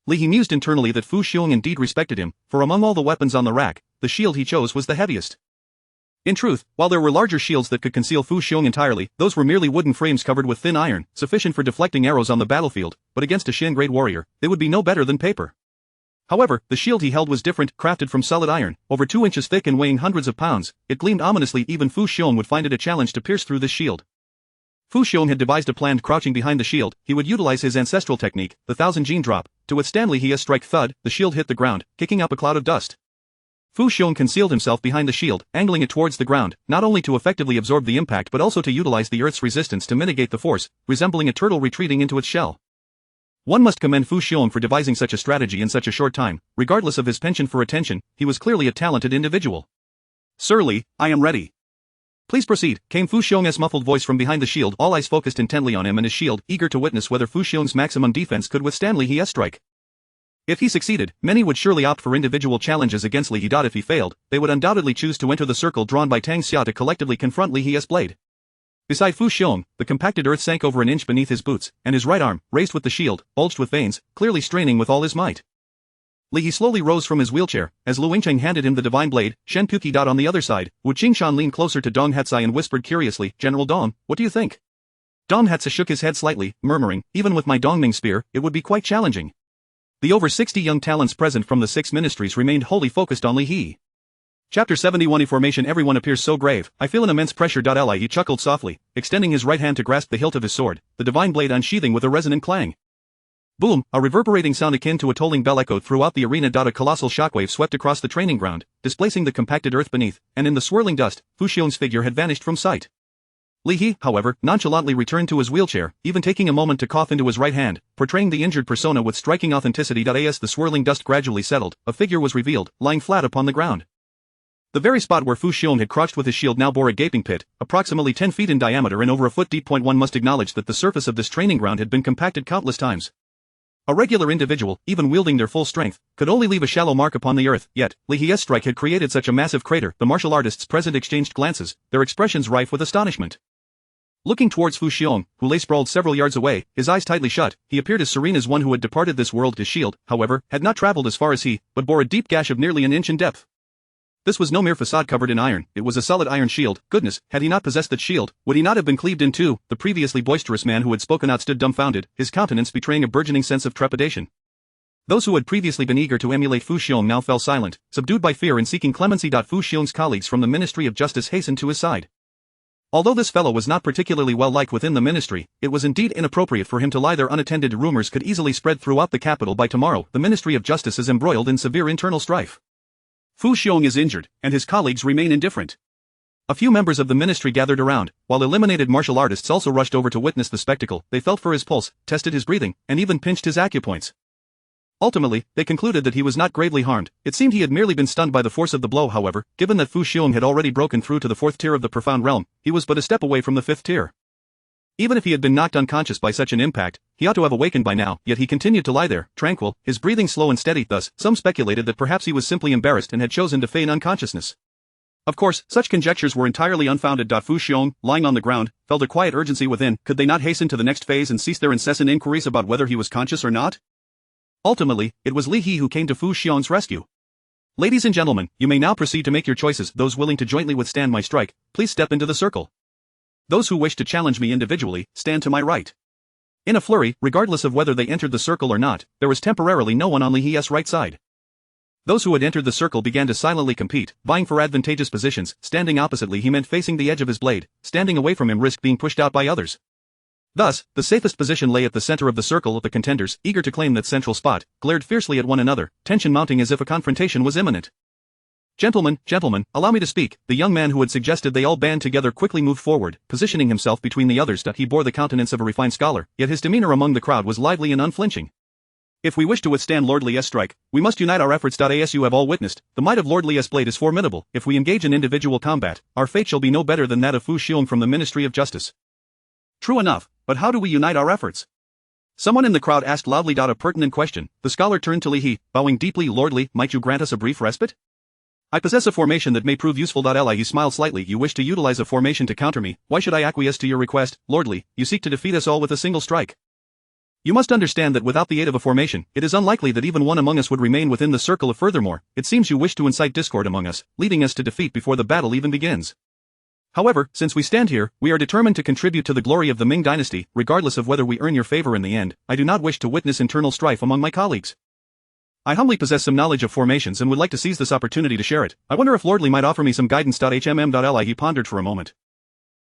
Li He mused internally that Fu Xiong indeed respected him, for among all the weapons on the rack, the shield he chose was the heaviest. In truth, while there were larger shields that could conceal Fu Xiong entirely, those were merely wooden frames covered with thin iron, sufficient for deflecting arrows on the battlefield, but against a Shan-grade warrior, they would be no better than paper. However, the shield he held was different, crafted from solid iron, over 2 inches thick and weighing hundreds of pounds. It gleamed ominously. Even Fu Xiong would find it a challenge to pierce through this shield. Fu Xiong had devised a plan. Crouching behind the shield, he would utilize his ancestral technique, the 1000-gene drop, to withstand Li He's strike. Thud, the shield hit the ground, kicking up a cloud of dust. Fu Xiong concealed himself behind the shield, angling it towards the ground, not only to effectively absorb the impact but also to utilize the Earth's resistance to mitigate the force, resembling a turtle retreating into its shell. One must commend Fu Xiong for devising such a strategy in such a short time. Regardless of his penchant for attention, he was clearly a talented individual. "Sir Li, I am ready." "Please proceed," came Fu Xiong's muffled voice from behind the shield. All eyes focused intently on him and his shield, eager to witness whether Fu Xiong's maximum defense could withstand Li He's strike. If he succeeded, many would surely opt for individual challenges against Li He. If he failed, they would undoubtedly choose to enter the circle drawn by Tang Xia to collectively confront Li He's blade. Beside Fu Xiong, the compacted earth sank over an inch beneath his boots, and his right arm, raised with the shield, bulged with veins, clearly straining with all his might. Li He slowly rose from his wheelchair, as Lu Yingcheng handed him the divine blade. Shen Puqi. On the other side, Wu Qingshan leaned closer to Dong Hatsai and whispered curiously, "General Dong, what do you think?" Dong Hatsai shook his head slightly, murmuring, "Even with my Dongming spear, it would be quite challenging." The over 60 young talents present from the 6 ministries remained wholly focused on Li He. Chapter 71. Formation. Everyone appears so grave, I feel an immense pressure. Li He chuckled softly, extending his right hand to grasp the hilt of his sword, the divine blade unsheathing with a resonant clang. Boom, a reverberating sound akin to a tolling bell echoed throughout the arena. A colossal shockwave swept across the training ground, displacing the compacted earth beneath, and in the swirling dust, Fu Xiong's figure had vanished from sight. Li He, however, nonchalantly returned to his wheelchair, even taking a moment to cough into his right hand, portraying the injured persona with striking authenticity. As the swirling dust gradually settled, a figure was revealed, lying flat upon the ground. The very spot where Fu Xiong had crouched with his shield now bore a gaping pit, approximately 10 feet in diameter and over a foot deep. One must acknowledge that the surface of this training ground had been compacted countless times. A regular individual, even wielding their full strength, could only leave a shallow mark upon the earth, yet, Li He's strike had created such a massive crater. The martial artists present exchanged glances, their expressions rife with astonishment. Looking towards Fu Xiong, who lay sprawled several yards away, his eyes tightly shut, he appeared as serene as one who had departed this world. His shield, however, had not traveled as far as he, but bore a deep gash of nearly an inch in depth. This was no mere facade covered in iron, it was a solid iron shield. Goodness, had he not possessed that shield, would he not have been cleaved in two? The previously boisterous man who had spoken out stood dumbfounded, his countenance betraying a burgeoning sense of trepidation. Those who had previously been eager to emulate Fu Xiong now fell silent, subdued by fear and seeking clemency. Fu Xiong's colleagues from the Ministry of Justice hastened to his side. Although this fellow was not particularly well liked within the ministry, it was indeed inappropriate for him to lie there unattended. Rumors could easily spread throughout the capital. By tomorrow, the Ministry of Justice is embroiled in severe internal strife. Fu Xiong is injured, and his colleagues remain indifferent. A few members of the ministry gathered around, while eliminated martial artists also rushed over to witness the spectacle. They felt for his pulse, tested his breathing, and even pinched his acupoints. Ultimately, they concluded that he was not gravely harmed. It seemed he had merely been stunned by the force of the blow. However, given that Fu Xiong had already broken through to the 4th tier of the profound realm, he was but a step away from the 5th tier. Even if he had been knocked unconscious by such an impact, he ought to have awakened by now, yet he continued to lie there, tranquil, his breathing slow and steady. Thus, some speculated that perhaps he was simply embarrassed and had chosen to feign unconsciousness. Of course, such conjectures were entirely unfounded. Fu Xiong, lying on the ground, felt a quiet urgency within. Could they not hasten to the next phase and cease their incessant inquiries about whether he was conscious or not? Ultimately, it was Li He who came to Fu Xiong's rescue. Ladies and gentlemen, you may now proceed to make your choices. Those willing to jointly withstand my strike, please step into the circle. Those who wish to challenge me individually, stand to my right. In a flurry, regardless of whether they entered the circle or not, there was temporarily no one on Li He's right side. Those who had entered the circle began to silently compete, vying for advantageous positions. Standing opposite Li He meant facing the edge of his blade. Standing away from him risked being pushed out by others. Thus, the safest position lay at the center of the circle. The contenders, eager to claim that central spot, glared fiercely at one another, tension mounting as if a confrontation was imminent. Gentlemen, allow me to speak. The young man who had suggested they all band together quickly moved forward, positioning himself between the others. He bore the countenance of a refined scholar, yet his demeanor among the crowd was lively and unflinching. If we wish to withstand Lord Li's strike, we must unite our efforts. As you have all witnessed, the might of Lord Li's blade is formidable. If we engage in individual combat, our fate shall be no better than that of Fu Xiong from the Ministry of Justice. True enough, but how do we unite our efforts? Someone in the crowd asked loudly. A pertinent question. The scholar turned to Li He, bowing deeply. Lord Li, might you grant us a brief respite? I possess a formation that may prove useful. Li He smiled slightly. You wish to utilize a formation to counter me. Why should I acquiesce to your request, Lord Li? You seek to defeat us all with a single strike. You must understand that without the aid of a formation, it is unlikely that even one among us would remain within the circle. Furthermore, it seems you wish to incite discord among us, leading us to defeat before the battle even begins. However, since we stand here, we are determined to contribute to the glory of the Ming dynasty, regardless of whether we earn your favor in the end. I do not wish to witness internal strife among my colleagues. I humbly possess some knowledge of formations and would like to seize this opportunity to share it. I wonder if Lord Li might offer me some guidance. Li He pondered for a moment.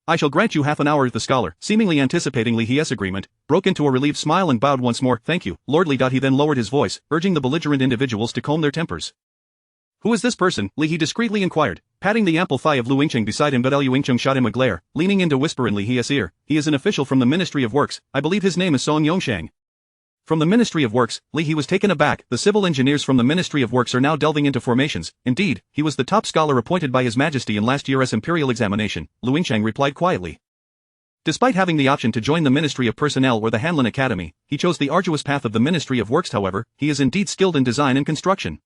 I shall grant you half an hour. The scholar, seemingly anticipating Li He's agreement, broke into a relieved smile and bowed once more. Thank you, Lord Li. He then lowered his voice, urging the belligerent individuals to calm their tempers. Who is this person? Li He discreetly inquired, patting the ample thigh of Lu Yingcheng beside him. But Lu Yingcheng shot him a glare, leaning in to whisper in Li He's ear. He is an official from the Ministry of Works. I believe his name is Song Yongshang. From the Ministry of Works, Li He was taken aback. The civil engineers from the Ministry of Works are now delving into formations. Indeed, he was the top scholar appointed by His Majesty in last year's imperial examination, Lu Yingcheng replied quietly. Despite having the option to join the Ministry of Personnel or the Hanlin Academy, he chose the arduous path of the Ministry of Works. However, he is indeed skilled in design and construction.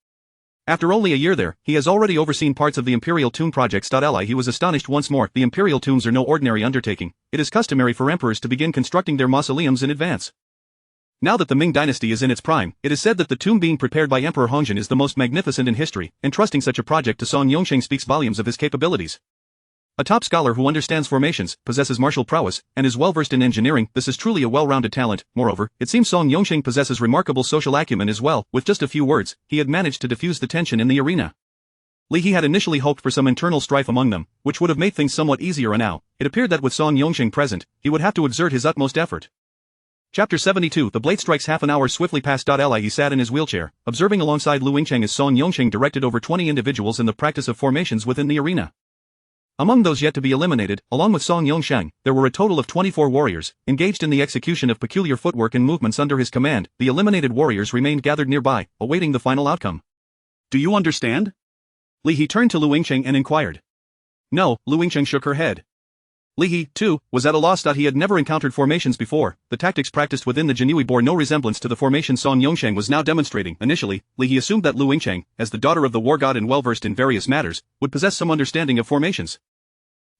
After only a year there, he has already overseen parts of the Imperial Tomb projects. He was astonished once more. The Imperial Tombs are no ordinary undertaking. It is customary for emperors to begin constructing their mausoleums in advance. Now that the Ming dynasty is in its prime, it is said that the tomb being prepared by Emperor Hongjin is the most magnificent in history. Entrusting such a project to Song Yongsheng speaks volumes of his capabilities. A top scholar who understands formations, possesses martial prowess, and is well-versed in engineering. This is truly a well-rounded talent. Moreover, it seems Song Yongsheng possesses remarkable social acumen as well. With just a few words, he had managed to diffuse the tension in the arena. Li He had initially hoped for some internal strife among them, which would have made things somewhat easier, and now, it appeared that with Song Yongsheng present, he would have to exert his utmost effort. Chapter 72. The blade strikes. Half an hour swiftly passed. Li He sat in his wheelchair, observing alongside Lu Yingcheng as Song Yongsheng directed over 20 individuals in the practice of formations within the arena. Among those yet to be eliminated, along with Song Yongsheng, there were a total of 24 warriors, engaged in the execution of peculiar footwork and movements under his command. The eliminated warriors remained gathered nearby, awaiting the final outcome. Do you understand? Li He turned to Lu Yingcheng and inquired. No, Lu Yingcheng shook her head. Li He, too, was at a loss. He had never encountered formations before. The tactics practiced within the Jinui bore no resemblance to the formation Song Yongsheng was now demonstrating. Initially, Li He assumed that Lu Yingcheng, as the daughter of the war god and well-versed in various matters, would possess some understanding of formations.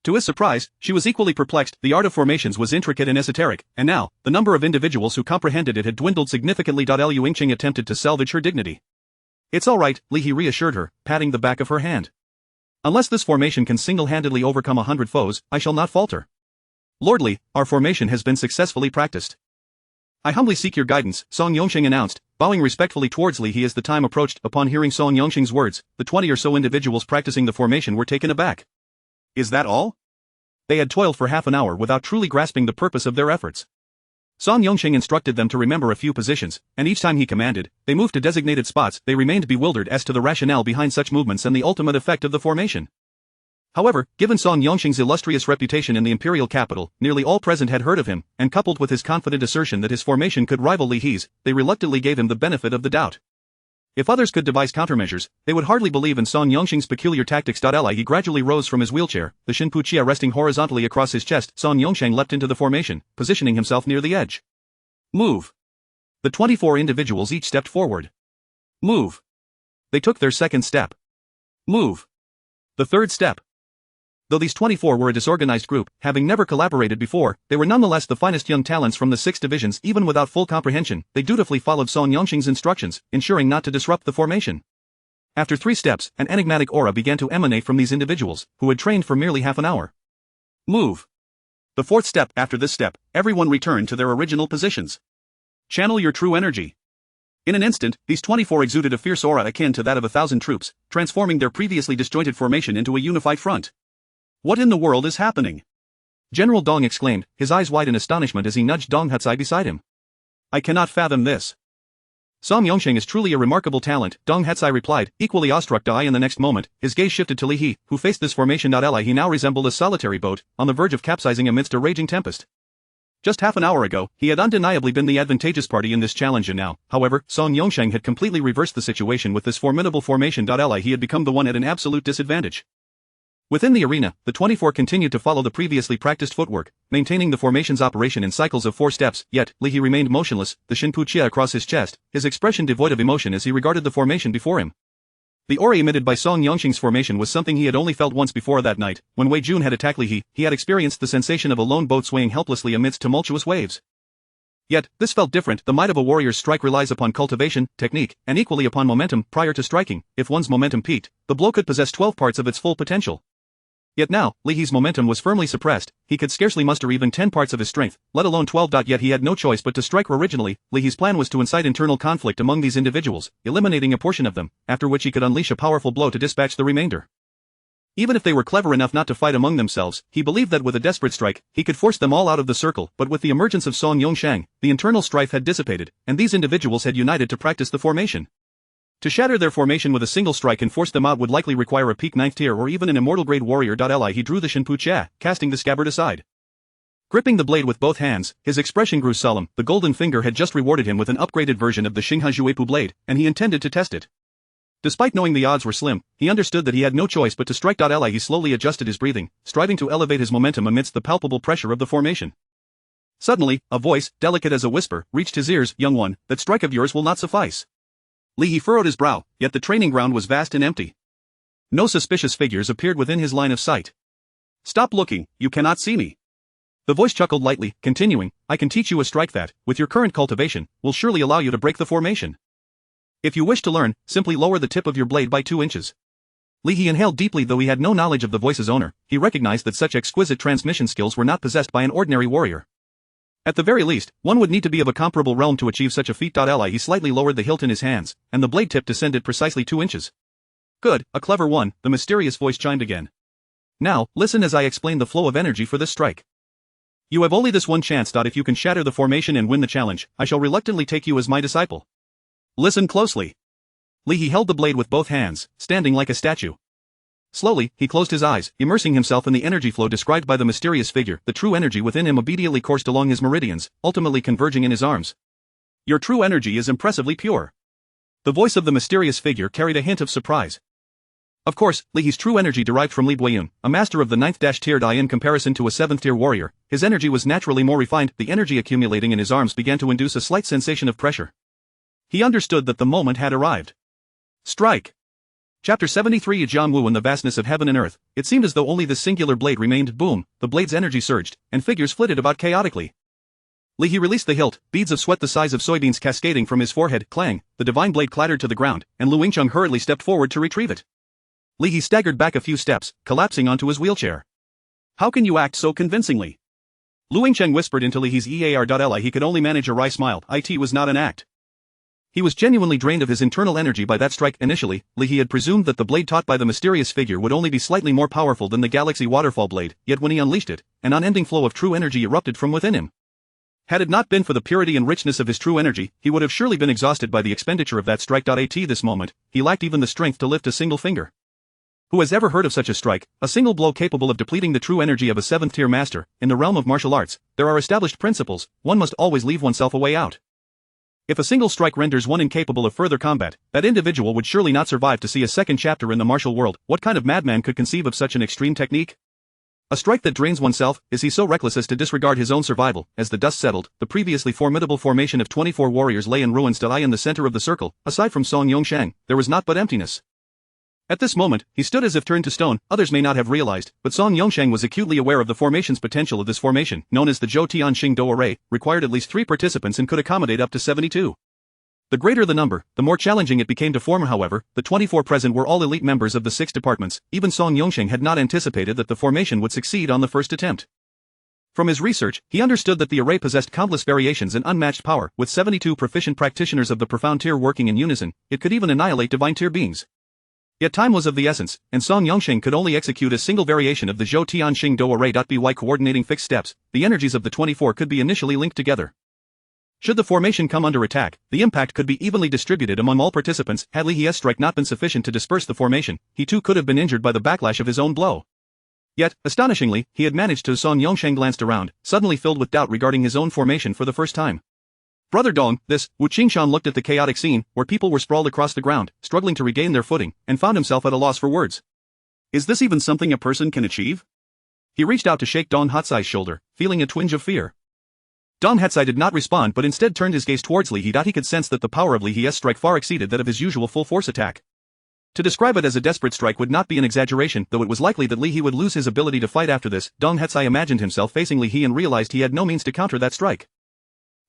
To his surprise, she was equally perplexed. The art of formations was intricate and esoteric, and now, the number of individuals who comprehended it had dwindled significantly. Lu Yingcheng attempted to salvage her dignity. It's all right, Li He reassured her, patting the back of her hand. Unless this formation can single-handedly overcome 100 foes, I shall not falter. Lord Li, our formation has been successfully practiced. I humbly seek your guidance, Song Yongsheng announced, bowing respectfully towards Li He as the time approached. Upon hearing Song Yongsheng's words, the 20 or so individuals practicing the formation were taken aback. Is that all? They had toiled for half an hour without truly grasping the purpose of their efforts. Song Yongsheng instructed them to remember a few positions, and each time he commanded, they moved to designated spots. They remained bewildered as to the rationale behind such movements and the ultimate effect of the formation. However, given Song Yongsheng's illustrious reputation in the imperial capital, nearly all present had heard of him, and coupled with his confident assertion that his formation could rival Li He's, they reluctantly gave him the benefit of the doubt. If others could devise countermeasures, they would hardly believe in Song Yongxing's peculiar tactics. He gradually rose from his wheelchair, the Shinpu Chia resting horizontally across his chest. Song Yongxing leapt into the formation, positioning himself near the edge. Move. The 24 individuals each stepped forward. Move. They took their second step. Move. The third step. Though these 24 were a disorganized group, having never collaborated before, they were nonetheless the finest young talents from the 6 divisions. Even without full comprehension, they dutifully followed Song Yongxing's instructions, ensuring not to disrupt the formation. After 3 steps, an enigmatic aura began to emanate from these individuals, who had trained for merely half an hour. Move. The 4th step. After this step, everyone returned to their original positions. Channel your true energy. In an instant, these 24 exuded a fierce aura akin to that of 1,000 troops, transforming their previously disjointed formation into a unified front. What in the world is happening? General Dong exclaimed, his eyes wide in astonishment as he nudged Dong Hatsai beside him. I cannot fathom this. Song Yongxing is truly a remarkable talent, Dong Hatsai replied, equally awestruck. In the next moment, his gaze shifted to Li He, who faced this formation. He now resembled a solitary boat, on the verge of capsizing amidst a raging tempest. Just half an hour ago, he had undeniably been the advantageous party in this challenge, and now, however, Song Yongxing had completely reversed the situation with this formidable formation. He had become the one at an absolute disadvantage. Within the arena, the 24 continued to follow the previously practiced footwork, maintaining the formation's operation in cycles of 4 steps, yet, Li He remained motionless, the Shinpu Chia across his chest, his expression devoid of emotion as he regarded the formation before him. The aura emitted by Song Yongxing's formation was something he had only felt once before. That night, when Wei Jun had attacked Li He had experienced the sensation of a lone boat swaying helplessly amidst tumultuous waves. Yet, this felt different. The might of a warrior's strike relies upon cultivation, technique, and equally upon momentum. Prior to striking, if one's momentum peaked, the blow could possess 12 parts of its full potential. Yet now, Li He's momentum was firmly suppressed, he could scarcely muster even 10 parts of his strength, let alone 12. Yet he had no choice but to strike. Originally, Li He's plan was to incite internal conflict among these individuals, eliminating a portion of them, after which he could unleash a powerful blow to dispatch the remainder. Even if they were clever enough not to fight among themselves, he believed that with a desperate strike, he could force them all out of the circle. But with the emergence of Song Yongxing, the internal strife had dissipated, and these individuals had united to practice the formation. To shatter their formation with a single strike and force them out would likely require a peak 9th tier or even an immortal grade warrior. He drew the Shinpu Chia, casting the scabbard aside. Gripping the blade with both hands, his expression grew solemn. The golden finger had just rewarded him with an upgraded version of the Xinghe Juepu blade, and he intended to test it. Despite knowing the odds were slim, he understood that he had no choice but to strike. He slowly adjusted his breathing, striving to elevate his momentum amidst the palpable pressure of the formation. Suddenly, a voice, delicate as a whisper, reached his ears. Young one, that strike of yours will not suffice. Li He furrowed his brow, yet the training ground was vast and empty. No suspicious figures appeared within his line of sight. Stop looking, you cannot see me. The voice chuckled lightly, continuing, I can teach you a strike that, with your current cultivation, will surely allow you to break the formation. If you wish to learn, simply lower the tip of your blade by 2 inches. Li He inhaled deeply. Though he had no knowledge of the voice's owner, he recognized that such exquisite transmission skills were not possessed by an ordinary warrior. At the very least, one would need to be of a comparable realm to achieve such a feat. He slightly lowered the hilt in his hands, and the blade tip descended precisely 2 inches. Good, a clever one, the mysterious voice chimed again. Now, listen as I explain the flow of energy for this strike. You have only this one chance. If you can shatter the formation and win the challenge, I shall reluctantly take you as my disciple. Listen closely. Li He held the blade with both hands, standing like a statue. Slowly, he closed his eyes, immersing himself in the energy flow described by the mysterious figure. The true energy within him obediently coursed along his meridians, ultimately converging in his arms. Your true energy is impressively pure. The voice of the mysterious figure carried a hint of surprise. Of course, Li He's true energy derived from Li Buiyun, a master of the 9th tier. In comparison to a 7th tier warrior, his energy was naturally more refined. The energy accumulating in his arms began to induce a slight sensation of pressure. He understood that the moment had arrived. Strike! Chapter 73. Jiang Wu. In the vastness of heaven and earth, it seemed as though only this singular blade remained. Boom, the blade's energy surged, and figures flitted about chaotically. Li He released the hilt, beads of sweat the size of soybeans cascading from his forehead. Clang, the divine blade clattered to the ground, and Lu Yingcheng hurriedly stepped forward to retrieve it. Li He staggered back a few steps, collapsing onto his wheelchair. How can you act so convincingly? Lu Yingcheng whispered into Li He's ear. He could only manage a wry smile. It was not an act. He was genuinely drained of his internal energy by that strike. Initially, Li He had presumed that the blade taught by the mysterious figure would only be slightly more powerful than the Galaxy Waterfall blade, yet when he unleashed it, an unending flow of true energy erupted from within him. Had it not been for the purity and richness of his true energy, he would have surely been exhausted by the expenditure of that strike. At this moment, he lacked even the strength to lift a single finger. Who has ever heard of such a strike, a single blow capable of depleting the true energy of a 7th tier master? In the realm of martial arts, there are established principles, one must always leave oneself a way out. If a single strike renders one incapable of further combat, that individual would surely not survive to see a second chapter in the martial world. What kind of madman could conceive of such an extreme technique? A strike that drains oneself. Is he so reckless as to disregard his own survival? As the dust settled, the previously formidable formation of 24 warriors lay in ruins. In the center of the circle, aside from Song Yongsheng, there was naught but emptiness. At this moment, he stood as if turned to stone. Others may not have realized, but Song Yongsheng was acutely aware of the formation's potential. Of this formation, known as the Zhou Tianxing Do array, required at least 3 participants and could accommodate up to 72. The greater the number, the more challenging it became to form. However, the 24 present were all elite members of the 6 departments. Even Song Yongsheng had not anticipated that the formation would succeed on the first attempt. From his research, he understood that the array possessed countless variations and unmatched power. With 72 proficient practitioners of the profound tier working in unison, it could even annihilate divine tier beings. Yet time was of the essence, and Song Yongsheng could only execute a single variation of the Zhou Tianxing Do array. By coordinating fixed steps, the energies of the 24 could be initially linked together. Should the formation come under attack, the impact could be evenly distributed among all participants. Had Li He's strike not been sufficient to disperse the formation, he too could have been injured by the backlash of his own blow. Yet, astonishingly, he had managed to. Song Yongsheng glanced around, suddenly filled with doubt regarding his own formation for the first time. Brother Dong, this. Wu Qingshan looked at the chaotic scene, where people were sprawled across the ground, struggling to regain their footing, and found himself at a loss for words. Is this even something a person can achieve? He reached out to shake Dong Hatsai's shoulder, feeling a twinge of fear. Dong Hatsai did not respond but instead turned his gaze towards Li He. He could sense that the power of Li He's strike far exceeded that of his usual full-force attack. To describe it as a desperate strike would not be an exaggeration, though it was likely that Li He would lose his ability to fight after this. Dong Hatsai imagined himself facing Li He and realized he had no means to counter that strike.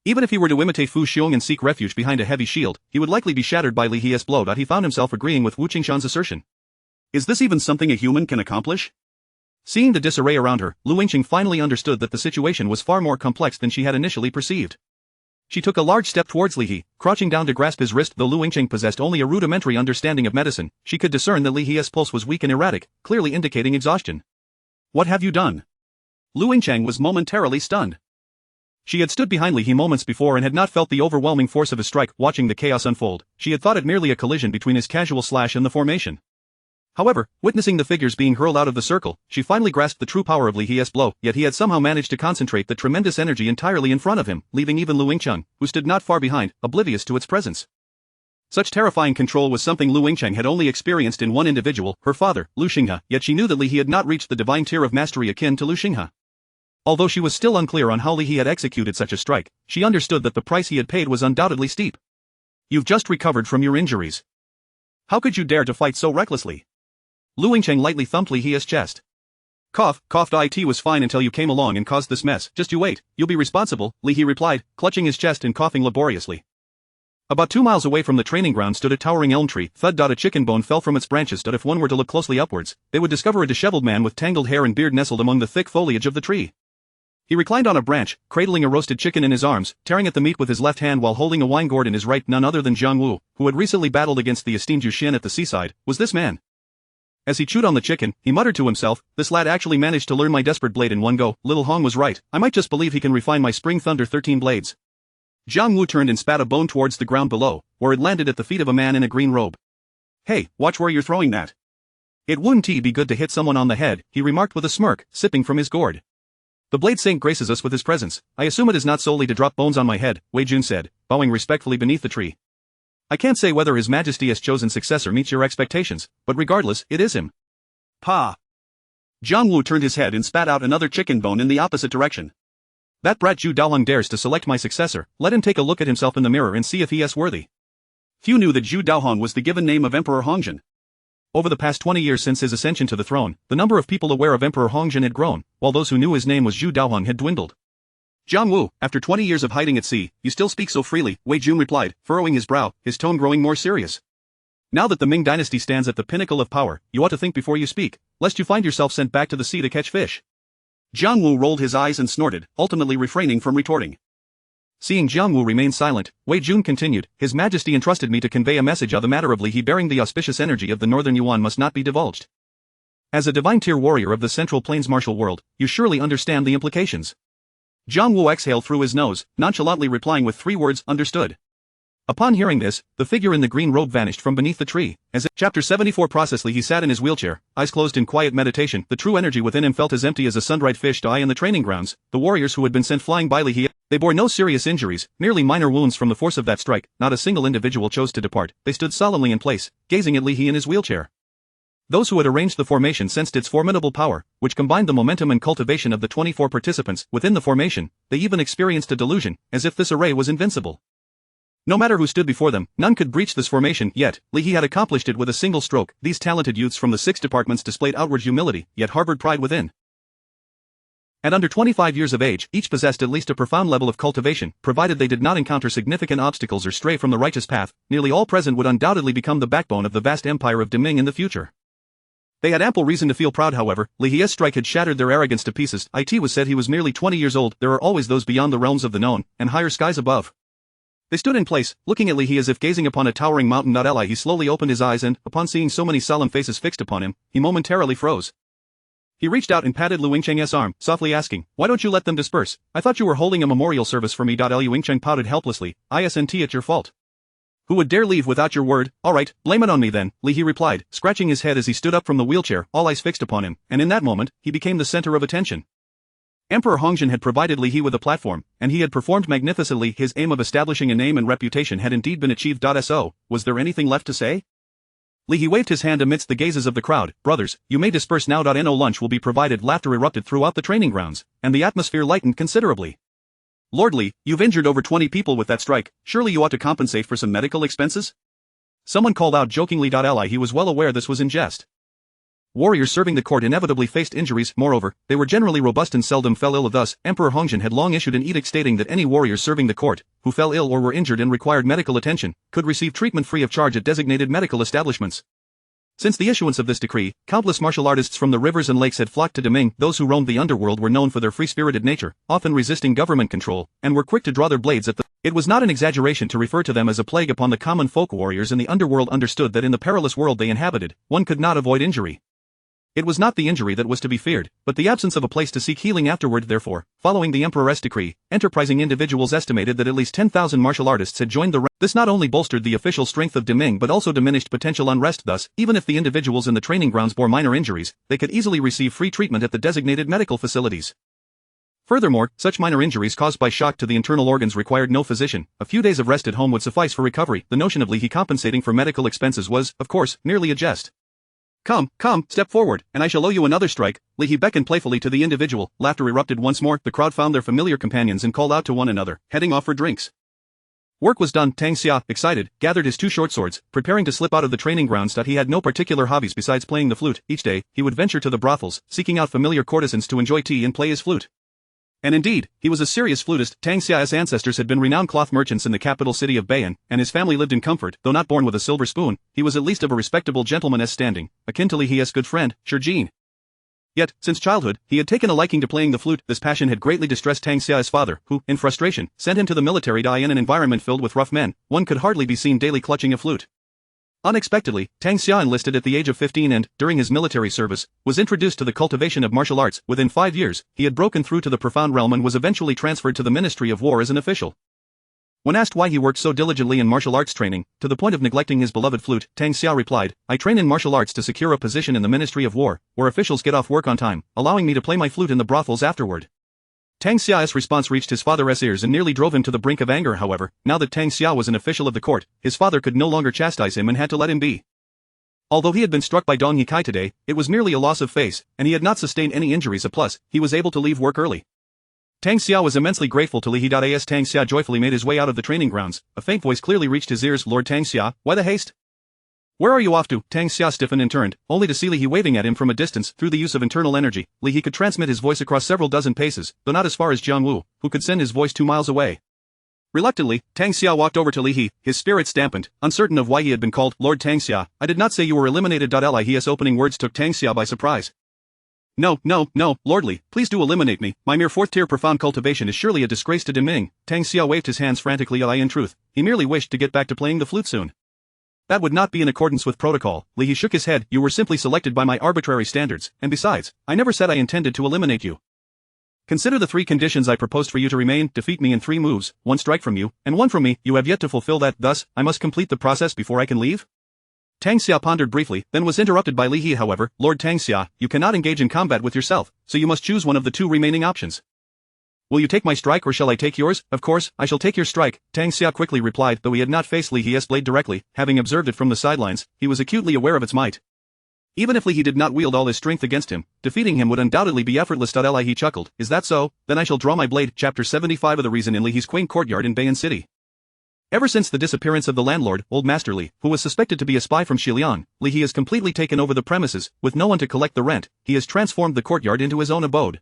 Even if he were to imitate Fu Xiong and seek refuge behind a heavy shield, he would likely be shattered by Li He's blow. He found himself agreeing with Wu Qingshan's assertion. Is this even something a human can accomplish? Seeing the disarray around her, Lu Yingqing finally understood that the situation was far more complex than she had initially perceived. She took a large step towards Li He, crouching down to grasp his wrist. Though Lu Yingqing possessed only a rudimentary understanding of medicine, she could discern that Li He's pulse was weak and erratic, clearly indicating exhaustion. What have you done? Lu Yingqing was momentarily stunned. She had stood behind Li He moments before and had not felt the overwhelming force of his strike. Watching the chaos unfold, she had thought it merely a collision between his casual slash and the formation. However, witnessing the figures being hurled out of the circle, she finally grasped the true power of Li He's blow. Yet he had somehow managed to concentrate the tremendous energy entirely in front of him, leaving even Lu Yingqing, who stood not far behind, oblivious to its presence. Such terrifying control was something Lu Yingqing had only experienced in one individual, her father, Lu Xinghe, yet she knew that Li He had not reached the divine tier of mastery akin to Lu Xinghe. Although she was still unclear on how Li He had executed such a strike, she understood that the price he had paid was undoubtedly steep. You've just recovered from your injuries. How could you dare to fight so recklessly? Lu Yingqing lightly thumped Li He's chest. Coughed. It was fine until you came along and caused this mess. Just you wait, you'll be responsible, Li He replied, clutching his chest and coughing laboriously. About 2 miles away from the training ground stood a towering elm tree. Thud. A chicken bone fell from its branches. If one were to look closely upwards, they would discover a disheveled man with tangled hair and beard nestled among the thick foliage of the tree. He reclined on a branch, cradling a roasted chicken in his arms, tearing at the meat with his left hand while holding a wine gourd in his right. None other than Jiang Wu, who had recently battled against the esteemed Yu Xin at the seaside, was this man. As he chewed on the chicken, he muttered to himself, this lad actually managed to learn my desperate blade in one go. Little Hong was right, I might just believe he can refine my Spring Thunder 13 blades. Jiang Wu turned and spat a bone towards the ground below, where it landed at the feet of a man in a green robe. Hey, watch where you're throwing that. It wouldn't be good to hit someone on the head, he remarked with a smirk, sipping from his gourd. The blade saint graces us with his presence. I assume it is not solely to drop bones on my head, Wei Jun said, bowing respectfully beneath the tree. I can't say whether His Majesty's chosen successor meets your expectations, but regardless, it is him. Pa! Jiang Wu turned his head and spat out another chicken bone in the opposite direction. That brat Zhu Daohong dares to select my successor. Let him take a look at himself in the mirror and see if he is worthy. Few knew that Zhu Daohong was the given name of Emperor Hongjin. Over the past 20 years since his ascension to the throne, the number of people aware of Emperor Hongjin had grown, while those who knew his name was Zhu Daohong had dwindled. Jiang Wu, after 20 years of hiding at sea, you still speak so freely, Wei Jun replied, furrowing his brow, his tone growing more serious. Now that the Ming dynasty stands at the pinnacle of power, you ought to think before you speak, lest you find yourself sent back to the sea to catch fish. Jiang Wu rolled his eyes and snorted, ultimately refraining from retorting. Seeing Jiang Wu remain silent, Wei Jun continued, His Majesty entrusted me to convey a message on the matter of Li He bearing the auspicious energy of the Northern Yuan must not be divulged. As a divine tier warrior of the Central Plains martial world, you surely understand the implications. Jiang Wu exhaled through his nose, nonchalantly replying with 3 words, understood. Upon hearing this, the figure in the green robe vanished from beneath the tree. As in Chapter 74 processly he sat in his wheelchair, eyes closed in quiet meditation. The true energy within him felt as empty as a sun-dried fish to eye in the training grounds. The warriors who had been sent flying by Li He, they bore no serious injuries, merely minor wounds from the force of that strike. Not a single individual chose to depart. They stood solemnly in place, gazing at Li He in his wheelchair. Those who had arranged the formation sensed its formidable power, which combined the momentum and cultivation of the 24 participants within the formation. They even experienced a delusion, as if this array was invincible. No matter who stood before them, none could breach this formation, yet, Li He had accomplished it with a single stroke. These talented youths from the 6 departments displayed outward humility, yet harbored pride within. At under 25 years of age, each possessed at least a profound level of cultivation, provided they did not encounter significant obstacles or stray from the righteous path. Nearly all present would undoubtedly become the backbone of the vast empire of Ming in the future. They had ample reason to feel proud, however. Li He's strike had shattered their arrogance to pieces. It was said he was merely 20 years old. There are always those beyond the realms of the known, and higher skies above. They stood in place, looking at Li He as if gazing upon a towering mountain. He slowly opened his eyes and, upon seeing so many solemn faces fixed upon him, he momentarily froze. He reached out and patted Lu Yingcheng's arm, softly asking, "Why don't you let them disperse? I thought you were holding a memorial service for me." Lu Yingcheng pouted helplessly, "Isn't it your fault? Who would dare leave without your word? All right, blame it on me then," Li He replied, scratching his head as he stood up from the wheelchair, all eyes fixed upon him, and in that moment, he became the center of attention. Emperor Hongjin had provided Li He with a platform, and he had performed magnificently. His aim of establishing a name and reputation had indeed been achieved. So, was there anything left to say? Li He waved his hand amidst the gazes of the crowd. "Brothers, you may disperse now. No lunch will be provided." Laughter erupted throughout the training grounds, and the atmosphere lightened considerably. "Lord Li, you've injured over 20 people with that strike. Surely you ought to compensate for some medical expenses?" Someone called out jokingly. He was well aware this was in jest. Warriors serving the court inevitably faced injuries. Moreover, they were generally robust and seldom fell ill. Thus, Emperor Hongjin had long issued an edict stating that any warriors serving the court, who fell ill or were injured and required medical attention, could receive treatment free of charge at designated medical establishments. Since the issuance of this decree, countless martial artists from the rivers and lakes had flocked to Ming. Those who roamed the underworld were known for their free-spirited nature, often resisting government control, and were quick to draw their blades at the... It was not an exaggeration to refer to them as a plague upon the common folk. Warriors in the underworld understood that in the perilous world they inhabited, one could not avoid injury. It was not the injury that was to be feared, but the absence of a place to seek healing afterward. Therefore, following the emperor's decree, enterprising individuals estimated that at least 10,000 martial artists had joined the ranks. This not only bolstered the official strength of Ming but also diminished potential unrest. Thus, even if the individuals in the training grounds bore minor injuries, they could easily receive free treatment at the designated medical facilities. Furthermore, such minor injuries caused by shock to the internal organs required no physician. A few days of rest at home would suffice for recovery. The notion of Li He compensating for medical expenses was, of course, merely a jest. Come, step forward, and I shall owe you another strike." Li He beckoned playfully to the individual. Laughter erupted once more. The crowd found their familiar companions and called out to one another, heading off for drinks. Work was done. Tang Xia, excited, gathered his 2 short swords, preparing to slip out of the training grounds. He had no particular hobbies besides playing the flute. Each day, he would venture to the brothels, seeking out familiar courtesans to enjoy tea and play his flute. And indeed, he was a serious flutist. Tang Xia's ancestors had been renowned cloth merchants in the capital city of Bei'an, and his family lived in comfort. Though not born with a silver spoon, he was at least of a respectable gentleman's standing, akin to Li He's good friend, Shijin. Yet, since childhood, he had taken a liking to playing the flute. This passion had greatly distressed Tang Xia's father, who, in frustration, sent him to the military. In an environment filled with rough men, one could hardly be seen daily clutching a flute. Unexpectedly, Tang Xia enlisted at the age of 15 and, during his military service, was introduced to the cultivation of martial arts. Within 5 years, he had broken through to the profound realm and was eventually transferred to the Ministry of War as an official. When asked why he worked so diligently in martial arts training, to the point of neglecting his beloved flute, Tang Xia replied, "I train in martial arts to secure a position in the Ministry of War, where officials get off work on time, allowing me to play my flute in the brothels afterward." Tang Xia's response reached his father's ears and nearly drove him to the brink of anger. However, now that Tang Xia was an official of the court, his father could no longer chastise him and had to let him be. Although he had been struck by Dong Yikai today, it was merely a loss of face, and he had not sustained any injuries. Plus, he was able to leave work early. Tang Xia was immensely grateful to Li He. As Tang Xia joyfully made his way out of the training grounds, a faint voice clearly reached his ears. "Lord Tang Xia, why the haste? Where are you off to?" Tang Xia stiffened and turned, only to see Li He waving at him from a distance. Through the use of internal energy, Li He could transmit his voice across several dozen paces, though not as far as Jiang Wu, who could send his voice 2 miles away. Reluctantly, Tang Xia walked over to Li He, his spirits dampened, uncertain of why he had been called. "Lord Tang Xia, I did not say you were eliminated." Li's opening words took Tang Xia by surprise. No, Lord Li, please do eliminate me. My mere 4th tier profound cultivation is surely a disgrace to Ming." Tang Xia waved his hands frantically. In truth, he merely wished to get back to playing the flute soon. That would not be in accordance with protocol. Li He shook his head. "You were simply selected by my arbitrary standards, and besides, I never said I intended to eliminate you." Consider the 3 conditions I proposed for you to remain: defeat me in 3 moves, 1 strike from you, and 1 from me. You have yet to fulfill that, thus, I must complete the process before I can leave? Tang Xia pondered briefly, then was interrupted by Li He. However, Lord Tang Xia, you cannot engage in combat with yourself, so you must choose one of the 2 remaining options. Will you take my strike or shall I take yours? Of course, I shall take your strike, Tang Xia quickly replied, though he had not faced Li He's blade directly, having observed it from the sidelines, he was acutely aware of its might. Even if Li He did not wield all his strength against him, defeating him would undoubtedly be effortless. Li He chuckled, is that so? Then I shall draw my blade. Chapter 75 of The Reason in Li He's quaint courtyard in Bayan City. Ever since the disappearance of the landlord, Old Master Li, who was suspected to be a spy from Xiliang, Li He has completely taken over the premises, with no one to collect the rent. He has transformed the courtyard into his own abode.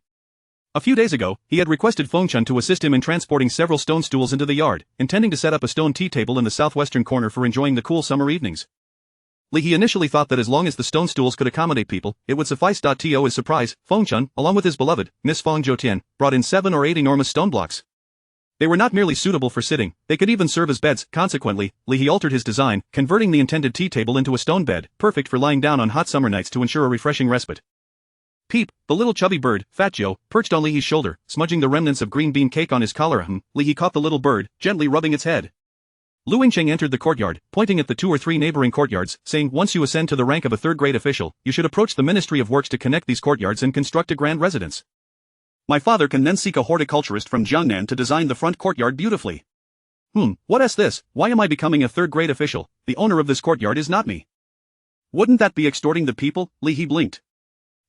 A few days ago, he had requested Feng Chun to assist him in transporting several stone stools into the yard, intending to set up a stone tea table in the southwestern corner for enjoying the cool summer evenings. Li He initially thought that as long as the stone stools could accommodate people, it would suffice. To his surprise, Feng Chun, along with his beloved, Miss Feng Zhoutian, brought in 7 or 8 enormous stone blocks. They were not merely suitable for sitting, they could even serve as beds. Consequently, Li He altered his design, converting the intended tea table into a stone bed, perfect for lying down on hot summer nights to ensure a refreshing respite. Peep, the little chubby bird, Fat Joe, perched on Li He's shoulder, smudging the remnants of green bean cake on his collar. Li He caught the little bird, gently rubbing its head. Lu Yingcheng entered the courtyard, pointing at the 2 or 3 neighboring courtyards, saying, once you ascend to the rank of a 3rd-grade official, you should approach the Ministry of Works to connect these courtyards and construct a grand residence. My father can then seek a horticulturist from Jiangnan to design the front courtyard beautifully. What's this? Why am I becoming a 3rd-grade official? The owner of this courtyard is not me. Wouldn't that be extorting the people? Li He blinked.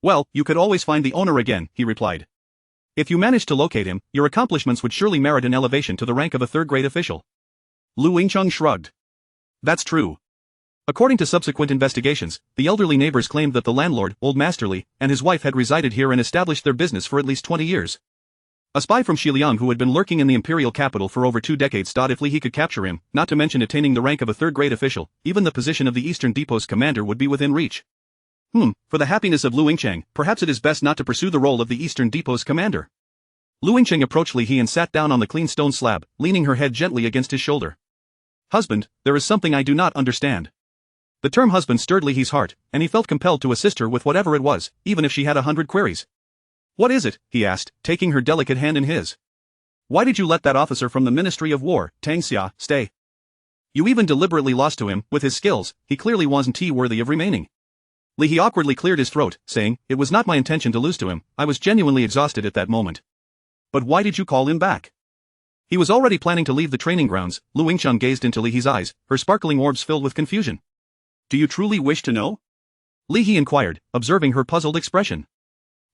Well, you could always find the owner again, he replied. If you managed to locate him, your accomplishments would surely merit an elevation to the rank of a 3rd-grade official. Lu Yingcheng shrugged. That's true. According to subsequent investigations, the elderly neighbors claimed that the landlord, Old Master Li, and his wife had resided here and established their business for at least 20 years. A spy from Xiliang who had been lurking in the imperial capital for over 2 decades thought if Li He could capture him, not to mention attaining the rank of a 3rd-grade official, even the position of the Eastern Depot's commander would be within reach. For the happiness of Lu Yingcheng, perhaps it is best not to pursue the role of the Eastern Depot's commander. Lu Yingcheng approached Li He and sat down on the clean stone slab, leaning her head gently against his shoulder. Husband, there is something I do not understand. The term husband stirred Li He's heart, and he felt compelled to assist her with whatever it was, even if she had 100 queries. What is it? He asked, taking her delicate hand in his. Why did you let that officer from the Ministry of War, Tang Xia, stay? You even deliberately lost to him. With his skills, he clearly wasn't worthy of remaining. Li He awkwardly cleared his throat, saying, it was not my intention to lose to him, I was genuinely exhausted at that moment. But why did you call him back? He was already planning to leave the training grounds. Lu Yingcheng gazed into Li He's eyes, her sparkling orbs filled with confusion. Do you truly wish to know? Li He inquired, observing her puzzled expression.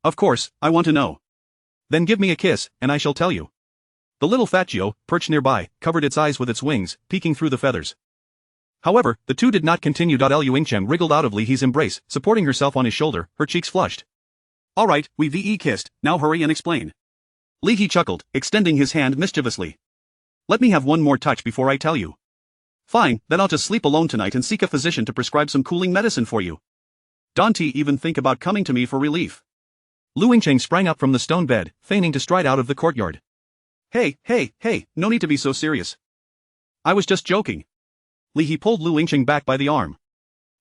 Of course, I want to know. Then give me a kiss, and I shall tell you. The little fat Geo, perched nearby, covered its eyes with its wings, peeking through the feathers. However, the two did not continue. Lu Yingcheng wriggled out of Li He's embrace, supporting herself on his shoulder, her cheeks flushed. Alright, we've kissed, now hurry and explain. Li He chuckled, extending his hand mischievously. Let me have one more touch before I tell you. Fine, then I'll just sleep alone tonight and seek a physician to prescribe some cooling medicine for you. Don't even think about coming to me for relief. Lu Yingcheng sprang up from the stone bed, feigning to stride out of the courtyard. Hey, no need to be so serious. I was just joking. Li He pulled Lu Yingcheng back by the arm.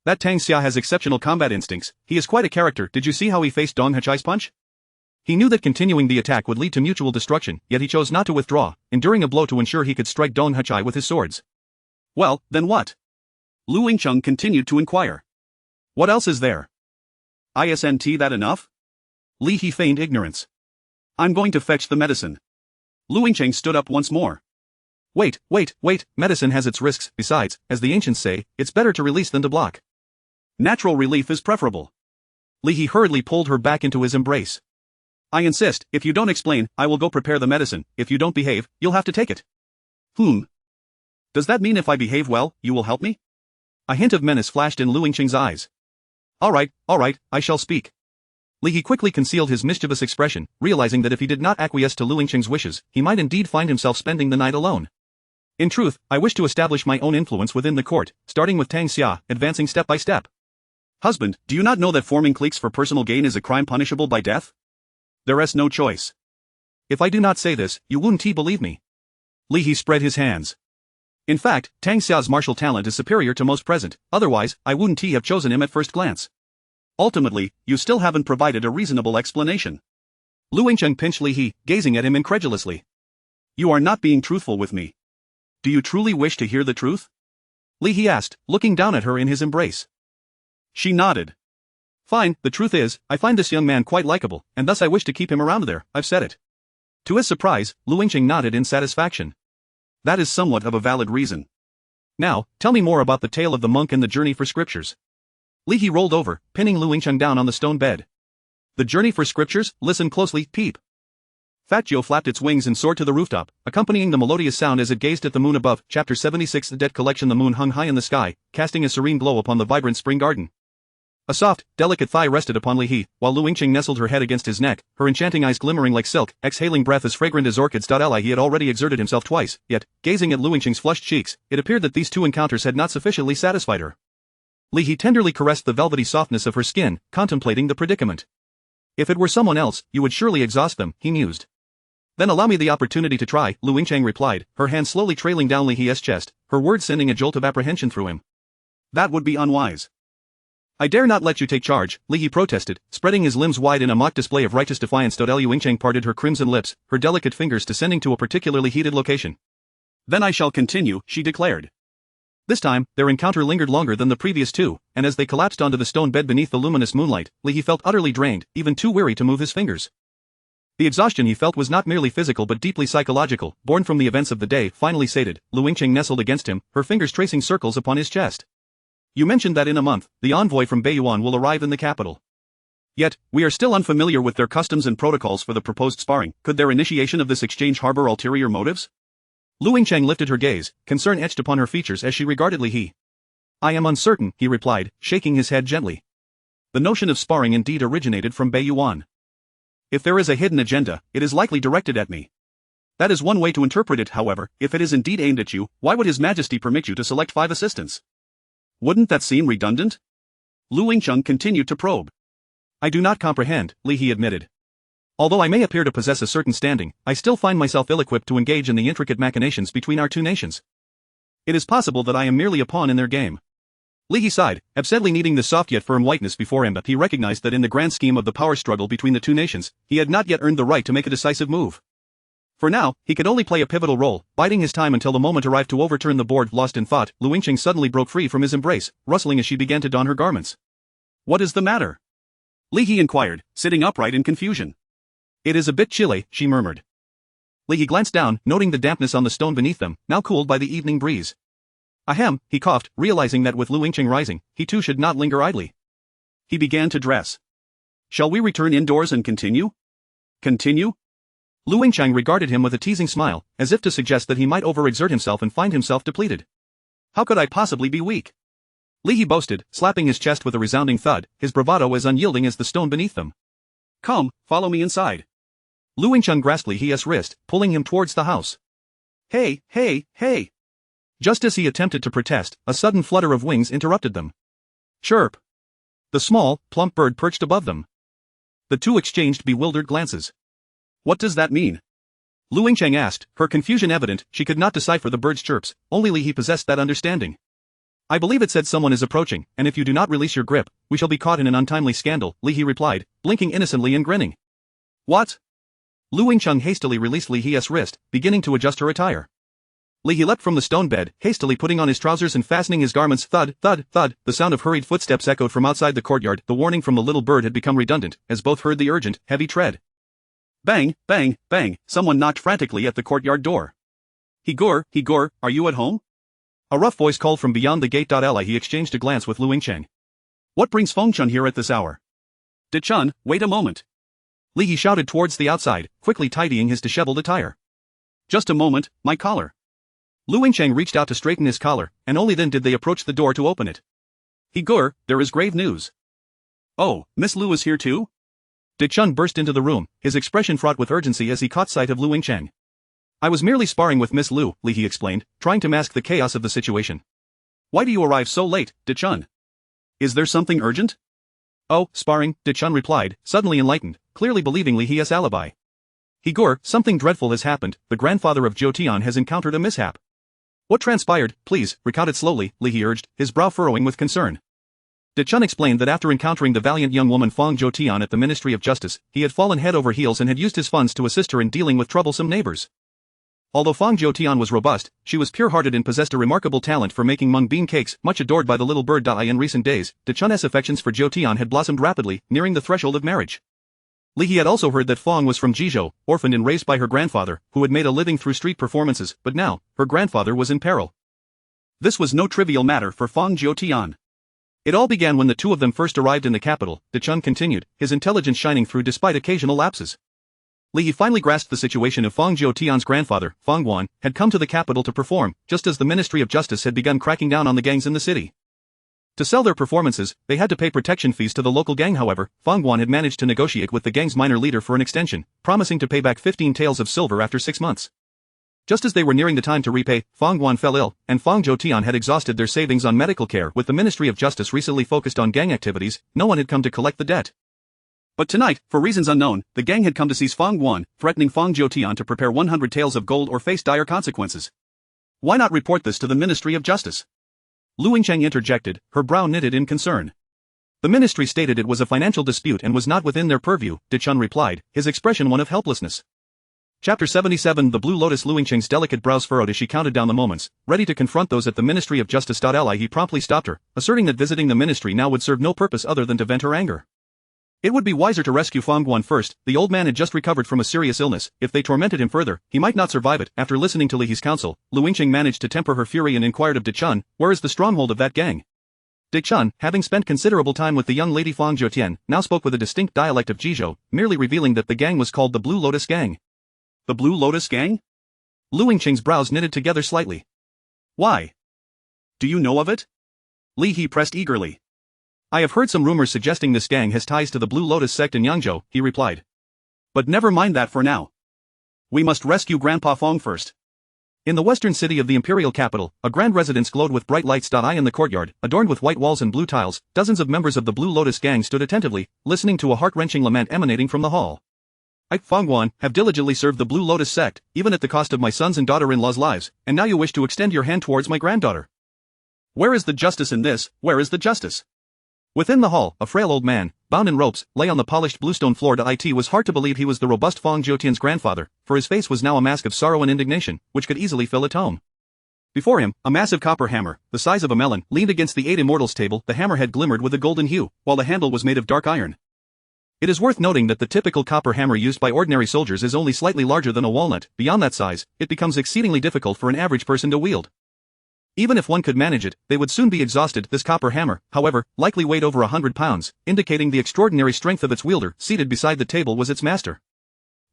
That Tang Xia has exceptional combat instincts, he is quite a character. Did you see how he faced Dong Hachai's punch? He knew that continuing the attack would lead to mutual destruction, yet he chose not to withdraw, enduring a blow to ensure he could strike Dong Hachai with his swords. Well, then what? Lu Yingcheng continued to inquire. What else is there? Isn't that enough? Li He feigned ignorance. I'm going to fetch the medicine. Lu Yingcheng stood up once more. Wait, medicine has its risks, besides, as the ancients say, it's better to release than to block. Natural relief is preferable. Li He hurriedly pulled her back into his embrace. I insist, if you don't explain, I will go prepare the medicine. If you don't behave, you'll have to take it. Does that mean if I behave well, you will help me? A hint of menace flashed in Lu Yingcheng's eyes. Alright, I shall speak. Li He quickly concealed his mischievous expression, realizing that if he did not acquiesce to Lu Yingcheng's wishes, he might indeed find himself spending the night alone. In truth, I wish to establish my own influence within the court, starting with Tang Xia, advancing step by step. Husband, do you not know that forming cliques for personal gain is a crime punishable by death? There is no choice. If I do not say this, you wouldn't believe me. Li He spread his hands. In fact, Tang Xia's martial talent is superior to most present, otherwise, I wouldn't have chosen him at first glance. Ultimately, you still haven't provided a reasonable explanation. Lu Yingcheng pinched Li He, gazing at him incredulously. You are not being truthful with me. Do you truly wish to hear the truth? Li He asked, looking down at her in his embrace. She nodded. Fine, the truth is, I find this young man quite likable, and thus I wish to keep him around there, I've said it. To his surprise, Lu Yingcheng nodded in satisfaction. That is somewhat of a valid reason. Now, tell me more about the tale of the monk and the journey for scriptures. Li He rolled over, pinning Lu Yingcheng down on the stone bed. The journey for scriptures, listen closely, peep. Fat Joe flapped its wings and soared to the rooftop, accompanying the melodious sound as it gazed at the moon above. Chapter 76. The Dead Collection. The moon hung high in the sky, casting a serene glow upon the vibrant spring garden. A soft, delicate thigh rested upon Li He, while Lu Yingcheng nestled her head against his neck, her enchanting eyes glimmering like silk, exhaling breath as fragrant as orchids. He had already exerted himself twice, yet, gazing at Lu Yingcheng's flushed cheeks, it appeared that these two encounters had not sufficiently satisfied her. Li He tenderly caressed the velvety softness of her skin, contemplating the predicament. If it were someone else, you would surely exhaust them, he mused. Then allow me the opportunity to try, Lu Yingcheng replied, her hand slowly trailing down Li He's chest, her words sending a jolt of apprehension through him. That would be unwise. I dare not let you take charge, Li He protested, spreading his limbs wide in a mock display of righteous defiance. Lu Yingcheng parted her crimson lips, her delicate fingers descending to a particularly heated location. Then I shall continue, she declared. This time, their encounter lingered longer than the previous two, and as they collapsed onto the stone bed beneath the luminous moonlight, Li He felt utterly drained, even too weary to move his fingers. The exhaustion he felt was not merely physical but deeply psychological, born from the events of the day. Finally sated, Lu Yingcheng nestled against him, her fingers tracing circles upon his chest. You mentioned that in a month, the envoy from Beiyuan will arrive in the capital. Yet, we are still unfamiliar with their customs and protocols for the proposed sparring. Could their initiation of this exchange harbor ulterior motives? Lu Yingcheng lifted her gaze, concern etched upon her features as she regarded Li He. I am uncertain, he replied, shaking his head gently. The notion of sparring indeed originated from Beiyuan. If there is a hidden agenda, it is likely directed at me. That is one way to interpret it. However, if it is indeed aimed at you, why would His Majesty permit you to select 5 assistants? Wouldn't that seem redundant? Lu Yingcheng continued to probe. I do not comprehend, Li He admitted. Although I may appear to possess a certain standing, I still find myself ill-equipped to engage in the intricate machinations between our two nations. It is possible that I am merely a pawn in their game. Li He sighed, absently kneading the soft yet firm whiteness before him, but he recognized that in the grand scheme of the power struggle between the two nations, he had not yet earned the right to make a decisive move. For now, he could only play a pivotal role, biding his time until the moment arrived to overturn the board. Lost in thought, Lu Yingcheng suddenly broke free from his embrace, rustling as she began to don her garments. What is the matter? Li He inquired, sitting upright in confusion. It is a bit chilly, she murmured. Li He glanced down, noting the dampness on the stone beneath them, now cooled by the evening breeze. Ahem, he coughed, realizing that with Lu Yingcheng rising, he too should not linger idly. He began to dress. Shall we return indoors and continue? Continue? Lu Yingcheng regarded him with a teasing smile, as if to suggest that he might overexert himself and find himself depleted. How could I possibly be weak? Li He boasted, slapping his chest with a resounding thud, his bravado as unyielding as the stone beneath them. Come, follow me inside. Lu Yingcheng grasped Li He's wrist, pulling him towards the house. Hey, hey, hey! Just as he attempted to protest, a sudden flutter of wings interrupted them. Chirp! The small, plump bird perched above them. The two exchanged bewildered glances. What does that mean? Lu Yingcheng asked, her confusion evident. She could not decipher the bird's chirps, only Li He possessed that understanding. I believe it said someone is approaching, and if you do not release your grip, we shall be caught in an untimely scandal, Li He replied, blinking innocently and grinning. What? Lu Yingcheng hastily released Li He's wrist, beginning to adjust her attire. Li He leapt from the stone bed, hastily putting on his trousers and fastening his garments. Thud, thud, thud, the sound of hurried footsteps echoed from outside the courtyard. The warning from the little bird had become redundant, as both heard the urgent, heavy tread. Bang, bang, bang, someone knocked frantically at the courtyard door. Higor, are you at home? A rough voice called from beyond the gate. Li He exchanged a glance with Lu Yingcheng. What brings Fengchun here at this hour? Dichun, wait a moment. Li He shouted towards the outside, quickly tidying his disheveled attire. Just a moment, my collar. Lu Yingcheng reached out to straighten his collar, and only then did they approach the door to open it. Higor, there is grave news. Oh, Miss Lu is here too? Dichun burst into the room, his expression fraught with urgency as he caught sight of Lu Yingcheng. I was merely sparring with Miss Lu, Li He explained, trying to mask the chaos of the situation. Why do you arrive so late, Dichun? Is there something urgent? Oh, sparring, Dichun replied, suddenly enlightened, clearly believing Li He's alibi. Higor, something dreadful has happened. The grandfather of Zhou Tian has encountered a mishap. What transpired? Please, recount it slowly, Li He urged, his brow furrowing with concern. De Chun explained that after encountering the valiant young woman Fang Zhoutian at the Ministry of Justice, he had fallen head over heels and had used his funds to assist her in dealing with troublesome neighbors. Although Fang Zhoutian was robust, she was pure-hearted and possessed a remarkable talent for making mung bean cakes, much adored by the little bird Dai. In recent days, De Chun's affections for Zhoutian had blossomed rapidly, nearing the threshold of marriage. Li He had also heard that Fang was from Jizhou, orphaned and raised by her grandfather, who had made a living through street performances, but now, her grandfather was in peril. This was no trivial matter for Fang Zhoutian. It all began when the two of them first arrived in the capital, De Chun continued, his intelligence shining through despite occasional lapses. Li He finally grasped the situation of Fang Zhoutian's grandfather, Fang Guan, had come to the capital to perform, just as the Ministry of Justice had begun cracking down on the gangs in the city. To sell their performances, they had to pay protection fees to the local gang. However, Fang Guan had managed to negotiate with the gang's minor leader for an extension, promising to pay back 15 taels of silver after 6 months. Just as they were nearing the time to repay, Fang Guan fell ill, and Fang Zhoutian had exhausted their savings on medical care. With the Ministry of Justice recently focused on gang activities, no one had come to collect the debt. But tonight, for reasons unknown, the gang had come to seize Fang Guan, threatening Fang Zhoutian to prepare 100 taels of gold or face dire consequences. Why not report this to the Ministry of Justice? Lu Yingcheng interjected, her brow knitted in concern. The ministry stated it was a financial dispute and was not within their purview, De Chun replied, his expression one of helplessness. Chapter 77 The Blue Lotus. Lu Yingcheng's delicate brows furrowed as she counted down the moments, ready to confront those at the Ministry of Justice. Ally he promptly stopped her, asserting that visiting the ministry now would serve no purpose other than to vent her anger. It would be wiser to rescue Fang Guan first. The old man had just recovered from a serious illness. If they tormented him further, he might not survive it. After listening to Li He's counsel, Lu Yingcheng managed to temper her fury and inquired of De Chun, where is the stronghold of that gang? De Chun, having spent considerable time with the young lady Fang Zhoutian, now spoke with a distinct dialect of Jizhou, merely revealing that the gang was called the Blue Lotus Gang. The Blue Lotus Gang? Lu Yingcheng's brows knitted together slightly. Why? Do you know of it? Li He pressed eagerly. I have heard some rumors suggesting this gang has ties to the Blue Lotus sect in Yangzhou, he replied. But never mind that for now. We must rescue Grandpa Fang first. In the western city of the imperial capital, a grand residence glowed with bright lights. In the courtyard, adorned with white walls and blue tiles, dozens of members of the Blue Lotus gang stood attentively, listening to a heart-wrenching lament emanating from the hall. I, Fang Guan, have diligently served the Blue Lotus sect, even at the cost of my sons and daughter-in-law's lives, and now you wish to extend your hand towards my granddaughter. Where is the justice in this? Where is the justice? Within the hall, a frail old man, bound in ropes, lay on the polished bluestone floor. It was hard to believe he was the robust Fang Zhoutian's grandfather, for his face was now a mask of sorrow and indignation, which could easily fill a tome. Before him, a massive copper hammer, the size of a melon, leaned against the 8 immortals table. The hammerhead glimmered with a golden hue, while the handle was made of dark iron. It is worth noting that the typical copper hammer used by ordinary soldiers is only slightly larger than a walnut. Beyond that size, it becomes exceedingly difficult for an average person to wield. Even if one could manage it, they would soon be exhausted. This copper hammer, however, likely weighed over 100 pounds, indicating the extraordinary strength of its wielder. Seated beside the table was its master.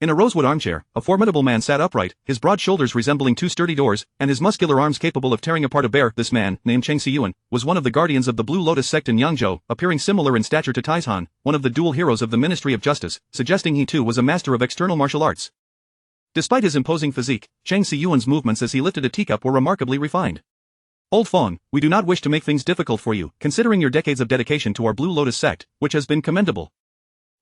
In a rosewood armchair, a formidable man sat upright, his broad shoulders resembling 2 sturdy doors, and his muscular arms capable of tearing apart a bear. This man, named Cheng Siyuan, was one of the guardians of the Blue Lotus sect in Yangzhou, appearing similar in stature to Taizhan, one of the dual heroes of the Ministry of Justice, suggesting he too was a master of external martial arts. Despite his imposing physique, Cheng Siyuan's movements as he lifted a teacup were remarkably refined. Old Fang, we do not wish to make things difficult for you, considering your decades of dedication to our Blue Lotus sect, which has been commendable.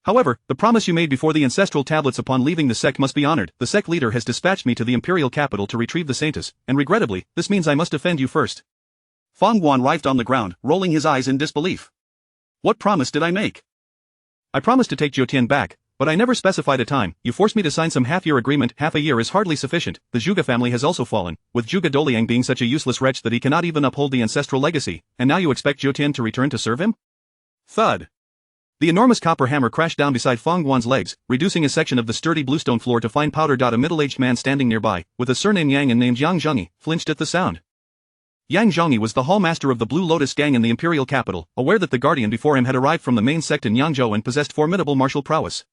However, the promise you made before the ancestral tablets upon leaving the sect must be honored. The sect leader has dispatched me to the imperial capital to retrieve the Saintus, and regrettably, this means I must defend you first. Fang Guan writhed on the ground, rolling his eyes in disbelief. What promise did I make? I promised to take Zhoutian back, but I never specified a time. You forced me to sign some half-year agreement. Half a year is hardly sufficient. The Zhuge family has also fallen, with Zhuge Doliang being such a useless wretch that he cannot even uphold the ancestral legacy, and now you expect Zhoutian to return to serve him? Thud. The enormous copper hammer crashed down beside Fang Guan's legs, reducing a section of the sturdy bluestone floor to fine powder. A middle-aged man standing nearby, with a surname Yang and named Yang Zhengyi, flinched at the sound. Yang Zhengyi was the hallmaster of the Blue Lotus gang in the imperial capital, aware that the guardian before him had arrived from the main sect in Yangzhou and possessed formidable martial prowess.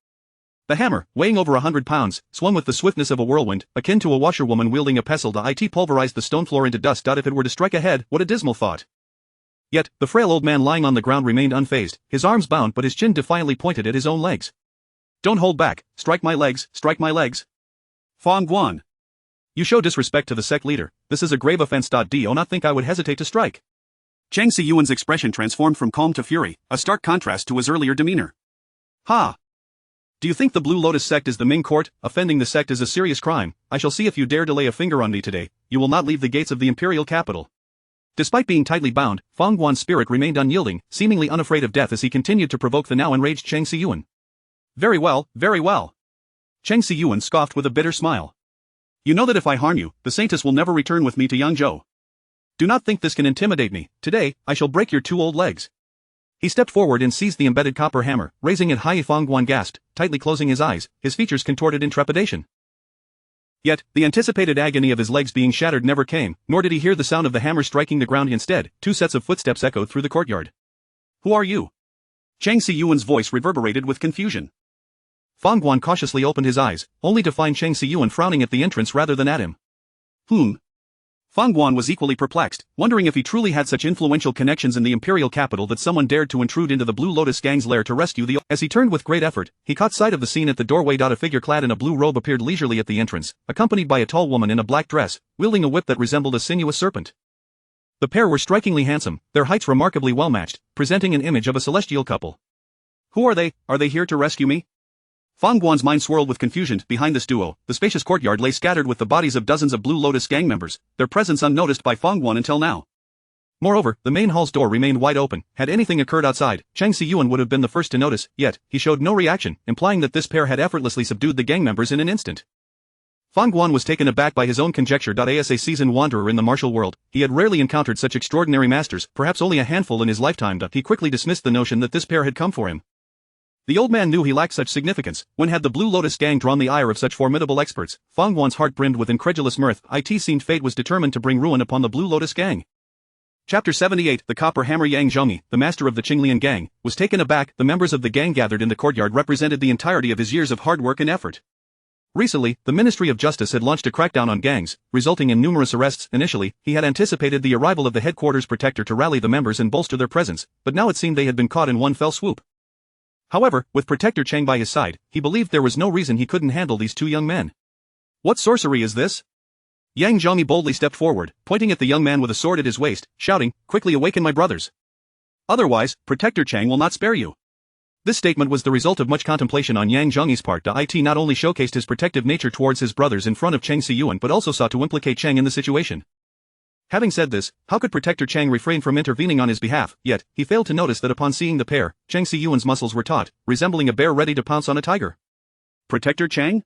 The hammer, weighing over 100 pounds, swung with the swiftness of a whirlwind, akin to a washerwoman wielding a pestle. It pulverized the stone floor into dust. If it were to strike a head, what a dismal thought. Yet, the frail old man lying on the ground remained unfazed, his arms bound but his chin defiantly pointed at his own legs. Don't hold back, strike my legs, strike my legs. Fang Guan. You show disrespect to the sect leader, this is a grave offense. Do not think I would hesitate to strike. Cheng Siyuan's expression transformed from calm to fury, a stark contrast to his earlier demeanor. Ha! Do you think the Blue Lotus sect is the Ming court? Offending the sect is a serious crime. I shall see if you dare to lay a finger on me today. You will not leave the gates of the imperial capital. Despite being tightly bound, Fang Guan's spirit remained unyielding, seemingly unafraid of death as he continued to provoke the now enraged Cheng Siyuan. Very well, very well. Cheng Siyuan scoffed with a bitter smile. You know that if I harm you, the Saintess will never return with me to Yangzhou. Do not think this can intimidate me. Today, I shall break your 2 old legs. He stepped forward and seized the embedded copper hammer, raising it high. Fang Guan gasped, tightly closing his eyes, his features contorted in trepidation. Yet, the anticipated agony of his legs being shattered never came, nor did he hear the sound of the hammer striking the ground. Instead, 2 sets of footsteps echoed through the courtyard. Who are you? Cheng Siyuan's voice reverberated with confusion. Fang Guan cautiously opened his eyes, only to find Cheng Siyuan frowning at the entrance rather than at him. Fang Guan was equally perplexed, wondering if he truly had such influential connections in the imperial capital that someone dared to intrude into the Blue Lotus gang's lair to rescue the. As he turned with great effort, he caught sight of the scene at the doorway. A figure clad in a blue robe appeared leisurely at the entrance, accompanied by a tall woman in a black dress, wielding a whip that resembled a sinuous serpent. The pair were strikingly handsome, their heights remarkably well matched, presenting an image of a celestial couple. Who are they? Are they here to rescue me? Fang Guan's mind swirled with confusion. Behind this duo, the spacious courtyard lay scattered with the bodies of dozens of Blue Lotus gang members, their presence unnoticed by Fang Guan until now. Moreover, the main hall's door remained wide open. Had anything occurred outside, Cheng Siyuan would have been the first to notice, yet, he showed no reaction, implying that this pair had effortlessly subdued the gang members in an instant. Fang Guan was taken aback by his own conjecture. As a seasoned wanderer in the martial world, he had rarely encountered such extraordinary masters, perhaps only a handful in his lifetime. He quickly dismissed the notion that this pair had come for him. The old man knew he lacked such significance. When had the Blue Lotus gang drawn the ire of such formidable experts? Fang Guan's heart brimmed with incredulous mirth. It seemed fate was determined to bring ruin upon the Blue Lotus gang. Chapter 78. The Copper Hammer. Yang Zhongyi, the master of the Qinglian gang, was taken aback. The members of the gang gathered in the courtyard represented the entirety of his years of hard work and effort. Recently, the Ministry of Justice had launched a crackdown on gangs, resulting in numerous arrests. Initially, he had anticipated the arrival of the headquarters protector to rally the members and bolster their presence, but now it seemed they had been caught in one fell swoop. However, with Protector Chang by his side, he believed there was no reason he couldn't handle these 2 young men. What sorcery is this? Yang Zhongyi boldly stepped forward, pointing at the young man with a sword at his waist, shouting, "Quickly awaken my brothers. Otherwise, Protector Chang will not spare you." This statement was the result of much contemplation on Yang Zhongyi's part. It not only showcased his protective nature towards his brothers in front of Cheng Siyuan but also sought to implicate Cheng in the situation. Having said this, how could Protector Chang refrain from intervening on his behalf? Yet, he failed to notice that upon seeing the pair, Cheng Siyuan's muscles were taut, resembling a bear ready to pounce on a tiger. Protector Chang?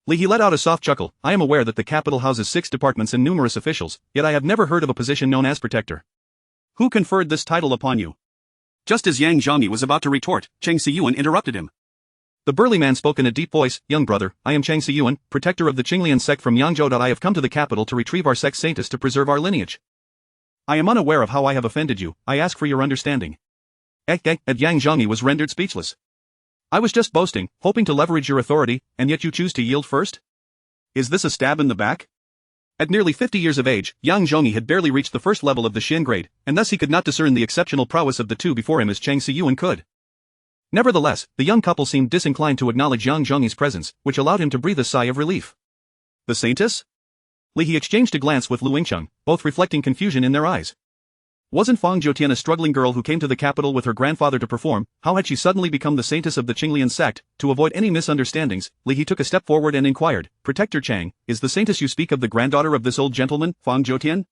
He let out a soft chuckle. I am aware that the capital houses 6 departments and numerous officials, yet I have never heard of a position known as Protector. Who conferred this title upon you? Just as Yang Zhongyi was about to retort, Cheng Siyuan interrupted him. The burly man spoke in a deep voice. Young brother, I am Cheng Siyuan, protector of the Qinglian sect from Yangzhou. I have come to the capital to retrieve our sect's saintess to preserve our lineage. I am unaware of how I have offended you. I ask for your understanding. Yang Zhongyi was rendered speechless. I was just boasting, hoping to leverage your authority, and yet you choose to yield first? Is this a stab in the back? At nearly 50 years of age, Yang Zhongyi had barely reached the first level of the Xin grade, and thus he could not discern the exceptional prowess of the 2 before him as Cheng Siyuan could. Nevertheless, the young couple seemed disinclined to acknowledge Yang Zhongyi's presence, which allowed him to breathe a sigh of relief. The Saintess? He exchanged a glance with Lu Yingcheng, both reflecting confusion in their eyes. Wasn't Fang Jiutian a struggling girl who came to the capital with her grandfather to perform? How had she suddenly become the Saintess of the Qinglian sect? To avoid any misunderstandings, he took a step forward and inquired, Protector Chang, is the Saintess you speak of the granddaughter of this old gentleman, Fang Jiutian?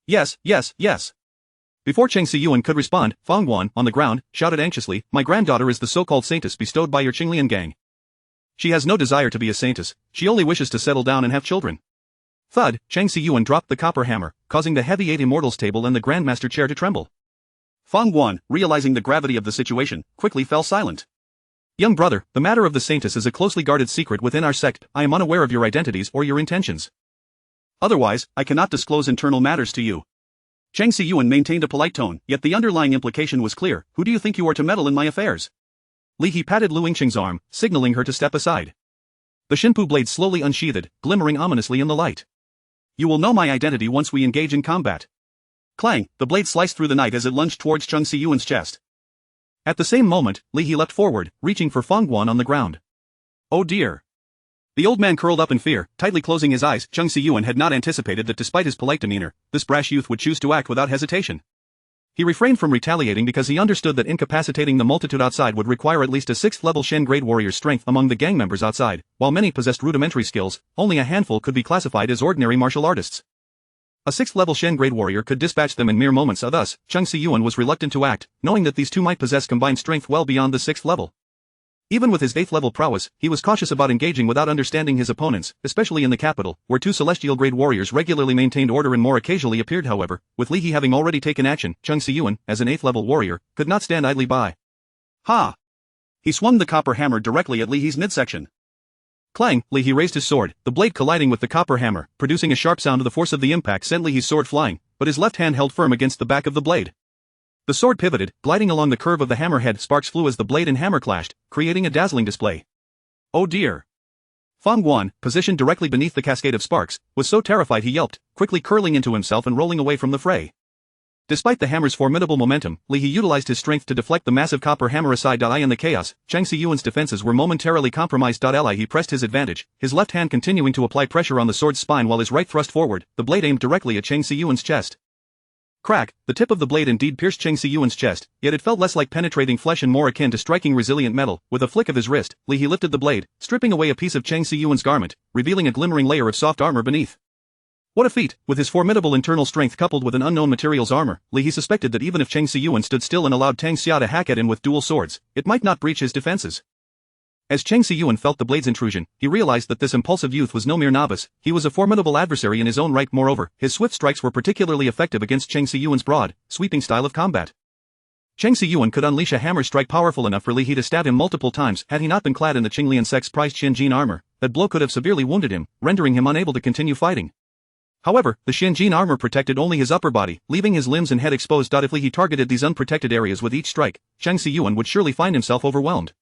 Yes. Before Cheng Siyuan could respond, Fang Guan, on the ground, shouted anxiously, my granddaughter is the so-called Saintess bestowed by your Qinglian gang. She has no desire to be a Saintess, she only wishes to settle down and have children. Thud, Cheng Siyuan dropped the copper hammer, causing the heavy 8 immortals table and the Grandmaster chair to tremble. Fang Guan, realizing the gravity of the situation, quickly fell silent. Young brother, the matter of the Saintess is a closely guarded secret within our sect. I am unaware of your identities or your intentions. Otherwise, I cannot disclose internal matters to you. Cheng Siyuan maintained a polite tone, yet the underlying implication was clear. Who do you think you are to meddle in my affairs? He patted Lu Yingcheng's arm, signaling her to step aside. The Shinpu blade slowly unsheathed, glimmering ominously in the light. You will know my identity once we engage in combat. Clang, the blade sliced through the night as it lunged towards Cheng Siyuan's chest. At the same moment, he leapt forward, reaching for Fang Guan on the ground. Oh dear. The old man curled up in fear, tightly closing his eyes. Cheng Siyuan had not anticipated that despite his polite demeanor, this brash youth would choose to act without hesitation. He refrained from retaliating because he understood that incapacitating the multitude outside would require at least a 6th-level Shen grade warrior's strength among the gang members outside. While many possessed rudimentary skills, only a handful could be classified as ordinary martial artists. A 6th-level Shen grade warrior could dispatch them in mere moments, thus, Cheng Siyuan was reluctant to act, knowing that these two might possess combined strength well beyond the 6th level. Even with his 8th-level prowess, he was cautious about engaging without understanding his opponents, especially in the capital, where two celestial grade warriors regularly maintained order and more occasionally appeared. However, with Li He having already taken action, Cheng Siyuan, as an 8th-level warrior, could not stand idly by. Ha! He swung the copper hammer directly at Li He's midsection. Clang! Li He raised his sword, the blade colliding with the copper hammer, producing a sharp sound. The force of the impact sent Li He's sword flying, but his left hand held firm against the back of the blade. The sword pivoted, gliding along the curve of the hammerhead. Sparks flew as the blade and hammer clashed, creating a dazzling display. Oh dear! Fang Guan, positioned directly beneath the cascade of sparks, was so terrified he yelped, quickly curling into himself and rolling away from the fray. Despite the hammer's formidable momentum, Li He utilized his strength to deflect the massive copper hammer aside. In the chaos, Cheng Siyuan's defenses were momentarily compromised. He pressed his advantage, his left hand continuing to apply pressure on the sword's spine while his right thrust forward, the blade aimed directly at Cheng Siyuan's chest. Crack! The tip of the blade indeed pierced Cheng Siyuan's chest, yet it felt less like penetrating flesh and more akin to striking resilient metal. With a flick of his wrist, Li He lifted the blade, stripping away a piece of Cheng Siyuan's garment, revealing a glimmering layer of soft armor beneath. What a feat! With his formidable internal strength coupled with an unknown material's armor, Li He suspected that even if Cheng Siyuan stood still and allowed Tang Xia to hack at him with dual swords, it might not breach his defenses. As Cheng Siyuan felt the blade's intrusion, he realized that this impulsive youth was no mere novice. He was a formidable adversary in his own right. Moreover, his swift strikes were particularly effective against Cheng Siyuan's broad, sweeping style of combat. Cheng Siyuan could unleash a hammer strike powerful enough for Li He to stab him multiple times had he not been clad in the Qinglian sect's prized Xianjin armor. That blow could have severely wounded him, rendering him unable to continue fighting. However, the Xianjin armor protected only his upper body, leaving his limbs and head exposed. If Li He targeted these unprotected areas with each strike, Cheng Siyuan would surely find himself overwhelmed.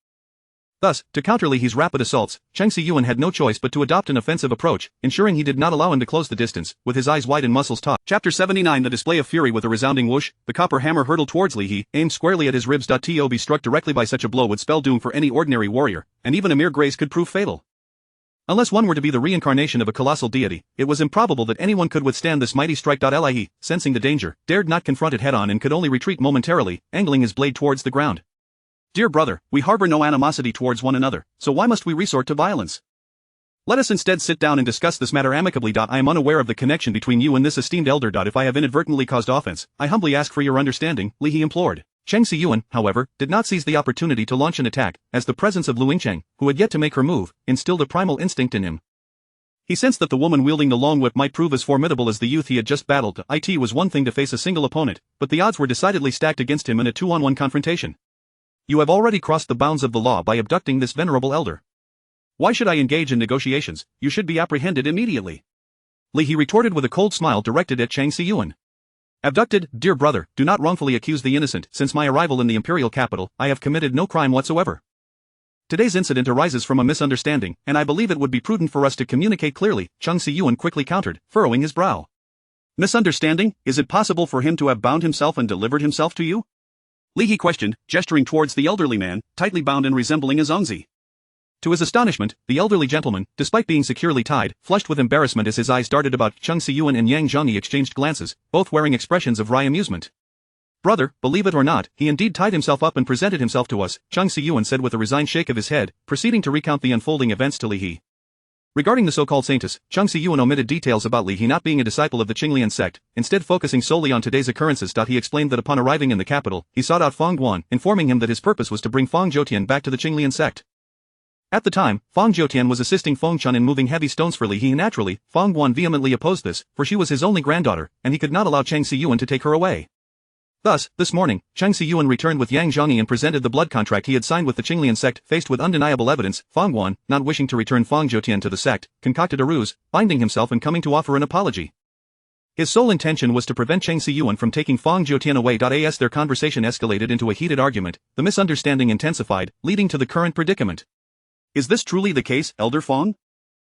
Thus, to counter Li He's rapid assaults, Cheng Siyuan had no choice but to adopt an offensive approach, ensuring he did not allow him to close the distance, with his eyes wide and muscles taut. Chapter 79. The display of fury. With a resounding whoosh, the copper hammer hurtled towards Li He, aimed squarely at his ribs. To be struck directly by such a blow would spell doom for any ordinary warrior, and even a mere graze could prove fatal. Unless one were to be the reincarnation of a colossal deity, it was improbable that anyone could withstand this mighty strike. Li He, sensing the danger, dared not confront it head-on and could only retreat momentarily, angling his blade towards the ground. Dear brother, we harbor no animosity towards one another, so why must we resort to violence? Let us instead sit down and discuss this matter amicably. I am unaware of the connection between you and this esteemed elder. If I have inadvertently caused offense, I humbly ask for your understanding, Li He implored. Cheng Siyuan, however, did not seize the opportunity to launch an attack, as the presence of Lu Yingcheng, who had yet to make her move, instilled a primal instinct in him. He sensed that the woman wielding the long whip might prove as formidable as the youth he had just battled. It was one thing to face a single opponent, but the odds were decidedly stacked against him in a 2-on-1 confrontation. You have already crossed the bounds of the law by abducting this venerable elder. Why should I engage in negotiations? You should be apprehended immediately. Li He retorted with a cold smile directed at Cheng Siyuan. Abducted, dear brother, do not wrongfully accuse the innocent. Since my arrival in the imperial capital, I have committed no crime whatsoever. Today's incident arises from a misunderstanding, and I believe it would be prudent for us to communicate clearly, Cheng Siyuan quickly countered, furrowing his brow. Misunderstanding? Is it possible for him to have bound himself and delivered himself to you? Li He questioned, gesturing towards the elderly man, tightly bound and resembling a Zongzi. To his astonishment, the elderly gentleman, despite being securely tied, flushed with embarrassment as his eyes darted about. Cheng Siyuan and Yang Zhongyi exchanged glances, both wearing expressions of wry amusement. Brother, believe it or not, he indeed tied himself up and presented himself to us, Cheng Siyuan said with a resigned shake of his head, proceeding to recount the unfolding events to Li He. Regarding the so-called saintess, Cheng Siyuan omitted details about Li He not being a disciple of the Qinglian sect, instead focusing solely on today's occurrences. He explained that upon arriving in the capital, he sought out Fang Guan, informing him that his purpose was to bring Fang Zhoutian back to the Qinglian sect. At the time, Fang Zhoutian was assisting Feng Chun in moving heavy stones for Li He. Naturally, Fang Guan vehemently opposed this, for she was his only granddaughter, and he could not allow Cheng Siyuan to take her away. Thus, this morning, Cheng Siyuan returned with Yang Zhongyi and presented the blood contract he had signed with the Qinglian sect. Faced with undeniable evidence, Fang Guan, not wishing to return Fang Zhoutian to the sect, concocted a ruse, binding himself and coming to offer an apology. His sole intention was to prevent Cheng Siyuan from taking Fang Zhoutian away. As their conversation escalated into a heated argument, the misunderstanding intensified, leading to the current predicament. Is this truly the case, Elder Fang?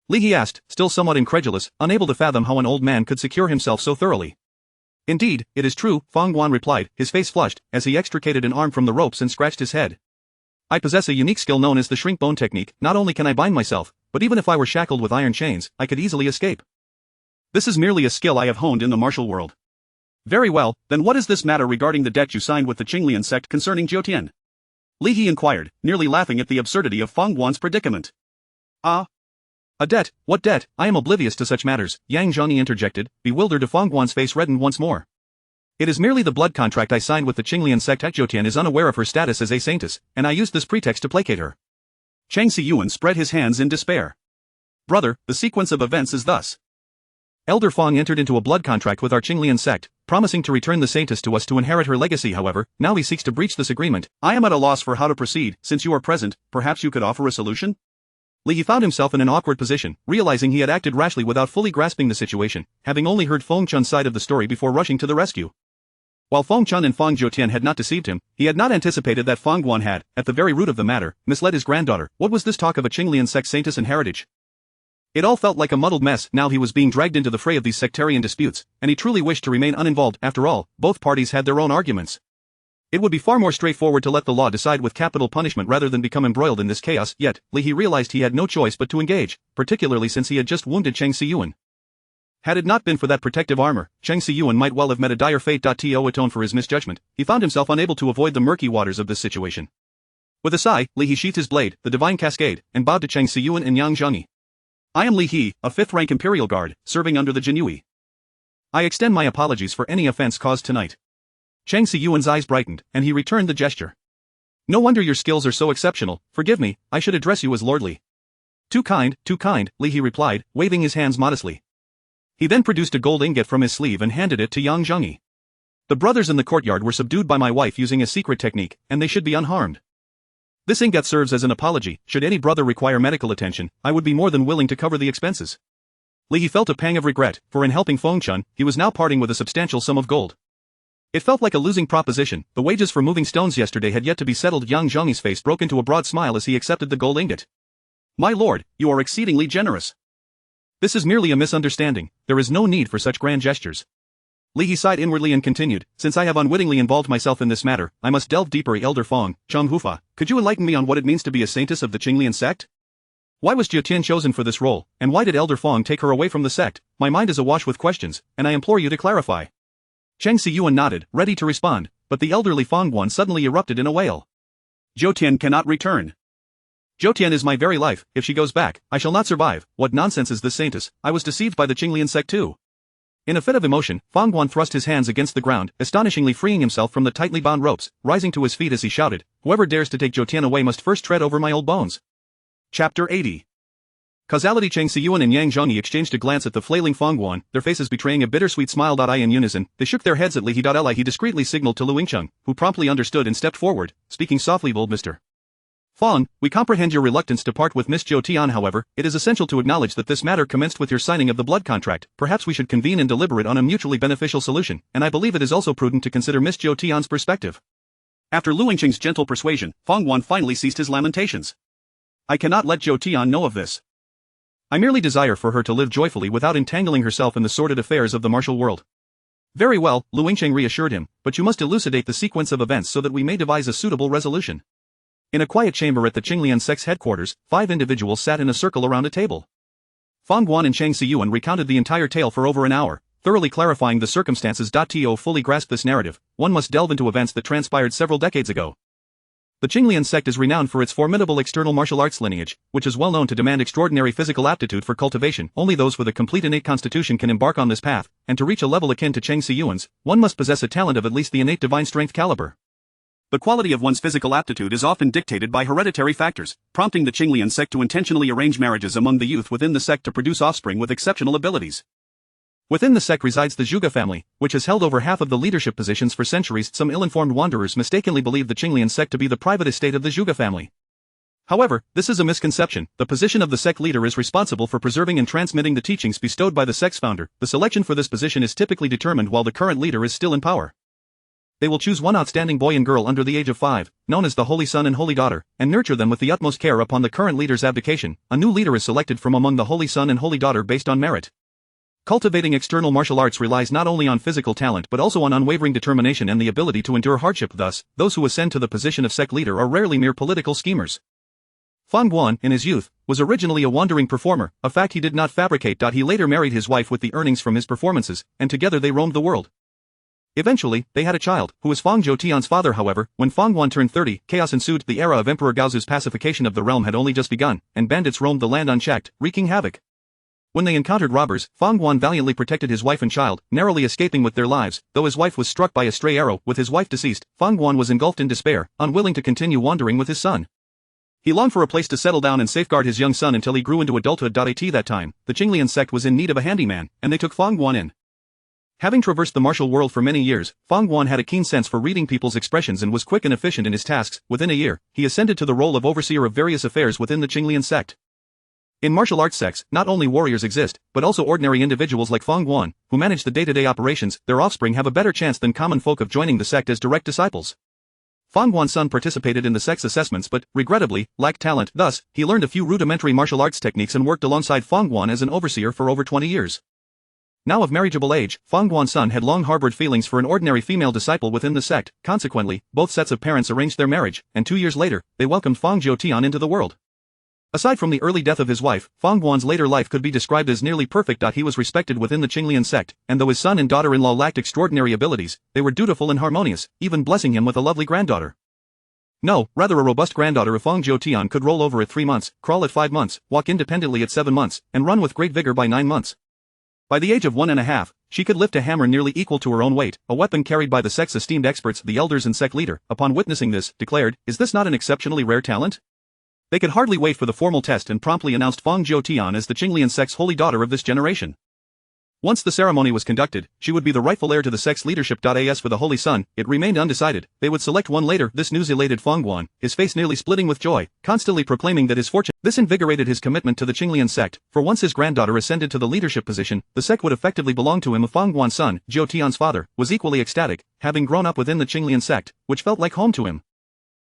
Li He asked, still somewhat incredulous, unable to fathom how an old man could secure himself so thoroughly. Indeed, it is true, Fang Guan replied, his face flushed, as he extricated an arm from the ropes and scratched his head. I possess a unique skill known as the shrink bone technique. Not only can I bind myself, but even if I were shackled with iron chains, I could easily escape. This is merely a skill I have honed in the martial world. Very well, then what is this matter regarding the debt you signed with the Qinglian sect concerning Zhoutian? Li He inquired, nearly laughing at the absurdity of Fang Guan's predicament. Ah. A debt? What debt? I am oblivious to such matters, Yang Zhongyi interjected, bewildered. Fangguan's face reddened once more. It is merely the blood contract I signed with the Qinglian sect. Zhou Tian is unaware of her status as a saintess, and I used this pretext to placate her. Chang Siyuan spread his hands in despair. Brother, the sequence of events is thus. Elder Fang entered into a blood contract with our Qinglian sect, promising to return the saintess to us to inherit her legacy. However, now he seeks to breach this agreement. I am at a loss for how to proceed. Since you are present, perhaps you could offer a solution? Li He found himself in an awkward position, realizing he had acted rashly without fully grasping the situation, having only heard Feng Chun's side of the story before rushing to the rescue. While Feng Chun and Fang Zhoutian had not deceived him, he had not anticipated that Fang Guan had, at the very root of the matter, misled his granddaughter. What was this talk of a Qinglian sect saintess and heritage? It all felt like a muddled mess. Now he was being dragged into the fray of these sectarian disputes, and he truly wished to remain uninvolved. After all, both parties had their own arguments. It would be far more straightforward to let the law decide with capital punishment rather than become embroiled in this chaos. Yet, Li He realized he had no choice but to engage, particularly since he had just wounded Chang Siyuan. Had it not been for that protective armor, Chang Siyuan might well have met a dire fate. To atone for his misjudgment, he found himself unable to avoid the murky waters of this situation. With a sigh, Li He sheathed his blade, the divine cascade, and bowed to Chang Siyuan and Yang Zhongyi. I am Li He, a 5th-rank Imperial Guard, serving under the Jinyui. I extend my apologies for any offense caused tonight. Chang Siyuan's eyes brightened, and he returned the gesture. No wonder your skills are so exceptional. Forgive me, I should address you as lordly. Too kind, Li He replied, waving his hands modestly. He then produced a gold ingot from his sleeve and handed it to Yang Zhongyi. The brothers in the courtyard were subdued by my wife using a secret technique, and they should be unharmed. This ingot serves as an apology. Should any brother require medical attention, I would be more than willing to cover the expenses. Li He felt a pang of regret, for in helping Feng Chun, he was now parting with a substantial sum of gold. It felt like a losing proposition. The wages for moving stones yesterday had yet to be settled. Yang Zhongyi's face broke into a broad smile as he accepted the gold ingot. My lord, you are exceedingly generous. This is merely a misunderstanding. There is no need for such grand gestures. Li He sighed inwardly and continued, since I have unwittingly involved myself in this matter, I must delve deeper. Elder Feng, Cheng Hufa, could you enlighten me on what it means to be a saintess of the Qinglian sect? Why was Zhou Tian chosen for this role, and why did Elder Feng take her away from the sect? My mind is awash with questions, and I implore you to clarify. Chang Siyuan nodded, ready to respond, but the elderly Fang Guan suddenly erupted in a wail. Zhou Tian cannot return. Zhou Tian is my very life. If she goes back, I shall not survive. What nonsense is this saintess? I was deceived by the Qinglian sect too. In a fit of emotion, Fang Guan thrust his hands against the ground, astonishingly freeing himself from the tightly bound ropes, rising to his feet as he shouted, whoever dares to take Zhou Tian away must first tread over my old bones. Chapter 80. Causality. Chang Siyuan and Yang Zhongyi exchanged a glance at the flailing Fang Guan, their faces betraying a bittersweet smile. In unison, they shook their heads at Li He. Li He discreetly signaled to Lu Yingcheng, who promptly understood and stepped forward, speaking softly. Old Mr. Fang, we comprehend your reluctance to part with Miss Zhou Tian. However, it is essential to acknowledge that this matter commenced with your signing of the blood contract. Perhaps we should convene and deliberate on a mutually beneficial solution, and I believe it is also prudent to consider Miss Zhou Tian's perspective. After Lu Yingcheng's gentle persuasion, Fang Guan finally ceased his lamentations. I cannot let Zhou Tian know of this. I merely desire for her to live joyfully without entangling herself in the sordid affairs of the martial world. Very well, Lu Yingcheng reassured him, but you must elucidate the sequence of events so that we may devise a suitable resolution. In a quiet chamber at the Qinglian sect's headquarters, 5 individuals sat in a circle around a table. Fang Guan and Chang Siyuan recounted the entire tale for over an hour, thoroughly clarifying the circumstances. To fully grasp this narrative, one must delve into events that transpired several decades ago. The Qinglian sect is renowned for its formidable external martial arts lineage, which is well known to demand extraordinary physical aptitude for cultivation. Only those with a complete innate constitution can embark on this path, and to reach a level akin to Chang Siyuan's, one must possess a talent of at least the innate divine strength caliber. The quality of one's physical aptitude is often dictated by hereditary factors, prompting the Qinglian sect to intentionally arrange marriages among the youth within the sect to produce offspring with exceptional abilities. Within the sect resides the Zhuge family, which has held over half of the leadership positions for centuries. Some ill-informed wanderers mistakenly believe the Qinglian sect to be the private estate of the Zhuge family. However, this is a misconception. The position of the sect leader is responsible for preserving and transmitting the teachings bestowed by the sect's founder. The selection for this position is typically determined while the current leader is still in power. They will choose one outstanding boy and girl under the age of 5, known as the Holy Son and Holy Daughter, and nurture them with the utmost care. Upon the current leader's abdication, a new leader is selected from among the Holy Son and Holy Daughter based on merit. Cultivating external martial arts relies not only on physical talent but also on unwavering determination and the ability to endure hardship. Thus, those who ascend to the position of sect leader are rarely mere political schemers. Fang Guan, in his youth, was originally a wandering performer, a fact he did not fabricate. He later married his wife with the earnings from his performances, and together they roamed the world. Eventually, they had a child, who was Fang Zhou father. However, when Fang Guan turned 30, chaos ensued. The era of Emperor Gaozu's pacification of the realm had only just begun, and bandits roamed the land unchecked, wreaking havoc. When they encountered robbers, Fang Guan valiantly protected his wife and child, narrowly escaping with their lives. Though his wife was struck by a stray arrow. With his wife deceased, Fang Guan was engulfed in despair, unwilling to continue wandering with his son. He longed for a place to settle down and safeguard his young son until he grew into adulthood. At that time, the Qinglian sect was in need of a handyman, and they took Fang Guan in. Having traversed the martial world for many years, Fang Guan had a keen sense for reading people's expressions and was quick and efficient in his tasks. Within a year, he ascended to the role of overseer of various affairs within the Qinglian sect. In martial arts sects, not only warriors exist, but also ordinary individuals like Fang Guan, who manage the day-to-day operations. Their offspring have a better chance than common folk of joining the sect as direct disciples. Fang Guan's son participated in the sect's assessments but, regrettably, lacked talent. Thus, he learned a few rudimentary martial arts techniques and worked alongside Fang Guan as an overseer for over 20 years. Now of marriageable age, Fang Guan's son had long harbored feelings for an ordinary female disciple within the sect. Consequently, both sets of parents arranged their marriage, and 2 years later, they welcomed Fang Zhou into the world. Aside from the early death of his wife, Fang Guan's later life could be described as nearly perfect. He was respected within the Qinglian sect, and though his son and daughter-in-law lacked extraordinary abilities, they were dutiful and harmonious, even blessing him with a lovely granddaughter. No, rather a robust granddaughter of Fang Zhou could roll over at 3 months, crawl at 5 months, walk independently at 7 months, and run with great vigor by 9 months. By the age of 1.5, she could lift a hammer nearly equal to her own weight, a weapon carried by the sect's esteemed experts. The elders and sect leader, upon witnessing this, declared, "Is this not an exceptionally rare talent?" They could hardly wait for the formal test and promptly announced Fang Zhou as the Qinglian sect's holy daughter of this generation. Once the ceremony was conducted, she would be the rightful heir to the sect's leadership. As for the holy son, it remained undecided. They would select one later. This news elated Fang Guan, his face nearly splitting with joy, constantly proclaiming that his fortune. This invigorated his commitment to the Qinglian sect, for once his granddaughter ascended to the leadership position, the sect would effectively belong to him. Fang Guan's son, Zhou father, was equally ecstatic, having grown up within the Qinglian sect, which felt like home to him.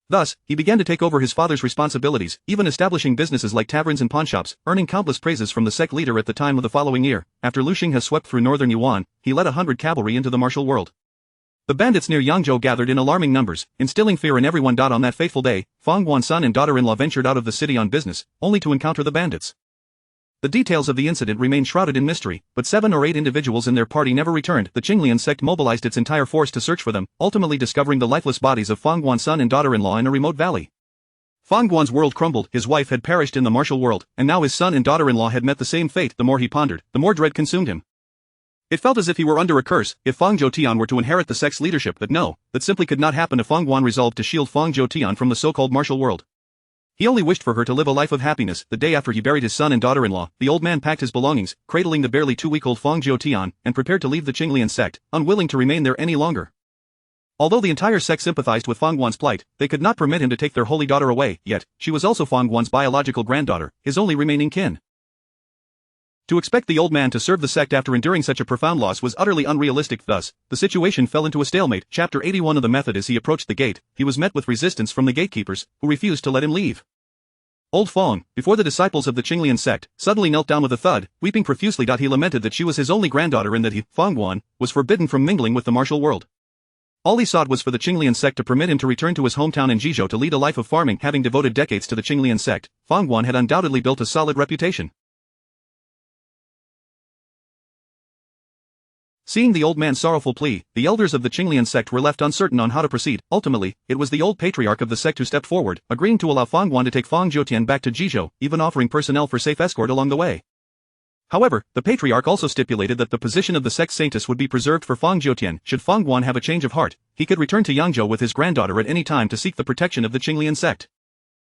Thus, he began to take over his father's responsibilities, even establishing businesses like taverns and pawnshops, earning countless praises from the sect leader. At the time of the following year, after Lu Xing has swept through northern Yuan, he led 100 cavalry into the martial world. The bandits near Yangzhou gathered in alarming numbers, instilling fear in everyone. On that fateful day, Fang Guan's son and daughter-in-law ventured out of the city on business, only to encounter the bandits. The details of the incident remain shrouded in mystery, but 7 or 8 individuals in their party never returned. The Qinglian sect mobilized its entire force to search for them, ultimately discovering the lifeless bodies of Fang Guan's son and daughter-in-law in a remote valley. Fang Guan's world crumbled. His wife had perished in the martial world, and now his son and daughter-in-law had met the same fate. The more he pondered, the more dread consumed him. It felt as if he were under a curse. If Fang Zhou were to inherit the sect's leadership, that simply could not happen. Fang Guan resolved to shield Fang Zhou from the so-called martial world. He only wished for her to live a life of happiness. The day after he buried his son and daughter-in-law, the old man packed his belongings, cradling the barely 2-week-old Fang Zhou, and prepared to leave the Qinglian sect, unwilling to remain there any longer. Although the entire sect sympathized with Fang Guan's plight, they could not permit him to take their holy daughter away, yet, she was also Fang Guan's biological granddaughter, his only remaining kin. To expect the old man to serve the sect after enduring such a profound loss was utterly unrealistic. Thus, the situation fell into a stalemate. Chapter 81 of the method. As he approached the gate, he was met with resistance from the gatekeepers, who refused to let him leave. Old Fang, before the disciples of the Qinglian sect, suddenly knelt down with a thud, weeping profusely. He lamented that she was his only granddaughter and that he, Fang Guan, was forbidden from mingling with the martial world. All he sought was for the Qinglian sect to permit him to return to his hometown in Jizhou to lead a life of farming. Having devoted decades to the Qinglian sect, Fang Guan had undoubtedly built a solid reputation. Seeing the old man's sorrowful plea, the elders of the Qinglian sect were left uncertain on how to proceed. Ultimately, it was the old patriarch of the sect who stepped forward, agreeing to allow Fang Guan to take Fang Zhou back to Jizhou, even offering personnel for safe escort along the way. However, the patriarch also stipulated that the position of the sect's saintess would be preserved for Fang Zhou. Should Fang Guan have a change of heart, he could return to Yangzhou with his granddaughter at any time to seek the protection of the Qinglian sect.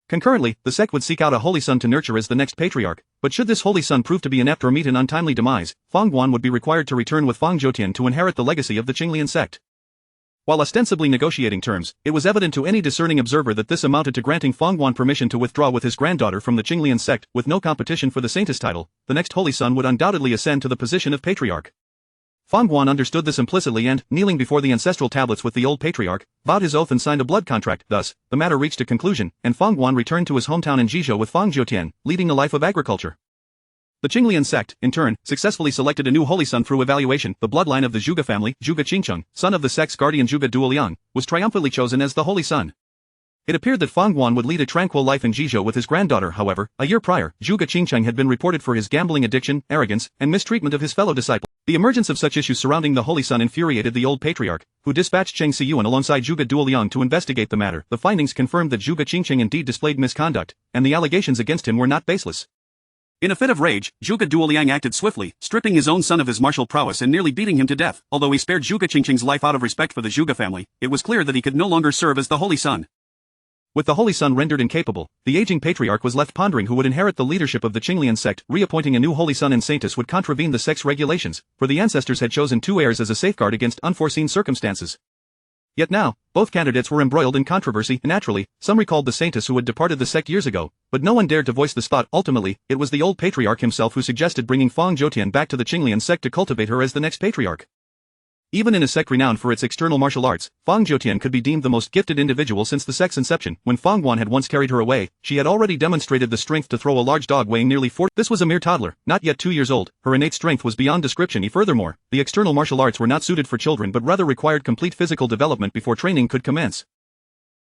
Concurrently, the sect would seek out a holy son to nurture as the next patriarch, but should this holy son prove to be inept or meet an untimely demise, Fang Guan would be required to return with Fang Zhou to inherit the legacy of the Qinglian sect. While ostensibly negotiating terms, it was evident to any discerning observer that this amounted to granting Fang Guan permission to withdraw with his granddaughter from the Qinglian sect. With no competition for the saintess title, the next holy son would undoubtedly ascend to the position of patriarch. Fang Guan understood this implicitly and, kneeling before the ancestral tablets with the old patriarch, vowed his oath and signed a blood contract. Thus, the matter reached a conclusion, and Fang Guan returned to his hometown in Jizhou with Fang Zhou, leading a life of agriculture. The Qinglian sect, in turn, successfully selected a new holy son through evaluation. The bloodline of the Zhuge family, Zhuge Qingcheng, son of the sect's guardian Zhuge Duoliang, was triumphantly chosen as the holy son. It appeared that Fang Guan would lead a tranquil life in Jizhou with his granddaughter. However, a year prior, Zhuge Qingcheng had been reported for his gambling addiction, arrogance, and mistreatment of his fellow disciples. The emergence of such issues surrounding the Holy Son infuriated the old patriarch, who dispatched Cheng Siyuan alongside Zhuge Duoliang to investigate the matter. The findings confirmed that Zhuge Qingcheng indeed displayed misconduct, and the allegations against him were not baseless. In a fit of rage, Zhuge Duoliang acted swiftly, stripping his own son of his martial prowess and nearly beating him to death. Although he spared Zhuge Qingcheng's life out of respect for the Zhuge family, it was clear that he could no longer serve as the Holy Son. With the Holy Son rendered incapable, the aging patriarch was left pondering who would inherit the leadership of the Qinglian sect. Reappointing a new Holy Son in Saintus would contravene the sect's regulations, for the ancestors had chosen 2 heirs as a safeguard against unforeseen circumstances. Yet now, both candidates were embroiled in controversy. Naturally, some recalled the Saintus who had departed the sect years ago, but no one dared to voice this thought. Ultimately, it was the old patriarch himself who suggested bringing Fang Zhoutian back to the Qinglian sect to cultivate her as the next patriarch. Even in a sect renowned for its external martial arts, Fang Zhoutian could be deemed the most gifted individual since the sect's inception. When Fang Guan had once carried her away, she had already demonstrated the strength to throw a large dog weighing nearly 40. This was a mere toddler, not yet 2 years old. Her innate strength was beyond description. Furthermore, the external martial arts were not suited for children but rather required complete physical development before training could commence.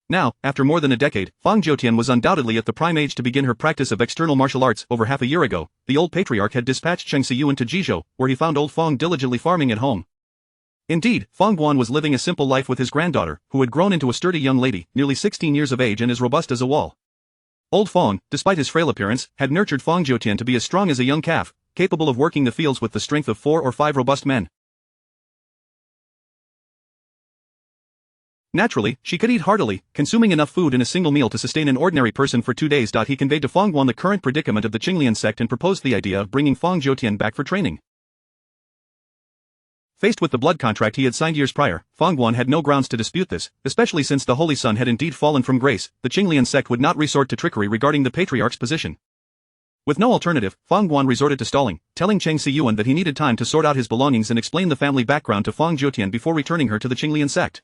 Now, after more than a decade, Fang Zhoutian was undoubtedly at the prime age to begin her practice of external martial arts. Over half a year ago, the old patriarch had dispatched Cheng Siyuan to Jizhou, where he found old Fang diligently farming at home. Indeed, Fang Guan was living a simple life with his granddaughter, who had grown into a sturdy young lady, nearly 16 years of age and as robust as a wall. Old Fang, despite his frail appearance, had nurtured Fang Zhoutian to be as strong as a young calf, capable of working the fields with the strength of 4 or 5 robust men. Naturally, she could eat heartily, consuming enough food in a single meal to sustain an ordinary person for 2 days. He conveyed to Fang Guan the current predicament of the Qinglian sect and proposed the idea of bringing Fang Zhoutian back for training. Faced with the blood contract he had signed years prior, Fang Guan had no grounds to dispute this, especially since the Holy Son had indeed fallen from grace. The Qinglian sect would not resort to trickery regarding the patriarch's position. With no alternative, Fang Guan resorted to stalling, telling Cheng Siyuan that he needed time to sort out his belongings and explain the family background to Fang Zhoutian before returning her to the Qinglian sect.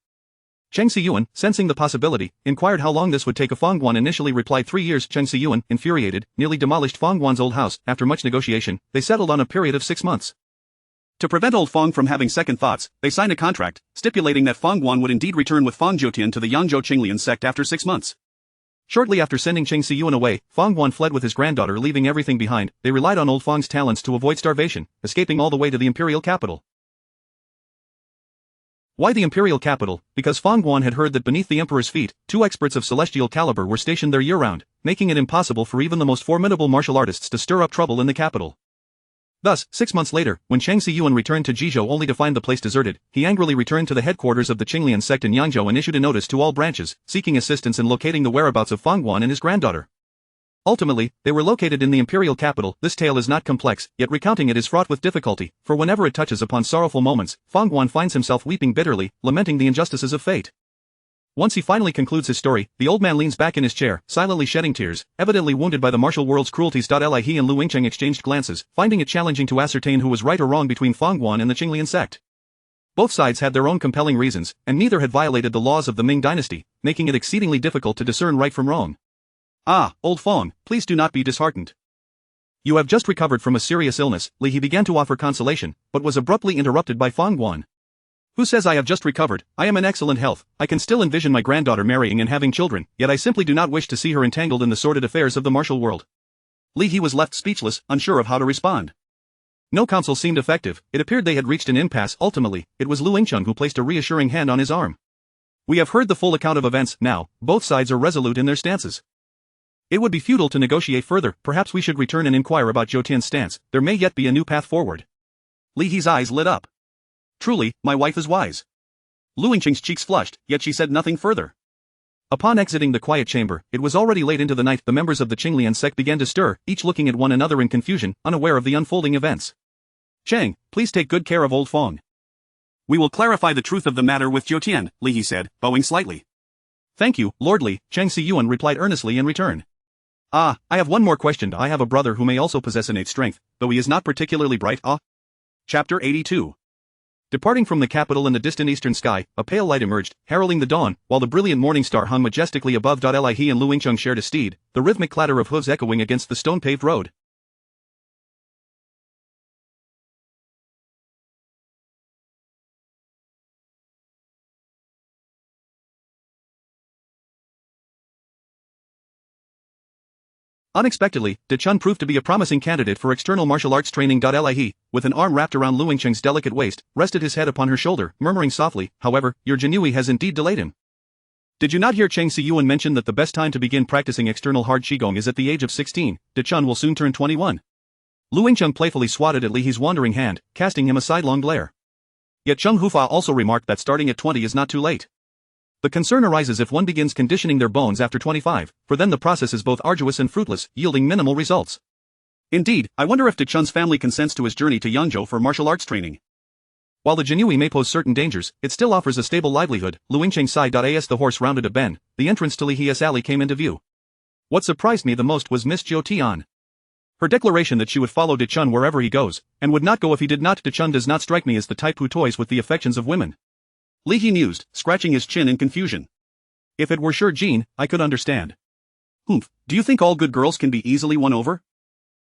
Cheng Siyuan, sensing the possibility, inquired how long this would take. Fang Guan initially replied 3 years. Cheng Siyuan, infuriated, nearly demolished Fang Guan's old house. After much negotiation, they settled on a period of 6 months. To prevent old Fang from having second thoughts, they signed a contract, stipulating that Fang Guan would indeed return with Fang Zhoutian to the Yangzhou Qinglian sect after 6 months. Shortly after sending Cheng Siyuan away, Fang Guan fled with his granddaughter, leaving everything behind. They relied on old Fang's talents to avoid starvation, escaping all the way to the imperial capital. Why the imperial capital? Because Fang Guan had heard that beneath the emperor's feet, 2 experts of celestial caliber were stationed there year-round, making it impossible for even the most formidable martial artists to stir up trouble in the capital. Thus, 6 months later, when Cheng Siyuan returned to Jizhou only to find the place deserted, he angrily returned to the headquarters of the Qinglian sect in Yangzhou and issued a notice to all branches, seeking assistance in locating the whereabouts of Fang Guan and his granddaughter. Ultimately, they were located in the imperial capital. This tale is not complex, yet recounting it is fraught with difficulty, for whenever it touches upon sorrowful moments, Fang Guan finds himself weeping bitterly, lamenting the injustices of fate. Once he finally concludes his story, the old man leans back in his chair, silently shedding tears, evidently wounded by the martial world's cruelties. He and Lu Yingcheng exchanged glances, finding it challenging to ascertain who was right or wrong between Fang Guan and the Qinglian sect. Both sides had their own compelling reasons, and neither had violated the laws of the Ming dynasty, making it exceedingly difficult to discern right from wrong. Ah, old Fang, please do not be disheartened. You have just recovered from a serious illness. He began to offer consolation, but was abruptly interrupted by Fang Guan. Who says I have just recovered? I am in excellent health. I can still envision my granddaughter marrying and having children, yet I simply do not wish to see her entangled in the sordid affairs of the martial world. He was left speechless, unsure of how to respond. No counsel seemed effective. It appeared they had reached an impasse. Ultimately, it was Lu Yingcheng who placed a reassuring hand on his arm. We have heard the full account of events. Now, both sides are resolute in their stances. It would be futile to negotiate further. Perhaps we should return and inquire about Zhoutian's stance. There may yet be a new path forward. Li's eyes lit up. Truly, my wife is wise. Lu Yingcheng's cheeks flushed, yet she said nothing further. Upon exiting the quiet chamber, it was already late into the night. The members of the Qinglian sect began to stir, each looking at one another in confusion, unaware of the unfolding events. Cheng, please take good care of old Fang. We will clarify the truth of the matter with Zhoutian, Li said, bowing slightly. Thank you, Lord Li, Cheng Siyuan replied earnestly in return. Ah, I have one more question. I have a brother who may also possess innate strength, though he is not particularly bright. Chapter 82. Departing from the capital in the distant eastern sky, a pale light emerged, heralding the dawn, while the brilliant morning star hung majestically above. He and Lu Yingcheng shared a steed, the rhythmic clatter of hooves echoing against the stone-paved road. Unexpectedly, De Chun proved to be a promising candidate for external martial arts training. He, with an arm wrapped around Lu Yingcheng's delicate waist, rested his head upon her shoulder, murmuring softly, however, your Jinui has indeed delayed him. Did you not hear Cheng Siyuan mention that the best time to begin practicing external hard qigong is at the age of 16, De Chun will soon turn 21. Lu Yingcheng playfully swatted at Li He's wandering hand, casting him a sidelong glare. Yet Cheng Hufa also remarked that starting at 20 is not too late. The concern arises if one begins conditioning their bones after 25, for then the process is both arduous and fruitless, yielding minimal results. Indeed, I wonder if De Chun's family consents to his journey to Yangzhou for martial arts training. While the Jinui may pose certain dangers, it still offers a stable livelihood. Lu Yingcheng sighed. As the horse rounded a bend, the entrance to Li He's alley came into view. What surprised me the most was Miss Zhou Tian. Her declaration that she would follow De Chun wherever he goes, and would not go if he did not. De Chun does not strike me as the type who toys with the affections of women. Li He mused, scratching his chin in confusion. If it were Shi Jin, I could understand. Humph, do you think all good girls can be easily won over?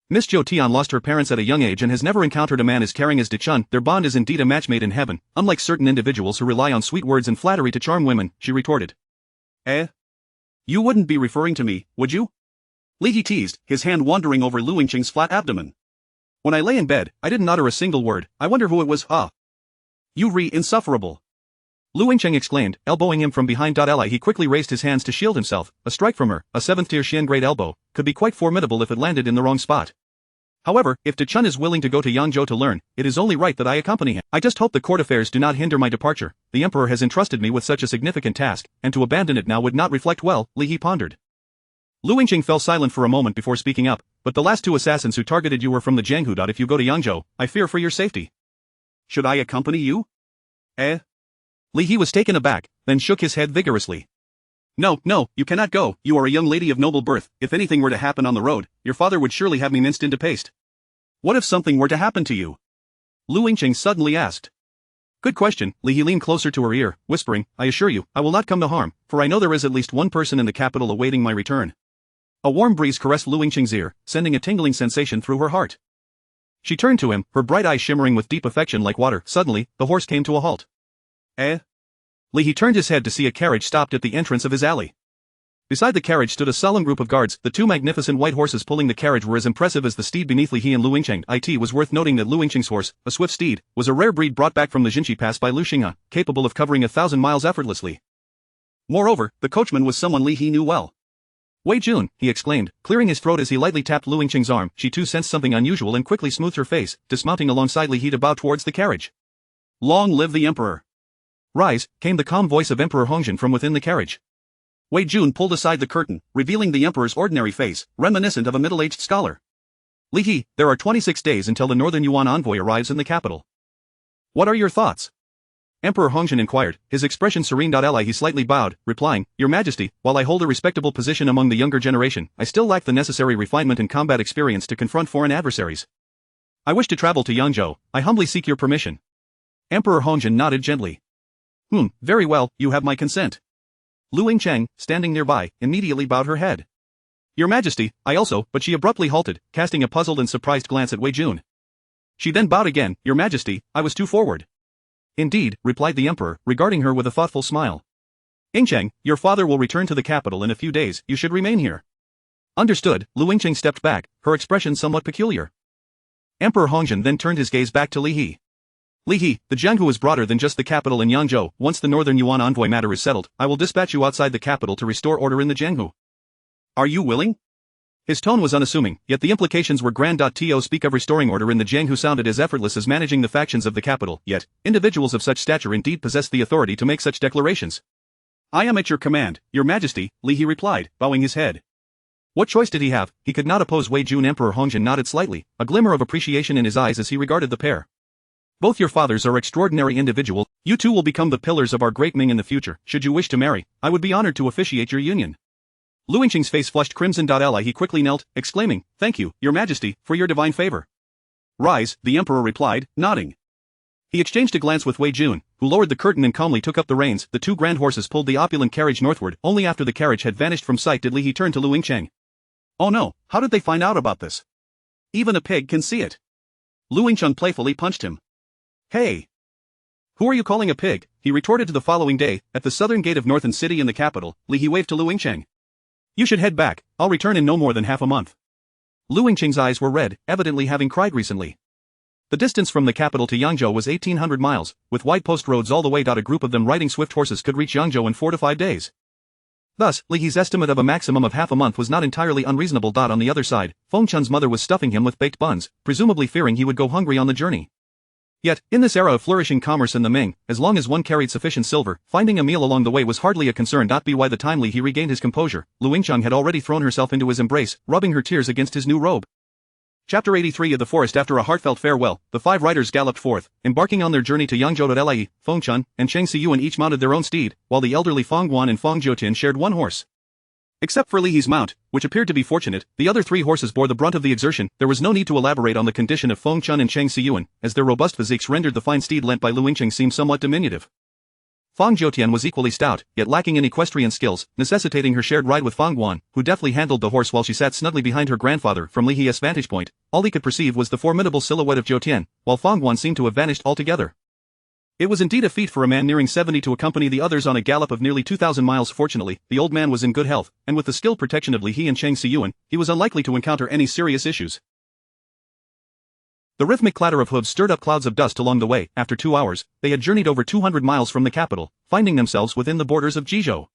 Miss Zhou Tian lost her parents at a young age and has never encountered a man as caring as De Chun. Their bond is indeed a match made in heaven, unlike certain individuals who rely on sweet words and flattery to charm women, she retorted. Eh? You wouldn't be referring to me, would you? Li He teased, his hand wandering over Lu Yingcheng's flat abdomen. When I lay in bed, I didn't utter a single word. I wonder who it was. You insufferable. Lu Yingcheng exclaimed, elbowing him from behind. He quickly raised his hands to shield himself. A strike from her, a 7th-tier Xian grade elbow, could be quite formidable if it landed in the wrong spot. However, if De Chun is willing to go to Yangzhou to learn, it is only right that I accompany him. I just hope the court affairs do not hinder my departure. The Emperor has entrusted me with such a significant task, and to abandon it now would not reflect well, Li He pondered. Lu Yingcheng fell silent for a moment before speaking up, but the last 2 assassins who targeted you were from the Jianghu. If you go to Yangzhou, I fear for your safety. Should I accompany you? Li He was taken aback, then shook his head vigorously. No, you cannot go. You are a young lady of noble birth. If anything were to happen on the road, your father would surely have me minced into paste. What if something were to happen to you? Lu Yingcheng suddenly asked. Good question. Li He leaned closer to her ear, whispering, I assure you, I will not come to harm, for I know there is at least one person in the capital awaiting my return. A warm breeze caressed Lu Yingcheng's ear, sending a tingling sensation through her heart. She turned to him, her bright eyes shimmering with deep affection like water. Suddenly, the horse came to a halt. Li He turned his head to see a carriage stopped at the entrance of his alley. Beside the carriage stood a solemn group of guards. The 2 magnificent white horses pulling the carriage were as impressive as the steed beneath Li He and Lu Yingcheng. It was worth noting that Lu Yingcheng's horse, a swift steed, was a rare breed brought back from the Jinchi Pass by Lu Xinghe, capable of covering 1,000 miles effortlessly. Moreover, the coachman was someone Li He knew well. Wei Jun, he exclaimed, clearing his throat as he lightly tapped Lu Yingcheng's arm. She too sensed something unusual and quickly smoothed her face, dismounting alongside Li He to bow towards the carriage. Long live the Emperor! Rise, came the calm voice of Emperor Hongjin from within the carriage. Wei Jun pulled aside the curtain, revealing the Emperor's ordinary face, reminiscent of a middle-aged scholar. Li He, there are 26 days until the Northern Yuan envoy arrives in the capital. What are your thoughts? Emperor Hongjin inquired, his expression serene. He slightly bowed, replying, Your Majesty, while I hold a respectable position among the younger generation, I still lack the necessary refinement and combat experience to confront foreign adversaries. I wish to travel to Yangzhou. I humbly seek your permission. Emperor Hongjin nodded gently. Very well, you have my consent. Lu Yingcheng, standing nearby, immediately bowed her head. Your Majesty, I also, but she abruptly halted, casting a puzzled and surprised glance at Wei Jun. She then bowed again, Your Majesty, I was too forward. Indeed, replied the Emperor, regarding her with a thoughtful smile. Yingcheng, your father will return to the capital in a few days, you should remain here. Understood. Lu Yingcheng stepped back, her expression somewhat peculiar. Emperor Hongjin then turned his gaze back to Li He. Li He, the Jianghu is broader than just the capital in Yangzhou. Once the Northern Yuan envoy matter is settled, I will dispatch you outside the capital to restore order in the Jianghu. Are you willing? His tone was unassuming, yet the implications were grand. To speak of restoring order in the Jianghu sounded as effortless as managing the factions of the capital, yet, individuals of such stature indeed possess the authority to make such declarations. I am at your command, Your Majesty, Li He replied, bowing his head. What choice did he have? He could not oppose Wei Jun. Emperor Hongjin nodded slightly, a glimmer of appreciation in his eyes as he regarded the pair. Both your fathers are extraordinary individuals. You two will become the pillars of our great Ming in the future. Should you wish to marry, I would be honored to officiate your union. Lu Yingcheng's face flushed crimson. He quickly knelt, exclaiming, Thank you, Your Majesty, for your divine favor. Rise, the Emperor replied, nodding. He exchanged a glance with Wei Jun, who lowered the curtain and calmly took up the reins. The 2 grand horses pulled the opulent carriage northward. Only after the carriage had vanished from sight did Li He turn to Lu Yingcheng. Oh no, how did they find out about this? Even a pig can see it. Lu Yingcheng playfully punched him. Hey! Who are you calling a pig? He retorted. To the following day, at the southern gate of Northern City in the capital, Li He waved to Lu Yingcheng. You should head back, I'll return in no more than half a month. Lu Yingqing's eyes were red, evidently having cried recently. The distance from the capital to Yangzhou was 1,800 miles, with wide post roads all the way. A group of them riding swift horses could reach Yangzhou in 4 to 5 days. Thus, Li He's estimate of a maximum of half a month was not entirely unreasonable. On the other side, Feng Chun's mother was stuffing him with baked buns, presumably fearing he would go hungry on the journey. Yet, in this era of flourishing commerce in the Ming, as long as one carried sufficient silver, finding a meal along the way was hardly a concern. By the time Li He regained his composure, Lu Yingqiang had already thrown herself into his embrace, rubbing her tears against his new robe. Chapter 83 of the Forest. After a heartfelt farewell, the 5 riders galloped forth, embarking on their journey to Yangzhou. Li, Feng Chun, and Cheng Siyuan each mounted their own steed, while the elderly Feng Guan and Feng Jiutian shared one horse. Except for Li He's mount, which appeared to be fortunate, the other 3 horses bore the brunt of the exertion. There was no need to elaborate on the condition of Feng Chun and Cheng Siyuan, as their robust physiques rendered the fine steed lent by Lu Yingqing seem somewhat diminutive. Feng Jiutian was equally stout, yet lacking in equestrian skills, necessitating her shared ride with Feng Guan, who deftly handled the horse while she sat snugly behind her grandfather. From Li He's vantage point, all he could perceive was the formidable silhouette of Jiutian, while Feng Guan seemed to have vanished altogether. It was indeed a feat for a man nearing 70 to accompany the others on a gallop of nearly 2,000 miles. Fortunately, the old man was in good health, and with the skilled protection of Li He and Cheng Siyuan, he was unlikely to encounter any serious issues. The rhythmic clatter of hooves stirred up clouds of dust along the way. After 2 hours, they had journeyed over 200 miles from the capital, finding themselves within the borders of Jizhou.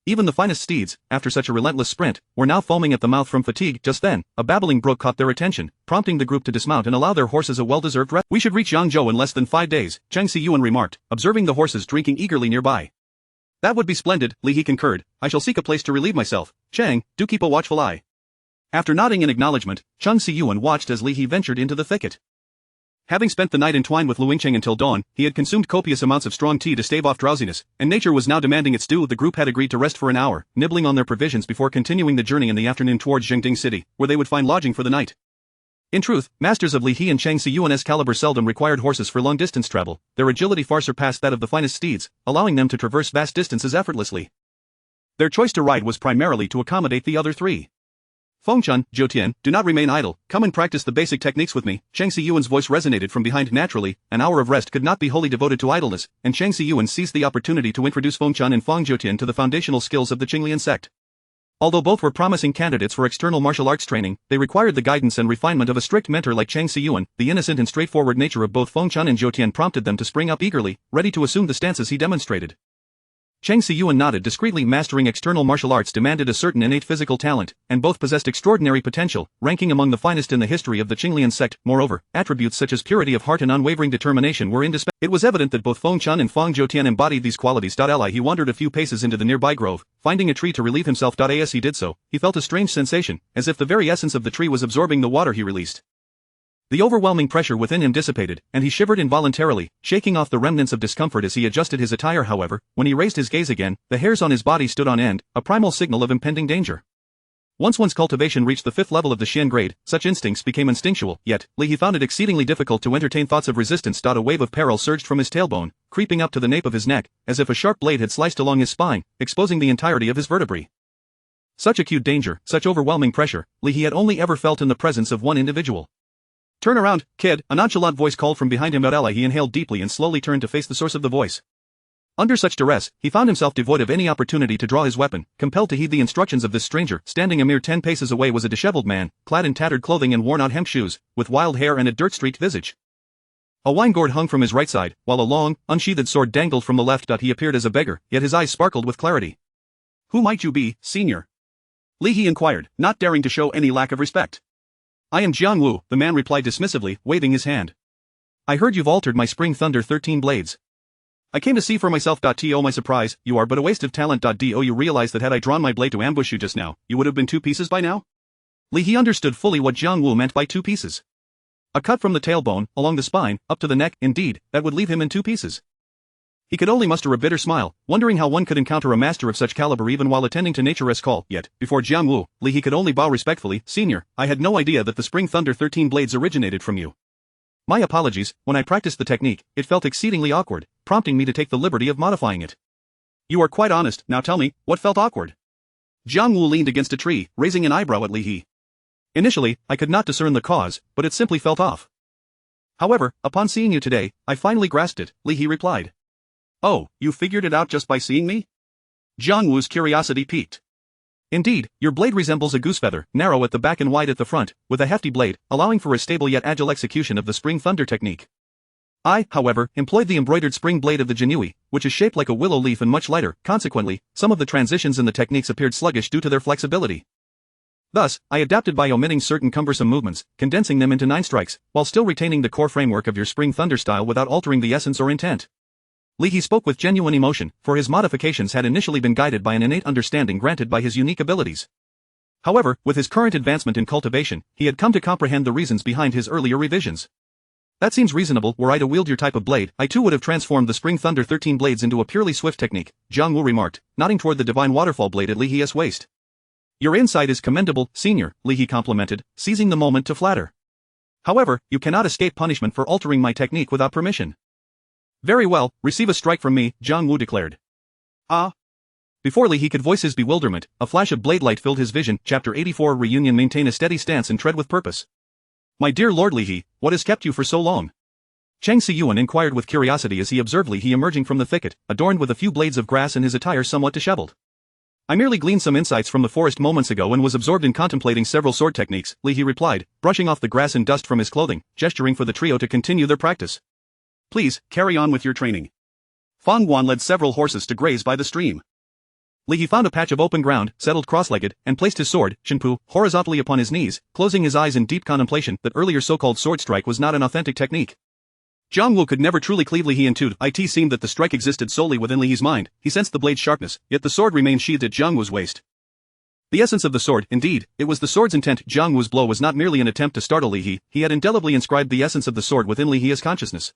Even the finest steeds, after such a relentless sprint, were now foaming at the mouth from fatigue. Just then, a babbling brook caught their attention, prompting the group to dismount and allow their horses a well-deserved rest. We should reach Yangzhou in less than 5 days, Cheng Siyuan remarked, observing the horses drinking eagerly nearby. That would be splendid, Li He concurred. I shall seek a place to relieve myself. Cheng, do keep a watchful eye. After nodding in acknowledgement, Cheng Siyuan watched as Li He ventured into the thicket. Having spent the night entwined with Lu Yingqing until dawn, he had consumed copious amounts of strong tea to stave off drowsiness, and nature was now demanding its due. The group had agreed to rest for an hour, nibbling on their provisions before continuing the journey in the afternoon towards Zhengding City, where they would find lodging for the night. In truth, masters of Li He and Cheng Siyuan's caliber seldom required horses for long-distance travel. Their agility far surpassed that of the finest steeds, allowing them to traverse vast distances effortlessly. Their choice to ride was primarily to accommodate the other 3. Feng Chun, Jiutian, do not remain idle, come and practice the basic techniques with me. Cheng Siyuan's voice resonated from behind. Naturally, an hour of rest could not be wholly devoted to idleness, and Cheng Siyuan seized the opportunity to introduce Feng Chun and Feng Jiutian to the foundational skills of the Qinglian sect. Although both were promising candidates for external martial arts training, they required the guidance and refinement of a strict mentor like Cheng Siyuan. The innocent and straightforward nature of both Feng Chun and Jiutian prompted them to spring up eagerly, ready to assume the stances he demonstrated. Cheng Siyuan nodded discreetly. Mastering external martial arts demanded a certain innate physical talent, and both possessed extraordinary potential, ranking among the finest in the history of the Qinglian sect. Moreover, attributes such as purity of heart and unwavering determination were indispensable. It was evident that both Feng Chun and Feng Jiutian embodied these qualities. Li He wandered a few paces into the nearby grove, finding a tree to relieve himself. As he did so, he felt a strange sensation, as if the very essence of the tree was absorbing the water he released. The overwhelming pressure within him dissipated, and he shivered involuntarily, shaking off the remnants of discomfort as he adjusted his attire. However, when he raised his gaze again, the hairs on his body stood on end, a primal signal of impending danger. Once one's cultivation reached the 5th level of the Xian grade, such instincts became instinctual, yet, Li He found it exceedingly difficult to entertain thoughts of resistance. A wave of peril surged from his tailbone, creeping up to the nape of his neck, as if a sharp blade had sliced along his spine, exposing the entirety of his vertebrae. Such acute danger, such overwhelming pressure, Li He had only ever felt in the presence of one individual. Turn around, kid, a nonchalant voice called from behind him. He inhaled deeply and slowly turned to face the source of the voice. Under such duress, he found himself devoid of any opportunity to draw his weapon, compelled to heed the instructions of this stranger. Standing a mere 10 paces away was a disheveled man, clad in tattered clothing and worn-out hemp shoes, with wild hair and a dirt-streaked visage. A wine gourd hung from his right side, while a long, unsheathed sword dangled from the left. He appeared as a beggar, yet his eyes sparkled with clarity. Who might you be, senior? Li He inquired, not daring to show any lack of respect. I am Jiang Wu, the man replied dismissively, waving his hand. I heard you've altered my Spring Thunder 13 blades. I came to see for myself. To my surprise, you are but a waste of talent. Do you realize that had I drawn my blade to ambush you just now, you would have been 2 pieces by now? Li He understood fully what Jiang Wu meant by 2 pieces. A cut from the tailbone, along the spine, up to the neck, indeed, that would leave him in 2 pieces. He could only muster a bitter smile, wondering how one could encounter a master of such caliber even while attending to nature's call. Yet, before Jiang Wu, Li He could only bow respectfully. Senior, I had no idea that the Spring Thunder 13 blades originated from you. My apologies. When I practiced the technique, it felt exceedingly awkward, prompting me to take the liberty of modifying it. You are quite honest. Now tell me, what felt awkward? Jiang Wu leaned against a tree, raising an eyebrow at Li He. Initially, I could not discern the cause, but it simply felt off. However, upon seeing you today, I finally grasped it, Li He replied. Oh, you figured it out just by seeing me? Jiang Wu's curiosity piqued. Indeed, your blade resembles a goose feather, narrow at the back and wide at the front, with a hefty blade, allowing for a stable yet agile execution of the spring thunder technique. I, however, employed the embroidered spring blade of the Jinui, which is shaped like a willow leaf and much lighter. Consequently, some of the transitions in the techniques appeared sluggish due to their flexibility. Thus, I adapted by omitting certain cumbersome movements, condensing them into 9 strikes, while still retaining the core framework of your spring thunder style without altering the essence or intent. Li He spoke with genuine emotion, for his modifications had initially been guided by an innate understanding granted by his unique abilities. However, with his current advancement in cultivation, he had come to comprehend the reasons behind his earlier revisions. That seems reasonable. Were I to wield your type of blade, I too would have transformed the Spring Thunder 13 blades into a purely swift technique, Jiang Wu remarked, nodding toward the divine waterfall blade at Li He's waist. Your insight is commendable, senior, Li He complimented, seizing the moment to flatter. However, you cannot escape punishment for altering my technique without permission. Very well, receive a strike from me, Jiang Wu declared. Ah. Before Li He could voice his bewilderment, a flash of blade light filled his vision. Chapter 84 Reunion. Maintain a steady stance and tread with purpose. My dear Lord Li He, what has kept you for so long? Cheng Siyuan inquired with curiosity as he observed Li He emerging from the thicket, adorned with a few blades of grass and his attire somewhat disheveled. I merely gleaned some insights from the forest moments ago and was absorbed in contemplating several sword techniques, Li He replied, brushing off the grass and dust from his clothing, gesturing for the trio to continue their practice. Please, carry on with your training. Fang Guan led several horses to graze by the stream. Li He found a patch of open ground, settled cross-legged, and placed his sword, Shinpu, horizontally upon his knees, closing his eyes in deep contemplation. That earlier so-called sword strike was not an authentic technique. Jiang Wu could never truly cleave Li He in two. It seemed that the strike existed solely within Li He's mind. He sensed the blade's sharpness, yet the sword remained sheathed at Jiang Wu's waist. The essence of the sword, indeed, it was the sword's intent. Jiang Wu's blow was not merely an attempt to startle Li He, he had indelibly inscribed the essence of the sword within Li He's consciousness.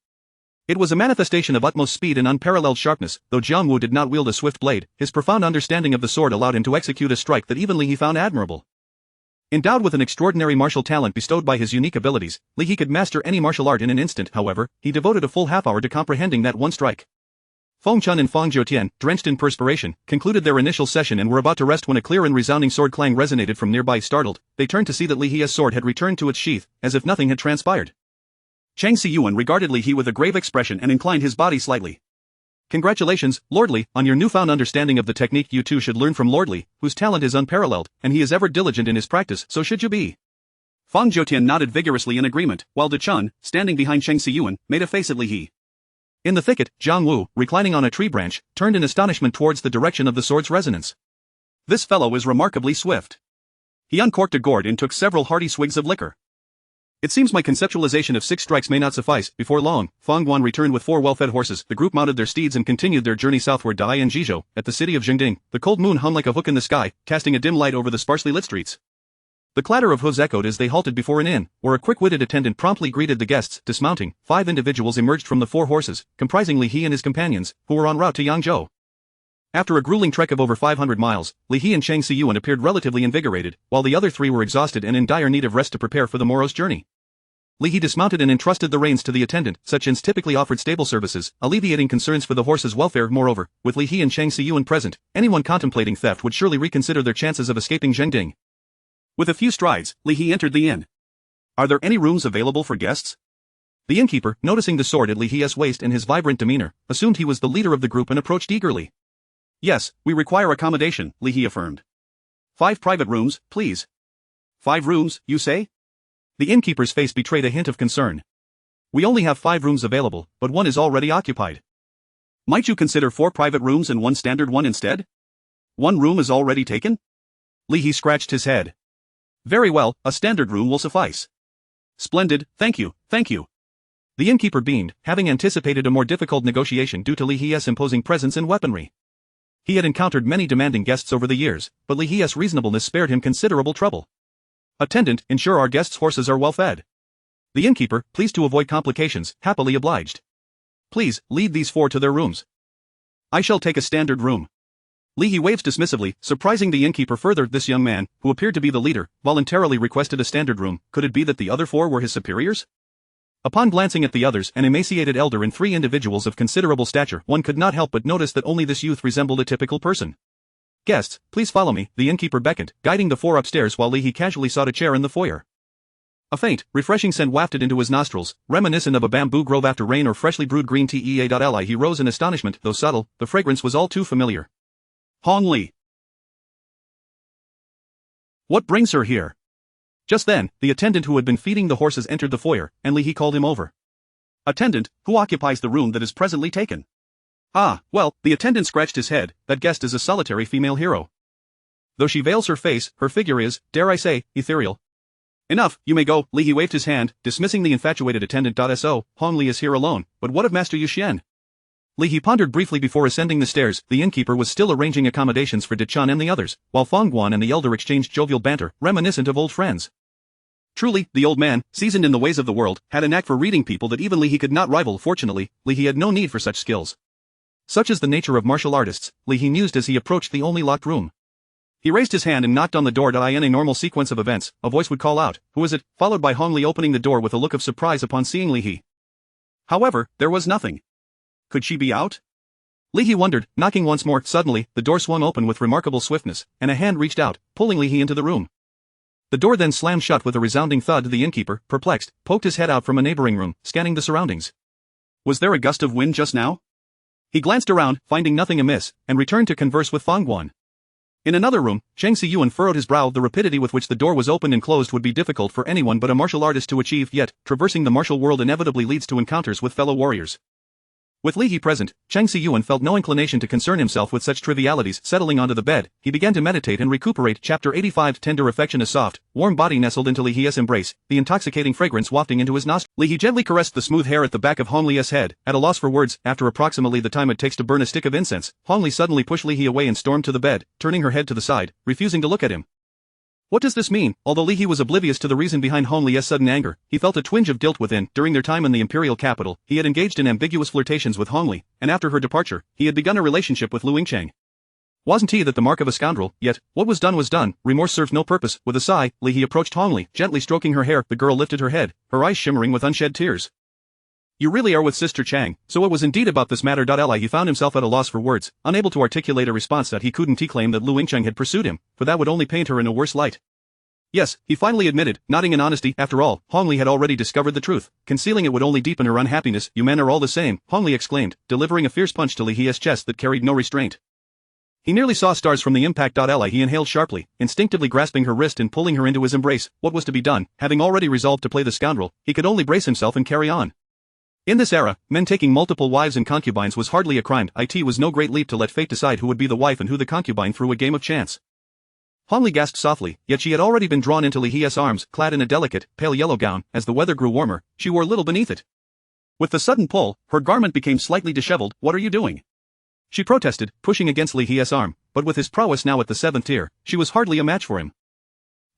It was a manifestation of utmost speed and unparalleled sharpness. Though Jiang Wu did not wield a swift blade, his profound understanding of the sword allowed him to execute a strike that even Li He found admirable. Endowed with an extraordinary martial talent bestowed by his unique abilities, Li He could master any martial art in an instant. However, he devoted a full half-hour to comprehending that one strike. Feng Chun and Fang Jiutian, drenched in perspiration, concluded their initial session and were about to rest when a clear and resounding sword clang resonated from nearby. Startled, they turned to see that Li He's sword had returned to its sheath, as if nothing had transpired. Cheng Siyuan regarded Li He with a grave expression and inclined his body slightly. Congratulations, Lord Li, on your newfound understanding of the technique. You too should learn from Lord Li, whose talent is unparalleled, and he is ever diligent in his practice, so should you be. Fang Jiutian nodded vigorously in agreement, while De Chun, standing behind Cheng Siyuan, made a face at Li He. In the thicket, Jiang Wu, reclining on a tree branch, turned in astonishment towards the direction of the sword's resonance. This fellow is remarkably swift. He uncorked a gourd and took several hearty swigs of liquor. It seems my conceptualization of 6 strikes may not suffice. Before long, Fang Guan returned with 4 well-fed horses. The group mounted their steeds and continued their journey southward. Dai and Jizhou, at the city of Jingding, the cold moon hung like a hook in the sky, casting a dim light over the sparsely lit streets. The clatter of hooves echoed as they halted before an inn, where a quick-witted attendant promptly greeted the guests. Dismounting, 5 individuals emerged from the 4 horses, comprising Li He and his companions, who were en route to Yangzhou. After a grueling trek of over 500 miles, Li He and Cheng Siyuan appeared relatively invigorated, while the other 3 were exhausted and in dire need of rest to prepare for the morrow's journey. Li He dismounted and entrusted the reins to the attendant. Such inns typically offered stable services, alleviating concerns for the horses' welfare. Moreover, with Li He and Cheng Siyuan present, anyone contemplating theft would surely reconsider their chances of escaping Zhengding. With a few strides, Li He entered the inn. Are there any rooms available for guests? The innkeeper, noticing the sword at Li He's waist and his vibrant demeanor, assumed he was the leader of the group and approached eagerly. Yes, we require accommodation, Li He affirmed. 5 private rooms, please. 5 rooms, you say? The innkeeper's face betrayed a hint of concern. We only have 5 rooms available, but one is already occupied. Might you consider 4 private rooms and 1 standard one instead? 1 room is already taken? Li He scratched his head. Very well, a standard room will suffice. Splendid, thank you, thank you. The innkeeper beamed, having anticipated a more difficult negotiation due to Li He's imposing presence and weaponry. He had encountered many demanding guests over the years, but Li He's reasonableness spared him considerable trouble. Attendant, ensure our guests' horses are well fed. The innkeeper, pleased to avoid complications, happily obliged. Please, lead these 4 to their rooms. I shall take a standard room. Li He waves dismissively, surprising the innkeeper further. This young man, who appeared to be the leader, voluntarily requested a standard room. Could it be that the other 4 were his superiors? Upon glancing at the others, an emaciated elder and 3 individuals of considerable stature, one could not help but notice that only this youth resembled a typical person. Guests, please follow me, the innkeeper beckoned, guiding the 4 upstairs while Li He casually sought a chair in the foyer. A faint, refreshing scent wafted into his nostrils, reminiscent of a bamboo grove after rain or freshly brewed green tea. He rose in astonishment. Though subtle, the fragrance was all too familiar. Hong Li. What brings her here? Just then, the attendant who had been feeding the horses entered the foyer, and Li He called him over. Attendant, who occupies the room that is presently taken? Ah, well, the attendant scratched his head, that guest is a solitary female hero. Though she veils her face, her figure is, dare I say, ethereal. Enough, you may go. Li He waved his hand, dismissing the infatuated attendant. So, Hong Li is here alone, but what of Master Yuxian? Li He pondered briefly before ascending the stairs. The innkeeper was still arranging accommodations for Dichan and the others, while Feng Guan and the elder exchanged jovial banter, reminiscent of old friends. Truly, the old man, seasoned in the ways of the world, had a knack for reading people that even Li He could not rival. Fortunately, Li He had no need for such skills. Such is the nature of martial artists, Li He mused as he approached the only locked room. He raised his hand and knocked on the door. In a normal sequence of events, a voice would call out, "Who is it?" followed by Hong Li opening the door with a look of surprise upon seeing Li He. However, there was nothing. Could she be out? Li He wondered, knocking once more. Suddenly, the door swung open with remarkable swiftness, and a hand reached out, pulling Li He into the room. The door then slammed shut with a resounding thud. The innkeeper, perplexed, poked his head out from a neighboring room, scanning the surroundings. Was there a gust of wind just now? He glanced around, finding nothing amiss, and returned to converse with Feng Guan. In another room, Cheng Siyuan furrowed his brow. The rapidity with which the door was opened and closed would be difficult for anyone but a martial artist to achieve, yet, traversing the martial world inevitably leads to encounters with fellow warriors. With Li He present, Cheng Siyuan felt no inclination to concern himself with such trivialities. Settling onto the bed, he began to meditate and recuperate. Chapter 85. Tender affection. A soft, warm body nestled into Li He's embrace, the intoxicating fragrance wafting into his nostrils. Li He gently caressed the smooth hair at the back of Hong Li's head, at a loss for words. After approximately the time it takes to burn a stick of incense, Hong Li suddenly pushed Li He away and stormed to the bed, turning her head to the side, refusing to look at him. What does this mean? Although Li He was oblivious to the reason behind Hong Li's sudden anger, he felt a twinge of guilt within. During their time in the imperial capital, he had engaged in ambiguous flirtations with Hong Li, and after her departure, he had begun a relationship with Lu Yingcheng. Wasn't he that the mark of a scoundrel? Yet, what was done, remorse served no purpose. With a sigh, Li He approached Hong Li, gently stroking her hair. The girl lifted her head, her eyes shimmering with unshed tears. You really are with Sister Chang, so it was indeed about this matter. He found himself at a loss for words, unable to articulate a response. He couldn't claim that Lu Yingcheng had pursued him, for that would only paint her in a worse light. Yes, he finally admitted, nodding in honesty. After all, Hong Li had already discovered the truth. Concealing it would only deepen her unhappiness. You men are all the same, Hong Li exclaimed, delivering a fierce punch to Li He's chest that carried no restraint. He nearly saw stars from the impact. He inhaled sharply, instinctively grasping her wrist and pulling her into his embrace. What was to be done? Having already resolved to play the scoundrel, he could only brace himself and carry on. In this era, men taking multiple wives and concubines was hardly a crime. It was no great leap to let fate decide who would be the wife and who the concubine through a game of chance. Hong Li gasped softly, yet she had already been drawn into Li He's arms, clad in a delicate, pale yellow gown. As the weather grew warmer, she wore little beneath it. With the sudden pull, her garment became slightly disheveled. What are you doing? She protested, pushing against Li He's arm, but with his prowess now at the 7th tier, she was hardly a match for him.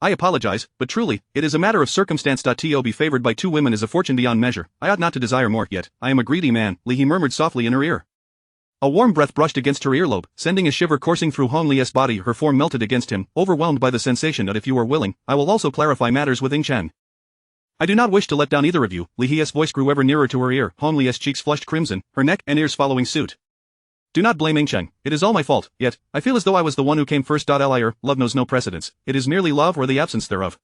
I apologize, but truly, it is a matter of circumstance. To be favored by 2 women is a fortune beyond measure. I ought not to desire more, yet I am a greedy man, Li He murmured softly in her ear. A warm breath brushed against her earlobe, sending a shiver coursing through Hong Li's body. Her form melted against him, overwhelmed by the sensation that if you are willing, I will also clarify matters with Yingchen. I do not wish to let down either of you. Li He's voice grew ever nearer to her ear. Hong Li's cheeks flushed crimson, her neck and ears following suit. Do not blame Yingchen, it is all my fault, yet, I feel as though I was the one who came first. Love knows no precedence, it is merely love or the absence thereof.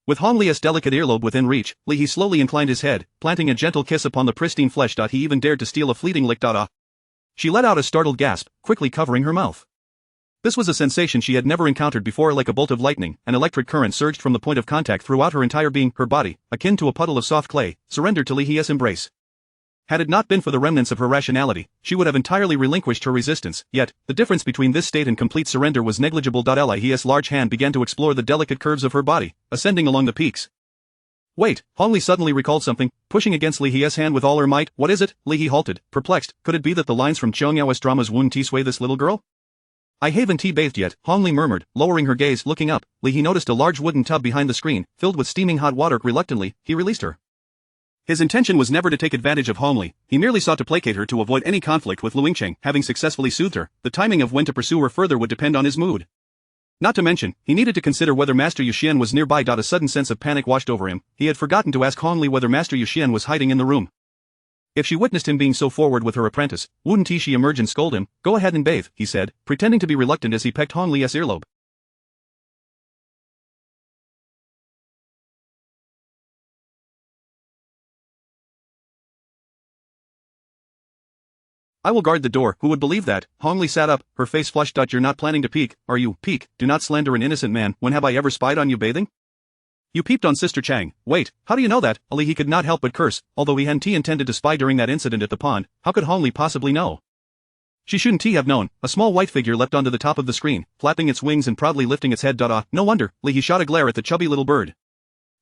With Hong Li's delicate earlobe within reach, Li He slowly inclined his head, planting a gentle kiss upon the pristine flesh. He even dared to steal a fleeting lick. She let out a startled gasp, quickly covering her mouth. This was a sensation she had never encountered before. Like a bolt of lightning, an electric current surged from the point of contact throughout her entire being. Her body, akin to a puddle of soft clay, surrendered to Li He's embrace. Had it not been for the remnants of her rationality, she would have entirely relinquished her resistance, yet, the difference between this state and complete surrender was negligible. Li He's large hand began to explore the delicate curves of her body, ascending along the peaks. Wait, Hong Li suddenly recalled something, pushing against Li He's hand with all her might. What is it? Li He halted, perplexed. Could it be that the lines from Qiongyao's drama's Wound Tea sway this little girl? I haven't tea bathed yet, Hong Li murmured, lowering her gaze. Looking up, Li He noticed a large wooden tub behind the screen, filled with steaming hot water. Reluctantly, he released her. His intention was never to take advantage of Hong Li, he merely sought to placate her to avoid any conflict with Lu Yingcheng. Having successfully soothed her, the timing of when to pursue her further would depend on his mood. Not to mention, he needed to consider whether Master Yuxian was nearby. A sudden sense of panic washed over him. He had forgotten to ask Hong Li whether Master Yuxian was hiding in the room. If she witnessed him being so forward with her apprentice, wouldn't she emerge and scold him? Go ahead and bathe, he said, pretending to be reluctant as he pecked Hong Li's earlobe. I will guard the door. Who would believe that? Hong Li sat up, her face flushed. You're not planning to peek, are you? Peek, do not slander an innocent man. When have I ever spied on you bathing? You peeped on Sister Chang. Wait, how do you know that? Ali he could not help but curse, although he hadn't intended to spy during that incident at the pond. How could Hong Li possibly know? She shouldn't have known. A small white figure leapt onto the top of the screen, flapping its wings and proudly lifting its head. No wonder. Li he shot a glare at the chubby little bird.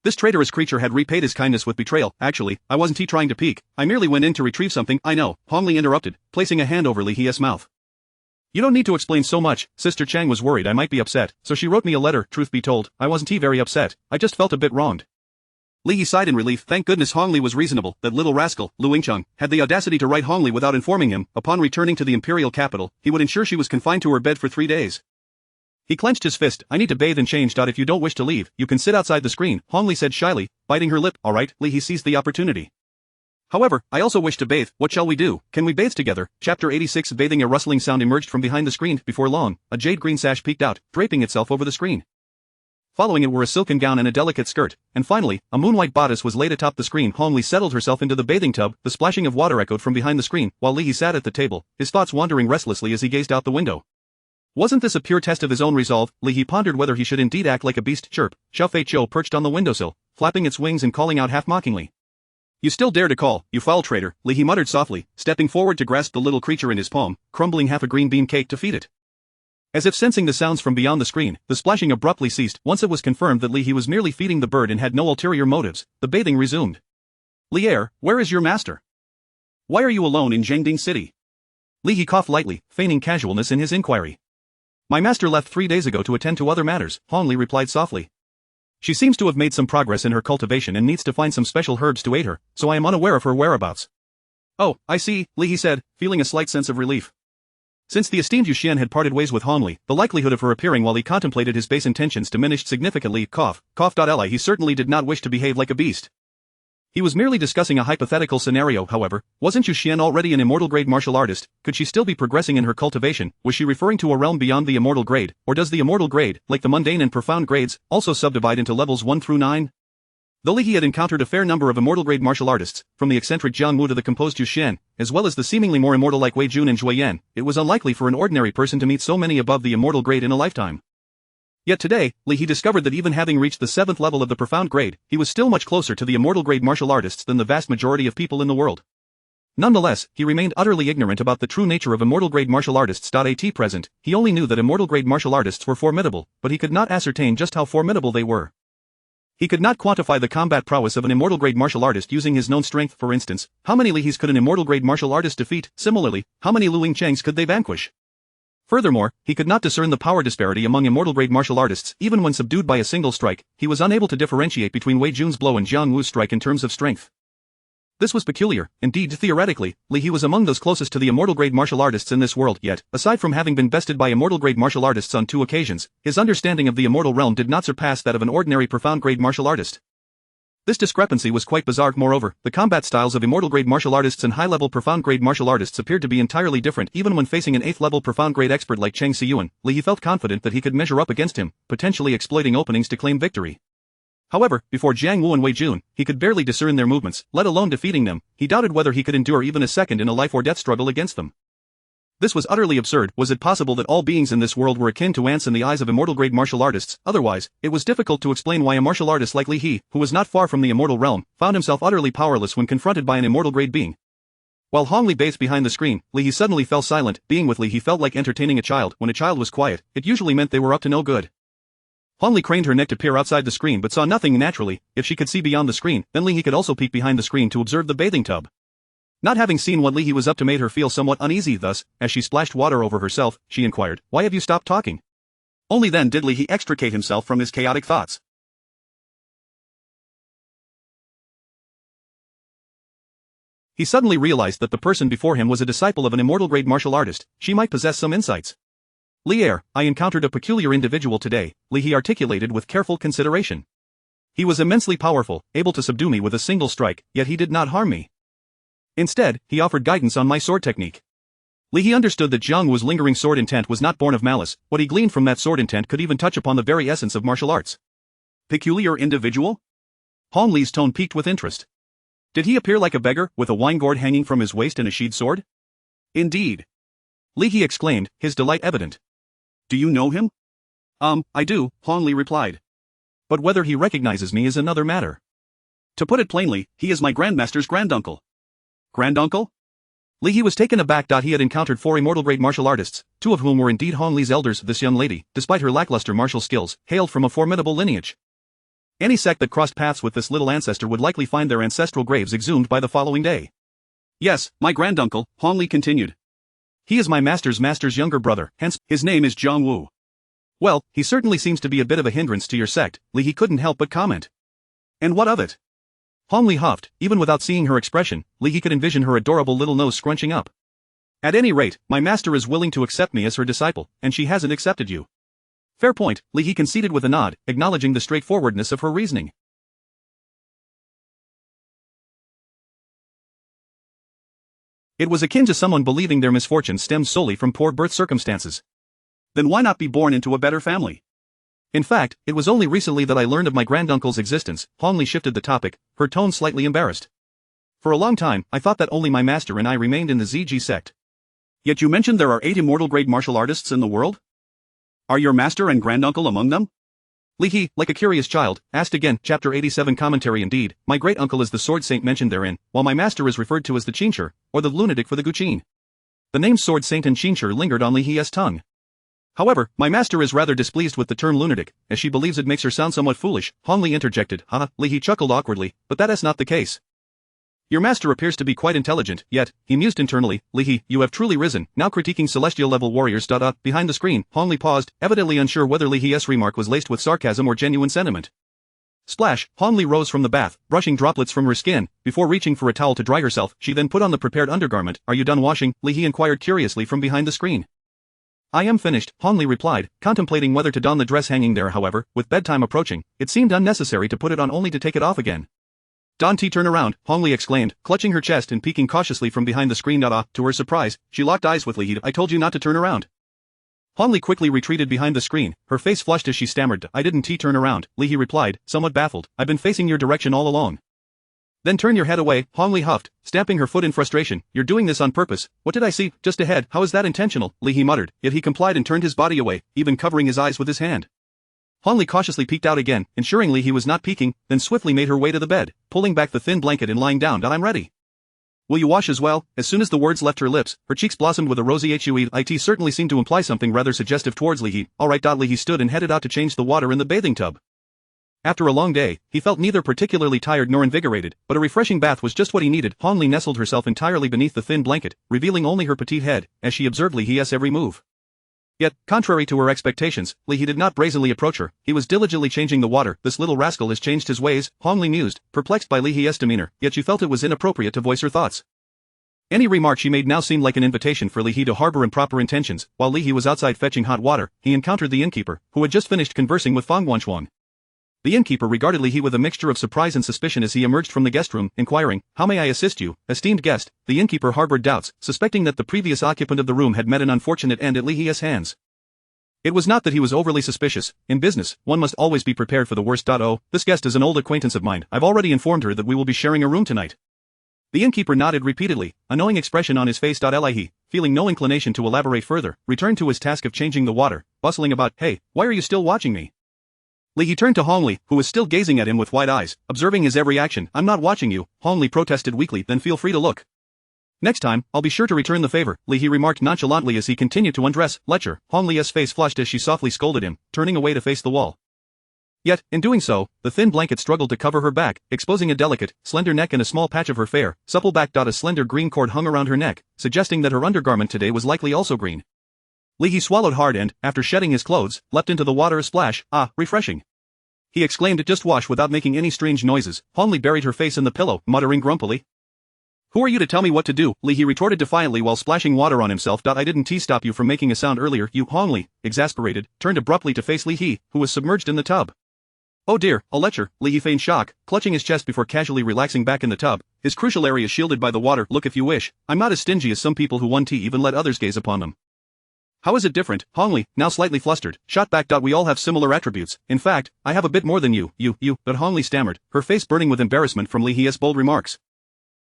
This traitorous creature had repaid his kindness with betrayal. Actually, I wasn't trying to peek. I merely went in to retrieve something. I know, Hong Li interrupted, placing a hand over Li He's mouth. You don't need to explain so much. Sister Chang was worried I might be upset, so she wrote me a letter. Truth be told, I wasn't very upset. I just felt a bit wronged. Li He sighed in relief. Thank goodness Hong Li was reasonable. That little rascal, Lu Yingcheng, had the audacity to write Hong Li without informing him. Upon returning to the imperial capital, he would ensure she was confined to her bed for 3 days. He clenched his fist. I need to bathe and change. If you don't wish to leave, you can sit outside the screen, Hong Li said shyly, biting her lip. Alright, Li He seized the opportunity. However, I also wish to bathe. What shall we do? Can we bathe together? Chapter 86. Bathing. A rustling sound emerged from behind the screen. Before long, a jade green sash peeked out, draping itself over the screen. Following it were a silken gown and a delicate skirt, and finally, a moonwhite bodice was laid atop the screen. Hong Li settled herself into the bathing tub. The splashing of water echoed from behind the screen, while Li He sat at the table, his thoughts wandering restlessly as he gazed out the window. Wasn't this a pure test of his own resolve? Li He pondered whether he should indeed act like a beast. Chirp. Xiao Fei Chou perched on the windowsill, flapping its wings and calling out half-mockingly. You still dare to call, you foul traitor, Li He muttered softly, stepping forward to grasp the little creature in his palm, crumbling half a green bean cake to feed it. As if sensing the sounds from beyond the screen, the splashing abruptly ceased. Once it was confirmed that Li He was merely feeding the bird and had no ulterior motives, the bathing resumed. Lier, where is your master? Why are you alone in Zhengding City? Li He coughed lightly, feigning casualness in his inquiry. My master left 3 days ago to attend to other matters, Hong Li replied softly. She seems to have made some progress in her cultivation and needs to find some special herbs to aid her, so I am unaware of her whereabouts. Oh, I see, Li He said, feeling a slight sense of relief. Since the esteemed Yu Xian had parted ways with Hong Li, the likelihood of her appearing while he contemplated his base intentions diminished significantly. Cough. He certainly did not wish to behave like a beast. He was merely discussing a hypothetical scenario. However, wasn't Yu Xian already an immortal grade martial artist? Could she still be progressing in her cultivation? Was she referring to a realm beyond the immortal grade, or does the immortal grade, like the mundane and profound grades, also subdivide into levels 1 through 9? Though Li He had encountered a fair number of immortal grade martial artists, from the eccentric Jiang Wu to the composed Yu Xian, as well as the seemingly more immortal like Wei Jun and Zhui Yan, it was unlikely for an ordinary person to meet so many above the immortal grade in a lifetime. Yet today, Li He discovered that even having reached the 7th level of the profound grade, he was still much closer to the immortal grade martial artists than the vast majority of people in the world. Nonetheless, he remained utterly ignorant about the true nature of immortal grade martial artists. At present, he only knew that immortal grade martial artists were formidable, but he could not ascertain just how formidable they were. He could not quantify the combat prowess of an immortal grade martial artist using his known strength. For instance, how many Li He's could an immortal grade martial artist defeat? Similarly, how many Lu Yingchengs could they vanquish? Furthermore, he could not discern the power disparity among immortal grade martial artists. Even when subdued by a single strike, he was unable to differentiate between Wei Jun's blow and Jiang Wu's strike in terms of strength. This was peculiar. Indeed, theoretically, Li He was among those closest to the immortal grade martial artists in this world. Yet, aside from having been bested by immortal grade martial artists on 2 occasions, his understanding of the immortal realm did not surpass that of an ordinary profound grade martial artist. This discrepancy was quite bizarre. Moreover, the combat styles of immortal grade martial artists and high-level profound grade martial artists appeared to be entirely different. Even when facing an 8th-level profound grade expert like Cheng Siyuan, Li He felt confident that he could measure up against him, potentially exploiting openings to claim victory. However, before Jiang Wu and Wei Jun, he could barely discern their movements, let alone defeating them. He doubted whether he could endure even a second in a life-or-death struggle against them. This was utterly absurd. Was it possible that all beings in this world were akin to ants in the eyes of immortal grade martial artists? Otherwise, it was difficult to explain why a martial artist like Li He, who was not far from the immortal realm, found himself utterly powerless when confronted by an immortal grade being. While Hong Li bathed behind the screen, Li He suddenly fell silent. Being with Li He felt like entertaining a child. When a child was quiet, it usually meant they were up to no good. Hong Li craned her neck to peer outside the screen but saw nothing. Naturally, if she could see beyond the screen, then Li He could also peek behind the screen to observe the bathing tub. Not having seen what Li He was up to made her feel somewhat uneasy. Thus, as she splashed water over herself, she inquired, "Why have you stopped talking?" Only then did Li He extricate himself from his chaotic thoughts. He suddenly realized that the person before him was a disciple of an immortal grade martial artist. She might possess some insights. Lier, I encountered a peculiar individual today, Li He articulated with careful consideration. He was immensely powerful, able to subdue me with a single strike, yet he did not harm me. Instead, he offered guidance on my sword technique. Li He understood that Jiang Wu's lingering sword intent was not born of malice. What he gleaned from that sword intent could even touch upon the very essence of martial arts. Peculiar individual? Hong Li's tone piqued with interest. Did he appear like a beggar, with a wine gourd hanging from his waist and a sheathed sword? Indeed. Li He exclaimed, his delight evident. Do you know him? I do, Hong Li replied. But whether he recognizes me is another matter. To put it plainly, he is my grandmaster's granduncle. Granduncle? Li He was taken aback. He had encountered 4 immortal great martial artists, 2 of whom were indeed Hong Li's elders. This young lady, despite her lackluster martial skills, hailed from a formidable lineage. Any sect that crossed paths with this little ancestor would likely find their ancestral graves exhumed by the following day. Yes, my granduncle, Hong Li continued. He is my master's younger brother, hence, his name is Zhang Wu. Well, he certainly seems to be a bit of a hindrance to your sect, Li He couldn't help but comment. And what of it? Hong Li huffed. Even without seeing her expression, Li He could envision her adorable little nose scrunching up. At any rate, my master is willing to accept me as her disciple, and she hasn't accepted you. Fair point, Li He conceded with a nod, acknowledging the straightforwardness of her reasoning. It was akin to someone believing their misfortune stems solely from poor birth circumstances. Then why not be born into a better family? In fact, it was only recently that I learned of my granduncle's existence. Hong Li shifted the topic, her tone slightly embarrassed. For a long time, I thought that only my master and I remained in the ZG sect. Yet you mentioned there are 8 immortal great martial artists in the world? Are your master and granduncle among them? Li He, like a curious child, asked again. Chapter 87 Commentary. Indeed, my great uncle is the sword saint mentioned therein, while my master is referred to as the Qinshi, or the lunatic for the Guqin. The names sword saint and Qinshi lingered on Li He's tongue. However, my master is rather displeased with the term lunatic, as she believes it makes her sound somewhat foolish. Hong Li interjected. Li He chuckled awkwardly, but that is not the case. Your master appears to be quite intelligent, yet, he mused internally, Li He, you have truly risen, now critiquing celestial-level warriors. Behind the screen, Hong Li paused, evidently unsure whether Li He's remark was laced with sarcasm or genuine sentiment. Splash, Hong Li rose from the bath, brushing droplets from her skin. Before reaching for a towel to dry herself, she then put on the prepared undergarment. Are you done washing? Li He inquired curiously from behind the screen. I am finished, Hong Li replied, contemplating whether to don the dress hanging there. However, with bedtime approaching, it seemed unnecessary to put it on only to take it off again. Don T, turn around, Hong Li exclaimed, clutching her chest and peeking cautiously from behind the screen. To her surprise, she locked eyes with Li He. I told you not to turn around. Hong Li quickly retreated behind the screen, her face flushed as she stammered. I didn't turn around, Li He replied, somewhat baffled. I've been facing your direction all along. Then turn your head away, Hong Li huffed, stamping her foot in frustration. You're doing this on purpose. What did I see, just ahead? How is that intentional? Li He muttered, yet he complied and turned his body away, even covering his eyes with his hand. Hong Li cautiously peeked out again, ensuring Li He was not peeking, then swiftly made her way to the bed, pulling back the thin blanket and lying down. I'm ready. Will you wash as well? As soon as the words left her lips, her cheeks blossomed with a rosy hue. It certainly seemed to imply something rather suggestive towards Li He. Alright. Li He stood and headed out to change the water in the bathing tub. After a long day, he felt neither particularly tired nor invigorated, but a refreshing bath was just what he needed. Hong Li nestled herself entirely beneath the thin blanket, revealing only her petite head, as she observed Li He's every move. Yet, contrary to her expectations, Li He did not brazenly approach her. He was diligently changing the water. This little rascal has changed his ways, Hong Li mused, perplexed by Li He's demeanor, yet she felt it was inappropriate to voice her thoughts. Any remark she made now seemed like an invitation for Li He to harbor improper intentions. While Li He was outside fetching hot water, he encountered the innkeeper, who had just finished conversing with Fang Guanshuang. The innkeeper regarded Li He with a mixture of surprise and suspicion as he emerged from the guest room, inquiring, how may I assist you, esteemed guest? The innkeeper harbored doubts, suspecting that the previous occupant of the room had met an unfortunate end at Li He's hands. It was not that he was overly suspicious. In business, one must always be prepared for the worst. Oh, this guest is an old acquaintance of mine. I've already informed her that we will be sharing a room tonight. The innkeeper nodded repeatedly, a knowing expression on his face. Li He, feeling no inclination to elaborate further, returned to his task of changing the water, bustling about. Hey, why are you still watching me? Li He turned to Hong Li, who was still gazing at him with wide eyes, observing his every action. I'm not watching you, Hong Li protested weakly. Then feel free to look. Next time, I'll be sure to return the favor, Li He remarked nonchalantly as he continued to undress. Lecture. Hong Li's face flushed as she softly scolded him, turning away to face the wall. Yet, in doing so, the thin blanket struggled to cover her back, exposing a delicate, slender neck and a small patch of her fair, supple back. A slender green cord hung around her neck, suggesting that her undergarment today was likely also green. Li He swallowed hard and, after shedding his clothes, leapt into the water. A splash. Ah, refreshing. He exclaimed. Just wash without making any strange noises. Hong Li buried her face in the pillow, muttering grumpily. Who are you to tell me what to do? Li He retorted defiantly while splashing water on himself. I didn't stop you from making a sound earlier. You, Hong Li, exasperated, turned abruptly to face Li He, who was submerged in the tub. Oh dear, a lecture, Li He feigned shock, clutching his chest before casually relaxing back in the tub, his crucial area shielded by the water. Look if you wish, I'm not as stingy as some people who even let others gaze upon them. How is it different? Hong Li, now slightly flustered, shot back. We all have similar attributes. In fact, I have a bit more than you, but Hong Li stammered, her face burning with embarrassment from Li He's bold remarks.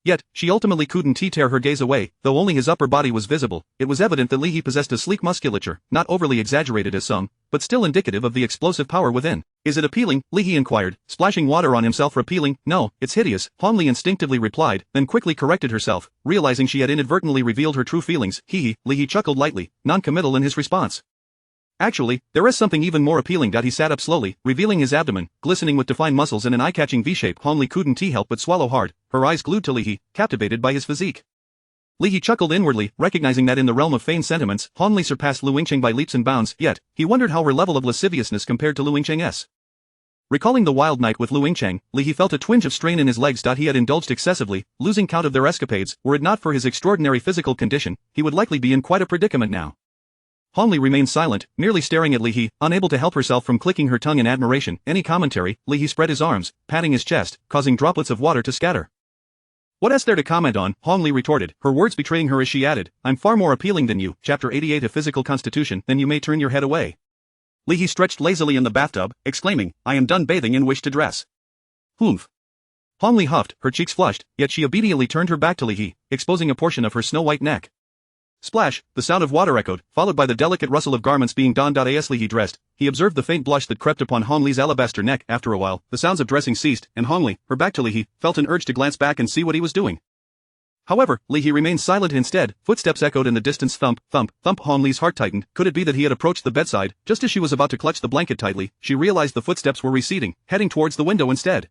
Yet, she ultimately couldn't tear her gaze away, though only his upper body was visible. It was evident that Li He possessed a sleek musculature, not overly exaggerated as some, but still indicative of the explosive power within. Is it appealing? Li He inquired, splashing water on himself. Appealing? No, it's hideous, Han Li instinctively replied, then quickly corrected herself, realizing she had inadvertently revealed her true feelings. Li He chuckled lightly, non-committal in his response. Actually, there is something even more appealing. He sat up slowly, revealing his abdomen, glistening with defined muscles and an eye-catching V-shape. Han Li couldn't help but swallow hard, her eyes glued to Li He, captivated by his physique. Li He chuckled inwardly, recognizing that in the realm of feigned sentiments, Han Li surpassed Lu Yingcheng by leaps and bounds, yet, he wondered how her level of lasciviousness compared to Lu Yingcheng's. Recalling the wild night with Lu Yingcheng, Li He felt a twinge of strain in his legs. He had indulged excessively, losing count of their escapades. Were it not for his extraordinary physical condition, he would likely be in quite a predicament now. Han Li remained silent, merely staring at Li He, unable to help herself from clicking her tongue in admiration. Any commentary? Li He spread his arms, patting his chest, causing droplets of water to scatter. What is there to comment on? Han Li retorted, her words betraying her as she added, I'm far more appealing than you. Chapter 88 of Physical Constitution. Then you may turn your head away. Li He stretched lazily in the bathtub, exclaiming, I am done bathing and wish to dress. Humph. Han Li huffed, her cheeks flushed, yet she obediently turned her back to Li He, exposing a portion of her snow-white neck. Splash, the sound of water echoed, followed by the delicate rustle of garments being donned. As Li He dressed, he observed the faint blush that crept upon Han Li's alabaster neck. After a while, the sounds of dressing ceased, and Han Li, her back to Li He, felt an urge to glance back and see what he was doing. However, Li He remained silent instead. Footsteps echoed in the distance. Thump, thump, thump. Han Li's heart tightened. Could it be that he had approached the bedside? Just as she was about to clutch the blanket tightly, she realized the footsteps were receding, heading towards the window instead.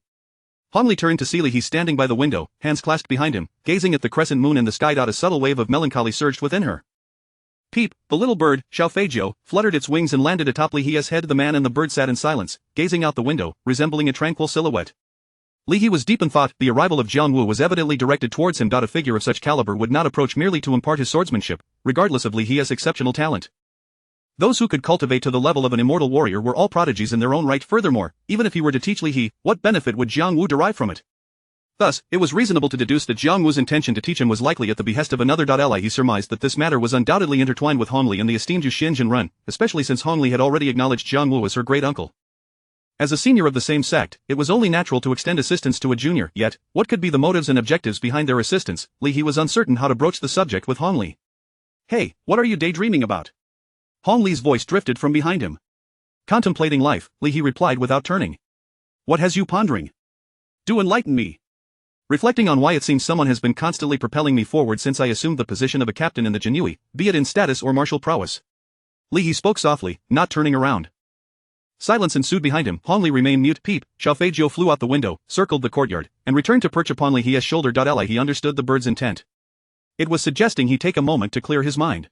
Han Li turned to see Li He standing by the window, hands clasped behind him, gazing at the crescent moon in the sky. A subtle wave of melancholy surged within her. Peep, the little bird, Xiao Feijiu, fluttered its wings and landed atop Li He's head. The man and the bird sat in silence, gazing out the window, resembling a tranquil silhouette. Li He was deep in thought. The arrival of Jiang Wu was evidently directed towards him. A figure of such caliber would not approach merely to impart his swordsmanship, regardless of Li He's exceptional talent. Those who could cultivate to the level of an immortal warrior were all prodigies in their own right. Furthermore, even if he were to teach Li He, what benefit would Jiang Wu derive from it? Thus, it was reasonable to deduce that Jiang Wu's intention to teach him was likely at the behest of another. He surmised that this matter was undoubtedly intertwined with Han Li and the esteemed Zhu Xinjin Run, especially since Han Li had already acknowledged Jiang Wu as her great uncle. As a senior of the same sect, it was only natural to extend assistance to a junior. Yet, what could be the motives and objectives behind their assistance? Li He was uncertain how to broach the subject with Han Li. Hey, what are you daydreaming about? Han Li's voice drifted from behind him. Contemplating life, Li He replied without turning. What has you pondering? Do enlighten me. Reflecting on why it seems someone has been constantly propelling me forward since I assumed the position of a captain in the Jinui, be it in status or martial prowess. Li He spoke softly, not turning around. Silence ensued behind him. Han Li remained mute. Peep, Xiao Feijiu flew out the window, circled the courtyard, and returned to perch upon Li He's shoulder. He understood the bird's intent. It was suggesting he take a moment to clear his mind.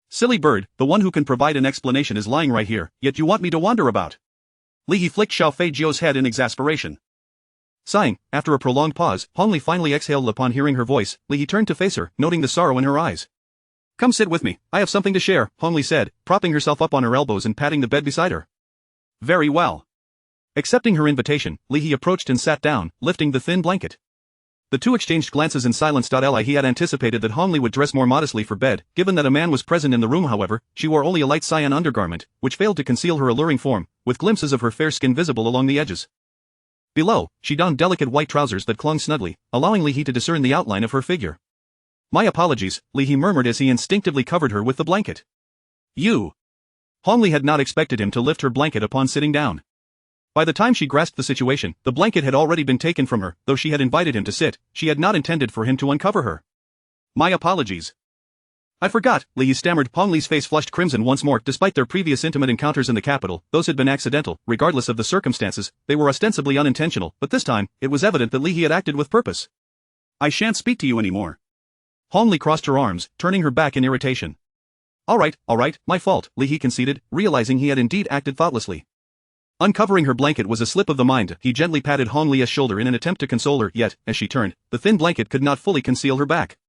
Silly bird, the one who can provide an explanation is lying right here, yet you want me to wander about. Li He flicked Xiao Feijiu's head in exasperation. Sighing, after a prolonged pause, Han Li finally exhaled upon hearing her voice. Li He turned to face her, noting the sorrow in her eyes. Come sit with me, I have something to share, Han Li said, propping herself up on her elbows and patting the bed beside her. Very well. Accepting her invitation, Li He approached and sat down, lifting the thin blanket. The two exchanged glances in silence. He had anticipated that Han Li would dress more modestly for bed. Given that a man was present in the room, however, she wore only a light cyan undergarment, which failed to conceal her alluring form, with glimpses of her fair skin visible along the edges. Below, she donned delicate white trousers that clung snugly, allowing Li He to discern the outline of her figure. My apologies, Li He murmured as he instinctively covered her with the blanket. You. Han Li had not expected him to lift her blanket upon sitting down. By the time she grasped the situation, the blanket had already been taken from her. Though she had invited him to sit, she had not intended for him to uncover her. My apologies. I forgot, Li He stammered. Han Li's face flushed crimson once more. Despite their previous intimate encounters in the capital, those had been accidental. Regardless of the circumstances, they were ostensibly unintentional, but this time, it was evident that Li He had acted with purpose. I shan't speak to you anymore. Han Li crossed her arms, turning her back in irritation. All right, my fault, Li He conceded, realizing he had indeed acted thoughtlessly. Uncovering her blanket was a slip of the mind. He gently patted Han Li's shoulder in an attempt to console her, yet, as she turned, the thin blanket could not fully conceal her back.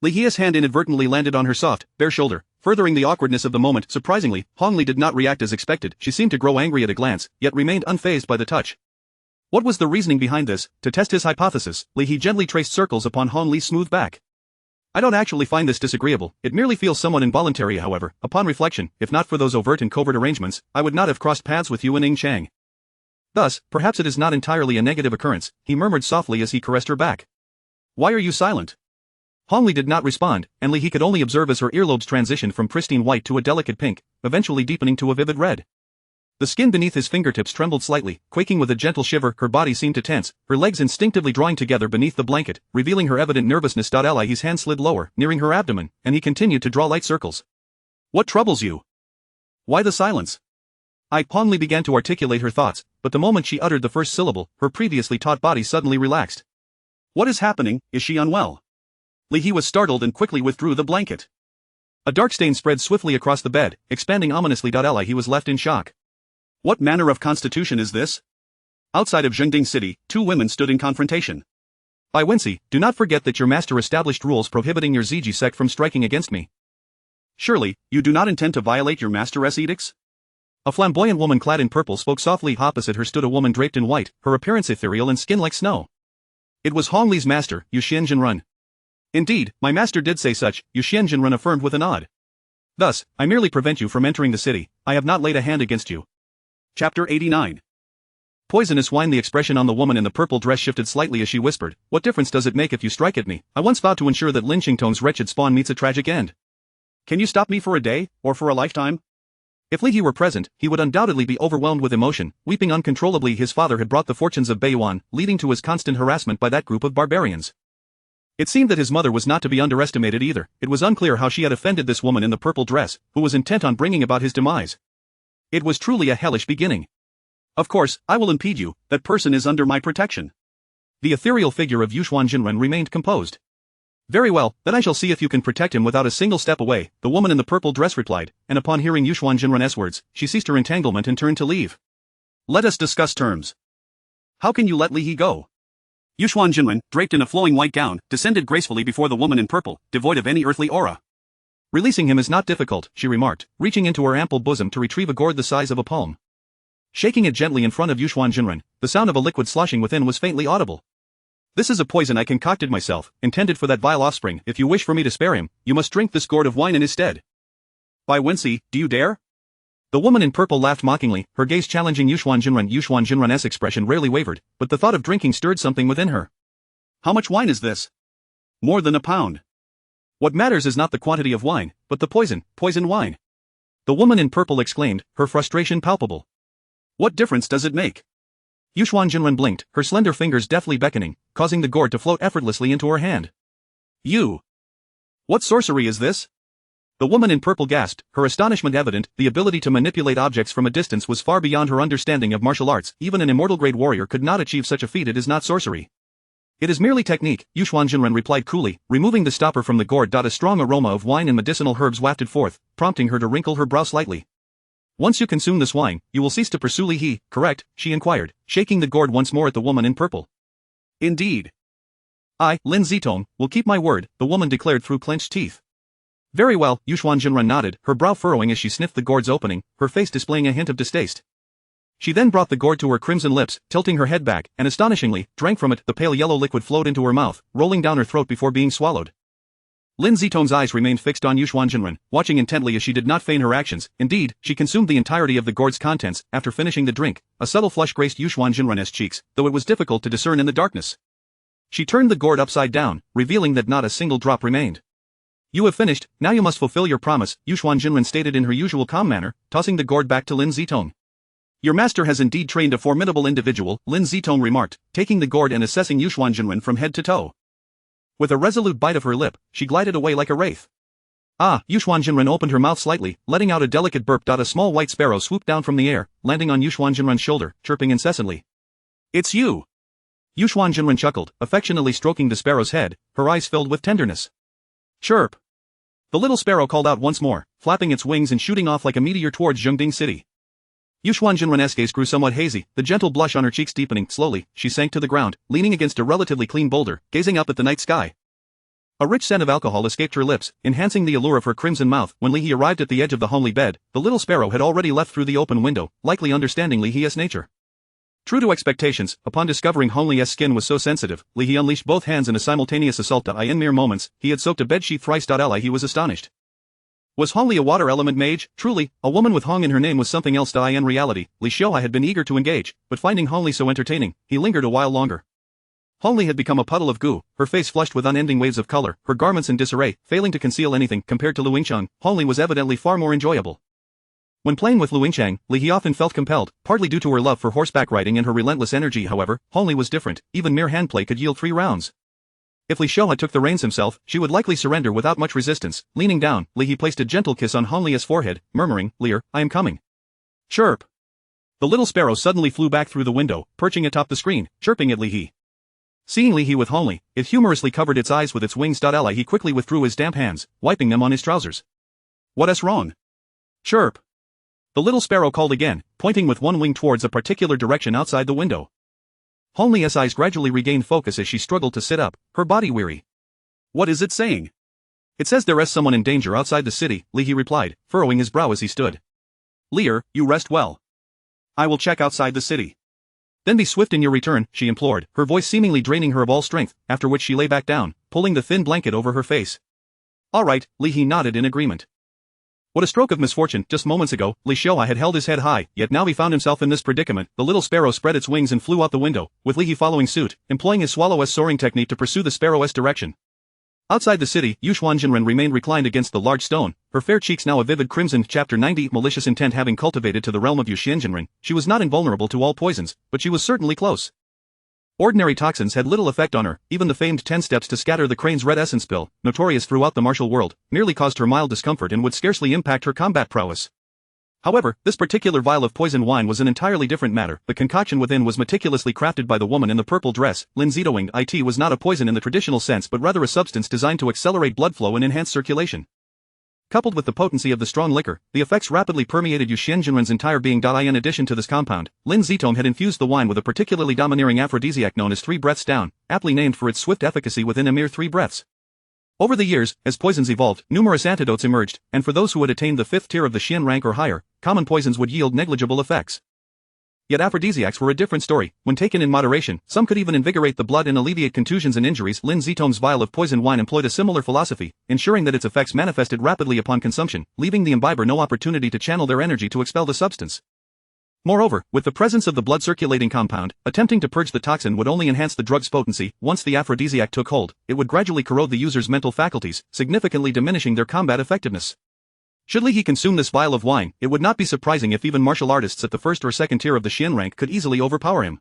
Li He's hand inadvertently landed on her soft, bare shoulder, furthering the awkwardness of the moment. Surprisingly, Han Li did not react as expected. She seemed to grow angry at a glance, yet remained unfazed by the touch. What was the reasoning behind this? To test his hypothesis, Li He gently traced circles upon Han Li's smooth back. I don't actually find this disagreeable, it merely feels somewhat involuntary. However, upon reflection, if not for those overt and covert arrangements, I would not have crossed paths with you and Ning Chang. Thus, perhaps it is not entirely a negative occurrence, he murmured softly as he caressed her back. Why are you silent? Hong Li did not respond, and Li He could only observe as her earlobes transitioned from pristine white to a delicate pink, eventually deepening to a vivid red. The skin beneath his fingertips trembled slightly, quaking with a gentle shiver. Her body seemed to tense, her legs instinctively drawing together beneath the blanket, revealing her evident nervousness. His hand slid lower, nearing her abdomen, and he continued to draw light circles. What troubles you? Why the silence? Hong Li began to articulate her thoughts, but the moment she uttered the first syllable, her previously taut body suddenly relaxed. What is happening? Is she unwell? Li He was startled and quickly withdrew the blanket. A dark stain spread swiftly across the bed, expanding ominously. He was left in shock. What manner of constitution is this? Outside of Zhengding City, two women stood in confrontation. Bai Wenxi, do not forget that your master established rules prohibiting your Ziji sect from striking against me. Surely, you do not intend to violate your master's edicts? A flamboyant woman clad in purple spoke softly. Opposite her stood a woman draped in white, her appearance ethereal and skin like snow. It was Hong Li's master, Yuxian Jinrun. Indeed, my master did say such, Yuxian Jinrun affirmed with a nod. Thus, I merely prevent you from entering the city, I have not laid a hand against you. Chapter 89. Poisonous wine. The expression on the woman in the purple dress shifted slightly as she whispered, what difference does it make if you strike at me? I once vowed to ensure that Lin Qingtong's wretched spawn meets a tragic end. Can you stop me for a day, or for a lifetime? If Li He were present, he would undoubtedly be overwhelmed with emotion, weeping uncontrollably. His father had brought the fortunes of Beiyuan, leading to his constant harassment by that group of barbarians. It seemed that his mother was not to be underestimated either. It was unclear how she had offended this woman in the purple dress, who was intent on bringing about his demise. It was truly a hellish beginning. Of course, I will impede you, that person is under my protection. The ethereal figure of Yuxuan Jinren remained composed. Very well, then I shall see if you can protect him without a single step away, the woman in the purple dress replied, and upon hearing Yuxuan Jinren's words, she ceased her entanglement and turned to leave. Let us discuss terms. How can you let Li He go? Yuxuan Jinren, draped in a flowing white gown, descended gracefully before the woman in purple, devoid of any earthly aura. Releasing him is not difficult, she remarked, reaching into her ample bosom to retrieve a gourd the size of a palm. Shaking it gently in front of Yuxuan Jinren, the sound of a liquid sloshing within was faintly audible. This is a poison I concocted myself, intended for that vile offspring. If you wish for me to spare him, you must drink this gourd of wine in his stead. Bai Wenxi, do you dare? The woman in purple laughed mockingly, her gaze challenging Yuxuan Jinren. Yuxuan Jinren's expression rarely wavered, but the thought of drinking stirred something within her. How much wine is this? More than a pound. What matters is not the quantity of wine, but the poison wine. The woman in purple exclaimed, her frustration palpable. What difference does it make? Yuxuan Jinren blinked, her slender fingers deftly beckoning, causing the gourd to float effortlessly into her hand. You! What sorcery is this? The woman in purple gasped, her astonishment evident. The ability to manipulate objects from a distance was far beyond her understanding of martial arts. Even an immortal-grade warrior could not achieve such a feat. It is not sorcery. It is merely technique, Yuxuan Jinren replied coolly, removing the stopper from the gourd. A strong aroma of wine and medicinal herbs wafted forth, prompting her to wrinkle her brow slightly. Once you consume this wine, you will cease to pursue Li He, correct? She inquired, shaking the gourd once more at the woman in purple. Indeed. I, Lin Zitong, will keep my word, the woman declared through clenched teeth. Very well, Yuxuan Jinren nodded, her brow furrowing as she sniffed the gourd's opening, her face displaying a hint of distaste. She then brought the gourd to her crimson lips, tilting her head back, and astonishingly, drank from it. The pale yellow liquid flowed into her mouth, rolling down her throat before being swallowed. Lin Zitong's eyes remained fixed on Yuxuan Jinren, watching intently as she did not feign her actions. Indeed, she consumed the entirety of the gourd's contents. After finishing the drink, a subtle flush graced Yuxuan Jinren's cheeks, though it was difficult to discern in the darkness. She turned the gourd upside down, revealing that not a single drop remained. You have finished, now you must fulfill your promise, Yuxuan Jinren stated in her usual calm manner, tossing the gourd back to Lin Zitong. Your master has indeed trained a formidable individual, Lin Zitong remarked, taking the gourd and assessing Yuxuan Jinren from head to toe. With a resolute bite of her lip, she glided away like a wraith. Ah, Yuxuan Jinren opened her mouth slightly, letting out a delicate burp. A small white sparrow swooped down from the air, landing on Yuxuan Jinren's shoulder, chirping incessantly. It's you! Yuxuan Jinren chuckled, affectionately stroking the sparrow's head, her eyes filled with tenderness. Chirp! The little sparrow called out once more, flapping its wings and shooting off like a meteor towards Zhengding City. Yuxuan Jinren's gaze grew somewhat hazy, the gentle blush on her cheeks deepening. Slowly, she sank to the ground, leaning against a relatively clean boulder, gazing up at the night sky. A rich scent of alcohol escaped her lips, enhancing the allure of her crimson mouth. When Li He arrived at the edge of the homely bed, the little sparrow had already left through the open window, likely understanding Li He's nature. True to expectations, upon discovering Hong Li's skin was so sensitive, Li He unleashed both hands in a simultaneous assault. In mere moments, he had soaked a bedsheet thrice. He was astonished. Was Hong Li a water element mage? Truly, a woman with Hong in her name was something else. In reality, Li Xiaohai had been eager to engage, but finding Hong Li so entertaining, he lingered a while longer. Hong Li had become a puddle of goo, her face flushed with unending waves of color, her garments in disarray, failing to conceal anything. Compared to Lu Yingchang, Hong Li was evidently far more enjoyable. When playing with Lu Yingchang, Li He often felt compelled, partly due to her love for horseback riding and her relentless energy. However, Hong Li was different, even mere handplay could yield 3 rounds. If Li Xiaohua took the reins himself, she would likely surrender without much resistance. Leaning down, Li He placed a gentle kiss on Hong Li's forehead, murmuring, "Leer, I am coming." Chirp. The little sparrow suddenly flew back through the window, perching atop the screen, chirping at Li He. Seeing Li He with Hong Li, it humorously covered its eyes with its wings. Ally he quickly withdrew his damp hands, wiping them on his trousers. "What's wrong?" "Chirp." The little sparrow called again, pointing with one wing towards a particular direction outside the window. Hong Li's eyes gradually regained focus as she struggled to sit up, her body weary. "What is it saying?" "It says there is someone in danger outside the city," Li He replied, furrowing his brow as he stood. "Leer, you rest well. I will check outside the city. Then be swift in your return," she implored, her voice seemingly draining her of all strength, after which she lay back down, pulling the thin blanket over her face. "All right," Li He nodded in agreement. What a stroke of misfortune! Just moments ago, Li Xiaohua had held his head high, yet now he found himself in this predicament. The little sparrow spread its wings and flew out the window, with Li He following suit, employing his swallow-s soaring technique to pursue the sparrow-s direction. Outside the city, Yu Xuanzhenren remained reclined against the large stone, her fair cheeks now a vivid crimson. Chapter 90 Malicious intent. Having cultivated to the realm of Yu Xuanzhenren, she was not invulnerable to all poisons, but she was certainly close. Ordinary toxins had little effect on her. Even the famed 10 steps to scatter the crane's red essence pill, notorious throughout the martial world, merely caused her mild discomfort and would scarcely impact her combat prowess. However, this particular vial of poison wine was an entirely different matter. The concoction within was meticulously crafted by the woman in the purple dress. Lin Zitowing it was not a poison in the traditional sense but rather a substance designed to accelerate blood flow and enhance circulation. Coupled with the potency of the strong liquor, the effects rapidly permeated Yu Xuanzhenren's entire being. In addition to this compound, Lin Zitong had infused the wine with a particularly domineering aphrodisiac known as 3 breaths down, aptly named for its swift efficacy within a mere 3 breaths. Over the years, as poisons evolved, numerous antidotes emerged, and for those who had attained the 5th tier of the Xian rank or higher, common poisons would yield negligible effects. Yet aphrodisiacs were a different story. When taken in moderation, some could even invigorate the blood and alleviate contusions and injuries. Lin Zitong's vial of poison wine employed a similar philosophy, ensuring that its effects manifested rapidly upon consumption, leaving the imbiber no opportunity to channel their energy to expel the substance. Moreover, with the presence of the blood-circulating compound, attempting to purge the toxin would only enhance the drug's potency. Once the aphrodisiac took hold, it would gradually corrode the user's mental faculties, significantly diminishing their combat effectiveness. Should Li He consume this vial of wine, it would not be surprising if even martial artists at the 1st or 2nd tier of the Xian rank could easily overpower him.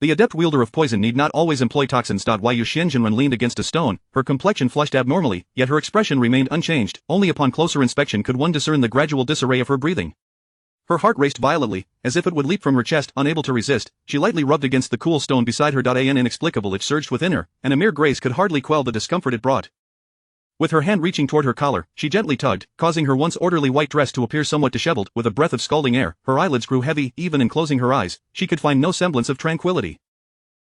The adept wielder of poison need not always employ toxins. Why Yu Xuanzhenren leaned against a stone, her complexion flushed abnormally, yet her expression remained unchanged. Only upon closer inspection could one discern the gradual disarray of her breathing. Her heart raced violently, as if it would leap from her chest. Unable to resist, she lightly rubbed against the cool stone beside her. An inexplicable itch surged within her, and a mere graze could hardly quell the discomfort it brought. With her hand reaching toward her collar, she gently tugged, causing her once orderly white dress to appear somewhat disheveled. With a breath of scalding air, her eyelids grew heavy. Even in closing her eyes, she could find no semblance of tranquility.